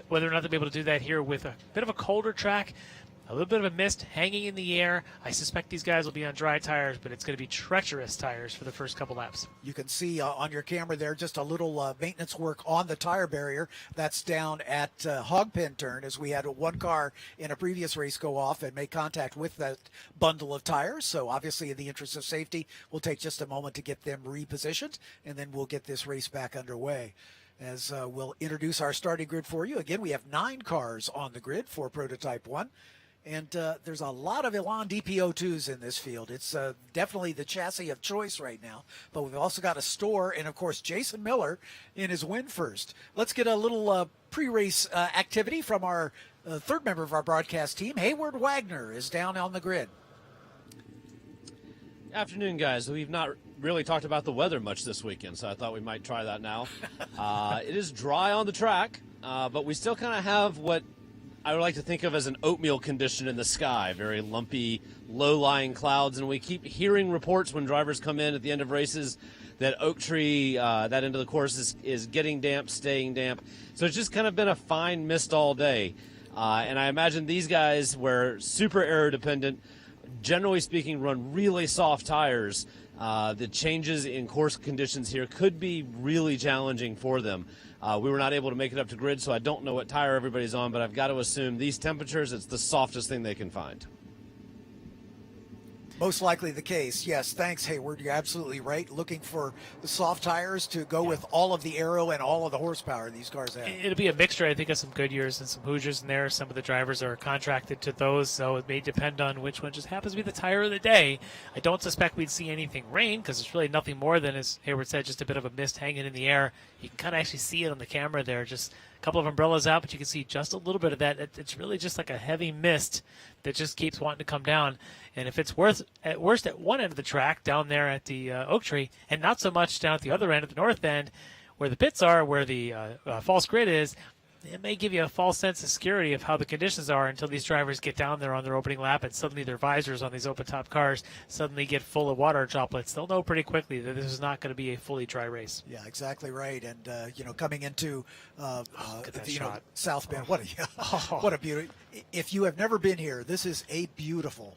whether or not they'll be able to do that here with a bit of a colder track, a little bit of a mist hanging in the air. I suspect these guys will be on dry tires, but it's going to be treacherous tires for the first couple laps. You can see on your camera there just a little maintenance work on the tire barrier. That's down at Hogpen Turn, as we had one car in a previous race go off and make contact with that bundle of tires. So obviously, in the interest of safety, we'll take just a moment to get them repositioned, and then we'll get this race back underway. As we'll introduce our starting grid for you. Again, we have 9 cars on the grid for Prototype 1. And there's a lot of Elan DP02s in this field. It's definitely the chassis of choice right now. But we've also got a Store and, of course, Jason Miller in his win first. Let's get a little pre-race activity from our third member of our broadcast team. Hayward Wagner is down on the grid. Afternoon, guys. We've not really talked about the weather much this weekend, so I thought we might try that now. It is dry on the track, but we still kind of have what I would like to think of as an oatmeal condition in the sky, very lumpy, low-lying clouds, and we keep hearing reports when drivers come in at the end of races that Oak Tree, that end of the course, is getting damp, staying damp. So it's just kind of been a fine mist all day. And I imagine these guys were super aero-dependent, generally speaking, run really soft tires. The changes in course conditions here could be really challenging for them. We were not able to make it up to grid, so I don't know what tire everybody's on, but I've got to assume these temperatures, it's the softest thing they can find. Most likely the case. Yes, thanks, Hayward. You're absolutely right. Looking for the soft tires to go with all of the aero and all of the horsepower these cars have. It'll be a mixture, I think, of some Goodyears and some Hoosiers in there. Some of the drivers are contracted to those, so it may depend on which one just happens to be the tire of the day. I don't suspect we'd see anything rain because it's really nothing more than, as Hayward said, just a bit of a mist hanging in the air. You can kind of actually see it on the camera there, just couple of umbrellas out, but you can see just a little bit of that. It's really just like a heavy mist that just keeps wanting to come down. And if it's worst at one end of the track down there at the Oak Tree, and not so much down at the other end, at the north end, where the pits are, where the false grid is, it may give you a false sense of security of how the conditions are until these drivers get down there on their opening lap and suddenly their visors on these open-top cars suddenly get full of water droplets. They'll know pretty quickly that this is not going to be a fully dry race. Yeah, exactly right. And, coming into, South Bend, what a beauty. If you have never been here, this is a beautiful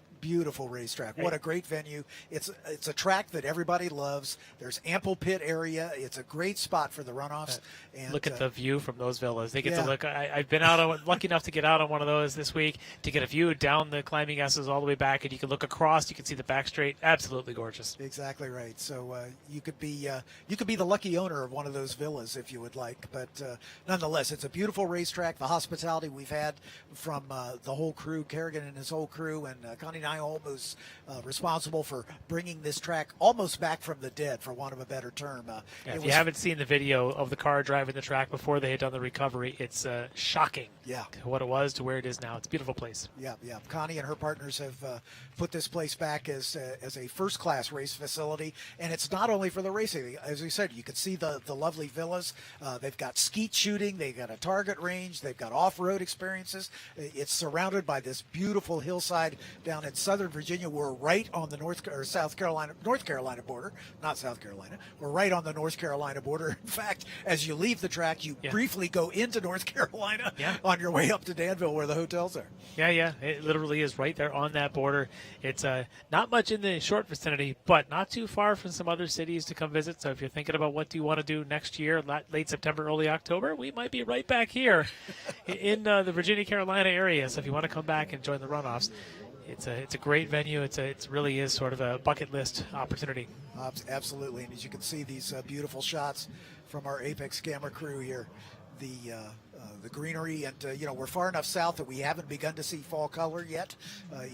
racetrack. What a great venue. It's a track that everybody loves. There's ample pit area. It's a great spot for the runoffs. And look at the view from those villas. They get to look. I've been lucky enough to get out on one of those this week to get a view down the climbing S's all the way back, and you can look across. You can see the back straight. Absolutely gorgeous. Exactly right. So you could be the lucky owner of one of those villas if you would like. But nonetheless, it's a beautiful racetrack. The hospitality we've had from the whole crew, Kerrigan and his whole crew, and Connie Nyholm, who's responsible for bringing this track almost back from the dead, for want of a better term. If you haven't seen the video of the car driving the track before they had done the recovery, it's shocking. Yeah, what it was to where it is now. It's a beautiful place. Yeah. Connie and her partners have put this place back as a first-class race facility, and it's not only for the racing. As we said, you can see the lovely villas. They've got skeet shooting. They've got a target range. They've got off-road experiences. It's surrounded by this beautiful hillside down in Southern Virginia. We're right on the North Carolina border, not South Carolina. We're right on the North Carolina border. In fact, as you leave the track, you briefly go into North Carolina on your way up to Danville, where the hotels are. Yeah. It literally is right there on that border. It's not much in the short vicinity, but not too far from some other cities to come visit. So if you're thinking about what do you want to do next year, late September, early October, we might be right back here in the Virginia, Carolina area. So if you want to come back and join the runoffs, it's a great venue. It really is sort of a bucket list opportunity. Absolutely, and as you can see, these beautiful shots from our Apex camera crew here, the greenery, and we're far enough south that we haven't begun to see fall color yet,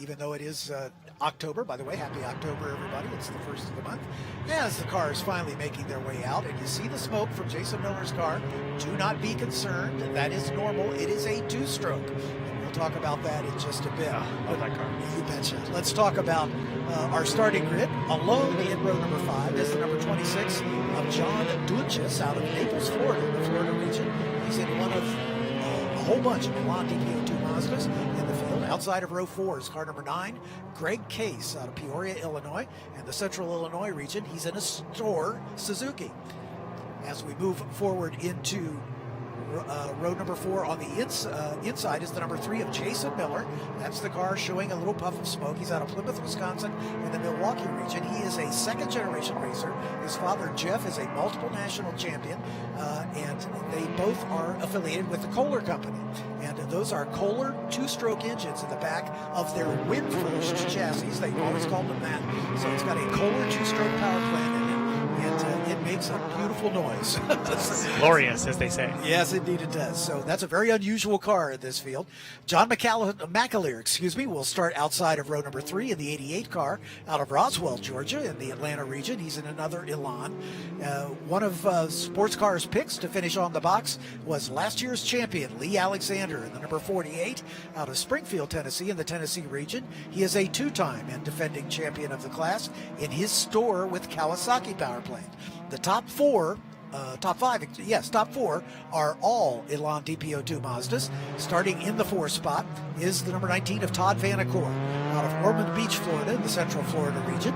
even though it is October. By the way, happy October, everybody. It's the first of the month. As the cars finally making their way out, and you see the smoke from Jason Miller's car, do not be concerned. That is normal. It is a two-stroke. Talk about that in just a bit. Oh, my car. You betcha. Let's talk about our starting grid. Alone in row number 5 is the number 26 of John Dunches out of Naples, Florida, the Florida region. He's in one of a whole bunch of Milan DPO2 Mazdas in the field. Outside of row 4 is car number 9, Greg Case out of Peoria, Illinois, and the Central Illinois region. He's in a Store Suzuki. As we move forward into row number 4 on the inside is the number 3 of Jason Miller. That's the car showing a little puff of smoke. He's out of Plymouth, Wisconsin in the Milwaukee region. He is a second-generation racer. His father, Jeff, is a multiple national champion, and they both are affiliated with the Kohler Company. And those are Kohler two-stroke engines in the back of their Windforged chassis. They've always called them that. So it's got a Kohler two-stroke power plant in it. And it makes a beautiful noise. Glorious, as they say. Yes, indeed it does. So that's a very unusual car in this field. John McAleer, will start outside of row number 3 in the 88 car out of Roswell, Georgia, in the Atlanta region. He's in another Elan. One of Sports Car's picks to finish on the box was last year's champion, Lee Alexander, in the number 48 out of Springfield, Tennessee, in the Tennessee region. He is a 2-time and defending champion of the class in his store with Kawasaki power plant. The top 4 are all Elan DPO2 Mazdas. Starting in the 4th spot is the number 19 of Todd Vanacore out of Ormond Beach, Florida, in the Central Florida region.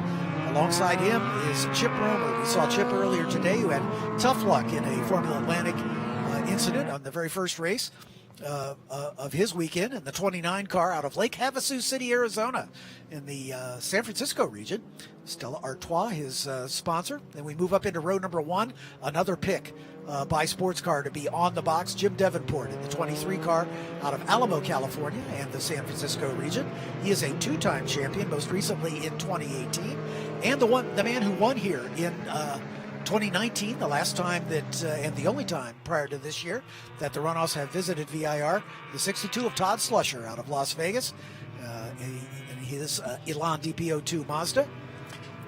Alongside him is Chip Romer. We saw Chip earlier today, who had tough luck in a Formula Atlantic incident on the very first race of his weekend in the 29 car out of Lake Havasu City, Arizona, in the San Francisco region. Stella Artois, his sponsor. Then we move up into row number 1, another pick by Sports Car to be on the box, Jim Davenport in the 23 car out of Alamo, California, and the San Francisco region. He is a 2-time champion, most recently in 2018, and the man who won here in 2019, the last time that, and the only time prior to this year, that the runoffs have visited VIR, the 62 of Todd Slusher out of Las Vegas, in his Elan DPO2 Mazda.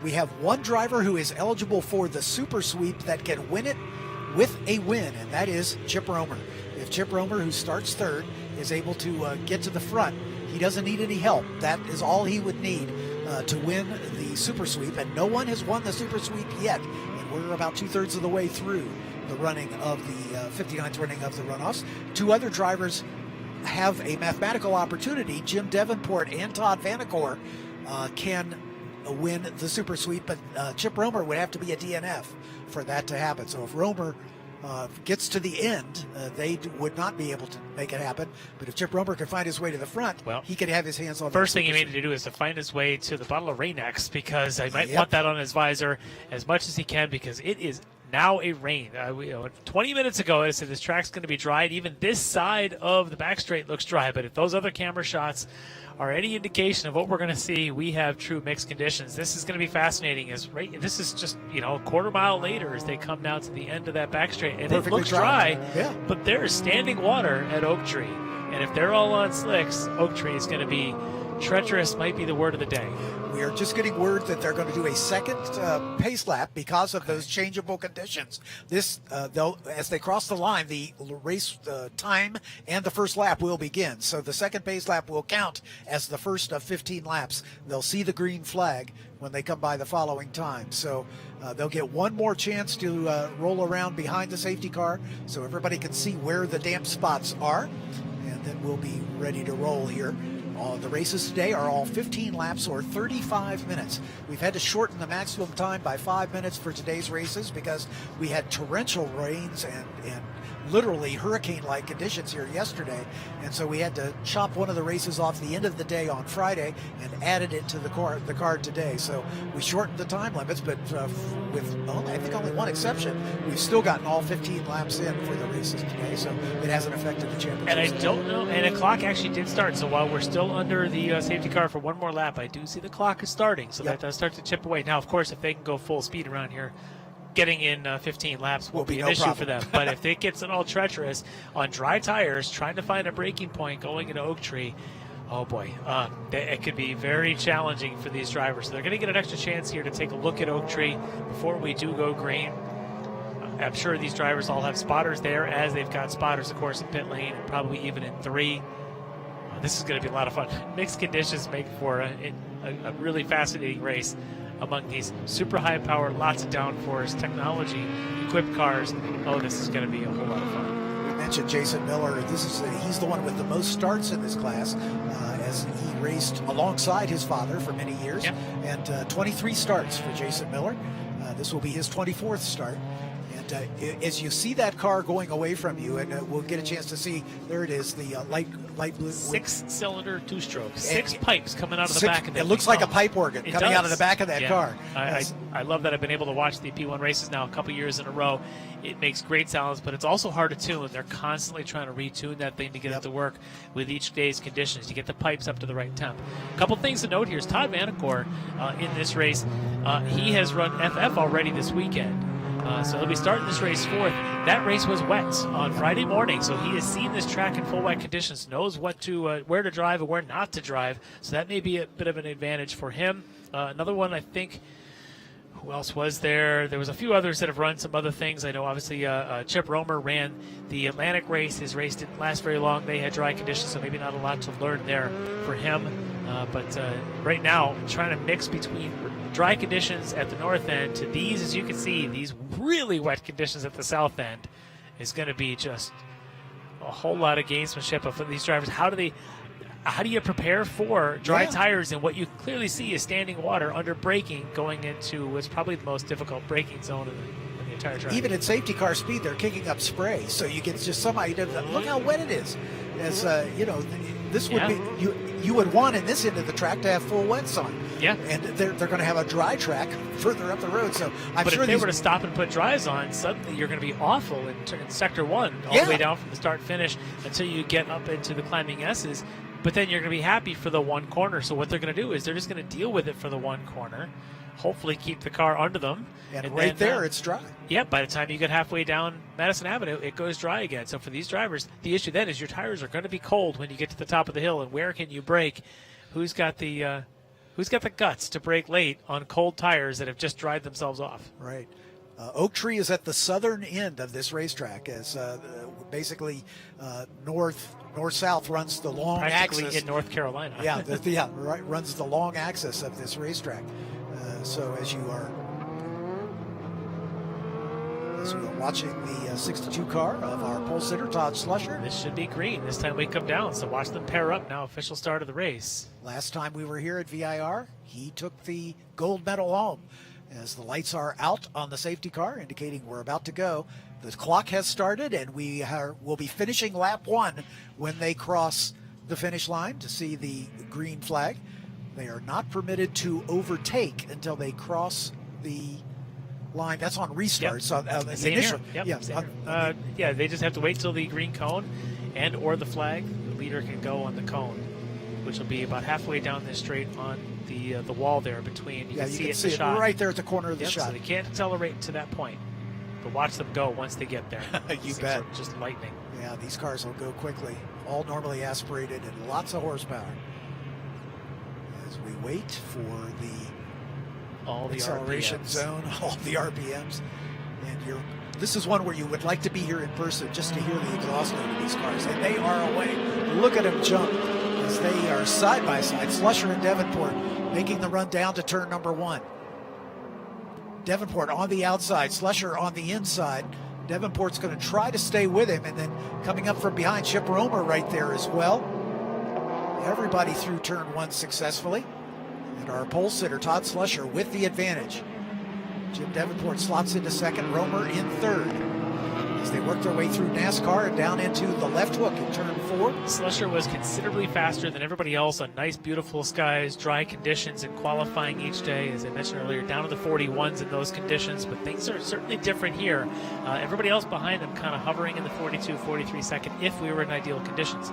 We have one driver who is eligible for the super sweep that can win it with a win, and that is Chip Romer. If if Chip Romer, who starts third, is able to get to the front, he doesn't need any help. That is all he would need to win the Super Sweep, and no one has won the Super Sweep yet. And we're about 2/3 of the way through the running of the 59th running of the runoffs. Two other drivers have a mathematical opportunity. Jim Davenport and Todd Vanacore can win the Super Sweep, but Chip Romer would have to be a DNF for that to happen. So if Romer gets to the end, they would not be able to make it happen. But if Chip Romer could find his way to the front, he could have his hands on. First thing he needed to do is to find his way to the bottle of Rain-X, because I might want that on his visor as much as he can, because it is now a rain. 20 minutes ago, I said this track's going to be dry. Even this side of the back straight looks dry. But if those other camera shots are any indication of what we're going to see, we have true mixed conditions. This is going to be fascinating. This is just a quarter mile later as they come down to the end of that back straight, and Perfectly it looks dry. But there's standing water at Oak Tree, and if they're all on slicks, Oak Tree is going to be treacherous. Might be the word of the day. We are just getting word that they're going to do a second pace lap because of those changeable conditions. This, as they cross the line, the race time and the first lap will begin. So the second pace lap will count as the first of 15 laps. They'll see the green flag when they come by the following time. So they'll get one more chance to roll around behind the safety car so everybody can see where the damp spots are, and then we'll be ready to roll here. The races today are all 15 laps or 35 minutes. We've had to shorten the maximum time by 5 minutes for today's races because we had torrential rains and literally hurricane-like conditions here yesterday, and so we had to chop one of the races off the end of the day on Friday and added it to the card today. So we shortened the time limits, but with I think only one exception, we've still gotten all 15 laps in for the races today, so it hasn't affected the championship. And I don't know, and the clock actually did start, so while we're still under the safety car for one more lap, I do see the clock is starting, so that does start to chip away. Now, of course, if they can go full speed around here, getting in 15 laps will be an issue for them. But if it gets at all treacherous on dry tires, trying to find a braking point going into Oak Tree, oh boy, it could be very challenging for these drivers. So they're going to get an extra chance here to take a look at Oak Tree before we do go green. I'm sure these drivers all have spotters there, as they've got spotters, of course, in pit lane, and probably even in 3. This is going to be a lot of fun. Mixed conditions make for a really fascinating race among these super high power, lots of downforce, technology equipped cars. Oh, this is going to be a whole lot of fun. We mentioned Jason Miller. He's the one with the most starts in this class, as he raced alongside his father for many years. And 23 starts for Jason Miller. This will be his 24th start. And as you see that car going away from you, and we'll get a chance to see, there it is, the light blue. 6-cylinder two-stroke, 6 pipes coming out of the back of that. It looks like a pipe organ coming out of the back of that car. I love that. I've been able to watch the P1 races now a couple years in a row. It makes great sounds, but it's also hard to tune. They're constantly trying to retune that thing to get it to work with each day's conditions, to get the pipes up to the right temp. A couple things to note here is Todd Vanacore in this race. He has run FF already this weekend. So he'll be starting this race 4th. That race was wet on Friday morning, so he has seen this track in full wet conditions, knows what to where to drive and where not to drive. So that may be a bit of an advantage for him. Another one, I think, who else was there? There was a few others that have run some other things. I know, obviously, Chip Romer ran the Atlantic race. His race didn't last very long. They had dry conditions, so maybe not a lot to learn there for him. But right now, trying to mix between dry conditions at the north end to these, as you can see, these really wet conditions at the south end is going to be just a whole lot of gamesmanship of these drivers. How do you prepare for dry tires and what you clearly see is standing water under braking going into what's probably the most difficult braking zone in the entire track? Even at safety car speed, they're kicking up spray, so you get just some idea of, look how wet it is. As this would be you would want in this end of the track to have full wets on. Yeah. And they're going to have a dry track further up the road. So I'm but sure if they were to stop and put dries on, suddenly you're going to be awful in Sector 1 all the way down from the start finish until you get up into the climbing S's. But then you're going to be happy for the one corner. So what they're going to do is they're just going to deal with it for the one corner, hopefully keep the car under them. And right then, there, it's dry. Yeah, by the time you get halfway down Madison Avenue, it goes dry again. So for these drivers, the issue then is your tires are going to be cold when you get to the top of the hill. And where can you brake? Who's got the guts to brake late on cold tires that have just dried themselves off? Right. Oak Tree is at the southern end of this racetrack, as basically north-south runs the long Practically axis. in North Carolina. Yeah, right, runs the long axis of this racetrack. So as you are watching the 62 car of our pole sitter, Todd Slusher. This should be green. This time we come down, so watch them pair up now. Official start of the race. Last time we were here at VIR, he took the gold medal home. As the lights are out on the safety car, indicating we're about to go. The clock has started, and will be finishing lap 1 when they cross the finish line to see the green flag. They are not permitted to overtake until they cross the line. That's on restart. Yep. So Same initial, here. Yep. yeah, Yeah, they just have to wait till the green cone and or the flag. The leader can go on the cone, which will be about halfway down this straight on the wall there between. You can see it in the shot. Right there at the corner of the shot. So they can't accelerate to that point, but watch them go once they get there. You bet. Just lightning. Yeah, these cars will go quickly. All normally aspirated and lots of horsepower. As we wait for all the acceleration RPMs. zone, all the RPMs, and this is one where you would like to be here in person just to hear the exhaust note of these cars, and they are away. Look at them jump as they are side by side. Slusher and Davenport making the run down to turn number 1. Davenport on the outside, Slusher on the inside. Davenport's going to try to stay with him, and then coming up from behind, Chip Romer right there as well. Everybody through turn 1 successfully. And our pole sitter, Todd Slusher, with the advantage. Jim Davenport slots into second, Romer in third. As they work their way through NASCAR and down into the left hook in turn 4. Slusher was considerably faster than everybody else on nice, beautiful skies, dry conditions, and qualifying each day. As I mentioned earlier, down to the 41s in those conditions, but things are certainly different here. Everybody else behind them kind of hovering in the 42, 43 second if we were in ideal conditions.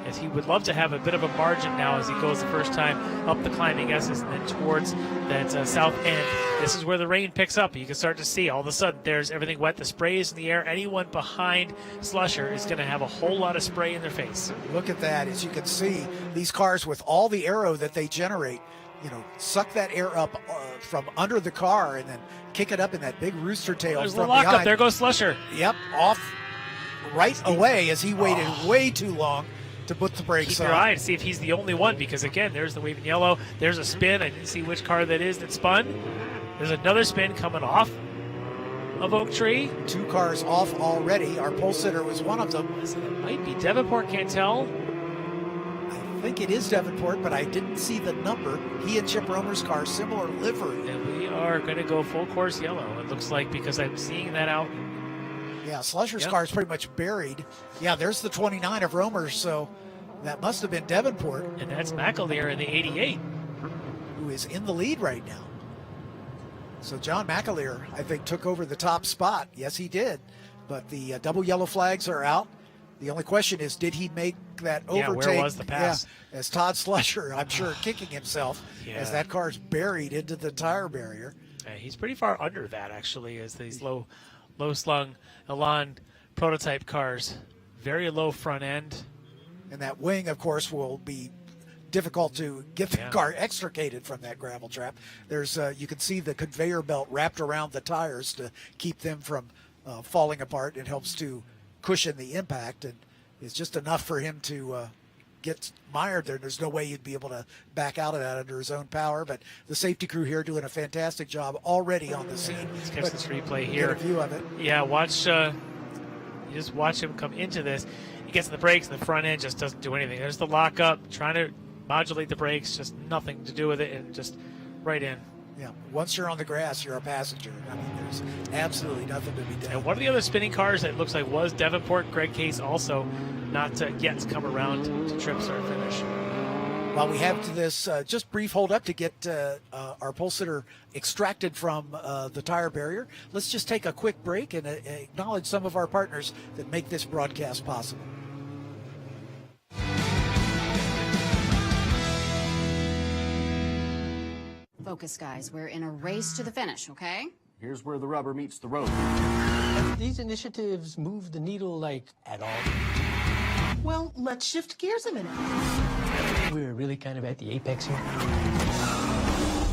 As he would love to have a bit of a margin now as he goes the first time up the climbing S's and then towards that south end. This is where the rain picks up. You can start to see all of a sudden there's everything wet. The spray is in the air. Anyone behind Slusher is going to have a whole lot of spray in their face. Look at that. As you can see, these cars with all the aero that they generate, suck that air up from under the car and then kick it up in that big rooster tail. There's from the lockup. behind. There goes Slusher. Yep, off right away as he waited way too long to put the brakes on. Keep your eye to see if he's the only one, because again, there's the waving yellow. There's a spin. I didn't see which car that is that spun. There's another spin coming off of Oak Tree. 2 cars off already. Our pole sitter was one of them. It might be Davenport, can't tell. I think it is Davenport, but I didn't see the number. He and Chip Romer's car, similar livery. And we are going to go full course yellow, it looks like, because I'm seeing that out. Yeah, Slusher's car is pretty much buried. Yeah, there's the 29 of Romer's, so that must have been Davenport. And that's McAleer in the 88. Who is in the lead right now. So John McAleer, I think, took over the top spot. Yes, he did. But the double yellow flags are out. The only question is, did he make that overtake? Where was the pass? Yeah, as Todd Slusher, I'm sure, kicking himself as that car's buried into the tire barrier. He's pretty far under that, actually, as these low-slung Elan prototype cars. Very low front end. And that wing, of course, will be difficult to get the car extricated from that gravel trap. There's you can see the conveyor belt wrapped around the tires to keep them from falling apart. It helps to cushion the impact, and it's just enough for him to get mired there. There's no way you'd be able to back out of that under his own power, but the safety crew here doing a fantastic job already on the scene. Let's catch this replay here. Get a view of it. Yeah, watch. You just watch him come into this. He gets the brakes, and the front end just doesn't do anything. There's the lockup, trying to modulate the brakes, just nothing to do with it, and just right in. Yeah, once you're on the grass, you're a passenger. I mean, there's absolutely nothing to be done. And one of the other spinning cars that looks like was Davenport, Greg Case, also not yet to come around to trip start finish. While we have this just brief hold up to get our pole sitter extracted from the tire barrier, let's just take a quick break and acknowledge some of our partners that make this broadcast possible. Focus, guys. We're in a race to the finish, okay? Here's where the rubber meets the road. Have these initiatives moved the needle, like, at all? Well, let's shift gears a minute. We're really kind of at the apex here.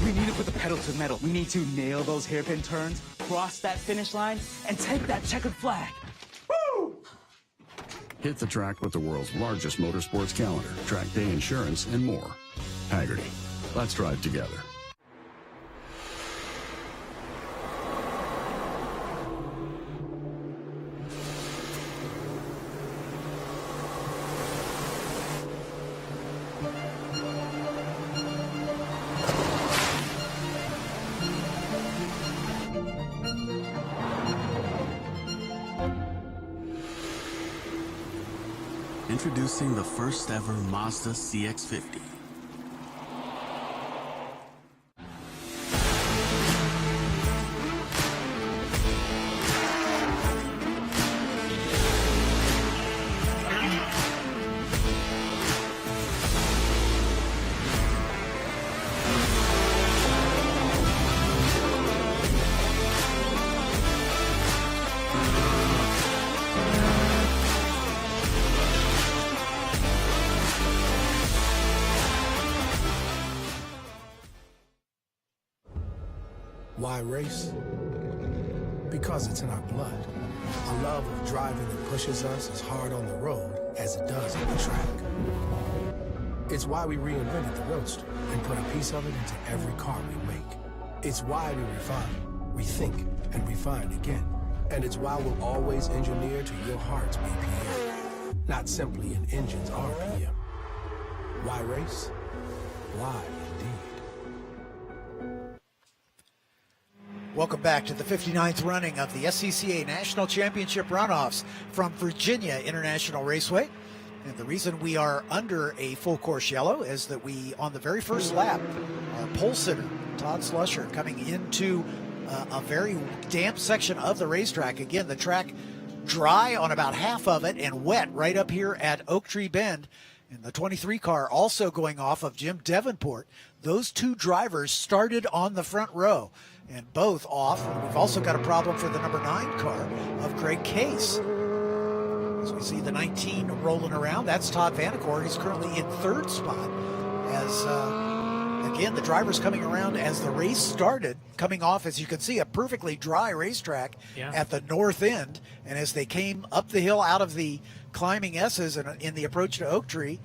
We need to put the pedal to the metal. We need to nail those hairpin turns, cross that finish line, and take that checkered flag. Woo! Hit the track with the world's largest motorsports calendar, track day insurance, and more. Hagerty. Let's drive together. Introducing the first ever Mazda Cx-50. Why race? Because it's in our blood. A love of driving that pushes us as hard on the road as it does on the track. It's why we reinvented the Roadster and put a piece of it into every car we make. It's why we refine, rethink, and refine again. And it's why we'll always engineer to your heart's BPM, not simply an engine's RPM. Why race? Why indeed? Welcome back to the 59th running of the SCCA National Championship Runoffs from VIRginia International Raceway. And the reason we are under a full course yellow is that we, on the very first lap, our pole sitter, Todd Slusher, coming into a very damp section of the racetrack. Again, the track dry on about half of it and wet right up here at Oak Tree Bend. And the 23 car also going off of Jim Davenport. Those two drivers started on the front row and both off. And we've also got a problem for the number 9 car of Greg Case. As we see the 19 rolling around, that's Todd Vanacore. He's currently in 3rd spot as, again, the drivers coming around as the race started, coming off, as you can see, a perfectly dry racetrack at the north end. And as they came up the hill out of the climbing S's and in the approach to Oak Tree,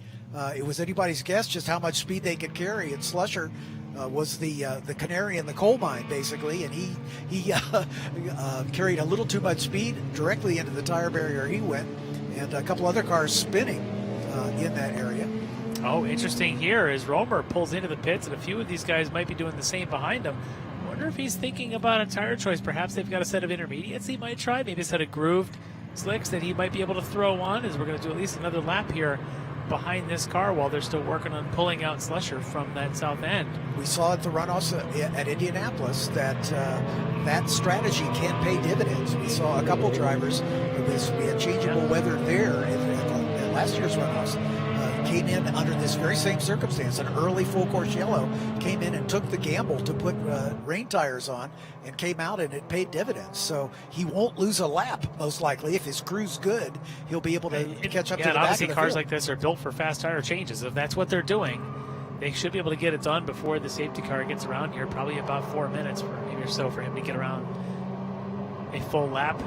it was anybody's guess just how much speed they could carry. And Slusher was the canary in the coal mine, basically, and he carried a little too much speed directly into the tire barrier he went, and a couple other cars spinning in that area. Oh, interesting here as Romer pulls into the pits, and a few of these guys might be doing the same behind him. I wonder if he's thinking about a tire choice. Perhaps they've got a set of intermediates he might try, maybe a set of grooved slicks that he might be able to throw on, as we're going to do at least another lap here behind this car while they're still working on pulling out Slusher from that south end. We saw at the runoffs at Indianapolis that that strategy can pay dividends. We saw a couple drivers, we had changeable weather there at last year's runoffs, came in under this very same circumstance, an early full course yellow, came in and took the gamble to put rain tires on and came out, and it paid dividends. So he won't lose a lap, most likely. If his crew's good, he'll be able to catch up to the back of the obviously cars field. like this are built for fast tire changes. If that's what they're doing, they should be able to get it done before the safety car gets around here, probably about 4 minutes for maybe or so for him to get around a full lap.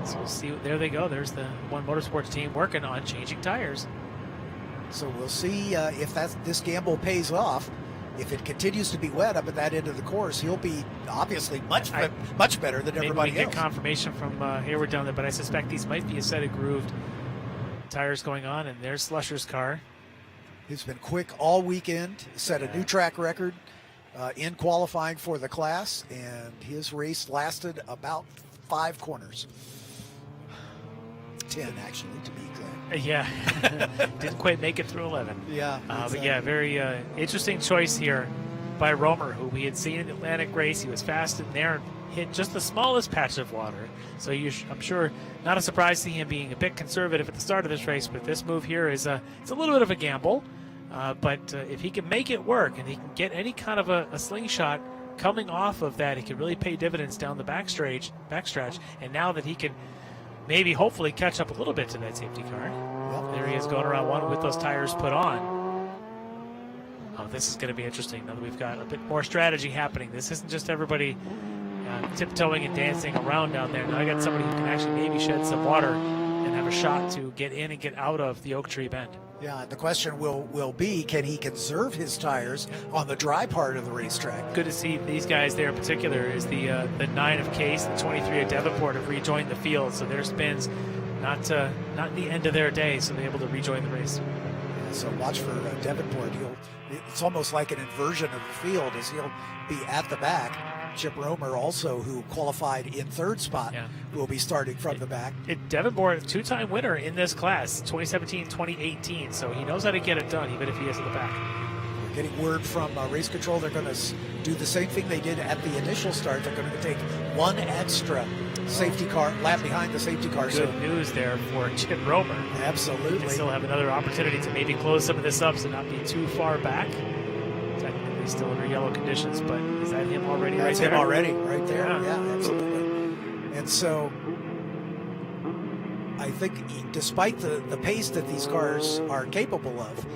So we'll see. There they go. There's the One Motorsports team working on changing tires. So we'll see if this gamble pays off. If it continues to be wet up at that end of the course, he'll be obviously much better than everybody maybe we else. get confirmation from Hayward down there, but I suspect these might be a set of grooved tires going on, and there's Slusher's car. He's been quick all weekend, set a new track record in qualifying for the class, and his race lasted about 5 corners. 10, actually, to be exact. Yeah, didn't quite make it through 11. Yeah, exactly. But yeah, very interesting choice here by Romer, who we had seen in the Atlantic race. He was fast in there and hit just the smallest patch of water. So I'm sure not a surprise to see him being a bit conservative at the start of this race. But this move here is it's a little bit of a gamble. But if he can make it work and he can get any kind of a slingshot coming off of that, he can really pay dividends down the backstretch. And now that he can maybe hopefully catch up a little bit to that safety car. Yep. There he is going around one with those tires put on. Oh, this is going to be interesting now that we've got a bit more strategy happening. This isn't just everybody tiptoeing and dancing around down there. Now I got somebody who can actually maybe shed some water and have a shot to get in and get out of the Oak Tree Bend. Yeah, the question will be, can he conserve his tires on the dry part of the racetrack? Good to see these guys there in particular is the 9 of Case and 23 of Davenport have rejoined the field, so their spins not the end of their day, so they're able to rejoin the race. Yeah, so watch for Davenport. It's almost like an inversion of the field as he'll be at the back. Chip Romer also, who qualified in third spot, will be starting from the back. Davenport, two-time winner in this class, 2017, 2018, so he knows how to get it done, even if he is in the back. We're getting word from race control. They're going to do the same thing they did at the initial start. They're going to take one extra safety car, lap behind the safety car. Good news there for Chip Romer. Absolutely. They still have another opportunity to maybe close some of this up so not be too far back. Technically still under yellow conditions, but is that him already right there? That's him already right there. Yeah, absolutely. And so I think despite the pace that these cars are capable of,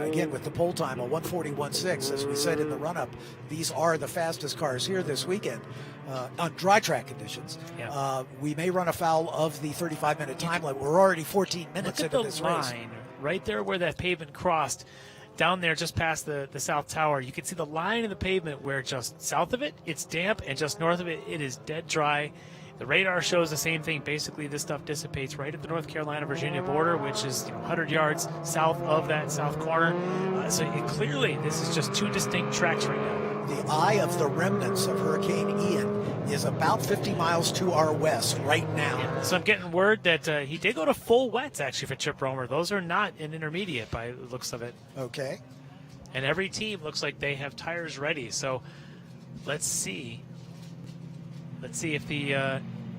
again, with the pole time, a 1:41.6, as we said in the run-up, these are the fastest cars here this weekend on dry track conditions. Yeah. We may run afoul of the 35-minute time limit. We're already 14 minutes into this race. Right there where that pavement crossed, down there just past the South Tower, you can see the line in the pavement where just south of it, it's damp, and just north of it, it is dead dry. The radar shows the same thing. Basically, this stuff dissipates right at the North Carolina-Virginia border, which is 100 yards south of that south corner. So clearly, this is just two distinct tracks right now. The eye of the remnants of Hurricane Ian is about 50 miles to our west right now. Yeah. So I'm getting word that he did go to full wets, actually, for Chip Romer. Those are not an intermediate by the looks of it. Okay. And every team looks like they have tires ready. So let's see. Let's see if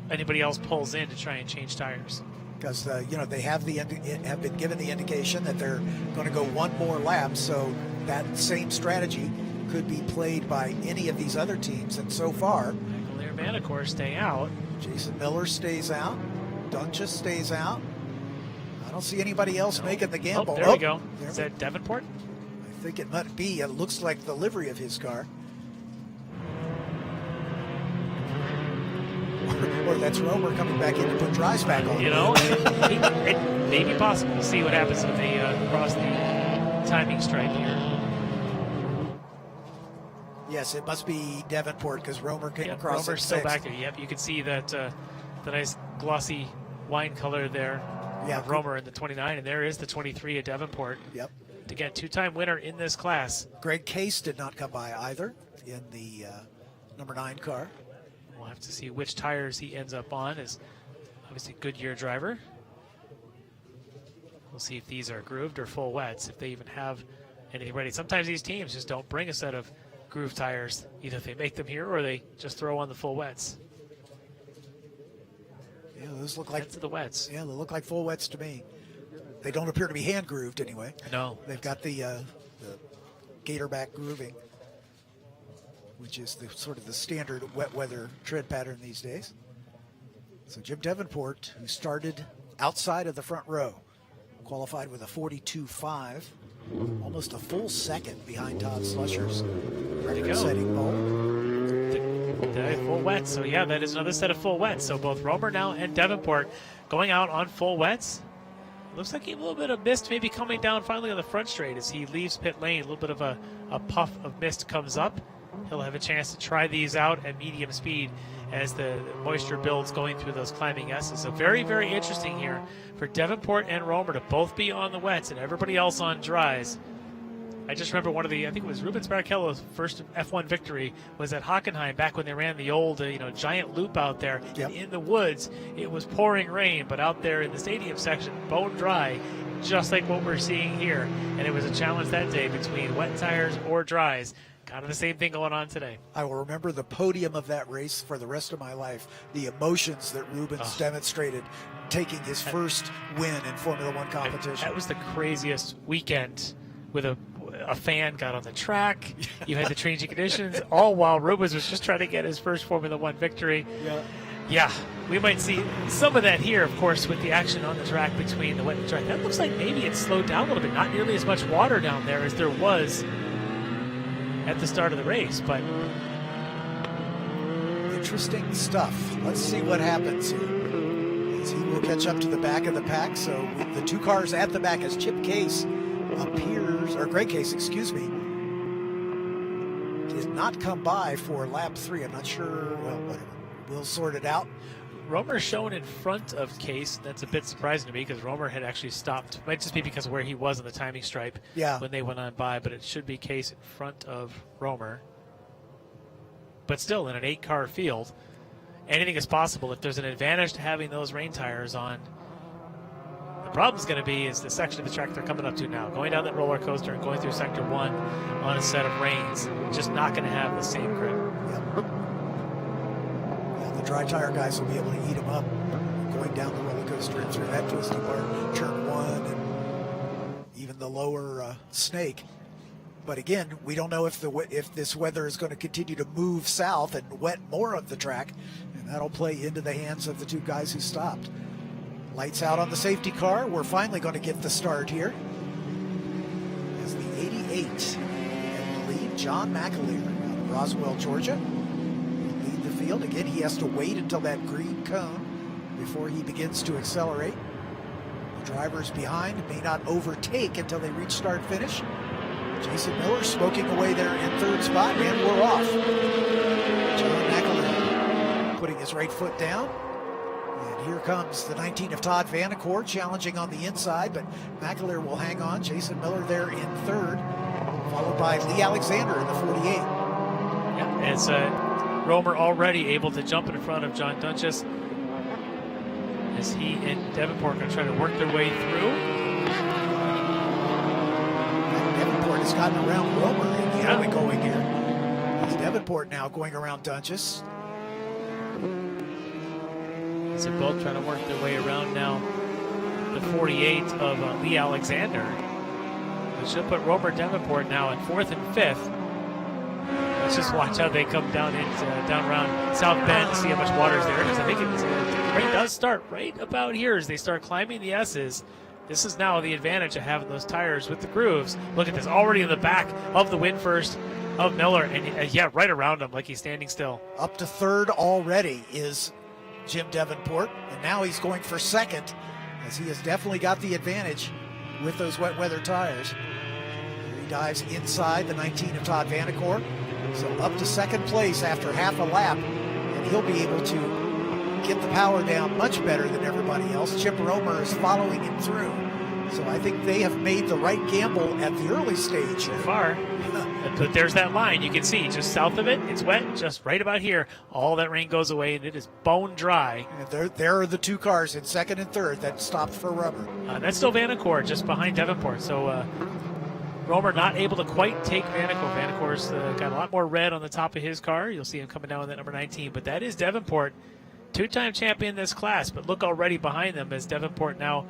anybody else pulls in to try and change tires. Because they have been given the indication that they're going to go one more lap, so that same strategy could be played by any of these other teams. And so far, Michael Learman, of course, stay out. Jason Miller stays out. Dunches stays out. I don't see anybody else making the gamble. There we go. Is that Davenport? I think it might be. It looks like the livery of his car. Or that's Romer coming back in to put dries back on. It may be possible. We'll see what happens when they cross the timing stripe here. Yes, it must be Davenport because Romer came across. Romer's still back there. Yep, you can see that the nice glossy wine color there. Yeah, Romer in the 29, and there is the 23 at Davenport. Yep. Again, two-time winner in this class. Greg Case did not come by either in the number 9 car. We'll have to see which tires he ends up on. Is obviously a Goodyear driver. We'll see if these are grooved or full wets, if they even have anything ready. Sometimes these teams just don't bring a set of grooved tires. Either they make them here or they just throw on the full wets. Yeah, those look like the wets. Yeah, they look like full wets to me. They don't appear to be hand grooved anyway. No. They've got the gator back grooving, which is sort of the standard wet weather tread pattern these days. So Jim Davenport, who started outside of the front row, qualified with a 42.5, almost a full second behind Todd Slusher's record-setting pole. Full wets, so yeah, that is another set of full wets. So both Romer now and Davenport going out on full wets. Looks like a little bit of mist maybe coming down finally on the front straight as he leaves pit lane. A little bit of a puff of mist comes up. He'll have a chance to try these out at medium speed as the moisture builds going through those climbing S's. So very, very interesting here for Davenport and Romer to both be on the wets and everybody else on dries. I just remember I think it was Rubens Barrichello's first F1 victory was at Hockenheim back when they ran the old, giant loop out there. Yep. In the woods, it was pouring rain, but out there in the stadium section, bone dry, just like what we're seeing here. And it was a challenge that day between wet tires or dries. Kind of the same thing going on today. I will remember the podium of that race for the rest of my life. The emotions that Rubens demonstrated taking his first win in Formula One competition. That was the craziest weekend with a fan got on the track. You had the changing conditions, all while Rubens was just trying to get his first Formula One victory. Yeah, we might see some of that here, of course, with the action on the track between the wet and dry. That looks like maybe it slowed down a little bit. Not nearly as much water down there as there was at the start of the race, but interesting stuff. Let's see what happens here as he will will catch up to the back of the pack. So the two cars at the back as Chip Case appears, or Greg Case, excuse me, did not come by for lap 3. I'm not sure. Well, whatever. We'll sort it out. Romer's shown in front of Case. That's a bit surprising to me because Romer had actually stopped. Might just be because of where he was on the timing stripe when they went on by, but it should be Case in front of Romer. But still, in an 8-car field, anything is possible. If there's an advantage to having those rain tires on, the problem's going to be is the section of the track they're coming up to now. Going down that roller coaster and going through Sector 1 on a set of rains, just not going to have the same grip. The dry tire guys will be able to eat them up going down the roller coaster and through that twisty part, turn 1, and even the lower snake. But again, we don't know if this weather is going to continue to move south and wet more of the track, and that'll play into the hands of the two guys who stopped. Lights out on the safety car. We're finally going to get the start here. As the 88 in the lead, John McAleer out of Roswell, Georgia. Lead the field. Again, he has to wait until that green cone before he begins to accelerate. The drivers behind may not overtake until they reach start finish. Jason Miller smoking away there in 3rd spot, and we're off. John McAleer putting his right foot down. And here comes the 19 of Todd Vanacore challenging on the inside, but McAleer will hang on. Jason Miller there in 3rd, followed by Lee Alexander in the 48. Yeah, it's Romer already able to jump in front of John Dunches as he and Davenport are going to try to work their way through. Davenport has gotten around Romer in the early going here. It's Davenport now going around Dunches. As they're both trying to work their way around now the 48 of Lee Alexander. Which should put Romer Davenport now in 4th and 5th. Let's just watch how they come down around South Bend to see how much water is there, because I think the rain does start right about here as they start climbing the S's. This is now the advantage of having those tires with the grooves. Look at this, already in the back of the win first of Miller, and yeah, right around him like he's standing still. Up to 3rd already is Jim Davenport, and now he's going for 2nd, as he has definitely got the advantage with those wet weather tires. He dives inside the 19 of Todd Vanacore, so up to 2nd place after half a lap, and he'll be able to get the power down much better than everybody else. Chip Romer is following him through, so I think they have made the right gamble at the early stage. So far. But there's that line you can see just south of it. It's wet just right about here. All that rain goes away and it is bone dry. And there are the two cars in 2nd and 3rd that stopped for rubber. That's still Vanacore just behind Davenport. So Romer not able to quite take Vanacore. Vanacore's got a lot more red on the top of his car. You'll see him coming down with that number 19. But that is Davenport, 2-time champion in this class. But look already behind them as Davenport now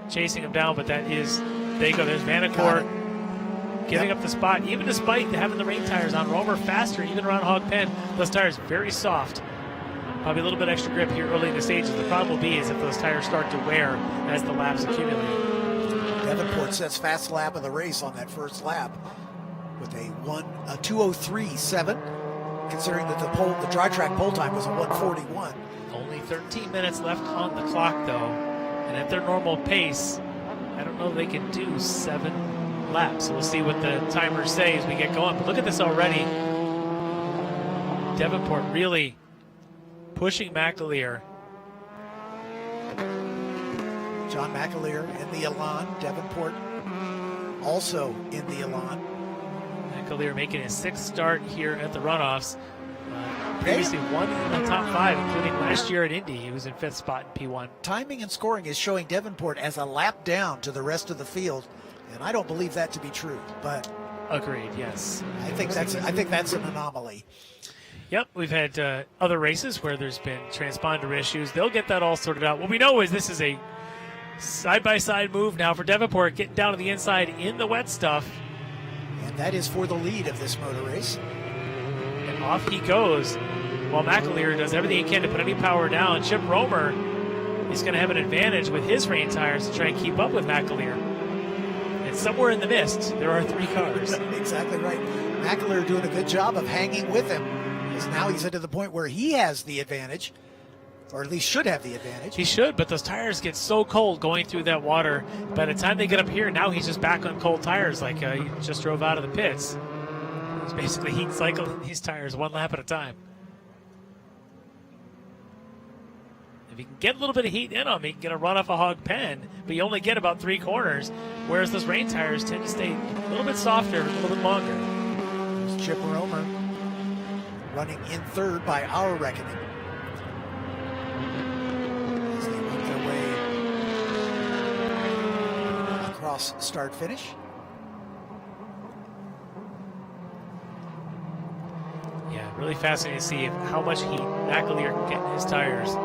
chasing him down. But that is, there you go, there's Vanacore giving up the spot, even despite having the rain tires on. Romer faster, even around Hog Pen. Those tires very soft. Probably a little bit extra grip here early in the stages. The problem will be is if those tires start to wear as the laps accumulate. Davenport sets fast lap of the race on that first lap with a 2:03.7, considering that the dry track pole time was a 1:41. Only 13 minutes left on the clock, though, and at their normal pace, I don't know if they can do 7 laps. So we'll see what the timers say as we get going. But look at this already. Davenport really pushing McAleer. John McAleer in the Elan. Davenport also in the Elan. McAleer making his 6th start here at the runoffs. Previously won in the top 5, including last year at Indy. He was in 5th spot in P1. Timing and scoring is showing Davenport as a lap down to the rest of the field, and I don't believe that to be true. But agreed, yes. I think that's an anomaly. Yep, we've had other races where there's been transponder issues. They'll get that all sorted out. What we know is this is a side-by-side move now for Davenport, getting down to the inside in the wet stuff. And that is for the lead of this motor race. And off he goes while McAleer does everything he can to put any power down. Chip Romer is going to have an advantage with his rain tires to try and keep up with McAleer. And somewhere in the mist, there are 3 cars. Exactly right. McAleer doing a good job of hanging with him, because now he's into the point where he has the advantage. or at least should have the advantage. He should, but those tires get so cold going through that water. By the time they get up here, now he's just back on cold tires like he just drove out of the pits. He's basically heat cycling these tires one lap at a time. If you can get a little bit of heat in them, he can get a run off a hog pen, but you only get about 3 corners, whereas those rain tires tend to stay a little bit softer, a little bit longer. There's Chip Romer running in third by our reckoning. As they make their way across start-finish. Yeah, really fascinating to see how much heat McAleer can get in his tires.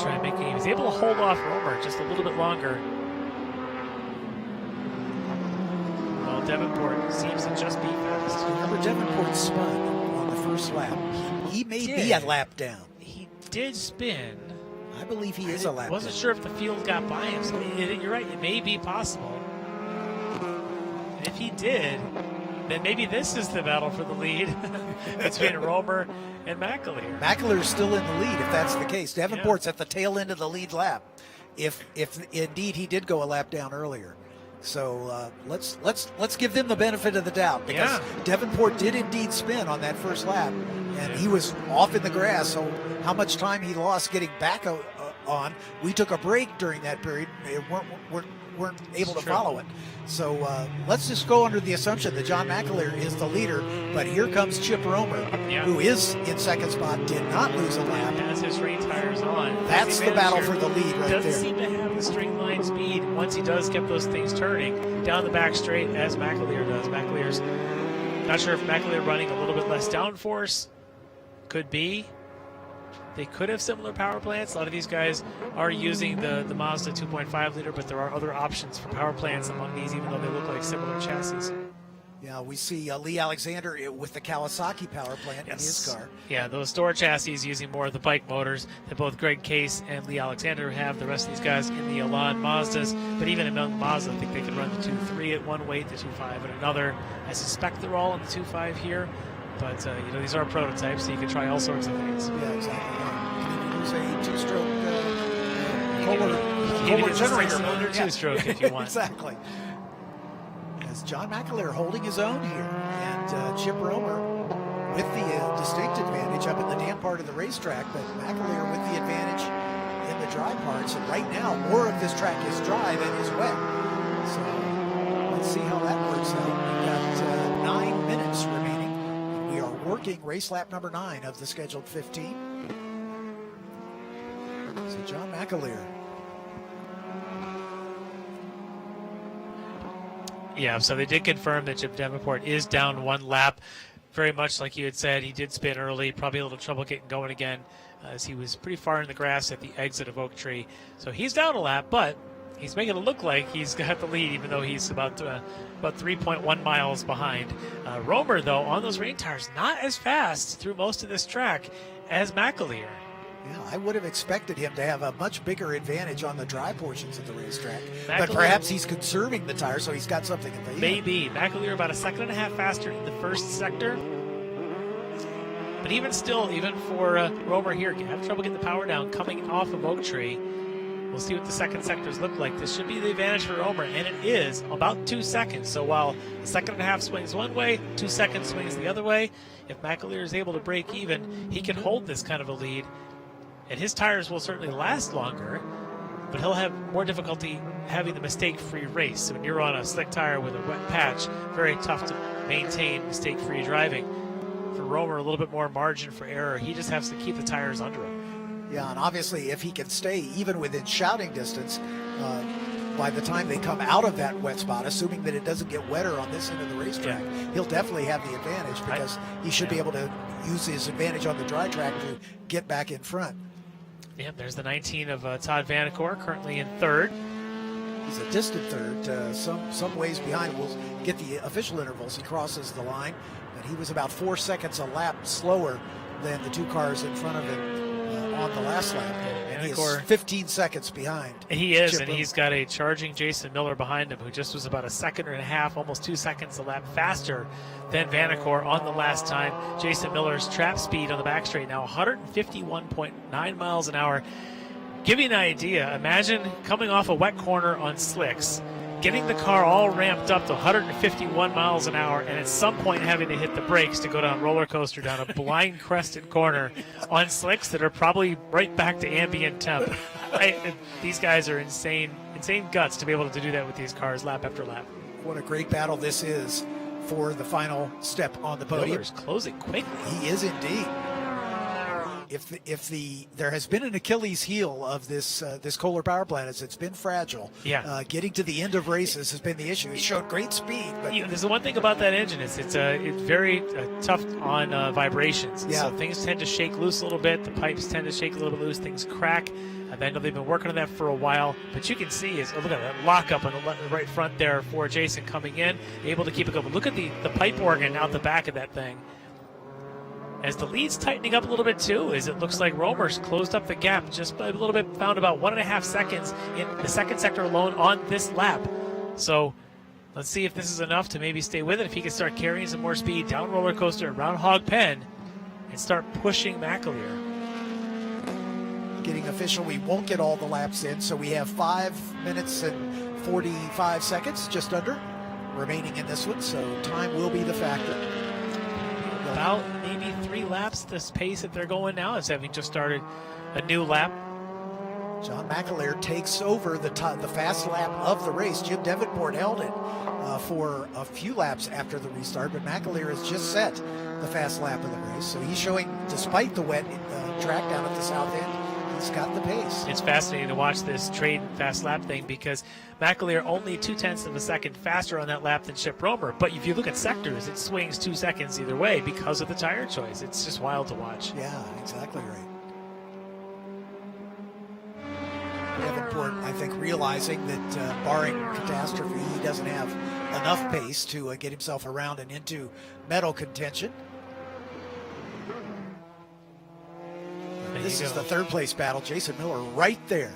Try and make it. He was able to hold off Romer just a little bit longer. Well, Davenport seems to just be fast. Remember, Davenport spun on the first lap. He may be a lap down. He did spin. I believe he is a lap down. Wasn't sure if the field got by him. So you're right. It may be possible. And if he did, then maybe this is the battle for the lead between Romer and McAleer. McAleer's still in the lead if that's the case. Davenport's at the tail end of the lead lap, if indeed he did go a lap down earlier. So let's give them the benefit of the doubt, because Davenport did indeed spin on that first lap, and he was off in the grass. So how much time he lost getting back on? We took a break during that period. Weren't able to follow it. So let's just go under the assumption that John McAleer is the leader, but here comes Chip Romer, who is in second spot, did not lose a lap. Has his rain tires on. That's the battle for the lead right there. Doesn't seem to have the straight line speed once he does get those things turning down the back straight as McAleer does. McAleer's not sure if McAleer running a little bit less downforce. Could be. They could have similar power plants. A lot of these guys are using the Mazda 2.5 liter, but there are other options for power plants among these, even though they look like similar chassis. Yeah, we see Lee Alexander with the Kawasaki power plant in his car. Yeah, those store chassis using more of the bike motors that both Greg Case and Lee Alexander have. The rest of these guys in the Elan Mazdas, but even among Mazda, I think they could run the 2.3 at one weight, the 2.5 at another. I suspect they're all in the 2.5 here. But, these are prototypes, so you can try all sorts of things. Yeah, exactly. You can use a two-stroke generator motor. Two-stroke if you want. Exactly. As John McAleer holding his own here, and Chip Romer with the distinct advantage up in the damp part of the racetrack, but McAleer with the advantage in the dry parts. And right now, more of this track is dry than is wet. So let's see how that works out. We've got 9 minutes remaining. We are working race lap number 9 of the scheduled 15. So John McAleer. Yeah, so they did confirm that Chip Davenport is down 1 lap. Very much like you had said, he did spin early, probably a little trouble getting going again, as he was pretty far in the grass at the exit of Oak Tree. So he's down a lap, but he's making it look like he's got the lead, even though he's about 3.1 miles behind. Romer, though, on those rain tires, not as fast through most of this track as McAleer. Yeah, I would have expected him to have a much bigger advantage on the dry portions of the racetrack. But perhaps he's conserving the tire, so he's got something at the end. Maybe. McAleer about 1.5 seconds faster in the first sector. But even still, even for Romer here, have trouble getting the power down coming off of Oak Tree. We'll see what the second sectors look like. This should be the advantage for Romer, and it is about 2 seconds. So while 1.5 seconds swings one way, 2 seconds swings the other way, if McAleer is able to break even, he can hold this kind of a lead. And his tires will certainly last longer, but he'll have more difficulty having the mistake-free race. So when you're on a slick tire with a wet patch, very tough to maintain mistake-free driving. For Romer, a little bit more margin for error. He just has to keep the tires under him. Yeah, and obviously if he can stay even within shouting distance, by the time they come out of that wet spot, assuming that it doesn't get wetter on this end of the racetrack, he'll definitely have the advantage, because he should be able to use his advantage on the dry track to get back in front. Yeah, there's the 19 of Todd Vanacore, currently in third. He's a distant third, some ways behind. We'll get the official intervals. He crosses the line, but he was about 4 seconds a lap slower than the 2 cars in front of him on the last lap. And he is Vanacore, 15 seconds behind. he is, Chip and Romer. he's got a charging Jason Miller behind him, who just was about a second and a half, almost 2 seconds a lap faster than Vanacore on the last time. Jason Miller's trap speed on the back straight now 151.9 miles an hour. Give you an idea, imagine coming off a wet corner on slicks, getting the car all ramped up to 151 miles an hour, and at some point having to hit the brakes to go down roller coaster down a blind crested corner on slicks that are probably right back to ambient temp. These guys are insane guts to be able to do that with these cars lap after lap. What a great battle this is for the final step on the podium. Miller's closing quickly. He is indeed. If there has been an Achilles heel of this Kohler power plant, is it's been fragile. Yeah. Getting to the end of races has been the issue. He showed great speed, but There's the one thing about that engine is it's very tough on vibrations. Yeah. So things tend to shake loose a little bit. The pipes tend to shake a little bit loose. Things crack. I know they've been working on that for a while, but you can see look at that lockup on the right front there for Jason coming in, able to keep it going. Look at the pipe organ out the back of that thing. As the lead's tightening up a little bit too, as it looks like Romer's closed up the gap just a little bit, found about 1.5 seconds in the second sector alone on this lap. So let's see if this is enough to maybe stay with it. If he can start carrying some more speed down roller coaster around Hog Pen and start pushing McAleer. getting official, we won't get all the laps in, so we have 5 minutes and 45 seconds, just under, remaining in this one, so time will be the factor. About maybe 3 laps this pace that they're going now, as having just started a new lap. John McAleer takes over the fast lap of the race. Jim Davenport held it for a few laps after the restart, but McAleer has just set the fast lap of the race. So he's showing, despite the wet track down at the south end, he's got the pace. It's fascinating to watch this trade fast lap thing because McAleer only 0.2 of a second faster on that lap than Chip Romer. But if you look at sectors, it swings 2 seconds either way because of the tire choice. It's just wild to watch. Yeah, exactly right. Davenport, I think, realizing that barring catastrophe, he doesn't have enough pace to get himself around and into medal contention. This is the third place battle. Jason Miller right there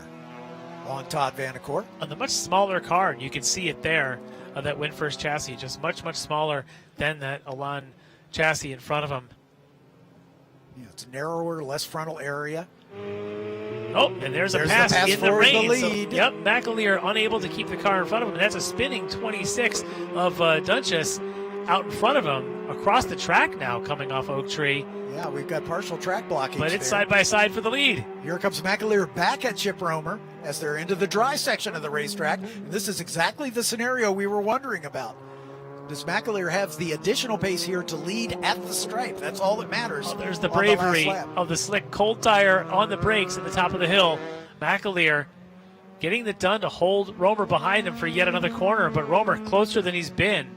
on Todd Vanacore. On the much smaller car, and you can see it there, that Winfirst chassis, just much, much smaller than that Elan chassis in front of him. Yeah, it's narrower, less frontal area. Oh, and there's a pass in the rain. So, yep, McAleer unable to keep the car in front of him. And that's a spinning 26 of Dunchas out in front of him across the track now coming off Oak Tree. Yeah, we've got partial track blockage. But it's side by side for the lead. Here comes McAleer back at Chip Romer as they're into the dry section of the racetrack. And this is exactly the scenario we were wondering about. Does McAleer have the additional pace here to lead at the stripe? That's all that matters. Oh, there's the bravery of the slick cold tire on the brakes at the top of the hill. McAleer getting it done to hold Romer behind him for yet another corner, but Romer closer than he's been.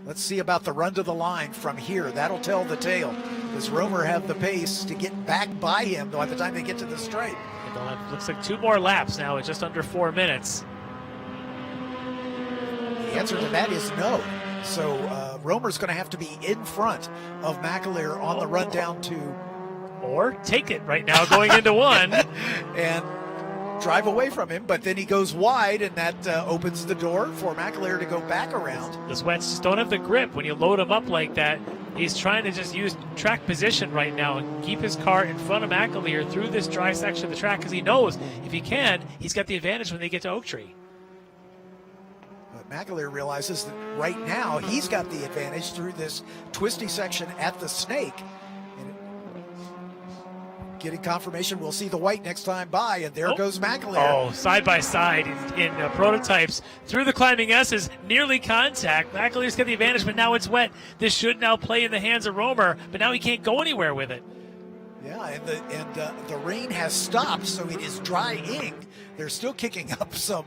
Let's see about the run to the line from here. That'll tell the tale. Does Romer have the pace to get back by him by the time they get to the stripe? They'll have, looks like 2 more laps now at just under 4 minutes. The answer to that is no. So Romer's going to have to be in front of McAleer on the run down to... Or take it right now going into 1. And drive away from him, but then he goes wide, and that opens the door for McAleer to go back around. The Sweats just don't have the grip when you load him up like that. He's trying to just use track position right now and keep his car in front of McAleer through this dry section of the track because he knows if he can, he's got the advantage when they get to Oak Tree. But McAleer realizes that right now he's got the advantage through this twisty section at the Snake. Getting confirmation, we'll see the white next time by, and there goes McAleer. Oh, side by side in prototypes through the climbing S's, nearly contact. McAleer's got the advantage, but now it's wet. This should now play in the hands of Romer, but now he can't go anywhere with it. Yeah, and the rain has stopped, so it is drying. They're still kicking up some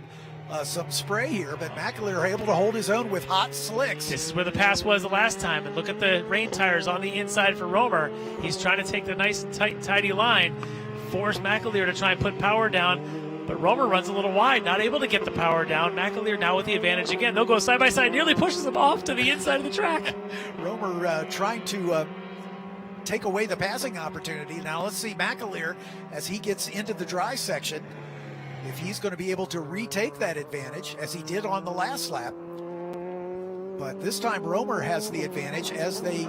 spray here, but McAleer able to hold his own with hot slicks. This is where the pass was the last time, and look at the rain tires on the inside for Romer. He's trying to take the nice and tight and tidy line, force McAleer to try and put power down, but Romer runs a little wide, not able to get the power down. McAleer now with the advantage again. They'll go side by side, nearly pushes him off to the inside of the track. Romer trying to take away the passing opportunity. Now let's see McAleer as he gets into the dry section, if he's going to be able to retake that advantage as he did on the last lap. But this time Romer has the advantage as they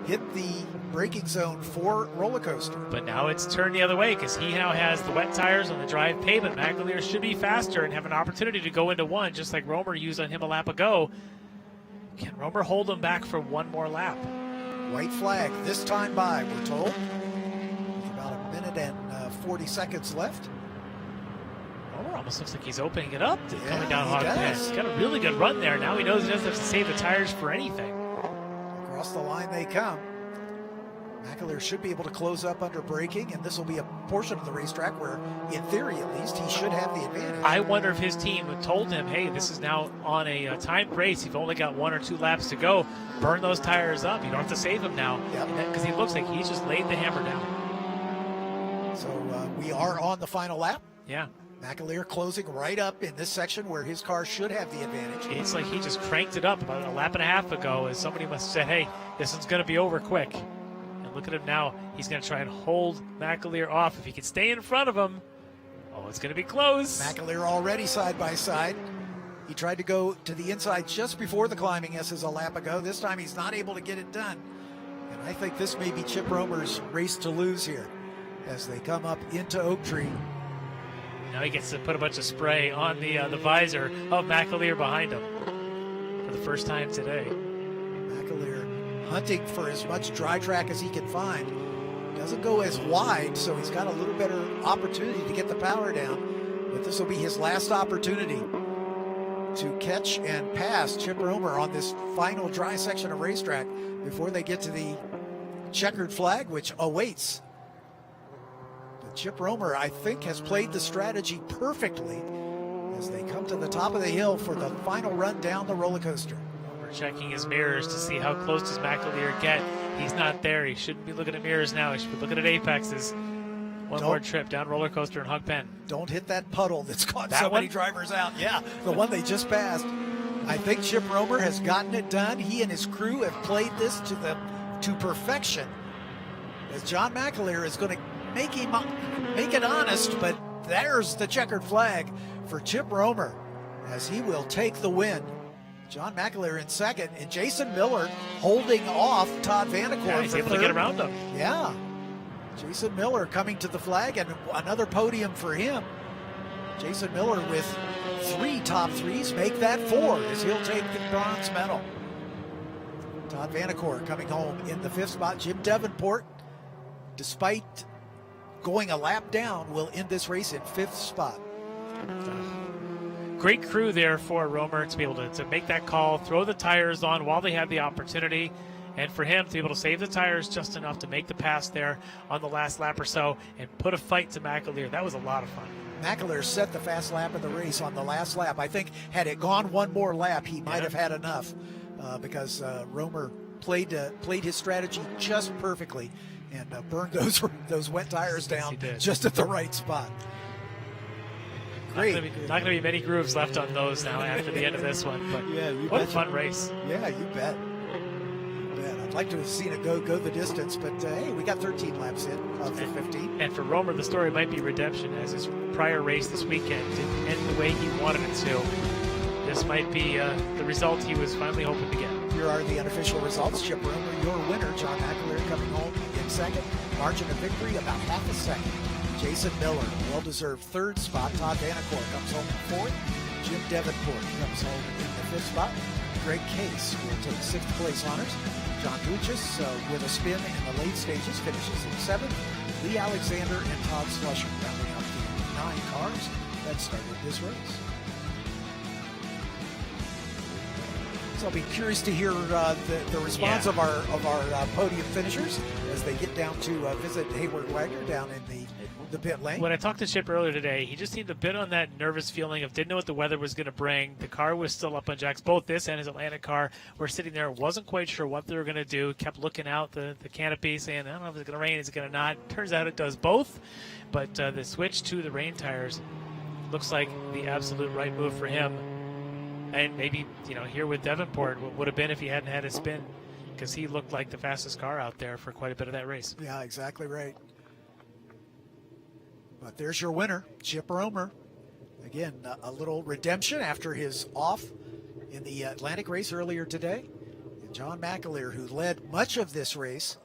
hit the braking zone for roller coaster. But now it's turned the other way because he now has the wet tires on the dry pavement. McAleer should be faster and have an opportunity to go into one, just like Romer used on him a lap ago. Can Romer hold him back for one more lap? White flag this time by, we're told. With about a minute and 40 seconds left. Romer almost looks like he's opening it up. Coming down he hard. does. He's got a really good run there. Now he knows he doesn't have to save the tires for anything. Across the line they come. McAleer should be able to close up under braking, and this will be a portion of the racetrack where, in theory at least, he should have the advantage. I wonder if his team told him, hey, this is now on a timed race. You've only got 1 or 2 laps to go. Burn those tires up. You don't have to save them now. Because he looks like he's just laid the hammer down. So we are on the final lap. Yeah. McAleer closing right up in this section where his car should have the advantage. It's like he just cranked it up about a lap and a half ago as somebody must have said, hey, this one's going to be over quick. Look at him now. He's going to try and hold McAleer off. If he can stay in front of him, oh, it's going to be close. McAleer already side by side. He tried to go to the inside just before the climbing S's a lap ago. This time he's not able to get it done. And I think this may be Chip Romer's race to lose here as they come up into Oak Tree. Now he gets to put a bunch of spray on the visor of McAleer behind him for the first time today. McAleer hunting for as much dry track as he can find. Doesn't go as wide, so he's got a little better opportunity to get the power down. But this will be his last opportunity to catch and pass Chip Romer on this final dry section of racetrack before they get to the checkered flag, which awaits. But Chip Romer, I think, has played the strategy perfectly as they come to the top of the hill for the final run down the roller coaster. Checking his mirrors to see how close does McAleer get. He's not there. He shouldn't be looking at mirrors now. He should be looking at apexes. One more trip down roller coaster and Hog Pen. Don't hit that puddle that's caught so many drivers out. Yeah, the one they just passed. I think Chip Romer has gotten it done. He and his crew have played this to perfection. As John McAleer is going to make it honest, but there's the checkered flag for Chip Romer as he will take the win. John McAleer in second, and Jason Miller holding off Todd Vanacore. Yeah, he's able to get around him. Yeah. Jason Miller coming to the flag, and another podium for him. Jason Miller with 3 top 3s, make that 4 as he'll take the bronze medal. Todd Vanacore coming home in the 5th spot. Jim Davenport, despite going a lap down, will end this race in 5th spot. Great crew there for Romer to be able to make that call, throw the tires on while they had the opportunity, and for him to be able to save the tires just enough to make the pass there on the last lap or so and put a fight to McAleer. That was a lot of fun. McAleer set the fast lap of the race on the last lap. I think had it gone one more lap, he might have had enough because Romer played his strategy just perfectly and burned those wet tires down just at the right spot. Great. Not going to be many grooves left on those now after the end of this one. But yeah, what a fun race. Yeah, you bet. I'd like to have seen it go the distance, but hey, we got 13 laps in of the 15. And for Romer, the story might be redemption, as his prior race this weekend didn't end the way he wanted it to. This might be the result he was finally hoping to get. Here are the unofficial results. Chip Romer, your winner. John McAleer coming home in second. Margin of victory about half a second. Jason Miller, well-deserved 3rd spot. Todd Vanacore comes home in 4th. Jim Davenport comes home in the 5th spot. Greg Case will take 6th place honors. John Duchess, with a spin in the late stages, finishes in 7th. Lee Alexander and Todd Slusher rounding out the 9 cars that started this race. So I'll be curious to hear the response of our podium finishers as they get down to visit Hayward Wagner down in the pit lane. When I talked to Chip earlier today, he just seemed a bit on that nervous feeling of didn't know what the weather was going to bring. The car was still up on jacks. Both this and his Atlantic car were sitting there, wasn't quite sure what they were going to do, kept looking out the canopy saying, I don't know if it's going to rain, is it going to not? Turns out it does both, but the switch to the rain tires looks like the absolute right move for him. And maybe, here with Davenport, what would have been if he hadn't had a spin because he looked like the fastest car out there for quite a bit of that race. Yeah, exactly right. But there's your winner, Chip Romer. Again, a little redemption after his off in the Atlantic race earlier today. And John McAleer, who led much of this race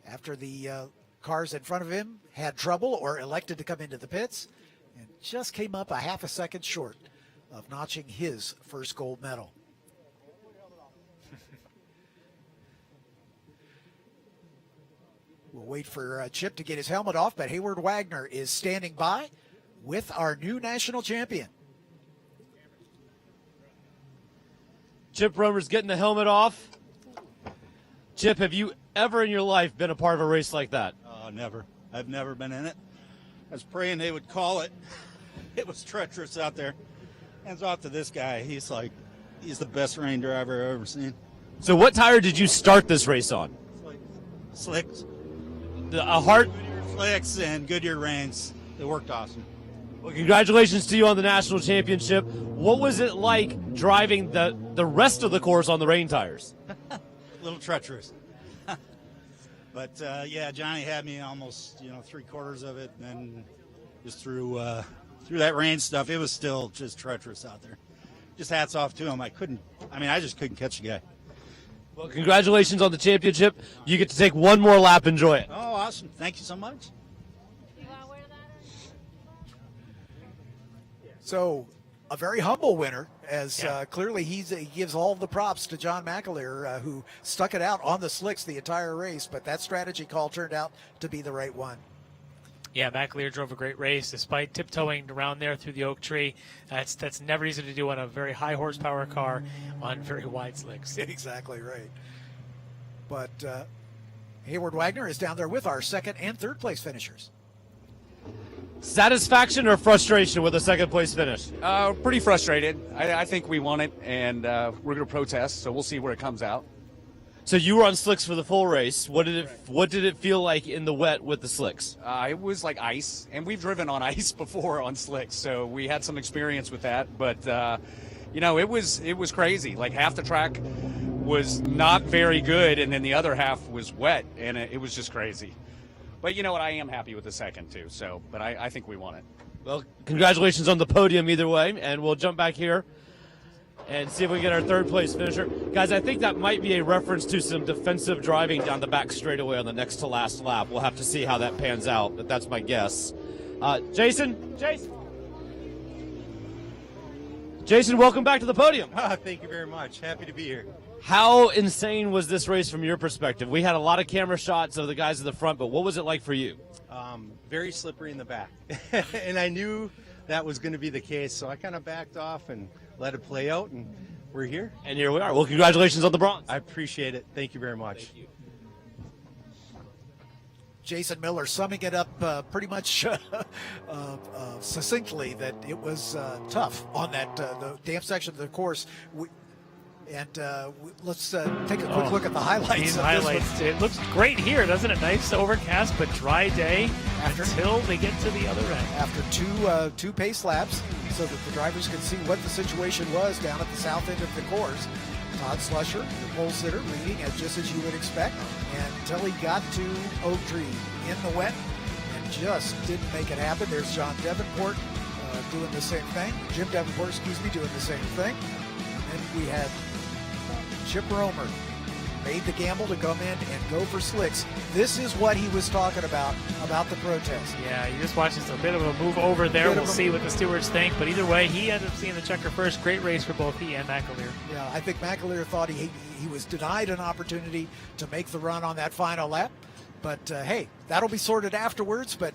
after the cars in front of him had trouble or elected to come into the pits, and just came up a half a second short of notching his first gold medal. We'll wait for Chip to get his helmet off, but Hayward Wagner is standing by with our new national champion. Chip Romer's getting the helmet off. Chip, have you ever in your life been a part of a race like that? Never. I've never been in it. I was praying they would call it. It was treacherous out there. Hands off to this guy. He's the best rain driver I've ever seen. So what tire did you start this race on? Slicks. A Hart? Goodyear Slicks and Goodyear Reigns. It worked awesome. Well, congratulations to you on the national championship. What was it like driving the rest of the course on the rain tires? A little treacherous. But, yeah, Johnny had me almost, 3/4 of it. And then just through that rain stuff, it was still just treacherous out there. Just hats off to him. I just couldn't catch the guy. Well, congratulations on the championship. You get to take one more lap. Enjoy it. Oh, awesome. Thank you so much. So, a very humble winner, as clearly he gives all the props to John McAleer, who stuck it out on the slicks the entire race, but that strategy call turned out to be the right one. Yeah, McAleer drove a great race despite tiptoeing around there through the oak tree. That's never easy to do on a very high horsepower car on very wide slicks. Exactly right. But Hayward Wagner is down there with our second and third place finishers. Satisfaction or frustration with a second place finish? Pretty frustrated. I think we won it, and we're going to protest, so we'll see where it comes out. So you were on slicks for the full race. What did it feel like in the wet with the slicks? It was like ice, and we've driven on ice before on slicks, so we had some experience with that. But it was crazy. Like half the track was not very good, and then the other half was wet, and it was just crazy. But you know what? I am happy with the second too. So, but I think we won it. Well, congratulations on the podium either way, and we'll jump back here and see if we can get our third place finisher. Guys, I think that might be a reference to some defensive driving down the back straightaway on the next to last lap. We'll have to see how that pans out, but that's my guess. Jason, welcome back to the podium. Thank you very much. Happy to be here. How insane was this race from your perspective? We had a lot of camera shots of the guys in the front, but what was it like for you? Very slippery in the back. And I knew that was going to be the case, so I kind of backed off and let it play out, and we're here. And here we are. Well, congratulations on the bronze. I appreciate it. Thank you very much. Thank you. Jason Miller summing it up pretty much succinctly that it was tough on that the damp section of the course. Let's take a quick look at the highlights. These highlights. It looks great here, doesn't it? Nice overcast but dry day until they get to the other end. After two pace laps, so that the drivers could see what the situation was down at the south end of the course. Todd Slusher, the pole sitter, leading just as you would expect, until he got to Oak Tree in the wet and just didn't make it happen. There's John Davenport doing the same thing. Jim Davenport, doing the same thing. And then we had Chip Romer made the gamble to come in and go for slicks. This is what he was talking about the protest. Yeah, you just watch this, a bit of a move over there. We'll see what the stewards think. But either way, he ended up seeing the checker first. Great race for both he and McAleer. Yeah, I think McAleer thought he was denied an opportunity to make the run on that final lap. But, hey, that'll be sorted afterwards. But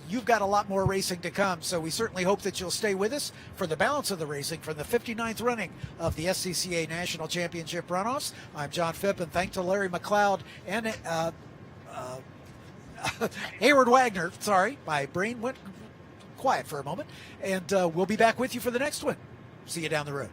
you've got a lot more racing to come, so we certainly hope that you'll stay with us for the balance of the racing from the 59th running of the SCCA National Championship Runoffs. I'm John Phipp, and thanks to Larry McLeod and Hayward Wagner. Sorry, my brain went quiet for a moment. And we'll be back with you for the next one. See you down the road.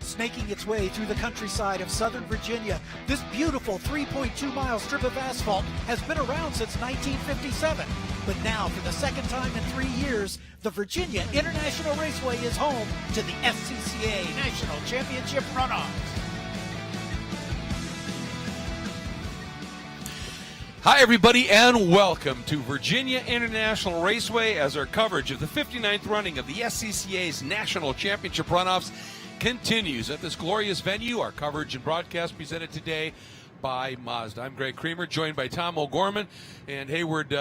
Snaking its way through the countryside of Southern Virginia, this beautiful 3.2-mile strip of asphalt has been around since 1957. But now, for the second time in 3 years, the Virginia International Raceway is home to the SCCA National Championship Runoffs. Hi, everybody, and welcome to Virginia International Raceway as our coverage of the 59th running of the SCCA's National Championship Runoffs continues at this glorious venue. Our coverage and broadcast presented today by Mazda. I'm Greg Creamer, joined by Tom O'Gorman, and Hayward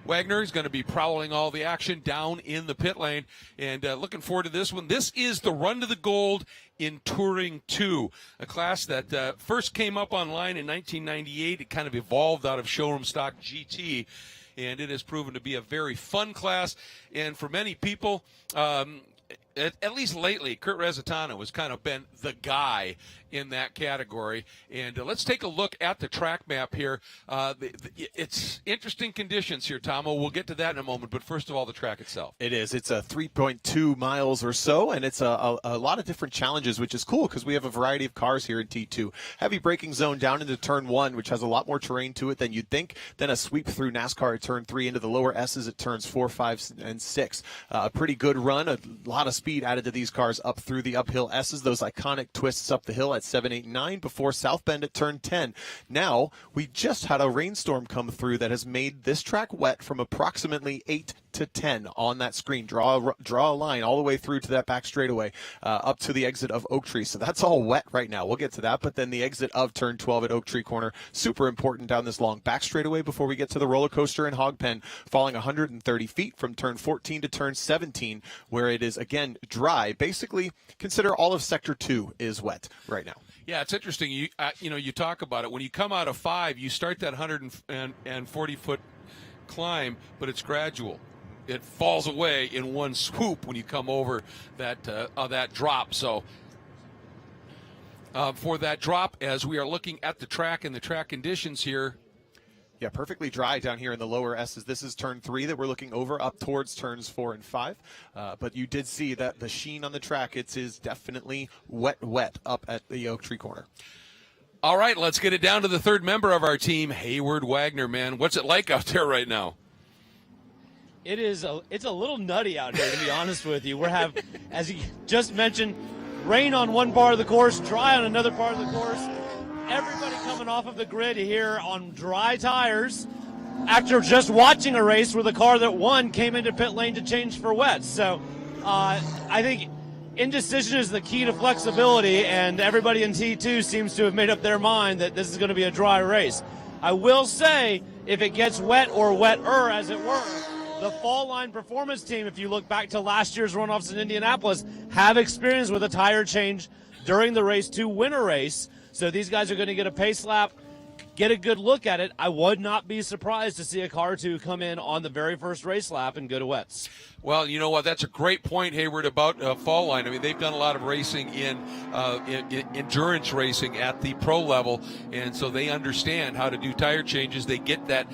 Wagner is going to be prowling all the action down in the pit lane, and looking forward to this one. This is the Run to the Gold in Touring 2, a class that first came up online in 1998. It kind of evolved out of showroom stock GT, and it has proven to be a very fun class, and for many people, at least lately, Kurt Rezatano has kind of been the guy in that category. And let's take a look at the track map here. It's interesting conditions here, Tomo. We'll get to that in a moment. But first of all, the track itself. It is. It's a 3.2 miles or so, and it's a lot of different challenges, which is cool because we have a variety of cars here in T2. Heavy braking zone down into turn 1, which has a lot more terrain to it than you'd think. Then a sweep through NASCAR at turn 3 into the lower S's at turns 4, 5, and 6. A pretty good run. A lot of speed added to these cars up through the uphill S's, those iconic twists up the hill at 7, 8, 9 before South Bend at turn 10. Now, we just had a rainstorm come through that has made this track wet from approximately 8 to 10 on that screen. Draw a line all the way through to that back straightaway up to the exit of Oak Tree. So that's all wet right now. We'll get to that, but then the exit of turn 12 at Oak Tree Corner, super important down this long back straightaway before we get to the roller coaster in Hog Pen, falling 130 feet from turn 14 to turn 17, where it is, again, dry. Basically, consider all of Sector 2 is wet right now. Yeah, it's interesting. You talk about it. When you come out of 5, you start that 140-foot climb, but it's gradual. It falls away in one swoop when you come over that drop. So for that drop, as we are looking at the track and the track conditions here. Yeah, perfectly dry down here in the lower S's. This is turn 3 that we're looking over up towards turns 4 and 5. But you did see that the sheen on the track, it is definitely wet up at the Oak Tree Corner. All right, let's get it down to the third member of our team, Hayward Wagner, man. What's it like out there right now? It's a little nutty out here, to be honest with you. As you just mentioned, rain on one part of the course, dry on another part of the course. Everybody coming off of the grid here on dry tires after just watching a race where the car that won came into pit lane to change for wet. So I think indecision is the key to flexibility, and everybody in T2 seems to have made up their mind that this is going to be a dry race. I will say, if it gets wet or wetter, as it were, the Fall Line Performance Team, if you look back to last year's runoffs in Indianapolis, have experience with a tire change during the race to win a race. So these guys are going to get a pace lap, get a good look at it. I would not be surprised to see a car or two come in on the very first race lap and go to wets. Well, you know what? That's a great point, Hayward, about Fall Line. I mean, they've done a lot of racing in endurance racing at the pro level, and so they understand how to do tire changes. They get that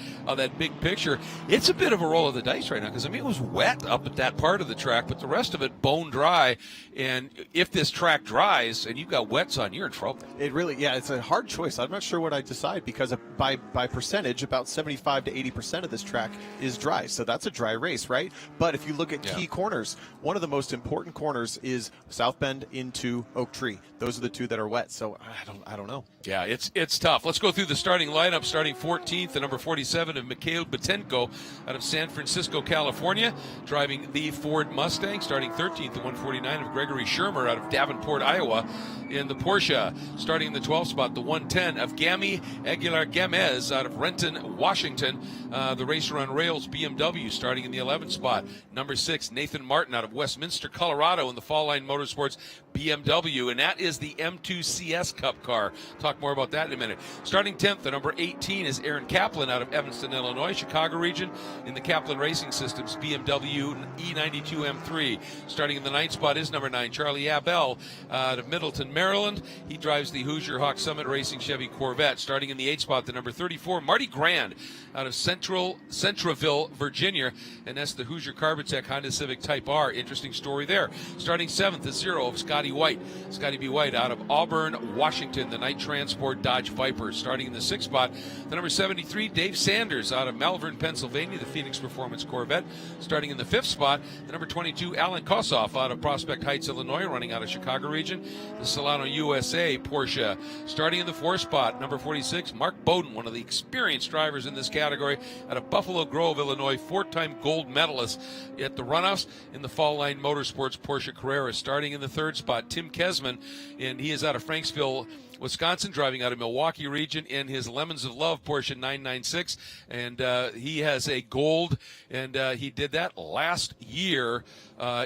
big picture. It's a bit of a roll of the dice right now because, I mean, it was wet up at that part of the track, but the rest of it bone dry. And if this track dries and you've got wets on, you're in trouble. It really, yeah, it's a hard choice. I'm not sure what I decide because by percentage, about 75 to 80% of this track is dry. So that's a dry race, right? But if you look at key corners, one of the most important corners is South Bend into Oak Tree. Those are the two that are wet. So I don't know. Yeah, it's tough. Let's go through the starting lineup. Starting 14th, the number 47 of Mikhail Batenko out of San Francisco, California, driving the Ford Mustang. Starting 13th, the 149 of Gregory Shermer out of Davenport, Iowa, in the Porsche. Starting in the 12th spot, the 110 of Gami Aguilar Gamez out of Renton, Washington, the Racer on Rails BMW. Starting in the 11th spot, number 6, Nathan Martin out of Westminster, Colorado, in the Fall Line Motorsports BMW, and that is the M2 CS Cup car. Talk more about that in a minute. Starting 10th, the number 18 is Aaron Kaplan out of Evanston, Illinois, Chicago region, in the Kaplan Racing Systems BMW E92 M3. Starting in the 9th spot is number 9, Charlie Abel out of Middleton, Maryland. He drives the Hoosier Hawk Summit Racing Chevy Corvette. Starting in the the 8th spot, the number 34, Marty Grand out of Centreville, Virginia, and that's the Hoosier Carbotech Honda Civic Type R. Interesting story there. Starting 7th, the 0 of Scotty White. Scotty B. White out of Auburn, Washington, the Night Transport Dodge Viper. Starting in the 6th spot, the number 73, Dave Sanders out of Malvern, Pennsylvania, the Phoenix Performance Corvette. Starting in the 5th spot, the number 22, Alan Kossoff out of Prospect Heights, Illinois, running out of Chicago region, the Solano USA Porsche. Starting in the 4th spot, number 46, Mark Bowden, one of the experienced drivers in this category, out of Buffalo Grove, Illinois, 4-time gold medalist at the Runoffs in the Fall Line Motorsports Porsche Carrera. Starting in the 3rd spot, Tim Kesman, and he is out of Franksville, Wisconsin, driving out of Milwaukee region in his Lemons of Love Porsche 996, and he has a gold, and he did that last year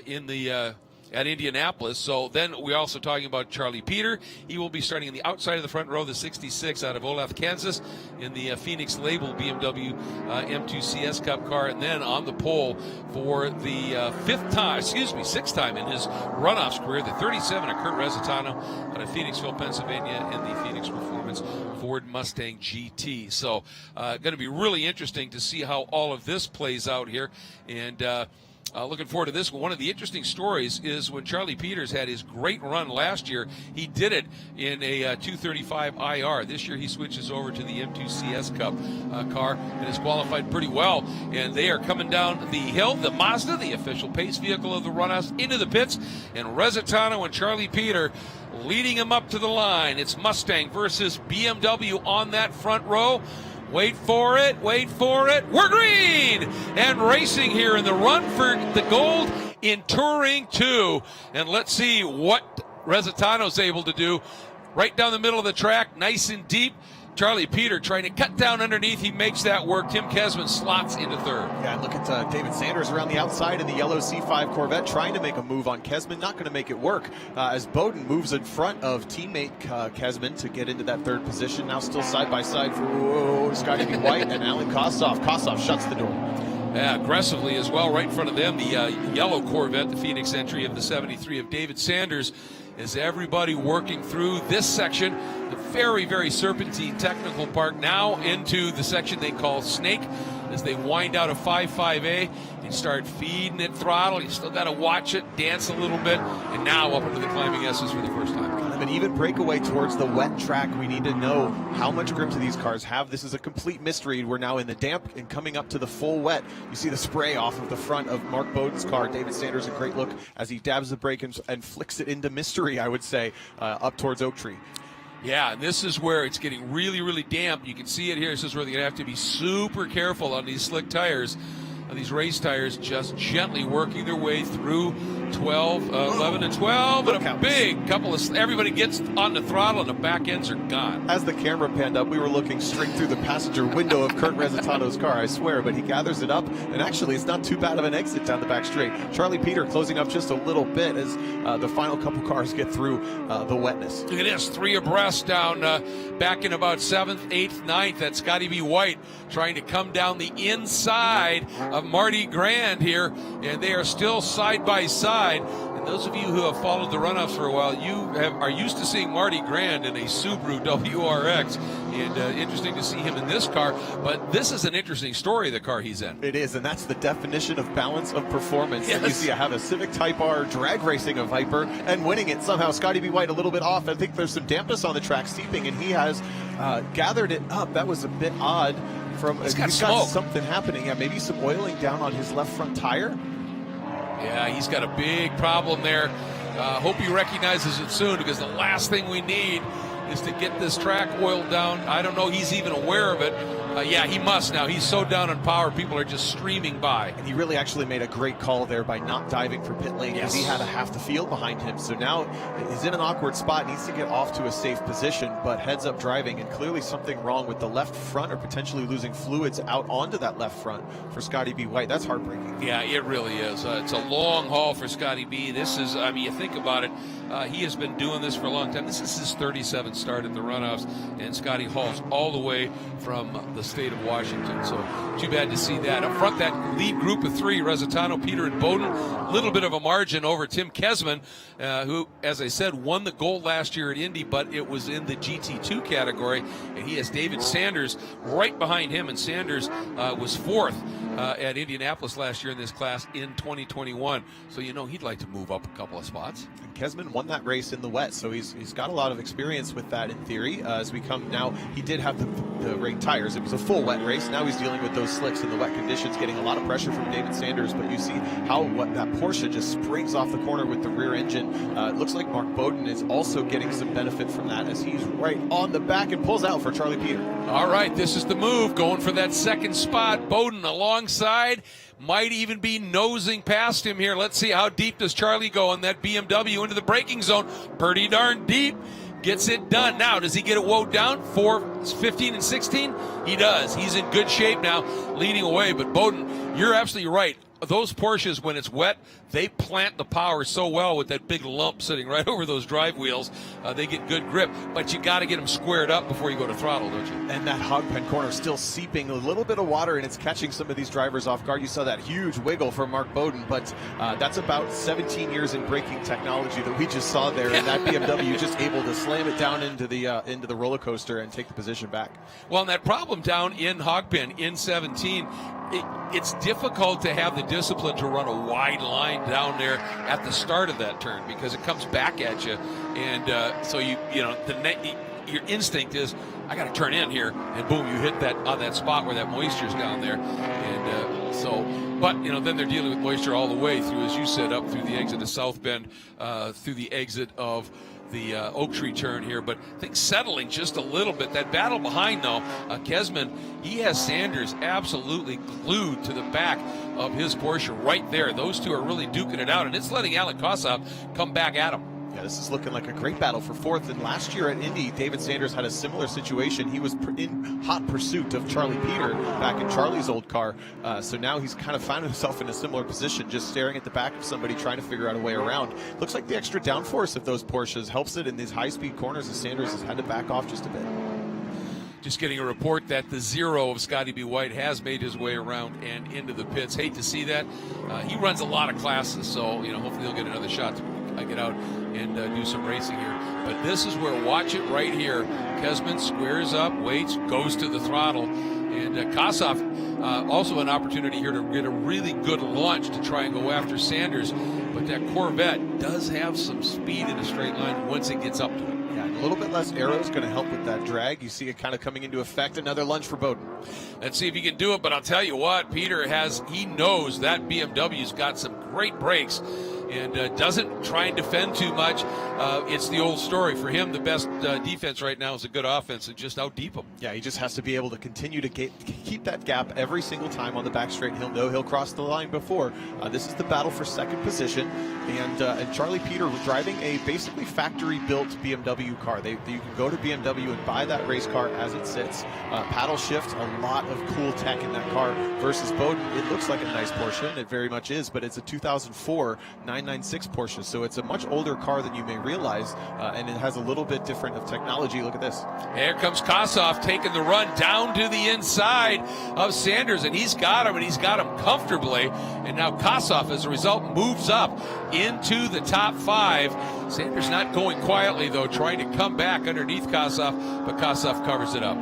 in the at Indianapolis. So then we're also talking about Charlie Peter. He will be starting in the outside of the front row, the 66 out of Olathe, Kansas, in the Phoenix Label BMW M2 CS Cup car, and then on the pole for the sixth time in his Runoffs career, the 37 of Kurt Resitano out of Phoenixville, Pennsylvania, in the Phoenix Performance Ford Mustang GT. So going to be really interesting to see how all of this plays out here, and looking forward to this one. One of the interesting stories is when Charlie Peters had his great run last year, he did it in a 235 IR. This year he switches over to the M2 CS Cup car and has qualified pretty well. And they are coming down the hill, the Mazda, the official pace vehicle of the Runoffs, into the pits, and Resitano and Charlie Peter leading him up to the line. It's Mustang versus BMW on that front row. Wait for it, wait for it. We're green and racing here in the run for the gold in Touring 2. And let's see what Resitano's able to do. Right down the middle of the track, nice and deep. Charlie Peter trying to cut down underneath. He makes that work. Tim Kesman slots into 3rd. Yeah, and look at David Sanders around the outside in the yellow C5 Corvette trying to make a move on Kesman. Not going to make it work as Bowden moves in front of teammate Kesman to get into that 3rd position. Now still side by side for Scotty B. White and Alan Kossoff. Kossoff shuts the door. Yeah, aggressively as well, right in front of them, the yellow Corvette, the Phoenix entry of the 73 of David Sanders. Is everybody working through this section, the very, very serpentine technical part, now into the section they call Snake, as they wind out of 5.5A. You start feeding it throttle. You still got to watch it, dance a little bit, and now up into the climbing S's for the first time. Kind of an even breakaway towards the wet track. We need to know how much grip do these cars have. This is a complete mystery. We're now in the damp and coming up to the full wet. You see the spray off of the front of Mark Bowden's car. David Sanders, a great look as he dabs the brake and flicks it into mystery, I would say, up towards Oak Tree. Yeah, and this is where it's getting really, really damp. You can see it here. This is where they're going to have to be super careful on these slick tires, on these race tires, just gently working their way through 11 and 12, and a big couple of, everybody gets on the throttle and the back ends are gone. As the camera panned up, we were looking straight through the passenger window of Kurt Resitano's car, I swear, but he gathers it up, and actually it's not too bad of an exit down the back straight. Charlie Peter closing up just a little bit as the final couple cars get through the wetness. Look at this, 3 abreast down back in about 7th, 8th, 9th. That's Scotty B. White trying to come down the inside of Marty Grand here, and they are still side by side. And those of you who have followed the Runoffs for a while, are used to seeing Marty Grand in a Subaru WRX, and interesting to see him in this car. But this is an interesting story, the car he's in. It is, and that's the definition of balance of performance. Yes. And you see I have a Civic Type R drag racing a Viper and winning it somehow. Scotty B. White a little bit off. I think there's some dampness on the track, steeping, and he has gathered it up. That was a bit odd. He's got something happening. Yeah, maybe some oiling down on his left front tire. Yeah, he's got a big problem there. Hope he recognizes it soon, because the last thing we need is to get this track oiled down. I don't know he's even aware of it. Yeah, he must now. He's so down on power, people are just streaming by. And he really actually made a great call there by not diving for pit lane, because he had half the field behind him. So now he's in an awkward spot, needs to get off to a safe position, but heads up driving, and clearly something wrong with the left front, or potentially losing fluids out onto that left front for Scotty B. White. That's heartbreaking. Yeah, it really is. It's a long haul for Scotty B. This is, I mean, you think about it, he has been doing this for a long time. This is his 37th start at the Runoffs, and Scotty hauls all the way from the the state of Washington. So too bad to see that. Up front, that lead group of three, Resitano, Peter, and Bowden, a little bit of a margin over Tim Kesman, who, as I said, won the gold last year at Indy, but it was in the GT2 category, and he has David Sanders right behind him, and Sanders was fourth at Indianapolis last year in this class in 2021. So he'd like to move up a couple of spots. And Kesman won that race in the wet, so he's got a lot of experience with that in theory. As we come now, he did have the rain tires. It was a full wet race. Now he's dealing with those slicks in the wet conditions, getting a lot of pressure from David Sanders. But you see how that Porsche just springs off the corner with the rear engine. It looks like Mark Bowden is also getting some benefit from that as he's right on the back and pulls out for Charlie Peter. All right, this is the move, going for that second spot. Bowden alongside, might even be nosing past him here. Let's see how deep does Charlie go on that BMW into the braking zone. Pretty darn deep. Gets it done. Now, does he get it woed down? 15 and 16? He does. He's in good shape now, leading away. But Bowden, you're absolutely right. Those Porsches, when it's wet, they plant the power so well with that big lump sitting right over those drive wheels. They get good grip, but you got to get them squared up before you go to throttle, don't you? And that hog pen corner is still seeping a little bit of water, and it's catching some of these drivers off guard. You saw that huge wiggle from Mark Bowden, but that's about 17 years in braking technology that we just saw there, and that BMW just able to slam it down into the roller coaster and take the position back. Well, and that problem down in Hogpen in 17, it's difficult to have the discipline to run a wide line down there at the start of that turn because it comes back at you, and so your instinct is, I got to turn in here, and boom, you hit that on that spot where that moisture's down there, and but then they're dealing with moisture all the way through, as you said, up through the exit of South Bend, through the exit of the Oak Tree turn here, but I think settling just a little bit. That battle behind, though, Kesman, he has Sanders absolutely glued to the back of his Porsche right there. Those two are really duking it out, and it's letting Alec Kossoff come back at him. Yeah, this is looking like a great battle for fourth. And last year at Indy, David Sanders had a similar situation. He was in hot pursuit of Charlie Peter back in Charlie's old car. So now he's kind of found himself in a similar position, just staring at the back of somebody trying to figure out a way around. Looks like the extra downforce of those Porsches helps it in these high-speed corners as Sanders has had to back off just a bit. Just getting a report that the zero of Scotty B. White has made his way around and into the pits. Hate to see that. He runs a lot of classes, so hopefully he'll get another shot to get out and do some racing here. But this is where, watch it right here. Kesman squares up, waits, goes to the throttle, and Kossoff also an opportunity here to get a really good launch to try and go after Sanders. But that Corvette does have some speed in a straight line once it gets up to it. Yeah, a little bit less aero is going to help with that drag. You see it kind of coming into effect. Another lunge for Bowden. Let's see if he can do it, but I'll tell you what, Peter he knows that BMW's got some great brakes and doesn't try and defend too much. It's the old story. For him, the best defense right now is a good offense and just out-deep him. Yeah, he just has to be able to continue to keep that gap every single time on the back straight. He'll know he'll cross the line before. This is the battle for second position, and Charlie Peter driving a basically factory-built BMW car. You can go to BMW and buy that race car as it sits. Paddle shift, a lot of cool tech in that car versus Bowden. It looks like a nice Porsche, and it very much is, but it's a 2004 996 Porsche, so it's a much older car than you may realize, and it has a little bit different of technology. Look at this. Here comes Kossoff taking the run down to the inside of Sanders, and he's got him, and he's got him comfortably. And now Kossoff, as a result, moves up into the top five. Sanders not going quietly, though, trying to come back underneath Kossoff, but Kossoff covers it up.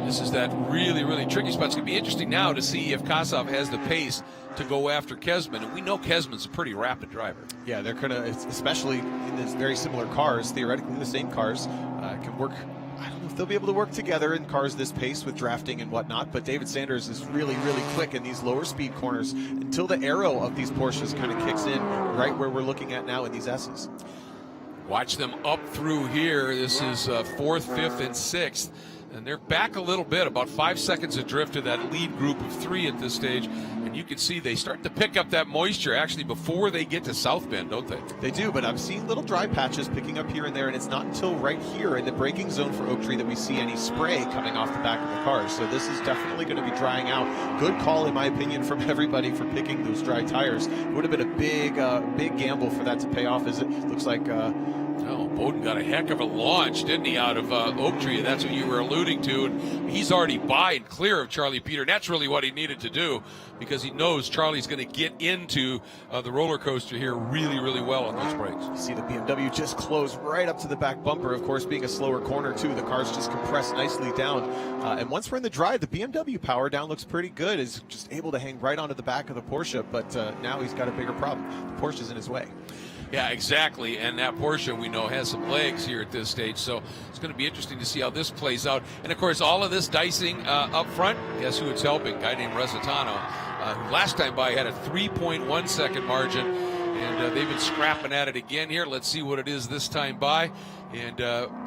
This is that really, really tricky spot. It's going to be interesting now to see if Kossoff has the pace to go after Kesman. And we know Kesman's a pretty rapid driver. Yeah, they're going to, especially in these very similar cars, theoretically the same cars, can work. I don't know if they'll be able to work together in cars this pace with drafting and whatnot, but David Sanders is really, really quick in these lower speed corners until the aero of these Porsches kind of kicks in right where we're looking at now in these S's. Watch them up through here. This is 4th, 5th, and 6th. And they're back a little bit, about 5 seconds adrift to that lead group of 3 at this stage. And you can see they start to pick up that moisture actually before they get to South Bend, don't they? They do, but I'm seeing little dry patches picking up here and there, and it's not until right here in the braking zone for Oak Tree that we see any spray coming off the back of the cars. So this is definitely going to be drying out. Good call, in my opinion, from everybody for picking those dry tires. It would have been a big gamble for that to pay off, as it looks like Oh, Bowden got a heck of a launch, didn't he, out of Oak Tree? That's what you were alluding to. And he's already by and clear of Charlie Peter. And that's really what he needed to do, because he knows Charlie's going to get into the roller coaster here really, really well on those brakes. You see the BMW just close right up to the back bumper. Of course, being a slower corner, too, the car's just compressed nicely down. And once we're in the drive, the BMW power down looks pretty good. Is just able to hang right onto the back of the Porsche, but now he's got a bigger problem. The Porsche's in his way. Yeah, exactly. And that Porsche, we know, has some legs here at this stage. So it's going to be interesting to see how this plays out. And, of course, all of this dicing up front, guess who it's helping? A guy named Resitano, who last time by had a 3.1 second margin. And they've been scrapping at it again here. Let's see what it is this time by. And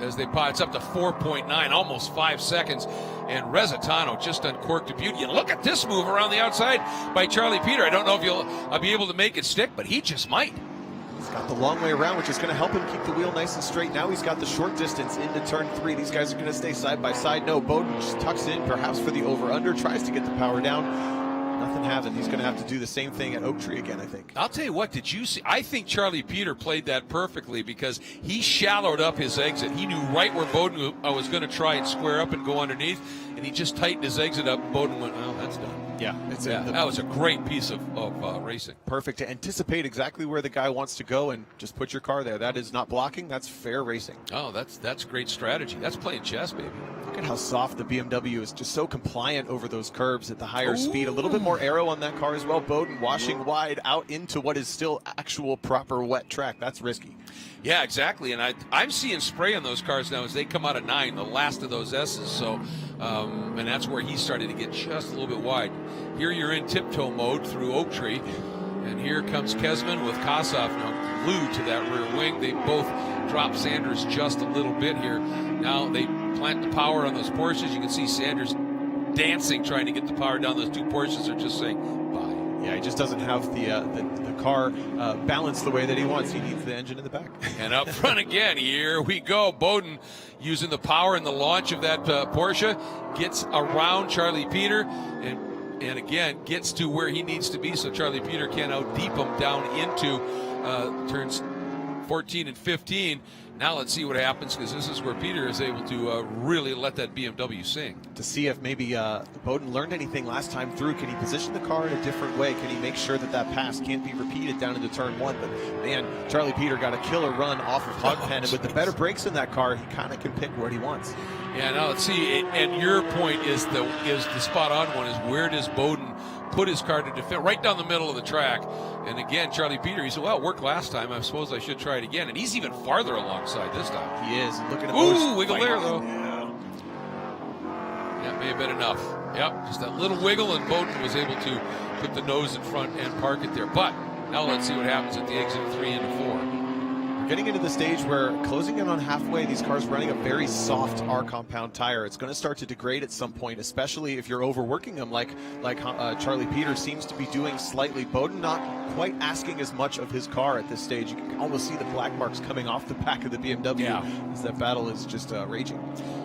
as they pile, it's up to 4.9, almost 5 seconds. And Resitano just uncorked a beauty. And look at this move around the outside by Charlie Peter. I don't know if I'll be able to make it stick, but he just might. He's got the long way around, which is going to help him keep the wheel nice and straight. Now he's got the short distance into turn 3. These guys are going to stay side by side. No, Bowden just tucks in, perhaps for the over-under, tries to get the power down. Nothing happened. He's going to have to do the same thing at Oak Tree again, I think. I'll tell you what, did you see? I think Charlie Peter played that perfectly, because he shallowed up his exit. He knew right where Bowden was going to try and square up and go underneath, and he just tightened his exit up. Bowden went, oh, that's done. Yeah, that was a great piece of racing. Perfect to anticipate exactly where the guy wants to go and just put your car there. That is not blocking. That's fair racing. Oh, that's great strategy. That's playing chess, baby. Look at how soft the BMW is, just so compliant over those curbs at the higher speed. A little bit more aero on that car as well. Bowden washing wide out into what is still actual proper wet track. That's risky. Yeah, exactly. And I'm seeing spray on those cars now as they come out of 9, the last of those S's. So, and that's where he's starting to get just a little bit wide. Here you're in tiptoe mode through Oak Tree. And here comes Kesman with Kossoff now glued to that rear wing. They both drop Sanders just a little bit here. Now they plant the power on those Porsches. You can see Sanders dancing, trying to get the power down. Those two Porsches are just saying bye. Yeah, he just doesn't have the car balanced the way that he wants. He needs the engine in the back. And up front again, here we go. Bowden using the power and the launch of that Porsche, gets around Charlie Peter, and again gets to where he needs to be so Charlie Peter can out-deep him down into turns 14 and 15. Now let's see what happens, because this is where Peter is able to really let that BMW sing. To see if maybe Bowden learned anything last time through. Can he position the car in a different way? Can he make sure that that pass can't be repeated down into turn 1? But man, Charlie Peter got a killer run off of Hogpen, and with the better brakes in that car, he kind of can pick what he wants. Yeah, now let's see. And your point is the spot on one, is where does Bowden put his car to defend? Right down the middle of the track. And again, Charlie Peter, he said, well, it worked last time. I suppose I should try it again. And he's even farther alongside this time. He is. Look at him. Ooh, wiggle there, though. Yeah. That may have been enough. Yep, just that little wiggle, and Bowden was able to put the nose in front and park it there. But now let's see what happens at the exit of 3 into 4. Getting into the stage where closing in on halfway, these cars running a very soft R compound tire. It's going to start to degrade at some point, especially if you're overworking them like Charlie Peter seems to be doing slightly. Bowden not quite asking as much of his car at this stage. You can almost see the black marks coming off the back of the BMW as that battle is just raging.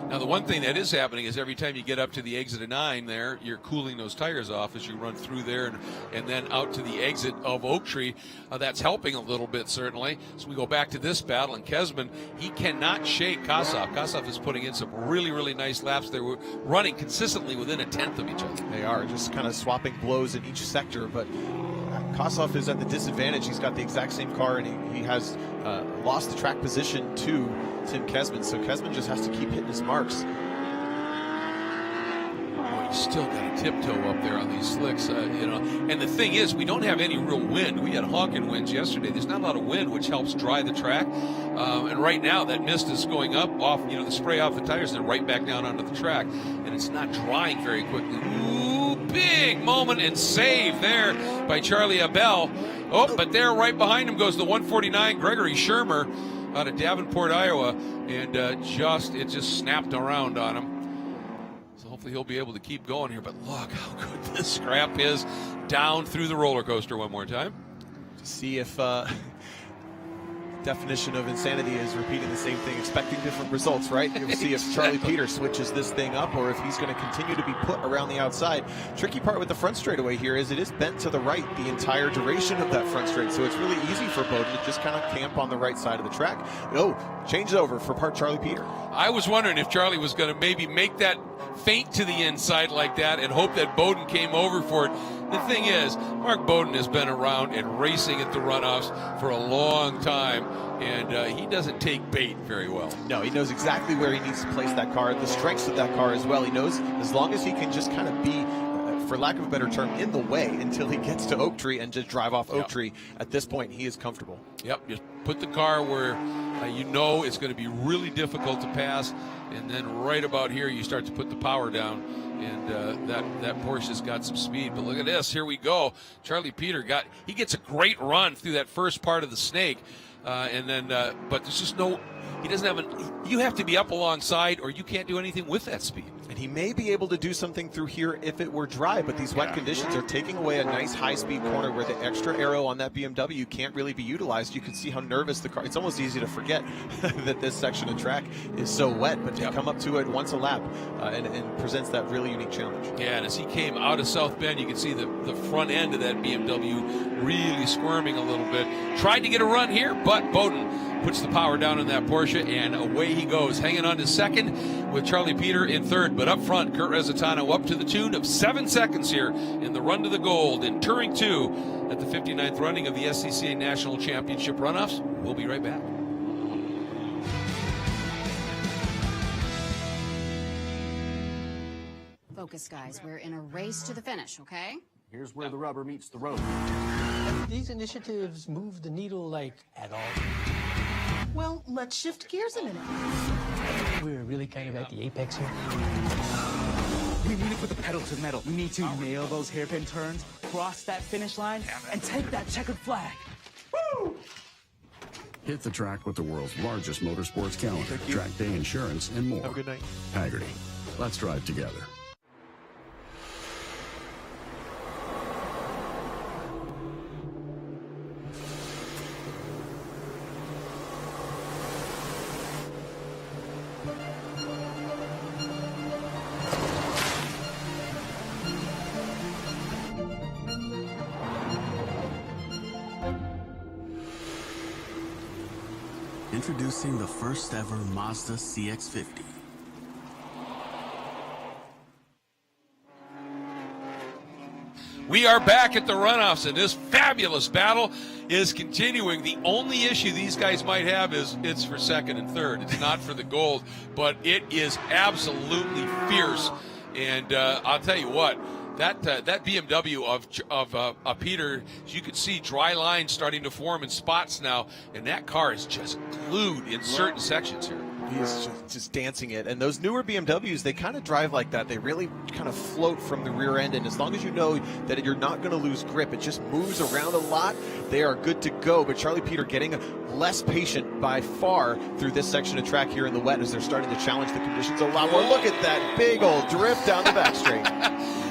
Now, the one thing that is happening is every time you get up to the exit of 9 there, you're cooling those tires off as you run through there and then out to the exit of Oak Tree. That's helping a little bit, certainly. So we go back to this battle, and Kesman, he cannot shake Kossoff. Kossoff is putting in some really, really nice laps. They were running consistently within a tenth of each other. They are just kind of swapping blows in each sector, but Kossoff is at the disadvantage. He's got the exact same car, and he has lost the track position to Tim Kesman, so Kesman just has to keep hitting his marks. He's still got a tiptoe up there on these slicks, And the thing is, we don't have any real wind. We had honking winds yesterday. There's not a lot of wind, which helps dry the track. And right now, that mist is going up off, the spray off the tires, and right back down onto the track, and it's not drying very quickly. Ooh, big moment and save there by Charlie Abel. Oh, but there, right behind him, goes the 149 Gregory Shermer out of Davenport, Iowa, and it just snapped around on him. Hopefully he'll be able to keep going here, but look how good this scrap is down through the roller coaster one more time. To see if definition of insanity is repeating the same thing, expecting different results, right? You'll see if Charlie Peter switches this thing up or if he's going to continue to be put around the outside. Tricky part with the front straightaway here is it is bent to the right the entire duration of that front straight, so it's really easy for Bowden to just kind of camp on the right side of the track. Change over for Charlie Peter. I was wondering if Charlie was going to maybe make that feint to the inside like that and hope that Bowden came over for it. The thing is, Mark Bowden has been around and racing at the runoffs for a long time, and he doesn't take bait very well. No, he knows exactly where he needs to place that car, the strengths of that car as well. He knows as long as he can just kind of be, for lack of a better term, in the way until he gets to Oak Tree and just drive off Oak Tree. At this point, he is comfortable. Yep, just put the car where you know it's going to be really difficult to pass, and then right about here you start to put the power down, and that Porsche's got some speed. But look at this, here we go. Charlie Peter gets a great run through that first part of the snake, and then but there's just no. He doesn't have you have to be up alongside or you can't do anything with that speed. And he may be able to do something through here if it were dry, but these wet conditions are taking away a nice high-speed corner where the extra arrow on that BMW can't really be utilized. You can see how nervous the car. It's almost easy to forget that this section of track is so wet, but to come up to it once a lap and presents that really unique challenge. Yeah, and as he came out of South Bend, you can see the front end of that BMW really squirming a little bit. Tried to get a run here, but Bowden puts the power down in that Porsche, and away he goes, hanging on to second with Charlie Peter in third. But up front, Kurt Rezzitano up to the tune of 7 seconds here in the run to the gold in Touring 2 at the 59th running of the SCCA National Championship Runoffs. We'll be right back. Focus, guys. We're in a race to the finish, okay? Here's where the rubber meets the road. These initiatives move the needle, like, at all? Well, let's shift gears a minute. We're really kind of at the apex here. We need to put the pedal to the metal. We need to nail those hairpin turns, cross that finish line, and take that checkered flag. Woo! Hit the track with the world's largest motorsports calendar, track day insurance, and more. Have a good night. Hagerty. Let's drive together. Introducing the first ever Mazda Cx-50. We are back at the runoffs, and this fabulous battle is continuing. The only issue these guys might have is it's for second and third. It's not for the gold, but it is absolutely fierce. And I'll tell you what, that BMW of Peter, you can see dry lines starting to form in spots now, and that car is just glued in certain sections here. He's just dancing it. And those newer BMWs, they kind of drive like that. They really kind of float from the rear end. And as long as you know that you're not going to lose grip, it just moves around a lot, they are good to go. But Charlie Peter getting less patient by far through this section of track here in the wet as they're starting to challenge the conditions a lot more. Look at that big old drift down the back straight.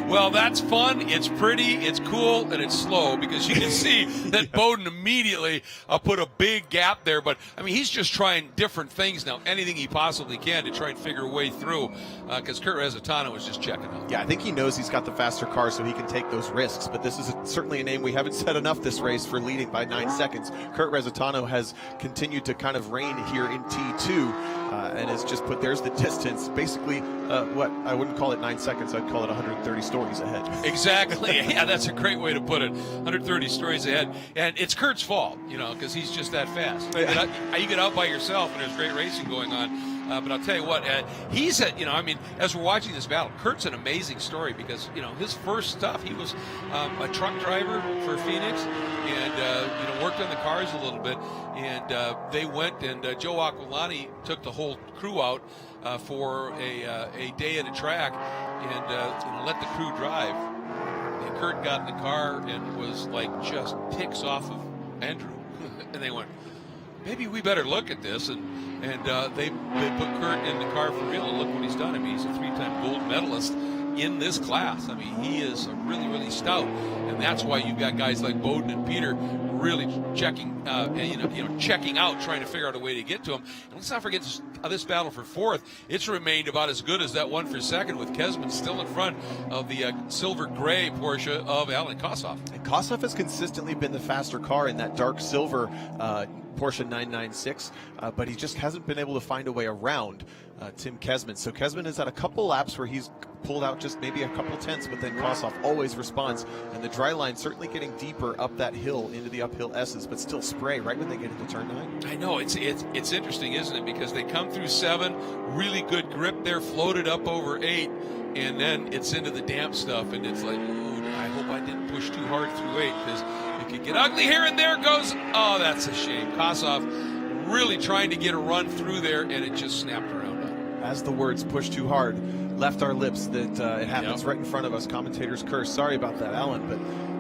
Well, that's fun, it's pretty, it's cool, and it's slow, because you can see that Bowden immediately put a big gap there. But, I mean, he's just trying different things now, anything he possibly can to try and figure a way through, because Kurt Rezzitano was just checking out. Yeah, I think he knows he's got the faster car, so he can take those risks. But this is certainly a name we haven't said enough this race for leading by 9 seconds. Kurt Rezzitano has continued to kind of reign here in T2. And has just put, there's the distance, basically, what, I wouldn't call it 9 seconds, I'd call it 130 stories ahead. Exactly, yeah, that's a great way to put it, 130 stories ahead. And it's Kurt's fault, you know, because he's just that fast. You get out by yourself and there's great racing going on. But I'll tell you what, he's you know, I mean, as we're watching this battle, Kurt's an amazing story because, you know, his first stuff, he was a truck driver for Phoenix and, you know, worked on the cars a little bit. And they went and Joe Aquilani took the whole crew out for a day at a track and you know, let the crew drive. And Kurt got in the car and was like just ticks off of Andrew. And they went, maybe we better look at this. And they put Kurt in the car for real, and look what he's done. I mean, he's a 3-time gold medalist in this class. I mean, he is really, really stout, and that's why you've got guys like Bowden and Peter really checking, checking out, trying to figure out a way to get to him. And let's not forget this battle for fourth. It's remained about as good as that one for second, with Kesman still in front of the silver gray Porsche of Alan Kossoff. And Kossoff has consistently been the faster car in that dark silver Porsche 996, but he just hasn't been able to find a way around Tim Kesman. So Kesman has had a couple laps where he's pulled out just maybe a couple tenths, but then Kossoff always responds, and the dry line certainly getting deeper up that hill into the uphill S's, but still spray right when they get into turn 9. I know, it's interesting, isn't it? Because they come through 7, really good grip there, floated up over 8, and then it's into the damp stuff, and it's like, ooh, I hope I didn't push too hard through 8, because it could get ugly here, and there goes, oh, that's a shame. Kossoff really trying to get a run through there, and it just snapped around on him. As the words push too hard left our lips, that it happens right in front of us. Commentators curse. Sorry about that, Alan, but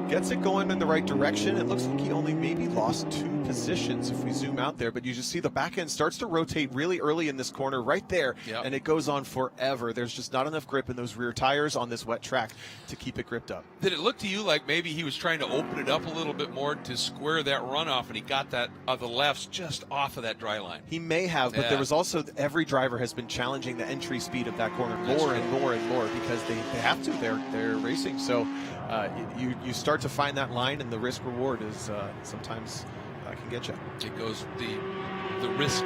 gets it going in the right direction. It looks like he only maybe lost 2 positions if we zoom out there, but you just see the back end starts to rotate really early in this corner right there, and it goes on forever. There's just not enough grip in those rear tires on this wet track to keep it gripped up. Did it look to you like maybe he was trying to open it up a little bit more to square that runoff, and he got that the lefts just off of that dry line? He may have, but there was also, every driver has been challenging the entry speed of that corner more and more and more, because they have to. They're racing. So you start to find that line, and the risk reward is sometimes can get you. It goes the risk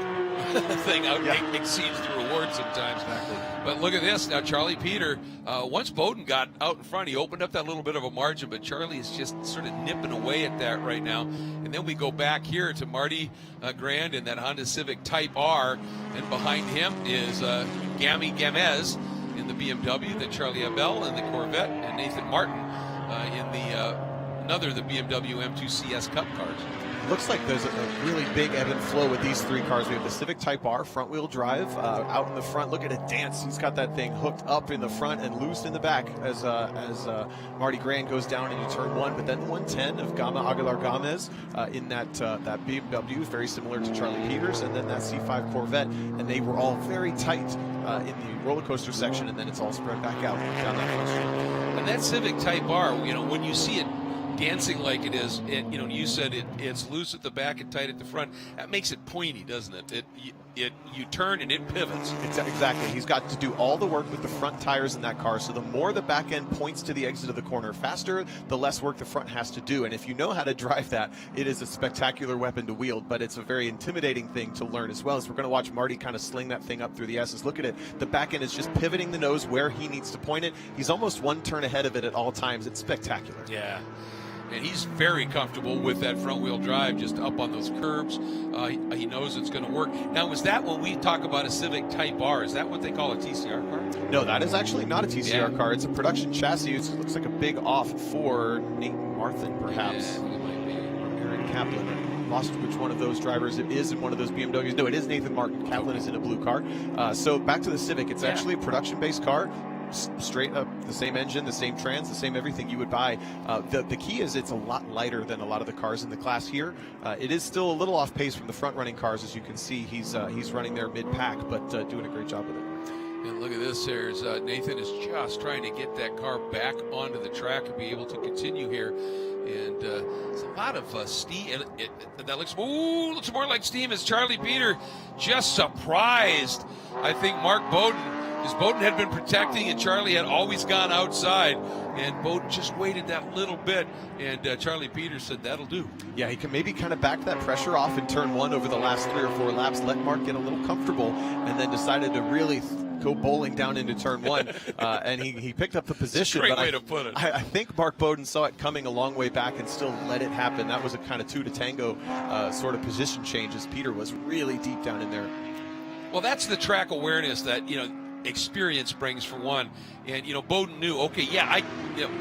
thing exceeds the reward sometimes. Exactly. But look at this now, Charlie Peter. Once Bowden got out in front, he opened up that little bit of a margin, but Charlie is just sort of nipping away at that right now. And then we go back here to Marty Grand in that Honda Civic Type R, and behind him is Gami Gamez in the BMW, then Charlie Abel in the Corvette, and Nathan Martin in the BMW M2 CS Cup cars. Looks like there's a really big ebb and flow with these 3 cars. We have the Civic Type R front-wheel drive out in the front. Look at it dance. He's got that thing hooked up in the front and loose in the back as Marty Grand goes down into turn 1. But then 110 of Gama Aguilar Gamez in that BMW, very similar to Charlie Peters, and then that C5 Corvette. And they were all very tight in the roller coaster section, and then it's all spread back out down that front street. And that Civic Type R, when you see it dancing like it is, you said it's loose at the back and tight at the front. That makes it pointy, doesn't it? You turn and it pivots. Exactly. He's got to do all the work with the front tires in that car. So the more the back end points to the exit of the corner faster, the less work the front has to do. And if you know how to drive that, it is a spectacular weapon to wield. But it's a very intimidating thing to learn as well. As we're going to watch Marty kind of sling that thing up through the S's. Look at it. The back end is just pivoting the nose where he needs to point it. He's almost 1 turn ahead of it at all times. It's spectacular. Yeah. And he's very comfortable with that front-wheel drive, just up on those curbs. He knows it's going to work. Now, is that when we talk about a Civic Type R, is that what they call a TCR car? No, that is actually not a TCR car. It's a production chassis. It looks like a big off for Nate Marthin, perhaps. Yeah, it might be. Or Aaron Kaplan. Lost which one of those drivers it is in one of those BMWs. No, it is Nathan Martin. Kaplan is in a blue car. So back to the Civic. It's actually a production-based car. Straight up, the same engine, the same trans, the same everything you would buy. The key is it's a lot lighter than a lot of the cars in the class here. It is still a little off pace from the front running cars, as you can see. He's running there mid-pack, but doing a great job with it. And look at this. There's Nathan is just trying to get that car back onto the track and be able to continue here. And it's a lot of steam. And that looks more like steam as Charlie Peter just surprised, I think, Mark Bowden. Because Bowden had been protecting and Charlie had always gone outside, and Bowden just waited that little bit, and Charlie Peters said that'll do. Yeah, he can maybe kind of back that pressure off in turn 1 over the last 3 or 4 laps, let Mark get a little comfortable, and then decided to really go bowling down into turn 1, and he picked up the position. Great way to put it. I think Mark Bowden saw it coming a long way back and still let it happen. That was a kind of 2 to tango sort of position change, as Peter was really deep down in there. Well, that's the track awareness that, experience brings, for one. And Bowden knew, okay,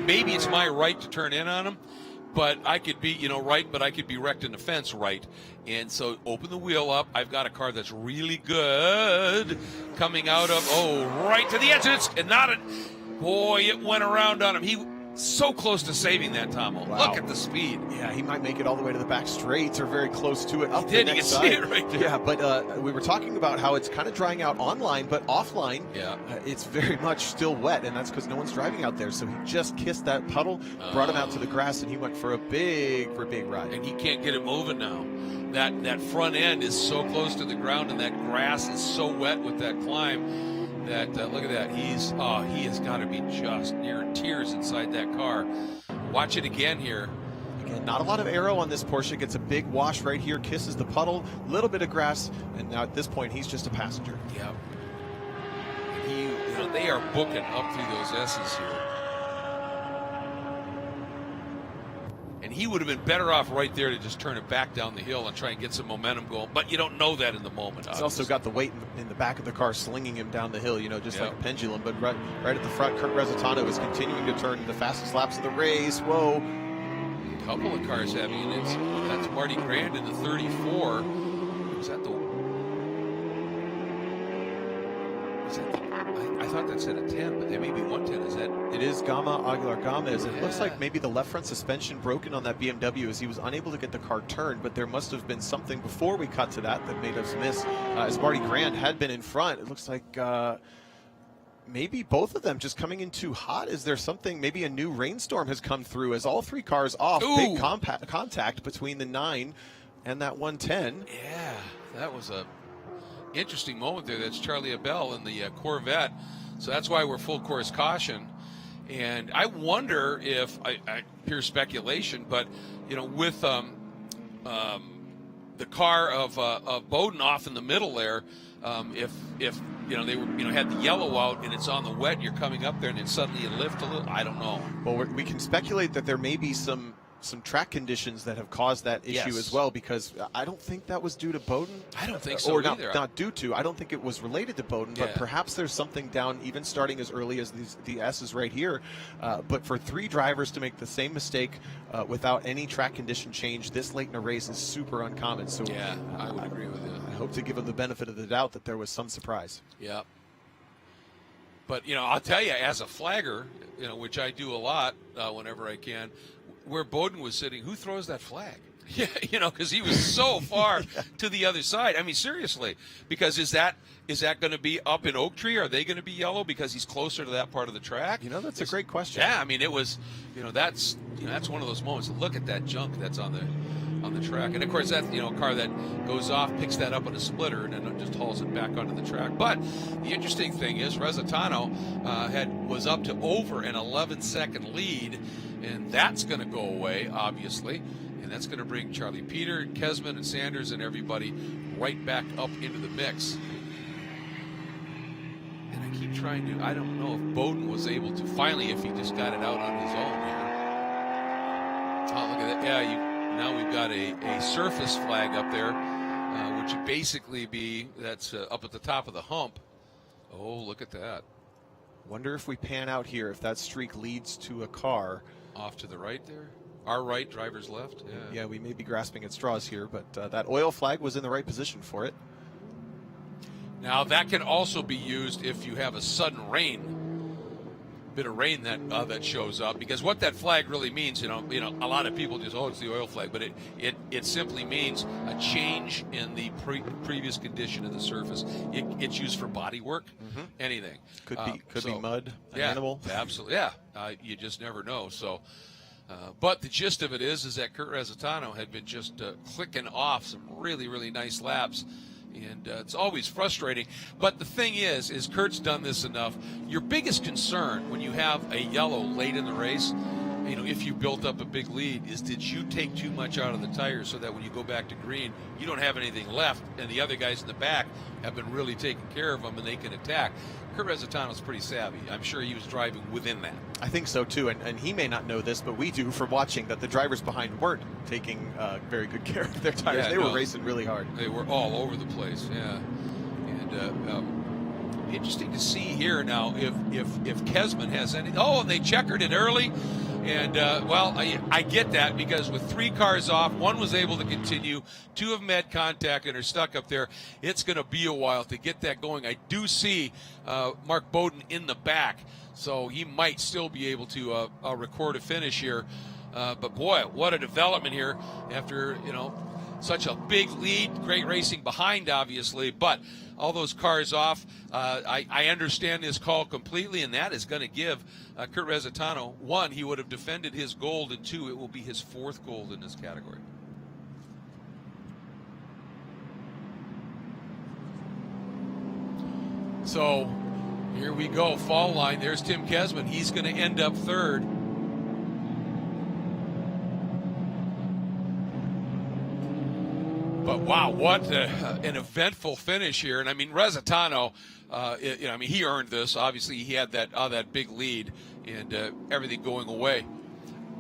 maybe it's my right to turn in on him, but I could be right, but I could be wrecked in the fence right. And so open the wheel up. I've got a car that's really good coming out of right to the edge, and it went around on him. He So close to saving that, Tomo. Wow. Look at the speed. Yeah, he might make it all the way to the back straights or very close to it. Up He did. the You next can side. see it right there. Yeah, but we were talking about how it's kind of drying out online, but offline, it's very much still wet, and that's because no one's driving out there. So he just kissed that puddle, brought him out to the grass, and he went for a big ride. And he can't get it moving now. That front end is so close to the ground, and that grass is so wet with that climb. That look at that. He has got to be just near tears inside that car. Watch it again here. Again, not a lot of aero on this Porsche. Gets a big wash right here, kisses the puddle, little bit of grass, and now at this point he's just a passenger. Yep. They are booking up through those S's here. And he would have been better off right there to just turn it back down the hill and try and get some momentum going. But you don't know that in the moment. He's also got the weight in the back of the car slinging him down the hill, just like a pendulum. But right at the front, Kurt Rezzitano is continuing to turn the fastest laps of the race. Whoa. A couple of cars having it. That's Marty Grand in the 34. I thought that said a 10, but there may be 110. Is that? It is Gama Aguilar Gomez. It looks like maybe the left front suspension broken on that BMW as he was unable to get the car turned, but there must have been something before we cut to that made us miss. As Marty Grand had been in front, it looks like maybe both of them just coming in too hot. Is there something, maybe a new rainstorm has come through as all three cars off? Ooh. Big contact between the 9 and that 110. Yeah, that was a interesting moment there. That's Charlie Abel in the Corvette. So that's why we're full course caution. And I wonder if, pure speculation, but, with the car of Bowden off in the middle there, if they were, had the yellow out and it's on the wet, you're coming up there and then suddenly you lift a little, I don't know. Well, we can speculate that there may be some track conditions that have caused that issue as well, because I don't think that was due to Bowden. I don't think so or either. Not due to. I don't think it was related to Bowden, but perhaps there's something down, even starting as early as the S's right here. But for three drivers to make the same mistake without any track condition change this late in a race is super uncommon. So yeah, I would agree with you. I hope to give them the benefit of the doubt that there was some surprise. Yeah. But, I'll tell you, as a flagger, which I do a lot whenever I can, where Bowden was sitting, who throws that flag? Yeah, because he was so far to the other side. I mean, seriously, because is that going to be up in Oak Tree? Are they going to be yellow because he's closer to that part of the track? That's a great question. Yeah, I mean, it was, that's one of those moments. Look at that junk that's on the track, and of course that's a car that goes off, picks that up on a splitter, and then just hauls it back onto the track. But the interesting thing is, Rezzitano was up to over an 11-second lead. And that's going to go away, obviously. And that's going to bring Charlie Peter, Kesman, and Sanders and everybody right back up into the mix. And I keep trying to, I don't know if Bowden was able to, finally, if he just got it out on his own here. Oh, look at that. Yeah, now we've got a surface flag up there, which would basically that's up at the top of the hump. Oh, look at that. Wonder if we pan out here, if that streak leads to a car. Off to the right there? Our right, driver's left? Yeah, we may be grasping at straws here, but that oil flag was in the right position for it. Now, that can also be used if you have a sudden bit of rain that shows up, because what that flag really means, a lot of people just, it's the oil flag, but it simply means a change in the previous condition of the surface. It's used for body work, anything. Could be mud, an animal. Absolutely, yeah. You just never know. So, but the gist of it is that Kurt Rezzitano had been just clicking off some really, really nice laps. And it's always frustrating. But the thing is Kurt's done this enough. Your biggest concern when you have a yellow late in the race, if you built up a big lead, is did you take too much out of the tires so that when you go back to green, you don't have anything left, and the other guys in the back have been really taking care of them and they can attack. Kurt Rezzitano's pretty savvy. I'm sure he was driving within that. I think so too, and he may not know this, but we do from watching that the drivers behind weren't taking very good care of their tires. They were racing really hard. They were all over the place, yeah. And interesting to see here now if Kesman has any. Oh, and they checkered it early. And, I get that, because with three cars off, one was able to continue, two of them had contact and are stuck up there. It's going to be a while to get that going. I do see Mark Bowden in the back. So he might still be able to record a finish here. But boy, what a development here after, such a big lead. Great racing behind, obviously, but all those cars off. I understand this call completely, and that is going to give Kurt Rezatano, 1, he would have defended his gold, and 2, it will be his 4th gold in this category. So here we go, fall line. There's Tim Kesman. He's going to end up 3rd. But wow, what an eventful finish here. And I mean, Rezatano, he earned this. Obviously, he had that big lead and everything going away.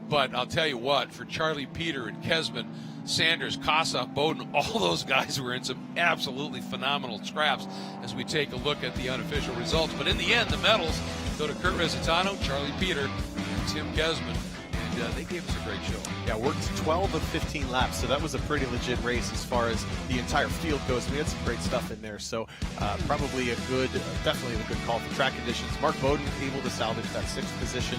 But I'll tell you what, for Charlie Peter and Kesman, Sanders, Kossoff, Bowden, all those guys were in some absolutely phenomenal scraps as we take a look at the unofficial results. But in the end, the medals go to Kurt Rezatano, Charlie Peter, and Tim Kesman. And they gave us a great show. Yeah, worked 12 of 15 laps, so that was a pretty legit race as far as the entire field goes. We had some great stuff in there, so probably definitely a good call for track conditions. Mark Bowden able to salvage that 6th position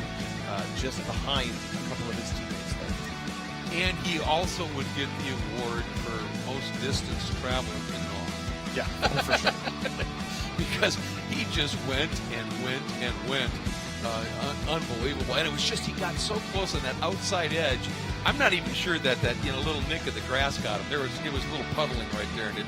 just behind a couple of his teammates there. And he also would get the award for most distance traveled in all. Yeah, for sure. Because he just went and went and went. Unbelievable. And it was just, he got so close on that outside edge. I'm not even sure that little nick of the grass got him. It was a little puddling right there, and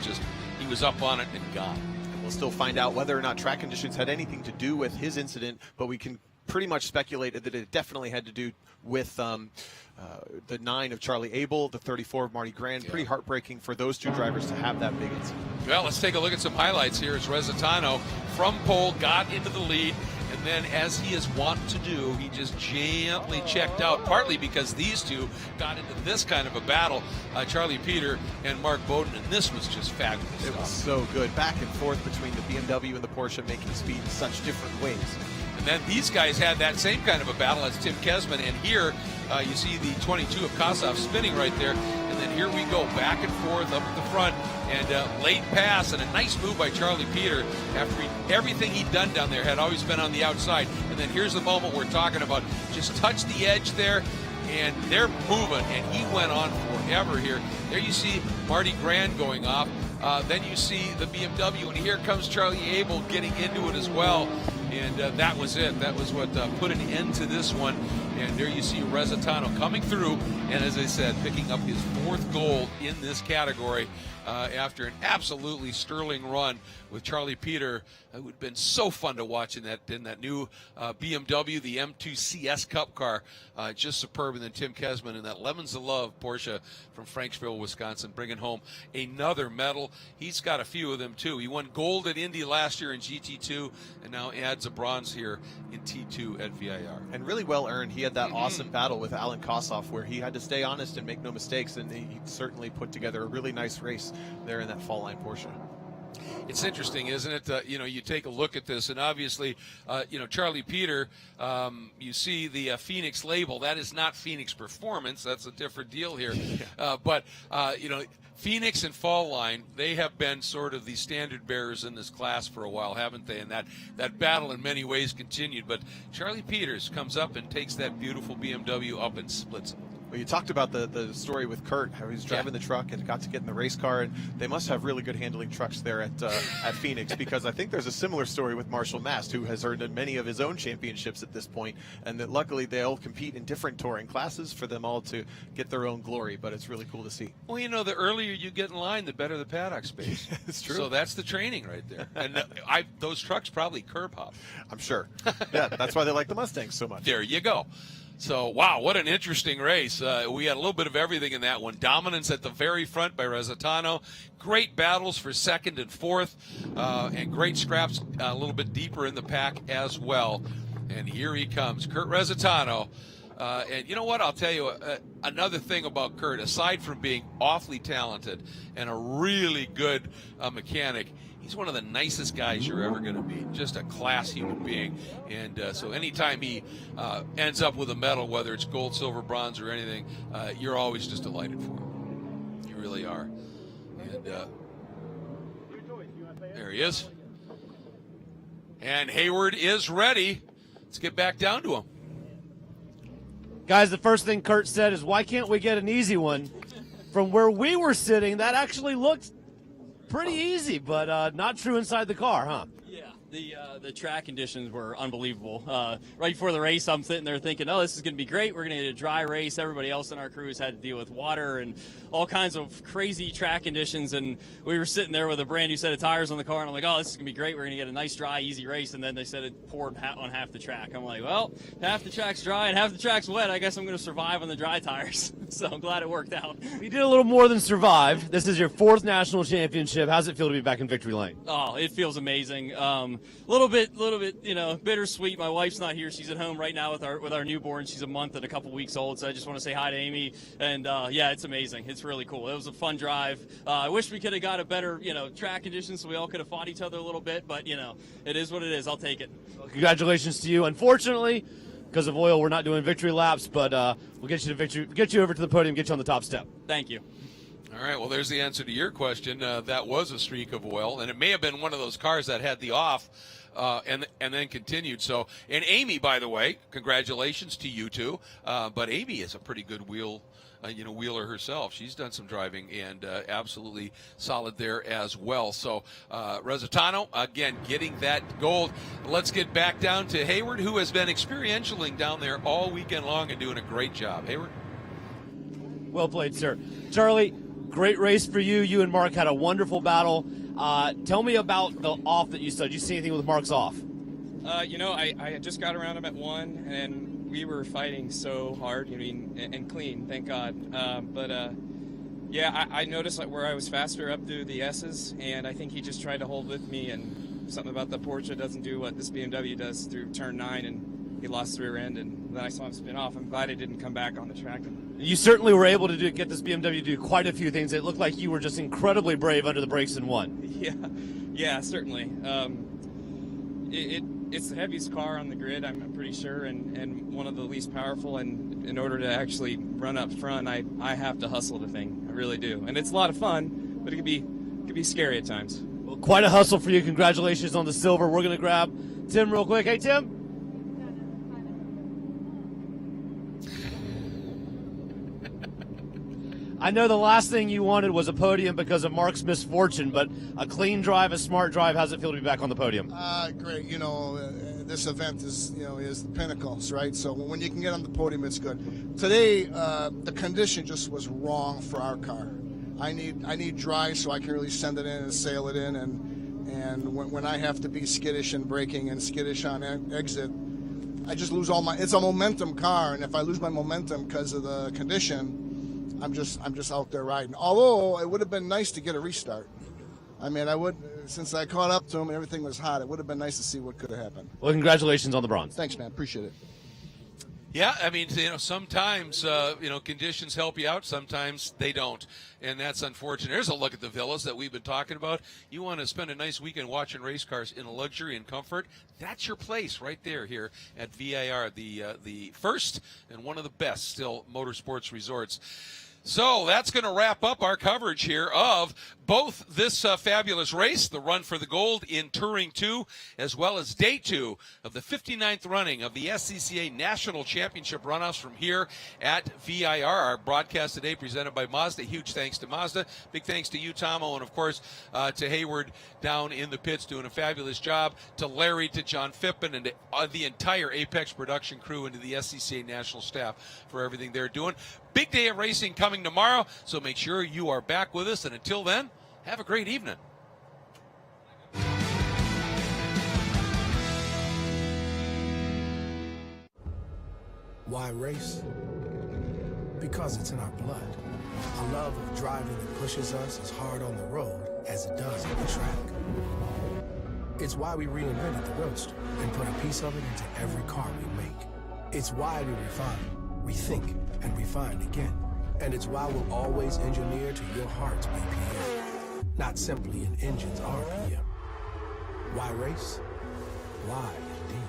he was up on it and gone. We'll still find out whether or not track conditions had anything to do with his incident, but we can pretty much speculate that it definitely had to do with the 9 of Charlie Abel, the 34 of Marty Grand. Pretty heartbreaking for those two drivers to have that big incident. Well, let's take a look at some highlights here as Rezatano from pole got into the lead. And then, as he is wont to do, he just gently checked out, partly because these two got into this kind of a battle, Charlie Peter and Mark Bowden, and this was just fabulous. It was so good. Back and forth between the BMW and the Porsche, making speed in such different ways. And then these guys had that same kind of a battle as Tim Kesman, and here you see the 22 of Kossoff spinning right there, and then here we go, back and forth up at the front, and late pass, and a nice move by Charlie Peter after everything he'd done down there had always been on the outside. And then here's the moment we're talking about. Just touched the edge there, and they're moving, and he went on forever here. There you see Marty Grand going off. Then you see the BMW, and here comes Charlie Abel getting into it as well. And that was it. That was what put an end to this one. And there you see Rezatano coming through, and as I said, picking up his 4th gold in this category after an absolutely sterling run with Charlie Peter. It would have been so fun to watch in that new BMW, the M2 CS Cup car. Just superb. And then Tim Kesman in that Lemons of Love Porsche from Franksville, Wisconsin, bringing home another medal. He's got a few of them, too. He won gold at Indy last year in GT2 and now adds a bronze here in T2 at VIR. And really well earned. He had that awesome battle with Alan Kossoff where he had to stay honest and make no mistakes, and he certainly put together a really nice race there in that fall line Porsche. It's interesting, isn't it? You take a look at this, and obviously, Charlie Peter, you see the Phoenix label. That is not Phoenix Performance. That's a different deal here. But Phoenix and Fall Line, they have been sort of the standard bearers in this class for a while, haven't they? And that battle in many ways continued. But Charlie Peters comes up and takes that beautiful BMW up and splits it. Well, you talked about the story with Kurt, how he was driving the truck and got to get in the race car, and they must have really good handling trucks there at Phoenix, because I think there's a similar story with Marshall Mast, who has earned many of his own championships at this point, and that luckily they all compete in different touring classes for them all to get their own glory, but it's really cool to see. Well, the earlier you get in line, the better the paddock space. It's true. So that's the training right there. And those trucks probably curb hop. I'm sure. Yeah, that's why they like the Mustangs so much. There you go. So, wow, what an interesting race. We had a little bit of everything in that one. Dominance at the very front by Rezatano. Great battles for 2nd and 4th. And great scraps a little bit deeper in the pack as well. And here he comes, Kurt Rezatano. And you know what? I'll tell you another thing about Kurt. Aside from being awfully talented and a really good mechanic, he's one of the nicest guys you're ever going to meet. Just a class human being. And so anytime he ends up with a medal, whether it's gold, silver, bronze, or anything, you're always just delighted for him. You really are. And there he is. And Hayward is ready. Let's get back down to them. Guys, the first thing Kurt said is, why can't we get an easy one? From where we were sitting, that actually looked pretty easy, but not true inside the car, huh? The track conditions were unbelievable. Right before the race, I'm sitting there thinking, oh, this is going to be great. We're going to get a dry race. Everybody else in our crews had to deal with water and all kinds of crazy track conditions. And we were sitting there with a brand new set of tires on the car. And I'm like, oh, this is going to be great. We're going to get a nice, dry, easy race. And then they said it poured on half the track. I'm like, well, half the track's dry and half the track's wet. I guess I'm going to survive on the dry tires. So I'm glad it worked out. You did a little more than survive. This is your 4th national championship. How's it feel to be back in victory lane? Oh, it feels amazing. A little bit, bittersweet. My wife's not here. She's at home right now with our newborn. She's a month and a couple weeks old. So I just want to say hi to Amy. And yeah, it's amazing. It's really cool. It was a fun drive. I wish we could have got a better, track conditions so we all could have fought each other a little bit. But it is what it is. I'll take it. Well, congratulations to you. Unfortunately, because of oil, we're not doing victory laps, but we'll get you to victory, get you over to the podium, get you on the top step. Thank you. All right, well, there's the answer to your question. That was a streak of oil, and it may have been one of those cars that had the off and then continued. So, and Amy, by the way, congratulations to you two. But Amy is a pretty good wheeler herself. She's done some driving and absolutely solid there as well. So, Resitano, again, getting that gold. Let's get back down to Hayward, who has been experientialing down there all weekend long and doing a great job. Hayward? Well played, sir. Charlie, great race for you. You and Mark had a wonderful battle. Tell me about the off that you saw. Did you see anything with Mark's off? I just got around him at 1, and we were fighting so hard, and clean, thank God. I noticed where I was faster up through the S's, and I think he just tried to hold with me, and something about the Porsche doesn't do what this BMW does through turn 9, and he lost the rear end, and then I saw him spin off. I'm glad he didn't come back on the track. You certainly were able to get this BMW to do quite a few things. It looked like you were just incredibly brave under the brakes and won. Yeah, certainly. It's the heaviest car on the grid, I'm pretty sure, and one of the least powerful. And in order to actually run up front, I have to hustle the thing. I really do. And it's a lot of fun, but it could be scary at times. Well, quite a hustle for you. Congratulations on the silver. We're going to grab Tim real quick. Hey, Tim. I know the last thing you wanted was a podium because of Mark's misfortune, but a clean drive, a smart drive, how's it feel to be back on the podium? Great. This event is the pinnacles, right? So when you can get on the podium, it's good. Today, the condition just was wrong for our car. I need dry so I can really send it in and sail it in, and when I have to be skittish and braking and skittish on exit, I just lose all my. It's a momentum car, and if I lose my momentum because of the condition, I'm just out there riding. Although it would have been nice to get a restart. I mean, since I caught up to him and everything was hot, it would have been nice to see what could have happened. Well, congratulations on the bronze. Thanks, man. Appreciate it. Yeah, I mean, sometimes, conditions help you out. Sometimes they don't. And that's unfortunate. Here's a look at the villas that we've been talking about. You want to spend a nice weekend watching race cars in luxury and comfort? That's your place right there here at VIR, the first and one of the best still motorsports resorts. So that's going to wrap up our coverage here of both this fabulous race, the Run for the Gold in Touring 2, as well as Day 2 of the 59th running of the SCCA National Championship Runoffs from here at VIR. Our broadcast today presented by Mazda. Huge thanks to Mazda. Big thanks to you, Tomo, and, of course, to Hayward down in the pits doing a fabulous job, to Larry, to John Phippen, and to the entire Apex production crew and to the SCCA National staff for everything they're doing. Big day of racing coming tomorrow, so make sure you are back with us. And until then, have a great evening. Why race? Because it's in our blood. A love of driving that pushes us as hard on the road as it does on the track. It's why we reinvented the Roadster and put a piece of it into every car we make. It's why we refine, rethink, and refine again. And it's why we'll always engineer to your heart's BPM, not simply an engine's RPM. Why race? Why indeed?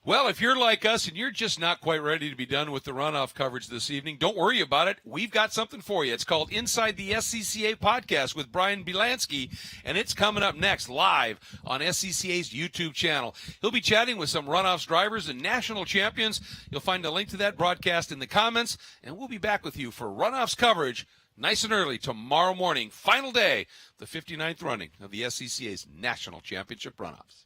Well, if you're like us and you're just not quite ready to be done with the runoff coverage this evening, don't worry about it. We've got something for you. It's called Inside the SCCA Podcast with Brian Belansky, and it's coming up next live on SCCA's YouTube channel. He'll be chatting with some runoffs drivers and national champions. You'll find a link to that broadcast in the comments, and we'll be back with you for runoffs coverage nice and early tomorrow morning, final day, the 59th running of the SCCA's National Championship Runoffs.